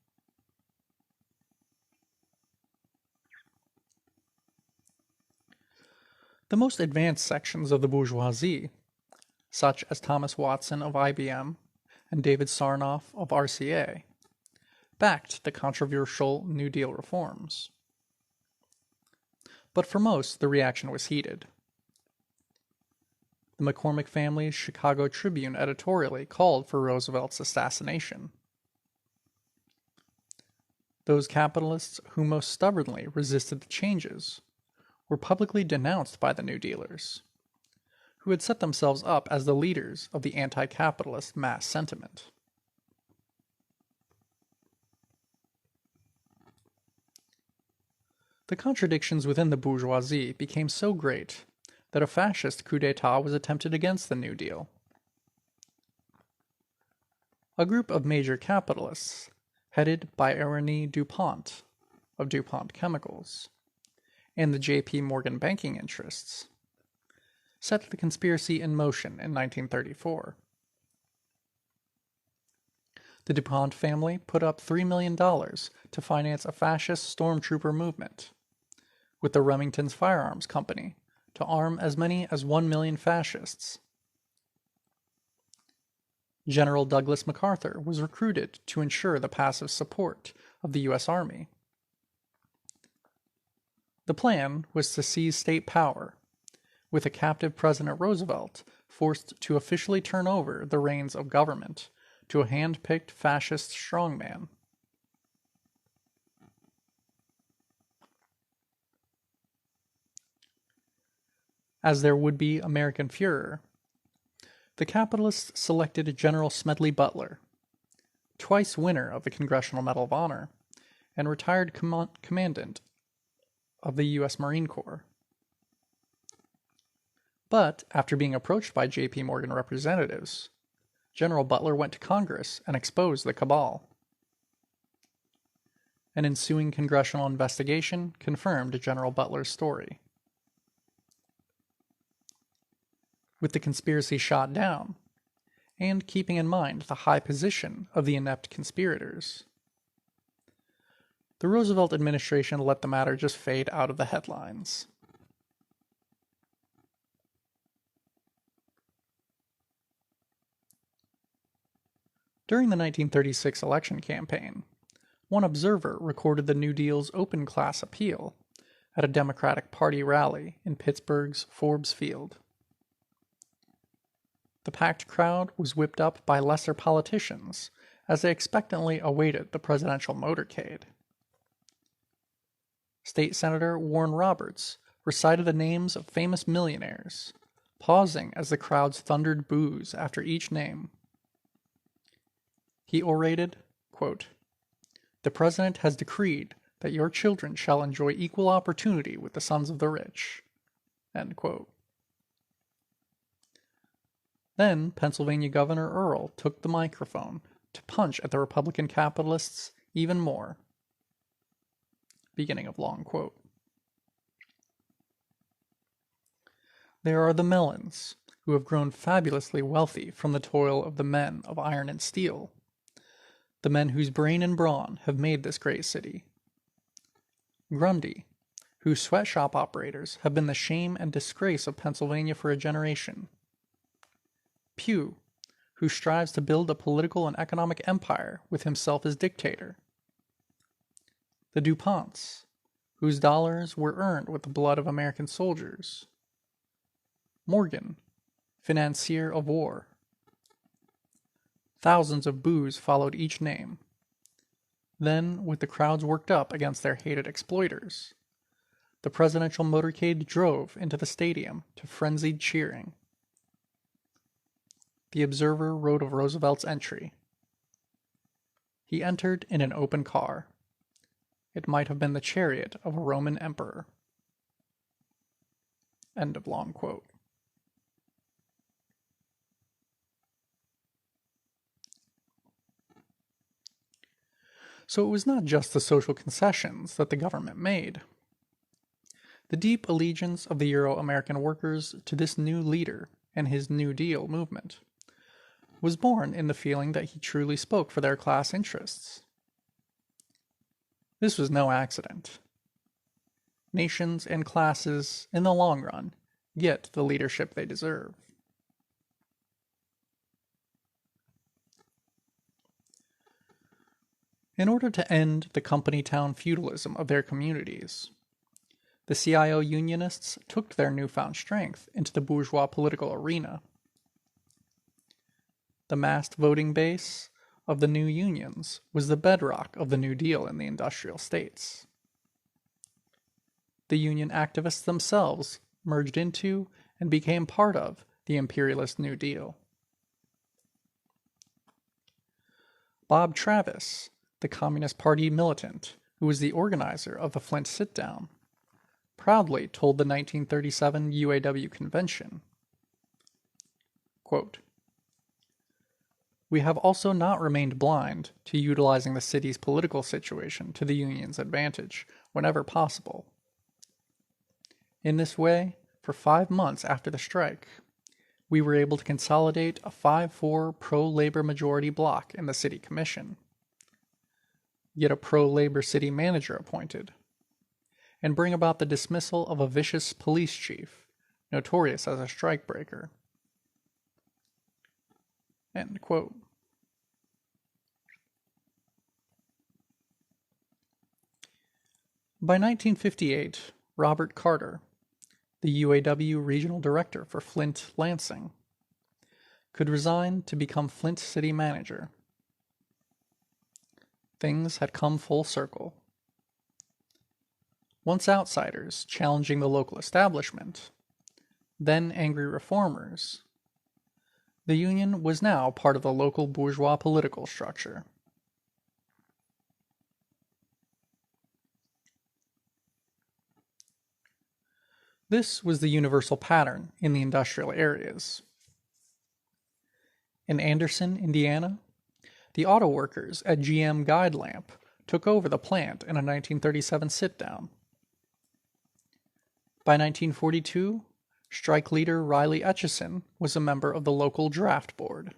The most advanced sections of the bourgeoisie, such as Thomas Watson of IBM and David Sarnoff of RCA, backed the controversial New Deal reforms. But for most, the reaction was heated. The McCormick family's Chicago Tribune editorially called for Roosevelt's assassination. Those capitalists who most stubbornly resisted the changes were publicly denounced by the New Dealers, who had set themselves up as the leaders of the anti-capitalist mass sentiment. The contradictions within the bourgeoisie became so great that a fascist coup d'etat was attempted against the New Deal. A group of major capitalists, headed by Ernie DuPont of DuPont Chemicals, and the J.P. Morgan banking interests, set the conspiracy in motion in 1934. The DuPont family put up $3 million to finance a fascist stormtrooper movement, with the Remington's Firearms Company to arm as many as 1 million fascists. General Douglas MacArthur was recruited to ensure the passive support of the U.S. Army. The plan was to seize state power, with a captive President Roosevelt forced to officially turn over the reins of government to a hand-picked fascist strongman. As their would-be American Führer, the capitalists selected General Smedley Butler, twice winner of the Congressional Medal of Honor, and retired commandant of the U.S. Marine Corps. But after being approached by J.P. Morgan representatives, General Butler went to Congress and exposed the cabal. An ensuing congressional investigation confirmed General Butler's story. With the conspiracy shot down, and keeping in mind the high position of the inept conspirators, the Roosevelt administration let the matter just fade out of the headlines. During the 1936 election campaign, one observer recorded the New Deal's open class appeal at a Democratic Party rally in Pittsburgh's Forbes Field. The packed crowd was whipped up by lesser politicians as they expectantly awaited the presidential motorcade. State Senator Warren Roberts recited the names of famous millionaires, pausing as the crowds thundered boos after each name. He orated, quote, "The President has decreed that your children shall enjoy equal opportunity with the sons of the rich." End quote. Then Pennsylvania Governor Earl took the microphone to punch at the Republican capitalists even more. Beginning of long quote. There are the Mellons, who have grown fabulously wealthy from the toil of the men of iron and steel, the men whose brain and brawn have made this great city. Grundy, whose sweatshop operators have been the shame and disgrace of Pennsylvania for a generation. Pew, who strives to build a political and economic empire with himself as dictator. The DuPonts, whose dollars were earned with the blood of American soldiers. Morgan, financier of war. Thousands of boos followed each name. Then, with the crowds worked up against their hated exploiters, the presidential motorcade drove into the stadium to frenzied cheering. The Observer wrote of Roosevelt's entry. He entered in an open car. It might have been the chariot of a Roman emperor. End of long quote. So it was not just the social concessions that the government made. The deep allegiance of the Euro-American workers to this new leader and his New Deal movement was born in the feeling that he truly spoke for their class interests. This was no accident. Nations and classes, in the long run, get the leadership they deserve. In order to end the company town feudalism of their communities, the CIO unionists took their newfound strength into the bourgeois political arena. The massed voting base of the new unions was the bedrock of the New Deal in the industrial states. The union activists themselves merged into and became part of the imperialist New Deal. Bob Travis, the Communist Party militant who was the organizer of the Flint sit-down, proudly told the 1937 UAW convention, quote, "We have also not remained blind to utilizing the city's political situation to the union's advantage whenever possible. In this way, for 5 months after the strike, we were able to consolidate a 5-4 pro-labor majority bloc in the city commission, get a pro-labor city manager appointed, and bring about the dismissal of a vicious police chief, notorious as a strikebreaker." End quote. By 1958, Robert Carter, the UAW regional director for Flint Lansing, could resign to become Flint city manager. Things had come full circle. Once outsiders challenging the local establishment, then angry reformers, the union was now part of the local bourgeois political structure. This was the universal pattern in the industrial areas. In Anderson, Indiana, the auto workers at GM Guide Lamp took over the plant in a 1937 sit-down. By 1942, strike leader Riley Etchison was a member of the local draft board.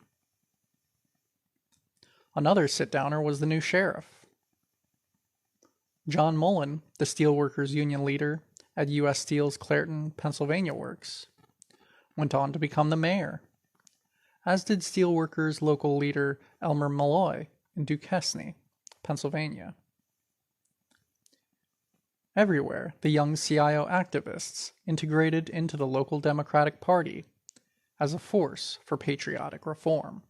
Another sit-downer was the new sheriff. John Mullen, the steelworkers union leader at U.S. Steel's Clairton, Pennsylvania works, went on to become the mayor, as did steelworkers local leader Elmer Malloy in Duquesne, Pennsylvania. Everywhere, the young CIO activists integrated into the local Democratic Party as a force for patriotic reform.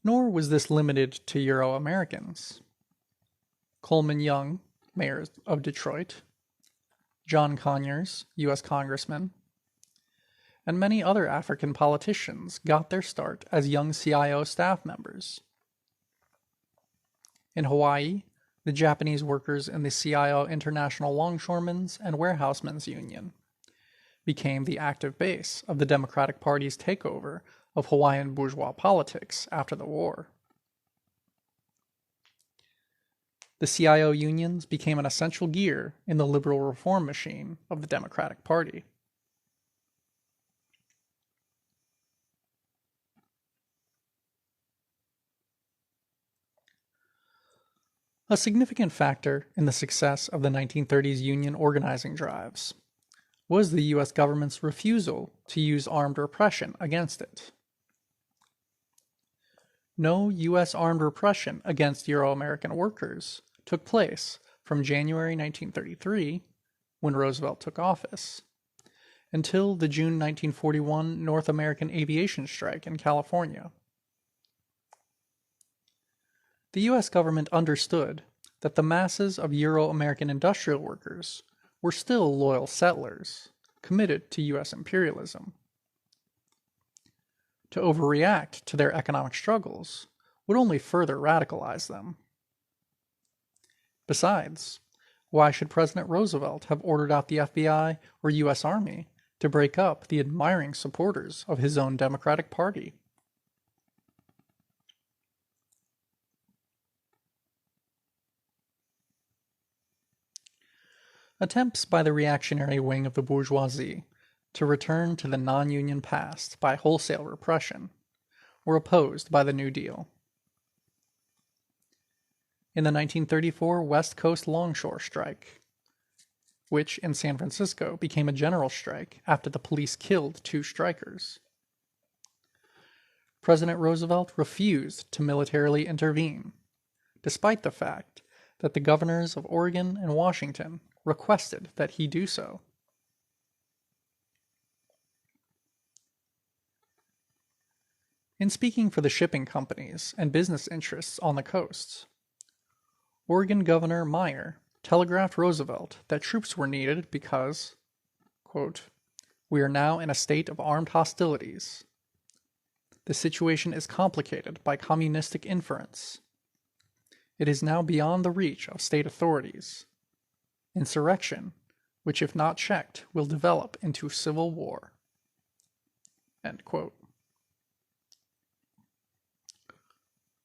Nor was this limited to Euro-Americans. Coleman Young, mayor of Detroit, John Conyers, U.S. congressman, and many other African politicians got their start as young CIO staff members. In Hawaii, the Japanese workers in the CIO International Longshoremen's and Warehousemen's Union became the active base of the Democratic Party's takeover of Hawaiian bourgeois politics after the war. The CIO unions became an essential gear in the liberal reform machine of the Democratic Party. A significant factor in the success of the 1930s union organizing drives was the U.S. government's refusal to use armed repression against it. No U.S. armed repression against Euro-American workers took place from January 1933, when Roosevelt took office, until the June 1941 North American aviation strike in California. The U.S. government understood that the masses of Euro-American industrial workers were still loyal settlers, committed to U.S. imperialism. To overreact to their economic struggles would only further radicalize them. Besides, why should President Roosevelt have ordered out the FBI or U.S. Army to break up the admiring supporters of his own Democratic Party? Attempts by the reactionary wing of the bourgeoisie to return to the non-union past by wholesale repression were opposed by the New Deal. In the 1934 West Coast Longshore Strike, which in San Francisco became a general strike after the police killed 2 strikers, President Roosevelt refused to militarily intervene, despite the fact that the governors of Oregon and Washington requested that he do so. In speaking for the shipping companies and business interests on the coasts, Oregon Governor Meyer telegraphed Roosevelt that troops were needed because, quote, "We are now in a state of armed hostilities. The situation is complicated by communistic inference. It is now beyond the reach of state authorities. Insurrection, which if not checked, will develop into civil war." End quote.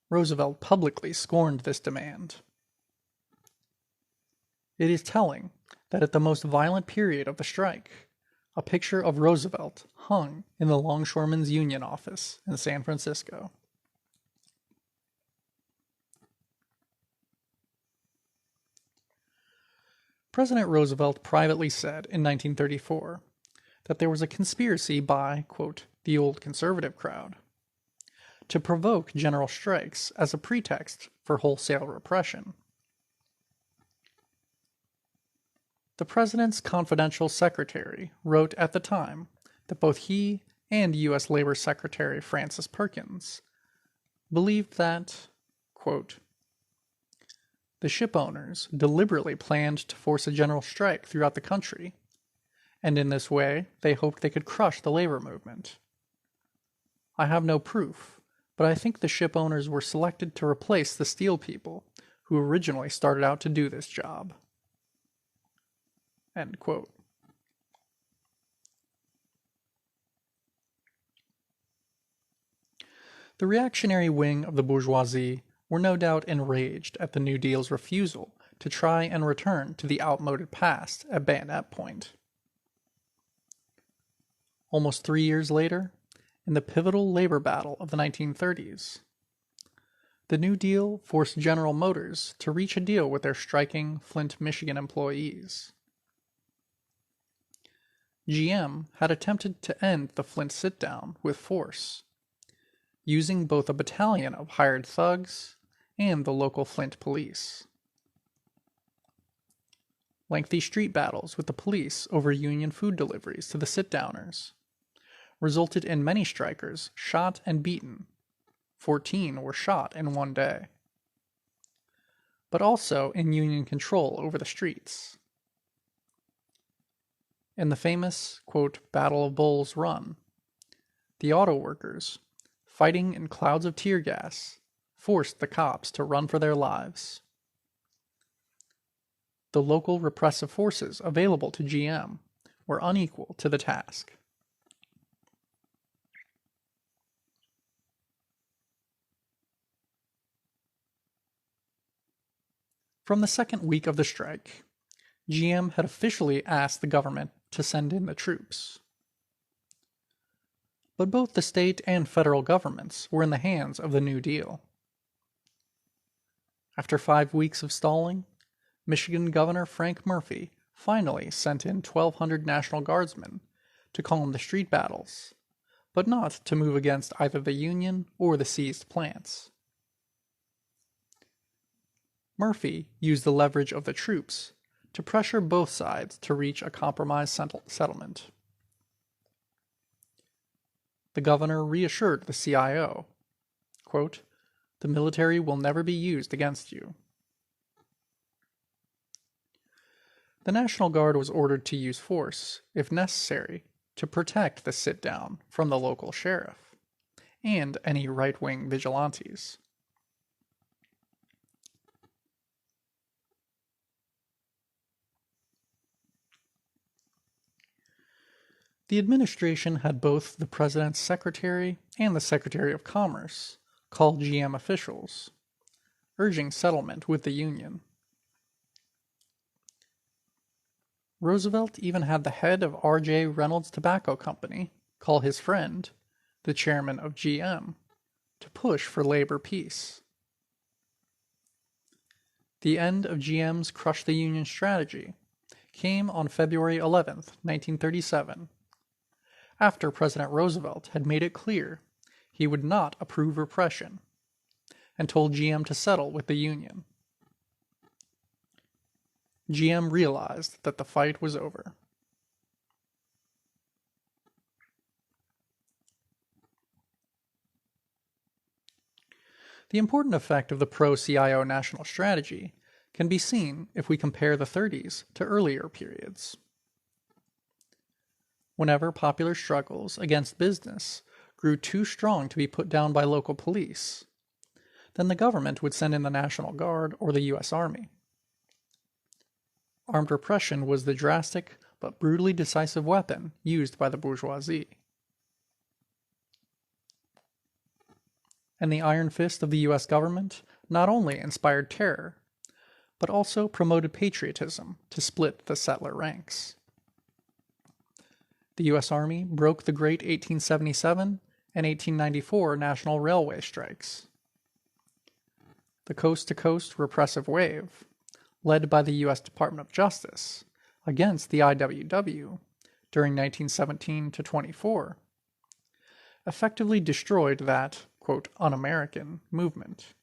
Roosevelt publicly scorned this demand. It is telling that at the most violent period of the strike, a picture of Roosevelt hung in the Longshoremen's Union office in San Francisco. President Roosevelt privately said in 1934 that there was a conspiracy by, quote, "the old conservative crowd," to provoke general strikes as a pretext for wholesale repression. The president's confidential secretary wrote at the time that both he and U.S. Labor Secretary Francis Perkins believed that, quote, "the ship owners deliberately planned to force a general strike throughout the country, and in this way they hoped they could crush the labor movement. I have no proof, but I think the ship owners were selected to replace the steel people who originally started out to do this job." End quote. The reactionary wing of the bourgeoisie were no doubt enraged at the New Deal's refusal to try and return to the outmoded past at bayonet point. Almost 3 years later, in the pivotal labor battle of the 1930s, the New Deal forced General Motors to reach a deal with their striking Flint, Michigan employees. GM had attempted to end the Flint sit-down with force, using both a battalion of hired thugs and the local Flint police. Lengthy street battles with the police over union food deliveries to the sit-downers resulted in many strikers shot and beaten. 14 were shot in one day. But also in union control over the streets. In the famous, quote, "Battle of Bull's Run," the auto workers, fighting in clouds of tear gas, forced the cops to run for their lives. The local repressive forces available to GM were unequal to the task. From the second week of the strike, GM had officially asked the government to send in the troops. But both the state and federal governments were in the hands of the New Deal. After 5 weeks of stalling, Michigan Governor Frank Murphy finally sent in 1,200 National Guardsmen to calm the street battles, but not to move against either the Union or the seized plants. Murphy used the leverage of the troops to pressure both sides to reach a compromise settlement. The governor reassured the CIO, quote, "The military will never be used against you." The National Guard was ordered to use force, if necessary, to protect the sit-down from the local sheriff and any right-wing vigilantes. The administration had both the President's Secretary and the Secretary of Commerce call GM officials, urging settlement with the Union. Roosevelt even had the head of R.J. Reynolds Tobacco Company call his friend, the chairman of GM, to push for labor peace. The end of GM's Crush the Union strategy came on February 11, 1937, after President Roosevelt had made it clear he would not approve repression and told GM to settle with the Union. GM realized that the fight was over. The important effect of the pro-CIO national strategy can be seen if we compare the 30s to earlier periods. Whenever popular struggles against business grew too strong to be put down by local police, then the government would send in the National Guard or the U.S. Army. Armed repression was the drastic but brutally decisive weapon used by the bourgeoisie. And the iron fist of the U.S. government not only inspired terror, but also promoted patriotism to split the settler ranks. The U.S. Army broke the great 1877 and 1894 national railway strikes. The coast-to-coast repressive wave, led by the U.S. Department of Justice against the IWW during 1917-24, effectively destroyed that, quote, un-American movement,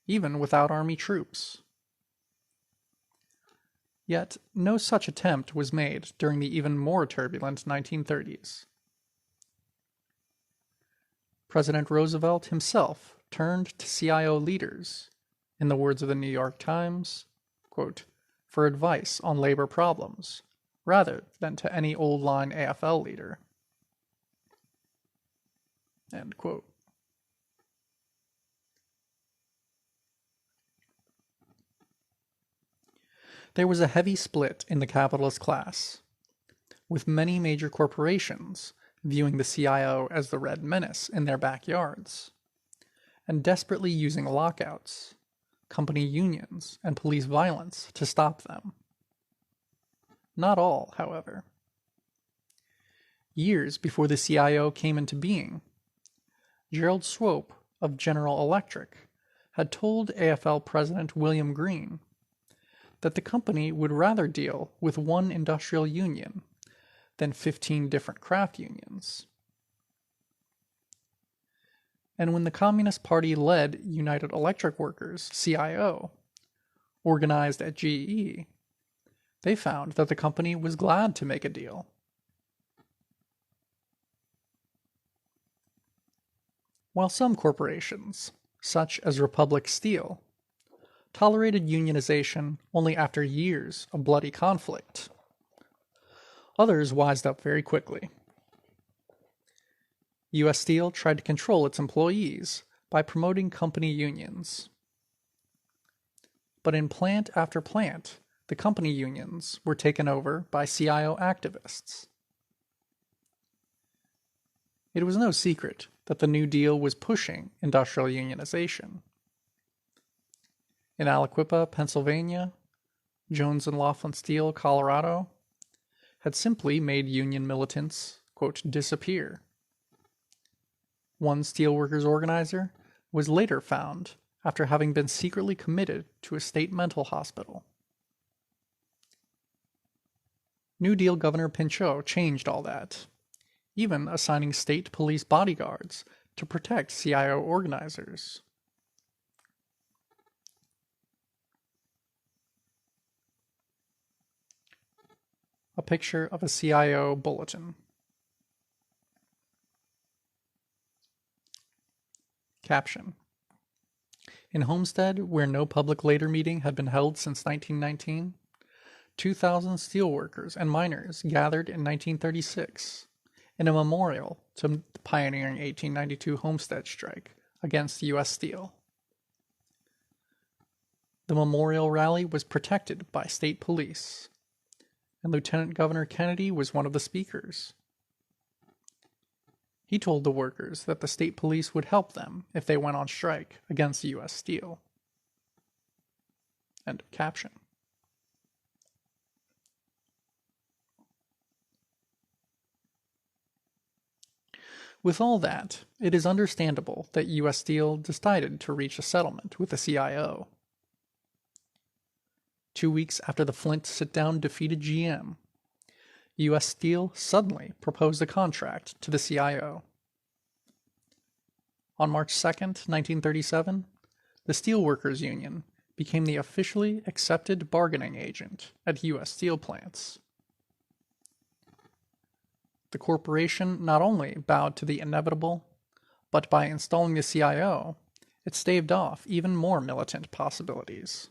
even without Army troops. Yet no such attempt was made during the even more turbulent 1930s. President Roosevelt himself turned to CIO leaders, in the words of the New York Times, quote, for advice on labor problems, rather than to any old-line AFL leader. End quote. There was a heavy split in the capitalist class, with many major corporations viewing the CIO as the Red Menace in their backyards, and desperately using lockouts, company unions, and police violence to stop them. Not all, however. Years before the CIO came into being, Gerald Swope of General Electric had told AFL President William Green that the company would rather deal with one industrial union than 15 different craft unions. And when the Communist Party-led United Electric Workers, CIO, organized at GE, they found that the company was glad to make a deal. While some corporations, such as Republic Steel, tolerated unionization only after years of bloody conflict, others wised up very quickly. U.S. Steel tried to control its employees by promoting company unions. But in plant after plant, the company unions were taken over by CIO activists. It was no secret that the New Deal was pushing industrial unionization. In Aliquippa, Pennsylvania, Jones and Laughlin Steel, Colorado, had simply made union militants, quote, disappear. One steelworkers organizer was later found after having been secretly committed to a state mental hospital. New Deal Governor Pinchot changed all that, even assigning state police bodyguards to protect CIO organizers. A picture of a CIO bulletin. Caption. In Homestead, where no public labor meeting had been held since 1919, 2,000 steelworkers and miners gathered in 1936 in a memorial to the pioneering 1892 Homestead strike against U.S. Steel. The memorial rally was protected by state police, and Lieutenant Governor Kennedy was one of the speakers. He told the workers that the state police would help them if they went on strike against U.S. Steel. End of caption. With all that, it is understandable that U.S. Steel decided to reach a settlement with the CIO. 2 weeks after the Flint sit-down defeated GM, U.S. Steel suddenly proposed a contract to the CIO. On March 2, 1937, the Steelworkers Union became the officially accepted bargaining agent at U.S. steel plants. The corporation not only bowed to the inevitable, but by installing the CIO, it staved off even more militant possibilities.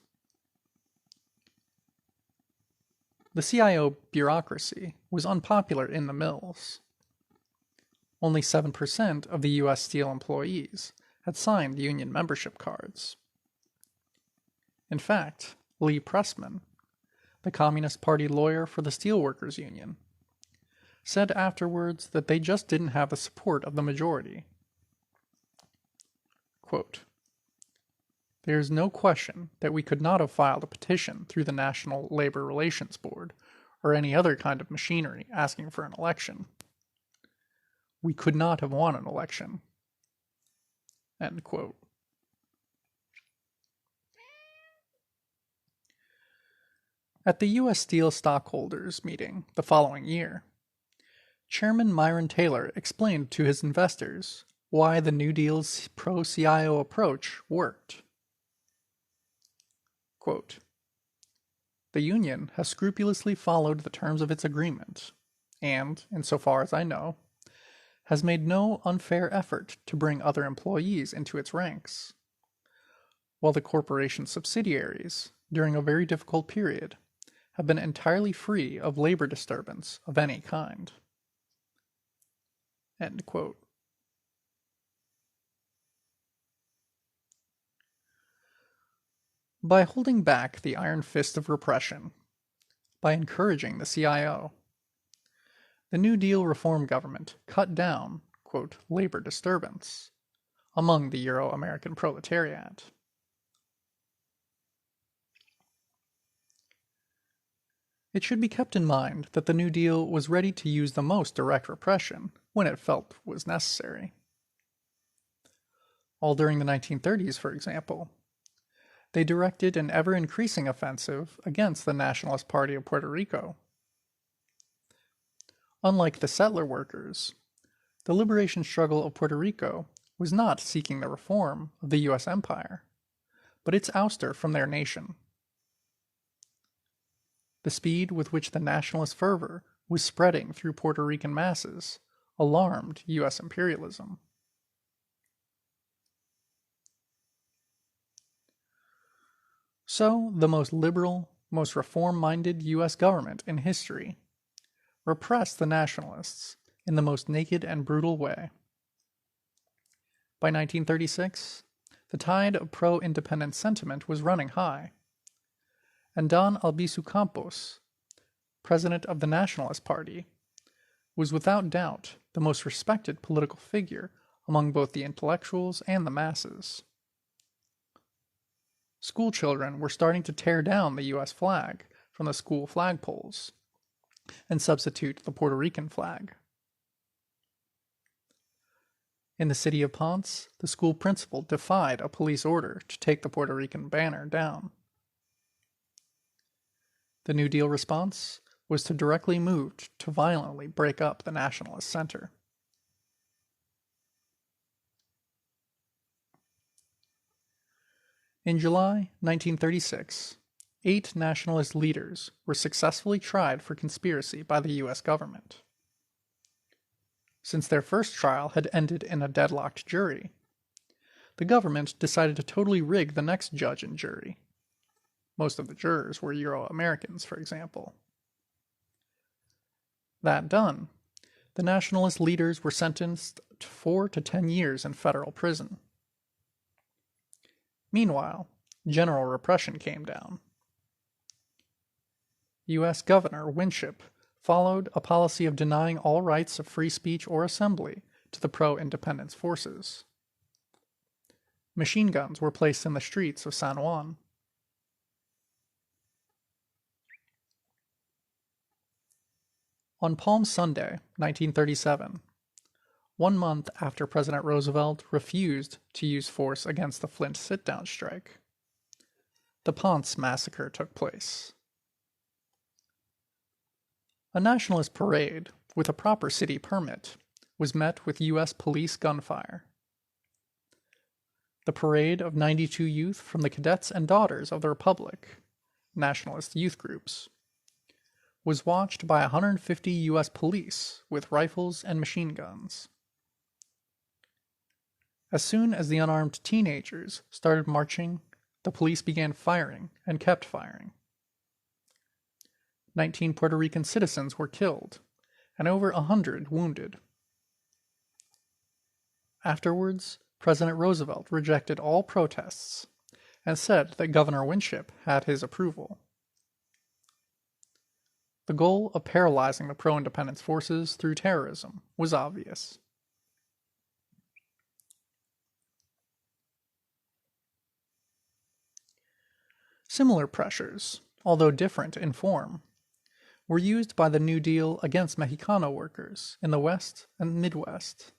The CIO bureaucracy was unpopular in the mills. Only 7% of the U.S. Steel employees had signed union membership cards. In fact, Lee Pressman, the Communist Party lawyer for the Steelworkers Union, said afterwards that they just didn't have the support of the majority. Quote, "There is no question that we could not have filed a petition through the National Labor Relations Board or any other kind of machinery asking for an election. We could not have won an election." End quote. At the U.S. Steel stockholders meeting the following year, Chairman Myron Taylor explained to his investors why the New Deal's pro-CIO approach worked. Quote, "The union has scrupulously followed the terms of its agreement, and, insofar as I know, has made no unfair effort to bring other employees into its ranks, while the corporation's subsidiaries, during a very difficult period, have been entirely free of labor disturbance of any kind." End quote. By holding back the iron fist of repression, by encouraging the CIO, the New Deal reform government cut down, quote, labor disturbance among the Euro-American proletariat. It should be kept in mind that the New Deal was ready to use the most direct repression when it felt was necessary. All during the 1930s, for example, they directed an ever-increasing offensive against the Nationalist Party of Puerto Rico. Unlike the settler workers, the liberation struggle of Puerto Rico was not seeking the reform of the U.S. empire, but its ouster from their nation. The speed with which the nationalist fervor was spreading through Puerto Rican masses alarmed U.S. imperialism. So, the most liberal, most reform-minded U.S. government in history repressed the nationalists in the most naked and brutal way. By 1936, the tide of pro-independence sentiment was running high, and Don Albizu Campos, president of the Nationalist Party, was without doubt the most respected political figure among both the intellectuals and the masses. School children were starting to tear down the U.S. flag from the school flagpoles and substitute the Puerto Rican flag. In the city of Ponce, the school principal defied a police order to take the Puerto Rican banner down. The New Deal response was to directly move to violently break up the nationalist center. In July 1936, 8 nationalist leaders were successfully tried for conspiracy by the U.S. government. Since their first trial had ended in a deadlocked jury, the government decided to totally rig the next judge and jury. Most of the jurors were Euro-Americans, for example. That done, the nationalist leaders were sentenced to 4 to 10 years in federal prison. Meanwhile, general repression came down. U.S. Governor Winship followed a policy of denying all rights of free speech or assembly to the pro-independence forces. Machine guns were placed in the streets of San Juan. On Palm Sunday, 1937, 1 month after President Roosevelt refused to use force against the Flint sit-down strike, the Ponce massacre took place. A nationalist parade, with a proper city permit, was met with U.S. police gunfire. The parade of 92 youth from the Cadets and Daughters of the Republic, nationalist youth groups, was watched by 150 U.S. police with rifles and machine guns. As soon as the unarmed teenagers started marching, the police began firing and kept firing. 19 Puerto Rican citizens were killed, and over 100 wounded. Afterwards, President Roosevelt rejected all protests and said that Governor Winship had his approval. The goal of paralyzing the pro-independence forces through terrorism was obvious. Similar pressures, although different in form, were used by the New Deal against Mexicano workers in the West and Midwest.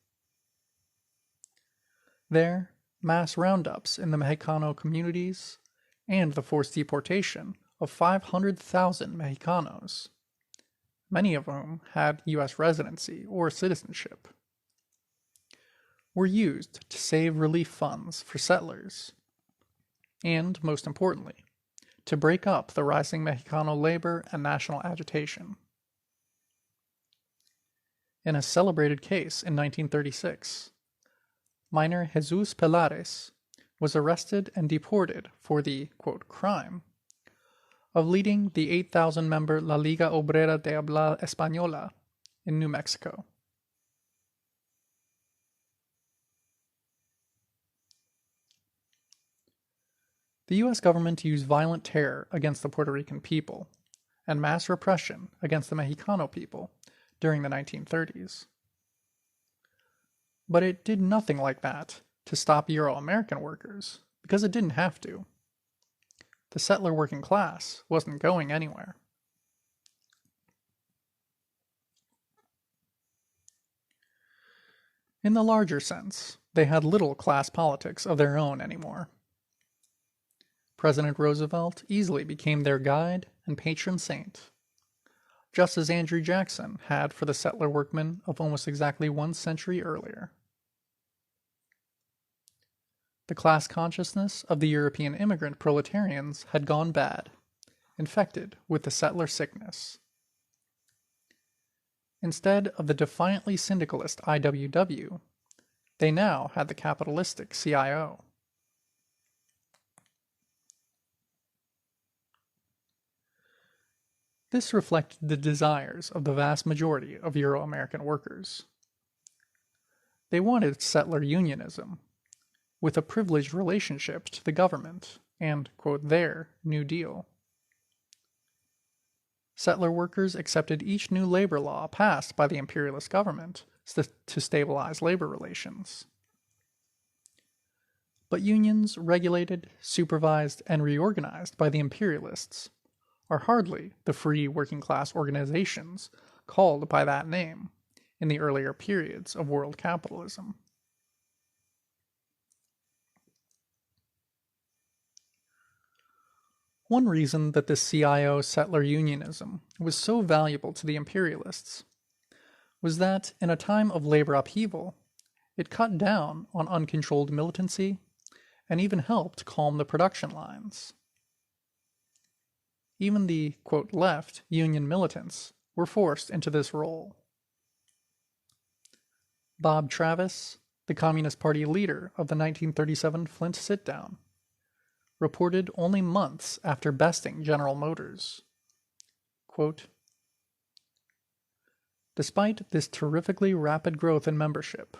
There, mass roundups in the Mexicano communities and the forced deportation of 500,000 Mexicanos, many of whom had U.S. residency or citizenship, were used to save relief funds for settlers, and, most importantly, to break up the rising Mexicano labor and national agitation. In a celebrated case in 1936, miner Jesus Pelares was arrested and deported for the, quote, crime of leading the 8,000-member La Liga Obrera de Habla Española in New Mexico. The U.S. government used violent terror against the Puerto Rican people and mass repression against the Mexicano people during the 1930s. But it did nothing like that to stop Euro-American workers, because it didn't have to. The settler working class wasn't going anywhere. In the larger sense, they had little class politics of their own anymore. President Roosevelt easily became their guide and patron saint, just as Andrew Jackson had for the settler workmen of almost exactly 1 century earlier. The class consciousness of the European immigrant proletarians had gone bad, infected with the settler sickness. Instead of the defiantly syndicalist IWW, they now had the capitalistic CIO. This reflected the desires of the vast majority of Euro-American workers. They wanted settler unionism, with a privileged relationship to the government and, quote, their New Deal. Settler workers accepted each new labor law passed by the imperialist government to stabilize labor relations. But unions regulated, supervised, and reorganized by the imperialists are hardly the free working-class organizations called by that name in the earlier periods of world capitalism. One reason that this CIO settler unionism was so valuable to the imperialists was that, in a time of labor upheaval, it cut down on uncontrolled militancy and even helped calm the production lines. Even the, quote, left union militants were forced into this role. Bob Travis, the Communist Party leader of the 1937 Flint sit-down, reported only months after besting General Motors, quote, "Despite this terrifically rapid growth in membership,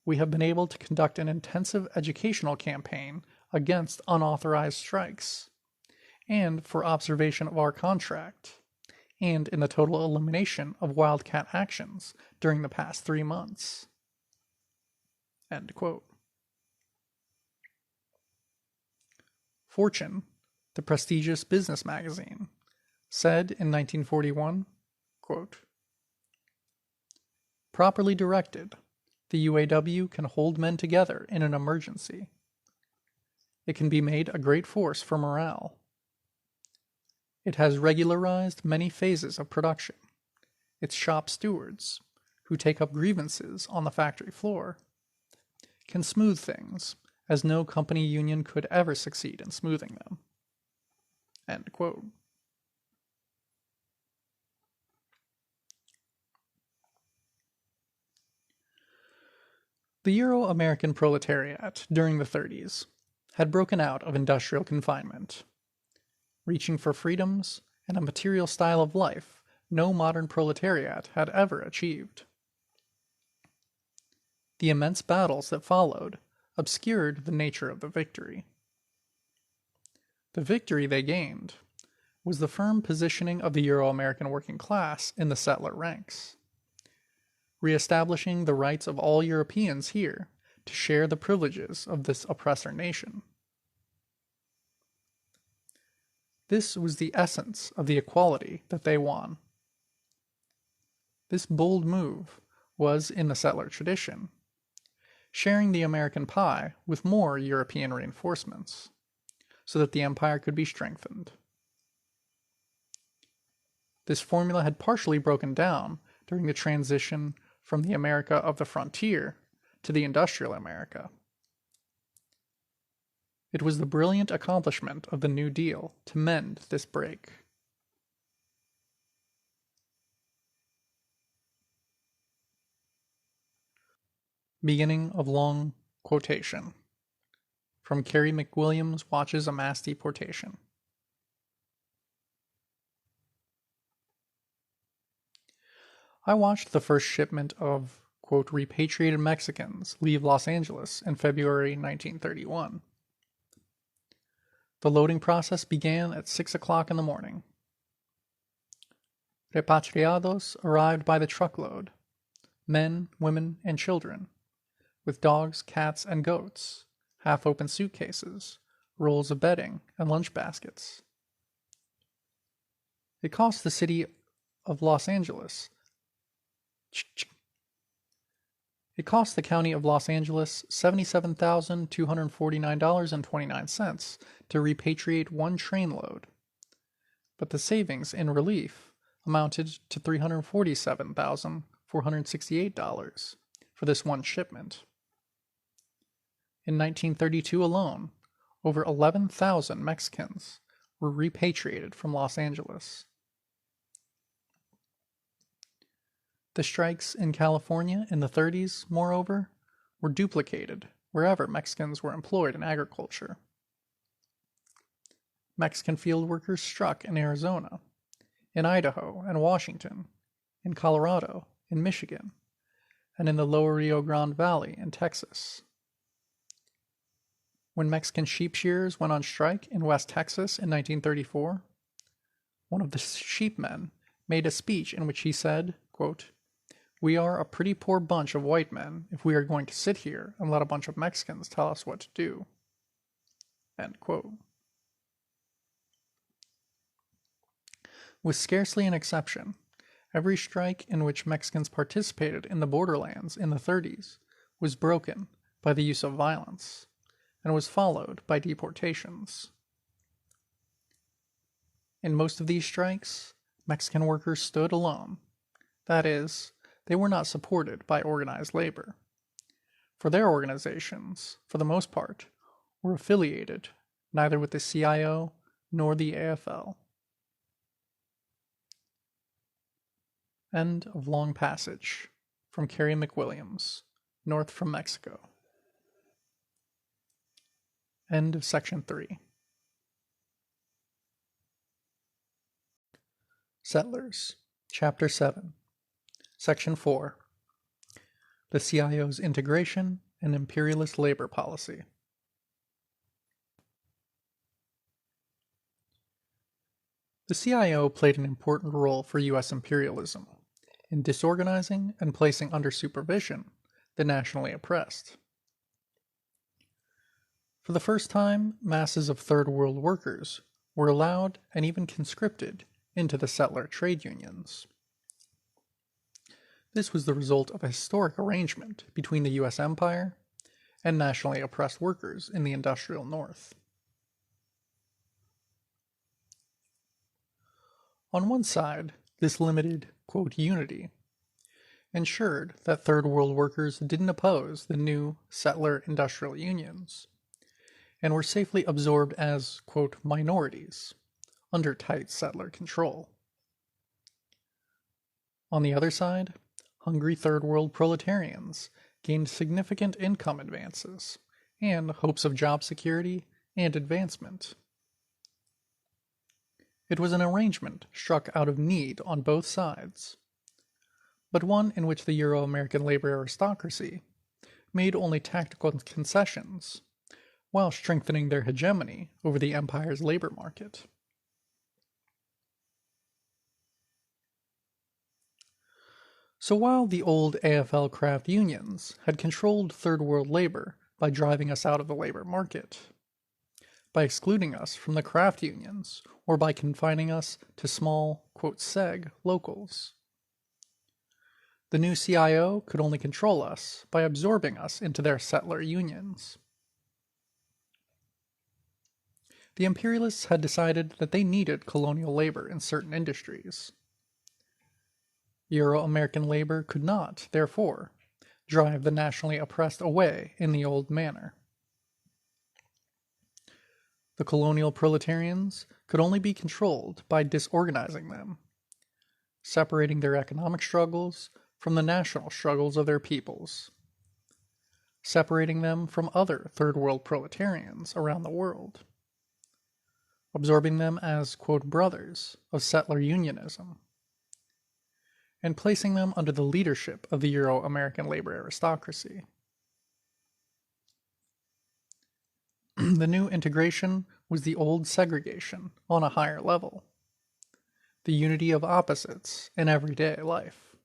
we have been able to conduct an intensive educational campaign against unauthorized strikes, and for observation of our contract, and in the total elimination of wildcat actions during the past 3 months." End quote. Fortune, the prestigious business magazine, said in 1941, quote, "Properly directed, the UAW can hold men together in an emergency. It can be made a great force for morale. It has regularized many phases of production. Its shop stewards, who take up grievances on the factory floor, can smooth things as no company union could ever succeed in smoothing them." End quote. The Euro-American proletariat during the 30s had broken out of industrial confinement, reaching for freedoms and a material style of life no modern proletariat had ever achieved. The immense battles that followed obscured the nature of the victory. The victory they gained was the firm positioning of the Euro-American working class in the settler ranks, re-establishing the rights of all Europeans here to share the privileges of this oppressor nation. This was the essence of the equality that they won. This bold move was, in the settler tradition, sharing the American pie with more European reinforcements, so that the empire could be strengthened. This formula had partially broken down during the transition from the America of the frontier to the industrial America. It was the brilliant accomplishment of the New Deal to mend this break. Beginning of long quotation from Carrie McWilliams Watches a Mass Deportation. I watched the first shipment of, quote, repatriated Mexicans leave Los Angeles in February 1931. The loading process began at 6 o'clock in the morning. Repatriados arrived by the truckload, men, women, and children, with dogs, cats, and goats, half-open suitcases, rolls of bedding, and lunch baskets. It cost the city of Los Angeles It cost the county of Los Angeles $77,249.29 to repatriate one trainload, but the savings in relief amounted to $347,468 for this one shipment. In 1932 alone, over 11,000 Mexicans were repatriated from Los Angeles. The strikes in California in the 30s, moreover, were duplicated wherever Mexicans were employed in agriculture. Mexican field workers struck in Arizona, in Idaho and Washington, in Colorado, in Michigan, and in the lower Rio Grande Valley in Texas. When Mexican sheep shearers went on strike in West Texas in 1934, one of the sheepmen made a speech in which he said, quote, "We are a pretty poor bunch of white men if we are going to sit here and let a bunch of Mexicans tell us what to do." End quote. With scarcely an exception, every strike in which Mexicans participated in the borderlands in the 30s was broken by the use of violence, and was followed by deportations. In most of these strikes, Mexican workers stood alone. That is, they were not supported by organized labor. For their organizations, for the most part, were affiliated neither with the CIO nor the AFL. End of Long Passage, from Carrie McWilliams, North from Mexico. End of Section 3. Settlers, Chapter 7, Section 4. The CIO's Integration and Imperialist Labor Policy. The CIO played an important role for U.S. imperialism in disorganizing and placing under supervision the nationally oppressed. For the first time, masses of Third World workers were allowed and even conscripted into the settler trade unions. This was the result of a historic arrangement between the U.S. Empire and nationally oppressed workers in the industrial North. On one side, this limited, quote, unity ensured that Third World workers didn't oppose the new settler industrial unions and were safely absorbed as, quote, minorities under tight settler control. On the other side, hungry Third World proletarians gained significant income advances and hopes of job security and advancement. It was an arrangement struck out of need on both sides, but one in which the Euro-American labor aristocracy made only tactical concessions while strengthening their hegemony over the empire's labor market. So while the old AFL craft unions had controlled Third World labor by driving us out of the labor market, by excluding us from the craft unions, or by confining us to small, quote, seg locals, the new CIO could only control us by absorbing us into their settler unions. The imperialists had decided that they needed colonial labor in certain industries. Euro-American labor could not, therefore, drive the nationally oppressed away in the old manner. The colonial proletarians could only be controlled by disorganizing them, separating their economic struggles from the national struggles of their peoples, separating them from other Third World proletarians around the world, absorbing them as, quote, brothers of settler unionism, and placing them under the leadership of the Euro-American labor aristocracy. The new integration was the old segregation on a higher level, the unity of opposites in everyday life.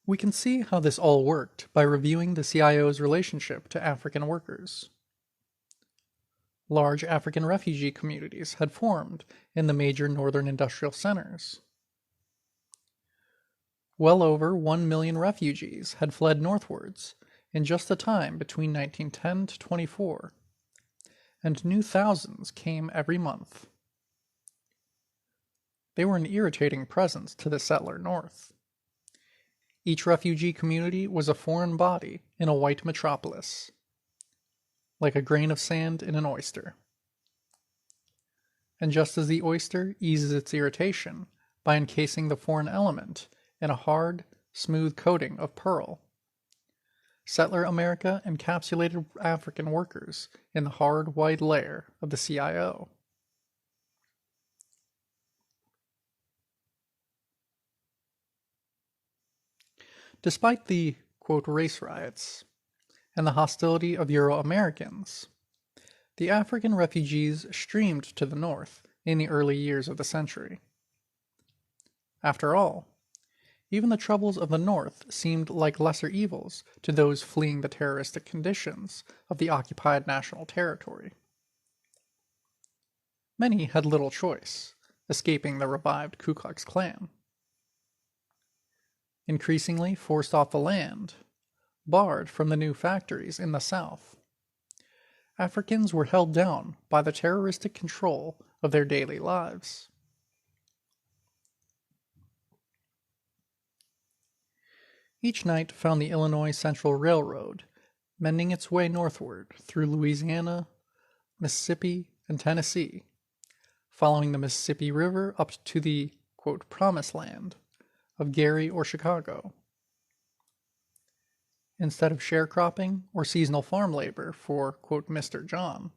We can see how this all worked by reviewing the CIO's relationship to African workers. Large African refugee communities had formed in the major northern industrial centers. Well over 1 million refugees had fled northwards in just the time between 1910 to 24, and new thousands came every month. They were an irritating presence to the settler North. Each refugee community was a foreign body in a white metropolis, like a grain of sand in an oyster. And just as the oyster eases its irritation by encasing the foreign element in a hard, smooth coating of pearl, settler America encapsulated African workers in the hard white layer of the CIO. Despite the, quote, race riots and the hostility of Euro-Americans, the African refugees streamed to the north in the early years of the century. After all, even the troubles of the north seemed like lesser evils to those fleeing the terroristic conditions of the occupied national territory. Many had little choice, escaping the revived Ku Klux Klan. Increasingly forced off the land, barred from the new factories in the South. Africans were held down by the terroristic control of their daily lives. Each night found the Illinois Central Railroad mending its way northward through Louisiana, Mississippi, and Tennessee, following the Mississippi River up to the, quote, promised land of Gary or Chicago. Instead of sharecropping or seasonal farm labor for, quote, Mr. John,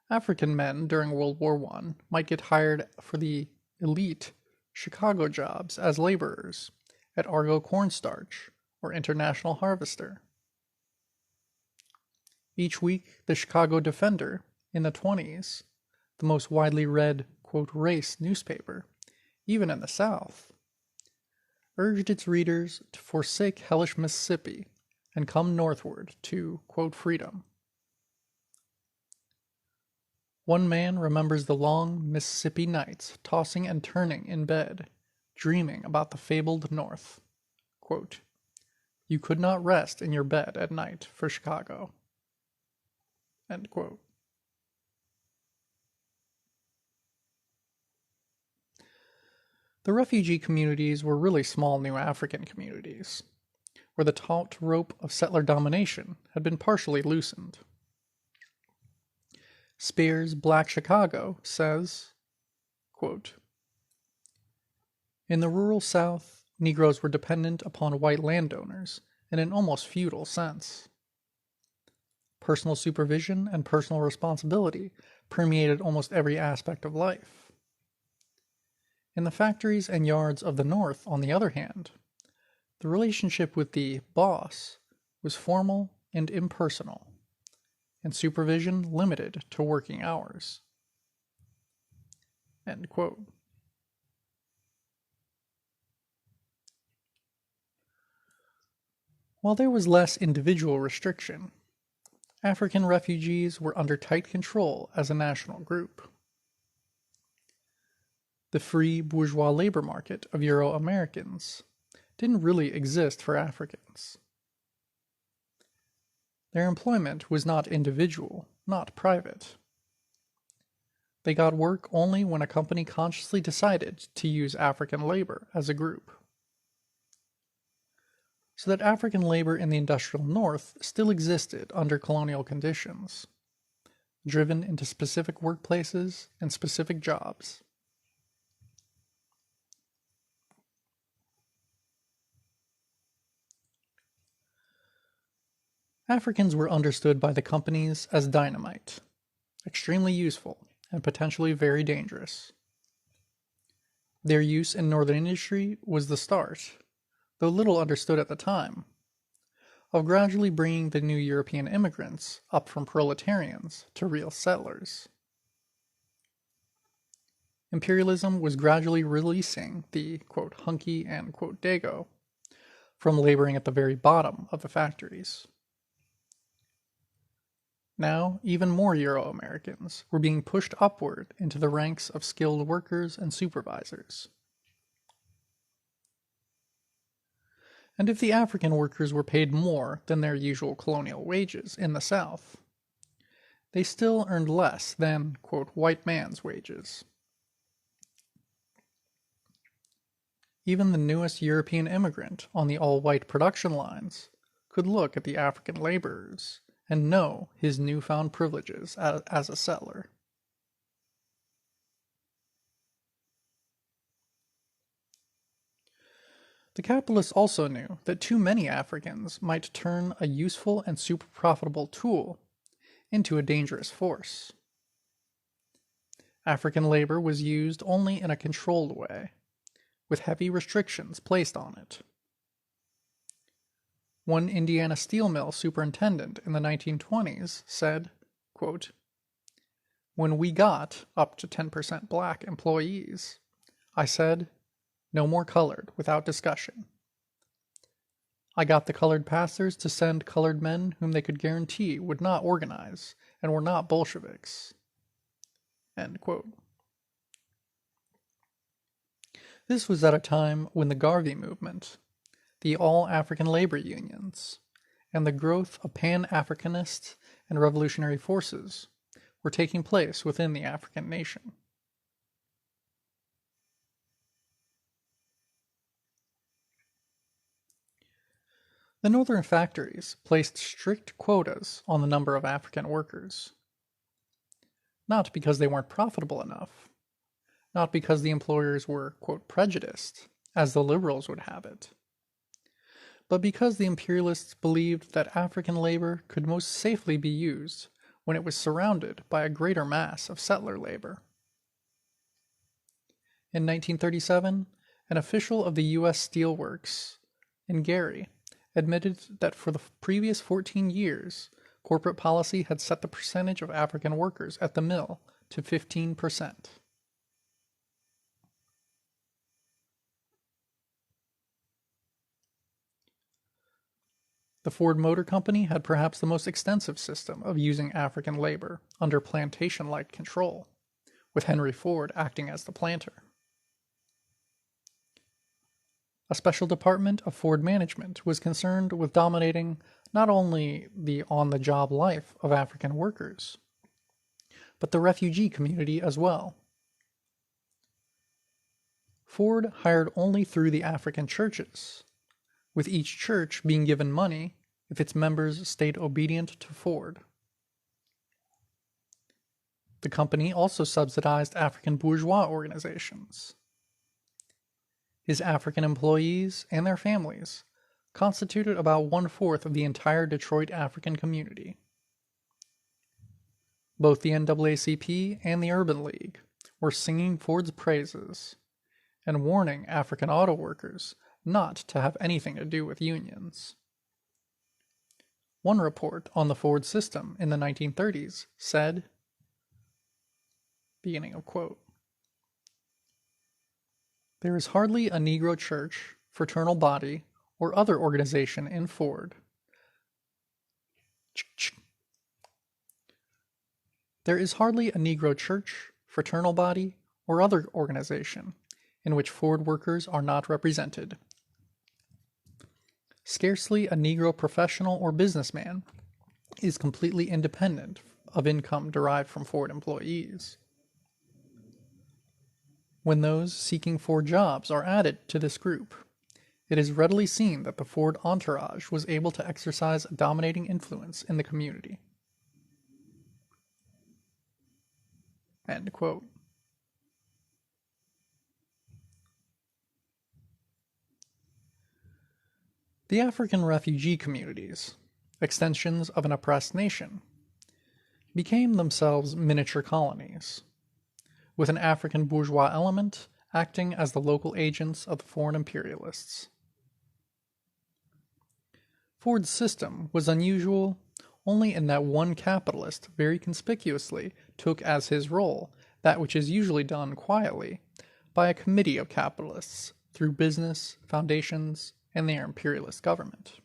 African men during World War I might get hired for the elite Chicago jobs as laborers at Argo Cornstarch or International Harvester. Each week, the Chicago Defender, in the 1920s, the most widely read, quote, race newspaper, even in the South, urged its readers to forsake hellish Mississippi and come northward to, quote, freedom. One man remembers the long Mississippi nights tossing and turning in bed, dreaming about the fabled North. Quote, you could not rest in your bed at night for Chicago. End quote. The refugee communities were really small New African communities, where the taut rope of settler domination had been partially loosened. Spear's Black Chicago says, quote, in the rural South, Negroes were dependent upon white landowners in an almost feudal sense. Personal supervision and personal responsibility permeated almost every aspect of life. In the factories and yards of the North, on the other hand, the relationship with the boss was formal and impersonal, and supervision limited to working hours. End quote. While there was less individual restriction, African refugees were under tight control as a national group. The free bourgeois labor market of Euro-Americans didn't really exist for Africans. Their employment was not individual, not private. They got work only when a company consciously decided to use African labor as a group. So that African labor in the industrial North still existed under colonial conditions, driven into specific workplaces and specific jobs. Africans were understood by the companies as dynamite, extremely useful and potentially very dangerous. Their use in northern industry was the start, though little understood at the time, of gradually bringing the new European immigrants up from proletarians to real settlers. Imperialism was gradually releasing the, quote, hunky and, quote, dago from laboring at the very bottom of the factories. Now, even more Euro-Americans were being pushed upward into the ranks of skilled workers and supervisors. And if the African workers were paid more than their usual colonial wages in the South, they still earned less than, quote, white man's wages. Even the newest European immigrant on the all-white production lines could look at the African laborers and know his newfound privileges as a settler. The capitalists also knew that too many Africans might turn a useful and super profitable tool into a dangerous force. African labor was used only in a controlled way, with heavy restrictions placed on it. One Indiana steel mill superintendent in the 1920s said, quote, when we got up to 10% black employees, I said, no more colored without discussion. I got the colored pastors to send colored men whom they could guarantee would not organize and were not Bolsheviks. End quote. This was at a time when the Garvey movement, the All-African Labor Unions, and the growth of Pan-Africanist and revolutionary forces were taking place within the African nation. The northern factories placed strict quotas on the number of African workers, not because they weren't profitable enough, not because the employers were, quote, prejudiced, as the liberals would have it, but because the imperialists believed that African labor could most safely be used when it was surrounded by a greater mass of settler labor. In 1937, an official of the U.S. Steel Works in Gary admitted that for the previous 14 years, corporate policy had set the percentage of African workers at the mill to 15%. The Ford Motor Company had perhaps the most extensive system of using African labor under plantation-like control, with Henry Ford acting as the planter. A special department of Ford management was concerned with dominating not only the on-the-job life of African workers, but the refugee community as well. Ford hired only through the African churches, with each church being given money if its members stayed obedient to Ford. The company also subsidized African bourgeois organizations. His African employees and their families constituted about 1/4 of the entire Detroit African community. Both the NAACP and the Urban League were singing Ford's praises and warning African auto workers not to have anything to do with unions. One report on the Ford system in the 1930s said, beginning of quote, "There is hardly a Negro church, fraternal body, or other organization in Ford. There is hardly a Negro church, fraternal body, or other organization in which Ford workers are not represented. Scarcely a Negro professional or businessman is completely independent of income derived from Ford employees. When those seeking Ford jobs are added to this group, it is readily seen that the Ford entourage was able to exercise a dominating influence in the community." End quote. The African refugee communities, extensions of an oppressed nation, became themselves miniature colonies, with an African bourgeois element acting as the local agents of the foreign imperialists. Ford's system was unusual only in that one capitalist very conspicuously took as his role that which is usually done quietly by a committee of capitalists through business, foundations, and their imperialist government.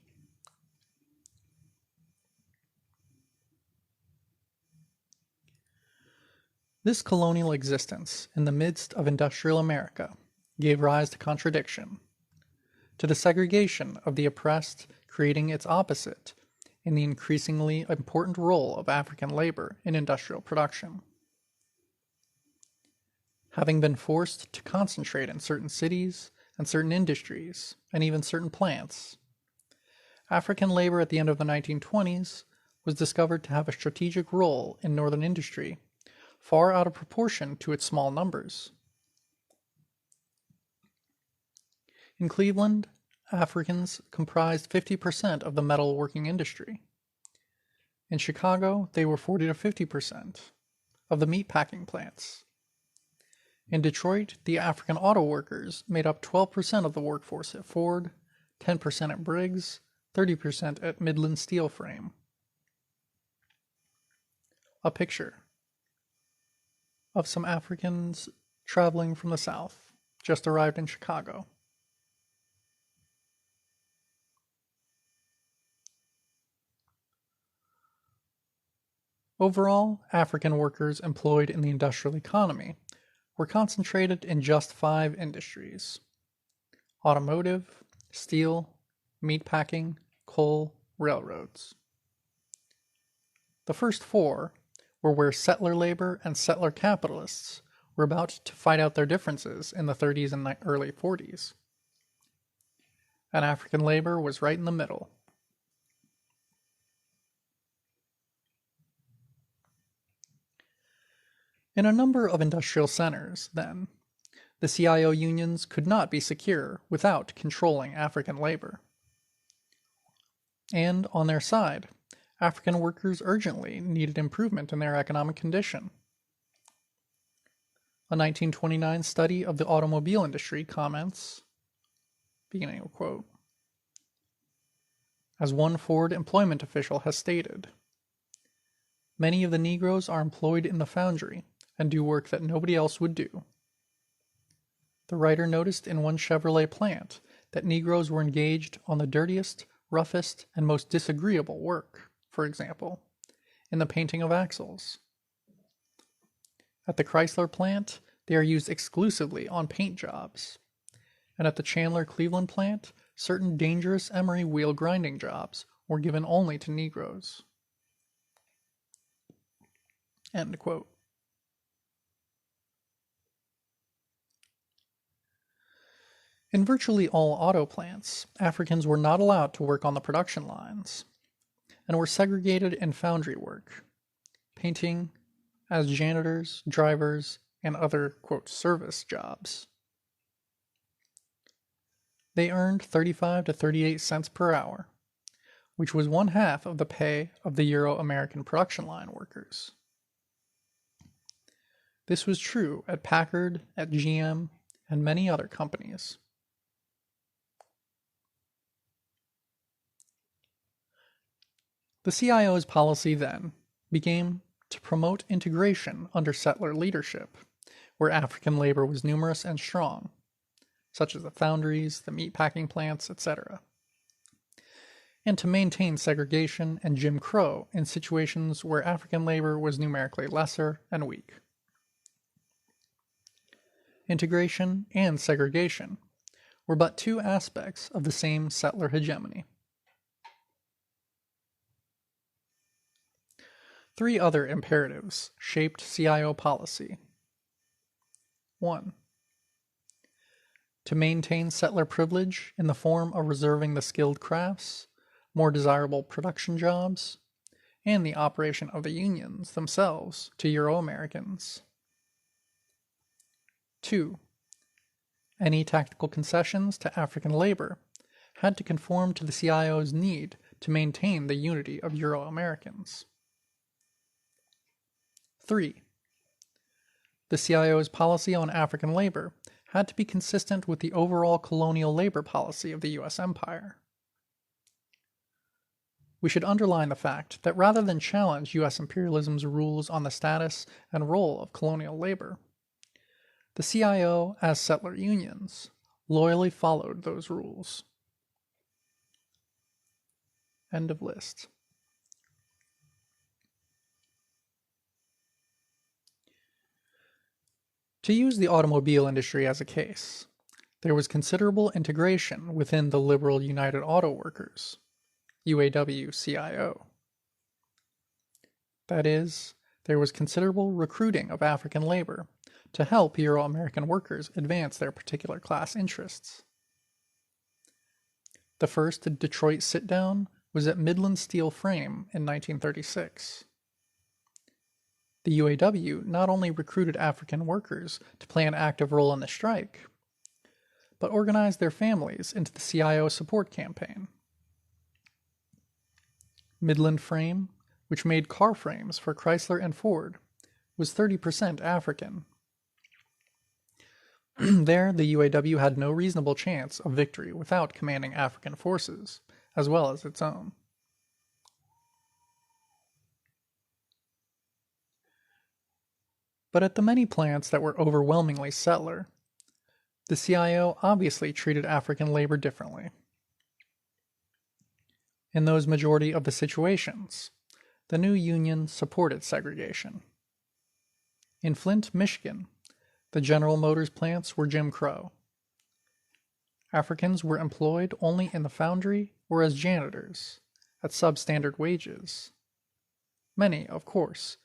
This colonial existence in the midst of industrial America gave rise to contradiction, to the segregation of the oppressed creating its opposite in the increasingly important role of African labor in industrial production. Having been forced to concentrate in certain cities and certain industries, and even certain plants, African labor at the end of the 1920s was discovered to have a strategic role in northern industry, far out of proportion to its small numbers. In Cleveland, Africans comprised 50% of the metalworking industry. In Chicago, they were 40 to 50% of the meatpacking plants. In Detroit, the African auto workers made up 12% of the workforce at Ford, 10% at Briggs, 30% at Midland Steel Frame. A picture of some Africans traveling from the South, just arrived in Chicago. Overall, African workers employed in the industrial economy were concentrated in just 5 industries: automotive, steel, meatpacking, coal, railroads. The first four were where settler labor and settler capitalists were about to fight out their differences in the 30s and early 40s. And African labor was right in the middle. In a number of industrial centers, then, the CIO unions could not be secure without controlling African labor. And on their side, African workers urgently needed improvement in their economic condition. A 1929 study of the automobile industry comments, beginning of quote, as one Ford employment official has stated, many of the Negroes are employed in the foundry and do work that nobody else would do. The writer noticed in one Chevrolet plant that Negroes were engaged on the dirtiest, roughest, and most disagreeable work, for example, in the painting of axles. At the Chrysler plant, they are used exclusively on paint jobs. And at the Chandler Cleveland plant, certain dangerous emery wheel grinding jobs were given only to Negroes. End quote. In virtually all auto plants, Africans were not allowed to work on the production lines, and were segregated in foundry work, painting, as janitors, drivers, and other, quote, service jobs. They earned 35 to 38 cents per hour, which was 1/2 of the pay of the Euro-American production line workers. This was true at Packard, at GM, and many other companies. The CIO's policy then became to promote integration under settler leadership, where African labor was numerous and strong, such as the foundries, the meatpacking plants, etc., and to maintain segregation and Jim Crow in situations where African labor was numerically lesser and weak. Integration and segregation were but two aspects of the same settler hegemony. Three other imperatives shaped CIO policy. 1. To maintain settler privilege in the form of reserving the skilled crafts, more desirable production jobs, and the operation of the unions themselves to Euro-Americans. 2. Any tactical concessions to African labor had to conform to the CIO's need to maintain the unity of Euro-Americans. 3. The CIO's policy on African labor had to be consistent with the overall colonial labor policy of the U.S. Empire. We should underline the fact that rather than challenge U.S. imperialism's rules on the status and role of colonial labor, the CIO, as settler unions, loyally followed those rules. End of list. To use the automobile industry as a case, there was considerable integration within the Liberal United Auto Workers, UAW-CIO. That is, there was considerable recruiting of African labor to help Euro-American workers advance their particular class interests. The first Detroit sit-down was at Midland Steel Frame in 1936. The UAW not only recruited African workers to play an active role in the strike, but organized their families into the CIO support campaign. Midland Frame, which made car frames for Chrysler and Ford, was 30% African. There, the UAW had no reasonable chance of victory without commanding African forces, as well as its own. But at the many plants that were overwhelmingly settler, the CIO obviously treated African labor differently. In those majority of the situations, the new union supported segregation. In Flint, Michigan, the General Motors plants were Jim Crow. Africans were employed only in the foundry or as janitors, at substandard wages. Many, of course,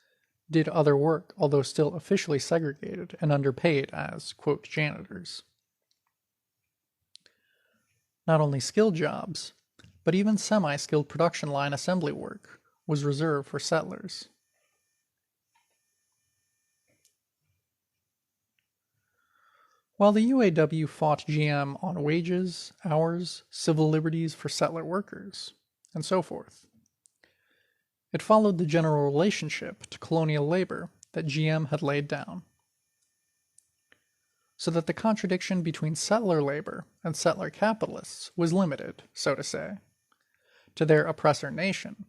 did other work, although still officially segregated and underpaid as, quote, janitors. Not only skilled jobs, but even semi-skilled production line assembly work was reserved for settlers. While the UAW fought GM on wages, hours, civil liberties for settler workers, and so forth, it followed the general relationship to colonial labor that GM had laid down, so that the contradiction between settler labor and settler capitalists was limited, so to say, to their oppressor nation,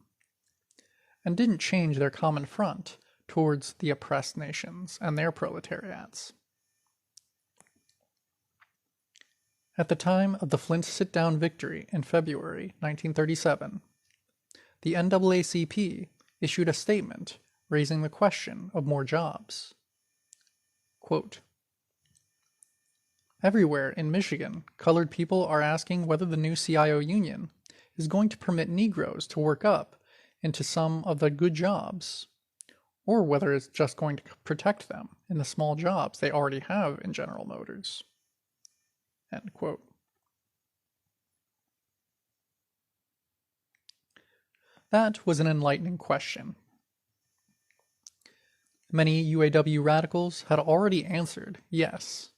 and didn't change their common front towards the oppressed nations and their proletariats. At the time of the Flint sit-down victory in February 1937, the NAACP issued a statement raising the question of more jobs. Quote, "Everywhere in Michigan, colored people are asking whether the new CIO union is going to permit Negroes to work up into some of the good jobs, or whether it's just going to protect them in the small jobs they already have in General Motors." End quote. That was an enlightening question. Many UAW radicals had already answered yes.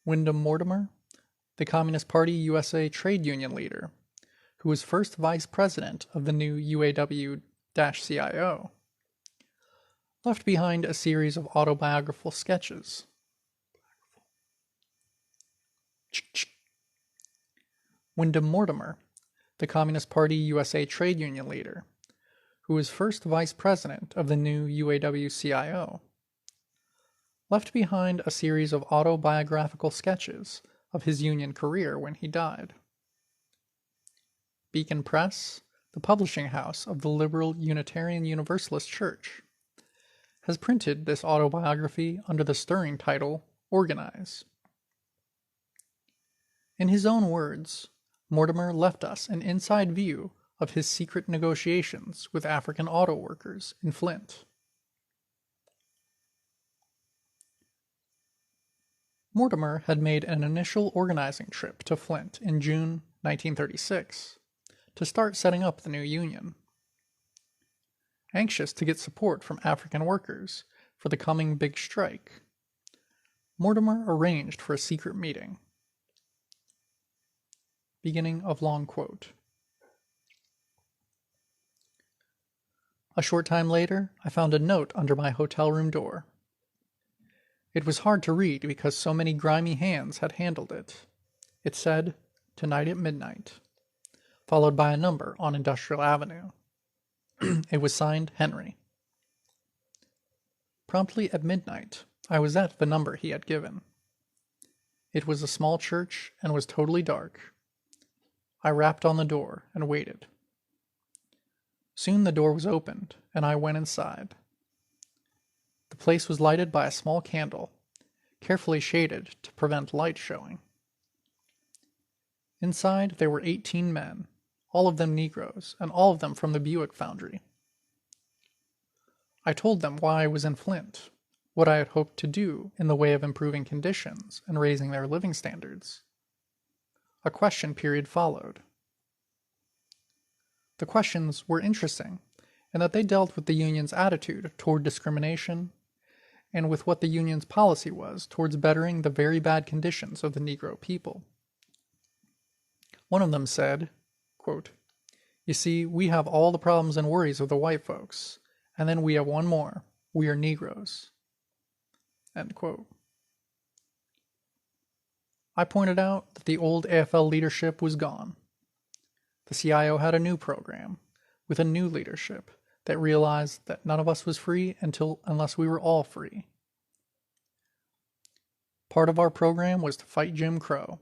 Wyndham Mortimer, the Communist Party USA trade union leader, who was first vice president of the new UAW-CIO, left behind a series of autobiographical sketches. Wyndham Mortimer, the Communist Party USA trade union leader, who was first vice president of the new UAW-CIO, left behind a series of autobiographical sketches of his union career when he died. Beacon Press, the publishing house of the liberal Unitarian Universalist Church, has printed this autobiography under the stirring title, Organize. In his own words, Mortimer left us an inside view of his secret negotiations with African auto workers in Flint. Mortimer had made an initial organizing trip to Flint in June 1936 to start setting up the new union. Anxious to get support from African workers for the coming big strike, Mortimer arranged for a secret meeting. Beginning of long quote. A short time later, I found a note under my hotel room door. It was hard to read because so many grimy hands had handled it. It said, "Tonight at midnight," followed by a number on Industrial Avenue. It was signed Henry. Promptly at midnight, I was at the number he had given. It was a small church and was totally dark. I rapped on the door and waited. Soon the door was opened, and I went inside. The place was lighted by a small candle, carefully shaded to prevent light showing. Inside there were 18 men, all of them Negroes, and all of them from the Buick foundry. I told them why I was in Flint, what I had hoped to do in the way of improving conditions and raising their living standards. A question period followed. The questions were interesting in that they dealt with the union's attitude toward discrimination and with what the union's policy was towards bettering the very bad conditions of the Negro people. One of them said, quote, "You see, we have all the problems and worries of the white folks, and then we have one more. We are Negroes." End quote. I pointed out that the old AFL leadership was gone. The CIO had a new program, with a new leadership, that realized that none of us was free unless we were all free. Part of our program was to fight Jim Crow.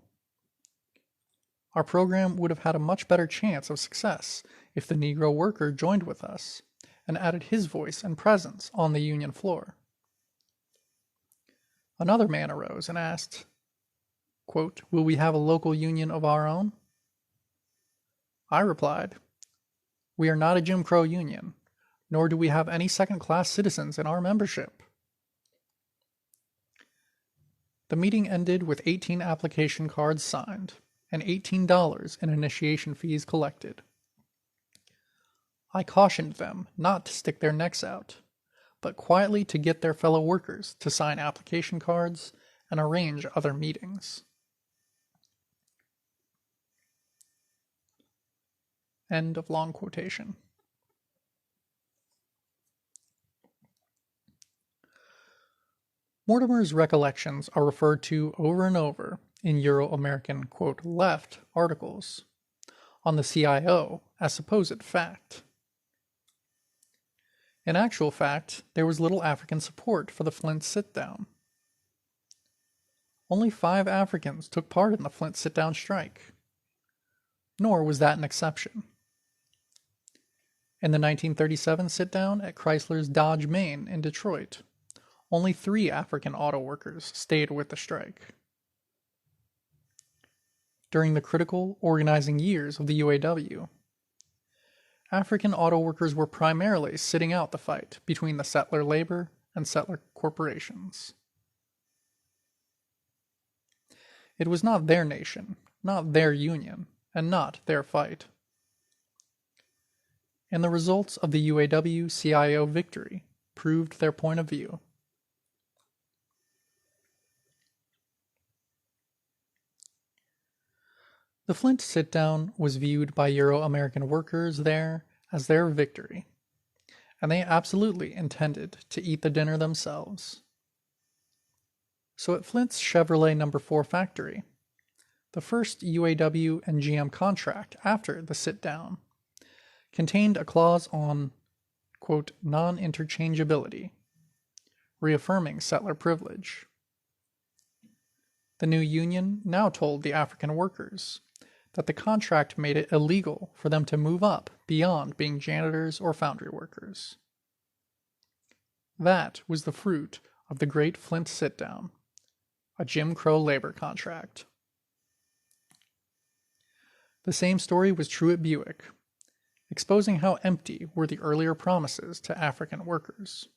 Our program would have had a much better chance of success if the Negro worker joined with us and added his voice and presence on the union floor. Another man arose and asked, quote, "Will we have a local union of our own?" I replied, "We are not a Jim Crow union, nor do we have any second-class citizens in our membership." The meeting ended with 18 application cards signed and $18 in initiation fees collected. I cautioned them not to stick their necks out, but quietly to get their fellow workers to sign application cards and arrange other meetings. End of long quotation. Mortimer's recollections are referred to over and over in Euro-American, quote, left articles on the CIO as supposed fact. In actual fact, there was little African support for the Flint sit-down. Only 5 Africans took part in the Flint sit-down strike, nor was that an exception. In the 1937 sit-down at Chrysler's Dodge Main in Detroit, only 3 African auto workers stayed with the strike. During the critical organizing years of the UAW, African auto workers were primarily sitting out the fight between the settler labor and settler corporations. It was not their nation, not their union, and not their fight. And the results of the UAW-CIO victory proved their point of view. The Flint sit-down was viewed by Euro-American workers there as their victory, and they absolutely intended to eat the dinner themselves. So at Flint's Chevrolet No. 4 factory, the first UAW and GM contract after the sit-down contained a clause on, quote, non-interchangeability, reaffirming settler privilege. The new union now told the African workers that the contract made it illegal for them to move up beyond being janitors or foundry workers. That was the fruit of the Great Flint Sit-Down, a Jim Crow labor contract. The same story was true at Buick, exposing how empty were the earlier promises to African workers.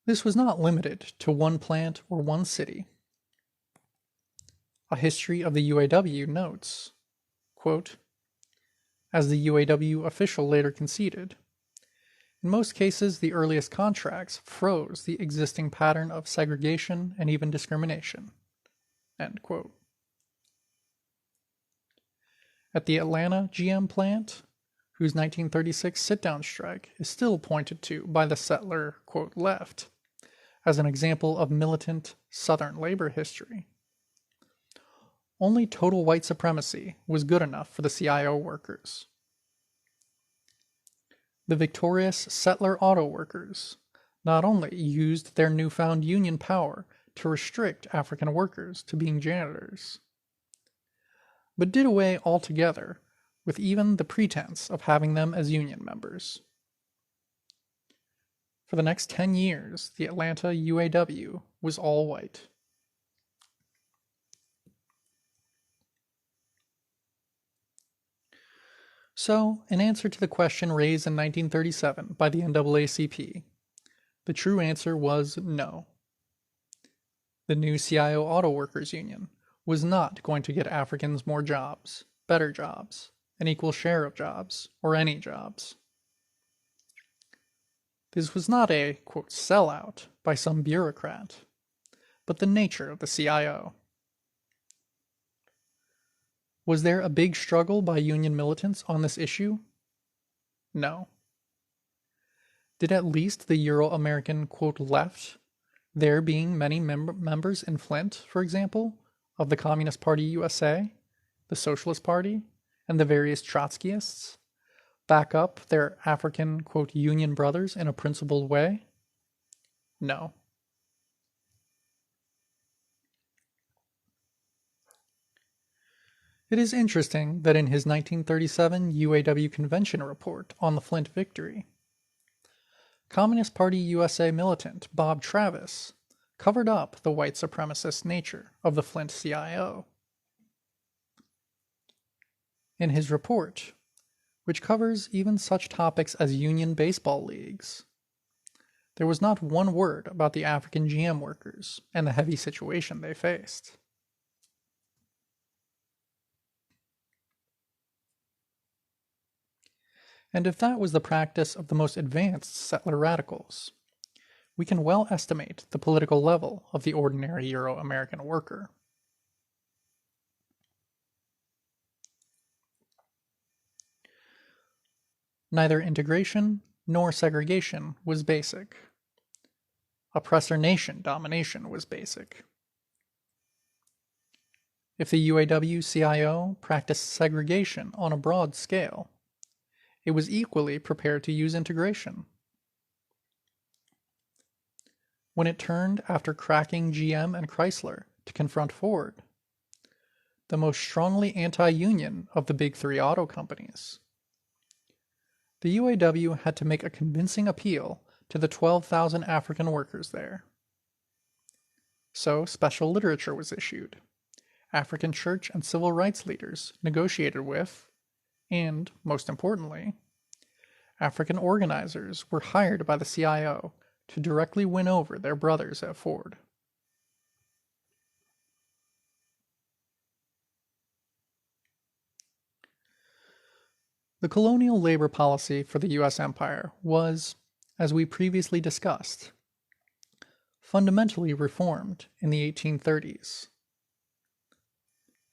This was not limited to one plant or one city. A history of the UAW notes, quote, as the UAW official later conceded, in most cases the earliest contracts froze the existing pattern of segregation and even discrimination. End quote. At the Atlanta GM plant, whose 1936 sit-down strike is still pointed to by the settler, quote, left, as an example of militant Southern labor history. Only total white supremacy was good enough for the CIO workers. The victorious settler auto workers not only used their newfound union power to restrict African workers to being janitors, but did away altogether with even the pretense of having them as union members. For the next 10 years, the Atlanta UAW was all white. So, in answer to the question raised in 1937 by the NAACP, the true answer was no. The new CIO Auto Workers Union was not going to get Africans more jobs, better jobs, an equal share of jobs, or any jobs. This was not a, quote, sellout by some bureaucrat, but the nature of the CIO. Was there a big struggle by union militants on this issue? No. Did at least the Euro-American, quote, left, there being many members in Flint, for example, of the Communist Party USA, the Socialist Party, and the various Trotskyists, back up their African, quote, union brothers in a principled way? No. It is interesting that in his 1937 UAW convention report on the Flint victory, Communist Party USA militant Bob Travis covered up the white supremacist nature of the Flint CIO. In his report, which covers even such topics as union baseball leagues, there was not one word about the African GM workers and the heavy situation they faced. And if that was the practice of the most advanced settler radicals, we can well estimate the political level of the ordinary Euro-American worker. Neither integration nor segregation was basic. Oppressor nation domination was basic. If the UAW-CIO practiced segregation on a broad scale, it was equally prepared to use integration. When it turned after cracking GM and Chrysler to confront Ford, the most strongly anti-union of the big three auto companies, the UAW had to make a convincing appeal to the 12,000 African workers there. So special literature was issued. African church and civil rights leaders negotiated with, and, most importantly, African organizers were hired by the CIO to directly win over their brothers at Ford. The colonial labor policy for the U.S. Empire was, as we previously discussed, fundamentally reformed in the 1830s.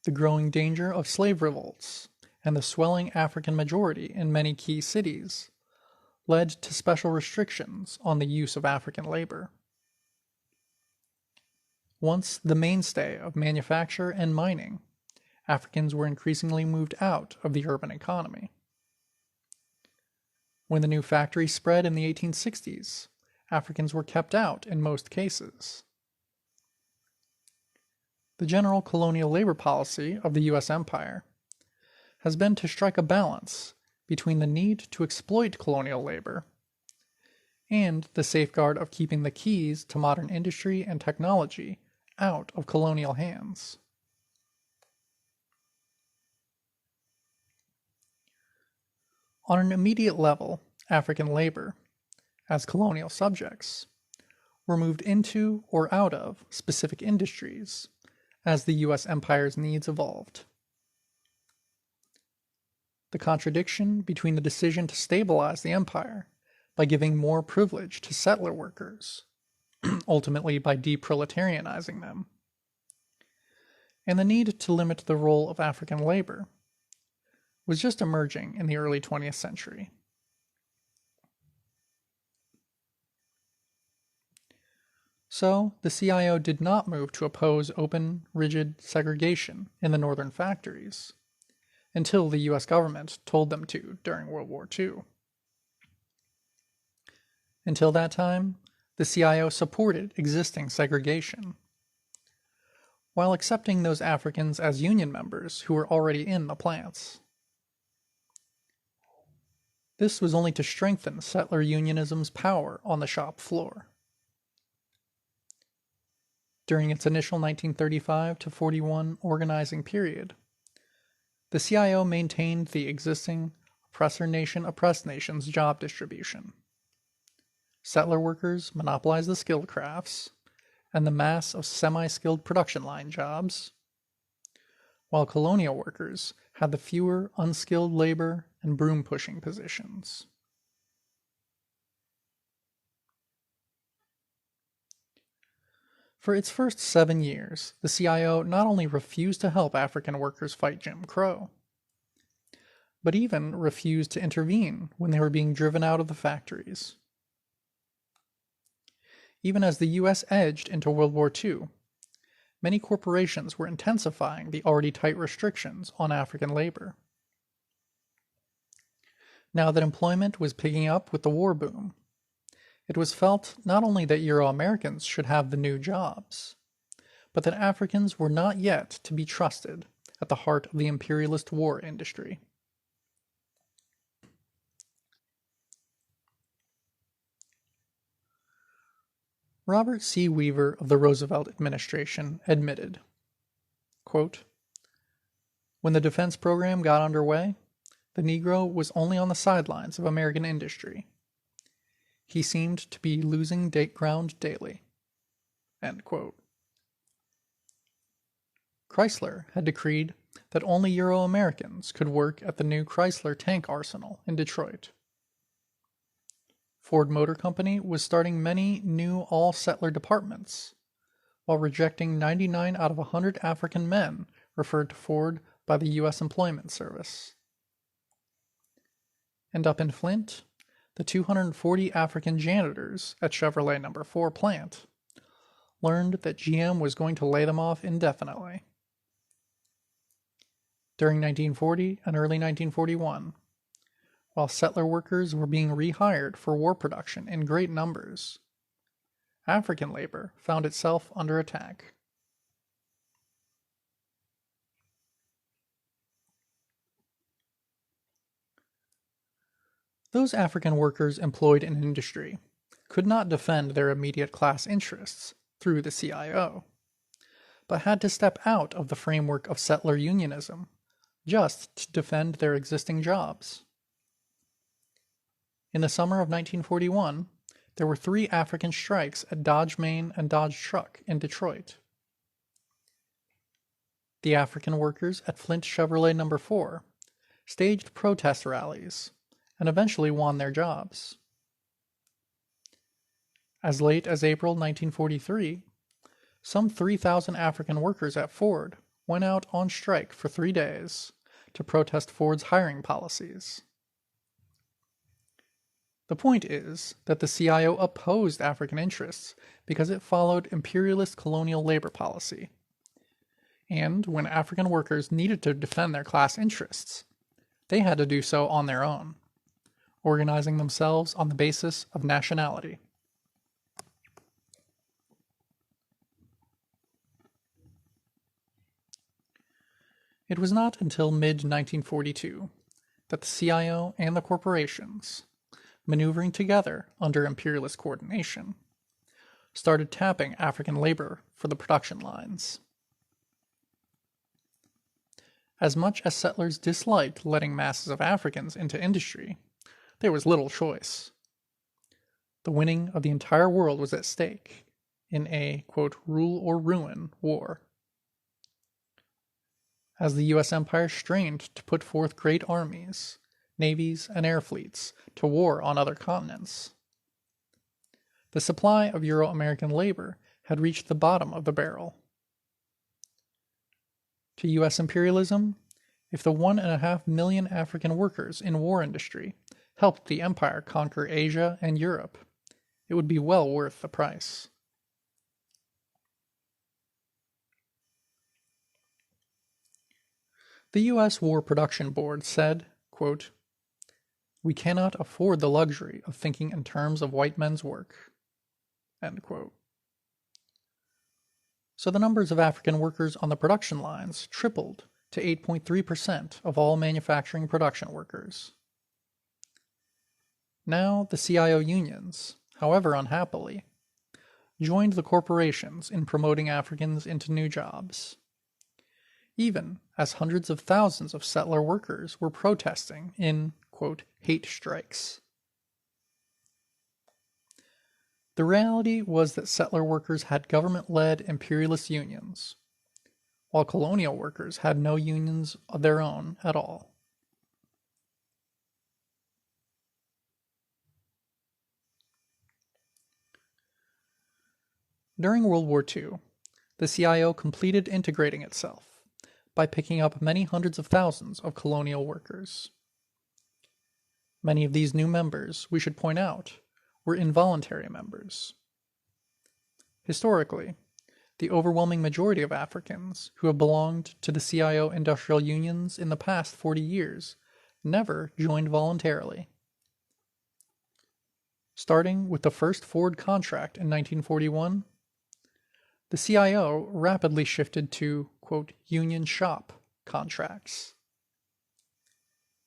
The growing danger of slave revolts and the swelling African majority in many key cities led to special restrictions on the use of African labor. Once the mainstay of manufacture and mining, Africans were increasingly moved out of the urban economy. When the new factories spread in the 1860s, Africans were kept out in most cases. The general colonial labor policy of the U.S. Empire has been to strike a balance between the need to exploit colonial labor and the safeguard of keeping the keys to modern industry and technology out of colonial hands. On an immediate level, African labor, as colonial subjects, were moved into or out of specific industries as the U.S. Empire's needs evolved. The contradiction between the decision to stabilize the empire by giving more privilege to settler workers, ultimately by deproletarianizing them, and the need to limit the role of African labor was just emerging in the early 20th century. So, the CIO did not move to oppose open, rigid segregation in the northern factories until the U.S. government told them to during World War II. Until that time, the CIO supported existing segregation, while accepting those Africans as union members who were already in the plants. This was only to strengthen settler unionism's power on the shop floor. During its initial 1935 to 41 organizing period, the CIO maintained the existing oppressor nation oppressed nations job distribution. Settler workers monopolized the skilled crafts and the mass of semi-skilled production line jobs, while colonial workers had the fewer unskilled labor and broom-pushing positions. For its first 7 years, the CIO not only refused to help African workers fight Jim Crow, but even refused to intervene when they were being driven out of the factories. Even as the U.S. edged into World War II, many corporations were intensifying the already tight restrictions on African labor. Now that employment was picking up with the war boom, it was felt not only that Euro-Americans should have the new jobs, but that Africans were not yet to be trusted at the heart of the imperialist war industry. Robert C. Weaver of the Roosevelt administration admitted, quote, "When the defense program got underway, the Negro was only on the sidelines of American industry. He seemed to be losing ground daily." End quote. Chrysler had decreed that only Euro-Americans could work at the new Chrysler tank arsenal in Detroit. Ford Motor Company was starting many new all-settler departments, while rejecting 99 out of 100 African men referred to Ford by the U.S. Employment Service. And up in Flint, the 240 African janitors at Chevrolet No. 4 plant learned that GM was going to lay them off indefinitely. During 1940 and early 1941, while settler workers were being rehired for war production in great numbers, African labor found itself under attack. Those African workers employed in industry could not defend their immediate class interests through the CIO, but had to step out of the framework of settler unionism just to defend their existing jobs. In the summer of 1941, there were 3 African strikes at Dodge Main and Dodge Truck in Detroit. The African workers at Flint Chevrolet No. 4 staged protest rallies and eventually won their jobs. As late as April 1943, some 3,000 African workers at Ford went out on strike for 3 days to protest Ford's hiring policies. The point is that the CIO opposed African interests because it followed imperialist colonial labor policy. And when African workers needed to defend their class interests, they had to do so on their own, organizing themselves on the basis of nationality. It was not until mid-1942 that the CIO and the corporations, maneuvering together under imperialist coordination, started tapping African labor for the production lines. As much as settlers disliked letting masses of Africans into industry, there was little choice. The winning of the entire world was at stake in a, quote, rule or ruin war. As the U.S. Empire strained to put forth great armies, navies, and air fleets to war on other continents, the supply of Euro-American labor had reached the bottom of the barrel. To U.S. imperialism, if the 1.5 million African workers in war industry helped the empire conquer Asia and Europe, it would be well worth the price. The U.S. War Production Board said, quote, "We cannot afford the luxury of thinking in terms of white men's work." End quote. So the numbers of African workers on the production lines tripled to 8.3% of all manufacturing production workers. Now the CIO unions, however unhappily, joined the corporations in promoting Africans into new jobs, even as hundreds of thousands of settler workers were protesting in, quote, hate strikes. The reality was that settler workers had government-led imperialist unions, while colonial workers had no unions of their own at all. During World War II, the CIO completed integrating itself by picking up many hundreds of thousands of colonial workers. Many of these new members, we should point out, were involuntary members. Historically, the overwhelming majority of Africans who have belonged to the CIO industrial unions in the past 40 years never joined voluntarily. Starting with the first Ford contract in 1941, the CIO rapidly shifted to, quote, union shop contracts.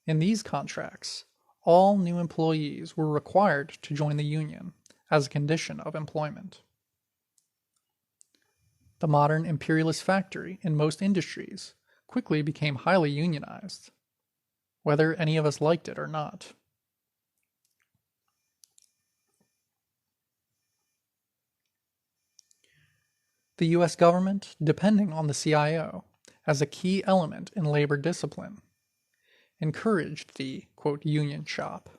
In these contracts, all new employees were required to join the union as a condition of employment. The modern imperialist factory in most industries quickly became highly unionized, whether any of us liked it or not. The U.S. government, depending on the CIO as a key element in labor discipline, encouraged the, quote, union shop.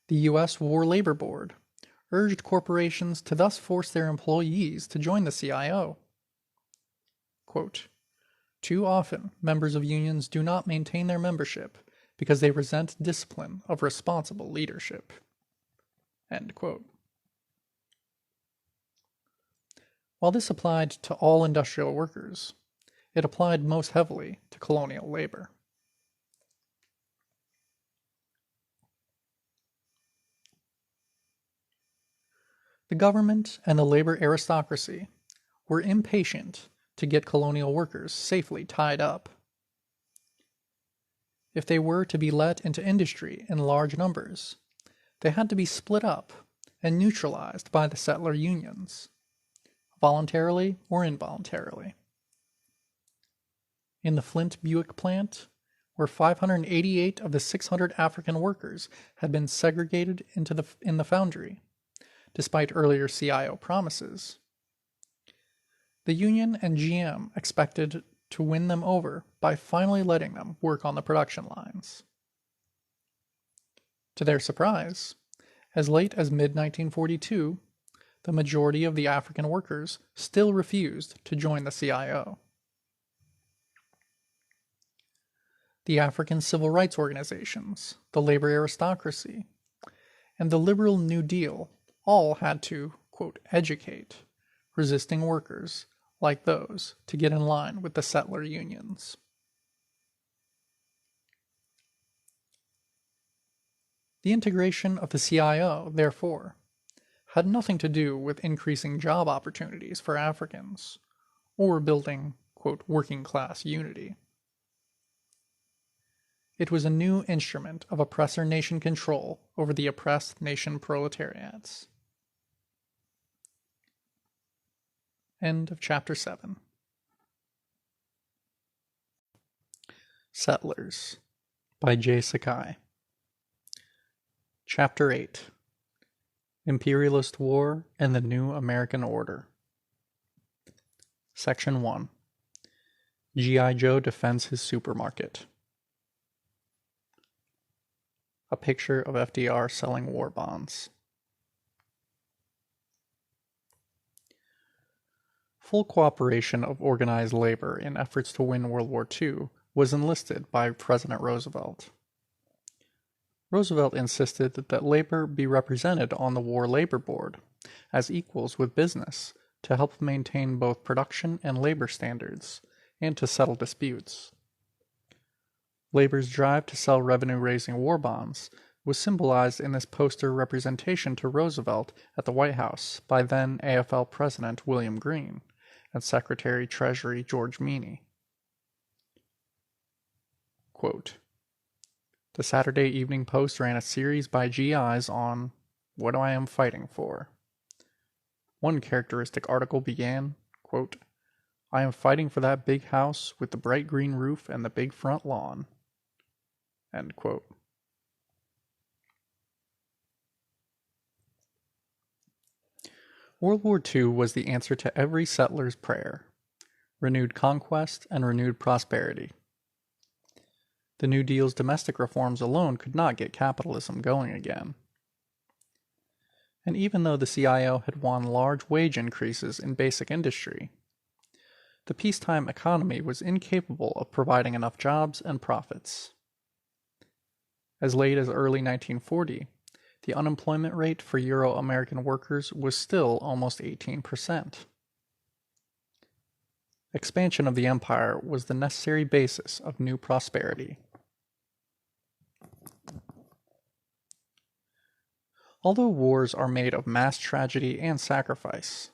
The U.S. War Labor Board urged corporations to thus force their employees to join the CIO. Quote, too often, members of unions do not maintain their membership because they resent discipline of responsible leadership. End quote. While this applied to all industrial workers, it applied most heavily to colonial labor. The government and the labor aristocracy were impatient to get colonial workers safely tied up. If they were to be let into industry in large numbers, they had to be split up and neutralized by the settler unions, voluntarily or involuntarily. In the Flint Buick plant, where 588 of the 600 African workers had been segregated in the foundry, despite earlier CIO promises, the union and GM expected to win them over by finally letting them work on the production lines. To their surprise, as late as mid-1942, the majority of the African workers still refused to join the CIO. The African civil rights organizations, the labor aristocracy, and the liberal New Deal all had to, quote, educate resisting workers like those to get in line with the settler unions. The integration of the CIO, therefore, had nothing to do with increasing job opportunities for Africans or building, quote, working-class unity. It was a new instrument of oppressor nation control over the oppressed nation proletariats. End of chapter 7. Settlers by J Sakai. Chapter 8. Imperialist War and the New American Order. Section 1. G.I. Joe defends his supermarket. A picture of FDR selling war bonds. Full cooperation of organized labor in efforts to win World War II was enlisted by President Roosevelt. Roosevelt insisted that labor be represented on the War Labor Board as equals with business to help maintain both production and labor standards and to settle disputes. Labor's drive to sell revenue-raising war bonds was symbolized in this poster representation to Roosevelt at the White House by then AFL President William Green and Secretary Treasury George Meany. Quote, the Saturday Evening Post ran a series by GIs on what I am fighting for. One characteristic article began, quote, I am fighting for that big house with the bright green roof and the big front lawn. End quote. World War II was the answer to every settler's prayer: renewed conquest and renewed prosperity. The New Deal's domestic reforms alone could not get capitalism going again. And even though the CIO had won large wage increases in basic industry, the peacetime economy was incapable of providing enough jobs and profits. As late as early 1940, the unemployment rate for Euro-American workers was still almost 18%. Expansion of the empire was the necessary basis of new prosperity. Although wars are made of mass tragedy and sacrifice,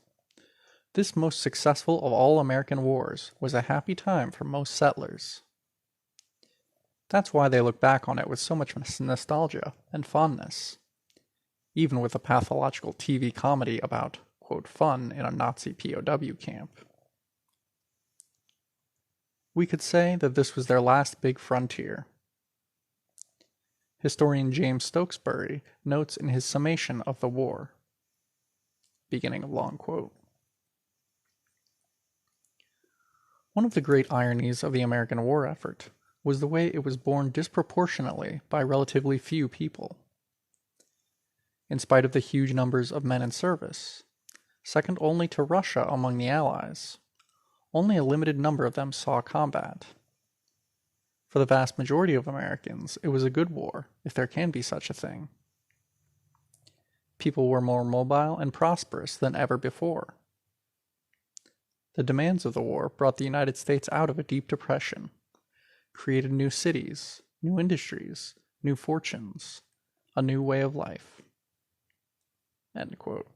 this most successful of all American wars was a happy time for most settlers. That's why they look back on it with so much nostalgia and fondness, even with a pathological TV comedy about, quote, fun in a Nazi POW camp. We could say that this was their last big frontier. Historian James Stokesbury notes in his summation of the war, beginning of long quote, "One of the great ironies of the American war effort was the way it was borne disproportionately by relatively few people. In spite of the huge numbers of men in service, second only to Russia among the Allies, only a limited number of them saw combat. For the vast majority of Americans, it was a good war, if there can be such a thing. People were more mobile and prosperous than ever before. The demands of the war brought the United States out of a deep depression, created new cities, new industries, new fortunes, a new way of life." End quote.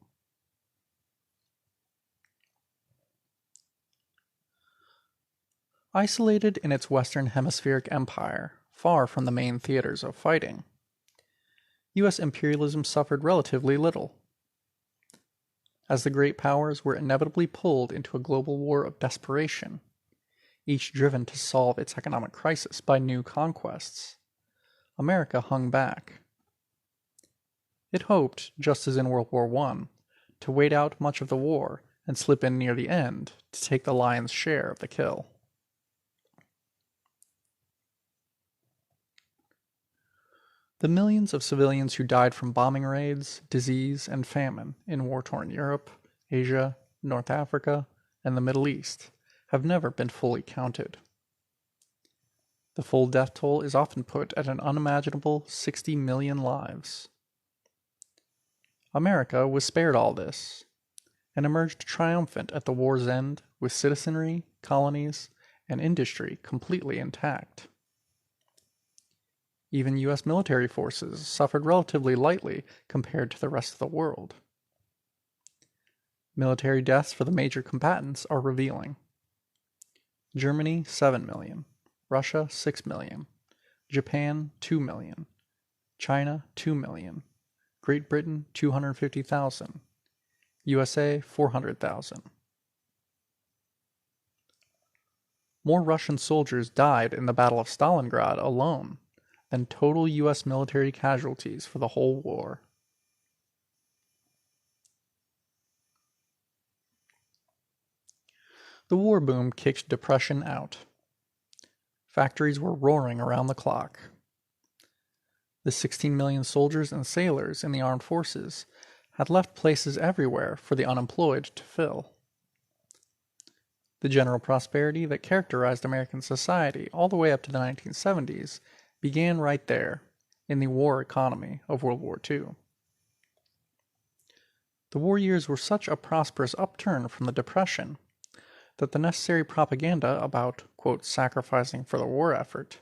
Isolated in its Western Hemispheric empire, far from the main theaters of fighting, U.S. imperialism suffered relatively little. As the great powers were inevitably pulled into a global war of desperation, each driven to solve its economic crisis by new conquests, America hung back. It hoped, just as in World War I, to wait out much of the war and slip in near the end to take the lion's share of the kill. The millions of civilians who died from bombing raids, disease, and famine in war-torn Europe, Asia, North Africa, and the Middle East have never been fully counted. The full death toll is often put at an unimaginable 60 million lives. America was spared all this, and emerged triumphant at the war's end with citizenry, colonies, and industry completely intact. Even U.S. military forces suffered relatively lightly compared to the rest of the world. Military deaths for the major combatants are revealing. Germany, 7 million. Russia, 6 million. Japan, 2 million. China, 2 million. Great Britain, 250,000. USA, 400,000. More Russian soldiers died in the Battle of Stalingrad alone than total U.S. military casualties for the whole war. The war boom kicked depression out. Factories were roaring around the clock. The 16 million soldiers and sailors in the armed forces had left places everywhere for the unemployed to fill. The general prosperity that characterized American society all the way up to the 1970s began right there, in the war economy of World War II. The war years were such a prosperous upturn from the Depression that the necessary propaganda about, quote, sacrificing for the war effort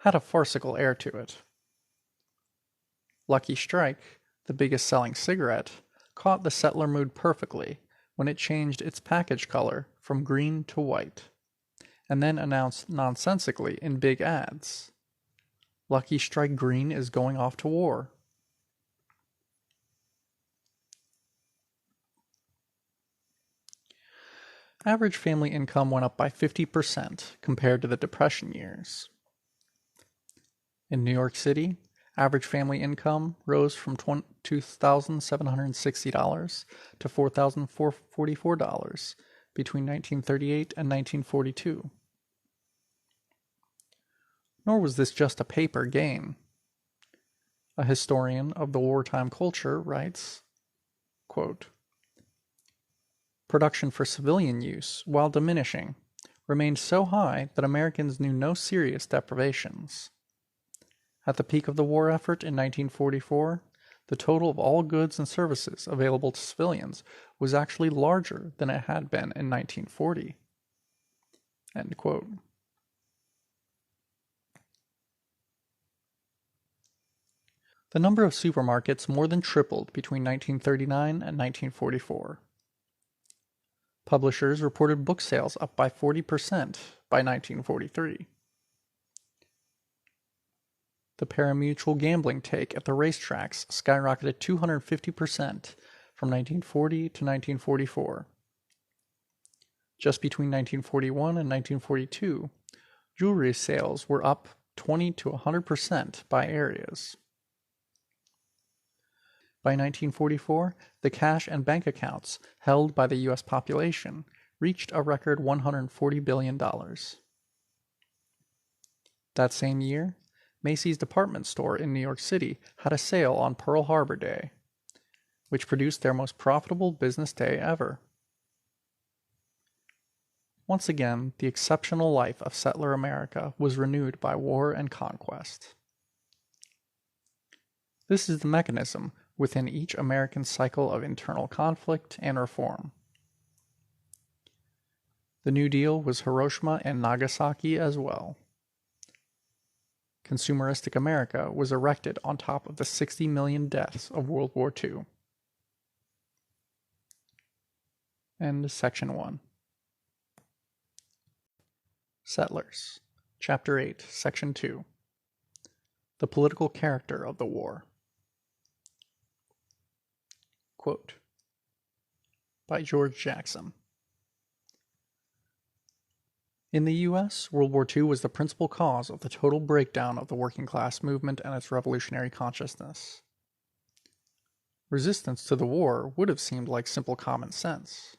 had a farcical air to it. Lucky Strike, the biggest selling cigarette, caught the settler mood perfectly when it changed its package color from green to white, and then announced nonsensically in big ads, "Lucky Strike Green is going off to war." Average family income went up by 50% compared to the Depression years. In New York City, average family income rose from $2,760 to $4,444 between 1938 and 1942. Nor was this just a paper gain. A historian of the wartime culture writes, quote, "Production for civilian use, while diminishing, remained so high that Americans knew no serious deprivations. At the peak of the war effort in 1944, the total of all goods and services available to civilians was actually larger than it had been in 1940. End quote. The number of supermarkets more than tripled between 1939 and 1944. Publishers reported book sales up by 40% by 1943. The pari-mutuel gambling take at the racetracks skyrocketed 250% from 1940 to 1944. Just between 1941 and 1942, jewelry sales were up 20 to 100% by areas. By 1944, the cash and bank accounts held by the U.S. population reached a record $140 billion. That same year, Macy's department store in New York City had a sale on Pearl Harbor Day, which produced their most profitable business day ever. Once again, the exceptional life of settler America was renewed by war and conquest. This is the mechanism within each American cycle of internal conflict and reform. The New Deal was Hiroshima and Nagasaki as well. Consumeristic America was erected on top of the 60 million deaths of World War II. End Section 1. Settlers. Chapter 8, Section 2. The political character of the war. Quote, by George Jackson. In the U.S., World War II was the principal cause of the total breakdown of the working class movement and its revolutionary consciousness. Resistance to the war would have seemed like simple common sense.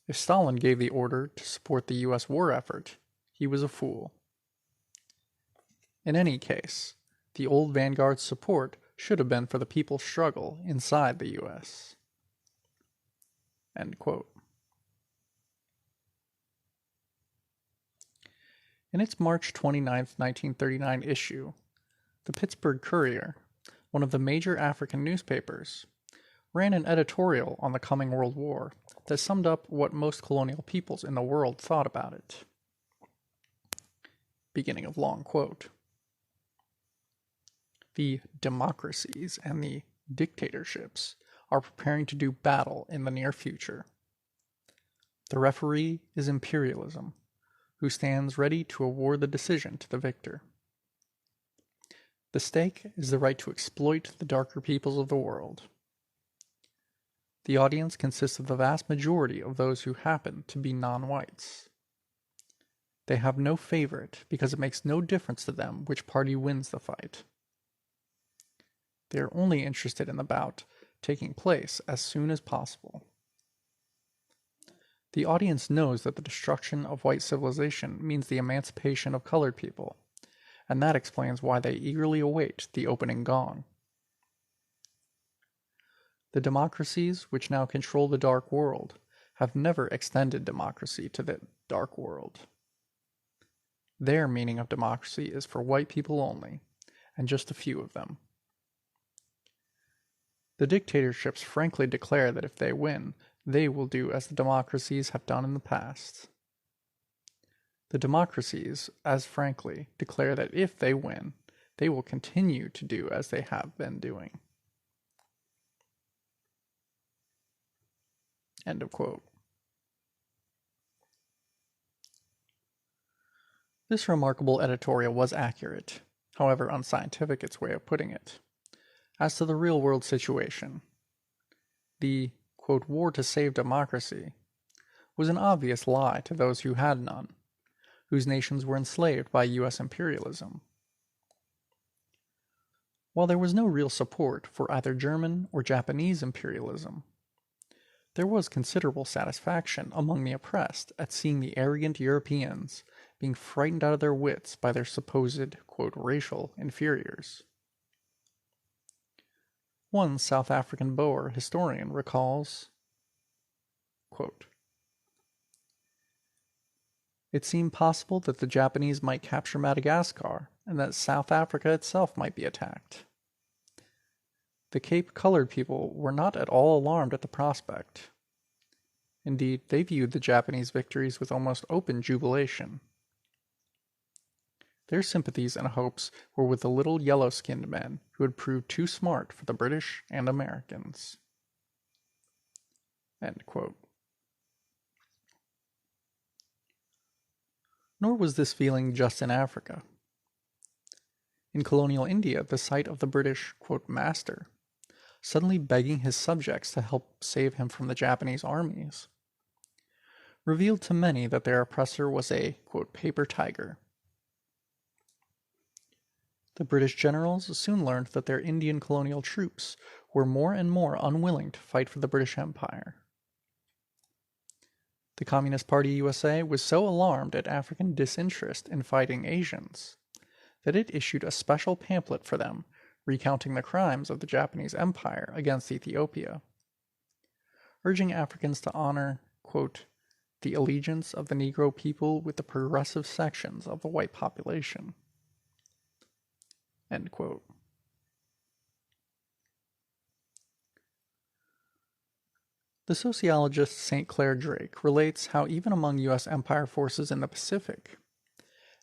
If Stalin gave the order to support the U.S. war effort, he was a fool. In any case, the old vanguard's support should have been for the people's struggle inside the U.S. End quote. In its March 29, 1939 issue, the Pittsburgh Courier, one of the major African newspapers, ran an editorial on the coming World War that summed up what most colonial peoples in the world thought about it. Beginning of long quote. The democracies and the dictatorships are preparing to do battle in the near future. The referee is imperialism, who stands ready to award the decision to the victor. The stake is the right to exploit the darker peoples of the world. The audience consists of the vast majority of those who happen to be non-whites. They have no favorite because it makes no difference to them which party wins the fight. They are only interested in the bout taking place as soon as possible. The audience knows that the destruction of white civilization means the emancipation of colored people, and that explains why they eagerly await the opening gong. The democracies which now control the dark world have never extended democracy to the dark world. Their meaning of democracy is for white people only, and just a few of them. The dictatorships frankly declare that if they win, they will do as the democracies have done in the past. The democracies, as frankly, declare that if they win, they will continue to do as they have been doing. End of quote. This remarkable editorial was accurate, however unscientific its way of putting it, as to the real-world situation. The, quote, war to save democracy was an obvious lie to those who had none, whose nations were enslaved by U.S. imperialism. While there was no real support for either German or Japanese imperialism, there was considerable satisfaction among the oppressed at seeing the arrogant Europeans being frightened out of their wits by their supposed, quote, racial inferiors. One South African Boer historian recalls, quote, it seemed possible that the Japanese might capture Madagascar and that South Africa itself might be attacked. The Cape colored people were not at all alarmed at the prospect. Indeed, they viewed the Japanese victories with almost open jubilation. Their sympathies and hopes were with the little yellow-skinned men who had proved too smart for the British and Americans. End quote. Nor was this feeling just in Africa. In colonial India, the site of the British, quote, master, suddenly begging his subjects to help save him from the Japanese armies, revealed to many that their oppressor was a, quote, paper tiger. The British generals soon learned that their Indian colonial troops were more and more unwilling to fight for the British Empire. The Communist Party USA was so alarmed at African disinterest in fighting Asians that it issued a special pamphlet for them recounting the crimes of the Japanese Empire against Ethiopia, urging Africans to honor, quote, the allegiance of the Negro people with the progressive sections of the white population, end quote. The sociologist St. Clair Drake relates how even among U.S. Empire forces in the Pacific,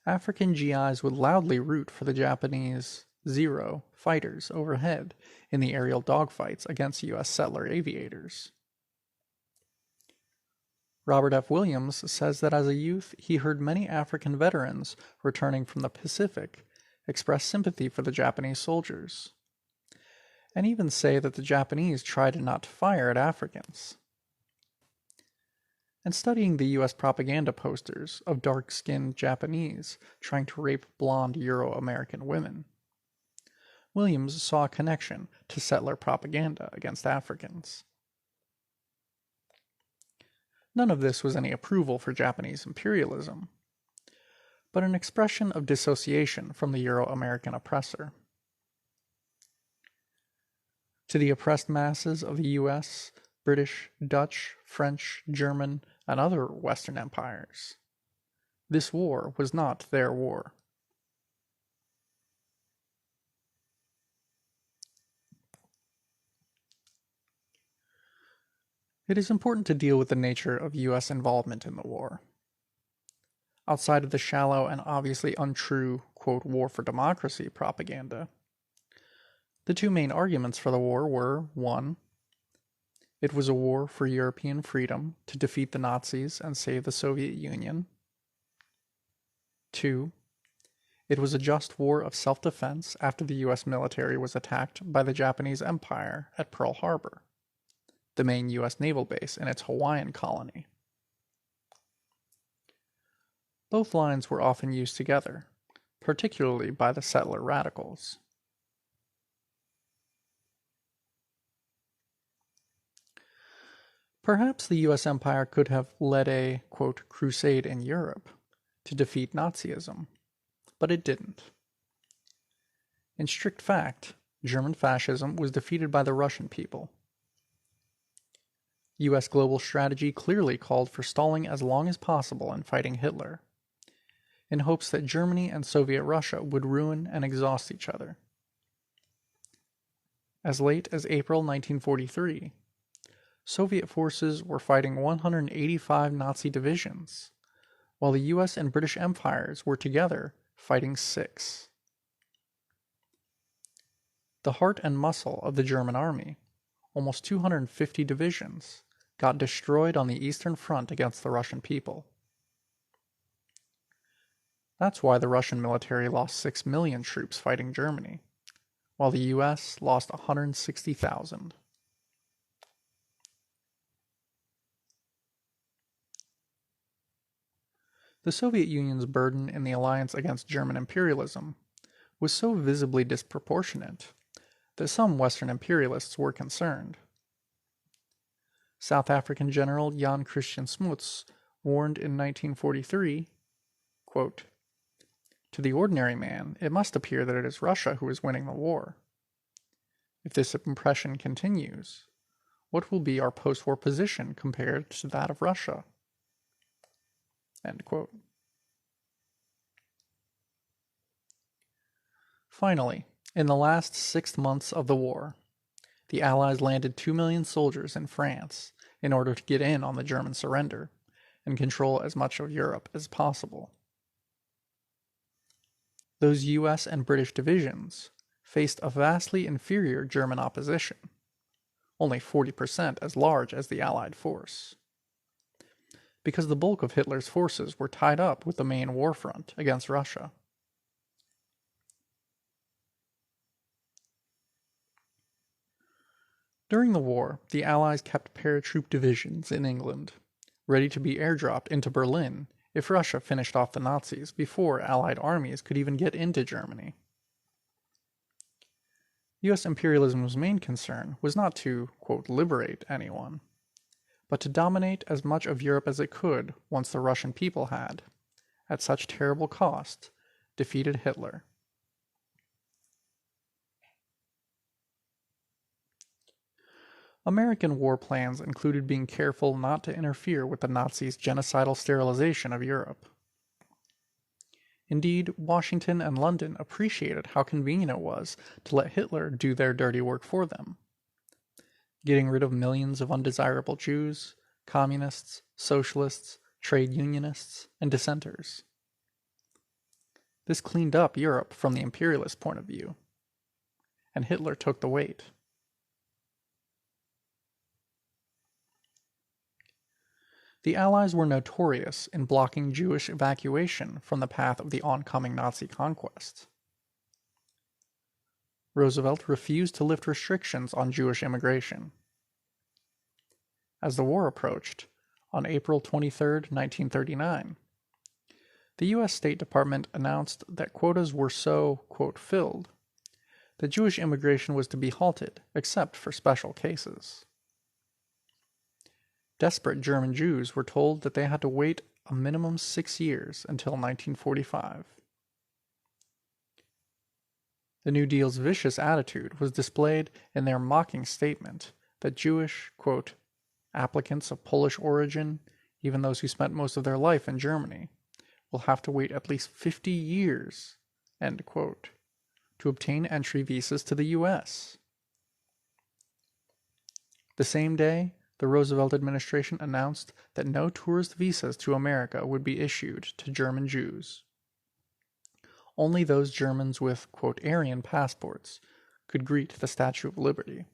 African GIs would loudly root for the Japanese Zero fighters overhead in the aerial dogfights against U.S. settler aviators. Robert F. Williams says that as a youth he heard many African veterans returning from the Pacific express sympathy for the Japanese soldiers, and even say that the Japanese tried not to fire at Africans. And studying the U.S. propaganda posters of dark-skinned Japanese trying to rape blonde Euro-American women, Williams saw a connection to settler propaganda against Africans. None of this was any approval for Japanese imperialism, but an expression of dissociation from the Euro-American oppressor. To the oppressed masses of the U.S., British, Dutch, French, German, and other Western empires, this war was not their war. It is important to deal with the nature of U.S. involvement in the war. Outside of the shallow and obviously untrue, quote, war for democracy propaganda, the two main arguments for the war were, 1. It was a war for European freedom to defeat the Nazis and save the Soviet Union. 2. It was a just war of self-defense after the U.S. military was attacked by the Japanese Empire at Pearl Harbor, the main U.S. naval base in its Hawaiian colony. Both lines were often used together, particularly by the settler radicals. Perhaps the U.S. Empire could have led a, quote, crusade in Europe to defeat Nazism, but it didn't. In strict fact, German fascism was defeated by the Russian people. U.S. global strategy clearly called for stalling as long as possible in fighting Hitler, in hopes that Germany and Soviet Russia would ruin and exhaust each other. As late as April 1943, Soviet forces were fighting 185 Nazi divisions, while the U.S. and British empires were together fighting 6. The heart and muscle of the German army, almost 250 divisions, got destroyed on the Eastern Front against the Russian people. That's why the Russian military lost 6 million troops fighting Germany, while the U.S. lost 160,000. The Soviet Union's burden in the alliance against German imperialism was so visibly disproportionate that some Western imperialists were concerned. South African General Jan Christian Smuts warned in 1943, quote, "To the ordinary man, it must appear that it is Russia who is winning the war. If this impression continues, what will be our post-war position compared to that of Russia?" End quote. Finally, in the last 6 months of the war, the Allies landed 2 million soldiers in France in order to get in on the German surrender and control as much of Europe as possible. Those US and British divisions faced a vastly inferior German opposition, only 40% as large as the Allied force, because the bulk of Hitler's forces were tied up with the main war front against Russia. During the war, the Allies kept paratroop divisions in England, ready to be airdropped into Berlin if Russia finished off the Nazis before Allied armies could even get into Germany. U.S. imperialism's main concern was not to, quote, liberate anyone, but to dominate as much of Europe as it could once the Russian people had, at such terrible cost, defeated Hitler. American war plans included being careful not to interfere with the Nazis' genocidal sterilization of Europe. Indeed, Washington and London appreciated how convenient it was to let Hitler do their dirty work for them, getting rid of millions of undesirable Jews, communists, socialists, trade unionists, and dissenters. This cleaned up Europe from the imperialist point of view, and Hitler took the weight. The Allies were notorious in blocking Jewish evacuation from the path of the oncoming Nazi conquest. Roosevelt refused to lift restrictions on Jewish immigration. As the war approached, on April 23, 1939, the U.S. State Department announced that quotas were so, quote, filled, that Jewish immigration was to be halted except for special cases. Desperate German Jews were told that they had to wait a minimum 6 years until 1945. The New Deal's vicious attitude was displayed in their mocking statement that Jewish, quote, applicants of Polish origin, even those who spent most of their life in Germany, will have to wait at least 50 years, end quote, to obtain entry visas to the U.S. The same day, the Roosevelt administration announced that no tourist visas to America would be issued to German Jews. Only those Germans with, quote, Aryan passports could greet the Statue of Liberty.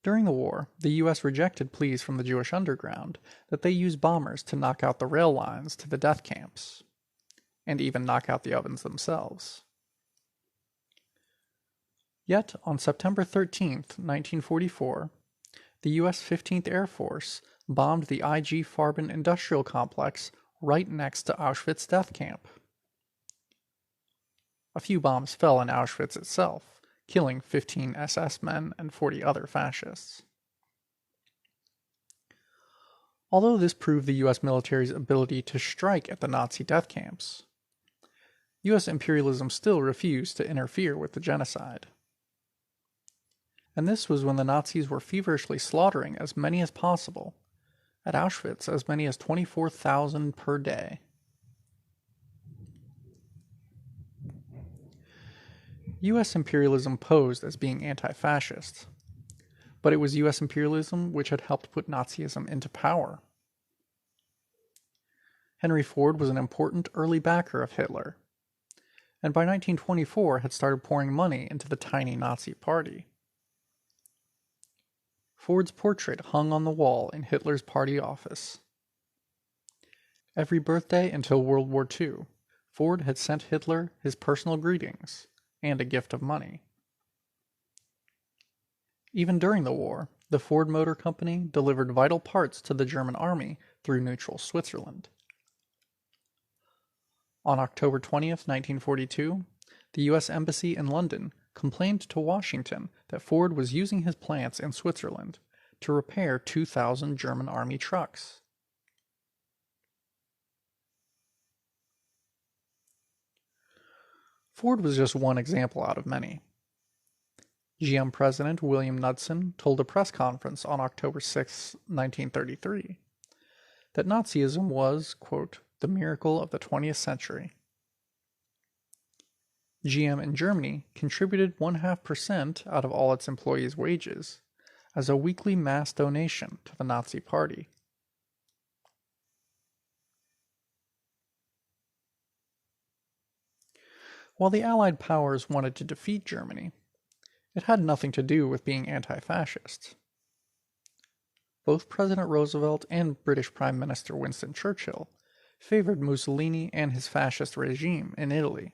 During the war, the U.S. rejected pleas from the Jewish underground that they use bombers to knock out the rail lines to the death camps, and even knock out the ovens themselves. Yet, on September 13, 1944, the U.S. 15th Air Force bombed the I.G. Farben industrial complex right next to Auschwitz death camp. A few bombs fell in Auschwitz itself, killing 15 SS men and 40 other fascists. Although this proved the U.S. military's ability to strike at the Nazi death camps, U.S. imperialism still refused to interfere with the genocide. And this was when the Nazis were feverishly slaughtering as many as possible. At Auschwitz, as many as 24,000 per day. U.S. imperialism posed as being anti-fascist, but it was U.S. imperialism which had helped put Nazism into power. Henry Ford was an important early backer of Hitler, and by 1924 had started pouring money into the tiny Nazi party. Ford's portrait hung on the wall in Hitler's party office. Every birthday until World War II, Ford had sent Hitler his personal greetings and a gift of money. Even during the war, the Ford Motor Company delivered vital parts to the German army through neutral Switzerland. On October 20th, 1942, the U.S. Embassy in London complained to Washington that Ford was using his plants in Switzerland to repair 2,000 German army trucks. Ford was just one example out of many. GM President William Knudsen told a press conference on October 6, 1933, that Nazism was, quote, the miracle of the 20th century. GM in Germany contributed 0.5% out of all its employees' wages as a weekly mass donation to the Nazi Party. While the Allied powers wanted to defeat Germany, it had nothing to do with being anti-fascist. Both President Roosevelt and British Prime Minister Winston Churchill favored Mussolini and his fascist regime in Italy.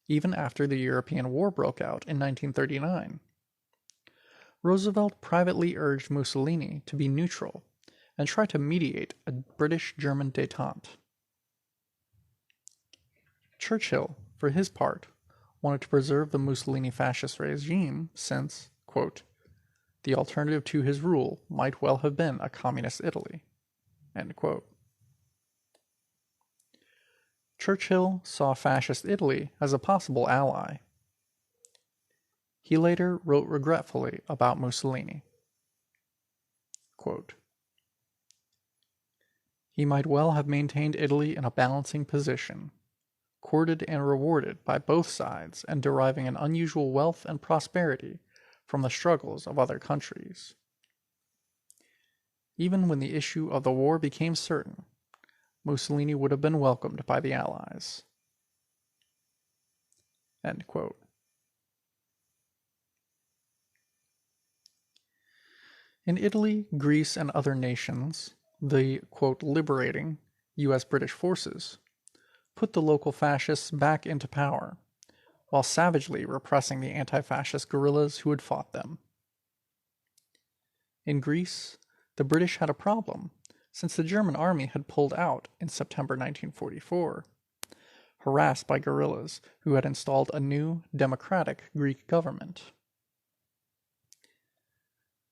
even after the European War broke out in 1939. Roosevelt privately urged Mussolini to be neutral and try to mediate a British-German détente. Churchill, for his part, wanted to preserve the Mussolini fascist regime since, quote, the alternative to his rule might well have been a communist Italy. End quote. Churchill saw fascist Italy as a possible ally. He later wrote regretfully about Mussolini. Quote, he might well have maintained Italy in a balancing position, courted and rewarded by both sides and deriving an unusual wealth and prosperity from the struggles of other countries. Even when the issue of the war became certain, Mussolini would have been welcomed by the Allies. End quote. In Italy, Greece, and other nations, the, quote, liberating U.S. British forces put the local fascists back into power, while savagely repressing the anti-fascist guerrillas who had fought them. In Greece, the British had a problem, since the German army had pulled out in September 1944, harassed by guerrillas who had installed a new, democratic Greek government.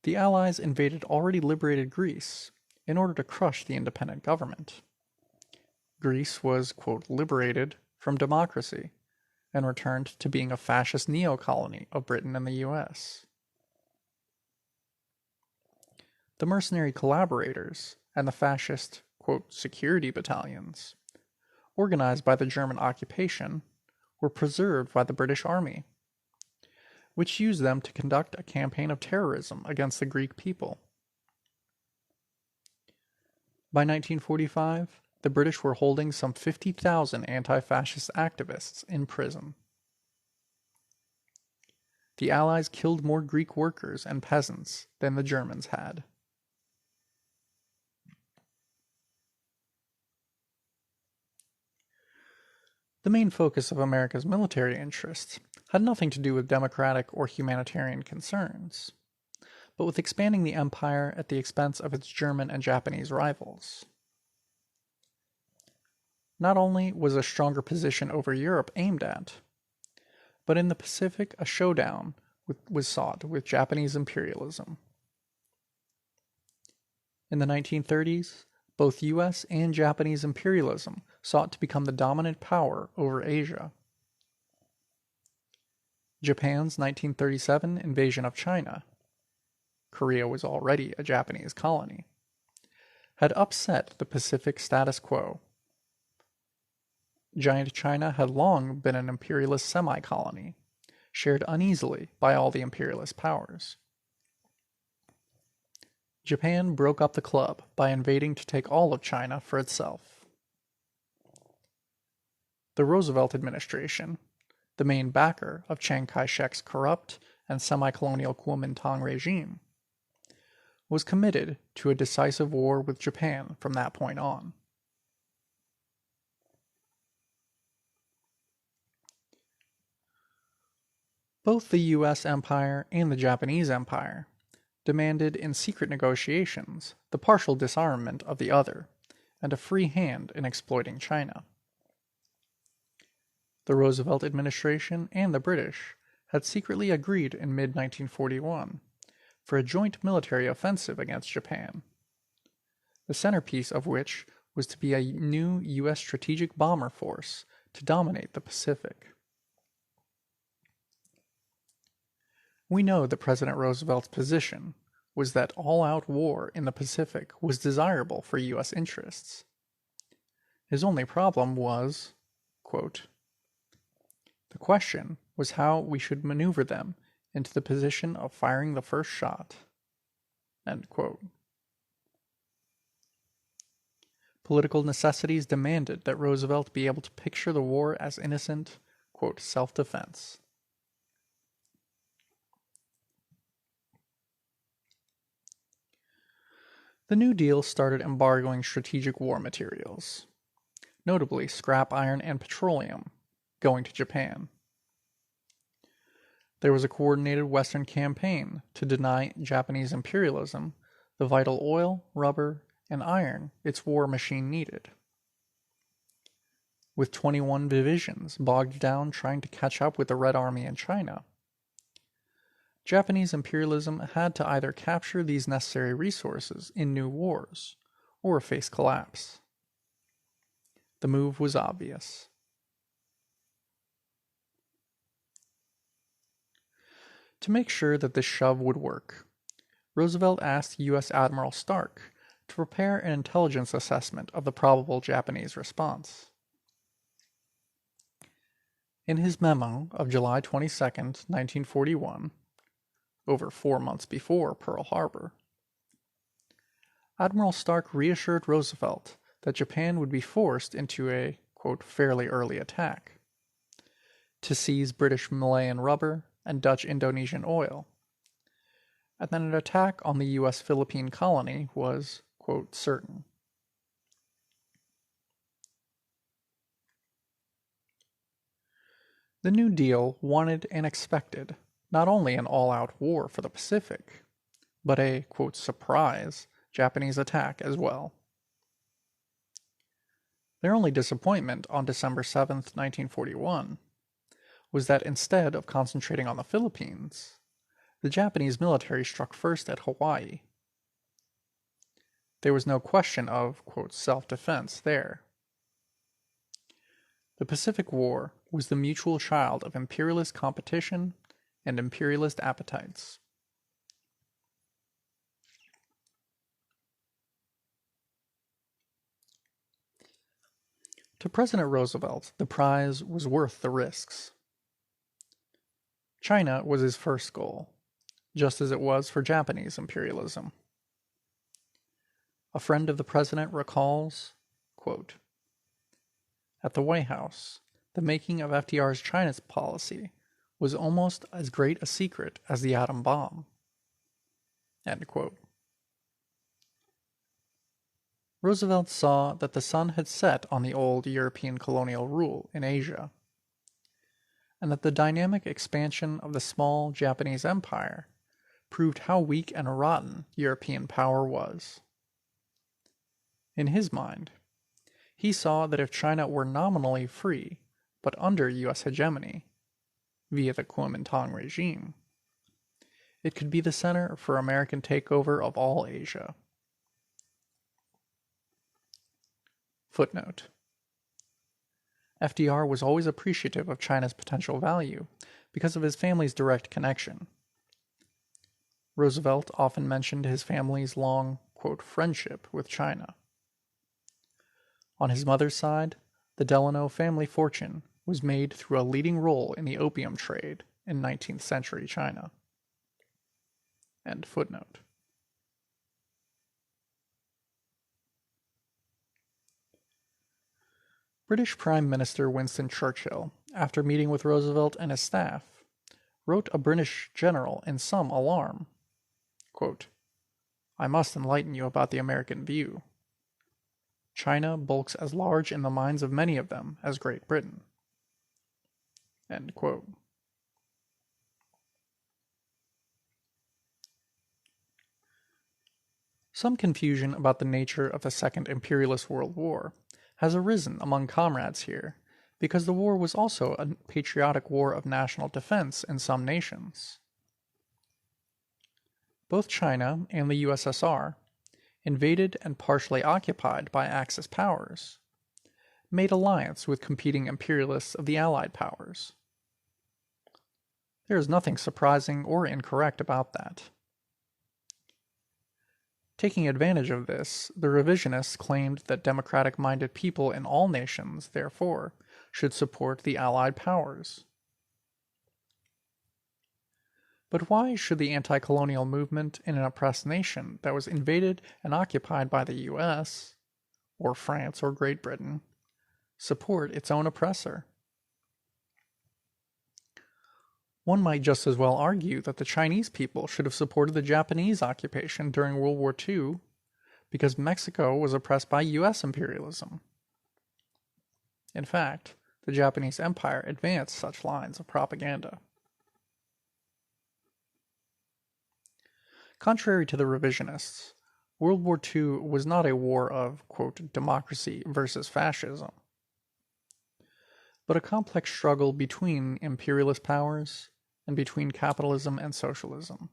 The Allies invaded already liberated Greece in order to crush the independent government. Greece was, quote, liberated from democracy and returned to being a fascist neo-colony of Britain and the U.S. The mercenary collaborators and the fascist, quote, security battalions, organized by the German occupation, were preserved by the British Army, which used them to conduct a campaign of terrorism against the Greek people. By 1945, the British were holding some 50,000 anti-fascist activists in prison. The Allies killed more Greek workers and peasants than the Germans had. The main focus of America's military interests had nothing to do with democratic or humanitarian concerns, but with expanding the empire at the expense of its German and Japanese rivals. Not only was a stronger position over Europe aimed at, but in the Pacific a showdown was sought with Japanese imperialism. In the 1930s, both U.S. and Japanese imperialism sought to become the dominant power over Asia. Japan's 1937 invasion of China — Korea was already a Japanese colony — had upset the Pacific status quo. Giant China had long been an imperialist semi-colony, shared uneasily by all the imperialist powers. Japan broke up the club by invading to take all of China for itself. The Roosevelt administration, the main backer of Chiang Kai-shek's corrupt and semi-colonial Kuomintang regime, was committed to a decisive war with Japan from that point on. Both the U.S. Empire and the Japanese Empire demanded in secret negotiations the partial disarmament of the other and a free hand in exploiting China. The Roosevelt administration and the British had secretly agreed in mid-1941 for a joint military offensive against Japan, the centerpiece of which was to be a new U.S. strategic bomber force to dominate the Pacific. We know that President Roosevelt's position was that all-out war in the Pacific was desirable for U.S. interests. His only problem was, quote, the question was how we should maneuver them into the position of firing the first shot. End quote. Political necessities demanded that Roosevelt be able to picture the war as innocent, quote, self-defense. The New Deal started embargoing strategic war materials, notably scrap iron and petroleum, going to Japan. There was a coordinated Western campaign to deny Japanese imperialism the vital oil, rubber, and iron its war machine needed. With 21 divisions bogged down trying to catch up with the Red Army in China, Japanese imperialism had to either capture these necessary resources in new wars or face collapse. The move was obvious. To make sure that this shove would work, Roosevelt asked U.S. Admiral Stark to prepare an intelligence assessment of the probable Japanese response. In his memo of July 22, 1941, over 4 months before Pearl Harbor, Admiral Stark reassured Roosevelt that Japan would be forced into a, quote, fairly early attack to seize British Malayan rubber and Dutch Indonesian oil, and that an attack on the U.S. Philippine colony was, quote, certain. The New Deal wanted and expected not only an all-out war for the Pacific, but a, quote, surprise Japanese attack as well. Their only disappointment on December 7, 1941, was that instead of concentrating on the Philippines, the Japanese military struck first at Hawaii. There was no question of, quote, self-defense there. The Pacific War was the mutual child of imperialist competition and imperialist appetites. To President Roosevelt, the prize was worth the risks. China was his first goal, just as it was for Japanese imperialism. A friend of the president recalls, quote, "At the White House, the making of FDR's China policy was almost as great a secret as the atom bomb." End quote. Roosevelt saw that the sun had set on the old European colonial rule in Asia, and that the dynamic expansion of the small Japanese empire proved how weak and rotten European power was. In his mind, he saw that if China were nominally free, but under U.S. hegemony, via the Kuomintang regime, it could be the center for American takeover of all Asia. Footnote: FDR was always appreciative of China's potential value because of his family's direct connection. Roosevelt often mentioned his family's long, quote, friendship with China. On his mother's side, the Delano family fortune was made through a leading role in the opium trade in 19th century China. End footnote. British Prime Minister Winston Churchill, after meeting with Roosevelt and his staff, wrote a British general in some alarm, quote, "I must enlighten you about the American view. China bulks as large in the minds of many of them as Great Britain." End quote. Some confusion about the nature of the Second Imperialist World War has arisen among comrades here because the war was also a patriotic war of national defense in some nations. Both China and the USSR, invaded and partially occupied by Axis powers, made alliance with competing imperialists of the Allied powers. There is nothing surprising or incorrect about that. Taking advantage of this, the revisionists claimed that democratic-minded people in all nations, therefore, should support the Allied powers. But why should the anti-colonial movement in an oppressed nation that was invaded and occupied by the US, or France or Great Britain, support its own oppressor? One might just as well argue that the Chinese people should have supported the Japanese occupation during World War II because Mexico was oppressed by US imperialism. In fact, the Japanese Empire advanced such lines of propaganda. Contrary to the revisionists, World War II was not a war of, quote, democracy versus fascism, but a complex struggle between imperialist powers and between capitalism and socialism.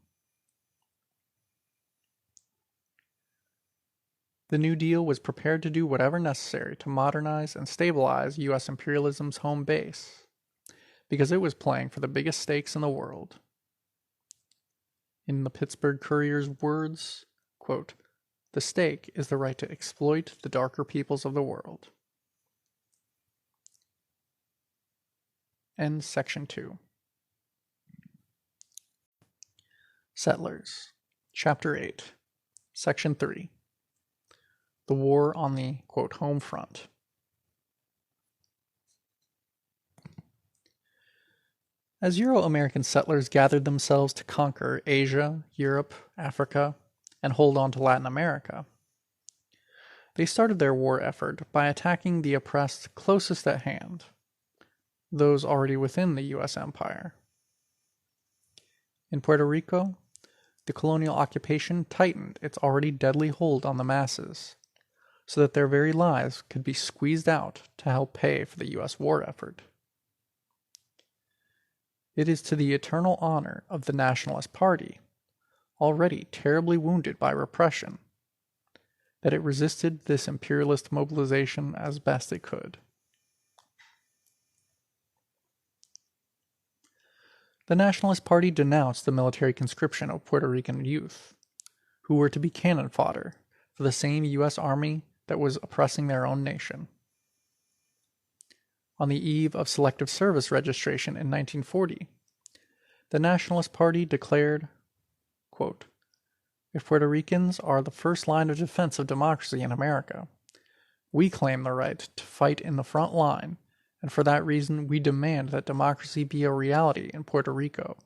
The New Deal was prepared to do whatever necessary to modernize and stabilize U.S. imperialism's home base, because it was playing for the biggest stakes in the world. In the Pittsburgh Courier's words, quote, "The stake is the right to exploit the darker peoples of the world." End section 2. Settlers, Chapter 8, Section 3. The War on the, quote, home front. As Euro-American settlers gathered themselves to conquer Asia, Europe, Africa, and hold on to Latin America, they started their war effort by attacking the oppressed closest at hand, those already within the U.S. empire. In Puerto Rico, the colonial occupation tightened its already deadly hold on the masses, so that their very lives could be squeezed out to help pay for the U.S. war effort. It is to the eternal honor of the Nationalist Party, already terribly wounded by repression, that it resisted this imperialist mobilization as best it could. The Nationalist Party denounced the military conscription of Puerto Rican youth, who were to be cannon fodder for the same U.S. Army that was oppressing their own nation. On the eve of selective service registration in 1940, the Nationalist Party declared, quote, "If Puerto Ricans are the first line of defense of democracy in America, we claim the right to fight in the front line, and for that reason we demand that democracy be a reality in Puerto Rico,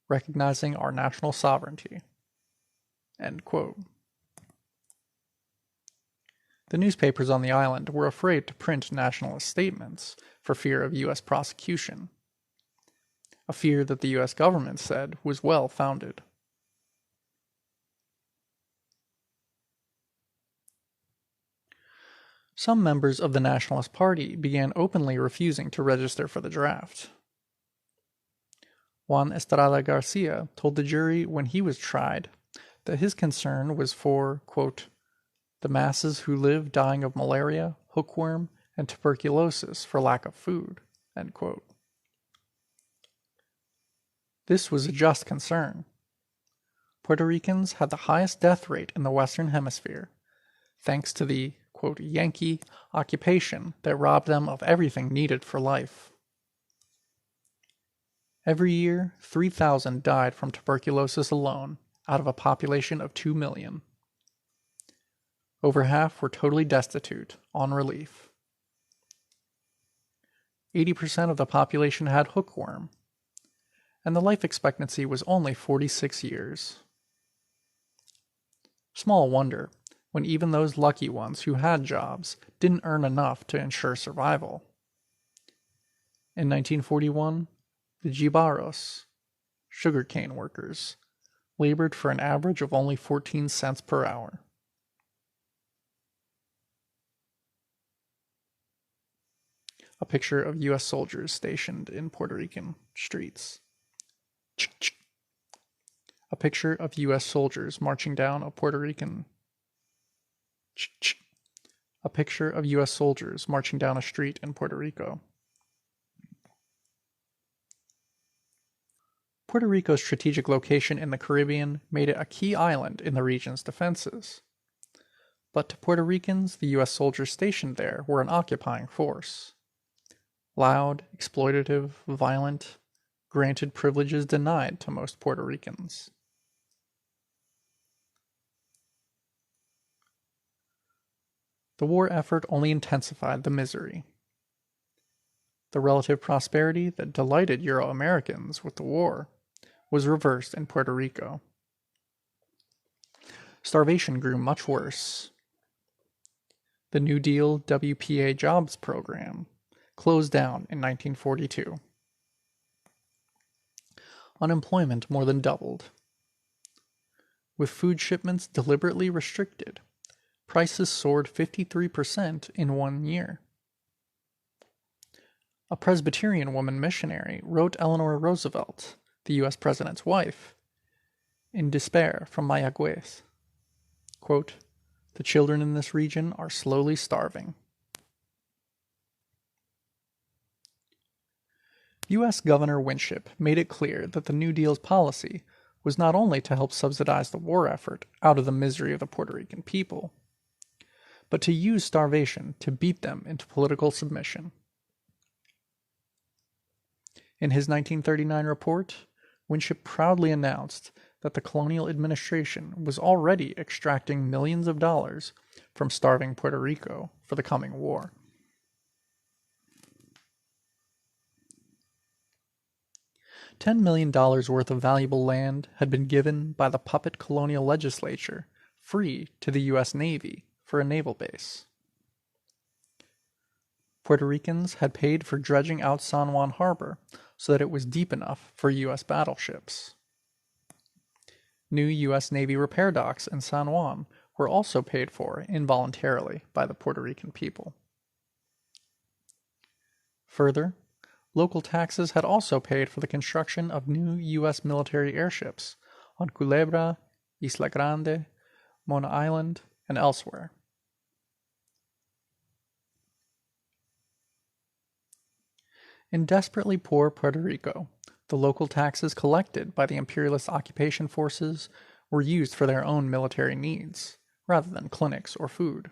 recognizing our national sovereignty." End quote. The newspapers on the island were afraid to print nationalist statements for fear of U.S. prosecution, a fear that the U.S. government said was well founded. Some members of the Nationalist Party began openly refusing to register for the draft. Juan Estrada Garcia told the jury when he was tried that his concern was for, quote, "the masses who live dying of malaria, hookworm, and tuberculosis for lack of food," end quote. This was a just concern. Puerto Ricans had the highest death rate in the Western Hemisphere, thanks to the, quote, Yankee occupation that robbed them of everything needed for life. Every year, 3,000 died from tuberculosis alone, out of a population of 2 million. Over half were totally destitute, on relief. 80% of the population had hookworm, and the life expectancy was only 46 years. Small wonder, when even those lucky ones who had jobs didn't earn enough to ensure survival. In 1941, the jibaros, sugarcane workers, labored for an average of only 14 cents per hour. A picture of U.S. soldiers stationed in Puerto Rican streets. A picture of U.S. soldiers marching down a Puerto Rican. A picture of U.S. soldiers marching down a street in Puerto Rico. Puerto Rico's strategic location in the Caribbean made it a key island in the region's defenses. But to Puerto Ricans, the U.S. soldiers stationed there were an occupying force. Loud, exploitative, violent, granted privileges denied to most Puerto Ricans. The war effort only intensified the misery. The relative prosperity that delighted Euro-Americans with the war was reversed in Puerto Rico. Starvation grew much worse. The New Deal WPA jobs program closed down in 1942. Unemployment more than doubled. with food shipments deliberately restricted. Prices soared 53% in 1 year. A Presbyterian woman missionary wrote Eleanor Roosevelt, the U.S. president's wife, in despair from Mayagüez, quote, "The children in this region are slowly starving." U.S. Governor Winship made it clear that the New Deal's policy was not only to help subsidize the war effort out of the misery of the Puerto Rican people, but to use starvation to beat them into political submission. In his 1939 report, Winship proudly announced that the colonial administration was already extracting millions of dollars from starving Puerto Rico for the coming war. $10 million worth of valuable land had been given by the puppet colonial legislature free to the U.S. Navy for a naval base. Puerto Ricans had paid for dredging out San Juan Harbor so that it was deep enough for U.S. battleships. New U.S. Navy repair docks in San Juan were also paid for involuntarily by the Puerto Rican people. Further, local taxes had also paid for the construction of new U.S. military airships on Culebra, Isla Grande, Mona Island, and elsewhere. In desperately poor Puerto Rico, the local taxes collected by the imperialist occupation forces were used for their own military needs, rather than clinics or food.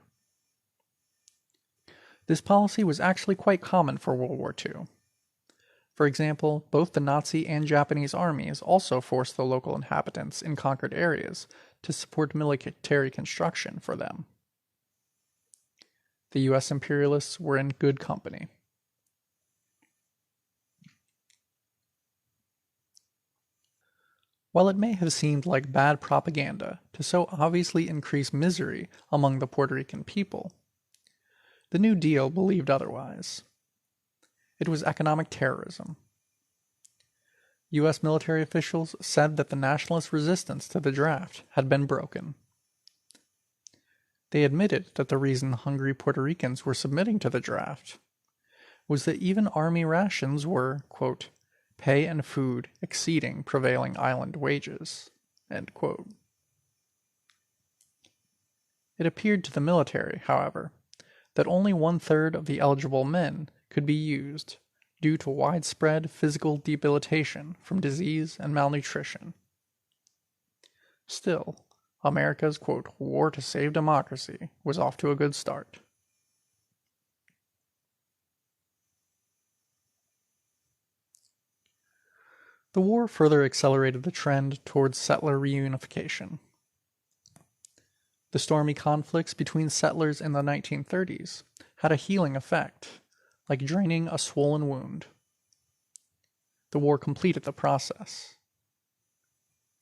This policy was actually quite common for World War II. For example, both the Nazi and Japanese armies also forced the local inhabitants in conquered areas to support military construction for them. The U.S. imperialists were in good company. While it may have seemed like bad propaganda to so obviously increase misery among the Puerto Rican people, the New Deal believed otherwise. It was economic terrorism. U.S. military officials said that the nationalist resistance to the draft had been broken. They admitted that the reason hungry Puerto Ricans were submitting to the draft was that even army rations were, quote, pay and food exceeding prevailing island wages, end quote. It appeared to the military, however, that only 1/3 of the eligible men could be used due to widespread physical debilitation from disease and malnutrition. Still, America's, quote, war to save democracy was off to a good start. The war further accelerated the trend towards settler reunification. The stormy conflicts between settlers in the 1930s had a healing effect, like draining a swollen wound. The war completed the process.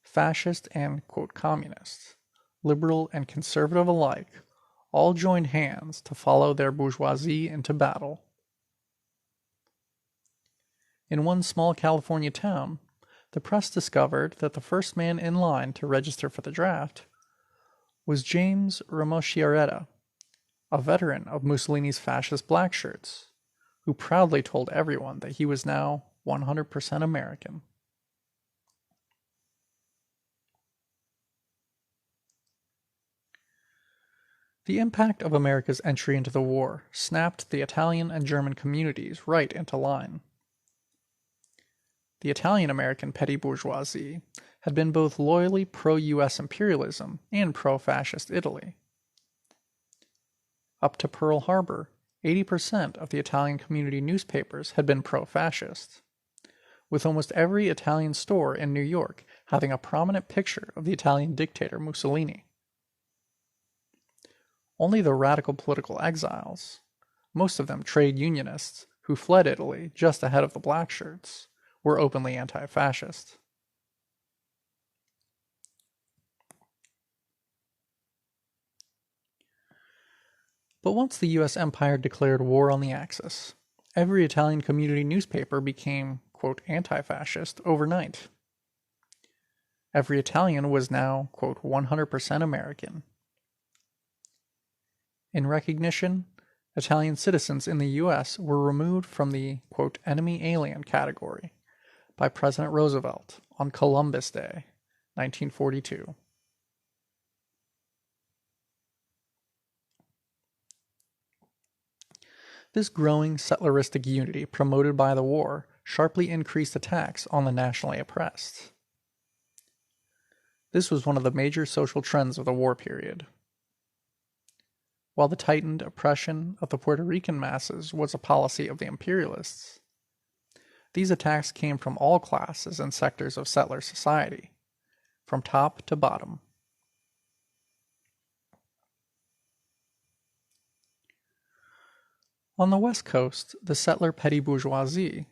Fascist and, quote, communist, liberal and conservative alike, all joined hands to follow their bourgeoisie into battle. In one small California town, the press discovered that the first man in line to register for the draft was James Romoschiaretta, a veteran of Mussolini's fascist blackshirts, who proudly told everyone that he was now 100% American. The impact of America's entry into the war snapped the Italian and German communities right into line. The Italian-American petty bourgeoisie had been both loyally pro-U.S. imperialism and pro-fascist Italy. Up to Pearl Harbor, 80% of the Italian community newspapers had been pro-fascist, with almost every Italian store in New York having a prominent picture of the Italian dictator Mussolini. Only the radical political exiles, most of them trade unionists who fled Italy just ahead of the blackshirts, were openly anti-fascist. But once the U.S. empire declared war on the Axis, every Italian community newspaper became, quote, anti-fascist overnight. Every Italian was now, quote, 100% American. In recognition, Italian citizens in the U.S. were removed from the, quote, enemy alien category by President Roosevelt on Columbus Day, 1942. This growing settleristic unity promoted by the war sharply increased attacks on the nationally oppressed. This was one of the major social trends of the war period. While the tightened oppression of the Puerto Rican masses was a policy of the imperialists, these attacks came from all classes and sectors of settler society, from top to bottom. On the West Coast, the settler petty bourgeoisie,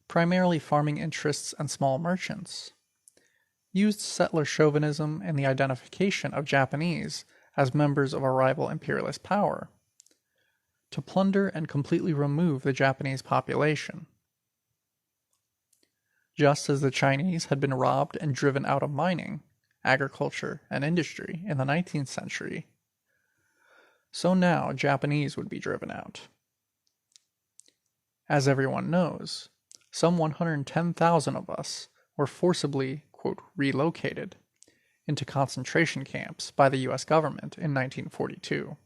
primarily farming interests and small merchants, used settler chauvinism and the identification of Japanese as members of a rival imperialist power to plunder and completely remove the Japanese population. Just as the Chinese had been robbed and driven out of mining, agriculture, and industry in the 19th century, so now Japanese would be driven out. As everyone knows, some 110,000 of us were forcibly, quote, relocated into concentration camps by the U.S. government in 1942.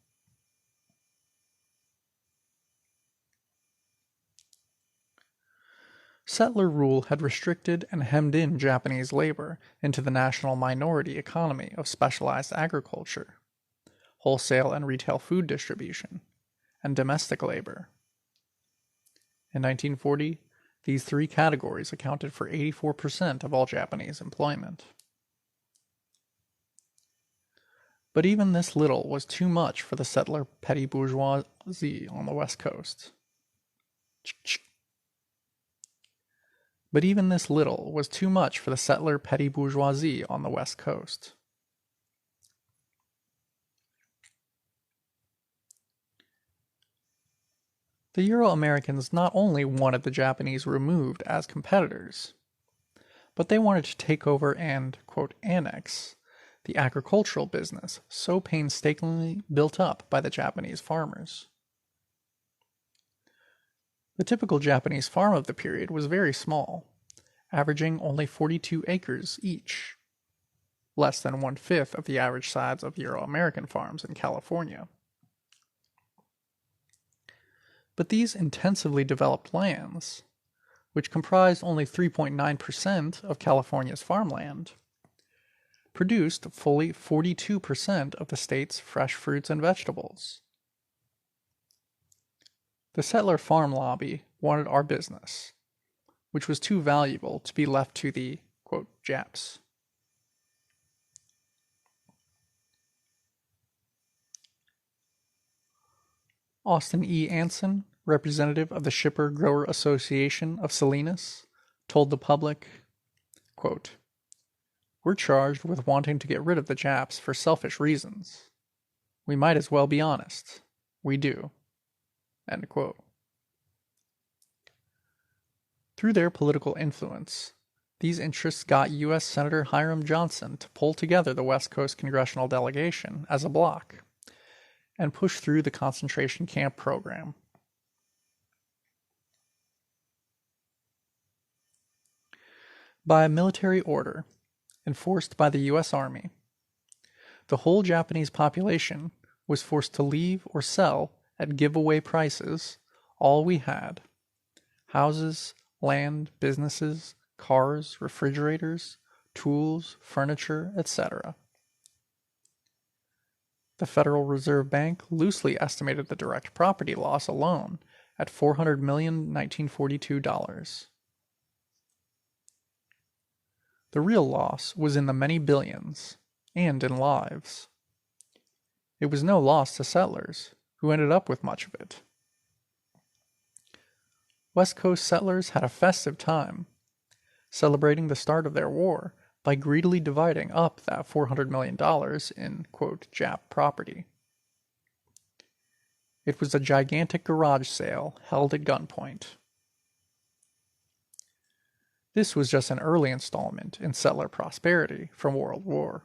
Settler rule had restricted and hemmed in Japanese labor into the national minority economy of specialized agriculture, wholesale and retail food distribution, and domestic labor. In 1940, these three categories accounted for 84% of all Japanese employment. But even this little was too much for the settler petty bourgeoisie on the West Coast. But even this little was too much for the settler petty bourgeoisie on the West Coast. The Euro-Americans not only wanted the Japanese removed as competitors, but they wanted to take over and, quote, annex the agricultural business so painstakingly built up by the Japanese farmers. The typical Japanese farm of the period was very small, averaging only 42 acres each, less than 1/5 of the average size of Euro-American farms in California. But these intensively developed lands, which comprised only 3.9% of California's farmland, produced fully 42% of the state's fresh fruits and vegetables. The settler farm lobby wanted our business, which was too valuable to be left to the, quote, Japs. Austin E. Anson, representative of the Shipper-Grower Association of Salinas, told the public, quote, "We're charged with wanting to get rid of the Japs for selfish reasons. We might as well be honest. We do." End quote. Through their political influence, these interests got U.S. Senator Hiram Johnson to pull together the West Coast congressional delegation as a bloc and push through the concentration camp program. By military order, enforced by the U.S. Army, the whole Japanese population was forced to leave or sell at giveaway prices all we had: houses, land, businesses, cars, refrigerators, tools, furniture, etc. The Federal Reserve Bank loosely estimated the direct property loss alone at $400 million 1942 dollars. The real loss was in the many billions, and in lives. It was no loss to settlers, who ended up with much of it. West Coast settlers had a festive time, celebrating the start of their war by greedily dividing up that $400 million in, quote, Jap property. It was a gigantic garage sale held at gunpoint. This was just an early installment in settler prosperity from World War.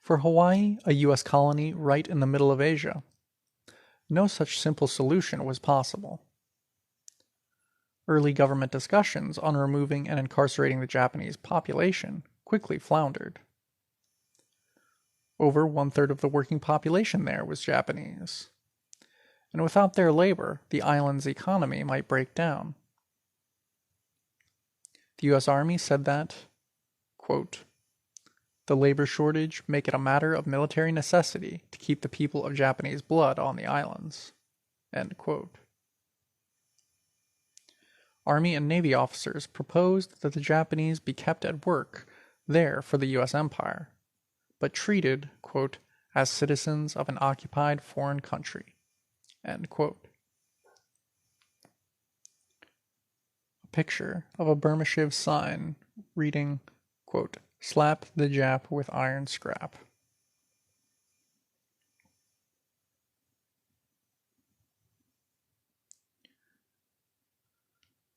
For Hawaii, a U.S. colony right in the middle of Asia, no such simple solution was possible. Early government discussions on removing and incarcerating the Japanese population quickly floundered. Over one-third of the working population there was Japanese, and without their labor, the island's economy might break down. The U.S. Army said that, quote, "The labor shortage make it a matter of military necessity to keep the people of Japanese blood on the islands." End quote. Army and Navy officers proposed that the Japanese be kept at work there for the U.S. Empire, but treated, quote, "as citizens of an occupied foreign country." End quote. A picture of a Burma Shiv sign reading, quote, "Slap the Jap with iron scrap."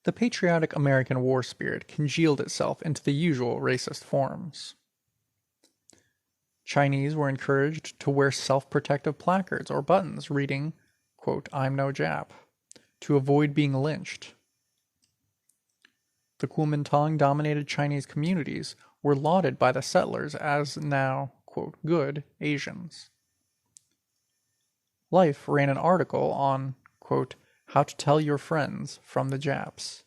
The patriotic American war spirit congealed itself into the usual racist forms. Chinese were encouraged to wear self-protective placards or buttons reading, quote, "I'm no Jap," to avoid being lynched. The Kuomintang-dominated Chinese communities were lauded by the settlers as now, quote, "good Asians." Life ran an article on, quote, "how to tell your friends from the Japs."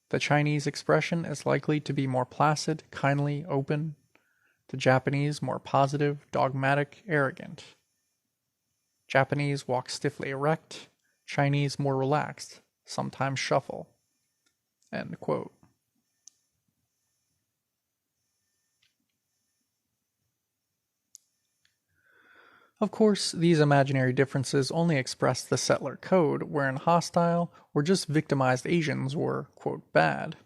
The Chinese expression is likely to be more placid, kindly, open. The Japanese more positive, dogmatic, arrogant. Japanese walk stiffly erect, Chinese more relaxed, sometimes shuffle. End quote. Of course, these imaginary differences only express the settler code, wherein hostile or just victimized Asians were, quote, "bad,"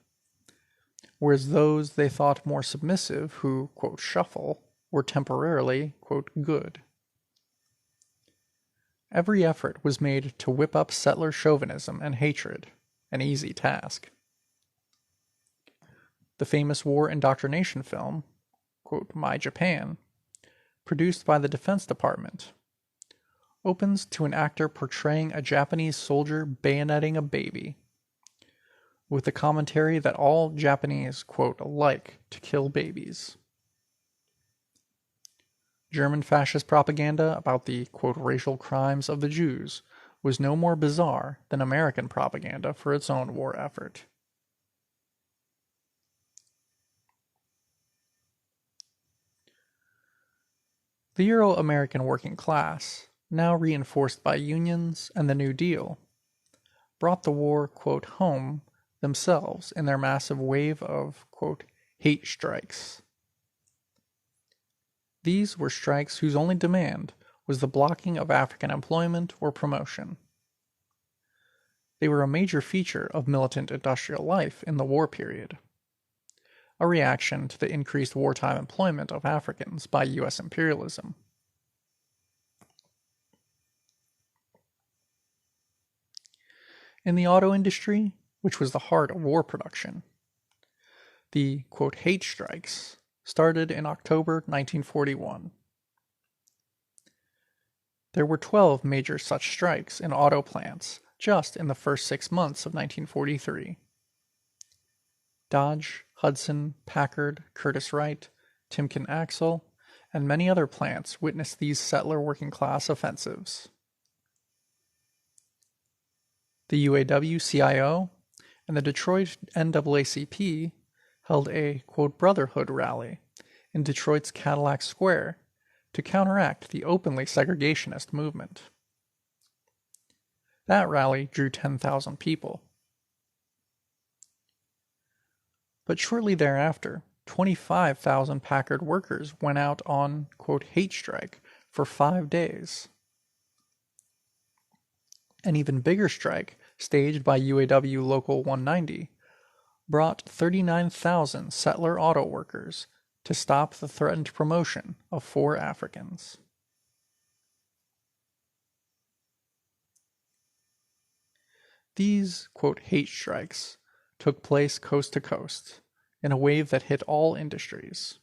whereas those they thought more submissive, who, quote, "shuffle," were temporarily, quote, "good." Every effort was made to whip up settler chauvinism and hatred, an easy task. The famous war indoctrination film, quote, "My Japan," produced by the Defense Department, opens to an actor portraying a Japanese soldier bayoneting a baby, with the commentary that all Japanese, quote, "like to kill babies." German fascist propaganda about the, quote, "racial crimes of the Jews" was no more bizarre than American propaganda for its own war effort. The Euro-American working class, now reinforced by unions and the New Deal, brought the war, quote, "home" themselves in their massive wave of, quote, "hate strikes." These were strikes whose only demand was the blocking of African employment or promotion. They were a major feature of militant industrial life in the war period, a reaction to the increased wartime employment of Africans by U.S. imperialism. In the auto industry, which was the heart of war production, the, quote, "hate strikes" started in October 1941. There were 12 major such strikes in auto plants just in the first 6 months of 1943. Dodge, Hudson, Packard, Curtiss-Wright, Timken Axle, and many other plants witnessed these settler working class offensives. The UAW-CIO and the Detroit NAACP held a, quote, "brotherhood rally" in Detroit's Cadillac Square to counteract the openly segregationist movement. That rally drew 10,000 people. But shortly thereafter, 25,000 Packard workers went out on, quote, "hate strike" for 5 days. An even bigger strike, staged by UAW Local 190, brought 39,000 settler auto workers to stop the threatened promotion of 4 Africans. These, quote, hate strikes took place coast to coast in a wave that hit all industries.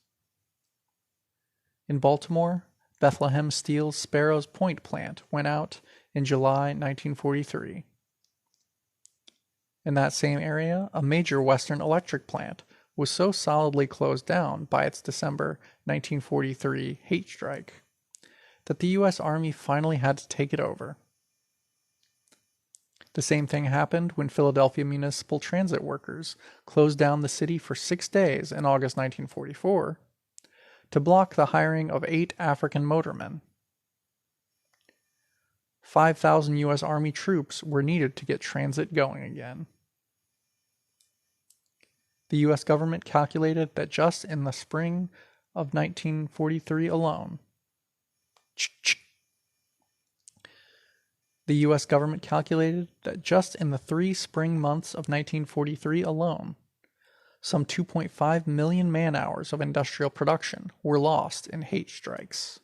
In Baltimore, Bethlehem Steel's Sparrows Point plant went out in July 1943. In that same area, a major Western electric plant was so solidly closed down by its December 1943 hate strike that the U.S. Army finally had to take it over. The same thing happened when Philadelphia municipal transit workers closed down the city for 6 days in August 1944 to block the hiring of 8 African motormen. 5,000 U.S. Army troops were needed to get transit going again. The U.S. government calculated that just in the spring of 1943 alone, the U.S. government calculated that just in the 3 spring months of 1943 alone, some 2.5 million man-hours of industrial production were lost in hate strikes.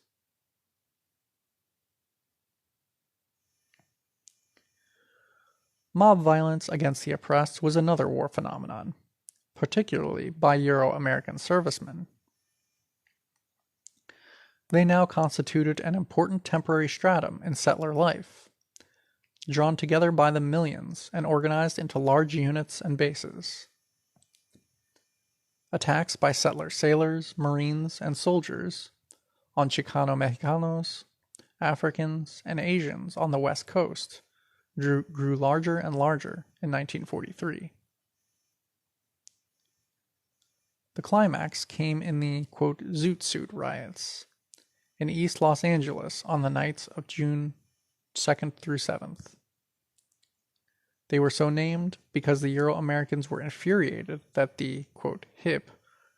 Mob violence against the oppressed was another war phenomenon, particularly by Euro-American servicemen. They now constituted an important temporary stratum in settler life, drawn together by the millions and organized into large units and bases. Attacks by settler sailors, marines, and soldiers on Chicano-Mexicanos, Africans, and Asians on the West Coast grew larger and larger in 1943. The climax came in the, quote, Zoot Suit riots in East Los Angeles on the nights of June 2nd through 7th. They were so named because the Euro-Americans were infuriated that the, quote, hip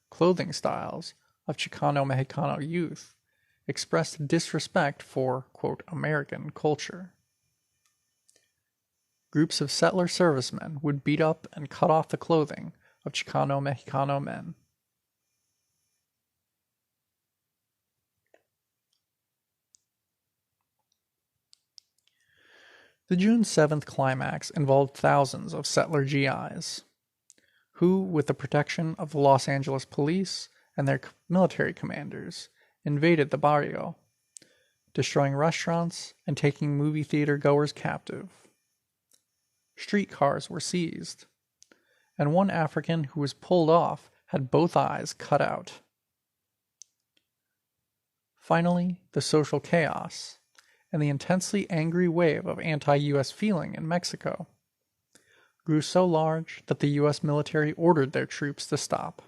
clothing styles of Chicano-Mexicano youth expressed disrespect for, quote, American culture. Groups of settler servicemen would beat up and cut off the clothing of Chicano-Mexicano men. The June 7th climax involved thousands of settler GIs, who, with the protection of the Los Angeles police and their military commanders, invaded the barrio, destroying restaurants and taking movie theater goers captive. Streetcars were seized, and one African who was pulled off had both eyes cut out. Finally, the social chaos and the intensely angry wave of anti-U.S. feeling in Mexico grew so large that the U.S. military ordered their troops to stop.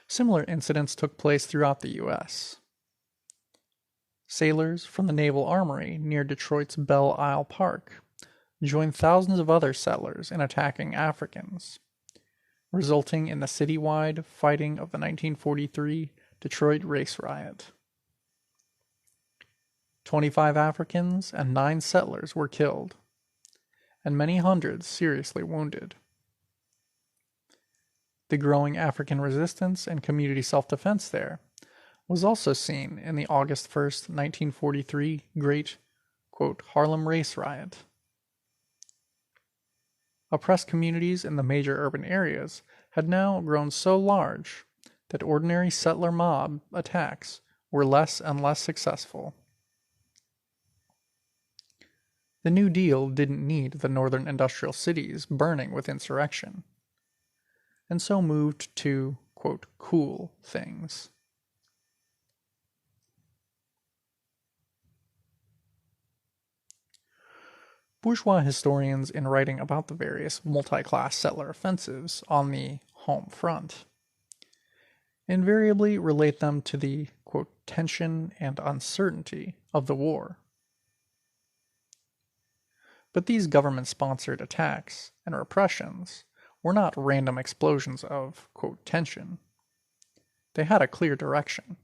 Similar incidents took place throughout the U.S. Sailors from the Naval Armory near Detroit's Belle Isle Park joined thousands of other settlers in attacking Africans, resulting in the citywide fighting of the 1943 Detroit race riot. 25 Africans and 9 settlers were killed, and many hundreds seriously wounded. The growing African resistance and community self-defense there was also seen in the August 1st, 1943 Great, quote, Harlem Race Riot. Oppressed communities in the major urban areas had now grown so large that ordinary settler mob attacks were less and less successful. The New Deal didn't need the northern industrial cities burning with insurrection, and so moved to, quote, cool things. Bourgeois historians, in writing about the various multi-class settler offensives on the home front, invariably relate them to the, quote, tension and uncertainty of the war. But these government-sponsored attacks and repressions were not random explosions of, quote, tension. They had a clear direction.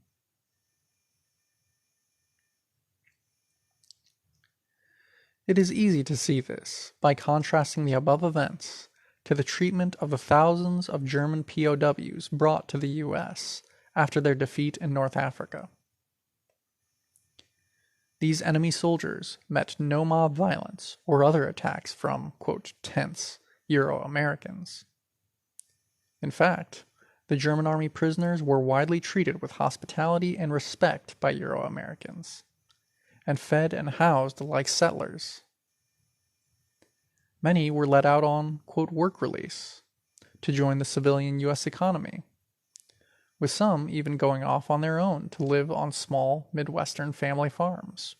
It is easy to see this by contrasting the above events to the treatment of the thousands of German POWs brought to the U.S. after their defeat in North Africa. These enemy soldiers met no mob violence or other attacks from, quote, tense Euro-Americans. In fact, the German army prisoners were widely treated with hospitality and respect by Euro-Americans, and fed and housed like settlers. Many were let out on, quote, work release to join the civilian U.S. economy, with some even going off on their own to live on small Midwestern family farms.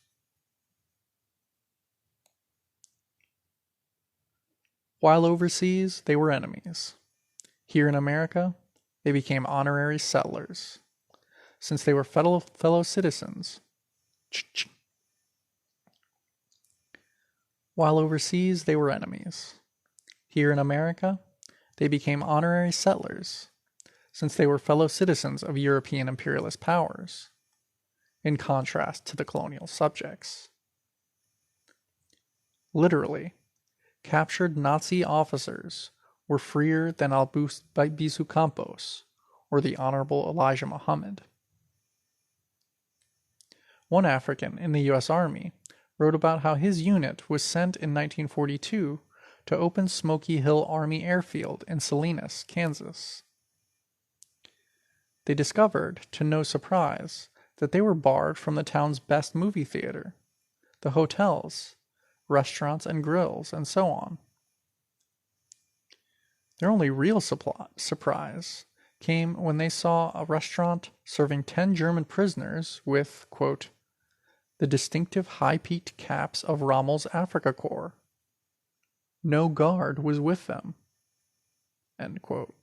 While overseas, they were enemies. Here in America, they became honorary settlers, since they were fellow citizens. While overseas, they were enemies. Here in America, they became honorary settlers, since they were fellow citizens of European imperialist powers, in contrast to the colonial subjects. Literally, captured Nazi officers were freer than Albizu Campos or the Honorable Elijah Muhammad. One African in the U.S. Army wrote about how his unit was sent in 1942 to open Smoky Hill Army Airfield in Salinas, Kansas. They discovered, to no surprise, that they were barred from the town's best movie theater, the hotels, restaurants and grills, and so on. Their only real surprise came when they saw a restaurant serving 10 German prisoners with, quote, the distinctive high-peaked caps of Rommel's Afrika Korps. No guard was with them. End quote.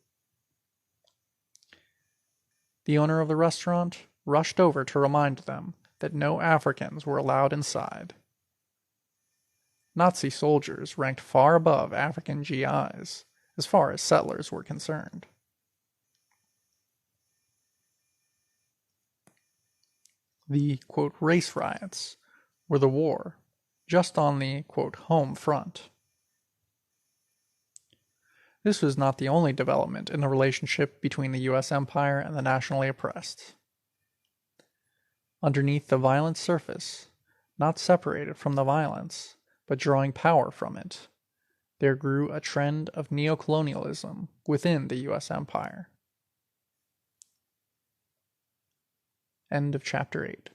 The owner of the restaurant rushed over to remind them that no Africans were allowed inside. Nazi soldiers ranked far above African GIs as far as settlers were concerned. The, quote, race riots were the war, just on the, quote, home front. This was not the only development in the relationship between the U.S. Empire and the nationally oppressed. Underneath the violent surface, not separated from the violence, but drawing power from it, there grew a trend of neocolonialism within the U.S. Empire. End of Chapter 8.